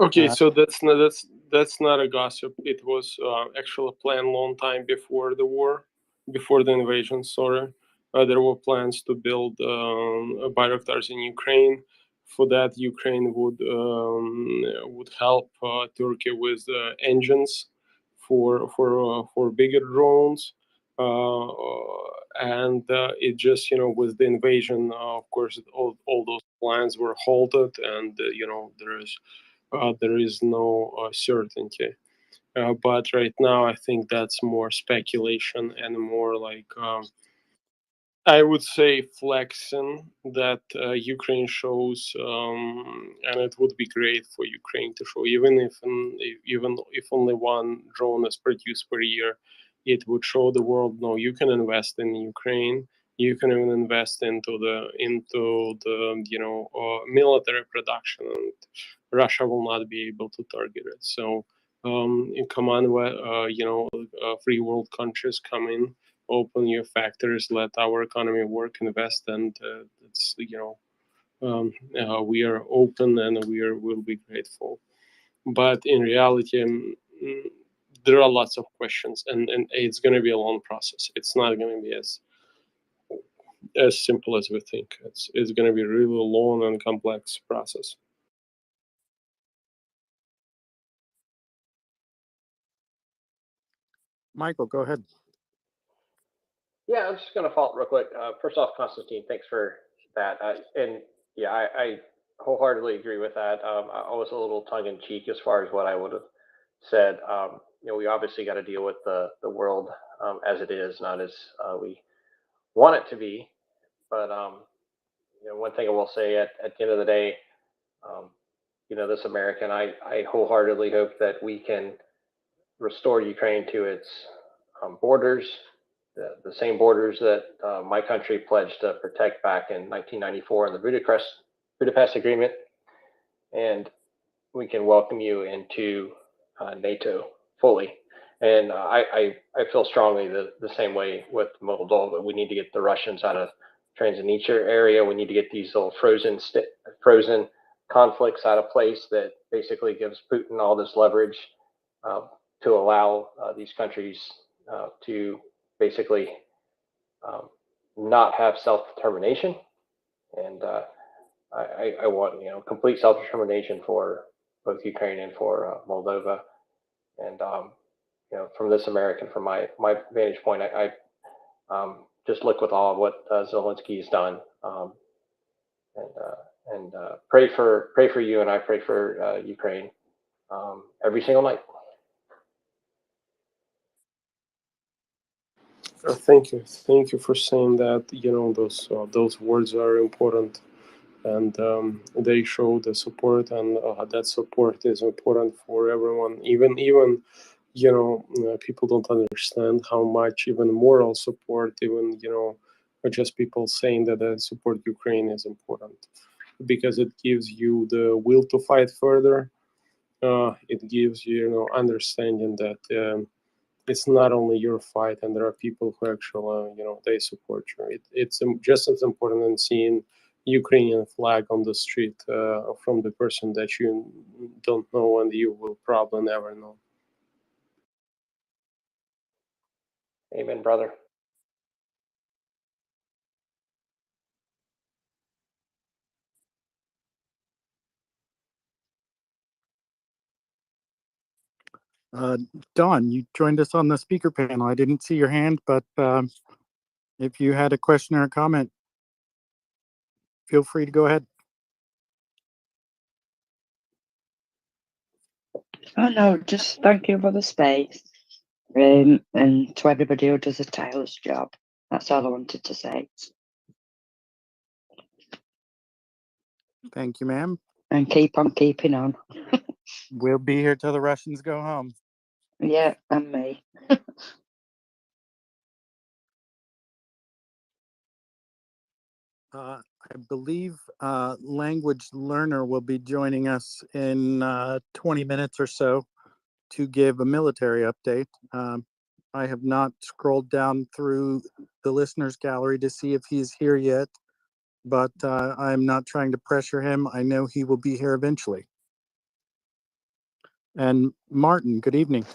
Okay, so that's not a gossip. It was actually planned long time before the war, before the invasion. Sorry, there were plans to build Bayraktars in Ukraine. For that, Ukraine would help Turkey with engines for bigger drones. And it just, with the invasion, of course, all those plans were halted, and there is no certainty. But right now, I think that's more speculation and more like, I would say, flexing that Ukraine shows, and it would be great for Ukraine to show, even if only one drone is produced per year, it would show the world, no, you can invest in Ukraine. You can even invest into the military production, and Russia will not be able to target it. So, come on, free world countries come in, open your factories, let our economy work, invest, and we are open and will be grateful. But in reality, there are lots of questions, and it's going to be a long process. It's not going to be as simple as we think. It's going to be a really long and complex process. Michael, go ahead. Yeah, I'm just going to follow up real quick. First off, Konstantin, thanks for that. And yeah, I wholeheartedly agree with that. I was a little tongue in cheek as far as what I would have said. We obviously got to deal with the world as it is, not as we want it to be. But one thing I will say at the end of the day, this American, I wholeheartedly hope that we can restore Ukraine to its borders, the same borders that my country pledged to protect back in 1994 in the Budapest Agreement, and we can welcome you into NATO fully. And I feel strongly the same way with Moldova. We need to get the Russians out of Transnistria area. We need to get these little frozen conflicts out of place that basically gives Putin all this leverage to allow these countries to basically not have self-determination. And I want complete self-determination for both Ukraine and for Moldova. And from this American, from my vantage point, I just look with awe what Zelensky has done, and pray for you, and I pray for Ukraine every single night. Thank you for saying that. Those words are important, and they show the support, and that support is important for everyone. Even people don't understand how much even moral support, even just people saying that they support Ukraine is important, because it gives you the will to fight further. It gives you understanding that it's not only your fight, and there are people who actually they support you. It's just as important than seeing Ukrainian flag on the street from the person that you don't know and you will probably never know. Amen, brother. Don, you joined us on the speaker panel. I didn't see your hand, but if you had a question or a comment, feel free to go ahead. Oh no, just thank you for the space, and to everybody who does a tireless job. That's all I wanted to say. Thank you, ma'am. And keep on keeping on. We'll be here till the Russians go home. Yeah, and me. I believe Language Learner will be joining us in 20 minutes or so to give a military update. I have not scrolled down through the listeners gallery to see if he's here yet, but I'm not trying to pressure him. I know he will be here eventually. And Martin, good evening.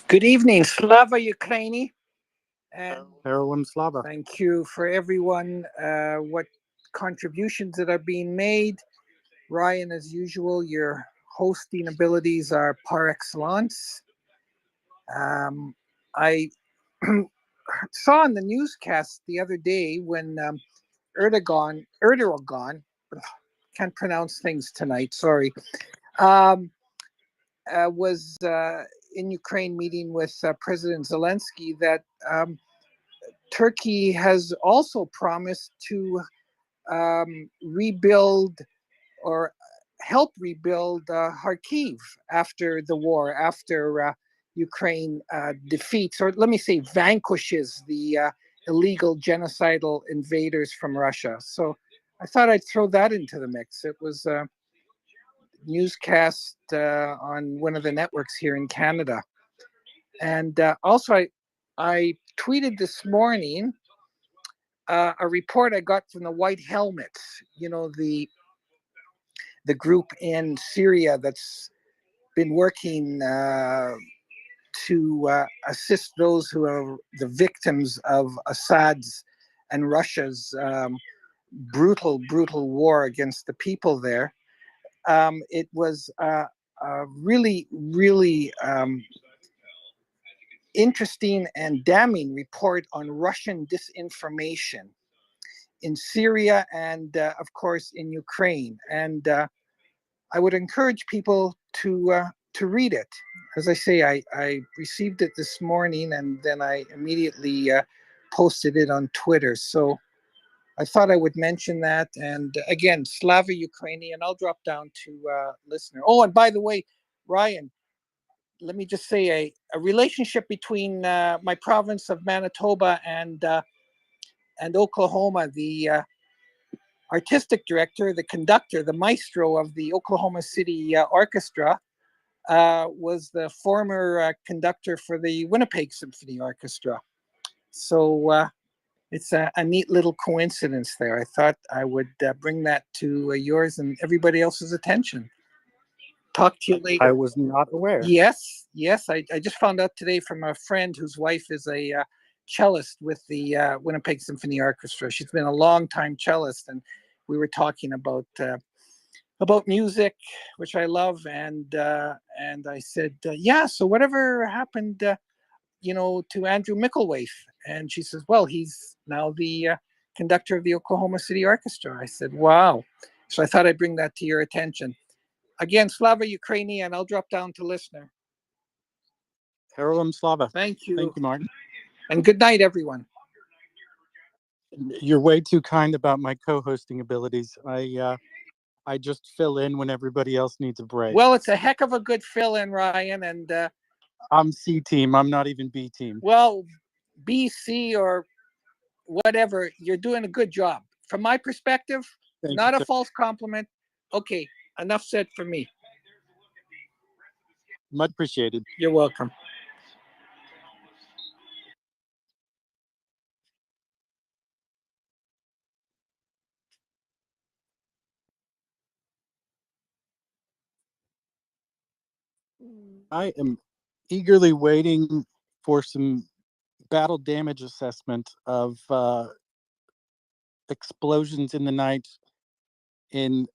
Good evening, Slava Ukraini. And Heroin Slava. thank you for everyone, what contributions that are being made. Ryan, as usual, your hosting abilities are par excellence. I saw in the newscast the other day when Erdogan, can't pronounce things tonight, sorry, was in Ukraine meeting with President Zelensky, that Turkey has also promised to rebuild or help rebuild Kharkiv after the war, after Ukraine defeats, or let me say vanquishes the illegal genocidal invaders from Russia. So I thought I'd throw that into the mix. It was a newscast on one of the networks here in Canada. And also I tweeted this morning a report I got from the White Helmets, you know, the group in Syria that's been working to assist those who are the victims of Assad's and Russia's brutal war against the people there. It was a really interesting and damning report on Russian disinformation in Syria and, of course, in Ukraine. And I would encourage people to read it. As I say, I received it this morning, and then I immediately posted it on Twitter. So I thought I would mention that. And again, Slava Ukraini, and I'll drop down to listener. Oh, and by the way, Ryan, let me just say a relationship between my province of Manitoba and Oklahoma. The artistic director, the conductor, the maestro of the Oklahoma City Orchestra was the former conductor for the Winnipeg Symphony Orchestra. So it's a neat little coincidence there. I thought I would bring that to yours and everybody else's attention. Talk to you later. I was not aware. Yes. I just found out today from a friend whose wife is a cellist with the Winnipeg Symphony Orchestra. She's been a long time cellist, and we were talking about music, which I love, and I said, yeah. So whatever happened, to Andrew Micklethwait? And she says, well, he's now the conductor of the Oklahoma City Orchestra. I said, wow. So I thought I'd bring that to your attention. Again, Slava Ukraini, and I'll drop down to listener. Heroin Slava. Thank you. Thank you, Martin. And good night, everyone. You're way too kind about my co-hosting abilities. I just fill in when everybody else needs a break. Well, it's a heck of a good fill-in, Ryan, and I'm C team. I'm not even B team. Well, B, C, or whatever, you're doing a good job. From my perspective, not a false compliment. Okay, enough said for me. Much appreciated. You're welcome. I am eagerly waiting for some battle damage assessment of explosions in the night in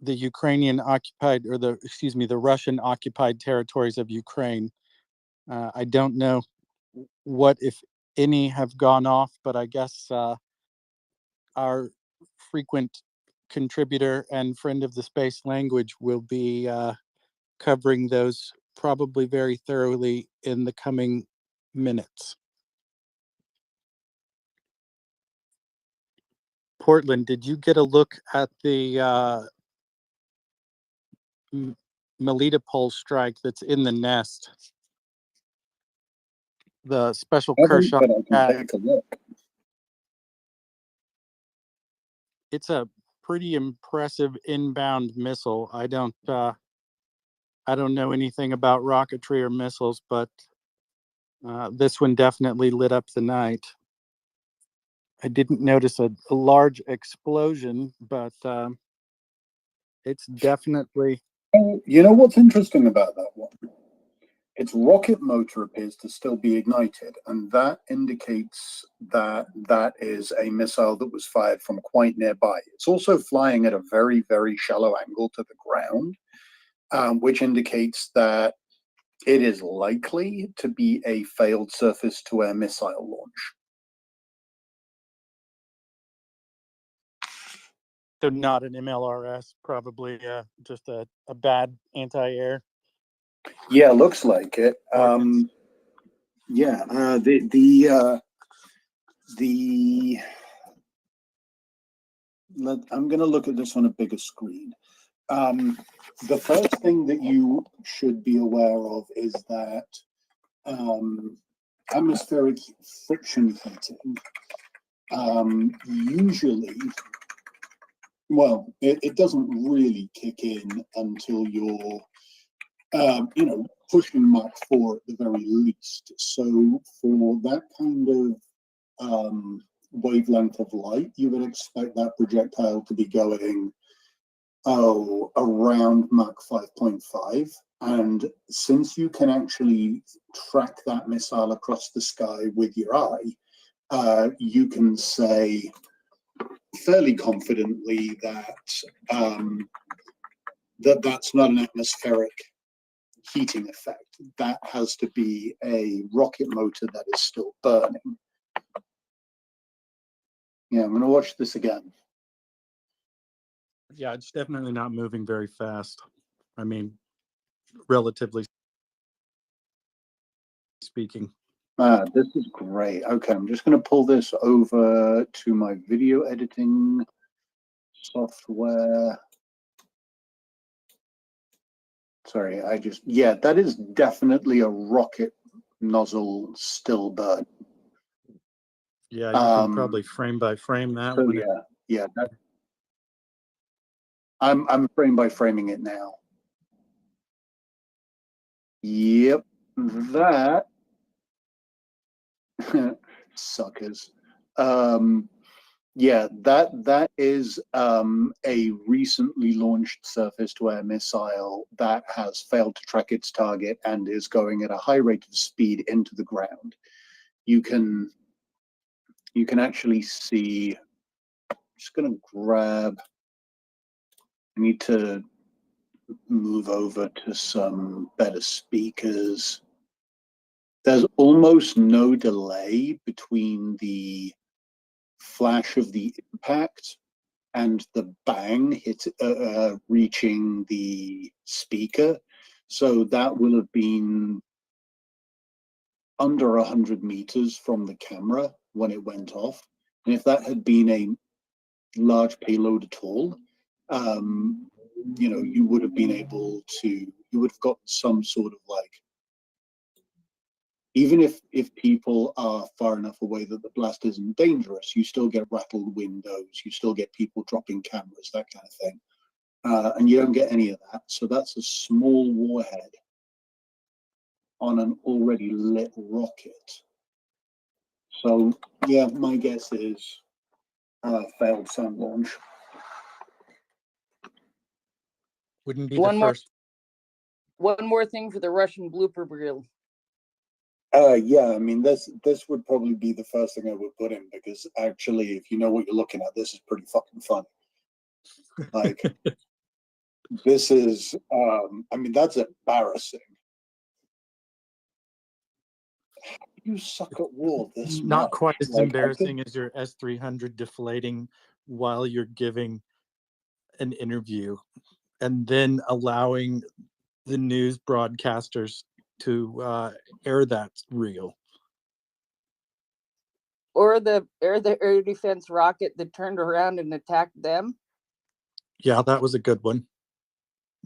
the Ukrainian occupied, or the Russian occupied territories of Ukraine. I don't know what, if any, have gone off, but I guess our frequent contributor and friend of the space Language will be covering those probably very thoroughly in the coming minutes. Portland, did you get a look at the Melitopol strike that's in the nest? The special Kershaw But I can take a look. it's a pretty impressive inbound missile. I don't know anything about rocketry or missiles, but this one definitely lit up the night. I didn't notice a large explosion, but it's definitely. You know what's interesting about that one? Its rocket motor appears to still be ignited, and that indicates that that is a missile that was fired from quite nearby. It's also flying at a very, very shallow angle to the ground, which indicates that it is likely to be a failed surface-to-air missile launch. So not an MLRS, probably just a bad anti-air. Yeah, looks like it. Yeah, I'm going to look at this on a bigger screen. The first thing that you should be aware of is that atmospheric friction heating usually, well, it doesn't really kick in until you're pushing Mach 4 at the very least. So for that kind of wavelength of light, you would expect that projectile to be going, around Mach 5.5. And since you can actually track that missile across the sky with your eye, you can say fairly confidently that that's not an atmospheric heating effect. That has to be a rocket motor that is still burning. Yeah, I'm going to watch this again. Yeah, it's definitely not moving very fast. I mean, relatively speaking. This is great. Okay, I'm just going to pull this over to my video editing software. Sorry, yeah, that is definitely a rocket nozzle still burning. Yeah, you can probably frame by frame that so one. Yeah, I'm frame by framing it now. Yep, that suckers. Yeah, that is a recently launched surface-to-air missile that has failed to track its target and is going at a high rate of speed into the ground. You can actually see. I'm just going to grab. I need to move over to some better speakers. There's almost no delay between the flash of the impact and the bang reaching the speaker. So that will have been under 100 meters from the camera when it went off. And if that had been a large payload at all, you would have been able to, you would have got some sort of like, even if people are far enough away that the blast isn't dangerous, you still get rattled windows, you still get people dropping cameras, that kind of thing. And you don't get any of that. So that's a small warhead on an already lit rocket. So yeah, my guess is failed sun launch. Wouldn't be One the more. first. One more thing for the Russian blooper reel. Yeah, I mean, this would probably be the first thing I would put in, because actually, if you know what you're looking at, this is pretty fucking fun. Like, this is, I mean, that's embarrassing. You suck at war this Not much. quite as Like, embarrassing as your S-300 deflating while you're giving an interview and then allowing the news broadcasters to air that reel. Or the air defense rocket that turned around and attacked them. Yeah, that was a good one.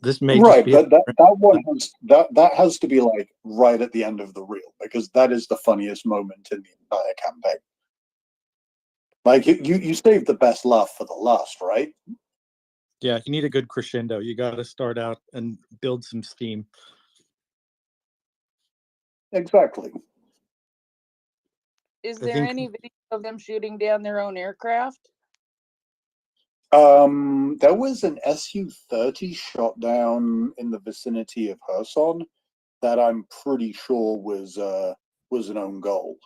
This may right, just be that one has that has to be like right at the end of the reel, because that is the funniest moment in the entire campaign. Like you saved the best laugh for the last, right? Yeah, you need a good crescendo. You got to start out and build some steam. Exactly. Is I there think any video of them shooting down their own aircraft? There was an Su-30 shot down in the vicinity of Kherson that I'm pretty sure was an own goal.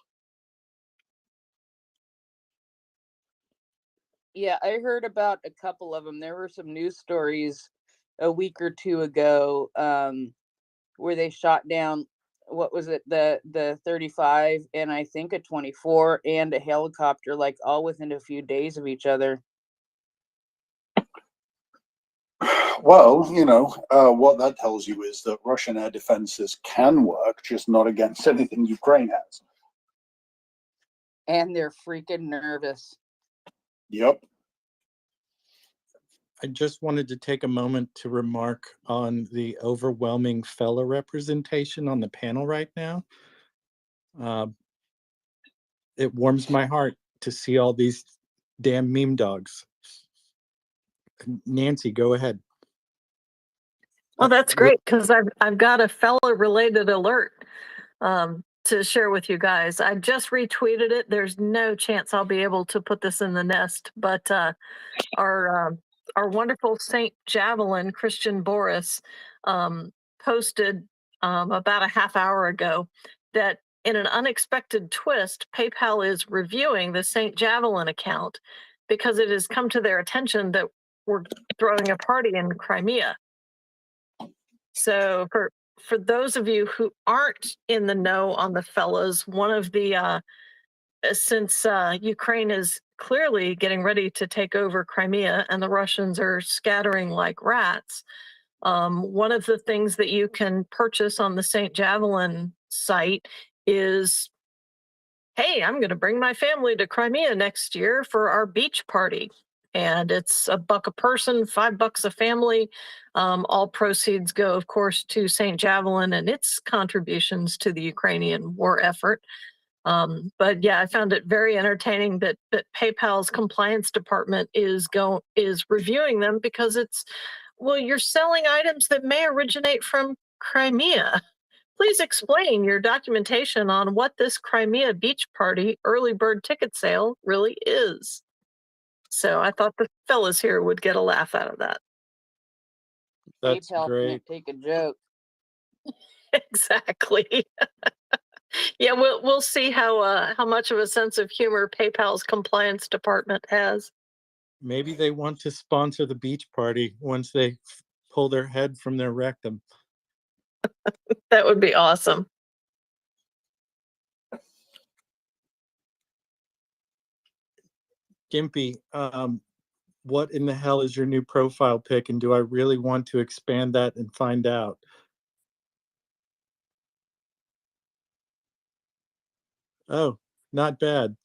Yeah, I heard about a couple of them. There were some news stories a week or two ago where they shot down, what was it, the 35 and I think a 24 and a helicopter, like all within a few days of each other. Well, what that tells you is that Russian air defenses can work, just not against anything Ukraine has. And they're freaking nervous. Yep. I just wanted to take a moment to remark on the overwhelming fellow representation on the panel right now. It warms my heart to see all these damn meme dogs. Nancy, go ahead. Well, that's great because I've got a fellow related alert to share with you guys. I just retweeted it. There's no chance I'll be able to put this in the nest, but our wonderful Saint Javelin Christian Boris posted about a half hour ago that in an unexpected twist, PayPal is reviewing the Saint Javelin account because it has come to their attention that we're throwing a party in Crimea. So for those of you who aren't in the know on the fellows, one of the since Ukraine is clearly getting ready to take over Crimea and the Russians are scattering like rats, one of the things that you can purchase on the St. Javelin site is, hey, I'm going to bring my family to Crimea next year for our beach party. And it's $1 a person, $5 a family. All proceeds go, of course, to St. Javelin and its contributions to the Ukrainian war effort. But yeah, I found it very entertaining that PayPal's compliance department is reviewing them because you're selling items that may originate from Crimea. Please explain your documentation on what this Crimea beach party early bird ticket sale really is. So I thought the fellas here would get a laugh out of that. That's PayPal great. can't take a joke. Exactly. Yeah, we'll see how much of a sense of humor PayPal's compliance department has. Maybe they want to sponsor the beach party once they pull their head from their rectum. That would be awesome. Gimpy, what in the hell is your new profile pic, and do I really want to expand that and find out? Oh, not bad.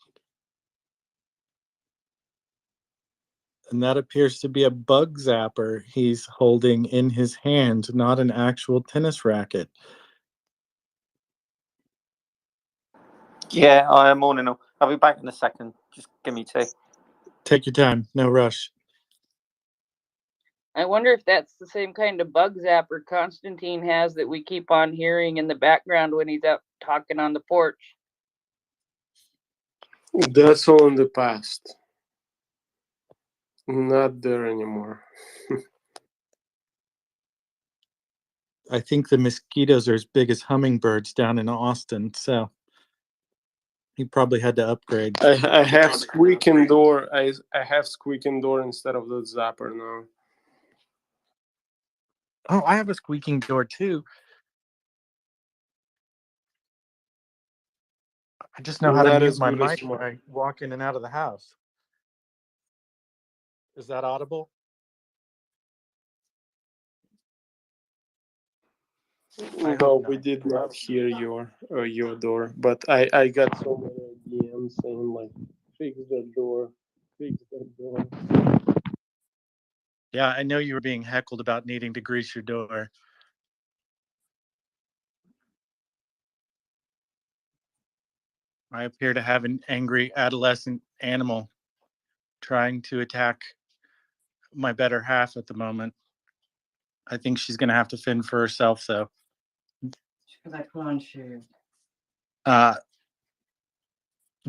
And that appears to be a bug zapper he's holding in his hand, not an actual tennis racket. Yeah, I am morning. I'll be back in a second. Just give me 2. Take your time, no rush. I wonder if that's the same kind of bug zapper Constantine has that we keep on hearing in the background when he's up talking on the porch. That's all in the past. Not there anymore. I think the mosquitoes are as big as hummingbirds down in Austin, so he probably had to upgrade. I have squeaking door. I have squeaking door instead of the zapper now. Oh, I have a squeaking door too. I just know how to Not mute as my good as mic when I walk in and out of the house. Is that audible? No, we did not hear your door, but I got so many DMs saying like, fix that door, fix that door. Yeah, I know you were being heckled about needing to grease your door. I appear to have an angry adolescent animal trying to attack my better half at the moment. I think she's going to have to fend for herself, though.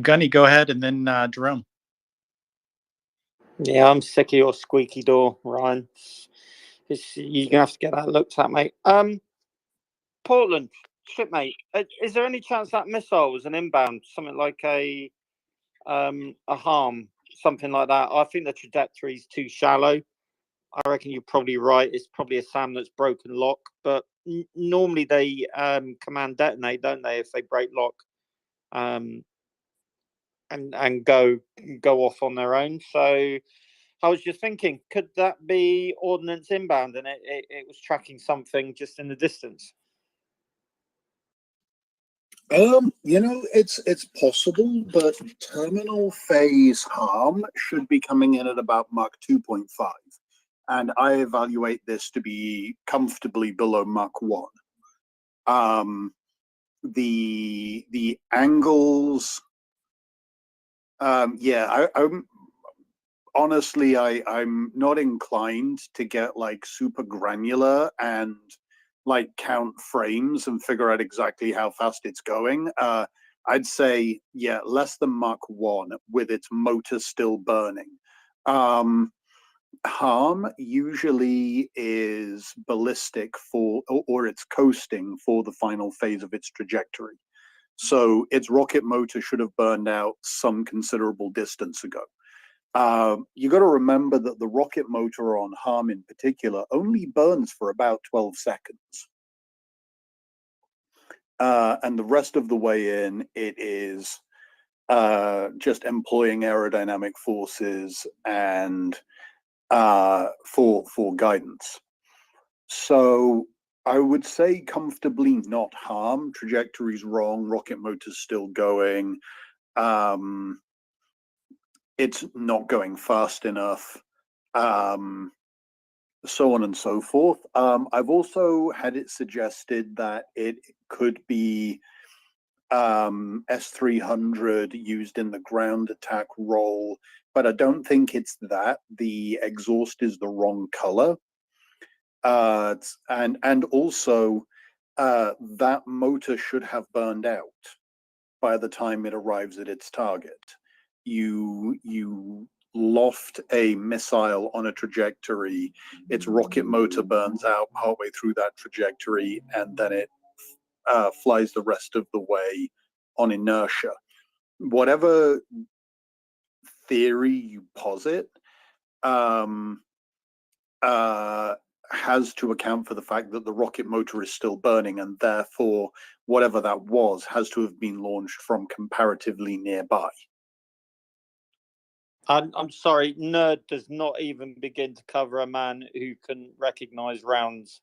Gunny, go ahead, and then Jerome. Yeah, I'm sick of your squeaky door, Ryan. You're gonna have to get that looked at, mate. Portland, shipmate. Is there any chance that missile was an inbound, something like a harm, something like that? I think the trajectory is too shallow. I reckon you're probably right. It's probably a SAM that's broken lock, but normally they command detonate, don't they? If they break lock, and go off on their own. So I was just thinking, could that be ordnance inbound and it was tracking something just in the distance? It's possible, but terminal phase harm should be coming in at about Mach 2.5, and I evaluate this to be comfortably below Mach 1. The angles, I'm honestly, I'm not inclined to get like super granular and like count frames and figure out exactly how fast it's going. I'd say, yeah, less than Mach 1 with its motor still burning. Harm usually is ballistic for, or it's coasting for the final phase of its trajectory. So its rocket motor should have burned out some considerable distance ago. You got to remember that the rocket motor on Harm in particular only burns for about 12 seconds. And the rest of the way in, it is just employing aerodynamic forces and for guidance. So I would say comfortably not Harm. Trajectory's wrong, rocket motor's still going. It's not going fast enough, so on and so forth. I've also had it suggested that it could be S-300 used in the ground attack role, but I don't think it's that. The exhaust is the wrong color. And also that motor should have burned out by the time it arrives at its target. You loft a missile on a trajectory, its rocket motor burns out partway through that trajectory, and then it flies the rest of the way on inertia. Whatever theory you posit has to account for the fact that the rocket motor is still burning, and therefore whatever that was has to have been launched from comparatively nearby. I'm sorry, nerd does not even begin to cover a man who can recognize rounds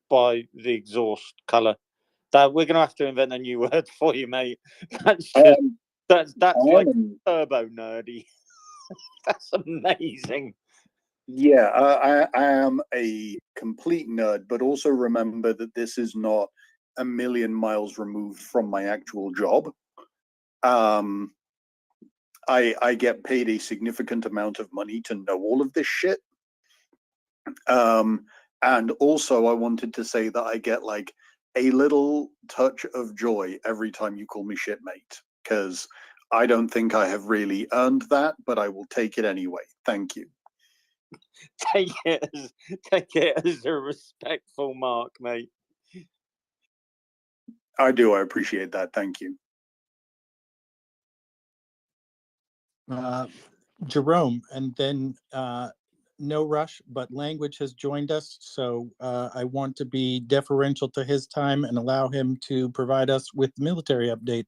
by the exhaust color. That we're gonna have to invent a new word for you, mate. That's just, that's like turbo nerdy. That's amazing. Yeah, I am a complete nerd, but also remember that this is not a million miles removed from my actual job. I get paid a significant amount of money to know all of this shit. And also I wanted to say that I get like a little touch of joy every time you call me shitmate, because I don't think I have really earned that, but I will take it anyway. Thank you. Take it as a respectful mark, mate. I do. I appreciate that. Thank you. Jerome, and then no rush, but Language has joined us, so I want to be deferential to his time and allow him to provide us with the military update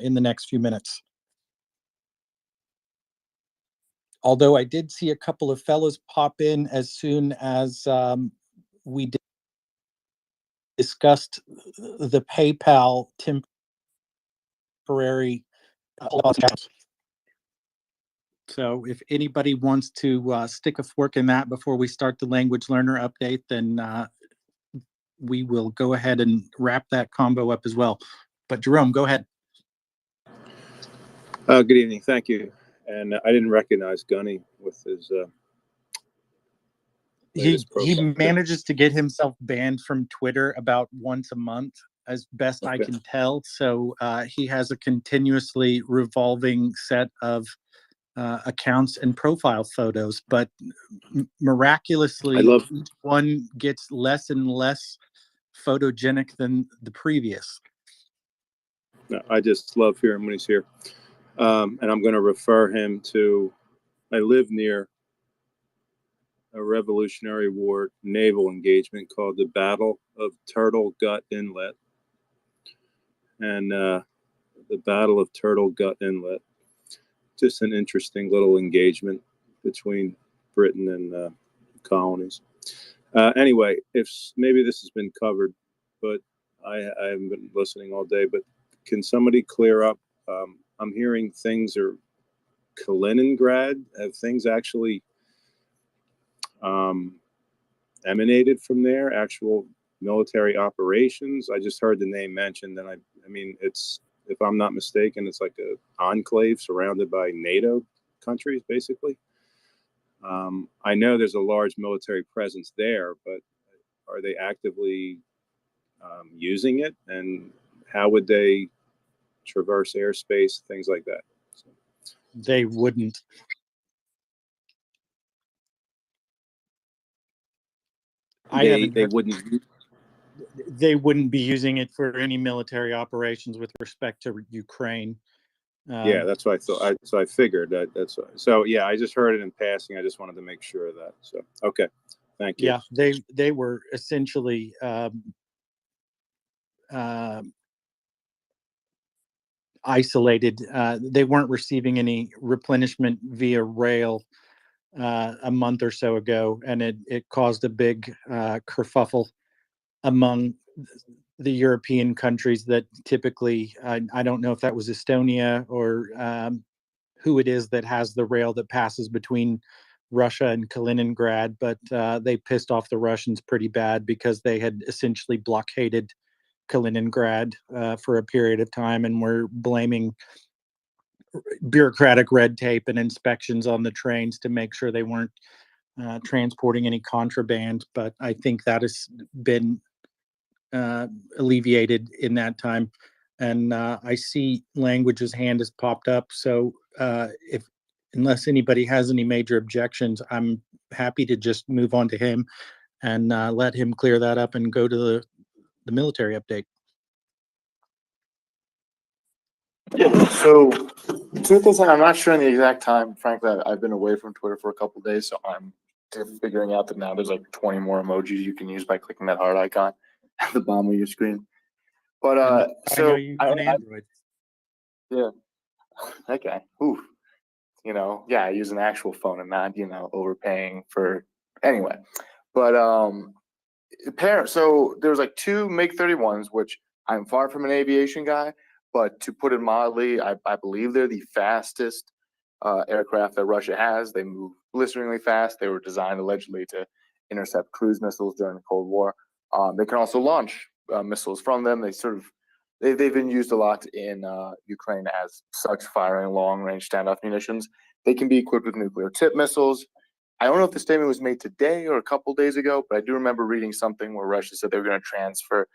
in the next few minutes. Although I did see a couple of fellows pop in as soon as we discussed the PayPal temporary accounts. So if anybody wants to stick a fork in that before we start the language learner update, then we will go ahead and wrap that combo up as well. But Jerome, go ahead. Good evening. Thank you. And I didn't recognize Gunny with his latest He profile. manages to get himself banned from Twitter about once a month, as best I can tell. So he has a continuously revolving set of accounts and profile photos, but miraculously, each one gets less and less photogenic than the previous. No, I just love hearing when he's here. And I'm going to refer him to, I live near a Revolutionary War naval engagement called the Battle of Turtle Gut Inlet. And the Battle of Turtle Gut Inlet, just an interesting little engagement between Britain and colonies. Anyway, if maybe this has been covered, but I haven't been listening all day, but can somebody clear up? I'm hearing things are Kaliningrad. Have things actually emanated from there? Actual military operations? I just heard the name mentioned, and I mean, it's, if I'm not mistaken, it's like a enclave surrounded by NATO countries, basically. I know there's a large military presence there, but are they actively using it? And how would they traverse airspace, things like that? So. They wouldn't. They wouldn't. They wouldn't be using it for any military operations with respect to Ukraine. Yeah, that's what I thought. So I figured that. So yeah, I just heard it in passing. I just wanted to make sure of that. So okay, thank you. Yeah, they were essentially isolated. They weren't receiving any replenishment via rail a month or so ago, and it caused a big kerfuffle among the European countries that typically, I don't know if that was Estonia or who it is that has the rail that passes between Russia and Kaliningrad, but they pissed off the Russians pretty bad because they had essentially blockaded Kaliningrad for a period of time, and were blaming bureaucratic red tape and inspections on the trains to make sure they weren't transporting any contraband. But I think that has been alleviated in that time. And I see Language's hand has popped up. So unless anybody has any major objections, I'm happy to just move on to him and let him clear that up and go to the military update. Yeah, so truth is, I'm not sure in the exact time. Frankly, I've been away from Twitter for a couple of days, so I'm figuring out that now there's like 20 more emojis you can use by clicking that heart icon at the bottom of your screen. But I know you use an Android. Yeah, okay. Ooh, yeah, I use an actual phone and not, overpaying for anyway. But so there's like two MiG-31s, which I'm far from an aviation guy, but to put it mildly, I believe they're the fastest aircraft that Russia has. They move blisteringly fast. They were designed allegedly to intercept cruise missiles during the Cold War. They can also launch missiles from them. They've been used a lot in Ukraine as such, firing long-range standoff munitions. They can be equipped with nuclear tip missiles. I don't know if the statement was made today or a couple days ago, but I do remember reading something where Russia said they were going to transfer,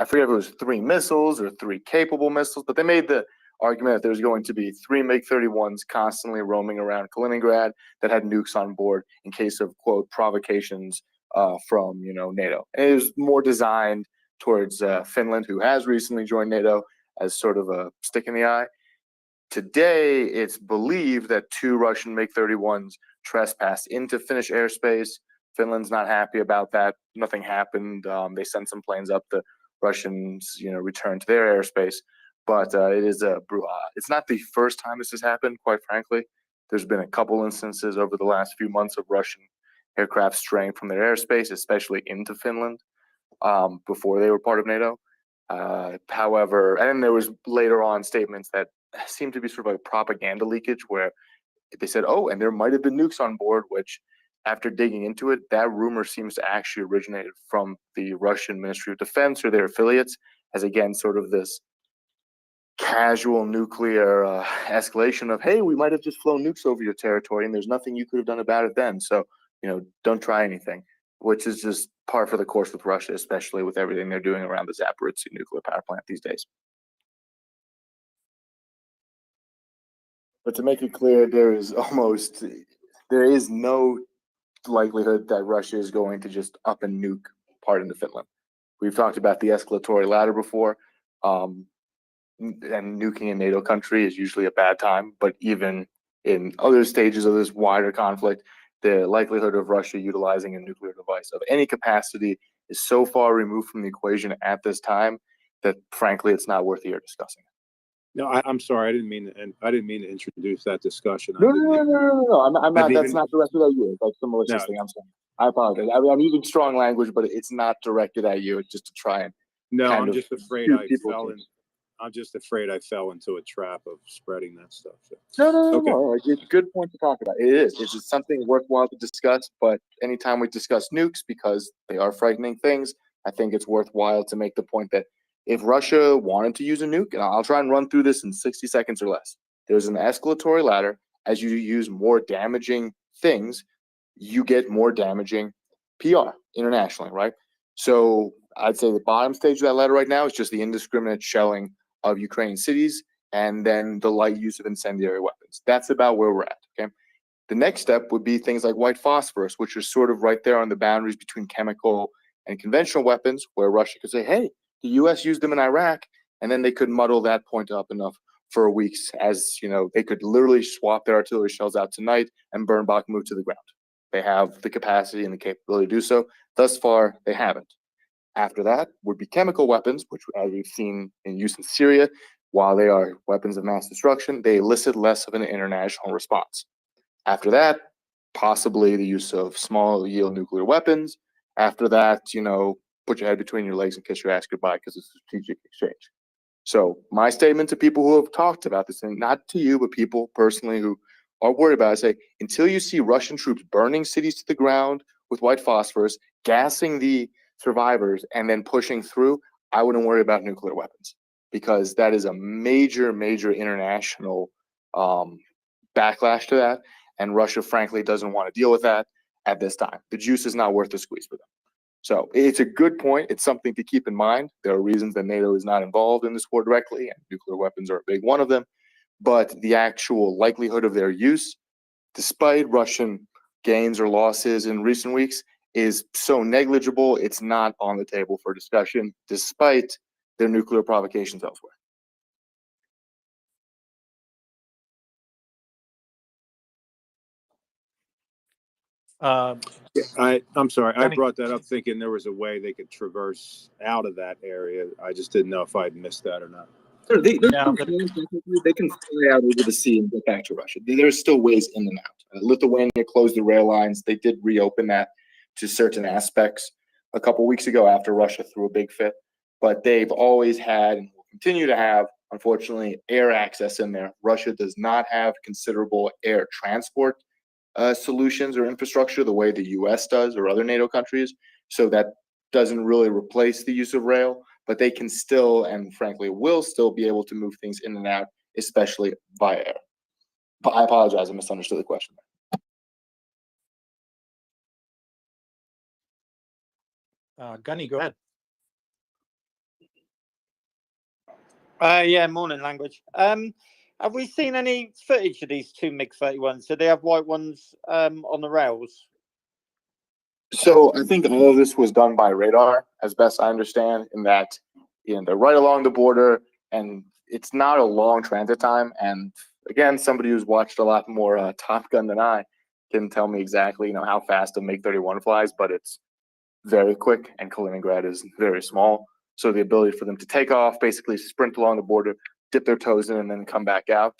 I forget if it was 3 missiles or 3 capable missiles, but they made the argument that there's going to be 3 MiG-31s constantly roaming around Kaliningrad that had nukes on board in case of, quote, provocations from, NATO. And it was more designed towards Finland, who has recently joined NATO, as sort of a stick in the eye. Today, it's believed that 2 Russian MiG-31s trespassed into Finnish airspace. Finland's not happy about that. Nothing happened. They sent some planes up. The Russians, returned to their airspace. But it's not the first time this has happened, quite frankly. There's been a couple instances over the last few months of Russian aircraft straying from their airspace, especially into Finland, before they were part of NATO. However, and then there was later on statements that seemed to be sort of like propaganda leakage where they said, oh, and there might have been nukes on board, which after digging into it, that rumor seems to actually originate from the Russian Ministry of Defense or their affiliates, as again, sort of this casual nuclear escalation of, hey, we might have just flown nukes over your territory and there's nothing you could have done about it then. So, don't try anything, which is just par for the course with Russia, especially with everything they're doing around the Zaporizhzhia nuclear power plant these days. But to make it clear, there is no likelihood that Russia is going to just up and nuke part into Finland. We've talked about the escalatory ladder before. And nuking a NATO country is usually a bad time, but even in other stages of this wider conflict, the likelihood of Russia utilizing a nuclear device of any capacity is so far removed from the equation at this time that, frankly, it's not worth here discussing. No, I'm sorry. I didn't mean to introduce that discussion. No. I'm not. That's not directed at you. It's like some malicious thing. I'm sorry. I apologize. I'm using strong language, but it's not directed at you. It's just to try and. No, I'm just afraid I fell into a trap of spreading that stuff. So. No. It's a good point to talk about. It is. It's something worthwhile to discuss. But anytime we discuss nukes, because they are frightening things, I think it's worthwhile to make the point that if Russia wanted to use a nuke, and I'll try and run through this in 60 seconds or less, there's an escalatory ladder. As you use more damaging things, you get more damaging PR internationally, right? So I'd say the bottom stage of that ladder right now is just the indiscriminate shelling of Ukrainian cities and then the light use of incendiary weapons. That's about where we're at, okay? The next step would be things like white phosphorus, which are sort of right there on the boundaries between chemical and conventional weapons, where Russia could say, hey, the U.S. used them in Iraq, and then they could muddle that point up enough for weeks, as they could literally swap their artillery shells out tonight and burn Bakhmut to the ground. They have the capacity and the capability to do so. Thus far, they haven't. After that would be chemical weapons, which, as we've seen in use in Syria, while they are weapons of mass destruction, they elicit less of an international response. After that, possibly the use of small yield nuclear weapons. After that, put your head between your legs and kiss your ass goodbye because it's a strategic exchange. So my statement to people who have talked about this, and not to you, but people personally who are worried about it, I say, until you see Russian troops burning cities to the ground with white phosphorus, gassing the survivors, and then pushing through, I wouldn't worry about nuclear weapons, because that is a major, major international backlash to that. And Russia, frankly, doesn't want to deal with that at this time. The juice is not worth the squeeze for them. So it's a good point. It's something to keep in mind. There are reasons that NATO is not involved in this war directly, and nuclear weapons are a big one of them. But the actual likelihood of their use, despite Russian gains or losses in recent weeks, is so negligible, it's not on the table for discussion, despite their nuclear provocations elsewhere. I'm sorry. I Danny. brought that up thinking there was a way they could traverse out of that area. I just didn't know if I'd missed that or not. Sure, they can fly out over the sea and get back to Russia. There's still ways in and out. Lithuania closed the rail lines. They did reopen that to certain aspects a couple weeks ago after Russia threw a big fit. But they've always had and will continue to have, unfortunately, air access in there. Russia does not have considerable air transport solutions or infrastructure the way the U.S. does or other NATO countries. So that doesn't really replace the use of rail, but they can still, and frankly will still, be able to move things in and out, especially via air. But I apologize, I misunderstood the question. Gunny, go ahead. Yeah, morning, language. Have we seen any footage of these two MiG-31s? Do they have white ones on the rails? So I think all of this was done by radar, as best I understand, in that they're right along the border, and it's not a long transit time. And again, somebody who's watched a lot more Top Gun than I can tell me exactly how fast a MiG-31 flies, but it's very quick, and Kaliningrad is very small. So the ability for them to take off, basically sprint along the border, dip their toes in, and then come back out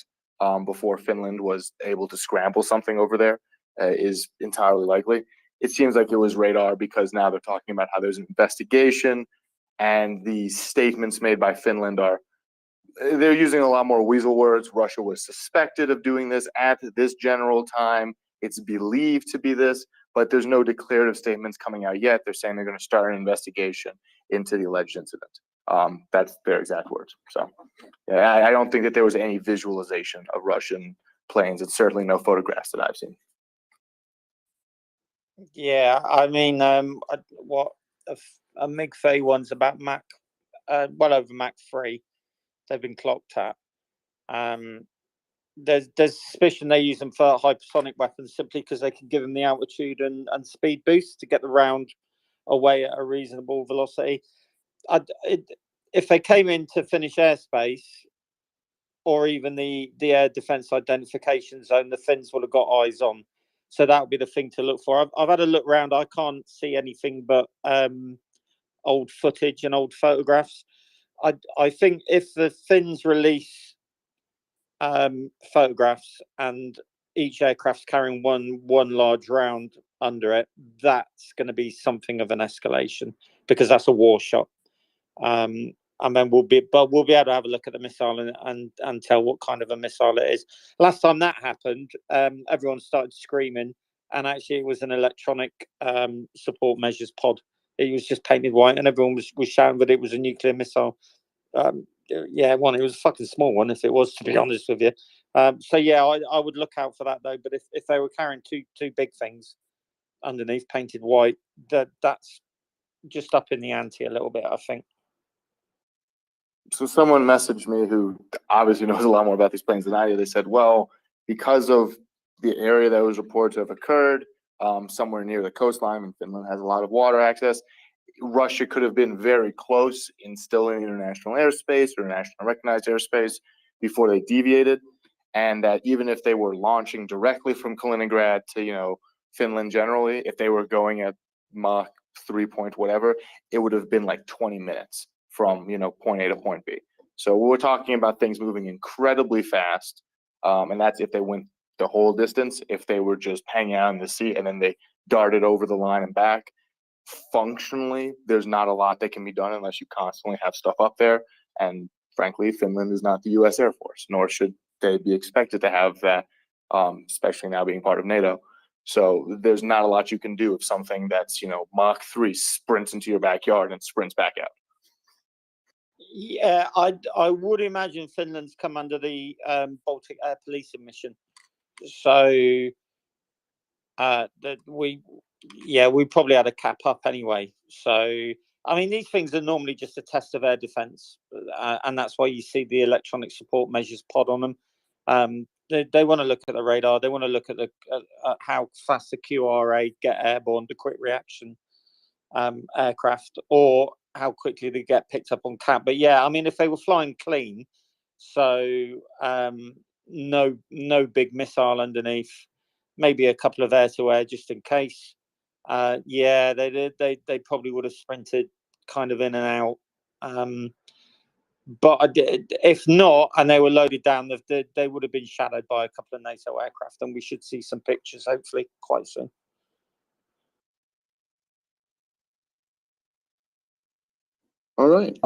before Finland was able to scramble something over there is entirely likely. It seems like it was radar, because now they're talking about how there's an investigation, and the statements made by Finland they're using a lot more weasel words. Russia was suspected of doing this at this general time. It's believed to be this, but there's no declarative statements coming out yet. They're saying they're going to start an investigation into the alleged incident. That's their exact words. So yeah, I don't think that there was any visualization of Russian planes. It's certainly no photographs that I've seen. Yeah, I mean, what a MiG-31 one's about Mach, well over Mach 3. They've been clocked at. There's suspicion they use them for hypersonic weapons simply because they can give them the altitude and speed boost to get the round away at a reasonable velocity. If they came in to finish airspace or even the air defense identification zone, the Finns would have got eyes on. So that would be the thing to look for. I've had a look around. I can't see anything but old footage and old photographs. I think if the Finns release photographs and each aircraft's carrying one large round under it, that's going to be something of an escalation because that's a war shot. And then we'll be able to have a look at the missile and tell what kind of a missile it is. Last time that happened, everyone started screaming, and actually it was an electronic support measures pod. It was just painted white, and everyone was shouting that it was a nuclear missile. Yeah, it was a fucking small one, if it was, to be honest with you. So yeah, I would look out for that though. But if they were carrying two big things underneath painted white, that's just up in the ante a little bit, I think. So someone messaged me who obviously knows a lot more about these planes than I do. They said, well, because of the area that was reported to have occurred somewhere near the coastline, and Finland has a lot of water access, Russia could have been very close in still in international airspace or international recognized airspace before they deviated, and that even if they were launching directly from Kaliningrad to Finland generally, if they were going at Mach 3 point whatever, it would have been like 20 minutes from point A to point B. So we're talking about things moving incredibly fast, and that's if they went the whole distance. If they were just hanging out in the sea and then they darted over the line and back, functionally, there's not a lot that can be done unless you constantly have stuff up there. And frankly, Finland is not the U.S. Air Force, nor should they be expected to have that, especially now being part of NATO. So there's not a lot you can do if something that's Mach 3 sprints into your backyard and sprints back out. Yeah, I would imagine Finland's come under the Baltic Air Policing mission, so that we probably had a cap up anyway. So I mean, these things are normally just a test of air defense, and that's why you see the electronic support measures pod on them. They want to look at the radar. They want to look at how fast the QRA get airborne, the quick reaction aircraft, or how quickly they get picked up on cap. But yeah, I mean, if they were flying clean, so no big missile underneath, maybe a couple of air-to-air just in case. Yeah, they probably would have sprinted kind of in and out. But if not, and they were loaded down, they would have been shadowed by a couple of NATO aircraft, and we should see some pictures hopefully quite soon. All right.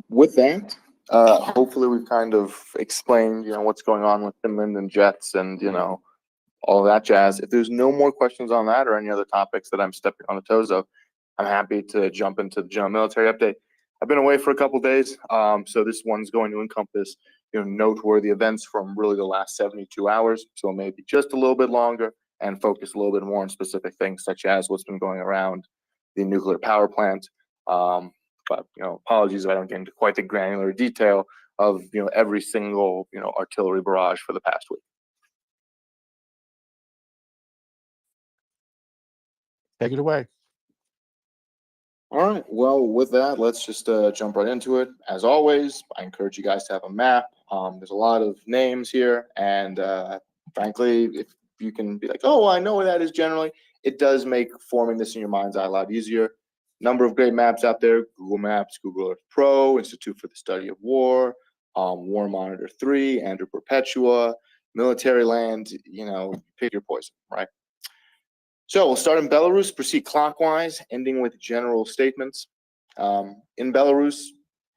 With that, hopefully we've kind of explained, what's going on with Finland and jets and, all of that jazz. If there's no more questions on that or any other topics that I'm stepping on the toes of, I'm happy to jump into the general military update. I've been away for a couple days, so this one's going to encompass, noteworthy events from really the last 72 hours. So maybe just a little bit longer and focus a little bit more on specific things such as what's been going around the nuclear power plant. But apologies if I don't get into quite the granular detail of every single artillery barrage for the past week. Take it away. All right. Well, with that, let's just jump right into it. As always, I encourage you guys to have a map. There's a lot of names here, and frankly, if you can be like, oh, I know where that is generally, it does make forming this in your mind's eye a lot easier. Number of great maps out there: Google Maps, Google Earth Pro, Institute for the Study of War, War Monitor 3, Andrew Perpetua, Military Land, pick your poison, right? So we'll start in Belarus, proceed clockwise, ending with general statements. In Belarus,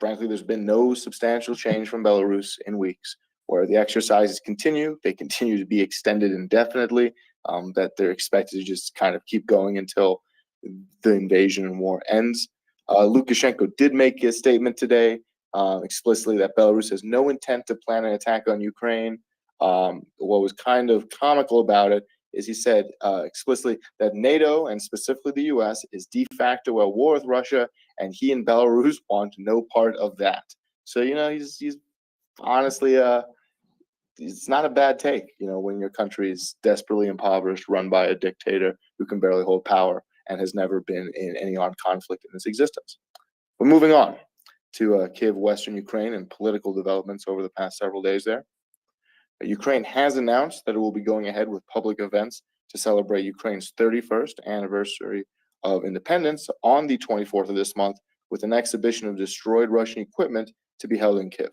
frankly, there's been no substantial change from Belarus in weeks. Where the exercises continue, they continue to be extended indefinitely, that they're expected to just kind of keep going until the invasion and war ends. Lukashenko did make a statement today explicitly that Belarus has no intent to plan an attack on Ukraine. What was kind of comical about it is he said explicitly that NATO and specifically the US is de facto at war with Russia, and he and Belarus want no part of that. So, he's honestly, it's not a bad take, when your country is desperately impoverished, run by a dictator who can barely hold power and has never been in any armed conflict in its existence. But moving on to Kiev, Western Ukraine, and political developments over the past several days there. Ukraine has announced that it will be going ahead with public events to celebrate Ukraine's 31st anniversary of independence on the 24th of this month, with an exhibition of destroyed Russian equipment to be held in Kiev.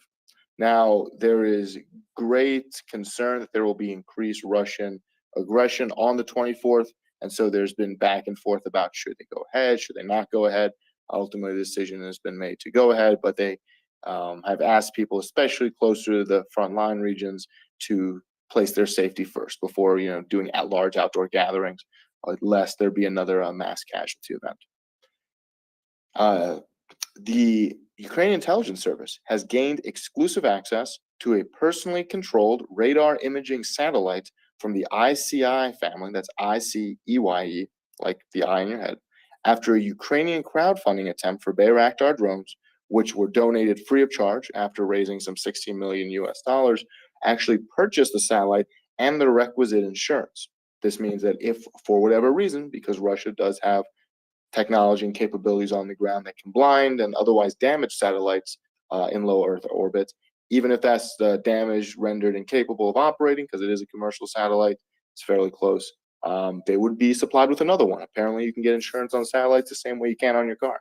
Now, there is great concern that there will be increased Russian aggression on the 24th, and so there's been back and forth about should they go ahead, should they not go ahead. Ultimately, the decision has been made to go ahead, but they have asked people, especially closer to the frontline regions, to place their safety first before doing at-large outdoor gatherings, lest there be another mass casualty event. The Ukrainian intelligence service has gained exclusive access to a personally controlled radar imaging satellite from the ICEYE family, that's ICEYE, like the eye in your head, after a Ukrainian crowdfunding attempt for Bayraktar drones, which were donated free of charge after raising some $16 million US, actually purchased the satellite and the requisite insurance. This means that if, for whatever reason, because Russia does have technology and capabilities on the ground that can blind and otherwise damage satellites in low Earth orbit, even if that's the damage rendered incapable of operating, because it is a commercial satellite, it's fairly close, they would be supplied with another one. Apparently, you can get insurance on satellites the same way you can on your car.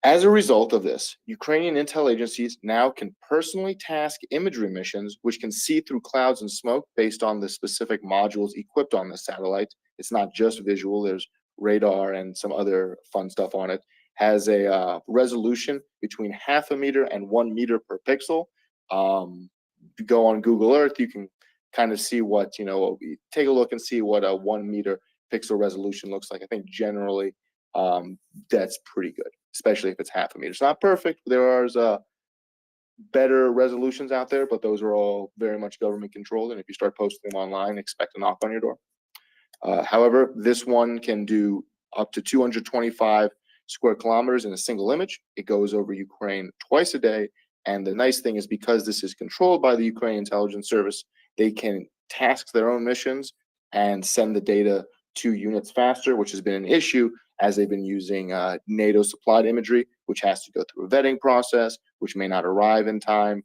As a result of this, Ukrainian intel agencies now can personally task imagery missions, which can see through clouds and smoke based on the specific modules equipped on the satellite. It's not just visual, there's radar and some other fun stuff on it. Has a resolution between 0.5 meter and 1 meter per pixel. If you go on Google Earth, you can kind of see what, take a look and see what a 1 meter pixel resolution looks like. I think generally that's pretty good, especially if it's 0.5 meter. It's not perfect. There are better resolutions out there, but those are all very much government controlled. And if you start posting them online, expect a knock on your door. However, this one can do up to 225 square kilometers in a single image. It goes over Ukraine twice a day. And the nice thing is, because this is controlled by the Ukrainian intelligence service, they can task their own missions and send the data to units faster, which has been an issue as they've been using NATO supplied imagery, which has to go through a vetting process, which may not arrive in time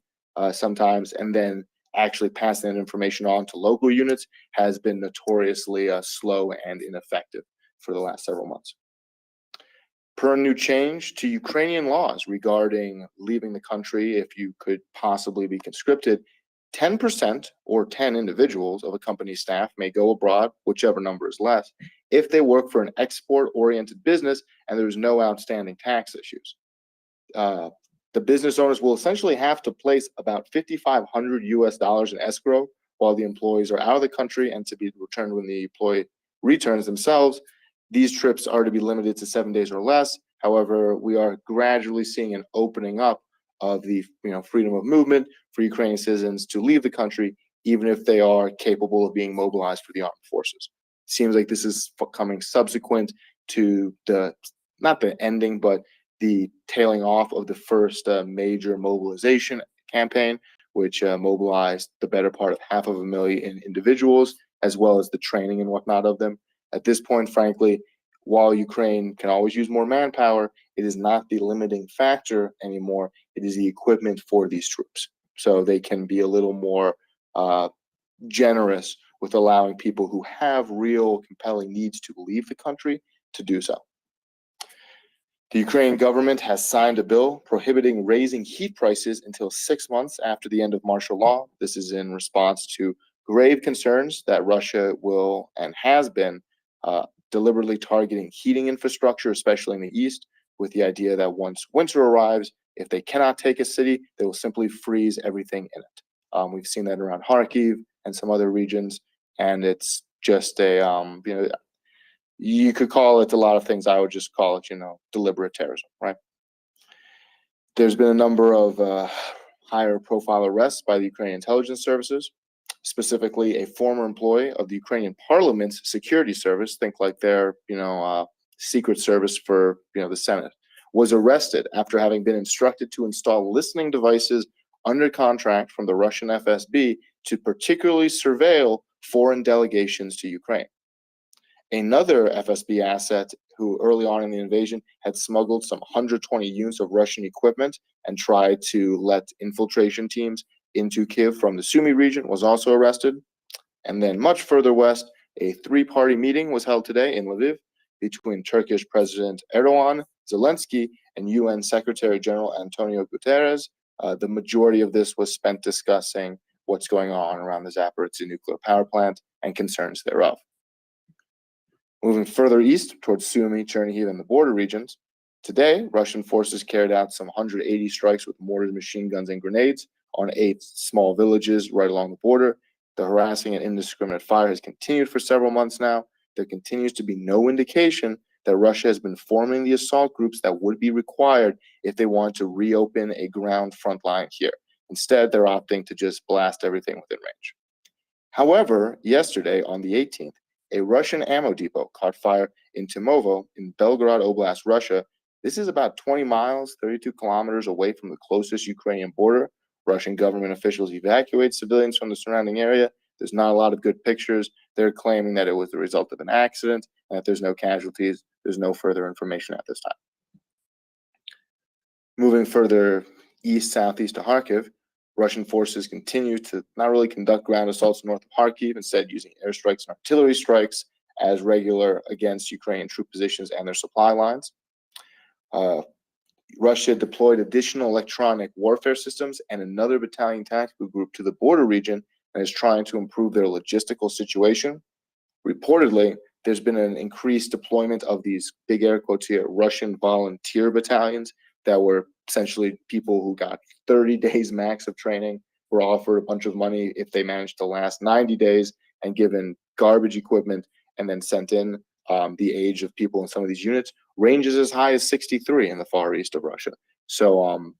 sometimes, and then actually passing that information on to local units has been notoriously slow and ineffective for the last several months. Per a new change to Ukrainian laws regarding leaving the country if you could possibly be conscripted, 10% or 10 individuals of a company's staff may go abroad, whichever number is less, if they work for an export-oriented business and there's no outstanding tax issues. The business owners will essentially have to place about $5,500 US in escrow while the employees are out of the country and to be returned when the employee returns themselves. These trips are to be limited to 7 days or less. However, we are gradually seeing an opening up of the freedom of movement for Ukrainian citizens to leave the country, even if they are capable of being mobilized for the armed forces. It seems like this is coming subsequent to not the ending, but the tailing off of the first major mobilization campaign, which mobilized the better part of 500,000 individuals, as well as the training and whatnot of them. At this point, frankly, while Ukraine can always use more manpower, it is not the limiting factor anymore. It is the equipment for these troops. So they can be a little more generous with allowing people who have real compelling needs to leave the country to do so. The Ukrainian government has signed a bill prohibiting raising heat prices until 6 months after the end of martial law. This is in response to grave concerns that Russia will and has been deliberately targeting heating infrastructure, especially in the east, with the idea that once winter arrives, if they cannot take a city, they will simply freeze everything in it. We've seen that around Kharkiv and some other regions, and it's just a You could call it a lot of things. I would just call it, deliberate terrorism, right? There's been a number of higher profile arrests by the Ukrainian intelligence services, specifically a former employee of the Ukrainian parliament's security service, think like their, secret service for, the Senate, was arrested after having been instructed to install listening devices under contract from the Russian FSB to particularly surveil foreign delegations to Ukraine. Another FSB asset who early on in the invasion had smuggled some 120 units of Russian equipment and tried to let infiltration teams into Kiev from the Sumy region was also arrested. And then much further west, a three-party meeting was held today in Lviv between Turkish President Erdogan, Zelensky, and UN Secretary General Antonio Guterres. The majority of this was spent discussing what's going on around the Zaporizhzhia nuclear power plant and concerns thereof. Moving further east towards Sumy, Chernihiv, and the border regions, today Russian forces carried out some 180 strikes with mortars, machine guns, and grenades on 8 small villages right along the border. The harassing and indiscriminate fire has continued for several months now. There continues to be no indication that Russia has been forming the assault groups that would be required if they want to reopen a ground front line here. Instead, they're opting to just blast everything within range. However, yesterday on the 18th, a Russian ammo depot caught fire in Timovo in Belgorod Oblast, Russia. This is about 20 miles, 32 kilometers away from the closest Ukrainian border. Russian government officials evacuate civilians from the surrounding area. There's not a lot of good pictures. They're claiming that it was the result of an accident and that there's no casualties. There's no further information at this time. Moving further east, southeast to Kharkiv, Russian forces continue to not really conduct ground assaults north of Kharkiv, instead using airstrikes and artillery strikes as regular against Ukrainian troop positions and their supply lines. Russia deployed additional electronic warfare systems and another battalion tactical group to the border region and is trying to improve their logistical situation. Reportedly, there's been an increased deployment of these big air quotes here, Russian volunteer battalions that were essentially people who got 30 days max of training, were offered a bunch of money if they managed to last 90 days and given garbage equipment and then sent in. The age of people in some of these units ranges as high as 63 in the far east of Russia. So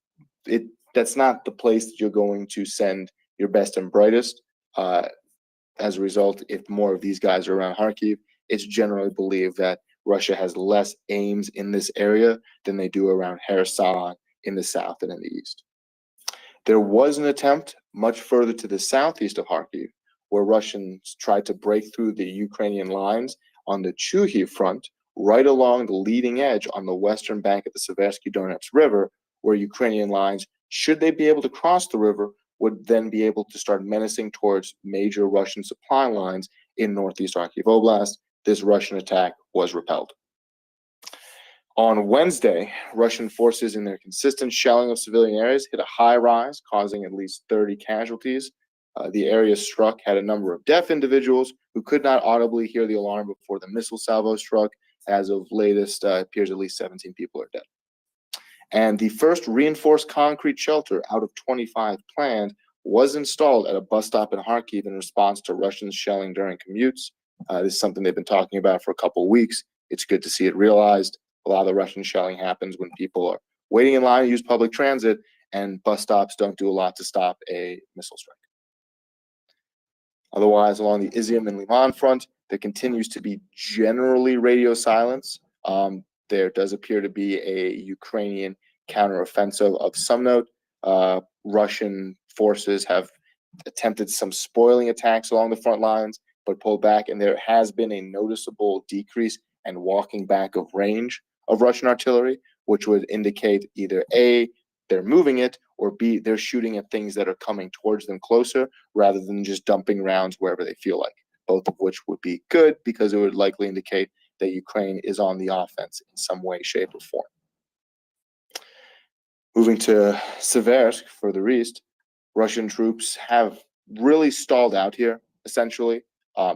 that's not the place that you're going to send your best and brightest. As a result, if more of these guys are around Kharkiv, it's generally believed that Russia has less aims in this area than they do around Kherson in the south and in the east. There was an attempt much further to the southeast of Kharkiv, where Russians tried to break through the Ukrainian lines on the Chuhiv front, right along the leading edge on the western bank of the Seversky Donets River, where Ukrainian lines, should they be able to cross the river, would then be able to start menacing towards major Russian supply lines in northeast Kharkiv Oblast. This Russian attack was repelled. On Wednesday, Russian forces in their consistent shelling of civilian areas hit a high rise, causing at least 30 casualties. The area struck had a number of deaf individuals who could not audibly hear the alarm before the missile salvo struck. As of latest, appears at least 17 people are dead. And the first reinforced concrete shelter out of 25 planned was installed at a bus stop in Kharkiv in response to Russian shelling during commutes. This is something they've been talking about for a couple of weeks. It's good to see it realized. A lot of the Russian shelling happens when people are waiting in line to use public transit, and bus stops don't do a lot to stop a missile strike. Otherwise, along the Izium and Liman front, there continues to be generally radio silence. There does appear to be a Ukrainian counteroffensive of some note. Russian forces have attempted some spoiling attacks along the front lines, but pulled back, and there has been a noticeable decrease and walking back of range of Russian artillery, which would indicate either A, they're moving it, or B, they're shooting at things that are coming towards them closer rather than just dumping rounds wherever they feel like, both of which would be good because it would likely indicate that Ukraine is on the offense in some way, shape, or form. Moving to Seversk, further east, Russian troops have really stalled out here, essentially.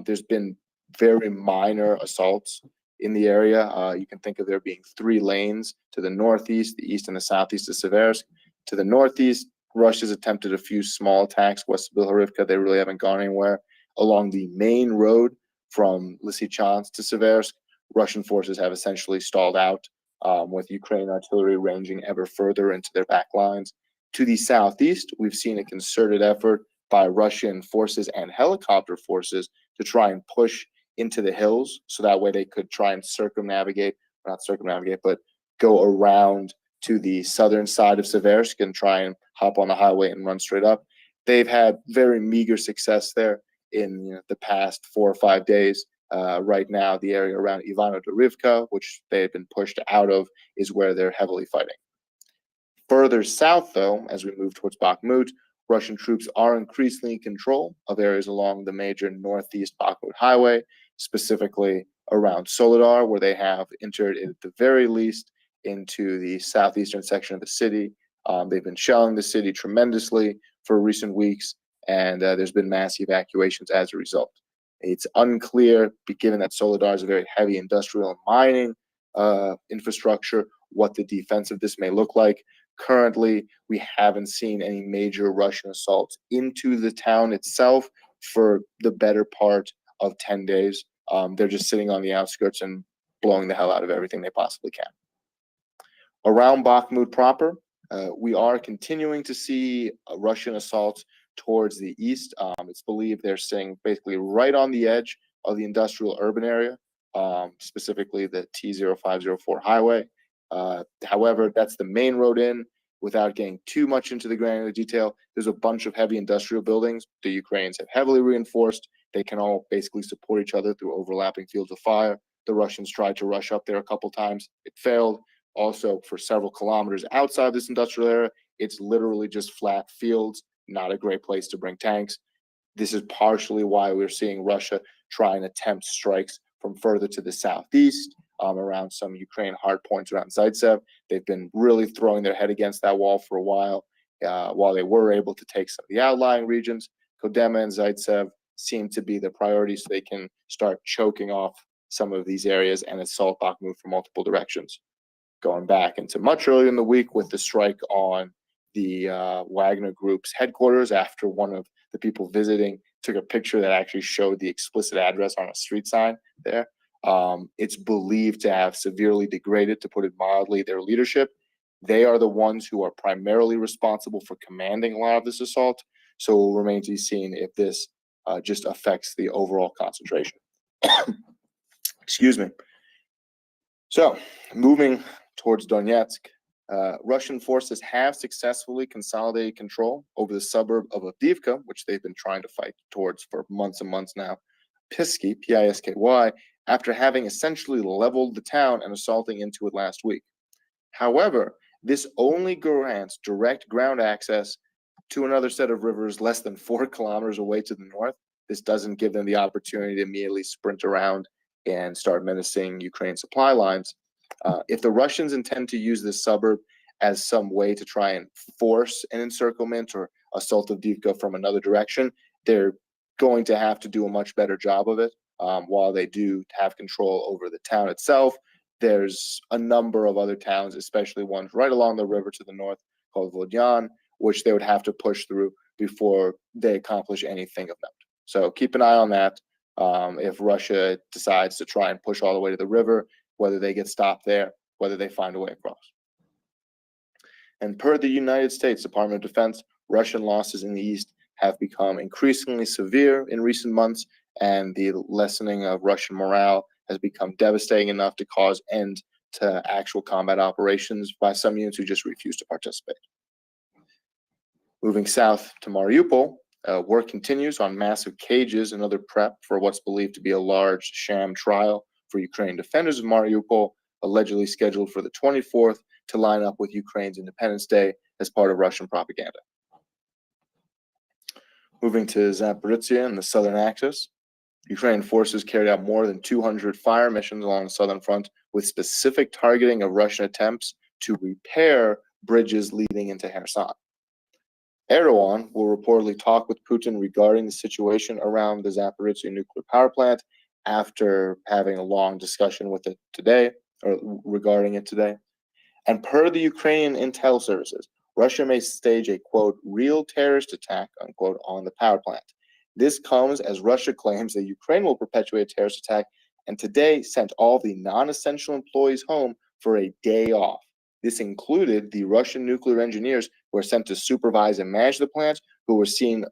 There's been very minor assaults in the area. You can think of there being 3 lanes to the northeast, the east, and the southeast of Seversk. To the northeast, Russia's attempted a few small attacks west of Bilharivka. They really haven't gone anywhere. Along the main road from Lysychansk to Seversk, Russian forces have essentially stalled out, with Ukrainian artillery ranging ever further into their back lines. To the southeast, we've seen a concerted effort by Russian forces and helicopter forces to try and push into the hills, so that way they could try and but go around to the southern side of Seversk and try and hop on the highway and run straight up. They've had very meager success there in the past 4 or 5 days. Right now, the area around Ivano-Dorivka, which they have been pushed out of, is where they're heavily fighting. Further south, though, as we move towards Bakhmut, Russian troops are increasingly in control of areas along the major northeast Bakhmut highway, specifically around Soledar, where they have entered at the very least into the southeastern section of the city. They've been shelling the city tremendously for recent weeks, and there's been mass evacuations as a result. It's unclear, given that Soledar is a very heavy industrial and mining infrastructure, what the defense of this may look like. Currently, we haven't seen any major Russian assaults into the town itself for the better part of 10 days. They're just sitting on the outskirts and blowing the hell out of everything they possibly can. Around Bakhmut proper, we are continuing to see Russian assaults towards the east. It's believed they're sitting basically right on the edge of the industrial urban area, specifically the T0504 highway. However, that's the main road in. Without getting too much into the granular detail, there's a bunch of heavy industrial buildings the Ukrainians have heavily reinforced. They can all basically support each other through overlapping fields of fire. The Russians tried to rush up there a couple times. It failed. Also, for several kilometers outside this industrial area, it's literally just flat fields, not a great place to bring tanks. This is partially why we're seeing Russia try and attempt strikes from further to the southeast, around some Ukraine hard points around Zaitsev. They've been really throwing their head against that wall for a while they were able to take some of the outlying regions. Kodema and Zaitsev seem to be the priority, so they can start choking off some of these areas and assault Bakhmut from multiple directions. Going back into much earlier in the week with the strike on the Wagner Group's headquarters, after one of the people visiting took a picture that actually showed the explicit address on a street sign there. It's believed to have severely degraded, to put it mildly, their leadership. They are the ones who are primarily responsible for commanding a lot of this assault, so it will remain to be seen if this just affects the overall concentration. Excuse me. So, moving towards Donetsk, Russian forces have successfully consolidated control over the suburb of Avdiivka, which they've been trying to fight towards for months and months now. Pisky, P-I-S-K-Y, after having essentially leveled the town and assaulting into it last week. However, this only grants direct ground access to another set of rivers less than 4 kilometers away to the north. This doesn't give them the opportunity to immediately sprint around and start menacing Ukraine supply lines. If the Russians intend to use this suburb as some way to try and force an encirclement or assault of Avdiivka from another direction, they're going to have to do a much better job of it. While they do have control over the town itself, there's a number of other towns, especially ones right along the river to the north called Vodyan, which they would have to push through before they accomplish anything of note. So keep an eye on that. If Russia decides to try and push all the way to the river, whether they get stopped there, whether they find a way across. And per the United States Department of Defense, Russian losses in the east have become increasingly severe in recent months, and the lessening of Russian morale has become devastating enough to cause end to actual combat operations by some units who just refuse to participate. Moving south to Mariupol, work continues on massive cages and other prep for what's believed to be a large sham trial for Ukrainian defenders of Mariupol, allegedly scheduled for the 24th to line up with Ukraine's Independence Day as part of Russian propaganda. Moving to Zaporizhzhia and the southern axis, Ukrainian forces carried out more than 200 fire missions along the southern front with specific targeting of Russian attempts to repair bridges leading into Kherson. Erdogan will reportedly talk with Putin regarding the situation around the Zaporizhzhia nuclear power plant after having a long discussion with it today, or regarding it today. And per the Ukrainian intel services, Russia may stage a, quote, real terrorist attack, unquote, on the power plant. This comes as Russia claims that Ukraine will perpetuate a terrorist attack and today sent all the non-essential employees home for a day off. This included the Russian nuclear engineers who were sent to supervise and manage the plant, who were seen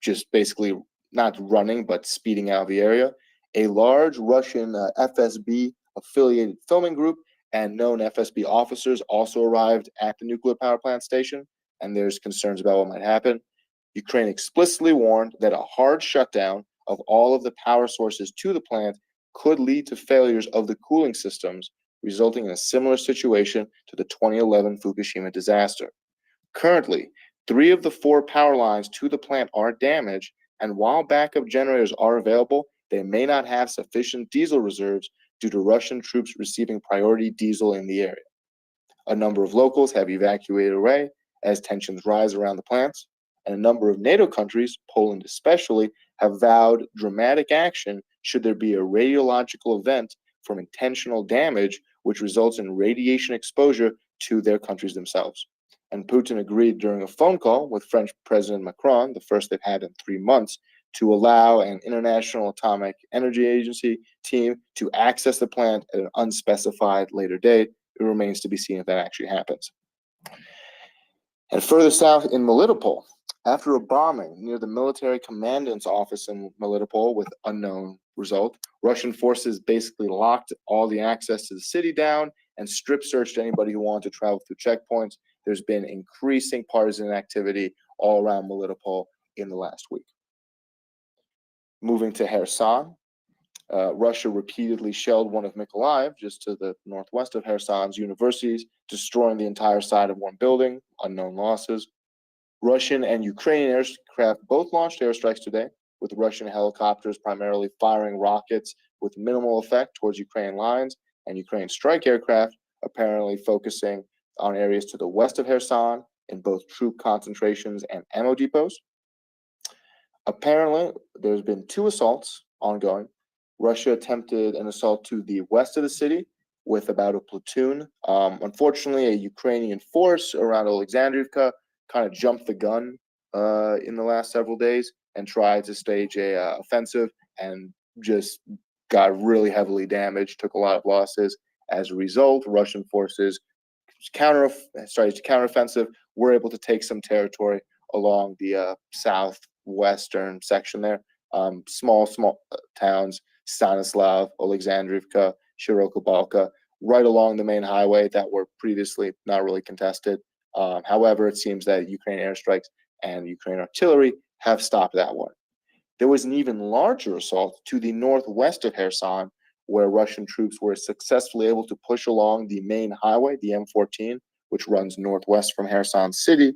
just basically not running, but speeding out of the area. A large Russian FSB affiliated filming group and known FSB officers also arrived at the nuclear power plant station, and there's concerns about what might happen. Ukraine explicitly warned that a hard shutdown of all of the power sources to the plant could lead to failures of the cooling systems, resulting in a similar situation to the 2011 Fukushima disaster. Currently, 3 of the 4 power lines to the plant are damaged, and while backup generators are available, they may not have sufficient diesel reserves due to Russian troops receiving priority diesel in the area. A number of locals have evacuated away as tensions rise around the plants, and a number of NATO countries, Poland especially, have vowed dramatic action should there be a radiological event from intentional damage which results in radiation exposure to their countries themselves. And Putin agreed during a phone call with French President Macron, the first they've had in 3 months, to allow an International Atomic Energy Agency team to access the plant at an unspecified later date. It remains to be seen if that actually happens. And further south in Melitopol, after a bombing near the military commandant's office in Melitopol with unknown result, Russian forces basically locked all the access to the city down and strip searched anybody who wanted to travel through checkpoints. There's been increasing partisan activity all around Melitopol in the last week. Moving to Kherson, Russia repeatedly shelled one of Mykolaiv, just to the northwest of Kherson's universities, destroying the entire side of one building, unknown losses. Russian and Ukrainian aircraft both launched airstrikes today, with Russian helicopters primarily firing rockets with minimal effect towards Ukrainian lines, and Ukrainian strike aircraft apparently focusing on areas to the west of Kherson in both troop concentrations and ammo depots. Apparently, there's been 2 assaults ongoing. Russia attempted an assault to the west of the city with about a platoon. Unfortunately, a Ukrainian force around Alexandriivka kind of jumped the gun in the last several days and tried to stage a offensive and just got really heavily damaged, took a lot of losses. As a result, Russian forces started to counteroffensive, were able to take some territory along the southwestern section there. Small towns, Stanislav, Alexandriivka, Shiroka Balka, right along the main highway that were previously not really contested. However, it seems that Ukrainian airstrikes and Ukrainian artillery have stopped that one. There was an even larger assault to the northwest of Kherson, where Russian troops were successfully able to push along the main highway, the M14, which runs northwest from Kherson city,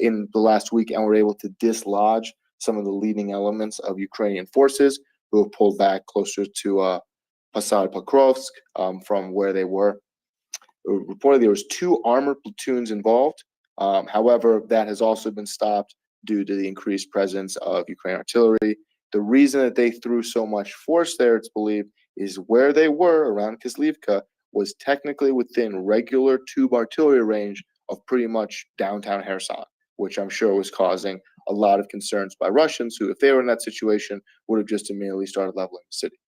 in the last week, and were able to dislodge some of the leading elements of Ukrainian forces who have pulled back closer to Posad Pokrovsk from where they were. Reportedly, there was 2 armored platoons involved. However, that has also been stopped due to the increased presence of Ukrainian artillery. The reason that they threw so much force there, it's believed, is where they were around Kislivka was technically within regular tube artillery range of pretty much downtown Kherson, which I'm sure was causing a lot of concerns by Russians who, if they were in that situation, would have just immediately started leveling the city.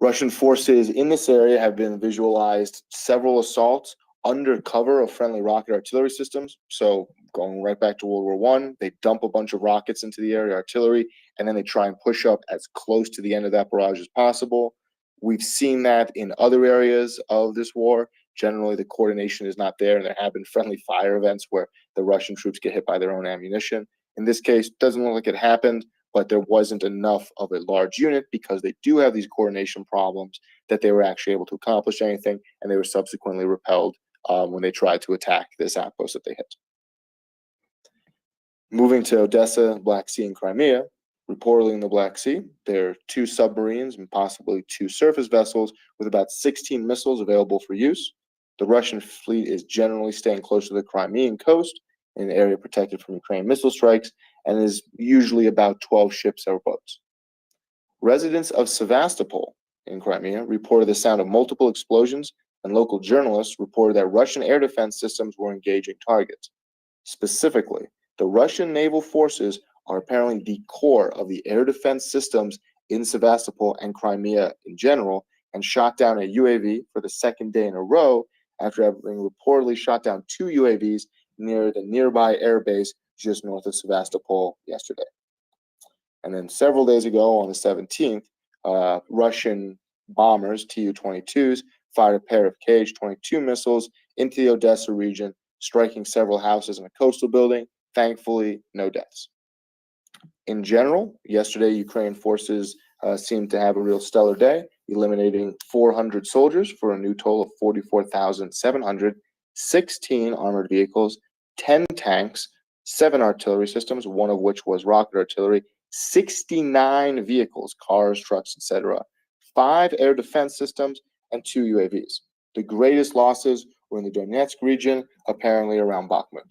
Russian forces in this area have been visualized several assaults under cover of friendly rocket artillery systems. So going right back to World War I, they dump a bunch of rockets into the area, artillery, and then they try and push up as close to the end of that barrage as possible. We've seen that in other areas of this war. Generally, the coordination is not there, and there have been friendly fire events where the Russian troops get hit by their own ammunition. In this case, it doesn't look like it happened, but there wasn't enough of a large unit because they do have these coordination problems that they were actually able to accomplish anything, and they were subsequently repelled when they tried to attack this outpost that they hit. Moving to Odessa, Black Sea, and Crimea, reportedly in the Black Sea, there are 2 submarines and possibly 2 surface vessels with about 16 missiles available for use. The Russian fleet is generally staying close to the Crimean coast in an area protected from Ukrainian missile strikes, and is usually about 12 ships or boats. Residents of Sevastopol in Crimea reported the sound of multiple explosions, and local journalists reported that Russian air defense systems were engaging targets. Specifically, the Russian naval forces are apparently the core of the air defense systems in Sevastopol and Crimea in general, and shot down a UAV for the second day in a row after having reportedly shot down 2 UAVs near the nearby airbase just north of Sevastopol yesterday. And then several days ago, on the 17th, Russian bombers, Tu-22s, fired a pair of Kh-22 missiles into the Odessa region, striking several houses in a coastal building. Thankfully, no deaths. In general, yesterday, Ukraine forces seemed to have a real stellar day, eliminating 400 soldiers for a new total of 44,700, 16 armored vehicles, 10 tanks, 7 artillery systems, one of which was rocket artillery, 69 vehicles, cars, trucks, etc., 5 air defense systems, and 2 UAVs. The greatest losses were in the Donetsk region, apparently around Bakhmut.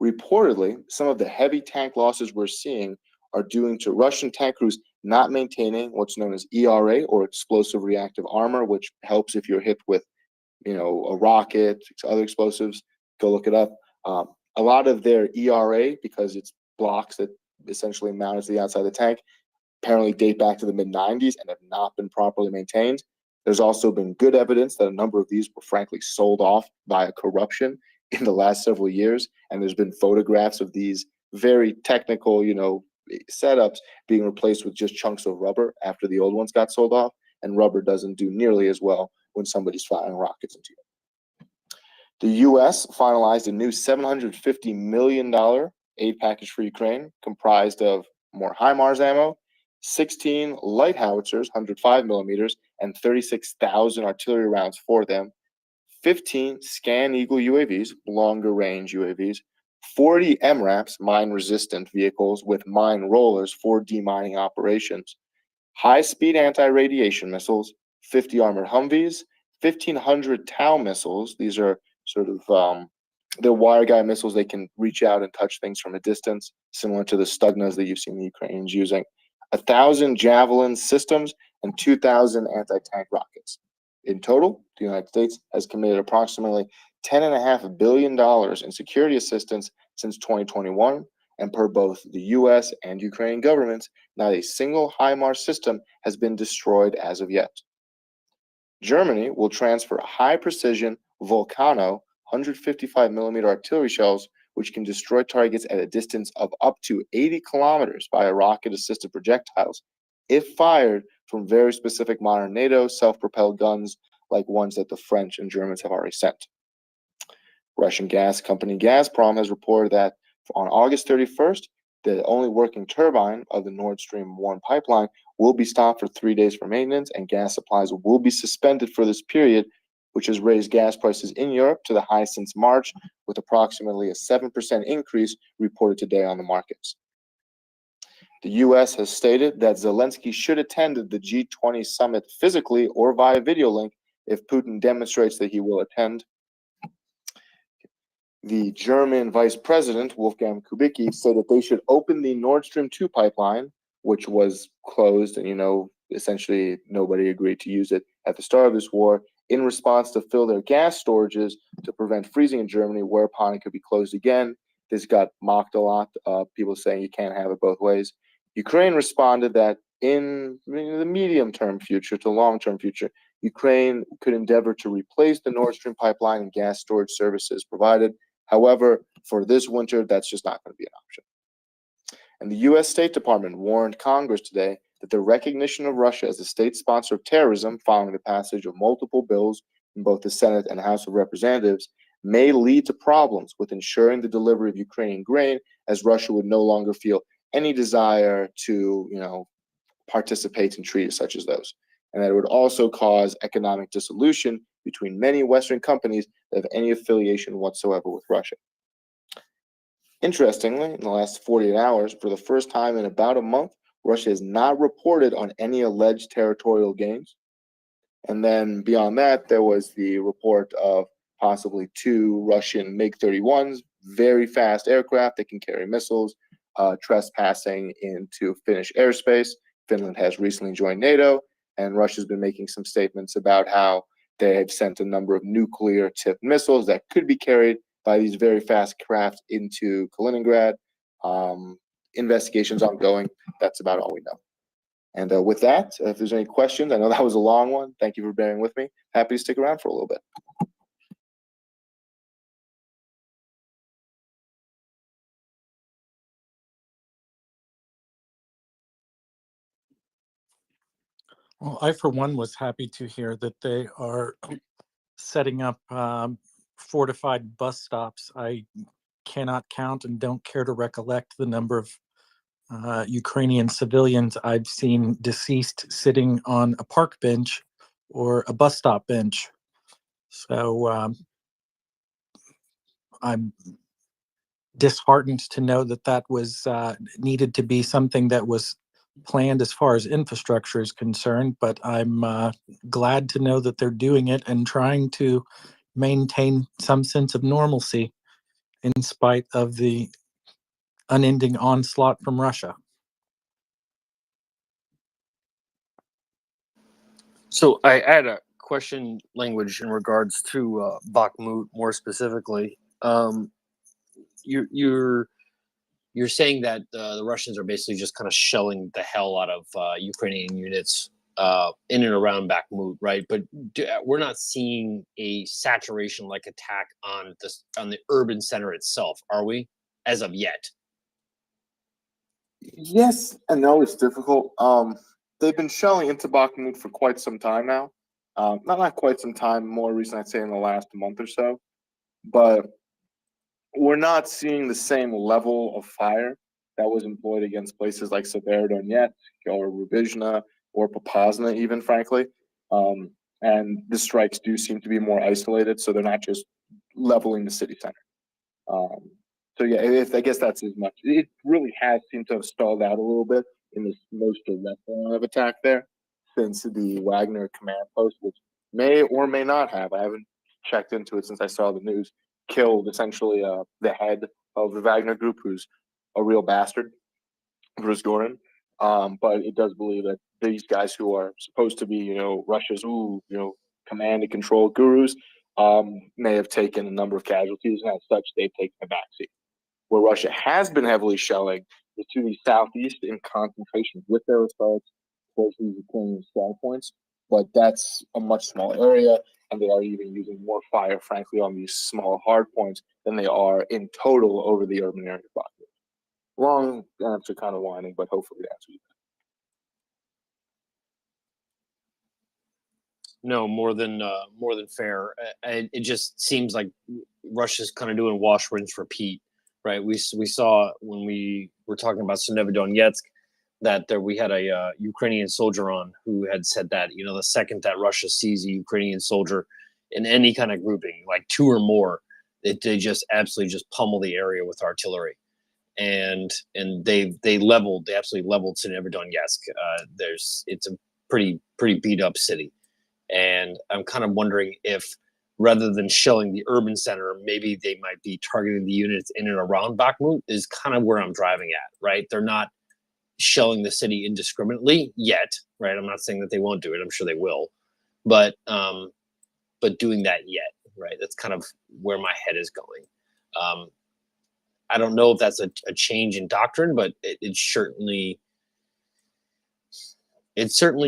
Reportedly, some of the heavy tank losses we're seeing are due to Russian tank crews not maintaining what's known as ERA, or explosive reactive armor, which helps if you're hit with, a rocket, other explosives. Go look it up. A lot of their ERA, because it's blocks that essentially mounted to the outside of the tank, apparently date back to the mid-90s and have not been properly maintained. There's also been good evidence that a number of these were frankly sold off via corruption in the last several years, and there's been photographs of these very technical, setups being replaced with just chunks of rubber after the old ones got sold off, and rubber doesn't do nearly as well when somebody's firing rockets into you. The U.S. finalized a new $750 million aid package for Ukraine, comprised of more HIMARS ammo, 16 light howitzers, 105 millimeters, and 36,000 artillery rounds for them, 15 Scan Eagle UAVs, longer range UAVs, 40 MRAPs, mine-resistant vehicles with mine rollers for demining operations, high-speed anti-radiation missiles, 50 armored Humvees, 1,500 Tau missiles. These are sort of they're wire guy missiles. They can reach out and touch things from a distance, similar to the Stugnas that you've seen the Ukrainians using, 1,000 Javelin systems, and 2,000 anti-tank rockets. In total, the United States has committed approximately $10.5 billion in security assistance since 2021, and per both the U.S. and Ukrainian governments, not a single HIMARS system has been destroyed as of yet. Germany will transfer high-precision Volcano 155 millimeter artillery shells, which can destroy targets at a distance of up to 80 kilometers via rocket-assisted projectiles, if fired from very specific modern NATO self-propelled guns like ones that the French and Germans have already sent. Russian gas company Gazprom has reported that on August 31st, the only working turbine of the Nord Stream 1 pipeline will be stopped for 3 days for maintenance, and gas supplies will be suspended for this period, which has raised gas prices in Europe to the highest since March, with approximately a 7% increase reported today on the markets. The U.S. has stated that Zelensky should attend the G20 summit physically or via video link if Putin demonstrates that he will attend. The German Vice President, Wolfgang Kubicki, said that they should open the Nord Stream 2 pipeline, which was closed, and essentially nobody agreed to use it at the start of this war, in response to fill their gas storages to prevent freezing in Germany, whereupon it could be closed again. This got mocked a lot, people saying you can't have it both ways. Ukraine responded that in the medium-term future to long-term future, Ukraine could endeavor to replace the Nord Stream pipeline and gas storage services provided. However, for this winter, that's just not going to be an option. And the U.S. State Department warned Congress today that the recognition of Russia as a state sponsor of terrorism following the passage of multiple bills in both the Senate and House of Representatives may lead to problems with ensuring the delivery of Ukrainian grain, as Russia would no longer feel any desire to, participate in treaties such as those. And that it would also cause economic dissolution between many Western companies that have any affiliation whatsoever with Russia. Interestingly, in the last 48 hours, for the first time in about a month, Russia has not reported on any alleged territorial gains. And then beyond that, there was the report of possibly 2 Russian MiG-31s, very fast aircraft that can carry missiles, trespassing into Finnish airspace. Finland has recently joined NATO, and Russia's been making some statements about how they have sent a number of nuclear-tipped missiles that could be carried by these very fast craft into Kaliningrad. Investigations ongoing. That's about all we know. And with that, if there's any questions, I know that was a long one. Thank you for bearing with me. Happy to stick around for a little bit. Well, I, for one, was happy to hear that they are setting up fortified bus stops. I cannot count and don't care to recollect the number of Ukrainian civilians I've seen deceased sitting on a park bench or a bus stop bench. So I'm disheartened to know that that was needed to be something that was planned as far as infrastructure is concerned, but I'm glad to know that they're doing it and trying to maintain some sense of normalcy in spite of the unending onslaught from Russia. So I had a question language in regards to Bakhmut more specifically. You're saying that the Russians are basically just kind of shelling the hell out of Ukrainian units in and around Bakhmut, right? But we're not seeing a saturation-like attack on the urban center itself, are we? As of yet. Yes and no, it's difficult. They've been shelling into Bakhmut for quite some time now. Not quite some time, more recent, I'd say in the last month or so. But we're not seeing the same level of fire that was employed against places like Severodonetsk or Rubizhna or Popasna, even, frankly. And the strikes do seem to be more isolated, so they're not just leveling the city center. So yeah, I guess that's as much. It really has seemed to have stalled out a little bit in this most direct line of attack there since the Wagner command post, which may or may not have, I haven't checked into it since I saw the news, killed essentially the head of the Wagner group, who's a real bastard, Grozgorin. But it does believe that these guys who are supposed to be, Russia's, command and control gurus, may have taken a number of casualties, and as such, they've taken a backseat. Where Russia has been heavily shelling is to the southeast in concentration with their assaults towards these Ukrainian strong points, but that's a much smaller area, and they are even using more fire, frankly, on these small hard points than they are in total over the urban area of Bakhmut. Long answer, kind of whining, but hopefully it answers you. No, more than fair. It just seems like Russia's kind of doing wash, rinse, repeat, right? We saw when we were talking about Severodonetsk that we had a Ukrainian soldier on who had said that the second that Russia sees a Ukrainian soldier in any kind of grouping, like two or more, they just absolutely just pummel the area with artillery, and they absolutely leveled Severodonetsk. It's a pretty beat up city. And I'm kind of wondering if rather than shelling the urban center, maybe they might be targeting the units in and around Bakhmut is kind of where I'm driving at, right? They're not shelling the city indiscriminately yet, right? I'm not saying that they won't do it. I'm sure they will, but doing that yet, right? That's kind of where my head is going. I don't know if that's a change in doctrine, but it certainly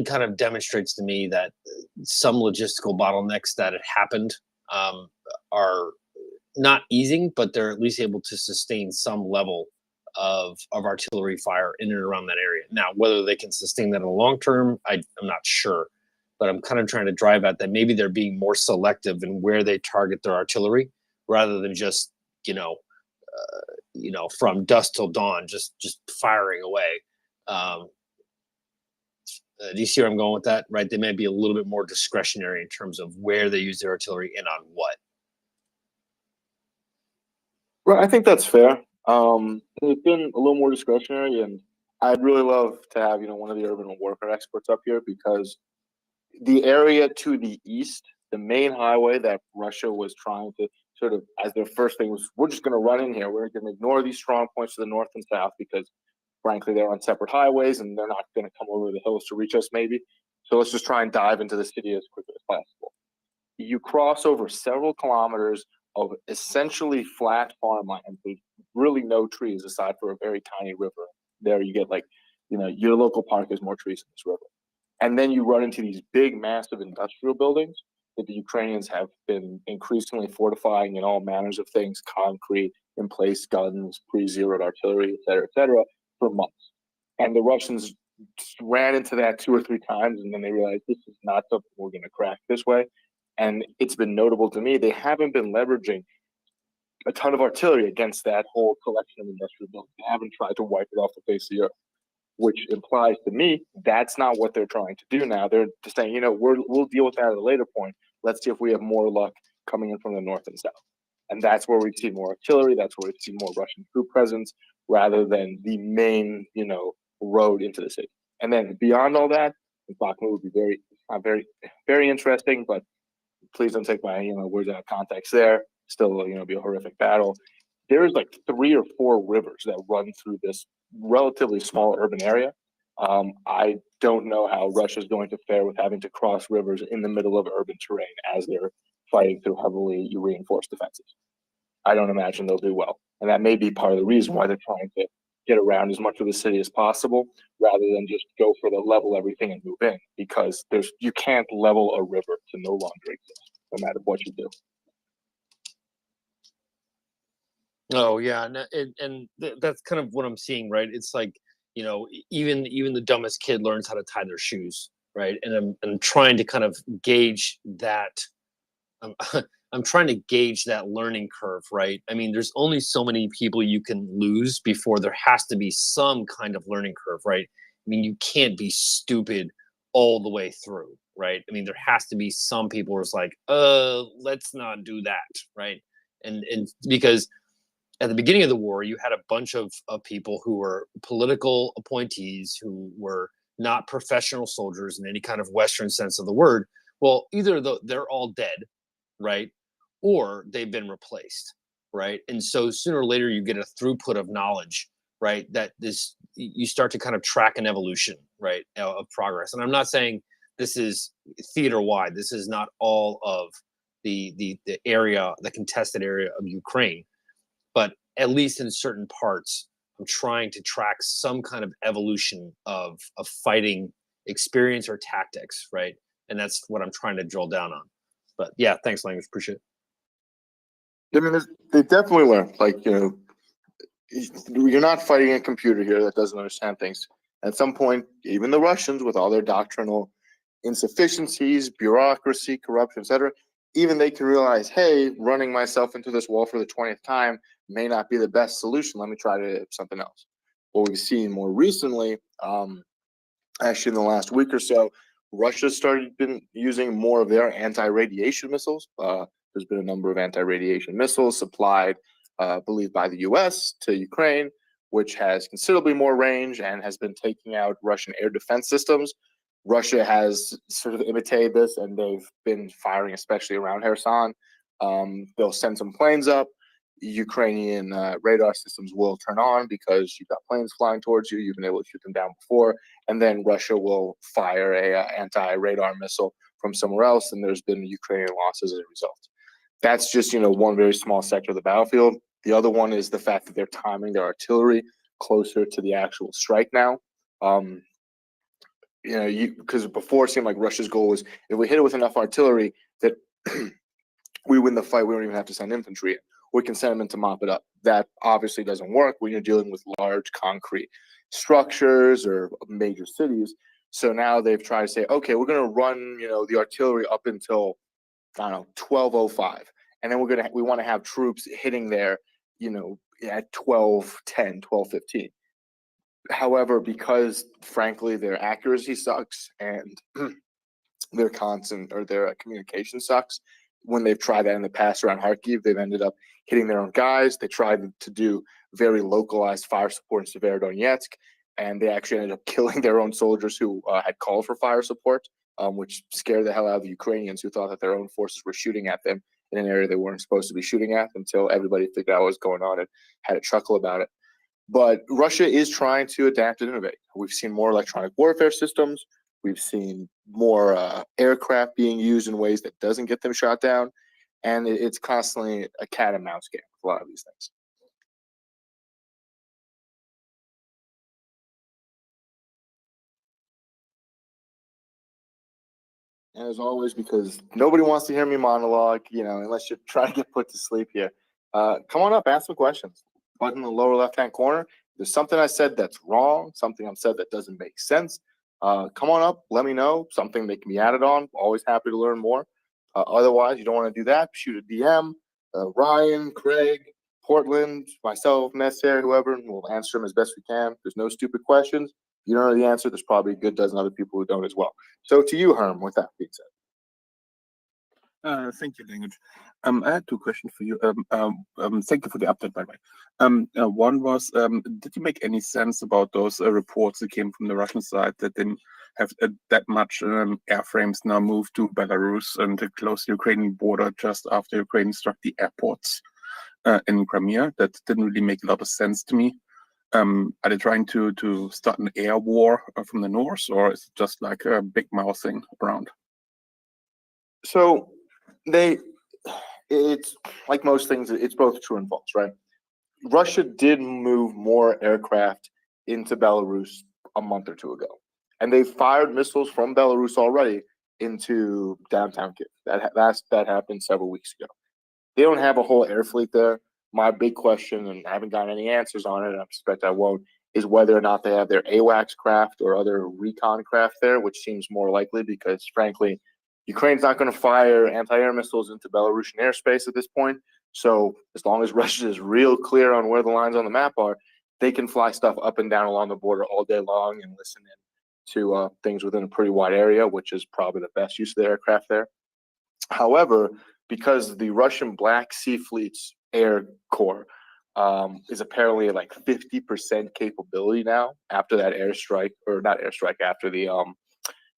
kind of demonstrates to me that some logistical bottlenecks that had happened are not easing, but they're at least able to sustain some level of artillery fire in and around that area. Now, whether they can sustain that in the long term, I'm not sure, but I'm kind of trying to drive at that. Maybe they're being more selective in where they target their artillery rather than just, from dusk till dawn, just firing away. Do you see where I'm going with that? Right? They may be a little bit more discretionary in terms of where they use their artillery and on what. Right, I think that's fair. It's been a little more discretionary, and I'd really love to have one of the urban warfare experts up here, because the area to the east, the main highway that Russia was trying to sort of, as their first thing was, we're just going to run in here. We're going to ignore these strong points to the north and south because, frankly, they're on separate highways and they're not going to come over the hills to reach us, maybe. So let's just try and dive into the city as quickly as possible. You cross over several kilometers of essentially flat farmland with really no trees aside for a very tiny river. There you get like your local park has more trees than this river. And then you run into these big, massive industrial buildings that the Ukrainians have been increasingly fortifying in all manners of things, concrete, in place guns, pre-zeroed artillery, et cetera, for months. And the Russians ran into that 2 or 3 times, and then they realized this is not something we're going to crack this way. And it's been notable to me, they haven't been leveraging a ton of artillery against that whole collection of industrial buildings. They haven't tried to wipe it off the face of the earth, which implies to me that's not what they're trying to do now. They're just saying, we'll deal with that at a later point. Let's see if we have more luck coming in from the north and south. And that's where we've seen more artillery. That's where we've seen more Russian troop presence rather than the main, road into the city. And then beyond all that, Bakhmut would be very, very interesting, but please don't take my, words out of context there. Still, be a horrific battle. There's like 3 or 4 rivers that run through this relatively small urban area. I don't know how Russia's going to fare with having to cross rivers in the middle of urban terrain as they're fighting through heavily reinforced defenses. I don't imagine they'll do well. And that may be part of the reason why they're trying to get around as much of the city as possible rather than just go for the level everything and move in, because you can't level a river to no longer exist, no matter what you do. Oh yeah, and that's kind of what I'm seeing, right? It's like, even the dumbest kid learns how to tie their shoes, right? And I'm trying to kind of gauge that. I'm trying to gauge that learning curve, right? I mean, there's only so many people you can lose before there has to be some kind of learning curve, right? I mean, you can't be stupid all the way through, right? I mean, there has to be some people who's like, let's not do that, right? And because at the beginning of the war, you had a bunch of people who were political appointees who were not professional soldiers in any kind of Western sense of the word. Well, either they're all dead, right? Or they've been replaced, right? And so sooner or later you get a throughput of knowledge, right? That you start to kind of track an evolution, right, of progress. And I'm not saying this is theater wide. This is not all of the area, the contested area of Ukraine, but at least in certain parts, I'm trying to track some kind of evolution of fighting experience or tactics, right? And that's what I'm trying to drill down on. But yeah, thanks, Language. Appreciate it. I mean, they definitely learn. Like, you're not fighting a computer here that doesn't understand things. At some point, even the Russians, with all their doctrinal insufficiencies, bureaucracy, corruption, etc., even they can realize, hey, running myself into this wall for the 20th time may not be the best solution. Let me try something else. What we've seen more recently, actually in the last week or so, Russia been using more of their anti-radiation missiles. There's been a number of anti-radiation missiles supplied, I believe, by the U.S. to Ukraine, which has considerably more range and has been taking out Russian air defense systems. Russia has sort of imitated this, and they've been firing, especially around Kherson. They'll send some planes up. Ukrainian radar systems will turn on because you've got planes flying towards you. You've been able to shoot them down before. And then Russia will fire a anti-radar missile from somewhere else, and there's been Ukrainian losses as a result. That's just, one very small sector of the battlefield. The other one is the fact that they're timing their artillery closer to the actual strike now. Because before it seemed like Russia's goal was, if we hit it with enough artillery that we win the fight, we don't even have to send infantry in. We can send them in to mop it up. That obviously doesn't work when you're dealing with large concrete structures or major cities. So now they've tried to say, okay, we're going to run, the artillery up until, 12:05, and then we want to have troops hitting there, at 12:10, 12:15. However, because frankly their accuracy sucks and their communication sucks, when they've tried that in the past around Kharkiv, they've ended up hitting their own guys. They tried to do very localized fire support in Severodonetsk, and they actually ended up killing their own soldiers who had called for fire support, which scared the hell out of the Ukrainians, who thought that their own forces were shooting at them in an area they weren't supposed to be shooting at, until everybody figured out what was going on and had a chuckle about it. But Russia is trying to adapt and innovate. We've seen more electronic warfare systems. We've seen more aircraft being used in ways that doesn't get them shot down. And it's constantly a cat and mouse game with a lot of these things. And as always, because nobody wants to hear me monologue, unless you're trying to get put to sleep here, come on up, ask some questions. Button in the lower left-hand corner. If there's something I said that's wrong, something I've said that doesn't make sense, come on up, let me know, something that can be added on. Always happy to learn more. Otherwise, you don't want to do that, shoot a DM. Ryan, Craig, Portland, myself, necessary, whoever, and we'll answer them as best we can. There's no stupid questions. If you don't know the answer, there's probably a good dozen other people who don't as well. So to you, Herm, with that being said. Thank you, Language. I had two questions for you. Thank you for the update, by the way. One was, did you make any sense about those reports that came from the Russian side that didn't have that much airframes now moved to Belarus and to close the Ukrainian border just after Ukraine struck the airports in Crimea? That didn't really make a lot of sense to me. Are they trying to start an air war from the north, or is it just like a big mouthing around? So it's like most things, it's both true and false, right? Russia did move more aircraft into Belarus a month or two ago, and they fired missiles from Belarus already into downtown Kiev. That happened several weeks ago. They don't have a whole air fleet there. My big question, and I haven't gotten any answers on it, and I suspect I won't, is whether or not they have their AWACS craft or other recon craft there, which seems more likely because, frankly, Ukraine's not going to fire anti-air missiles into Belarusian airspace at this point. So as long as Russia is real clear on where the lines on the map are, they can fly stuff up and down along the border all day long and listen in to things within a pretty wide area, which is probably the best use of the aircraft there. However, because the Russian Black Sea Fleet's Air Corps is apparently like 50% capability now after that airstrike, or not airstrike, after the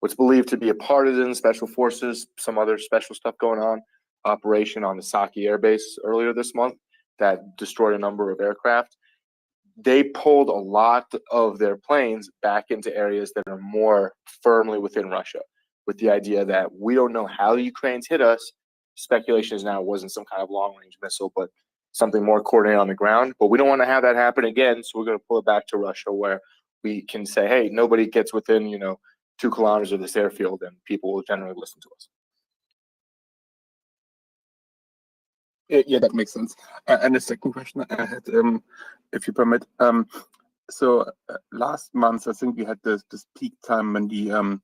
what's believed to be a partisan special forces, some other special stuff going on, operation on the Saki Air Base earlier this month that destroyed a number of aircraft. They pulled a lot of their planes back into areas that are more firmly within Russia, with the idea that we don't know how the Ukrainians hit us. Speculation is now it wasn't some kind of long-range missile, but something more coordinated on the ground. But we don't want to have that happen again, so we're going to pull it back to Russia, where we can say, hey, nobody gets within 2 kilometers of this airfield, and people will generally listen to us. Yeah, that makes sense. And the second question I had, if you permit, so last month I think we had this peak time when the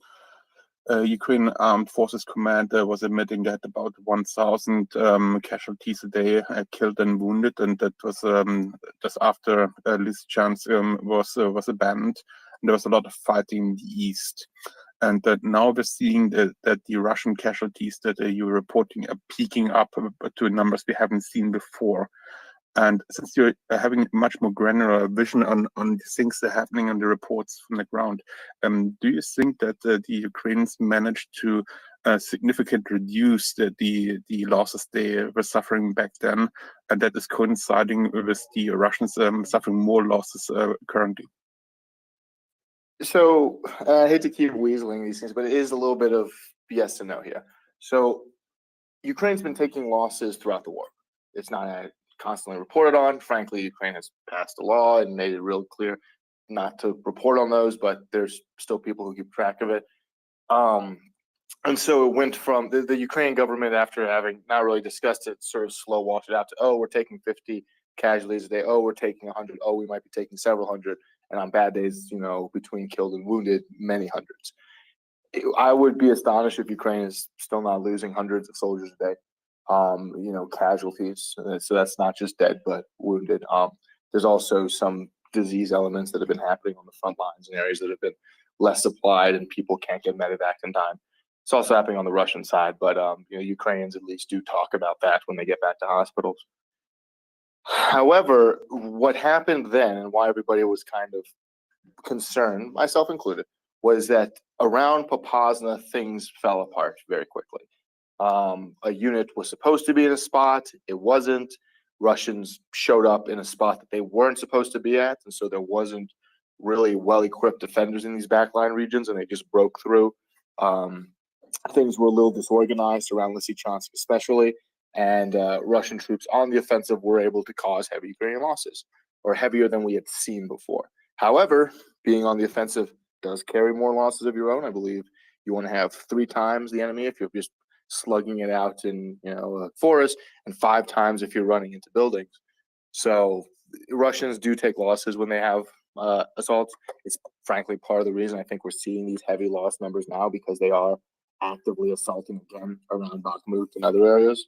Ukraine Armed Forces Commander was admitting that about 1,000 casualties a day killed and wounded, and that was just after Lysychansk was abandoned. And there was a lot of fighting in the east. And that now we're seeing that the Russian casualties that you're reporting are peaking up to numbers we haven't seen before. And since you're having much more granular vision on the things that are happening on the reports from the ground, do you think that the Ukrainians managed to significantly reduce the losses they were suffering back then, and that is coinciding with the Russians suffering more losses currently? So I hate to keep weaseling these things, but it is a little bit of yes and no here. So Ukraine's been taking losses throughout the war. It's not constantly reported on. Frankly, Ukraine has passed a law and made it real clear not to report on those, but there's still people who keep track of it. And so it went from the Ukrainian government, after having not really discussed it, sort of slow walked it out to, oh, we're taking 50 casualties a day. Oh, we're taking 100. Oh, we might be taking several hundred. And on bad days, between killed and wounded, many hundreds. I would be astonished if Ukraine is still not losing hundreds of soldiers a day. Casualties. So that's not just dead, but wounded. There's also some disease elements that have been happening on the front lines in areas that have been less supplied, and people can't get medevac in time. It's also happening on the Russian side, but Ukrainians at least do talk about that when they get back to hospitals. However, what happened then, and why everybody was kind of concerned, myself included, was that around Popasna, things fell apart very quickly. A unit was supposed to be in a spot, it wasn't. Russians showed up in a spot that they weren't supposed to be at, and so there wasn't really well-equipped defenders in these backline regions, and they just broke through. Things were a little disorganized around Lysychansk especially, and Russian troops on the offensive were able to cause heavy Ukrainian losses, or heavier than we had seen before. However, being on the offensive does carry more losses of your own. I believe You want to have 3 times the enemy if you're just slugging it out in a forest, and 5 times if you're running into buildings. So Russians do take losses when they have assaults. It's frankly part of the reason I think we're seeing these heavy loss numbers now, because they are actively assaulting again around Bakhmut and other areas.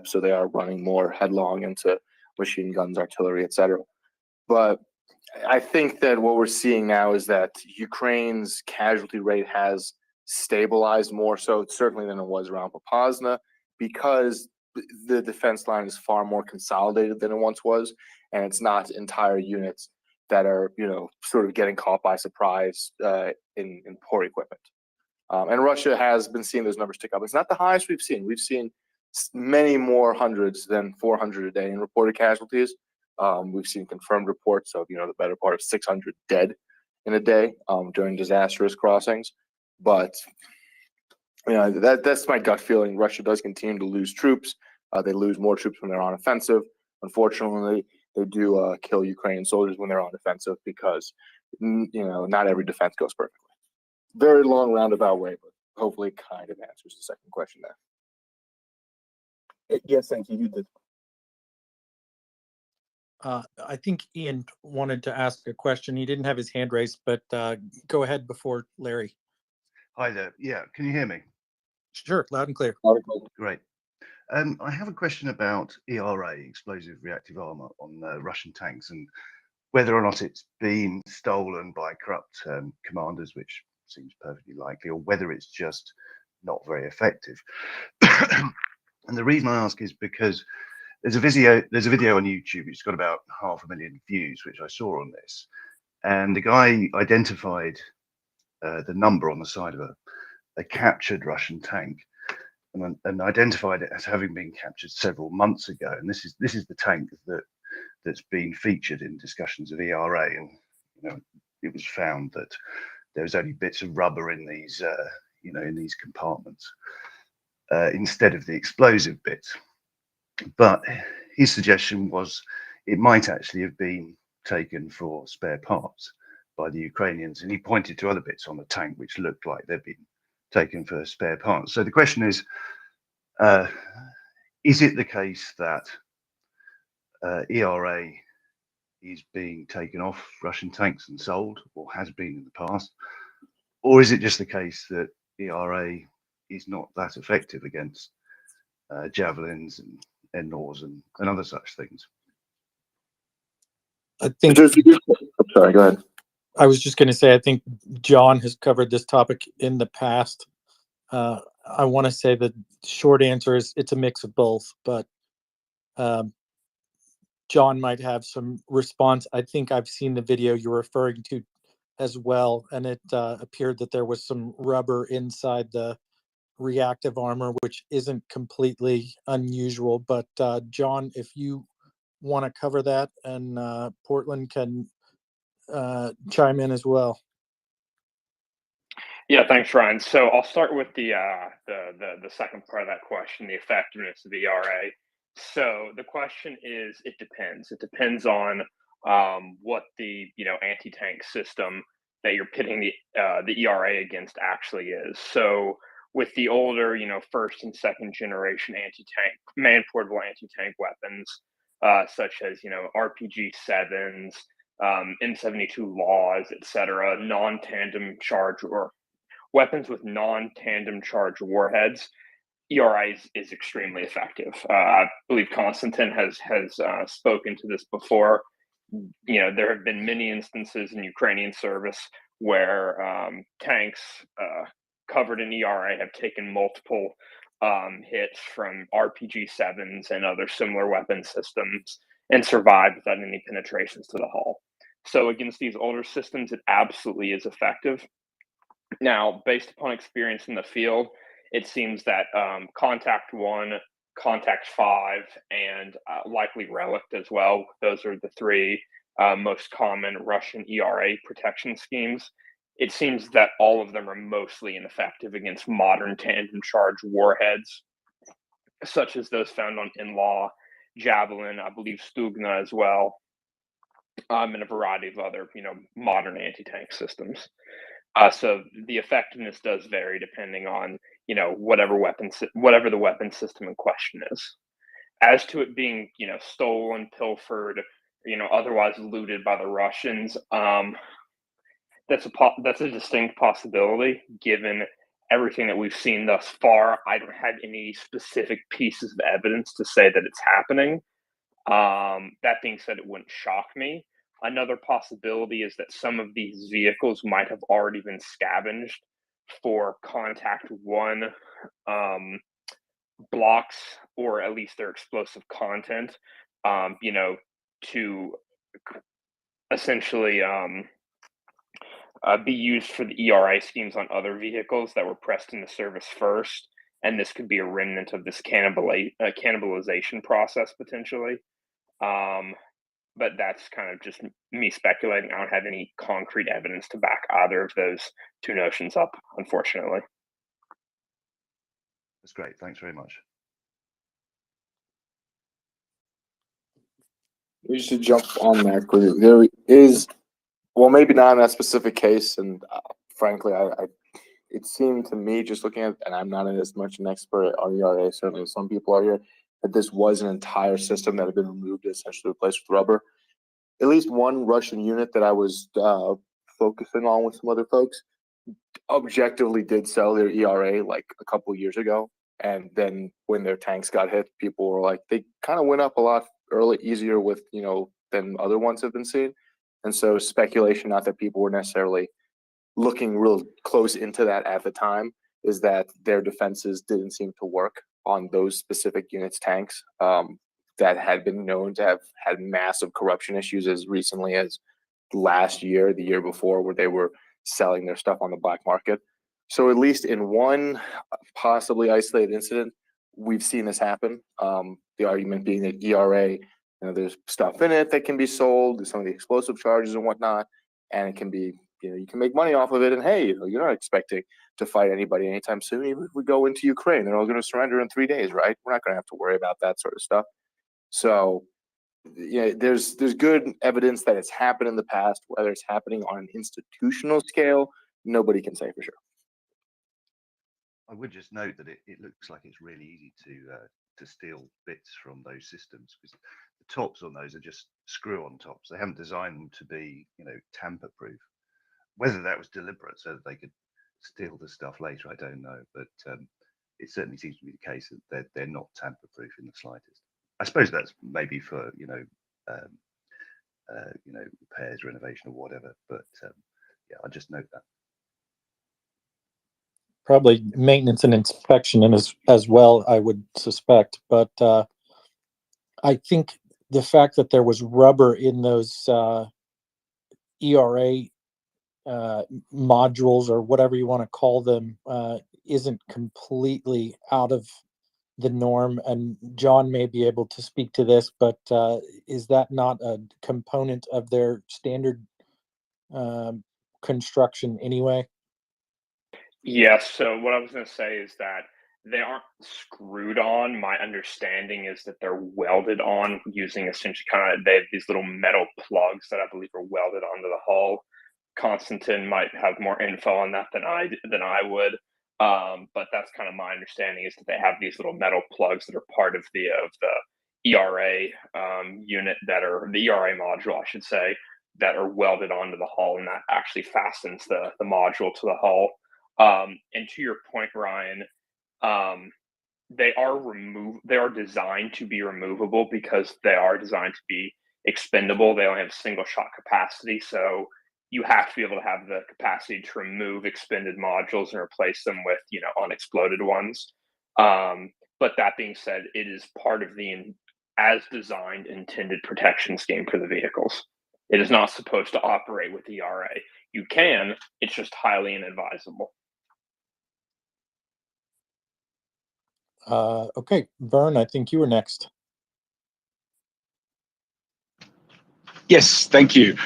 So they are running more headlong into machine guns, artillery, etc. But I think that what we're seeing now is that Ukraine's casualty rate has stabilized more so certainly than it was around Popasna, because the defense line is far more consolidated than it once was, and it's not entire units that are sort of getting caught by surprise in poor equipment. And Russia has been seeing those numbers tick up. It's not the highest we've seen. We've seen many more hundreds than 400 a day in reported casualties. We've seen confirmed reports of the better part of 600 dead in a day during disastrous crossings. But that's my gut feeling. Russia does continue to lose troops. They lose more troops when they're on offensive. Unfortunately, they do kill Ukrainian soldiers when they're on defensive, because not every defense goes perfectly. Very long roundabout way, but hopefully kind of answers the second question there. Yes, thank you. You did. I think Ian wanted to ask a question. He didn't have his hand raised, but go ahead before Larry. Hi there. Yeah, can you hear me? Sure, loud and clear. Great. I have a question about ERA, explosive reactive armor, on Russian tanks, and whether or not it's been stolen by corrupt commanders, which seems perfectly likely, or whether it's just not very effective. And the reason I ask is because there's a video on YouTube. It's got about 500,000 views, which I saw on this, and the guy identified the number on the side of a captured Russian tank, and identified it as having been captured several months ago. And this is the tank that's been featured in discussions of ERA, and it was found that there was only bits of rubber in these in these compartments instead of the explosive bits. But his suggestion was it might actually have been taken for spare parts by the Ukrainians, and he pointed to other bits on the tank which looked like they'd been taken for spare parts. So the question is it the case that ERA is being taken off Russian tanks and sold, or has been in the past, or is it just the case that ERA is not that effective against javelins and NORs and other such things? I think. Sorry, go ahead. I was just going to say, I think John has covered this topic in the past. I want to say the short answer is it's a mix of both, but John might have some response. I think I've seen the video you're referring to as well, and it appeared that there was some rubber inside the reactive armor, which isn't completely unusual. But John, if you want to cover that, and Portland can chime in as well. Yeah, thanks, Ryan. So I'll start with the second part of that question, the effectiveness of the ERA. So the question is, it depends. It depends on what the anti-tank system that you're pitting the ERA against actually is. So with the older, first and second generation anti-tank, man-portable anti-tank weapons, such as RPG-7s, M72 laws, etc., non-tandem charge or weapons with non-tandem charge warheads, ERA is extremely effective. I believe Konstantin has spoken to this before. There have been many instances in Ukrainian service where tanks covered in ERA have taken multiple hits from RPG-7s and other similar weapon systems and survived without any penetrations to the hull. So against these older systems, it absolutely is effective. Now, based upon experience in the field, it seems that Contact 1, Contact 5, and likely Relict as well, those are the 3 most common Russian ERA protection schemes. It seems that all of them are mostly ineffective against modern tandem charge warheads, such as those found on In-Law, Javelin, I believe Stugna as well, and a variety of other modern anti-tank systems. So the effectiveness does vary depending on, you know, whatever the weapon system in question is. As to it being, you know, stolen, pilfered, you know, otherwise looted by the Russians, that's a distinct possibility given everything that we've seen thus far. I don't have any specific pieces of evidence to say that it's happening. That being said, it wouldn't shock me. Another possibility is that some of these vehicles might have already been scavenged for contact one blocks, or at least their explosive content, you know, to essentially be used for the ERA schemes on other vehicles that were pressed into service first. And this could be a remnant of this cannibalization process potentially. But that's kind of just me speculating. I don't have any concrete evidence to back either of those two notions up, unfortunately. That's great. Thanks very much. We should jump on that quickly. There is, well, maybe not in that specific case, and frankly, it seemed to me, just looking at, and I'm not as much an expert on ERA, certainly some people are here, that this was an entire system that had been removed, essentially replaced with rubber. At least one Russian unit that I was focusing on with some other folks objectively did sell their ERA like a couple years ago. And then when their tanks got hit, people were like, they kind of went up a lot easier with, you know, than other ones have been seen. And so speculation, not that people were necessarily looking real close into that at the time, is that their defenses didn't seem to work on those specific units' tanks that had been known to have had massive corruption issues as recently as last year, the year before, where they were selling their stuff on the black market. So at least in one possibly isolated incident, we've seen this happen. The argument being that ERA, you know, there's stuff in it that can be sold, some of the explosive charges and whatnot, and it can be, you know, you can make money off of it. And hey, you know, you're not expecting to fight anybody anytime soon. Even if we go into Ukraine, they're all going to surrender in 3 days, right? We're not going to have to worry about that sort of stuff. So, yeah, there's good evidence that it's happened in the past. Whether it's happening on an institutional scale, nobody can say for sure. I would just note that it looks like it's really easy to steal bits from those systems, because the tops on those are just screw-on tops. They haven't designed them to be, you know, tamper-proof. Whether that was deliberate so that they could steal the stuff later, I don't know. But it certainly seems to be the case that they're not tamper-proof in the slightest. I suppose that's maybe for repairs, renovation, or whatever. But yeah, I'll just note that. Probably maintenance and inspection and as well, I would suspect. But I think the fact that there was rubber in those ERA modules, or whatever you want to call them, isn't completely out of the norm. And John may be able to speak to this, but is that not a component of their standard construction anyway? Yes. So what I was going to say is that they aren't screwed on. My understanding is that they're welded on using essentially they have these little metal plugs that I believe are welded onto the hull. Constantine might have more info on that than I would. But that's kind of my understanding, is that they have these little metal plugs that are part of the ERA unit, that are the ERA module, I should say, that are welded onto the hull, and that actually fastens the module to the hull. And to your point, Ryan, they are designed to be removable because they are designed to be expendable. They only have single shot capacity, so you have to be able to have the capacity to remove expended modules and replace them with, you know, unexploded ones. But that being said, it is part of the as designed intended protection scheme for the vehicles. It is not supposed to operate with ERA. You can, it's just highly inadvisable. Okay, Vern, I think you were next. Yes, thank you.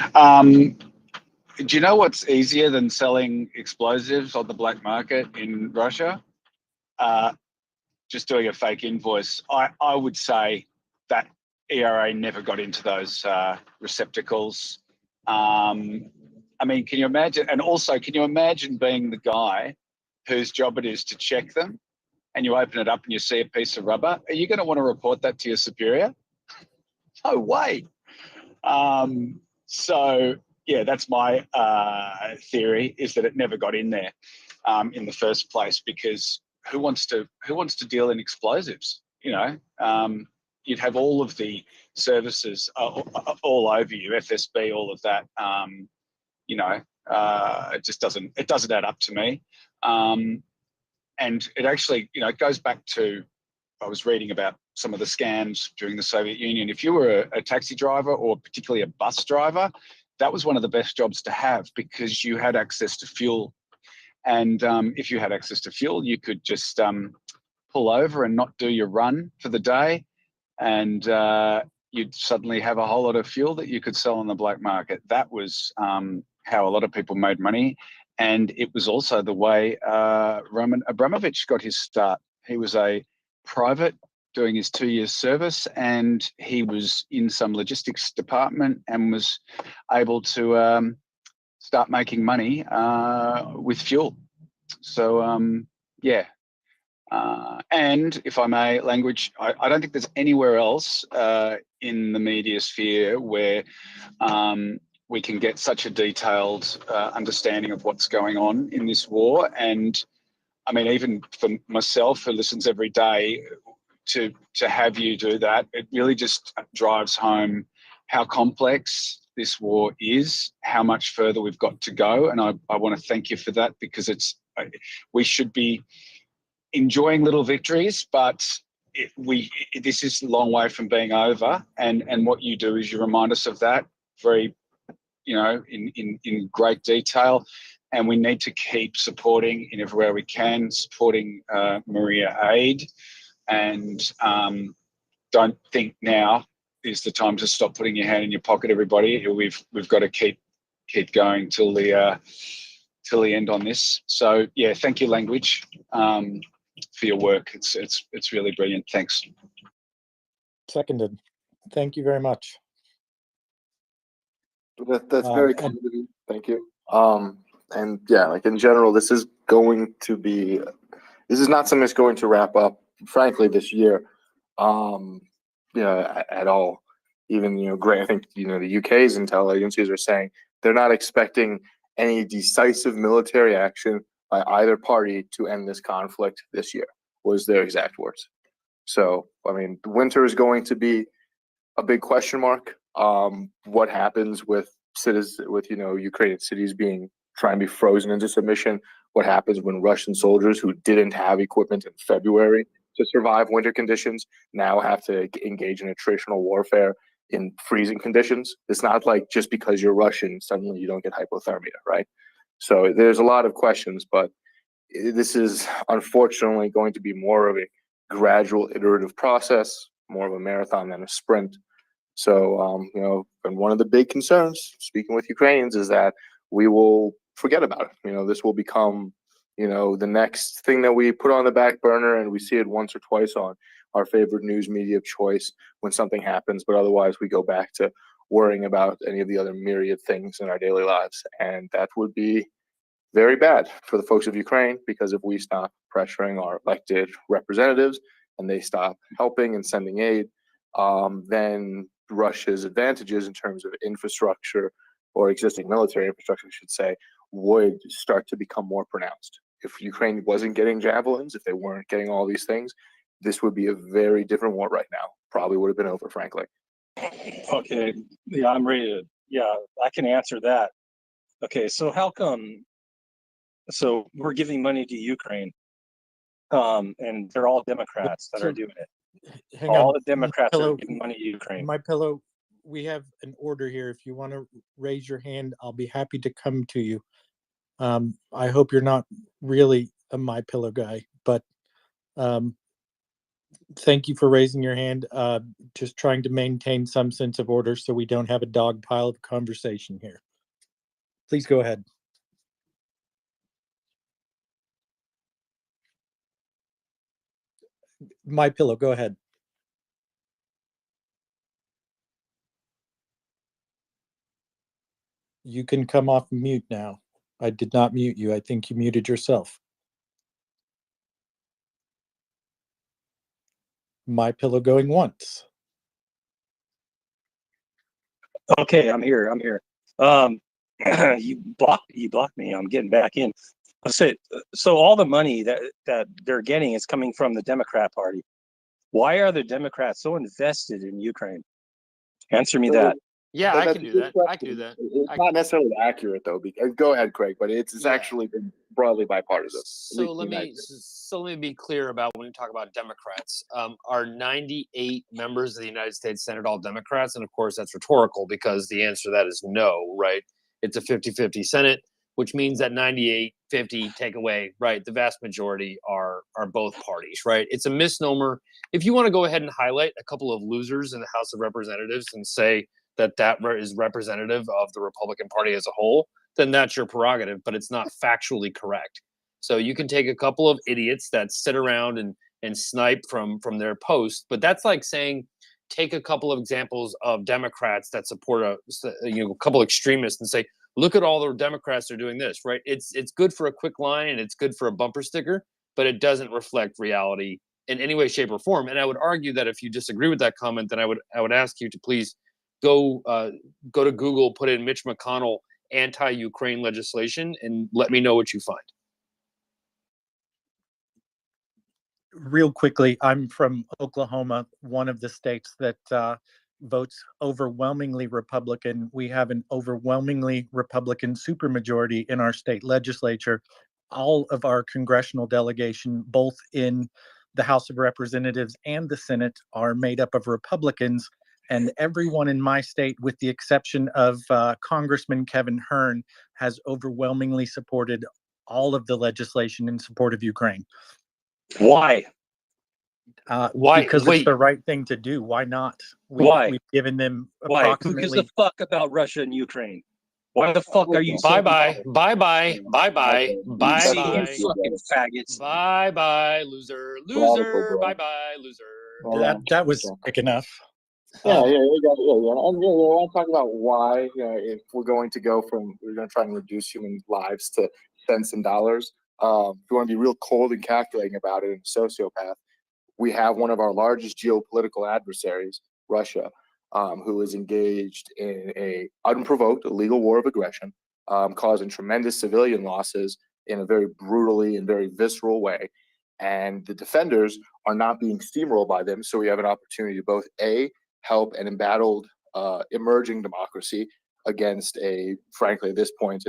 Do you know what's easier than selling explosives on the black market in Russia? Just doing a fake invoice. I would say that ERA never got into those receptacles. I mean, can you imagine? And also, can you imagine being the guy whose job it is to check them, and you open it up and you see a piece of rubber? Are you going to want to report that to your superior? No way. So yeah, that's my theory, is that it never got in there in the first place, because who wants to deal in explosives? You know, you'd have all of the services all over you, FSB, all of that. You know, it just doesn't add up to me. And it actually, you know, it goes back to, I was reading about some of the scams during the Soviet Union. If you were a taxi driver, or particularly a bus driver, that was one of the best jobs to have, because you had access to fuel. And if you had access to fuel, you could just pull over and not do your run for the day, and you'd suddenly have a whole lot of fuel that you could sell on the black market. That was how a lot of people made money. And it was also the way Roman Abramovich got his start. He was a private doing his 2 years service, and he was in some logistics department and was able to start making money with fuel. So yeah. And if I may, language, I don't think there's anywhere else in the media sphere where we can get such a detailed understanding of what's going on in this war. And I mean, even for myself, who listens every day, to have you do that, it really just drives home how complex this war is, how much further we've got to go. And I want to thank you for that, because we should be enjoying little victories, but this is a long way from being over. And what you do is you remind us of that very, you know, in great detail. And we need to keep supporting in everywhere we can, supporting Maria Aid. And don't think now is the time to stop putting your hand in your pocket, everybody. We've got to keep going till the end on this. So yeah, thank you, Language, for your work. It's really brilliant. Thanks. Seconded. Thank you very much. That's very kind of you. Thank you. And yeah, like in general, this is not something that's going to wrap up, frankly, this year. You know, at all. Even, you know, great. I think, you know, the UK's intel agencies are saying they're not expecting any decisive military action by either party to end this conflict this year, was their exact words. So, I mean, the winter is going to be a big question mark. What happens with you know, Ukrainian cities trying to be frozen into submission? What happens when Russian soldiers who didn't have equipment in February to survive winter conditions now have to engage in attritional warfare in freezing conditions? It's not like just because you're Russian, suddenly you don't get hypothermia, right? So there's a lot of questions, but this is unfortunately going to be more of a gradual iterative process, more of a marathon than a sprint. So, you know, and one of the big concerns, speaking with Ukrainians, is that we will forget about it. You know, this will become, you know, the next thing that we put on the back burner, and we see it once or twice on our favorite news media of choice when something happens. But otherwise, we go back to worrying about any of the other myriad things in our daily lives. And that would be very bad for the folks of Ukraine, because if we stop pressuring our elected representatives and they stop helping and sending aid, then Russia's advantages in terms of infrastructure, or existing military infrastructure, I should say, would start to become more pronounced. If Ukraine wasn't getting javelins, if they weren't getting all these things, this would be a very different war right now. Probably would have been over, frankly. Okay, yeah, I'm ready to, yeah, I can answer that. Okay, so how come, so we're giving money to Ukraine, and they're all Democrats that are doing it. Hang all on. the Democrats Pillow, are giving money to Ukraine. My Pillow, we have an order here. If you want to raise your hand, I'll be happy to come to you. I hope you're not really a My Pillow guy, but thank you for raising your hand. Just trying to maintain some sense of order so we don't have a dog pile of conversation here. Please go ahead. My Pillow, go ahead. You can come off mute now. I did not mute you. I think you muted yourself. My pillow going once. Okay, I'm here. I'm here. You blocked me. I'm getting back in. So all the money that they're getting is coming from the Democrat Party. Why are the Democrats so invested in Ukraine? Answer me that. Yeah, I That's can a do good that. I can do question. that. It's not necessarily accurate though. Because, go ahead, Craig. But it's actually been broadly bipartisan. So let me be clear about when we talk about Democrats. Are 98 members of the United States Senate all Democrats? And of course, that's rhetorical because the answer to that is no, right? It's a 50-50 Senate, which means that 98-50 take away, right? The vast majority are both parties, right? It's a misnomer. If you want to go ahead and highlight a couple of losers in the House of Representatives and say that is representative of the Republican Party as a whole, then that's your prerogative, but it's not factually correct. So you can take a couple of idiots that sit around and snipe from their post, but that's like saying take a couple of examples of Democrats that support a couple extremists and say, look at all the Democrats are doing this, right? It's good for a quick line and it's good for a bumper sticker, but it doesn't reflect reality in any way, shape, or form. And I would argue that if you disagree with that comment, then I would ask you to please go to Google, put in Mitch McConnell anti-Ukraine legislation, and let me know what you find. Real quickly, I'm from Oklahoma, one of the states that votes overwhelmingly Republican. We have an overwhelmingly Republican supermajority in our state legislature. All of our congressional delegation, both in the House of Representatives and the Senate, are made up of Republicans. And everyone in my state, with the exception of Congressman Kevin Hern, has overwhelmingly supported all of the legislation in support of Ukraine. Why? Why? Because it's the right thing to do. Why not? Why? We've given them Why? approximately. Who gives a fuck about Russia and Ukraine? Why the fuck are you Bye bye. Fucking faggots. Bye loser. Bye loser. That was quick enough. Yeah. And I want to talk about why, if we're going to try and reduce human lives to cents and dollars. If we want to be real cold and calculating about it and sociopath, we have one of our largest geopolitical adversaries, Russia, who is engaged in a unprovoked illegal war of aggression, causing tremendous civilian losses in a very brutally and very visceral way. And the defenders are not being steamrolled by them. So we have an opportunity to both help an embattled emerging democracy against frankly, at this point,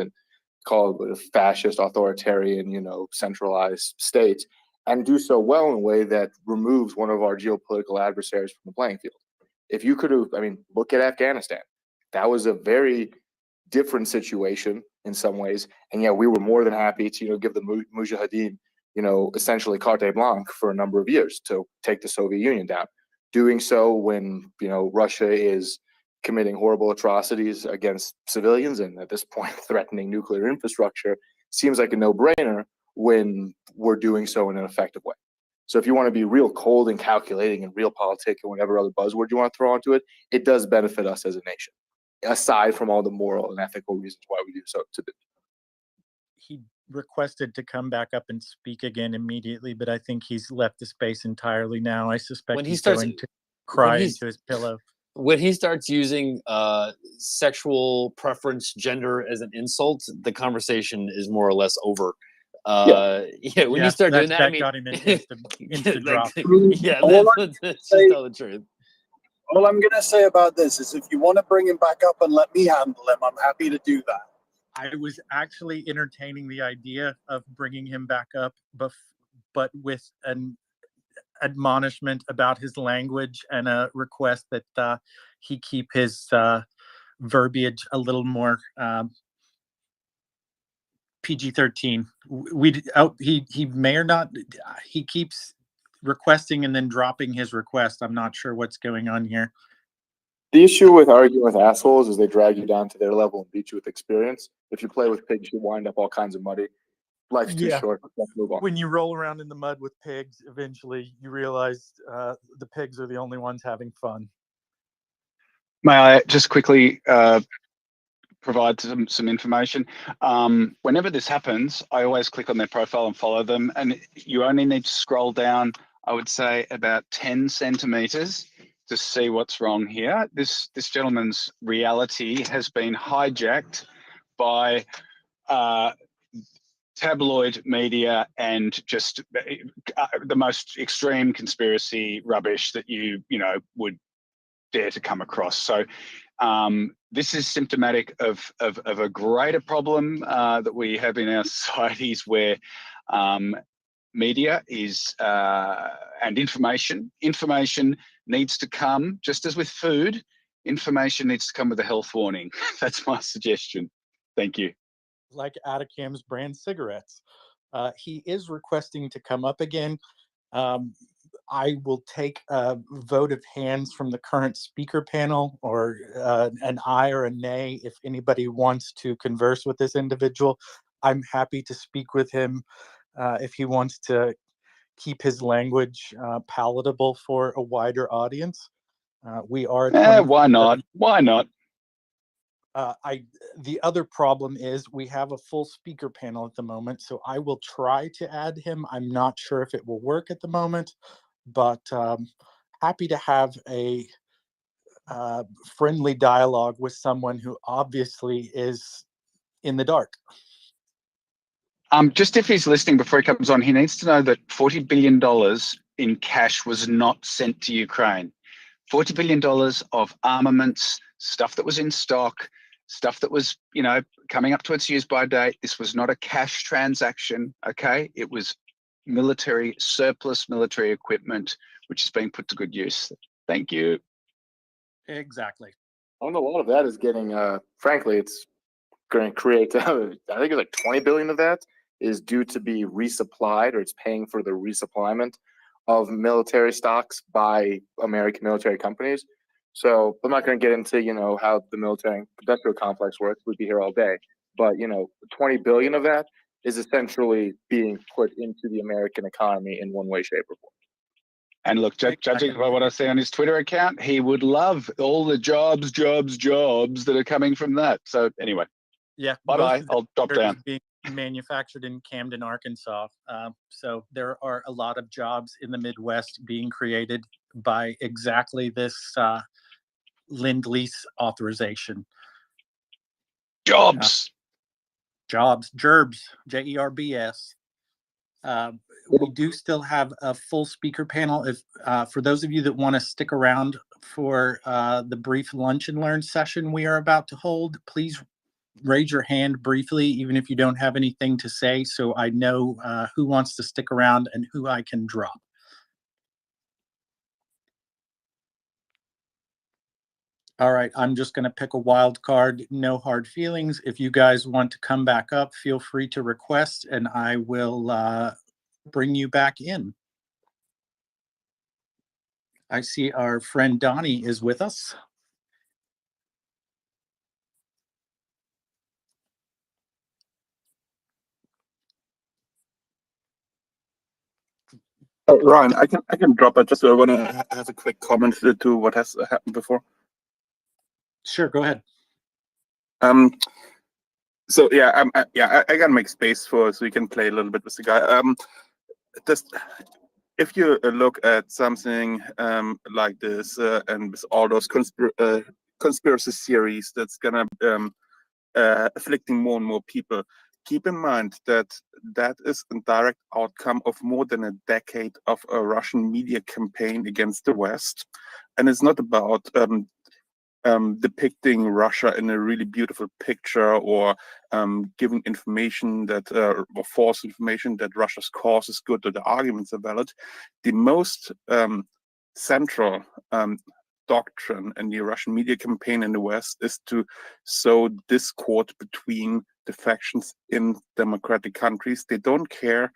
called a fascist, authoritarian, centralized state, and do so well in a way that removes one of our geopolitical adversaries from the playing field. If you could have, look at Afghanistan. That was a very different situation in some ways, and yet we were more than happy to, give the Mujahideen, essentially carte blanche for a number of years to take the Soviet Union down. Doing so when, Russia is committing horrible atrocities against civilians and at this point threatening nuclear infrastructure seems like a no-brainer when we're doing so in an effective way. So if you want to be real cold and calculating and real politic and whatever other buzzword you want to throw onto it, it does benefit us as a nation, aside from all the moral and ethical reasons why we do so today. He requested to come back up and speak again immediately, but I think he's left the space entirely now. I suspect he's going to cry into his pillow. When he starts using sexual preference, gender as an insult, the conversation is more or less over. When you start doing that, got him an instant drop. Yeah, let's just tell the truth. All I'm going to say about this is if you want to bring him back up and let me handle him, I'm happy to do that. I was actually entertaining the idea of bringing him back up, but with an admonishment about his language and a request that he keep his verbiage a little more PG-13. He may or not. He keeps requesting and then dropping his request. I'm not sure what's going on here. The issue with arguing with assholes is they drag you down to their level and beat you with experience. If you play with pigs, you wind up all kinds of muddy. Life's too short. Let's move on. When you roll around in the mud with pigs, eventually you realize the pigs are the only ones having fun. May I just quickly provide some information. Whenever this happens, I always click on their profile and follow them. And you only need to scroll down, I would say, about 10 centimeters to see what's wrong here. This gentleman's reality has been hijacked by tabloid media and just the most extreme conspiracy rubbish that you would dare to come across. So this is symptomatic of a greater problem that we have in our societies, where media is and information needs to come, just as with food, information needs to come with a health warning. That's my suggestion. Thank you. Like Atacam's brand cigarettes. He is requesting to come up again. I will take a vote of hands from the current speaker panel, or an aye or a nay if anybody wants to converse with this individual. I'm happy to speak with him if he wants to keep his language palatable for a wider audience. We are why not? Why not? The other problem is we have a full speaker panel at the moment, so I will try to add him. I'm not sure if it will work at the moment, but happy to have a friendly dialogue with someone who obviously is in the dark. Just if he's listening before he comes on, he needs to know that $40 billion in cash was not sent to Ukraine. $40 billion of armaments, stuff that was in stock, stuff that was, coming up to its use-by date. This was not a cash transaction, okay? It was surplus military equipment, which is being put to good use. Thank you. Exactly. And a lot of that is getting, frankly, it's going to create, I think it's like 20 billion of that is due to be resupplied, or it's paying for the resupplyment of military stocks by American military companies. So I'm not going to get into, how the military industrial complex works. We'd be here all day. But, 20 billion of that is essentially being put into the American economy in one way, shape, or form. And look, judging by what I see on his Twitter account, he would love all the jobs that are coming from that. So anyway, yeah, bye-bye. I'll drop down. Being manufactured in Camden, Arkansas. So there are a lot of jobs in the Midwest being created by exactly this Lend-Lease authorization. Jobs, Gerbs, Jerbs. We do still have a full speaker panel. If for those of you that want to stick around for the brief lunch and learn session we are about to hold, please raise your hand briefly, even if you don't have anything to say, so I know who wants to stick around and who I can drop. All right, I'm just going to pick a wild card. No hard feelings. If you guys want to come back up, feel free to request, and I will bring you back in. I see our friend Donnie is with us. Ryan, I can drop it. Just I want to have a quick comment to what has happened before. Sure, go ahead. So yeah, I gotta make space so we can play a little bit with the guy. Just if you look at something like this and with all those conspiracy theories that's gonna afflicting more and more people, keep in mind that that is a direct outcome of more than a decade of a Russian media campaign against the West. And it's not about depicting Russia in a really beautiful picture, or giving information that, or false information that Russia's cause is good or the arguments are valid. The most central doctrine in the Russian media campaign in the West is to sow discord between the factions in democratic countries. They don't care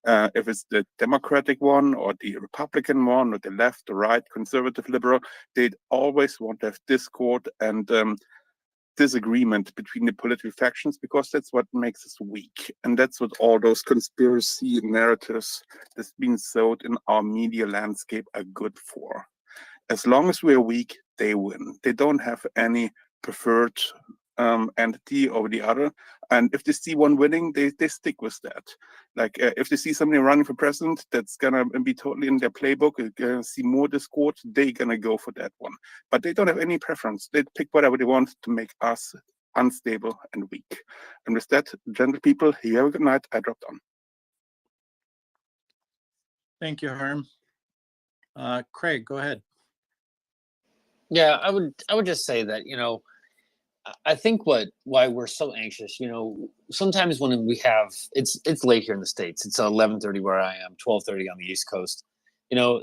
if it's the Democratic one or the Republican one or the left, the right, conservative, liberal. They always want to have discord and disagreement between the political factions, because that's what makes us weak. And that's what all those conspiracy narratives that's being sowed in our media landscape are good for. As long as we're weak, they win. They don't have any preferred and D over the other. And if they see one winning, they stick with that. Like if they see somebody running for president that's gonna be totally in their playbook, gonna see more discord, they're gonna go for that one. But they don't have any preference. They pick whatever they want to make us unstable and weak. And with that, gentle people, you have a good night. I dropped on. Thank you, Herm. Craig, go ahead. Yeah, I would just say that, I think why we're so anxious, sometimes when we have it's late here in the States. It's 11:30 where I am, 12:30 on the East Coast.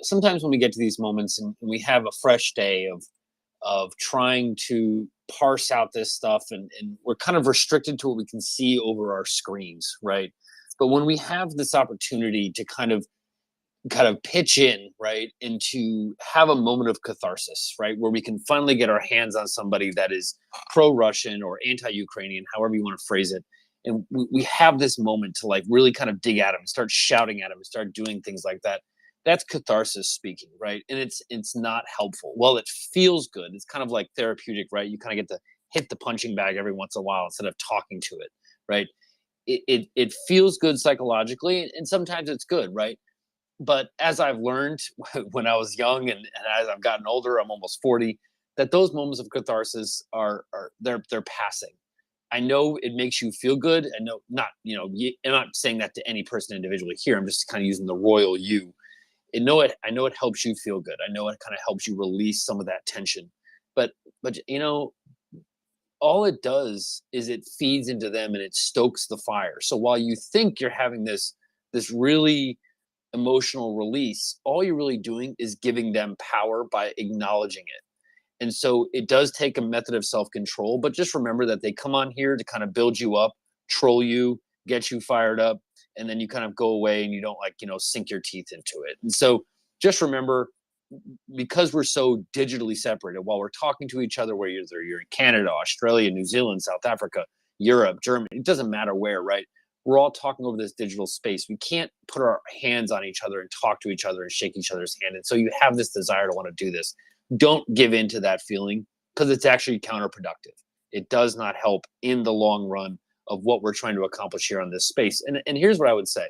Sometimes when we get to these moments and we have a fresh day of trying to parse out this stuff and we're kind of restricted to what we can see over our screens, right? But when we have this opportunity to kind of pitch in, right, and to have a moment of catharsis, right, where we can finally get our hands on somebody that is pro-Russian or anti-Ukrainian, however you want to phrase it, and we have this moment to like really kind of dig at him and start shouting at him and start doing things like that. That's catharsis speaking, right? And it's not helpful. Well, it feels good. It's kind of like therapeutic, right? You kind of get to hit the punching bag every once in a while instead of talking to it, right? It feels good psychologically, and sometimes it's good, right? But as I've learned when I was young and as I've gotten older, I'm almost 40, that those moments of catharsis they're passing. I know it makes you feel good. And no, I'm not saying that to any person individually here. I'm just kind of using the royal you. I know it helps you feel good. I know it kind of helps you release some of that tension. But all it does is it feeds into them and it stokes the fire. So while you think you're having this really emotional release, all you're really doing is giving them power by acknowledging it. And so it does take a method of self-control, but just remember that they come on here to kind of build you up, troll you, get you fired up, and then you kind of go away and you don't sink your teeth into it. And so just remember, because we're so digitally separated, while we're talking to each other, whether you're in Canada, Australia, New Zealand, South Africa, Europe, Germany, it doesn't matter where, right? We're all talking over this digital space. We can't put our hands on each other and talk to each other and shake each other's hand. And so you have this desire to want to do this. Don't give in to that feeling because it's actually counterproductive. It does not help in the long run of what we're trying to accomplish here on this space. And here's what I would say.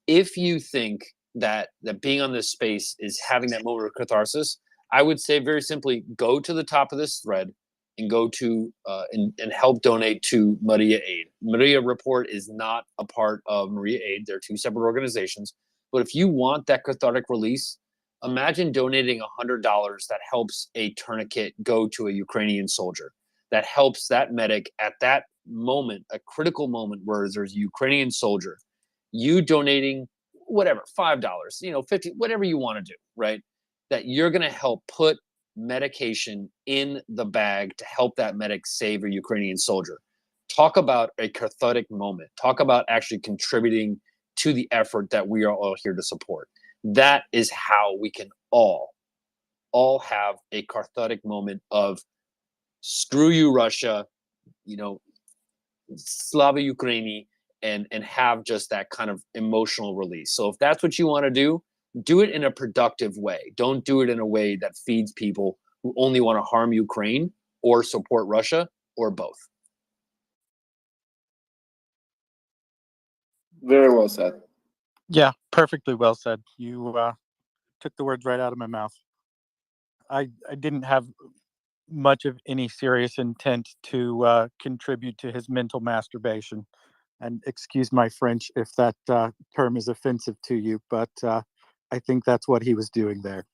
If you think that being on this space is having that moment of catharsis, I would say very simply, go to the top of this thread and go to and help donate to MryiaAid. MryiaReport is not a part of MryiaAid. They're two separate organizations. But if you want that cathartic release, imagine donating $100 that helps a tourniquet go to a Ukrainian soldier, that helps that medic at that moment, a critical moment where there's a Ukrainian soldier. You donating whatever, $5, 50, whatever you want to do, right? That you're going to help put medication in the bag to help that medic save a Ukrainian soldier. Talk about a cathartic moment. Talk about actually contributing to the effort that we are all here to support. That is how we can all have a cathartic moment of screw you, Russia, Slava Ukraini, and have just that kind of emotional release. So if that's what you want to do it in a productive way. Don't do it in a way that feeds people who only want to harm Ukraine or support Russia or both. Very well said. Yeah, perfectly well said. You took the words right out of my mouth. I didn't have much of any serious intent to contribute to his mental masturbation. And excuse my French if that term is offensive to you, but I think that's what he was doing there.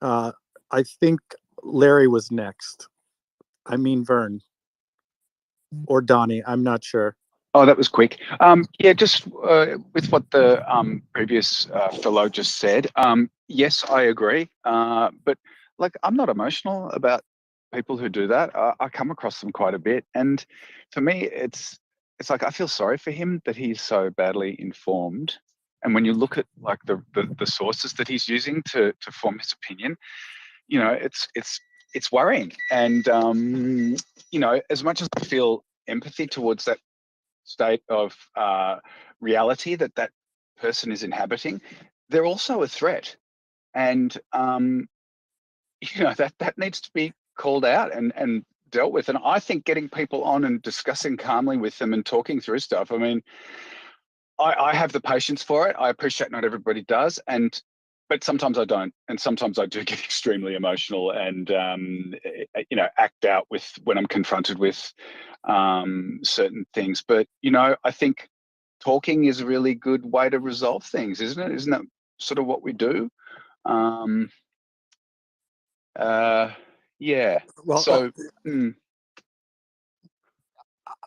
I think Larry was next. I mean Vern. Or Donnie, I'm not sure. Oh, that was quick. Yeah, just with what the previous fellow just said. Yes, I agree. But I'm not emotional about people who do that. I come across them quite a bit, and for me, it's like I feel sorry for him that he's so badly informed. And when you look at the sources that he's using to form his opinion, it's worrying. And as much as I feel empathy towards that state of reality that person is inhabiting, they're also a threat. And that needs to be called out and dealt with. And I think getting people on and discussing calmly with them and talking through stuff. I mean, I have the patience for it. I appreciate not everybody does, but sometimes I don't, and sometimes I do get extremely emotional and act out with when I'm confronted with certain things. But I think talking is a really good way to resolve things, isn't it? Isn't that sort of what we do? Yeah. Well, So.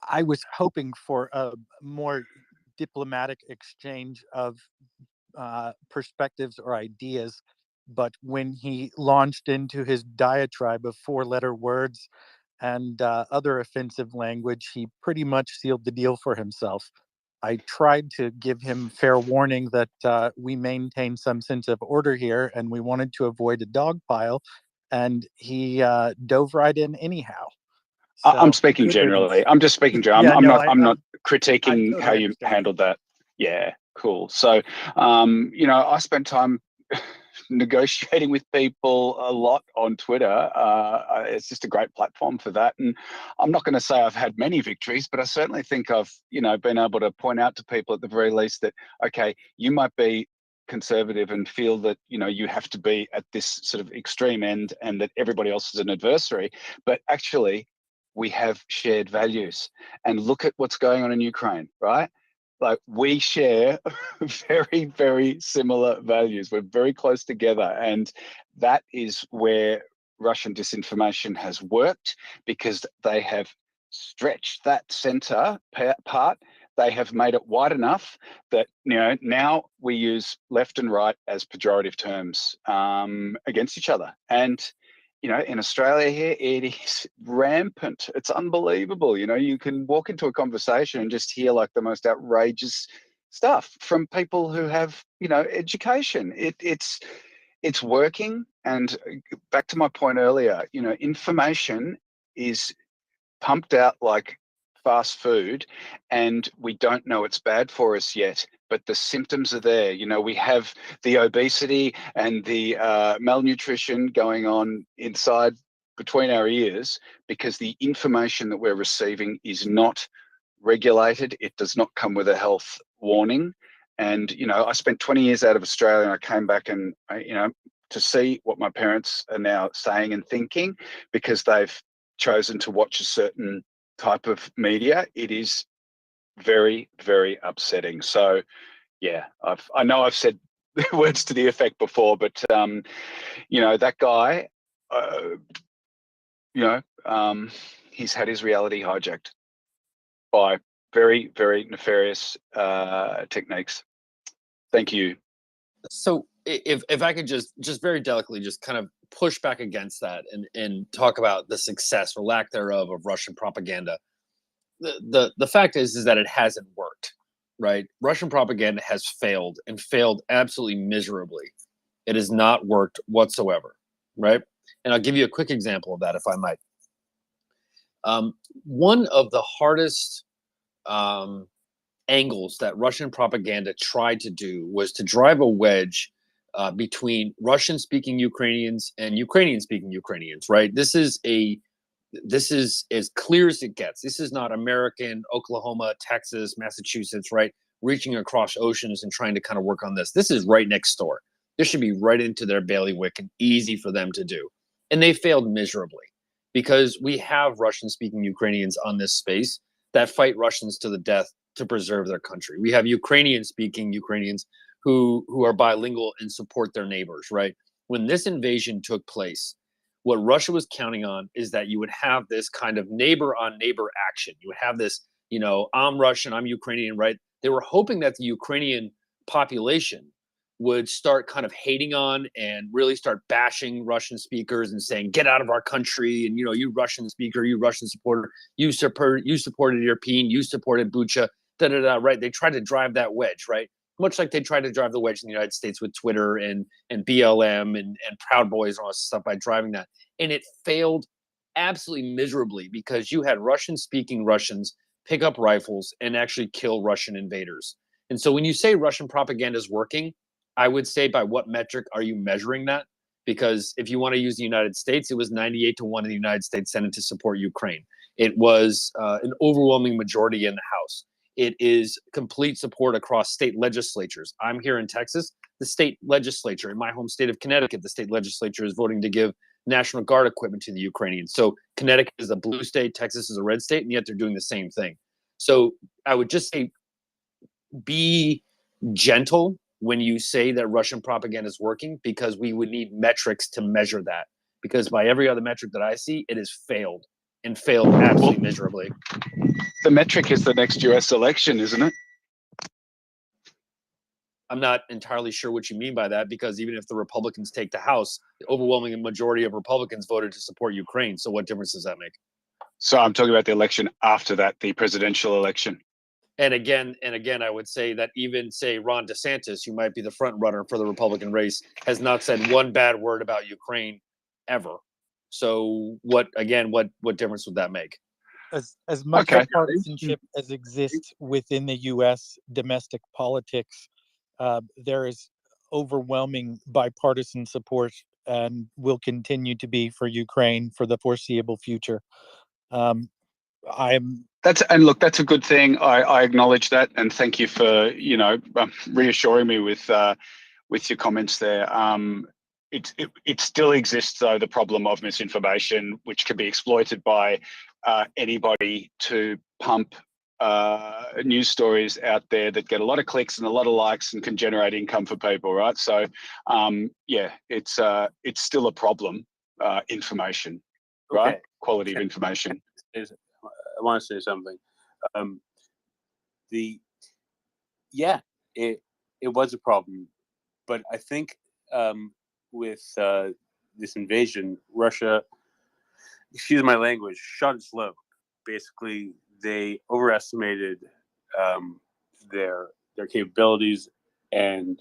I was hoping for a more diplomatic exchange of perspectives or ideas, but when he launched into his diatribe of four-letter words and other offensive language, he pretty much sealed the deal for himself. I tried to give him fair warning that we maintain some sense of order here and we wanted to avoid a dog pile, and he dove right in anyhow. I'm So, speaking good riddance. generally. I'm just speaking generally. Yeah, I'm not I critiquing how totally you understand. handled that. Yeah, cool. So, I spent time negotiating with people a lot on Twitter. It's just a great platform for that. And I'm not going to say I've had many victories, but I certainly think I've, been able to point out to people at the very least that, okay, you might be conservative and feel that, you have to be at this sort of extreme end and that everybody else is an adversary. But actually, we have shared values, and look at what's going on in Ukraine, right? Like, we share very, very similar values. We're very close together. And that is where Russian disinformation has worked, because they have stretched that center part. They have made it wide enough that, now we use left and right as pejorative terms against each other. And in Australia here, it is rampant. It's unbelievable. You can walk into a conversation and just hear like the most outrageous stuff from people who have, education. It's working. And back to my point earlier, information is pumped out like fast food, and we don't know it's bad for us yet, but the symptoms are there. We have the obesity and the malnutrition going on inside between our ears because the information that we're receiving is not regulated. It does not come with a health warning. And I spent 20 years out of Australia, and I came back and to see what my parents are now saying and thinking, because they've chosen to watch a certain type of media. It is very, very upsetting. So yeah, I know I've said words to the effect before, but that guy, he's had his reality hijacked by very, very nefarious techniques. Thank you. So if I could just very delicately just kind of push back against that and talk about the success or lack thereof of Russian propaganda. The fact is that it hasn't worked, right? Russian propaganda has failed, and failed absolutely miserably. It has not worked whatsoever, right? And I'll give you a quick example of that, if I might. One of the hardest angles that Russian propaganda tried to do was to drive a wedge between Russian-speaking Ukrainians and Ukrainian-speaking Ukrainians, right? This is as clear as it gets. This is not American, Oklahoma, Texas, Massachusetts, right? Reaching across oceans and trying to kind of work on this. This is right next door. This should be right into their bailiwick and easy for them to do. And they failed miserably, because we have Russian-speaking Ukrainians on this space that fight Russians to the death to preserve their country. We have Ukrainian-speaking Ukrainians who are bilingual and support their neighbors, right? When this invasion took place, what Russia was counting on is that you would have this kind of neighbor-on-neighbor action. You would have this, I'm Russian, I'm Ukrainian, right? They were hoping that the Ukrainian population would start kind of hating on and really start bashing Russian speakers and saying, get out of our country. And, you Russian speaker, you Russian supporter, you supported European, you supported Bucha, right? They tried to drive that wedge, right? Much like they tried to drive the wedge in the United States with Twitter and BLM and Proud Boys and all this stuff by driving that. And it failed absolutely miserably, because you had Russian-speaking Russians pick up rifles and actually kill Russian invaders. And so when you say Russian propaganda is working, I would say, by what metric are you measuring that? because if you want to use the United States, it was 98-1 in the United States Senate to support Ukraine. It was an overwhelming majority in the House. It is complete support across state legislatures. I'm here in Texas. The state legislature in my home state of Connecticut, the state legislature is voting to give National Guard equipment to the Ukrainians. So Connecticut is a blue state, Texas is a red state, and yet they're doing the same thing. So I would just say be gentle when you say that Russian propaganda is working, because we would need metrics to measure that. Because by every other metric that I see, it has failed and failed absolutely miserably. The metric is the next US election, isn't it? I'm not entirely sure what you mean by that, because even if the Republicans take the House, the overwhelming majority of Republicans voted to support Ukraine. So what difference does that make? So I'm talking about the election after that, the presidential election. And again, I would say that even, say, Ron DeSantis, who might be the front runner for the Republican race, has not said one bad word about Ukraine ever. So what difference would that make? As much partisanship as exists within the U.S. domestic politics, there is overwhelming bipartisan support and will continue to be for Ukraine for the foreseeable future. That's a good thing. I acknowledge that, and thank you for reassuring me with your comments there. It still exists, though, the problem of misinformation, which can be exploited by anybody to pump news stories out there that get a lot of clicks and a lot of likes and can generate income for people, right? So it's still a problem, information, right? Okay. Quality of information. I want to say something. It was a problem, but I think with this invasion, Russia, excuse my language, shot its load. Basically, they overestimated their capabilities, and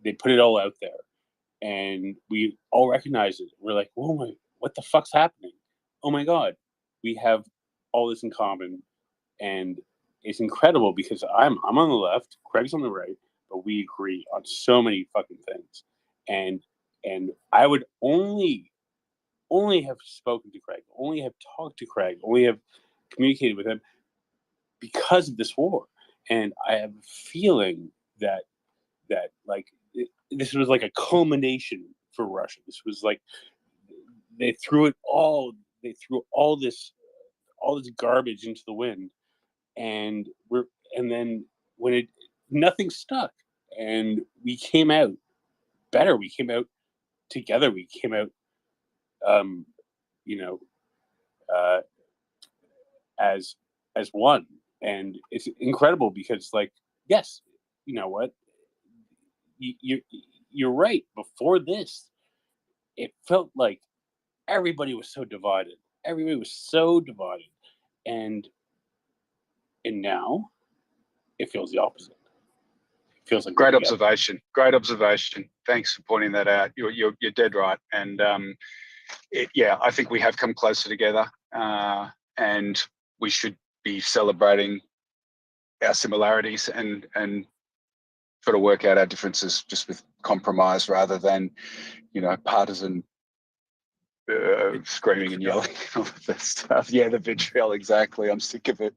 they put it all out there, and we all recognize it. We're like, oh my, what the fuck's happening? Oh my God, we have all this in common, and it's incredible because I'm on the left, Craig's on the right, but we agree on so many fucking things, and I would only have spoken to Craig, only have talked to Craig, only have communicated with him because of this war, and I have a feeling that this was like a culmination for Russia. This was like they threw all this garbage into the wind, and then when nothing stuck, and we came out better. We came out together. We came out, as one, and it's incredible because, like, yes, you know what, you're right. Before this, it felt like everybody was so divided. Everybody was so divided, and now it feels the opposite. It feels like Great observation. Great observation. Thanks for pointing that out. You're dead right. And I think we have come closer together, and we should be celebrating our similarities and try to work out our differences just with compromise rather than, partisan screaming and yelling and all of that stuff. Yeah, the vitriol, exactly. I'm sick of it.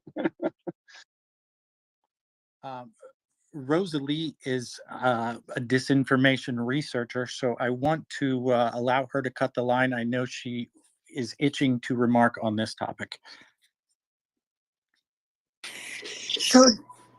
Rosalie is a disinformation researcher, so I want to allow her to cut the line. I know she is itching to remark on this topic. So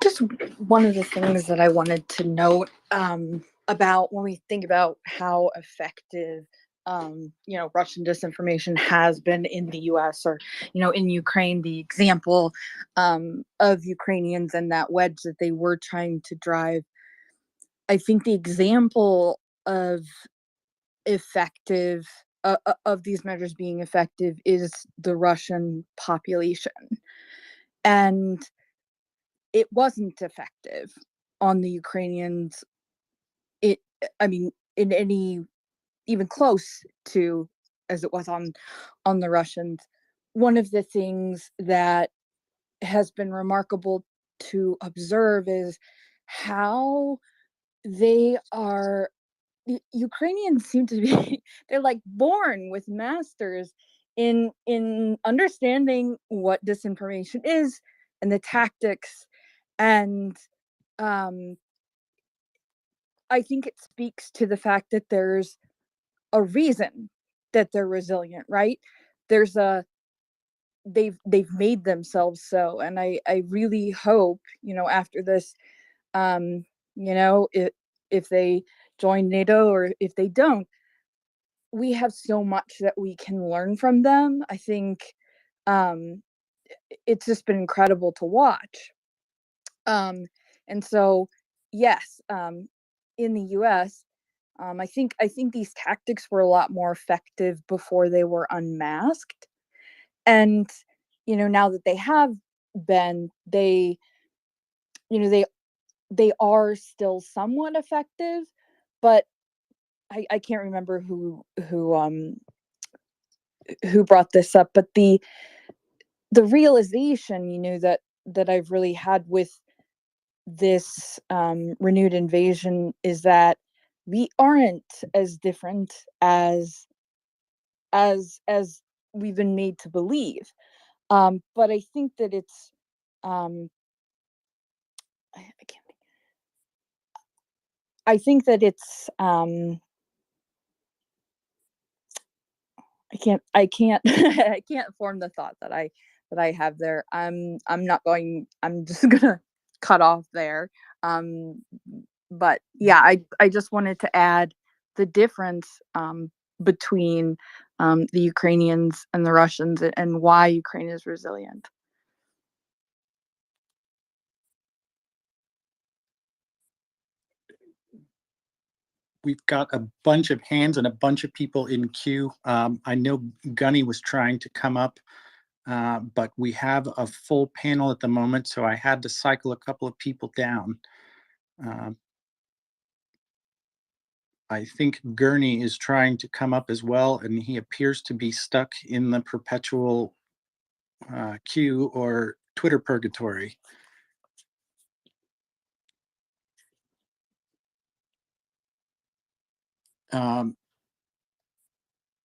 just one of the things that I wanted to note about when we think about how effective Russian disinformation has been in the US or, in Ukraine, the example of Ukrainians and that wedge that they were trying to drive. I think the example of effective of these measures being effective is the Russian population. And it wasn't effective on the Ukrainians. In any even close to as it was on the Russians. One of the things that has been remarkable to observe is how they are Ukrainians seem to be they're like born with masters in understanding what disinformation is and the tactics, and I think it speaks to the fact that there's a reason that they're resilient, right? There's a they've made themselves so, and I really hope, after this, if they join NATO or if they don't, we have so much that we can learn from them. I think it's just been incredible to watch. And so, yes, in the U.S., I think these tactics were a lot more effective before they were unmasked, and now that they have been, they are still somewhat effective, but I can't remember who brought this up, but the realization that I've really had with this renewed invasion is that we aren't as different as we've been made to believe. But I think that it's I can't think. I think that it's I can't I can't form the thought that I have there. I'm just gonna cut off there. But yeah, I just wanted to add the difference between the Ukrainians and the Russians, and why Ukraine is resilient. We've got a bunch of hands and a bunch of people in queue. I know Gunny was trying to come up, but we have a full panel at the moment, so I had to cycle a couple of people down. I think Gurney is trying to come up as well, and he appears to be stuck in the perpetual queue or Twitter purgatory.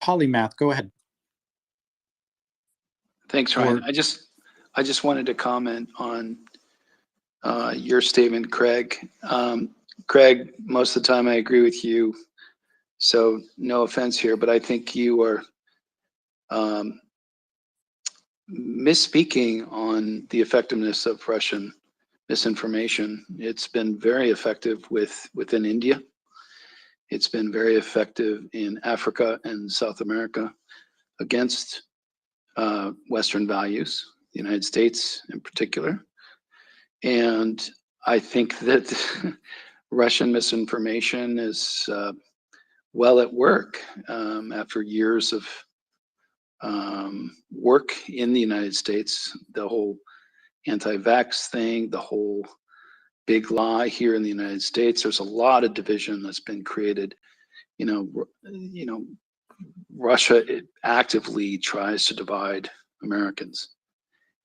Polymath, go ahead. Thanks, Ryan. I just wanted to comment on your statement, Craig. Craig, most of the time I agree with you, so no offense here, but I think you are misspeaking on the effectiveness of Russian misinformation. It's been very effective within India. It's been very effective in Africa and South America against Western values, the United States in particular. And I think that Russian misinformation is well at work after years of work in the United States. The whole anti-vax thing, the whole big lie here in the United States. There's a lot of division that's been created. Russia actively tries to divide Americans.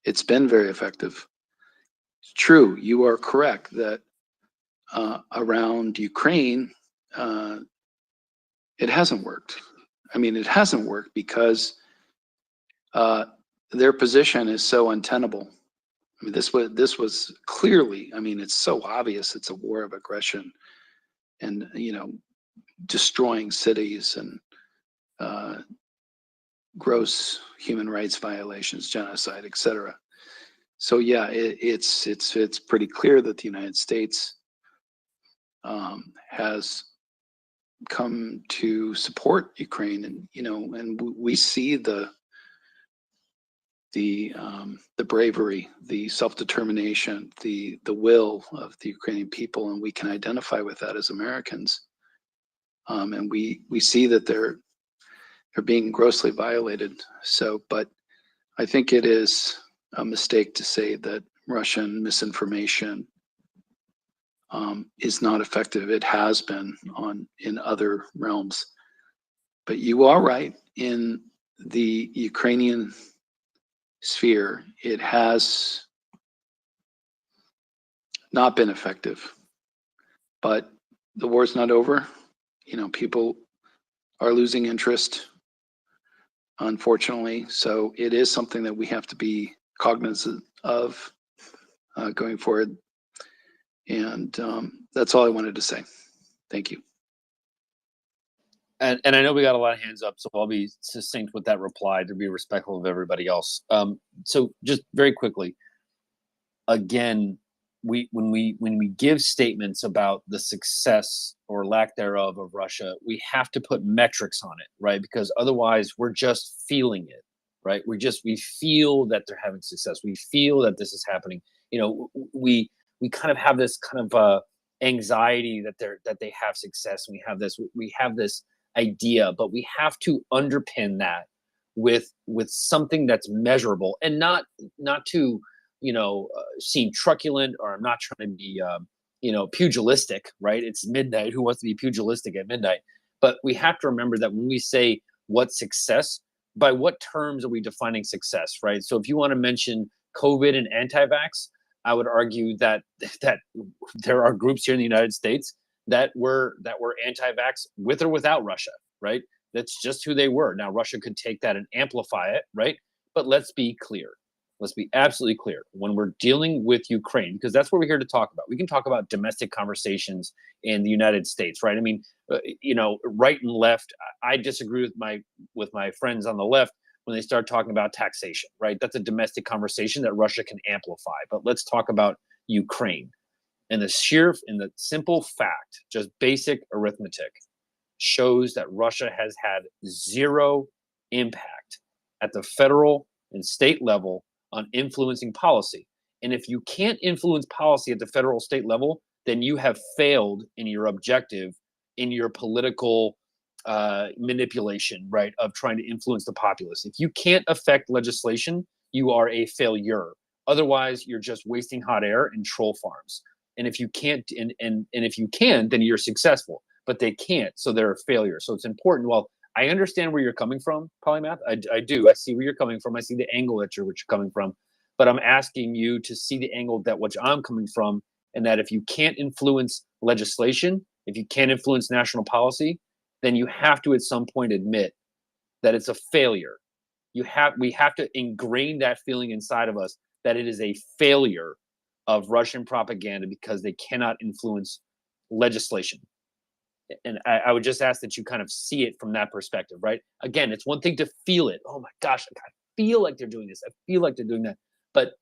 It's been very effective. It's true, you are correct that around Ukraine, it hasn't worked. I mean, it hasn't worked because their position is so untenable. I mean, this was clearly, I mean, it's so obvious it's a war of aggression and, destroying cities and gross human rights violations, genocide, etc. So yeah, it's pretty clear that the United States has come to support Ukraine, and and we see the bravery, the self-determination, the will of the Ukrainian people, and we can identify with that as Americans. And we see that they're being grossly violated. So, but I think it is a mistake to say that Russian misinformation is not effective. It has been in other realms. But you are right, in the Ukrainian sphere, it has not been effective. But the war's not over, people are losing interest, unfortunately. So it is something that we have to be cognizant of going forward. And that's all I wanted to say. Thank you. And I know we got a lot of hands up, so I'll be succinct with that reply to be respectful of everybody else. So just very quickly, again, when we give statements about the success or lack thereof of Russia, we have to put metrics on it, right? Because otherwise, we're just feeling it, right? We feel that they're having success. We feel that this is happening. We kind of have this kind of anxiety that they have success. And we have this idea, but we have to underpin that with something that's measurable, and not to seem truculent, or I'm not trying to be pugilistic, right? It's midnight. Who wants to be pugilistic at midnight? But we have to remember that when we say what's success, by what terms are we defining success, right? So if you want to mention COVID and anti-vax, I would argue that there are groups here in the United States that were anti-vax with or without Russia, right? That's just who they were. Now Russia could take that and amplify it, right? But let's be clear. Let's be absolutely clear when we're dealing with Ukraine, because that's what we're here to talk about. We can talk about domestic conversations in the United States, right? I mean, right and left. I disagree with my friends on the left when they start talking about taxation, right? That's a domestic conversation that Russia can amplify. But let's talk about Ukraine. And the simple fact, just basic arithmetic, shows that Russia has had zero impact at the federal and state level on influencing policy. And if you can't influence policy at the federal state level, then you have failed in your objective, in your political manipulation, right, of trying to influence the populace. If you can't affect legislation, you are a failure. Otherwise, you're just wasting hot air and troll farms. And if you can't, and if you can, then you're successful. But they can't, so they're a failure. So it's important. Well, I understand where you're coming from, Polymath. I do. I see where you're coming from. I see the angle that you're coming from. But I'm asking you to see the angle that which I'm coming from, and that if you can't influence legislation, if you can't influence national policy, then you have to at some point admit that it's a failure. We have to ingrain that feeling inside of us that it is a failure of Russian propaganda because they cannot influence legislation. And I would just ask that you kind of see it from that perspective, right? Again, it's one thing to feel it. Oh my gosh, I feel like they're doing this. I feel like they're doing that. But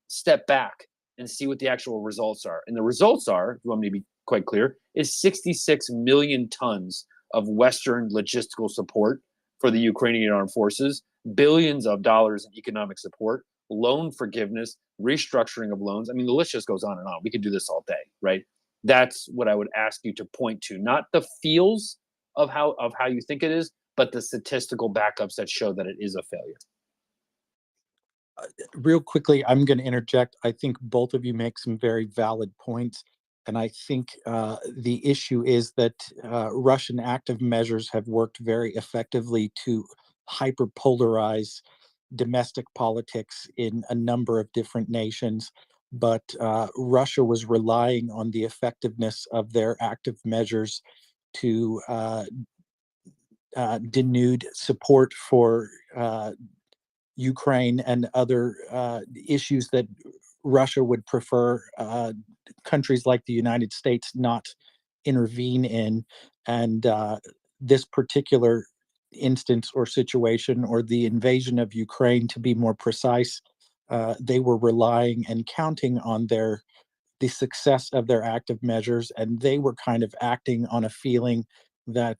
step back and see what the actual results are. And the results are, if you want me to be quite clear, is 66 million tons of Western logistical support for the Ukrainian armed forces, billions of dollars in economic support, loan forgiveness, restructuring of loans. I mean, the list just goes on and on. We could do this all day, right? That's what I would ask you to point to, not the feels of how you think it is, but the statistical backups that show that it is a failure. Real quickly, I'm going to interject. I think both of you make some very valid points. And I think the issue is that Russian active measures have worked very effectively to hyperpolarize domestic politics in a number of different nations. But Russia was relying on the effectiveness of their active measures to denude support for Ukraine and other issues that Russia would prefer countries like the United States not intervene in. And this particular instance or situation, or the invasion of Ukraine, to be more precise, they were relying and counting on the success of their active measures, and they were kind of acting on a feeling that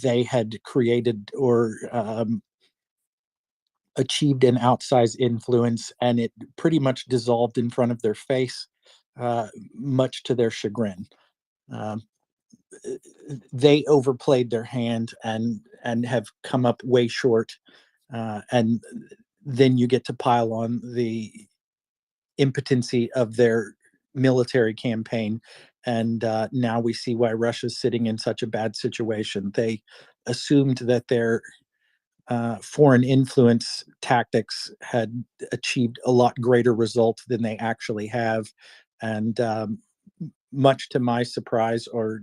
they had created or achieved an outsized influence, and it pretty much dissolved in front of their face, much to their chagrin. They overplayed their hand and have come up way short. And then you get to pile on the impotency of their military campaign. And now we see why Russia's sitting in such a bad situation. They assumed that their foreign influence tactics had achieved a lot greater results than they actually have. And much to my surprise, or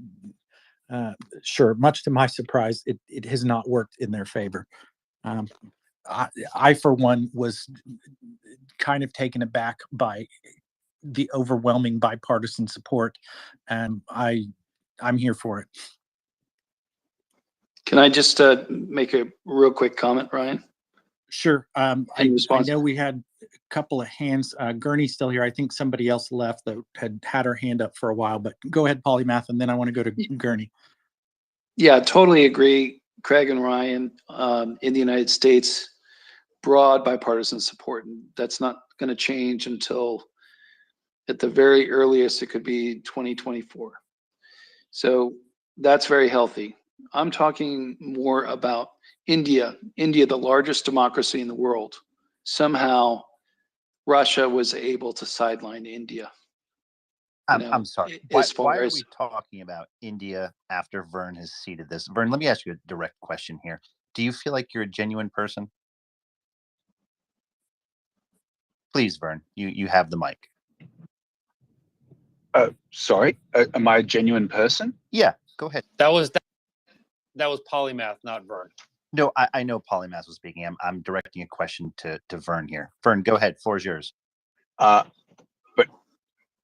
Sure, much to my surprise, it has not worked in their favor. Um, I, for one, was kind of taken aback by the overwhelming bipartisan support, and I'm here for it. Can I just make a real quick comment, Ryan? Sure. I response? know we had a couple of hands. Gurney's still here. I think somebody else left that had her hand up for a while, but go ahead, Polymath, and then I want to go to Gurney. Yeah, totally agree, Craig and Ryan. In the United States, broad bipartisan support, and that's not going to change until, at the very earliest, it could be 2024. So that's very healthy. I'm talking more about India. India, the largest democracy in the world. Somehow, Russia was able to sideline India. I'm sorry. Why are we talking about India after Vern has seeded this? Vern, let me ask you a direct question here. Do you feel like you're a genuine person? Please, Vern, you have the mic. Sorry, am I a genuine person? Yeah, go ahead. That was Polymath, not Vern. No, I know Polymath was speaking. I'm directing a question to Vern here. Vern, go ahead. Floor is yours. But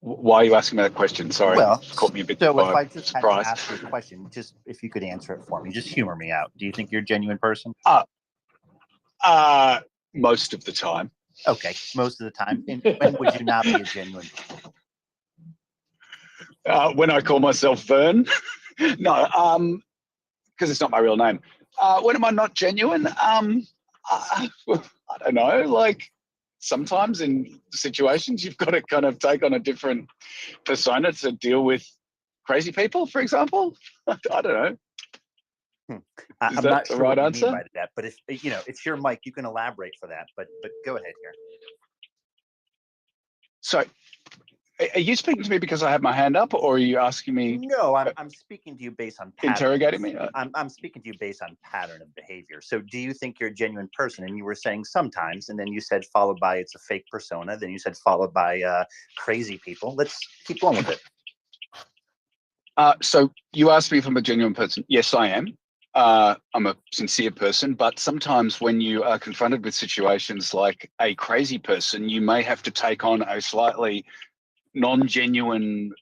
why are you asking me that question? Sorry, well, caught me a bit so if I just surprised. had to ask you a question, just if you could answer it for me, just humor me out. Do you think you're a genuine person? Most of the time. Okay, most of the time. And when would you not be a genuine person? When I call myself Vern. No, because it's not my real name. When am I not genuine? I don't know. Like sometimes in situations, you've got to kind of take on a different persona to deal with crazy people, for example. I don't know. I'm Is not that the sure right what you answer? mean by that, but if it's your mic, you can elaborate for that. But go ahead here. So, are you speaking to me because I have my hand up, or are you asking me? No, I'm speaking to you based on pattern. Interrogating me. I'm speaking to you based on pattern of behavior. So, do you think you're a genuine person? And you were saying sometimes, and then you said followed by it's a fake persona. Then you said followed by crazy people. Let's keep going with it. So you asked me if I'm a genuine person. Yes, I am. I'm a sincere person, but sometimes when you are confronted with situations like a crazy person, you may have to take on a slightly non-genuine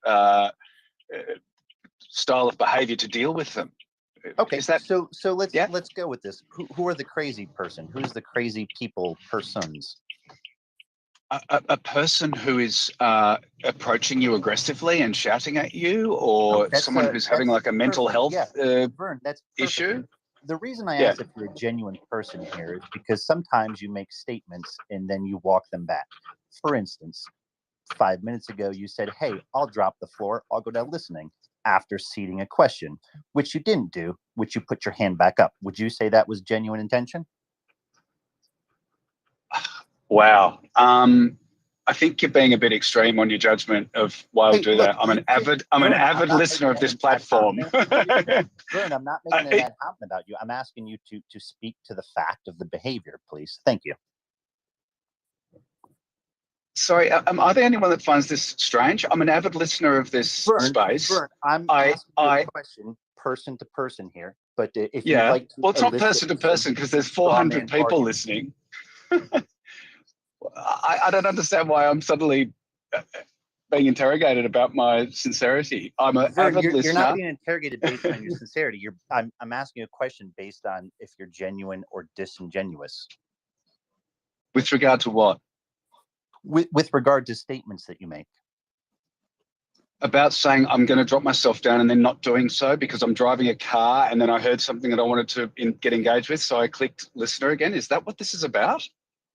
style of behavior to deal with them. Okay, so let's go with this. Who are the crazy person? Who's the crazy people persons? A person who is approaching you aggressively and shouting at you, or someone who's having like a mental health Vern, that's issue. The reason I asked if you're a genuine person here is because sometimes you make statements and then you walk them back. For instance, 5 minutes ago, you said, hey, I'll drop the floor. I'll go down listening after seeding a question, which you didn't do, which you put your hand back up. Would you say that was genuine intention? Wow. I think you're being a bit extreme on your judgment of why I'll do that. I'm an avid listener of this platform. Vern, I'm not making that happen about you. I'm asking you to speak to the fact of the behavior, please. Thank you. Sorry, am I the only one that finds this strange? I'm an avid listener of this space. Vern, I'm asking you a question person to person here, but if you'd like to... Well, it's not person to person because there's 400 people listening. I don't understand why I'm suddenly being interrogated about my sincerity. I'm an avid listener. You're not being interrogated based on your sincerity. I'm asking you a question based on if you're genuine or disingenuous. With regard to what? With regard to statements that you make. About saying I'm going to drop myself down and then not doing so because I'm driving a car and then I heard something that I wanted to get engaged with, so I clicked listener again. Is that what this is about?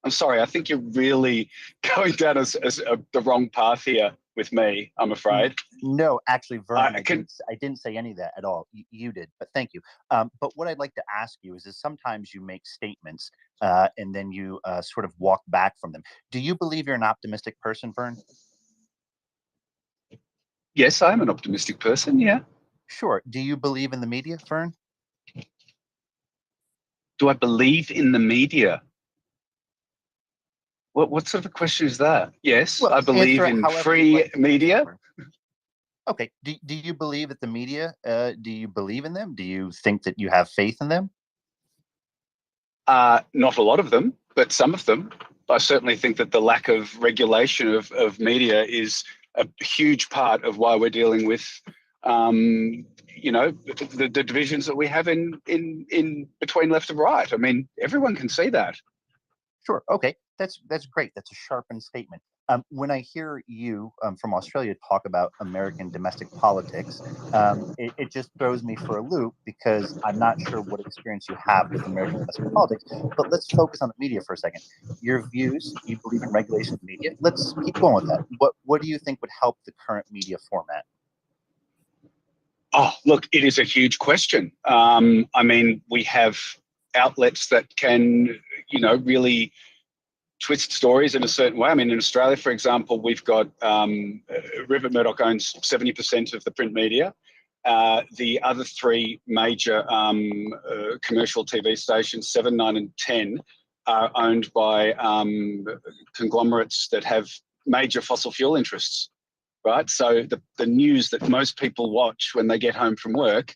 I'm sorry, I think you're really going down the wrong path here with me, I'm afraid. No, actually, Vern, I didn't say any of that at all. You did, but thank you. But what I'd like to ask you is sometimes you make statements and then you sort of walk back from them. Do you believe you're an optimistic person, Vern? Yes, I'm an optimistic person, yeah. Sure. Do you believe in the media, Vern? Do I believe in the media? What sort of a question is that? Yes, well, I believe in free media. Okay. Do you believe that the media? Do you believe in them? Do you think that you have faith in them? Not a lot of them, but some of them. I certainly think that the lack of regulation of media is a huge part of why we're dealing with, the divisions that we have in between left and right. I mean, everyone can see that. Sure. Okay. That's great. That's a sharpened statement. When I hear you from Australia talk about American domestic politics, it just throws me for a loop because I'm not sure what experience you have with American domestic politics. But let's focus on the media for a second. Your views, you believe in regulation of the media. Let's keep going with that. What do you think would help the current media format? Oh, look, it is a huge question. I mean, we have outlets that can, really twist stories in a certain way. I mean, in Australia, for example, we've got Rupert Murdoch owns 70% of the print media. The other three major commercial TV stations, 7, 9, and 10, are owned by conglomerates that have major fossil fuel interests, right? So the news that most people watch when they get home from work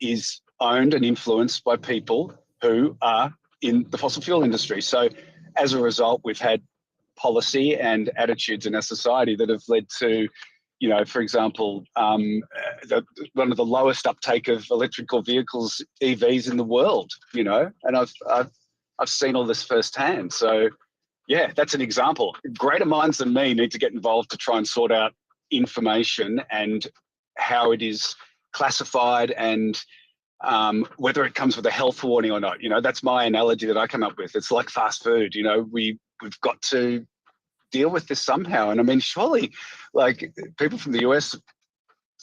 is owned and influenced by people who are in the fossil fuel industry. So as a result, we've had policy and attitudes in our society that have led to, for example, one of the lowest uptake of electrical vehicles, EVs, in the world. And I've seen all this firsthand. So, yeah, that's an example. Greater minds than me need to get involved to try and sort out information and how it is classified and whether it comes with a health warning or not. That's my analogy that I come up with. It's like fast food. We've got to deal with this somehow. And I mean, surely, like, people from the US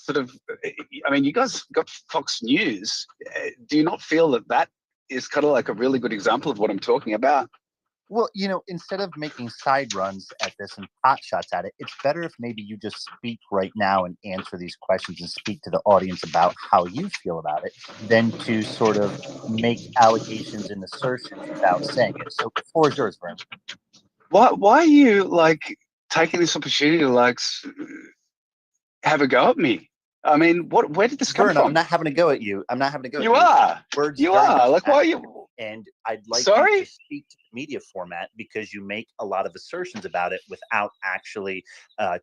you guys got Fox News. Do you not feel that is kind of like a really good example of what I'm talking about? Well, instead of making side runs at this and pot shots at it, it's better if maybe you just speak right now and answer these questions and speak to the audience about how you feel about it, than to sort of make allegations and assertions without saying it. So the floor is yours, Vern. Why are you taking this opportunity to have a go at me? I mean, where did this come Vern, from? I'm not having a go at you. I'm not having a go at you. you. Are. Words You very are. much Why are matter. you? And I'd like Sorry? you to speak to the media format because you make a lot of assertions about it without actually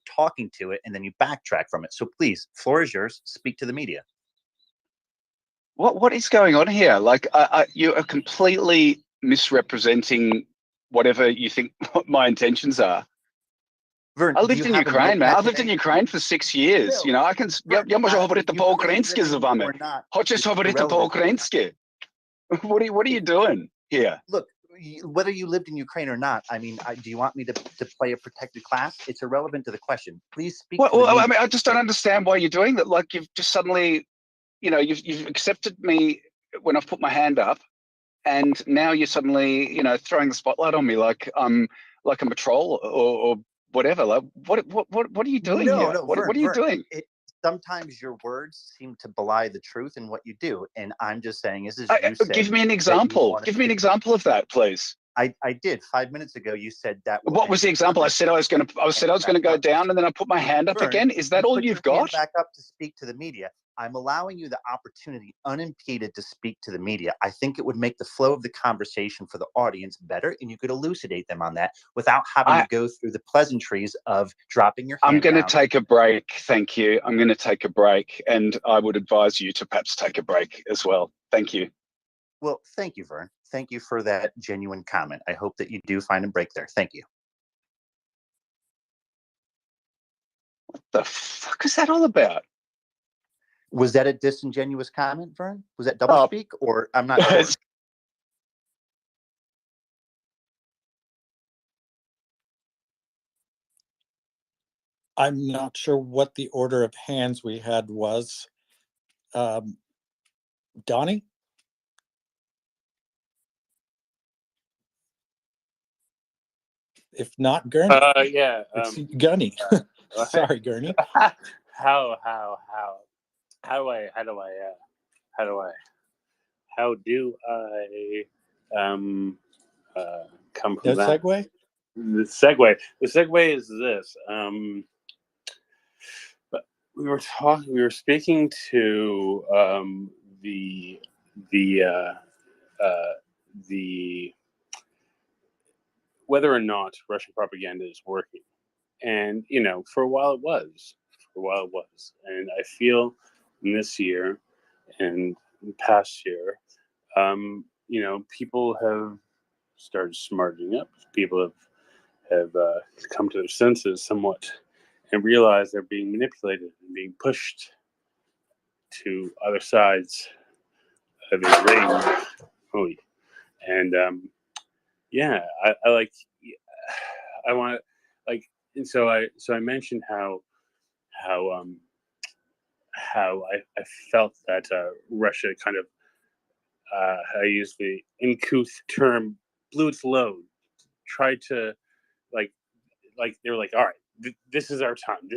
talking to it, and then you backtrack from it. So please, floor is yours. Speak to the media. What is going on here? You are completely misrepresenting whatever you think my intentions are. Vern, I lived in Ukraine, man. I lived in Ukraine for 6 years. I can. Я можу говорити по-українськи з вами. Хочеш говорити по-українськи? What are you doing here? Look, whether you lived in Ukraine or not, I mean, do you want me to play a protected class? It's irrelevant to the question. Please speak. Well, I mean, I just don't understand why you're doing that. Like, you've just suddenly, you've accepted me when I've put my hand up, and now you're suddenly, throwing the spotlight on me like I'm a troll or whatever. Like, what are you doing here? No, What are you doing? Sometimes your words seem to belie the truth in what you do, and I'm just saying, Give me an example. Give me an example of that, please. I did 5 minutes ago. You said that. What was the example? I said I was going to go down, and then I put my hand up again. Is that all you've got? Back up to speak to the media. I'm allowing you the opportunity, unimpeded, to speak to the media. I think it would make the flow of the conversation for the audience better, and you could elucidate them on that without having to go through the pleasantries of dropping your hand. I'm going to take a break. Thank you. I'm going to take a break, and I would advise you to perhaps take a break as well. Thank you. Well, thank you, Vern. Thank you for that genuine comment. I hope that you do find a break there. Thank you. What the fuck is that all about? Was that a disingenuous comment, Vern? Was that doublespeak, or I'm not sure? I'm not sure what the order of hands we had was. Donnie? If not, Gurney. Yeah. It's Gunny. Sorry, Gurney. How do I come from that? Segue? The segue is this. we were speaking to the whether or not Russian propaganda is working. And, for a while it was. And I feel in this year and past year, people have started smartening up. People have come to their senses somewhat and realize they're being manipulated and being pushed to other sides of a ring. Holy. And I like. I want like, and so I mentioned how I felt that Russia kind of I use the uncouth term blew its load, tried to like they were like, all right, this is our time.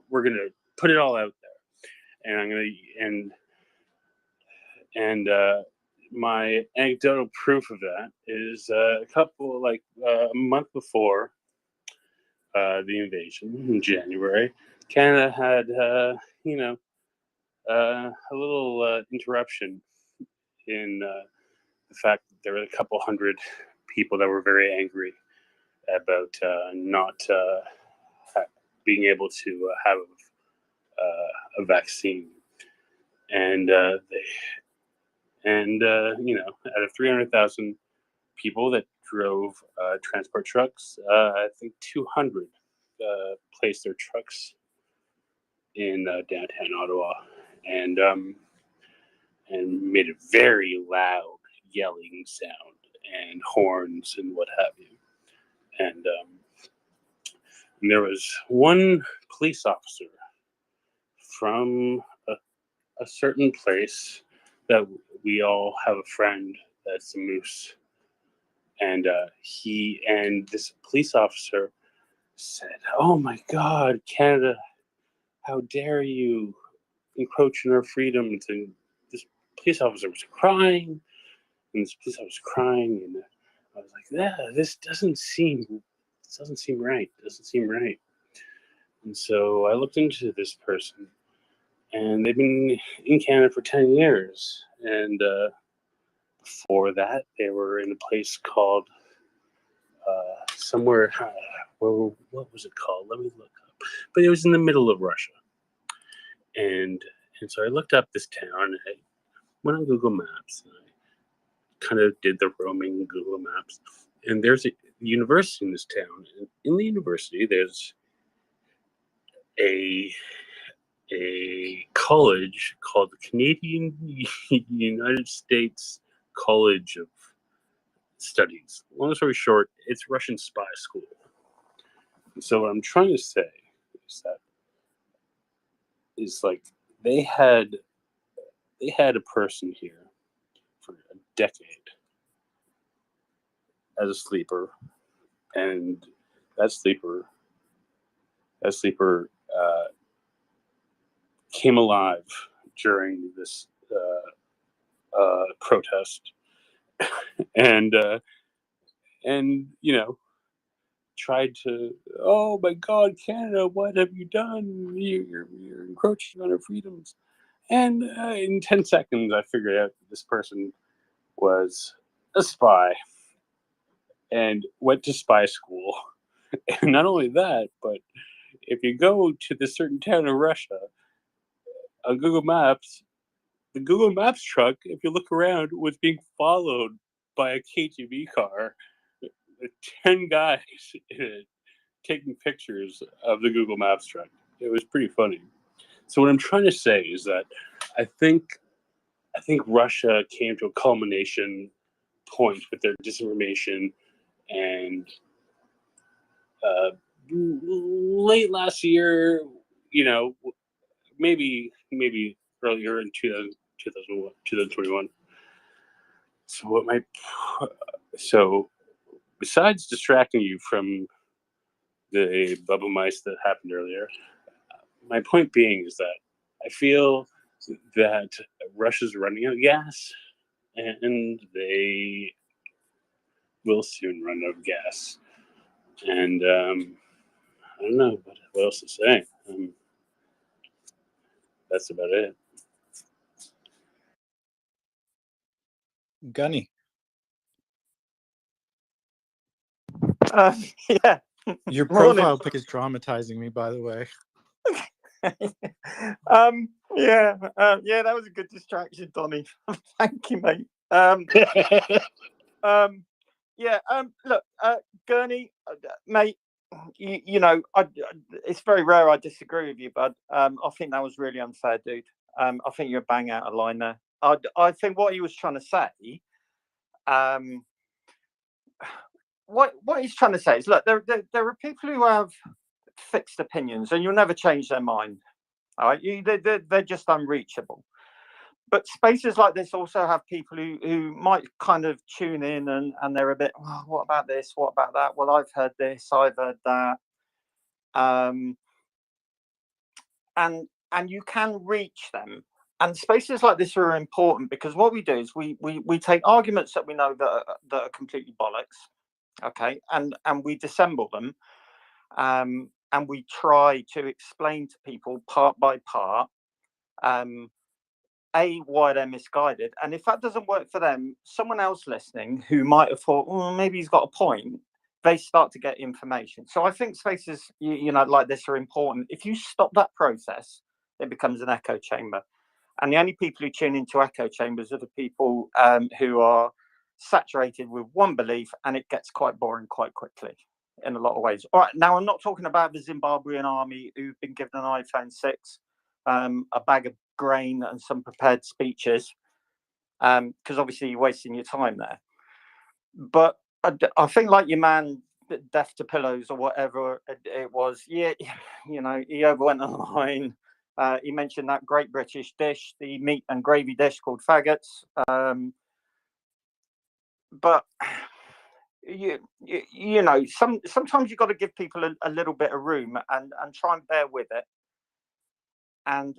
We're gonna put it all out there, and I'm gonna and my anecdotal proof of that is a month before the invasion in January, Canada had a little interruption in the fact that there were a couple hundred people that were very angry about not being able to have a vaccine, and out of 300,000 people that drove transport trucks, I think 200 placed their trucks in downtown Ottawa, and made a very loud yelling sound and horns and what have you. And there was one police officer from a certain place that we all have a friend that's a moose. And this police officer said, "Oh my God, Canada, how dare you encroach on our freedoms?" And this police officer was crying, and I was like, "Yeah, this doesn't seem right. Doesn't seem right." And so I looked into this person, and they've been in Canada for 10 years, and before that, they were in a place called somewhere. What was it called? Let me look up. But it was in the middle of Russia, and so I looked up this town. I went on Google Maps, and I kind of did the roaming Google Maps. And there's a university in this town. And in the university, there's a college called the Canadian United States College of Studies. Long story short, it's Russian spy school. And so what I'm trying to say is like they had a person here for a decade as a sleeper, and that sleeper came alive during this protest, and tried to, "Oh my God, Canada, what have you done? You're encroaching on our freedoms." And in 10 seconds, I figured out that this person was a spy and went to spy school. And not only that, but if you go to this certain town in Russia, on Google Maps, the Google Maps truck, if you look around, was being followed by a KGB car with 10 guys in it taking pictures of the Google Maps truck. It was pretty funny. So what I'm trying to say is that I think Russia came to a culmination point with their disinformation, and late last year, maybe earlier in 2021. So besides distracting you from the bubble mice that happened earlier, my point being is that I feel that Russia's running out of gas, and they will soon run out of gas. And I don't know what else to say. that's about it. Gunny. Yeah. Your Morning. profile pic is traumatizing me, by the way. Yeah, that was a good distraction, Donny. Thank you, mate. Look, Gurney, mate, you know, it's very rare I disagree with you, bud. I think that was really unfair, dude. I think you're bang out of line there. I think what he was trying to say, what he's trying to say is, look, there are people who have fixed opinions, and you'll never change their mind. All right, they're just unreachable. But spaces like this also have people who might kind of tune in and they're a bit, oh, what about this? What about that? Well, I've heard this, I've heard that. And you can reach them. And spaces like this are important because what we do is we take arguments that we know that are completely bollocks, okay, and we dissemble them, and we try to explain to people part by part, why they're misguided, and if that doesn't work for them, someone else listening who might have thought, well, maybe he's got a point, they start to get information. So I think spaces, you know, like this are important. If you stop that process, it becomes an echo chamber, and the only people who tune into echo chambers are the people who are saturated with one belief, and it gets quite boring quite quickly in a lot of ways. All right, now I'm not talking about the Zimbabwean army who've been given an iPhone 6, a bag of grain and some prepared speeches, because obviously you're wasting your time there. But I think, like your man Death to Pillows or whatever it was, yeah, you know, he overwent the line. He mentioned that great British dish, the meat and gravy dish called faggots. But you know, sometimes you've got to give people a little bit of room and try and bear with it. And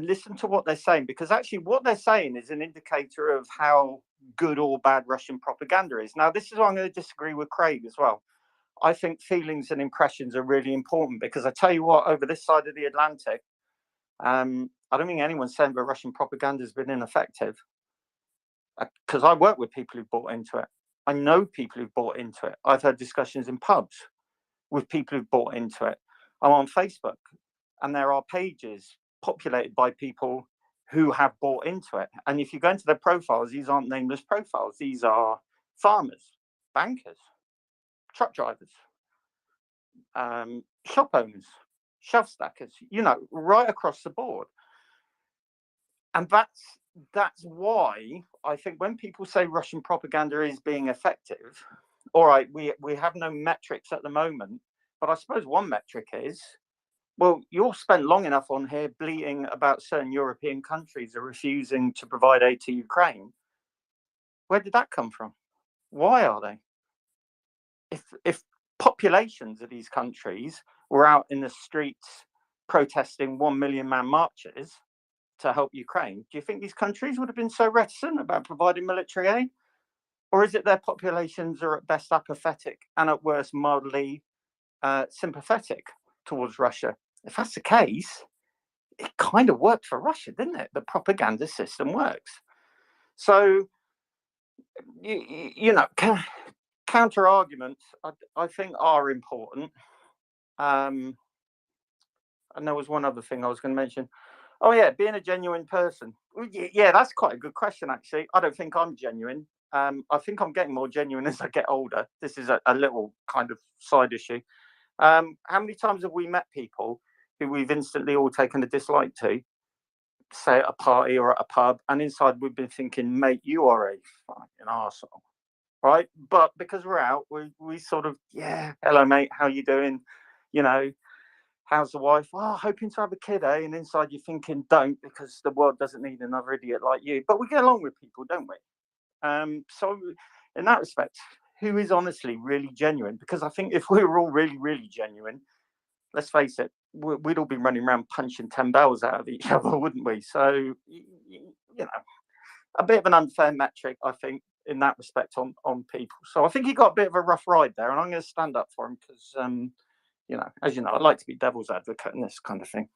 listen to what they're saying, because actually what they're saying is an indicator of how good or bad Russian propaganda is. Now, this is why I'm going to disagree with Craig as well. I think feelings and impressions are really important, because I tell you what, over this side of the Atlantic, I don't think anyone's saying that Russian propaganda has been ineffective, because I work with people who bought into it. I know people who've bought into it. I've had discussions in pubs with people who've bought into it. I'm on Facebook, and there are pages populated by people who have bought into it. And if you go into their profiles, these aren't nameless profiles. These are farmers, bankers, truck drivers, shop owners, shelf stackers, you know, right across the board. And that's why I think when people say Russian propaganda is being effective, all right, we have no metrics at the moment, but I suppose one metric is, well, you've spent long enough on here bleating about certain European countries are refusing to provide aid to Ukraine. Where did that come from? Why are they? If populations of these countries were out in the streets protesting 1 million man marches to help Ukraine, do you think these countries would have been so reticent about providing military aid? Or is it their populations are at best apathetic and at worst mildly sympathetic towards Russia? If that's the case, it kind of worked for Russia, didn't it? The propaganda system works. So, you know, counter arguments, I think, are important. And there was one other thing I was going to mention. Oh, yeah, being a genuine person. Yeah, that's quite a good question, actually. I don't think I'm genuine. I think I'm getting more genuine as I get older. This is a little kind of side issue. How many times have we met people who we've instantly all taken a dislike to, say at a party or at a pub, and inside we've been thinking, mate, you are a fucking arsehole, right? But because we're out, we sort of, yeah, hello, mate, how you doing? You know, how's the wife? Oh, hoping to have a kid, eh? And inside you're thinking, don't, because the world doesn't need another idiot like you. But we get along with people, don't we? So in that respect, who is honestly really genuine? Because I think if we were all really, really genuine, let's face it, we'd all be running around punching 10 bells out of each other, wouldn't we? So, you know, a bit of an unfair metric, I think, in that respect on people. So I think he got a bit of a rough ride there, and I'm going to stand up for him because, you know, as you know, I like to be devil's advocate in this kind of thing.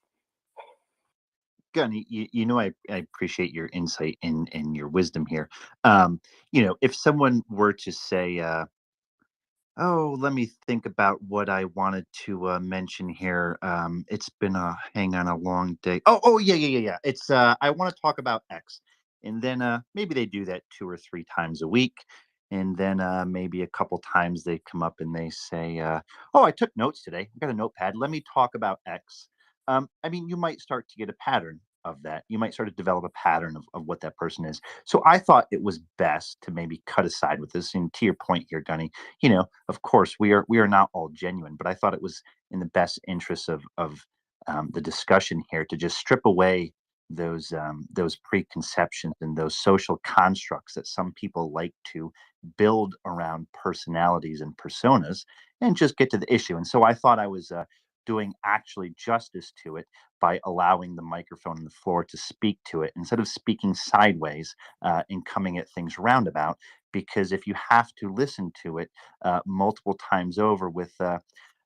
Gunny, you know, I appreciate your insight and your wisdom here. You know, if someone were to say, oh, let me think about what I wanted to mention here. It's been hang on, a long day. Oh, yeah. It's I want to talk about X, and then maybe they do that 2 or 3 times a week, and then maybe a couple times they come up and they say, oh, I took notes today. I got a notepad. Let me talk about X. I mean, you might start to get a pattern of that. You might start to develop a pattern of what that person is. So I thought it was best to maybe cut aside with this. And to your point here, Gunny, you know, of course, we are not all genuine, but I thought it was in the best interest of the discussion here to just strip away those preconceptions and those social constructs that some people like to build around personalities and personas, and just get to the issue. And so I thought I was doing actually justice to it by allowing the microphone and the floor to speak to it instead of speaking sideways and coming at things roundabout. Because if you have to listen to it multiple times over with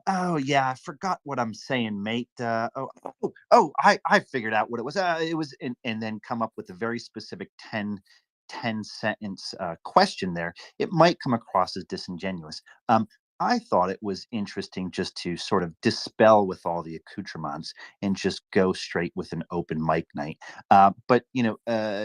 oh yeah, I forgot what I'm saying, mate. I figured out what it was. It was, and then come up with a very specific 10 sentence question there. It might come across as disingenuous. I thought it was interesting just to sort of dispel with all the accoutrements and just go straight with an open mic night. But you know,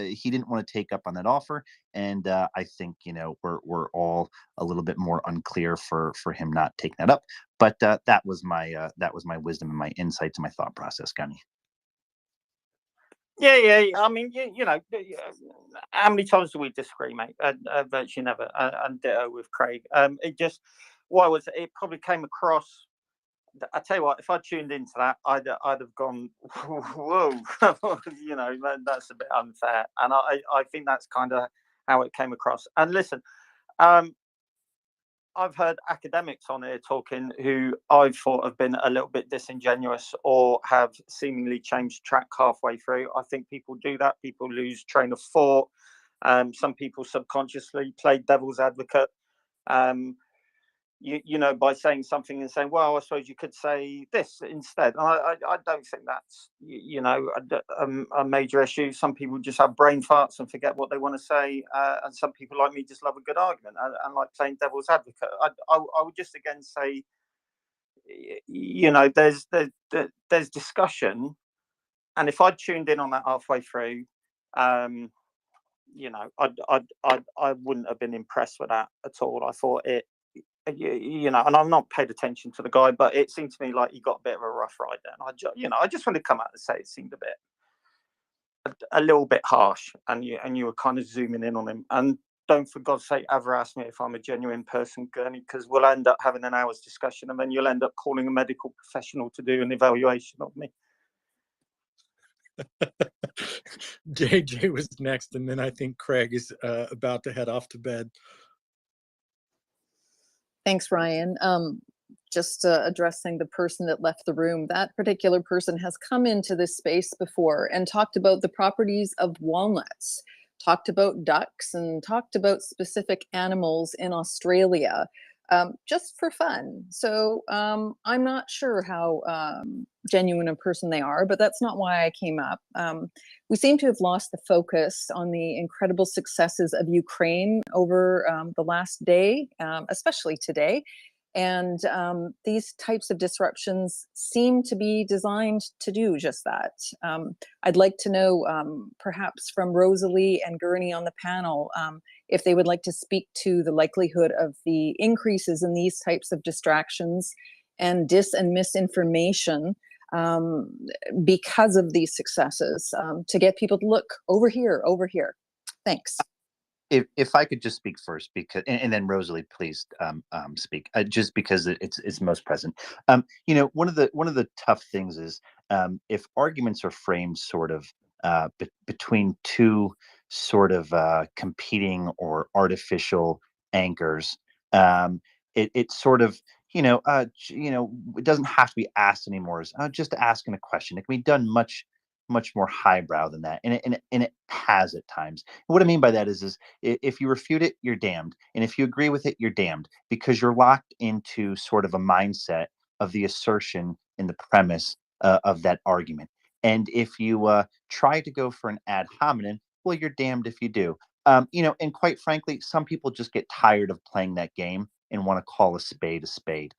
he didn't want to take up on that offer, and I think you know we're all a little bit more unclear for him not taking that up. But that was my wisdom and my insights and my thought process, Gunny. Yeah. I mean, you know, how many times do we disagree, mate? Virtually never. And ditto with Craig. It just, why was it? It probably came across. I tell you what, if I tuned into that, I'd have gone, whoa, you know, that's a bit unfair. And I think that's kind of how it came across. And listen, I've heard academics on here talking who I've thought have been a little bit disingenuous or have seemingly changed track halfway through. I think people do that. People lose train of thought. Some people subconsciously play devil's advocate. You know, by saying something and saying, well, I suppose you could say this instead. I don't think that's, you know, a major issue. Some people just have brain farts and forget what they want to say. And some people like me just love a good argument and like playing devil's advocate. I would just again say, you know, there's discussion. And if I tuned in on that halfway through, you know, I wouldn't have been impressed with that at all. I thought it, you know, and I've not paid attention to the guy, but it seemed to me like he got a bit of a rough ride there. And I just wanted to come out and say it seemed a little bit harsh, and you were kind of zooming in on him. And don't, for God's sake, ever ask me if I'm a genuine person, Gurney, because we'll end up having an hour's discussion, and then you'll end up calling a medical professional to do an evaluation of me. JJ was next, and then I think Craig is about to head off to bed. Thanks, Ryan. Just addressing the person that left the room, that particular person has come into this space before and talked about the properties of walnuts, talked about ducks, and talked about specific animals in Australia, just for fun. So I'm not sure how genuine a person they are, but that's not why I came up. We seem to have lost the focus on the incredible successes of Ukraine over the last day, especially today. And these types of disruptions seem to be designed to do just that. I'd like to know, perhaps from Rosalie and Gurney on the panel, if they would like to speak to the likelihood of the increases in these types of distractions and dis and misinformation because of these successes, to get people to look over here. Thanks. If I could just speak first, because and then Rosalie, please speak, just because it's most present. You know, one of the tough things is if arguments are framed sort of between two sort of competing or artificial anchors, it sort of it doesn't have to be asked anymore. It's just asking a question. It can be done much more highbrow than that, and it has at times. And what I mean by that is if you refute it, you're damned, and if you agree with it, you're damned, because you're locked into sort of a mindset of the assertion in the premise of that argument. And if you try to go for an ad hominem, well, you're damned if you do. And quite frankly, some people just get tired of playing that game and want to call a spade a spade.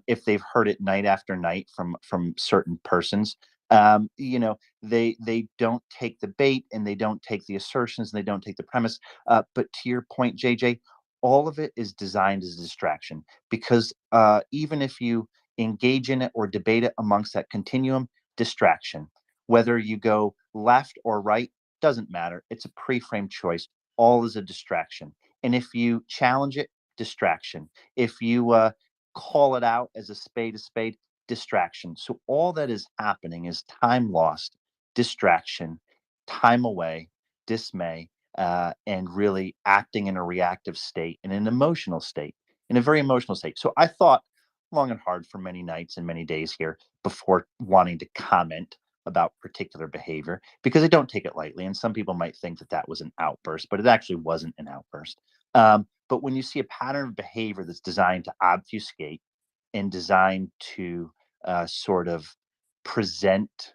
If they've heard it night after night from certain persons, they don't take the bait and they don't take the assertions and they don't take the premise. But to your point, JJ, all of it is designed as a distraction because even if you engage in it or debate it amongst that continuum, distraction. Whether you go left or right doesn't matter. It's a pre-framed choice. All is a distraction. And if you challenge it, distraction. If you call it out as a spade, distraction. So all that is happening is time lost, distraction, time away, dismay, and really acting in a reactive state, in an emotional state, in a very emotional state. So I thought long and hard for many nights and many days here before wanting to comment about particular behavior because I don't take it lightly. And some people might think that that was an outburst, but it actually wasn't an outburst. But when you see a pattern of behavior that's designed to obfuscate and designed to sort of present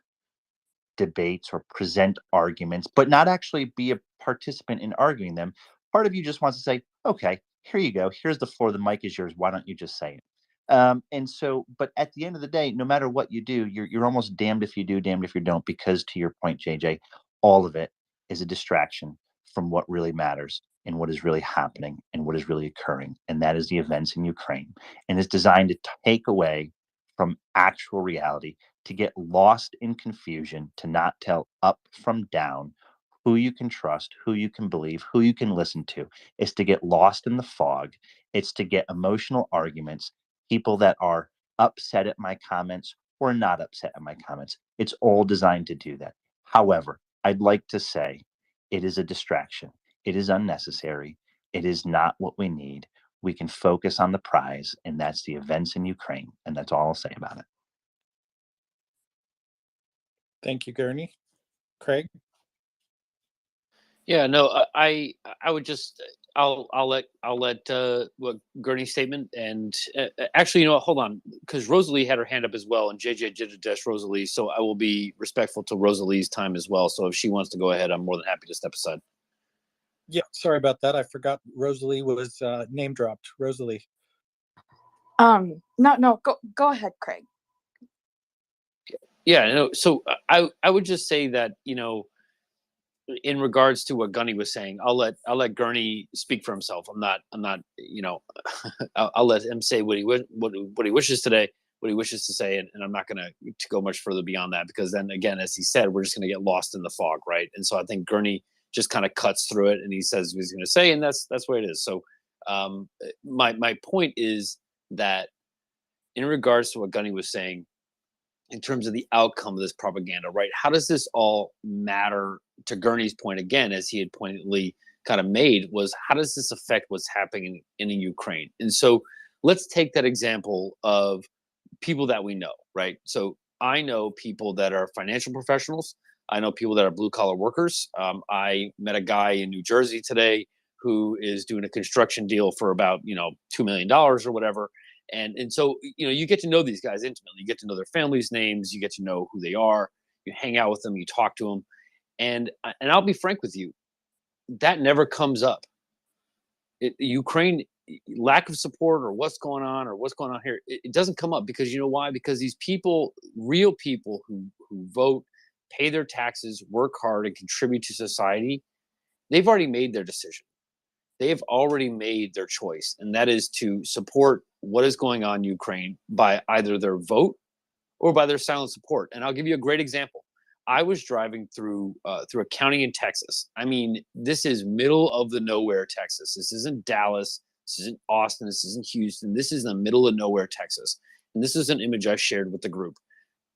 debates or present arguments, but not actually be a participant in arguing them, part of you just wants to say, okay, here you go. Here's the floor. The mic is yours. Why don't you just say it? But at the end of the day, no matter what you do, you're almost damned if you do, damned if you don't, because to your point, JJ, all of it is a distraction from what really matters and what is really happening and what is really occurring. And that is the events in Ukraine. And it's designed to take away from actual reality, to get lost in confusion, to not tell up from down who you can trust, who you can believe, who you can listen to. It's to get lost in the fog. It's to get emotional arguments, people that are upset at my comments or not upset at my comments. It's all designed to do that. However, I'd like to say it is a distraction. It is unnecessary. It is not what we need. We can focus on the prize, and that's the events in Ukraine. And that's all I'll say about it. Thank you, Gurney. Craig? Yeah, no, I would just I'll let what Gurney's statement and actually, you know what, hold on, because Rosalie had her hand up as well, and JJ did address Rosalie, so I will be respectful to Rosalie's time as well. So if she wants to go ahead, I'm more than happy to step aside. Yeah, sorry about that. I forgot Rosalie was name dropped. Rosalie. No, go ahead, Craig. Yeah, no. So I would just say that, you know, in regards to what Gunny was saying, I'll let Gurney speak for himself. I'm not, you know, I'll let him say what he wishes today, what he wishes to say, and I'm not going to go much further beyond that, because then again, as he said, we're just going to get lost in the fog, right? And so I think Gurney just kind of cuts through it and he says what he's going to say, and that's what it is. So my point is that in regards to what Gunny was saying, in terms of the outcome of this propaganda, right? How does this all matter to Gurney's point again, as he had pointedly kind of made, was how does this affect what's happening in Ukraine? And so let's take that example of people that we know, right? So I know people that are financial professionals. I know people that are blue collar workers. I met a guy in New Jersey today who is doing a construction deal for about, $2 million or whatever. And so, you get to know these guys intimately. You get to know their families' names. You get to know who they are. You hang out with them. You talk to them. And I'll be frank with you, that never comes up. Ukraine, lack of support or what's going on here, it doesn't come up, because you know why? Because these people, real people who vote, pay their taxes, work hard, and contribute to society, they've already made their decision. They've already made their choice, and that is to support what is going on in Ukraine by either their vote or by their silent support. And I'll give you a great example. I was driving through a county in Texas. I mean, this is middle of the nowhere, Texas. This isn't Dallas. This isn't Austin. This isn't Houston. This is the middle of nowhere, Texas. And this is an image I shared with the group.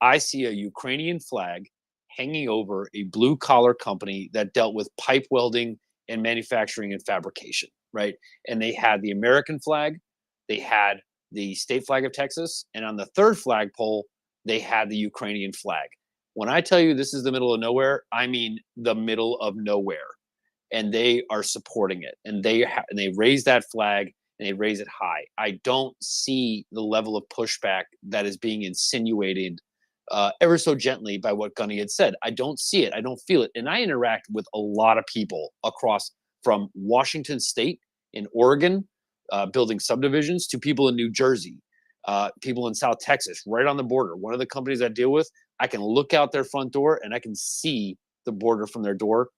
I see a Ukrainian flag hanging over a blue collar company that dealt with pipe welding and manufacturing and fabrication, right? And they had the American flag, they had the state flag of Texas, and on the third flagpole, they had the Ukrainian flag. When I tell you this is the middle of nowhere, I mean the middle of nowhere. And they are supporting it, and they raise that flag and they raise it high. I don't see the level of pushback that is being insinuated ever so gently by what Gunny had said. I don't see it. I don't feel it. And I interact with a lot of people across from Washington State in Oregon, building subdivisions, to people in New Jersey, people in South Texas, right on the border. One of the companies I deal with, I can look out their front door and I can see the border from their door.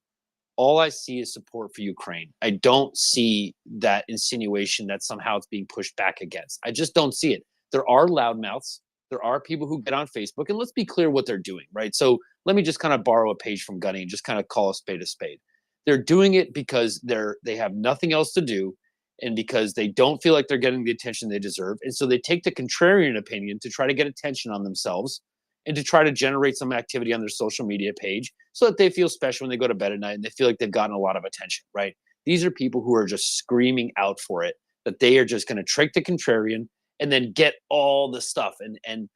All I see is support for Ukraine. I don't see that insinuation that somehow it's being pushed back against. I just don't see it. There are loudmouths. There are people who get on Facebook, and let's be clear what they're doing, right? So let me just kind of borrow a page from Gunny and just kind of call a spade a spade. They're doing it because they have nothing else to do, and because they don't feel like they're getting the attention they deserve. And so they take the contrarian opinion to try to get attention on themselves and to try to generate some activity on their social media page so that they feel special when they go to bed at night and they feel like they've gotten a lot of attention, right? These are people who are just screaming out for it, that they are just going to trick the contrarian and then get all the stuff and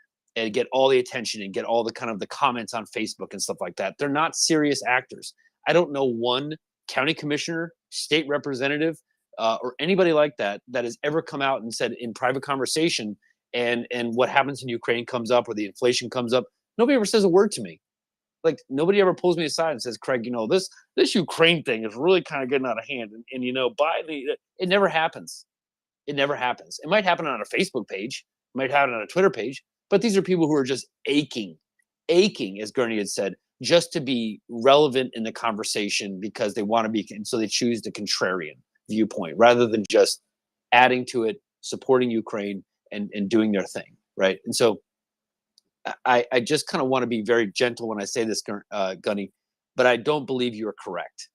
get all the attention and get all the kind of the comments on Facebook and stuff like that. They're not serious actors. I don't know one county commissioner, state representative, or anybody like that has ever come out and said in private conversation, and what happens in Ukraine comes up or the inflation comes up, nobody ever says a word to me. Like, nobody ever pulls me aside and says, Craig, this Ukraine thing is really kind of getting out of hand. And it never happens. It never happens. It might happen on a Facebook page, it might happen on a Twitter page, but these are people who are just aching, as Gurney had said, just to be relevant in the conversation because they want to be, and so they choose the contrarian viewpoint rather than just adding to it, supporting Ukraine and doing their thing, right? And so I just kind of want to be very gentle when I say this, Gunny, but I don't believe you are correct.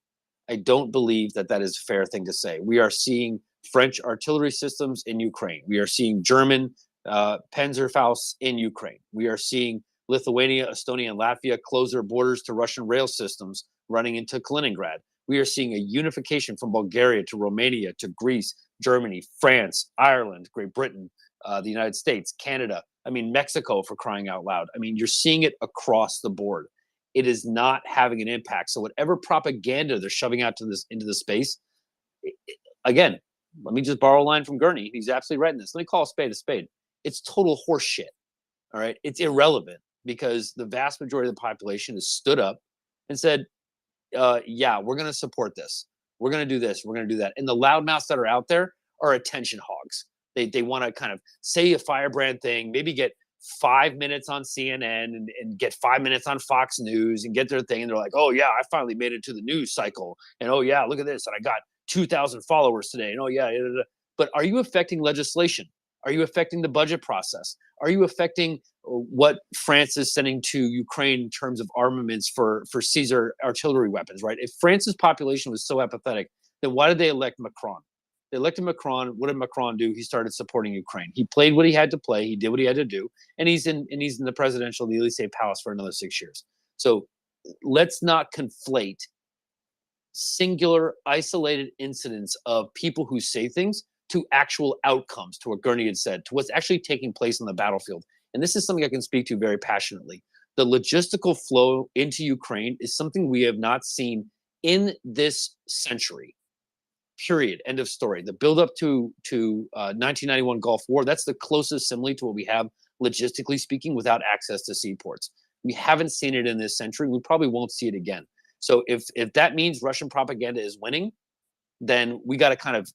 I don't believe that is a fair thing to say. We are seeing French artillery systems in Ukraine. We are seeing German Panzerfaust in Ukraine. We are seeing Lithuania, Estonia, and Latvia close their borders to Russian rail systems running into Kaliningrad. We are seeing a unification from Bulgaria to Romania to Greece, Germany, France, Ireland, Great Britain, the United States, Canada. I mean, Mexico, for crying out loud. I mean, you're seeing it across the board. It is not having an impact. So whatever propaganda they're shoving out into the space, again, let me just borrow a line from Gurney. He's absolutely right in this. Let me call a spade a spade. It's total horse shit. All right. It's irrelevant because the vast majority of the population has stood up and said, yeah, we're going to support this. We're going to do this. We're going to do that. And the loudmouths that are out there are attention hogs. They want to kind of say a firebrand thing, maybe get 5 minutes on CNN and get 5 minutes on Fox News and get their thing. And they're like, oh, yeah, I finally made it to the news cycle. And oh, yeah, look at this. And I got 2,000 followers today. And oh, yeah. But are you affecting legislation? Are you affecting the budget process? Are you affecting what France is sending to Ukraine in terms of armaments for Caesar artillery weapons, right? If France's population was so apathetic, then why did they elect Macron? They elected Macron. What did Macron do? He started supporting Ukraine. He played what he had to play. He did what he had to do. And he's in the presidential, the Elysee Palace for another 6 years. So let's not conflate singular, isolated incidents of people who say things to actual outcomes, to what Gurney had said, to what's actually taking place on the battlefield. And this is something I can speak to very passionately. The logistical flow into Ukraine is something we have not seen in this century. Period. End of story. The buildup to 1991 Gulf War, that's the closest simile to what we have, logistically speaking, without access to seaports. We haven't seen it in this century. We probably won't see it again. So if that means Russian propaganda is winning, then we got to kind of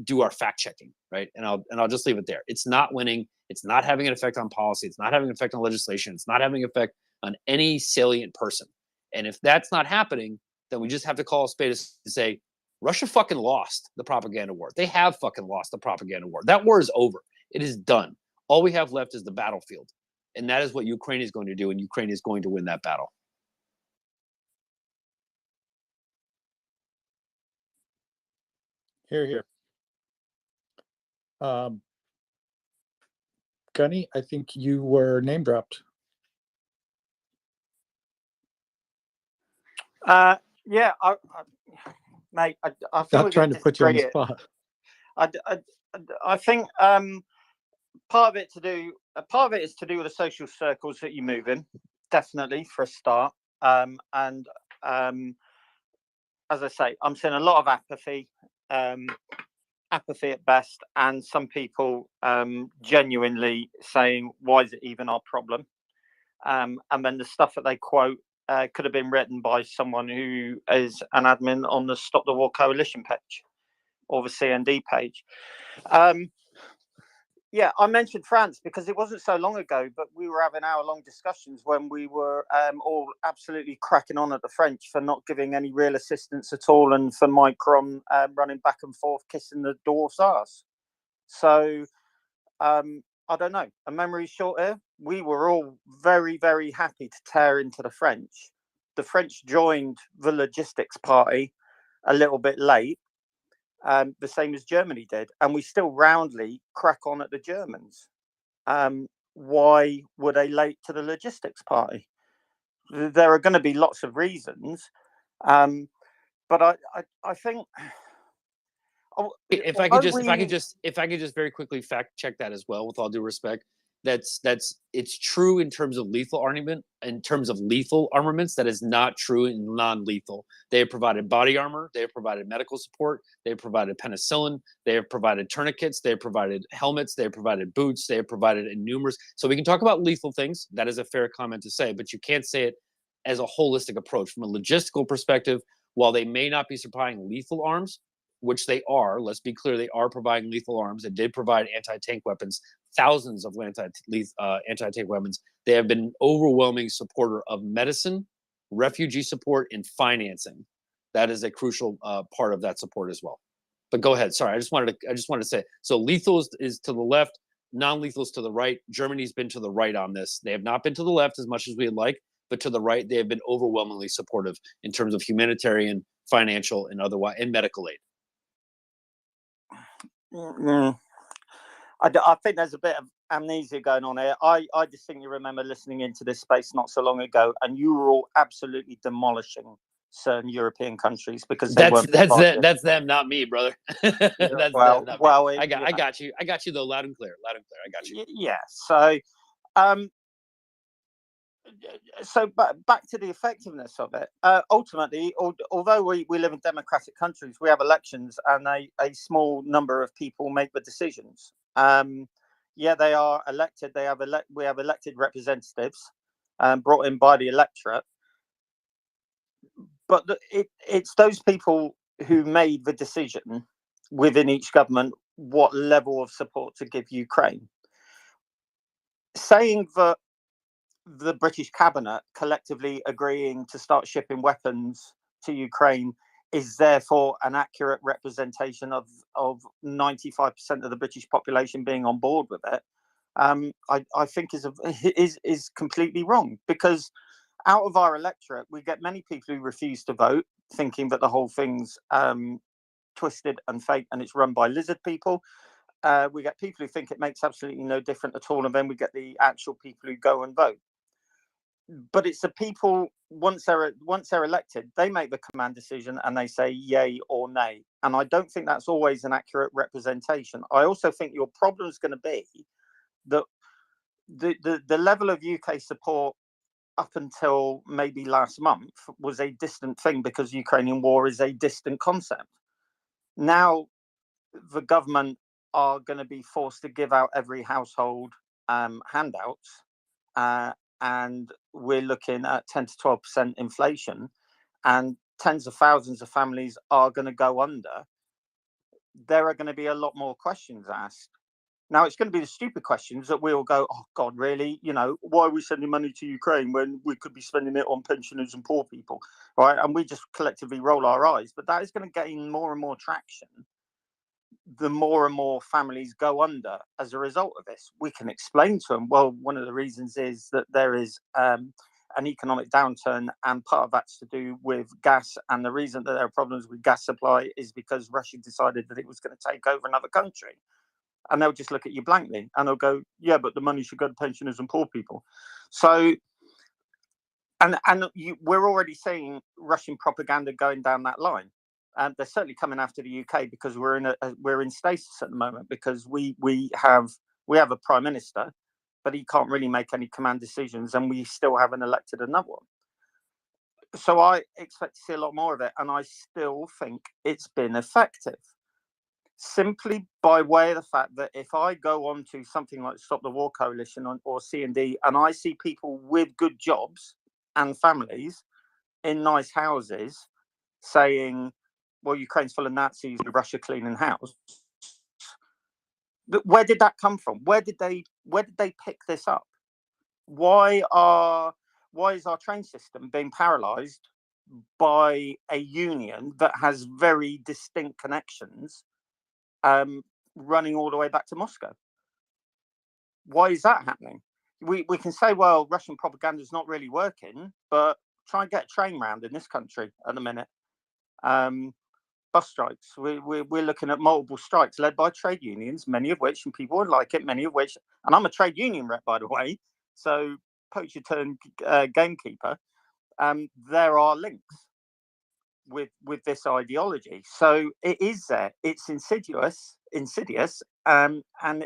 do our fact checking, right? And I'll just leave it there. It's not winning. It's not having an effect on policy. It's not having an effect on legislation. It's not having an effect on any salient person. And if that's not happening, then we just have to call a spade to say, Russia fucking lost the propaganda war. They have fucking lost the propaganda war. That war is over. It is done. All we have left is the battlefield. And that is what Ukraine is going to do. And Ukraine is going to win that battle. Here, here. Gunny, I think you were name dropped. Yeah, mate, I think Not trying to put you on the spot. I think part of it is to do with the social circles that you move in, definitely for a start. And as I say, I'm seeing a lot of apathy at best, and some people genuinely saying, "Why is it even our problem?" and then the stuff that they quote could have been written by someone who is an admin on the Stop the War Coalition page or the CND page. Yeah, I mentioned France because it wasn't so long ago, but we were having hour-long discussions when we were all absolutely cracking on at the French for not giving any real assistance at all, and for Macron running back and forth, kissing the dwarf's arse. So, I don't know. A memory short here. We were all very, very happy to tear into the French. The French joined the logistics party a little bit late. The same as Germany did, and we still roundly crack on at the Germans. Why were they late to the logistics party? There are going to be lots of reasons, but I think if I could just very quickly fact check that as well, with all due respect. That's it's true in terms of lethal armament. In terms of lethal armaments, that is not true in non-lethal. They have provided body armor, they have provided medical support, they have provided penicillin, they have provided tourniquets, they have provided helmets, they have provided boots, they have provided numerous. So we can talk about lethal things. That is a fair comment to say, but you can't say it as a holistic approach from a logistical perspective. While they may not be supplying lethal arms, which they are, let's be clear, they are providing lethal arms. They did provide anti-tank weapons, thousands of anti-tank weapons. They have been overwhelming supporter of medicine, refugee support, and financing. That is a crucial part of that support as well. But go ahead. Sorry, I just wanted to say. So lethal is to the left, non-lethal is to the right. Germany's been to the right on this. They have not been to the left as much as we'd like, but to the right, they have been overwhelmingly supportive in terms of humanitarian, financial, and otherwise, and medical aid. I think there's a bit of amnesia going on here. I distinctly remember listening into this space not so long ago, and you were all absolutely demolishing certain European countries because they weren't. That's them, not me, brother. That's them, not me. I got you. I got you though, loud and clear. Loud and clear. I got you. Yeah. So, back to the effectiveness of it. Ultimately, although we live in democratic countries, we have elections, and a small number of people make the decisions. Yeah, they are elected. We have elected representatives brought in by the electorate. But it's those people who made the decision within each government what level of support to give Ukraine. Saying that the British cabinet collectively agreeing to start shipping weapons to Ukraine is therefore an accurate representation of 95% of the British population being on board with it, I think is completely wrong, because out of our electorate, we get many people who refuse to vote, thinking that the whole thing's twisted and fake and it's run by lizard people. We get people who think it makes absolutely no difference at all, and then we get the actual people who go and vote. But it's the people, once they're elected, they make the command decision and they say yay or nay. And I don't think that's always an accurate representation. I also think your problem is going to be that the level of UK support up until maybe last month was a distant thing, because Ukrainian war is a distant concept. Now the government are going to be forced to give out every household handouts, and we're looking at 10 to 12% inflation, and tens of thousands of families are going to go under. There are going to be a lot more questions asked. Now, it's going to be the stupid questions that we'll go, oh, God, really? You know, why are we sending money to Ukraine when we could be spending it on pensioners and poor people, right? And we just collectively roll our eyes. But that is going to gain more and more traction the more and more families go under as a result of this. We can explain to them, well, one of the reasons is that there is an economic downturn, and part of that's to do with gas. And the reason that there are problems with gas supply is because Russia decided that it was going to take over another country. And they'll just look at you blankly and they'll go, yeah, but the money should go to pensioners and poor people. So, we're already seeing Russian propaganda going down that line. And they're certainly coming after the UK because we're in stasis at the moment, because we have a prime minister, but he can't really make any command decisions, and we still haven't elected another one. So I expect to see a lot more of it, and I still think it's been effective. simply by way of the fact that if I go on to something like Stop the War Coalition or C&D and I see people with good jobs and families in nice houses saying, well, Ukraine's full of Nazis, Russia cleaning house. Where did that come from? Where did they pick this up? Why is our train system being paralyzed by a union that has very distinct connections running all the way back to Moscow? Why is that happening? We can say, well, Russian propaganda is not really working, but try and get a train round in this country at the minute. Bus strikes. We're looking at multiple strikes led by trade unions, many of which, and people would like it, many of which, and I'm a trade union rep, by the way, so poach your turn gamekeeper. There are links with this ideology. So it is there. It's insidious, and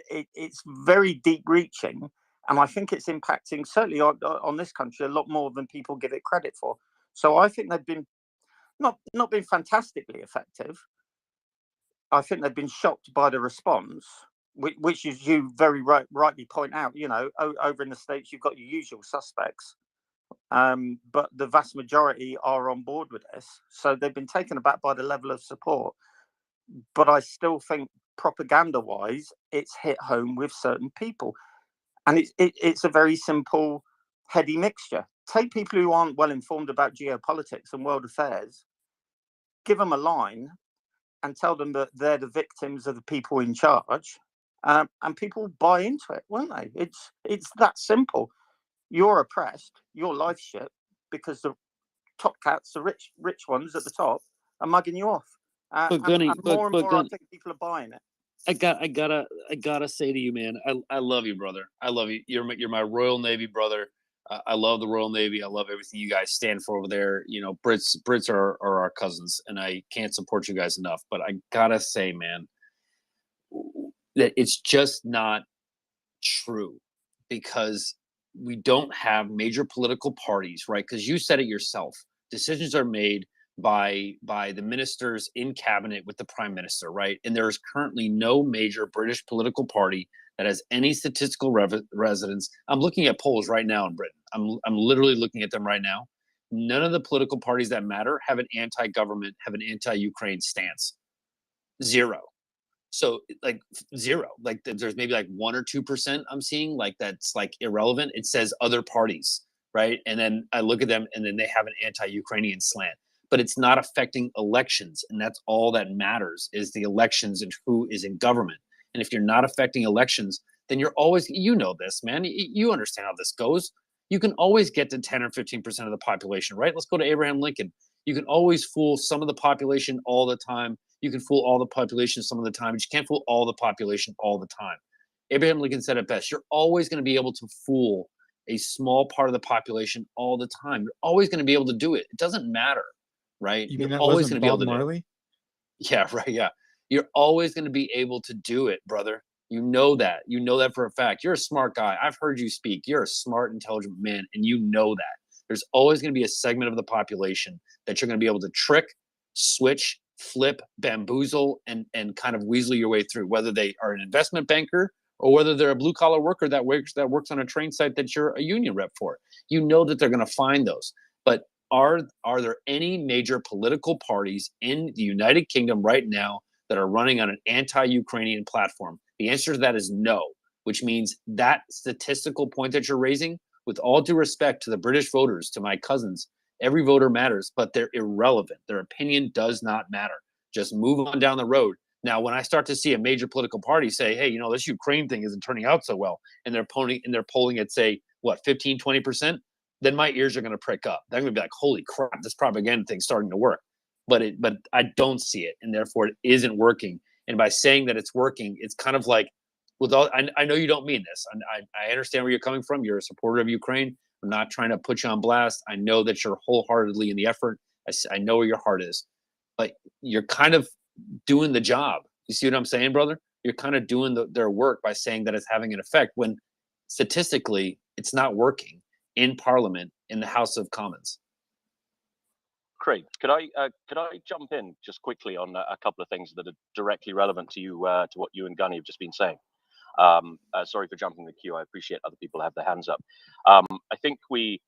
it's very deep reaching. And I think it's impacting certainly on this country a lot more than people give it credit for. So I think they've been not been fantastically effective. I think they've been shocked by the response, which is, you very rightly point out, you know, over in the States, you've got your usual suspects. But the vast majority are on board with this. So they've been taken aback by the level of support. But I still think propaganda-wise, it's hit home with certain people. And it's a very simple, heady mixture. Take people who aren't well informed about geopolitics and world affairs, give them a line and tell them that they're the victims of the people in charge, and people buy into it, won't they? It's that simple. You're oppressed, your life's shit, because the top cats, the rich ones at the top, are mugging you off. But Gunny, and more and more, I Gun, think people are buying it. I gotta say to you, man, I love you, brother. I love you. You're my Royal Navy brother. I love the Royal Navy. I love everything you guys stand for over there. You know, Brits are our cousins, and I can't support you guys enough. But I gotta say, man, that it's just not true, because we don't have major political parties, right? Because you said it yourself. Decisions are made by the ministers in cabinet with the prime minister, right? And there is currently no major British political party that has any statistical resonance. I'm looking at polls right now in Britain. I'm literally looking at them right now. None of the political parties that matter have an anti-government, have an anti-Ukraine stance. Zero. So like zero. Like there's maybe like 1 or 2% I'm seeing, like that's like irrelevant. It says other parties, right? And then I look at them and then they have an anti-Ukrainian slant. But it's not affecting elections, and that's all that matters, is the elections and who is in government. And if you're not affecting elections, then you're always, you know this, man, you understand how this goes. You can always get to 10 or 15% of the population, right? Let's go to Abraham Lincoln. You can always fool some of the population all the time. You can fool all the population some of the time, but you can't fool all the population all the time. Abraham Lincoln said it best. You're always going to be able to fool a small part of the population all the time. You're always going to be able to do it. It doesn't matter. Right? You mean You're that always wasn't going to be Bob able to Marley? do it. Yeah, right. Yeah. You're always going to be able to do it, brother. You know that. You know that for a fact. You're a smart guy. I've heard you speak. You're a smart, intelligent man, and you know that. There's always going to be a segment of the population that you're going to be able to trick, switch, flip, bamboozle, and kind of weasel your way through, whether they are an investment banker or whether they're a blue-collar worker that works on a train site that you're a union rep for. You know that they're going to find those. But are there any major political parties in the United Kingdom right now that are running on an anti-Ukrainian platform? The answer to that is no, which means that statistical point that you're raising, with all due respect to the British voters, to my cousins, every voter matters, but they're irrelevant. Their opinion does not matter. Just move on down the road. Now, when I start to see a major political party say, hey, you know, this Ukraine thing isn't turning out so well, and they're polling at, say, what, 15, 20%, then my ears are going to prick up. They're going to be like, holy crap, this propaganda thing's starting to work. But I don't see it, and therefore it isn't working. And by saying that it's working, it's kind of like, I know you don't mean this. I understand where you're coming from. You're a supporter of Ukraine. I'm not trying to put you on blast. I know that you're wholeheartedly in the effort. I know where your heart is. But you're kind of doing the job. You see what I'm saying, brother? You're kind of doing their work by saying that it's having an effect when statistically it's not working in Parliament, in the House of Commons. Craig, could I jump in just quickly on a couple of things that are directly relevant to you, to what you and Gunny have just been saying? Sorry for jumping the queue. I appreciate other people have their hands up. I think we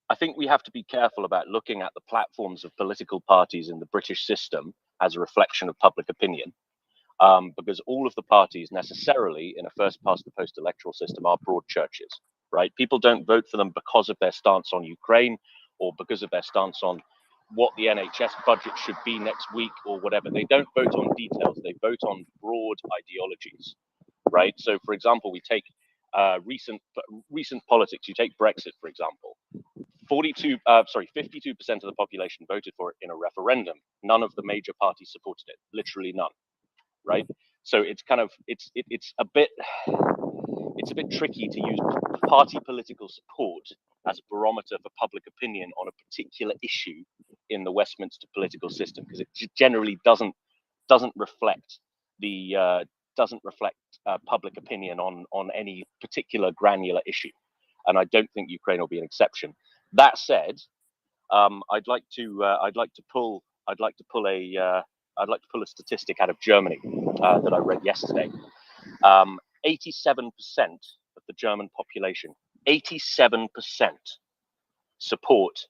have to be careful about looking at the platforms of political parties in the British system as a reflection of public opinion, because all of the parties necessarily in a first past the post electoral system are broad churches, right? People don't vote for them because of their stance on Ukraine or because of their stance on what the NHS budget should be next week or whatever. They don't vote on details. They vote on broad ideologies, right? So, for example, we take recent politics. You take Brexit, for example. 52% of the population voted for it in a referendum. None of the major parties supported it. Literally none, right? So it's kind of it's a bit tricky to use party political support as a barometer for public opinion on a particular issue in the Westminster political system, because it generally doesn't reflect public opinion on any particular granular issue, and I don't think Ukraine will be an exception. That said, I'd like to pull a statistic out of Germany that I read yesterday. 87% of the German population, 87% support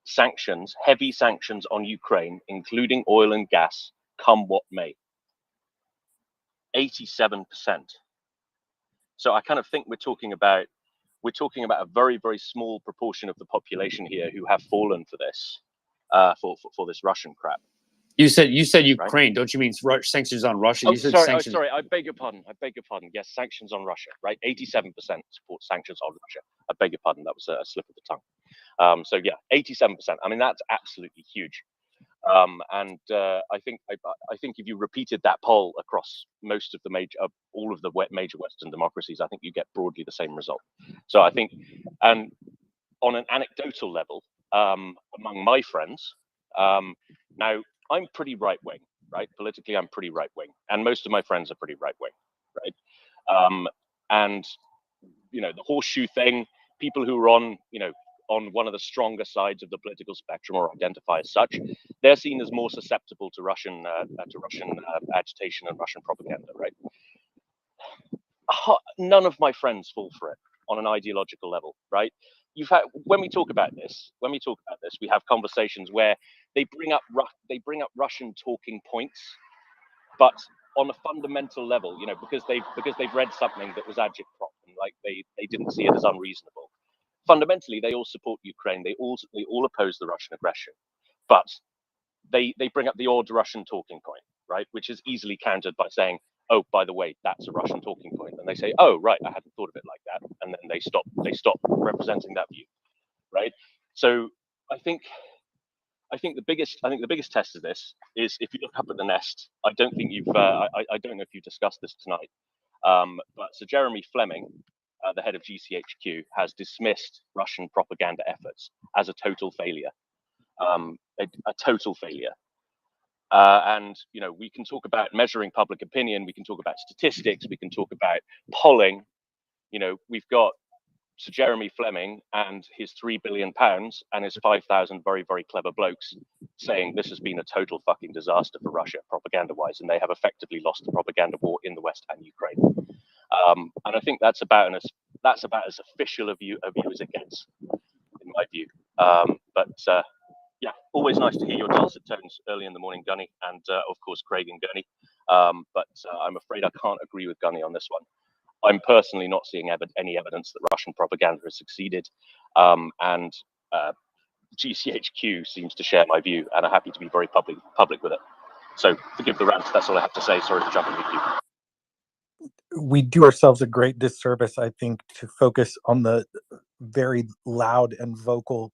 sanctions, heavy sanctions on Ukraine, including oil and gas, come what may. 87%. So I kind of think we're talking about a very, very small proportion of the population here who have fallen for this, for this Russian crap. You said Ukraine, right? Don't you mean sanctions on Russia? Oh, You said sorry, sanctions. sorry, I beg your pardon. Yes, sanctions on Russia, right? 87% support sanctions on Russia. I beg your pardon. That was a slip of the tongue. So yeah, 87%. I mean, that's absolutely huge. And I think if you repeated that poll across most of the all of the major Western democracies, I think you get broadly the same result. So I think, and on an anecdotal level, among my friends, now I'm pretty right wing, right? Politically, I'm pretty right wing, and most of my friends are pretty right wing, right? And the horseshoe thing, people who are on one of the stronger sides of the political spectrum or identify as such, they're seen as more susceptible to Russian agitation and Russian propaganda, right? None of my friends fall for it on an ideological level, right? When we talk about this, we have conversations where they bring up Russian talking points, but on a fundamental level, because they've read something that was agitprop and like they didn't see it as unreasonable. Fundamentally, they all support Ukraine. They all oppose the Russian aggression, but they bring up the odd Russian talking point, right? Which is easily countered by saying, "Oh, by the way, that's a Russian talking point," and they say, "Oh, right, I hadn't thought of it like that," and then they stop representing that view, right? So I think the biggest test of this is if you look up at the Nest. I don't think I don't know if you've discussed this tonight, but Sir Jeremy Fleming, the head of GCHQ, has dismissed Russian propaganda efforts as a total failure. A total failure. And we can talk about measuring public opinion, we can talk about statistics, we can talk about polling. We've got Sir Jeremy Fleming and his £3 billion and his 5,000 very, very clever blokes saying this has been a total fucking disaster for Russia propaganda-wise, and they have effectively lost the propaganda war in the West and Ukraine. And I think that's about as official a view as it gets, in my view. Yeah, always nice to hear your dulcet tones early in the morning, Gunny, and of course Craig and Gunny. But I'm afraid I can't agree with Gunny on this one. I'm personally not seeing any evidence that Russian propaganda has succeeded, and GCHQ seems to share my view and are happy to be very public with it. So forgive the rant. That's all I have to say. Sorry for jumping the queue. We do ourselves a great disservice, I think, to focus on the very loud and vocal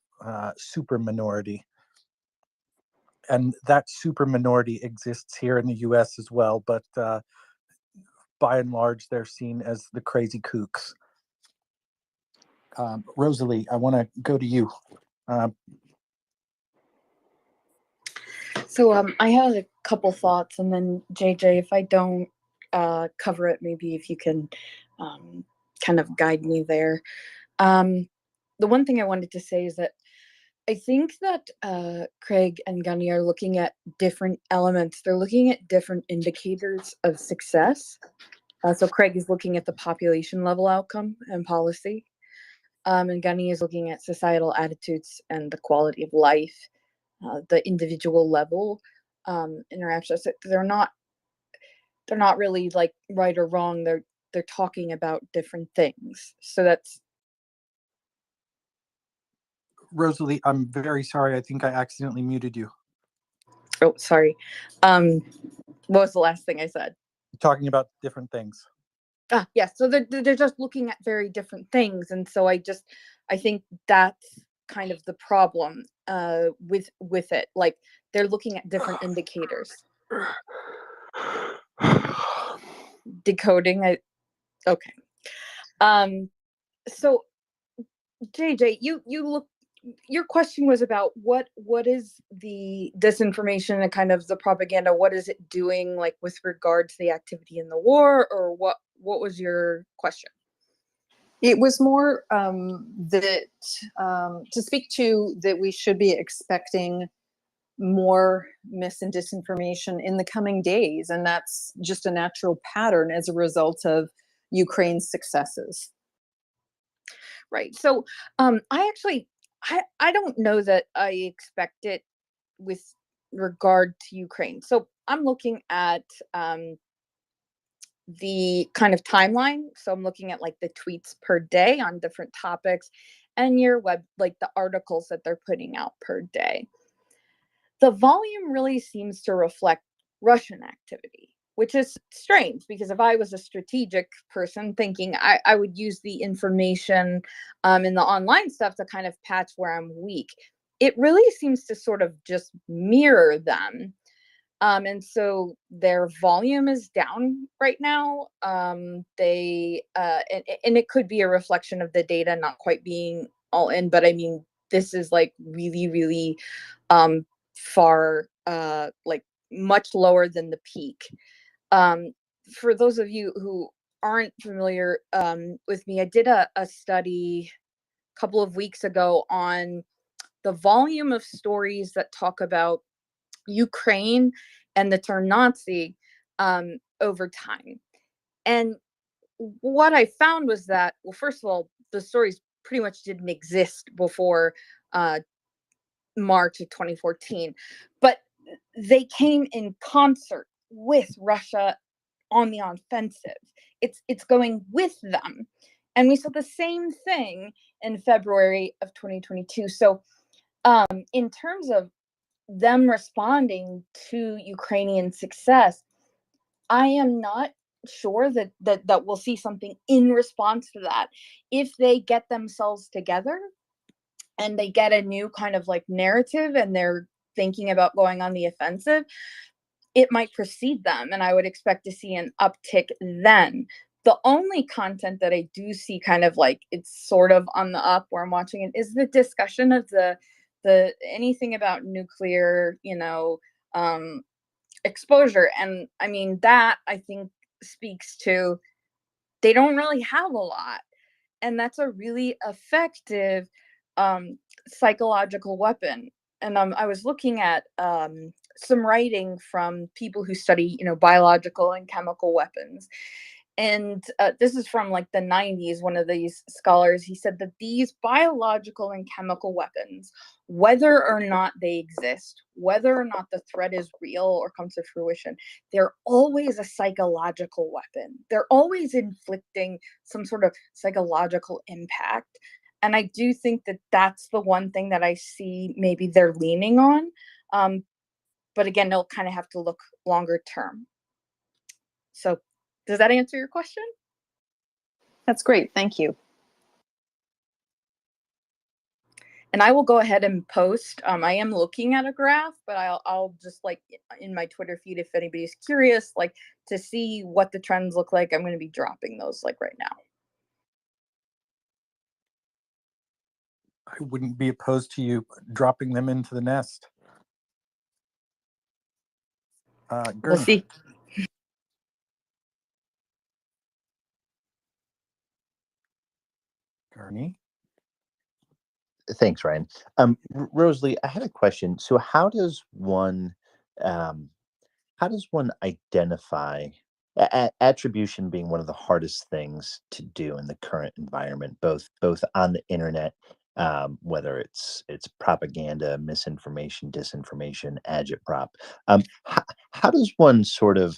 super minority. And that super minority exists here in the US as well, but by and large, they're seen as the crazy kooks. Rosalie, I want to go to you. So I have a couple thoughts, and then JJ, if I don't cover it, maybe if you can kind of guide me there. The one thing I wanted to say is that I think that Craig and Gunny are looking at different elements. They're looking at different indicators of success. So Craig is looking at the population level outcome and policy, and Gunny is looking at societal attitudes and the quality of life, the individual level interactions. So they're not really like right or wrong. They're talking about different things. So that's Rosalie, I'm very sorry. I think I accidentally muted you. oh sorry. What was the last thing I said? Talking about different things. Yeah, so they're just looking at very different things, and so I think that's kind of the problem with it. Like they're looking at different indicators. Decoding. Okay. So JJ, you look. Your question was about what is the disinformation and kind of the propaganda? What is it doing, like with regard to the activity in the war, or what was your question? It was more that to speak to that we should be expecting more mis and disinformation in the coming days, and that's just a natural pattern as a result of Ukraine's successes. Right. So I don't know that I expect it with regard to Ukraine. So I'm looking at the kind of timeline. So I'm looking at like the tweets per day on different topics and your like the articles that they're putting out per day. The volume really seems to reflect Russian activity, which is strange because if I was a strategic person thinking I would use the information in the online stuff to kind of patch where I'm weak. It really seems to sort of just mirror them. And so their volume is down right now. And it could be a reflection of the data not quite being all in, but I mean, this is like really, really far, like much lower than the peak. For those of you who aren't familiar with me, I did a study a couple of weeks ago on the volume of stories that talk about Ukraine and the term Nazi over time. And what I found was that, well, first of all, the stories pretty much didn't exist before March of 2014, but they came in concert with Russia on the offensive. It's going with them. And we saw the same thing in February of 2022. So in terms of them responding to Ukrainian success, I am not sure that we'll see something in response to that. If they get themselves together and they get a new kind of like narrative and they're thinking about going on the offensive, it might precede them, and I would expect to see an uptick then. The only content that I do see kind of like it's sort of on the up where I'm watching it is the discussion of the anything about nuclear, exposure. And I mean, that I think speaks to they don't really have a lot. And that's a really effective psychological weapon. And I was looking at some writing from people who study, biological and chemical weapons. And this is from like the 90s. One of these scholars, he said that these biological and chemical weapons, whether or not they exist, whether or not the threat is real or comes to fruition, they're always a psychological weapon. They're always inflicting some sort of psychological impact. And I do think that that's the one thing that I see maybe they're leaning on. But again, they'll kind of have to look longer term. So does that answer your question? That's great. Thank you. And I will go ahead and post. I am looking at a graph, but I'll just like in my Twitter feed, if anybody's curious, like to see what the trends look like, I'm going to be dropping those like right now. I wouldn't be opposed to you dropping them into the nest. We'll see. Gurney? Thanks, Ryan. Rosalie, I had a question. So, um, how does one identify attribution being one of the hardest things to do in the current environment, both on the internet, whether it's propaganda, misinformation, disinformation, agitprop. How does one sort of,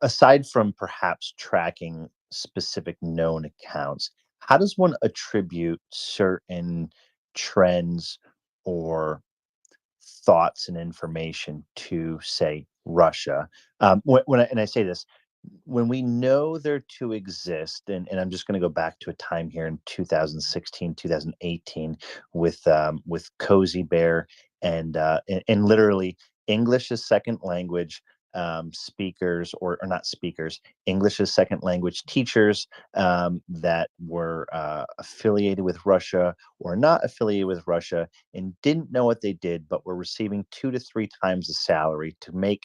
aside from perhaps tracking specific known accounts, how does one attribute certain trends or thoughts and information to, say, Russia? And I say this, when we know they're to exist, and I'm just going to go back to a time here in 2016, 2018, with Cozy Bear and literally English as second language speakers, or not speakers, English as second language teachers that were affiliated with Russia or not affiliated with Russia and didn't know what they did, but were receiving 2 to 3 times the salary to make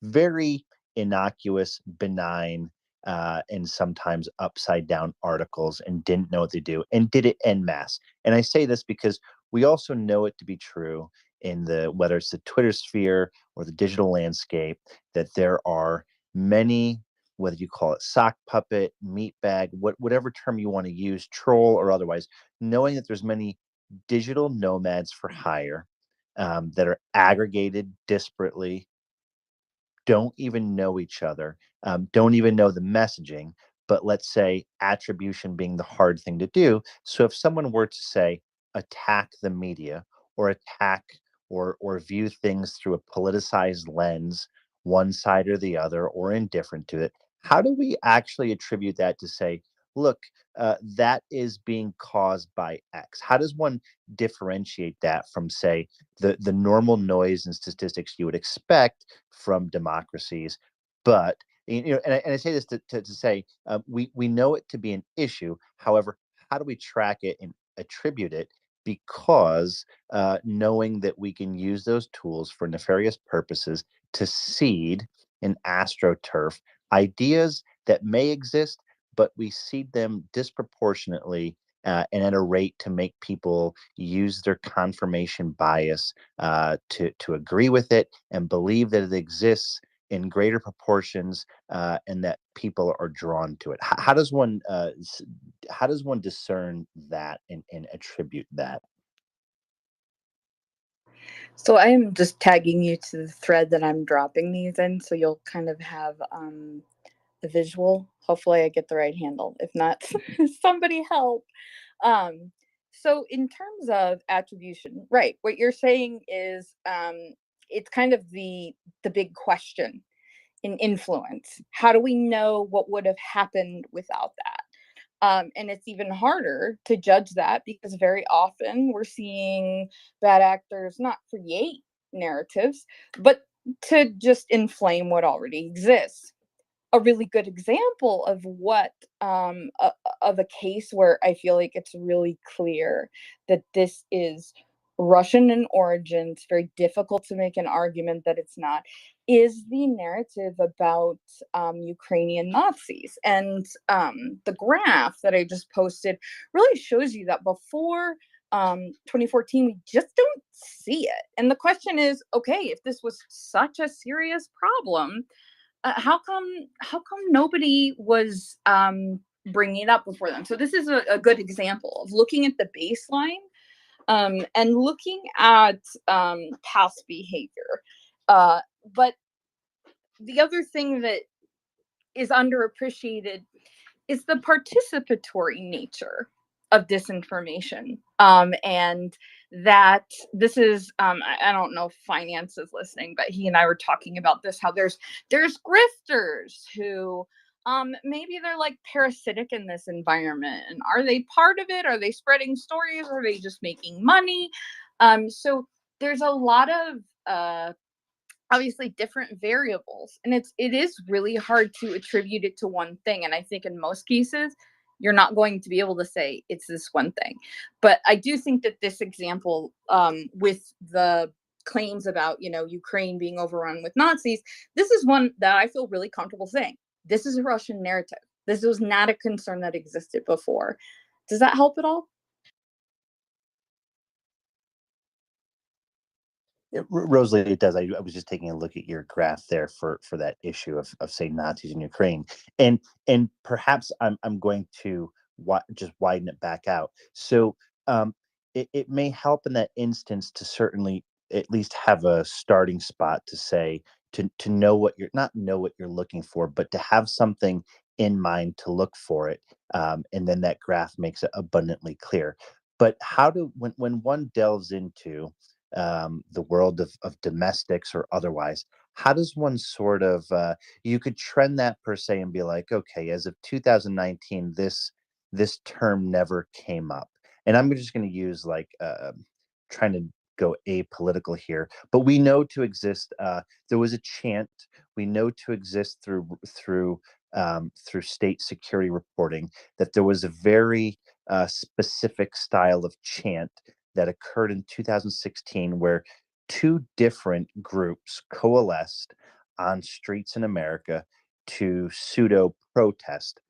very innocuous, benign, and sometimes upside down articles, and didn't know what they do and did it en masse. And I say this because we also know it to be true in whether it's the Twitter sphere or the digital landscape, that there are many, whether you call it sock puppet, meat bag, whatever term you want to use, troll or otherwise, knowing that there's many digital nomads for hire that are aggregated disparately, don't even know each other, don't even know the messaging, but let's say attribution being the hard thing to do. So if someone were to say attack the media or attack or view things through a politicized lens, one side or the other, or indifferent to it, how do we actually attribute that to say, look, that is being caused by X? How does one differentiate that from, say, the normal noise and statistics you would expect from democracies? But and I say this to say we know it to be an issue. However, how do we track it and attribute it? Because knowing that we can use those tools for nefarious purposes to seed and astroturf ideas that may exist, but we seed them disproportionately and at a rate to make people use their confirmation bias to agree with it and believe that it exists in greater proportions and that people are drawn to it. How does one discern that and attribute that? So I am just tagging you to the thread that I'm dropping these in, so you'll kind of have the visual. Hopefully I get the right handle. If not, somebody help. So in terms of attribution, right, what you're saying is it's kind of the big question in influence. How do we know what would have happened without that? And it's even harder to judge that because very often we're seeing bad actors not create narratives, but to just inflame what already exists. A really good example of what of a case where I feel like it's really clear that this is Russian in origin, it's very difficult to make an argument that it's not, is the narrative about Ukrainian Nazis. And the graph that I just posted really shows you that before 2014, we just don't see it. And the question is, okay, if this was such a serious problem, how come nobody was bringing it up before them? So this is a good example of looking at the baseline and looking at past behavior. But the other thing that is underappreciated is the participatory nature of disinformation. And that this is, I don't know if finance is listening, but he and I were talking about this, how there's grifters who maybe they're like parasitic in this environment. And are they part of it? Are they spreading stories? Or are they just making money? So there's a lot of obviously different variables, and it is really hard to attribute it to one thing. And I think in most cases you're not going to be able to say it's this one thing. But I do think that this example with the claims about Ukraine being overrun with Nazis, this is one that I feel really comfortable saying this is a Russian narrative. This was not a concern that existed before. Does that help at all? Rosalie, it does. I was just taking a look at your graph there for that issue of say Nazis in Ukraine, and perhaps I'm going to just widen it back out. So it may help in that instance to certainly at least have a starting spot to say to know what you're not know what you're looking for, but to have something in mind to look for it, and then that graph makes it abundantly clear. But how do when one delves into the world of domestics or otherwise, how does one sort of you could trend that per se and be like, okay, as of 2019, this term never came up, and I'm just going to use like trying to go apolitical here, but we know to exist. There was a chant. We know to exist through state security reporting that there was a very specific style of chant that occurred in 2016 where two different groups coalesced on streets in America to pseudo protest,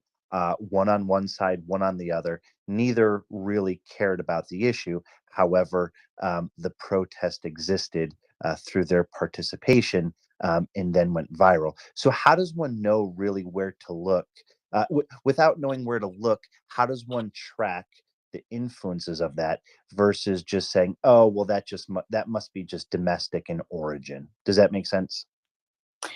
one on one side, one on the other. Neither really cared about the issue. However, the protest existed through their participation, and then went viral. So, how does one know really where to look? Without knowing where to look, how does one track the influences of that versus just saying, "Oh, well, that must be just domestic in origin"? Does that make sense?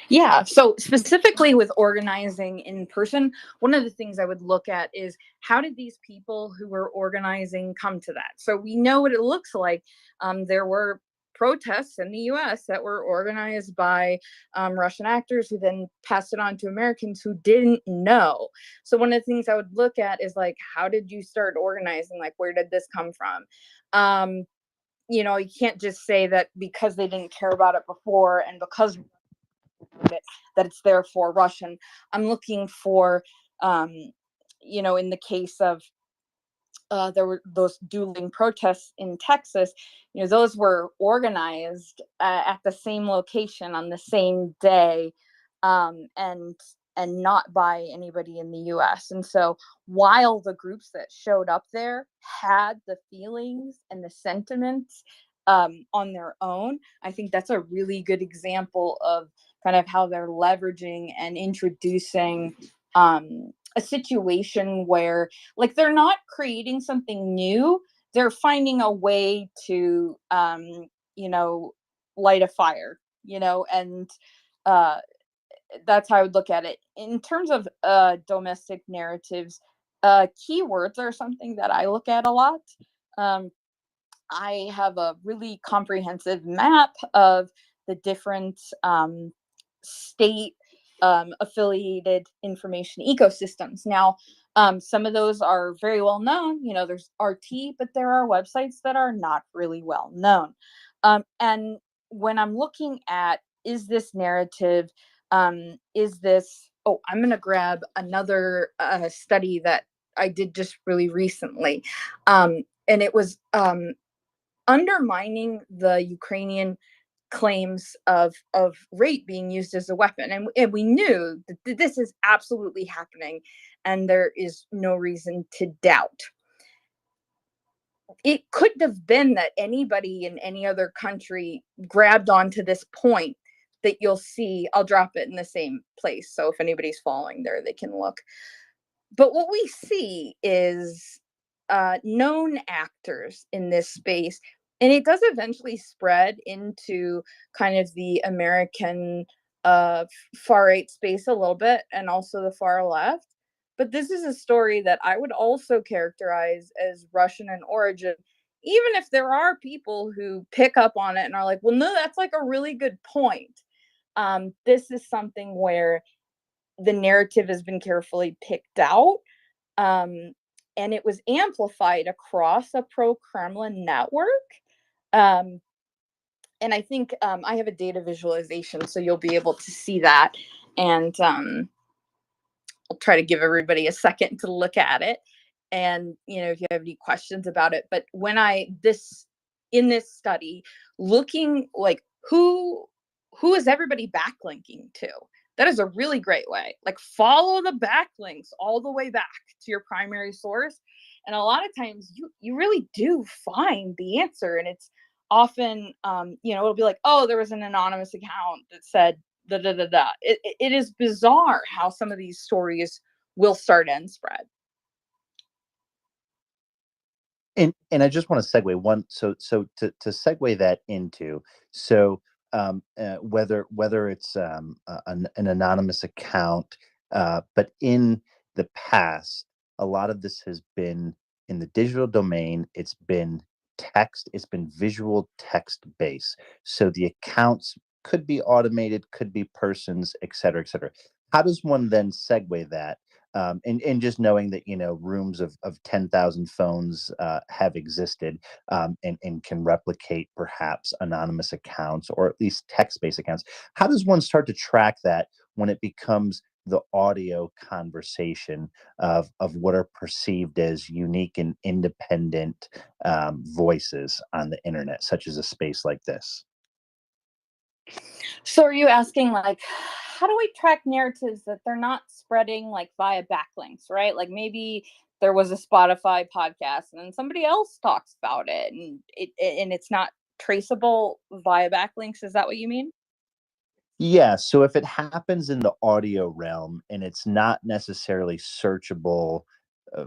Yeah. So specifically with organizing in person, one of the things I would look at is how did these people who were organizing come to that? So we know what it looks like. There were protests in the US that were organized by Russian actors who then passed it on to Americans who didn't know. So one of the things I would look at is like, how did you start organizing? Like, where did this come from? You know, you can't just say that because they didn't care about it before and because that it's therefore Russian. I'm looking for, you know, in the case of there were those dueling protests in Texas, you know, those were organized at the same location on the same day, and not by anybody in the US. And so while the groups that showed up there had the feelings and the sentiments on their own, I think that's a really good example of kind of how they're leveraging and introducing a situation where like they're not creating something new, they're finding a way to you know, light a fire, you know, and uh that's how I would look at it. In terms of domestic narratives, keywords are something that I look at a lot. um I have a really comprehensive map of the different state affiliated information ecosystems. Now, some of those are very well known. You know, there's RT, but there are websites that are not really well known. And when I'm looking at, is this narrative, is this, oh, I'm going to grab another study that I did just really recently. And it was undermining the Ukrainian claims of rape being used as a weapon, and we knew that this is absolutely happening, and there is no reason to doubt. It couldn't have been that anybody in any other country grabbed onto this point that you'll see. I'll drop it in the same place, so if anybody's following there, they can look. But what we see is known actors in this space, and it does eventually spread into kind of the American far right space a little bit, and also the far left. But this is a story that I would also characterize as Russian in origin, even if there are people who pick up on it and are like, well, no, that's like a really good point. This is something where the narrative has been carefully picked out, and it was amplified across a pro-Kremlin network. And I think I have a data visualization, so you'll be able to see that. And I'll try to give everybody a second to look at it. And, you know, if you have any questions about it. But when in this study, looking like who is everybody backlinking to? That is a really great way. Like, follow the backlinks all the way back to your primary source. And a lot of times you really do find the answer. And it's often, it'll be like, oh, there was an anonymous account that said da da da da. It is bizarre how some of these stories will start and spread. And I just want to segue one, so to segue that into, whether it's an anonymous account, but in the past, a lot of this has been in the digital domain. It's been text. It's been visual text based. So the accounts could be automated, could be persons, et cetera, et cetera. How does one then segue that? And just knowing that, rooms of 10,000 phones have existed, and can replicate perhaps anonymous accounts or at least text-based accounts. How does one start to track that when it becomes the audio conversation of what are perceived as unique and independent voices on the internet, such as a space like this? So are you asking, like, how do we track narratives that they're not spreading like via backlinks, right? Like maybe there was a Spotify podcast and then somebody else talks about it and it's not traceable via backlinks. Is that what you mean? Yeah, so if it happens in the audio realm and it's not necessarily searchable uh,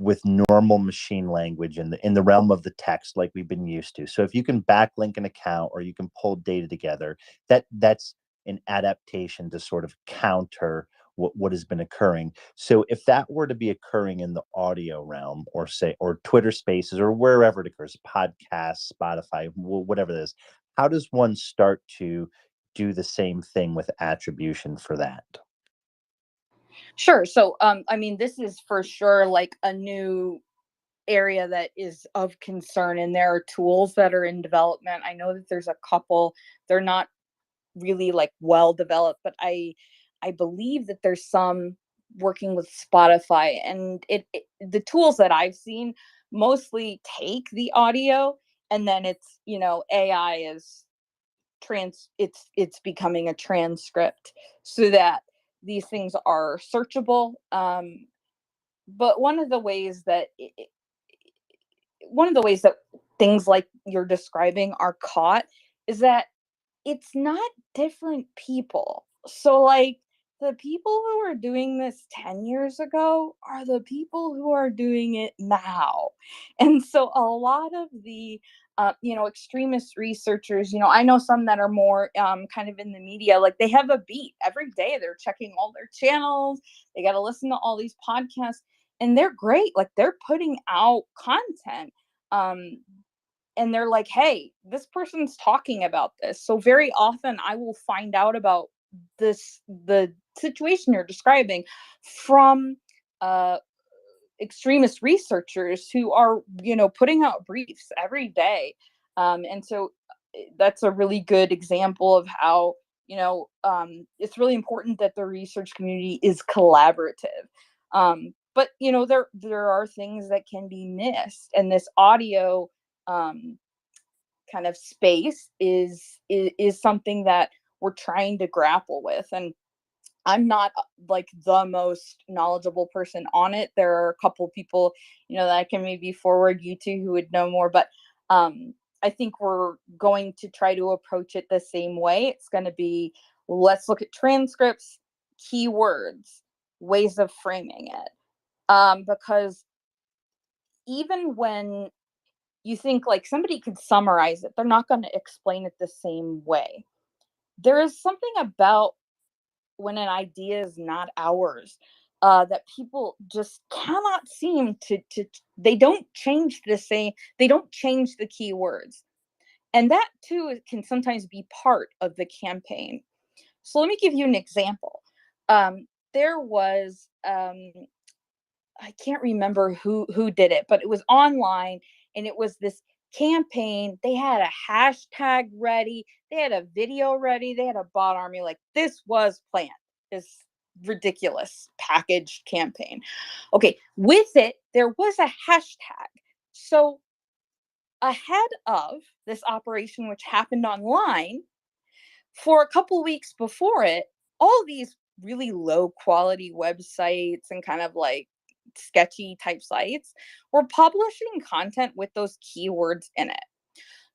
with normal machine language in the realm of the text like we've been used to. So if you can backlink an account or you can pull data together, that's an adaptation to sort of counter what has been occurring. So if that were to be occurring in the audio realm, or Twitter Spaces or wherever it occurs, podcasts, Spotify, whatever it is, how does one start to do the same thing with attribution for that? Sure. So, this is for sure like a new area that is of concern, and there are tools that are in development. I know that there's a couple. They're not really like well developed, but I believe that there's some working with Spotify, and the tools that I've seen mostly take the audio, and then it's, AI is it's becoming a transcript so that these things are searchable. But one of the ways that things like you're describing are caught is that it's not different people. So like the people who are doing this 10 years ago are the people who are doing it now. And so a lot of the extremist researchers, I know some that are more kind of in the media, like they have a beat every day. They're checking all their channels. They got to listen to all these podcasts, and they're great. Like they're putting out content. And they're like, hey, this person's talking about this. So very often I will find out about the situation you're describing from extremist researchers who are, putting out briefs every day. And so that's a really good example of how, it's really important that the research community is collaborative. But, there are things that can be missed, and this audio kind of space is something that we're trying to grapple with. And I'm not like the most knowledgeable person on it. There are a couple people, that I can maybe forward you to who would know more. But I think we're going to try to approach it the same way. It's going to be, let's look at transcripts, keywords, ways of framing it. Because even when you think like somebody could summarize it, they're not going to explain it the same way. There is something about when an idea is not ours, that people just cannot seem to they don't change the keywords. And that too can sometimes be part of the campaign. So let me give you an example. There was I can't remember who did it, but it was online, and it was this campaign. They had a hashtag ready, they had a video ready, they had a bot army. Like this was planned. This ridiculous packaged campaign. Okay, with it there was a hashtag. So ahead of this operation, which happened online, for a couple weeks before it, all these really low quality websites and kind of like sketchy type sites were publishing content with those keywords in it.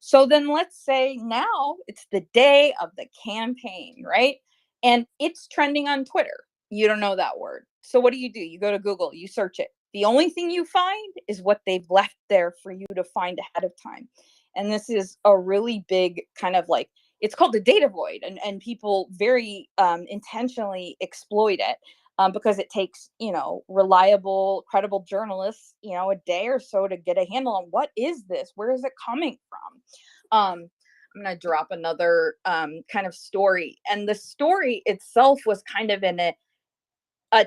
So then let's say now it's the day of the campaign, right? And it's trending on Twitter. You don't know that word. So what do? You go to Google, you search it. The only thing you find is what they've left there for you to find ahead of time. And this is a really big kind of like, it's called the data void, and people very intentionally exploit it because it takes, reliable, credible journalists, a day or so to get a handle on what is this? Where is it coming from? I'm going to drop another kind of story. And the story itself was kind of in a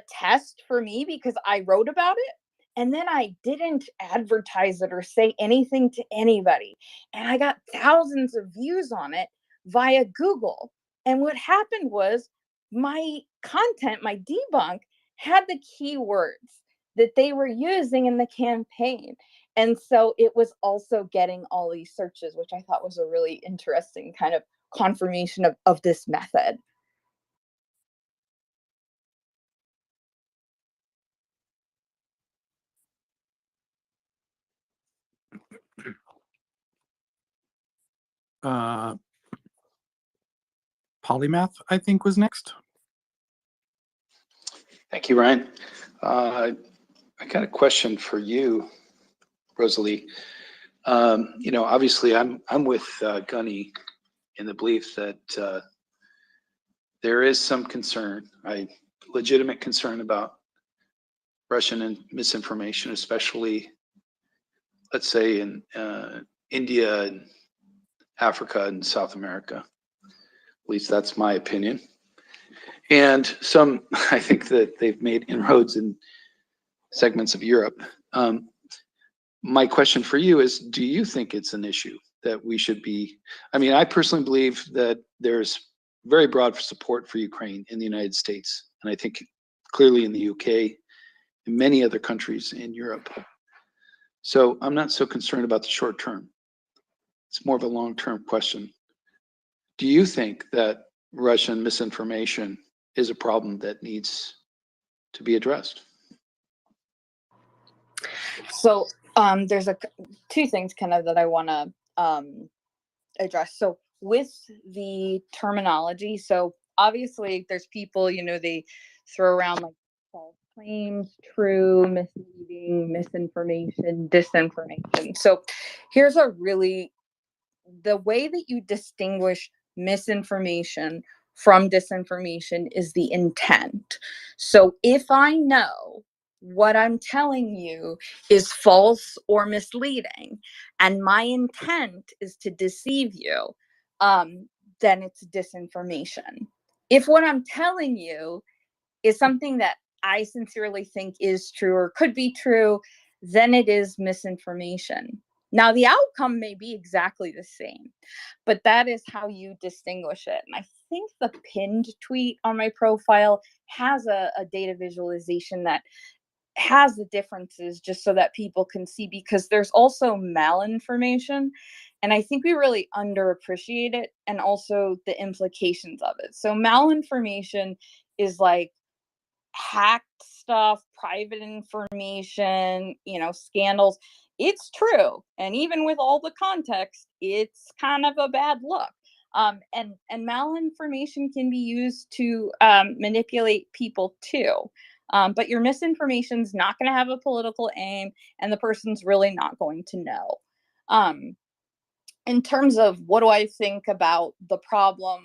test for me because I wrote about it. And then I didn't advertise it or say anything to anybody. And I got thousands of views on it via Google. And what happened was my content, my debunk, had the keywords that they were using in the campaign. And so it was also getting all these searches, which I thought was a really interesting kind of confirmation of this method. Polymath, I think, was next. Thank you, Ryan. I got a question for you, Rosalie. Obviously, I'm with Gunny in the belief that there is some concern, legitimate concern about Russian and misinformation, especially, let's say, in India and Africa and South America. At least that's my opinion. And I think that they've made inroads in segments of Europe. My question for you is, do you think it's an issue that we should be? I personally believe that there's very broad support for Ukraine in the United States, and I think clearly in the UK and many other countries in Europe. So I'm not so concerned about the short term. It's more of a long-term question. Do you think that Russian misinformation is a problem that needs to be addressed? So there's two things kind of that I want to address. So with the terminology, so obviously there's people, they throw around like false claims, true, misleading, misinformation, disinformation. So here's the way that you distinguish misinformation from disinformation is the intent. So if I know what I'm telling you is false or misleading, and my intent is to deceive you, then it's disinformation. If what I'm telling you is something that I sincerely think is true or could be true, then it is misinformation. Now, the outcome may be exactly the same, but that is how you distinguish it. And I think the pinned tweet on my profile has a data visualization that has the differences just so that people can see, because there's also malinformation. And I think we really underappreciate it and also the implications of it. So malinformation is like hacked stuff, private information, scandals. It's true. And even with all the context, it's kind of a bad look. And malinformation can be used to manipulate people too. But your misinformation is not going to have a political aim, and the person's really not going to know. In terms of what do I think about the problem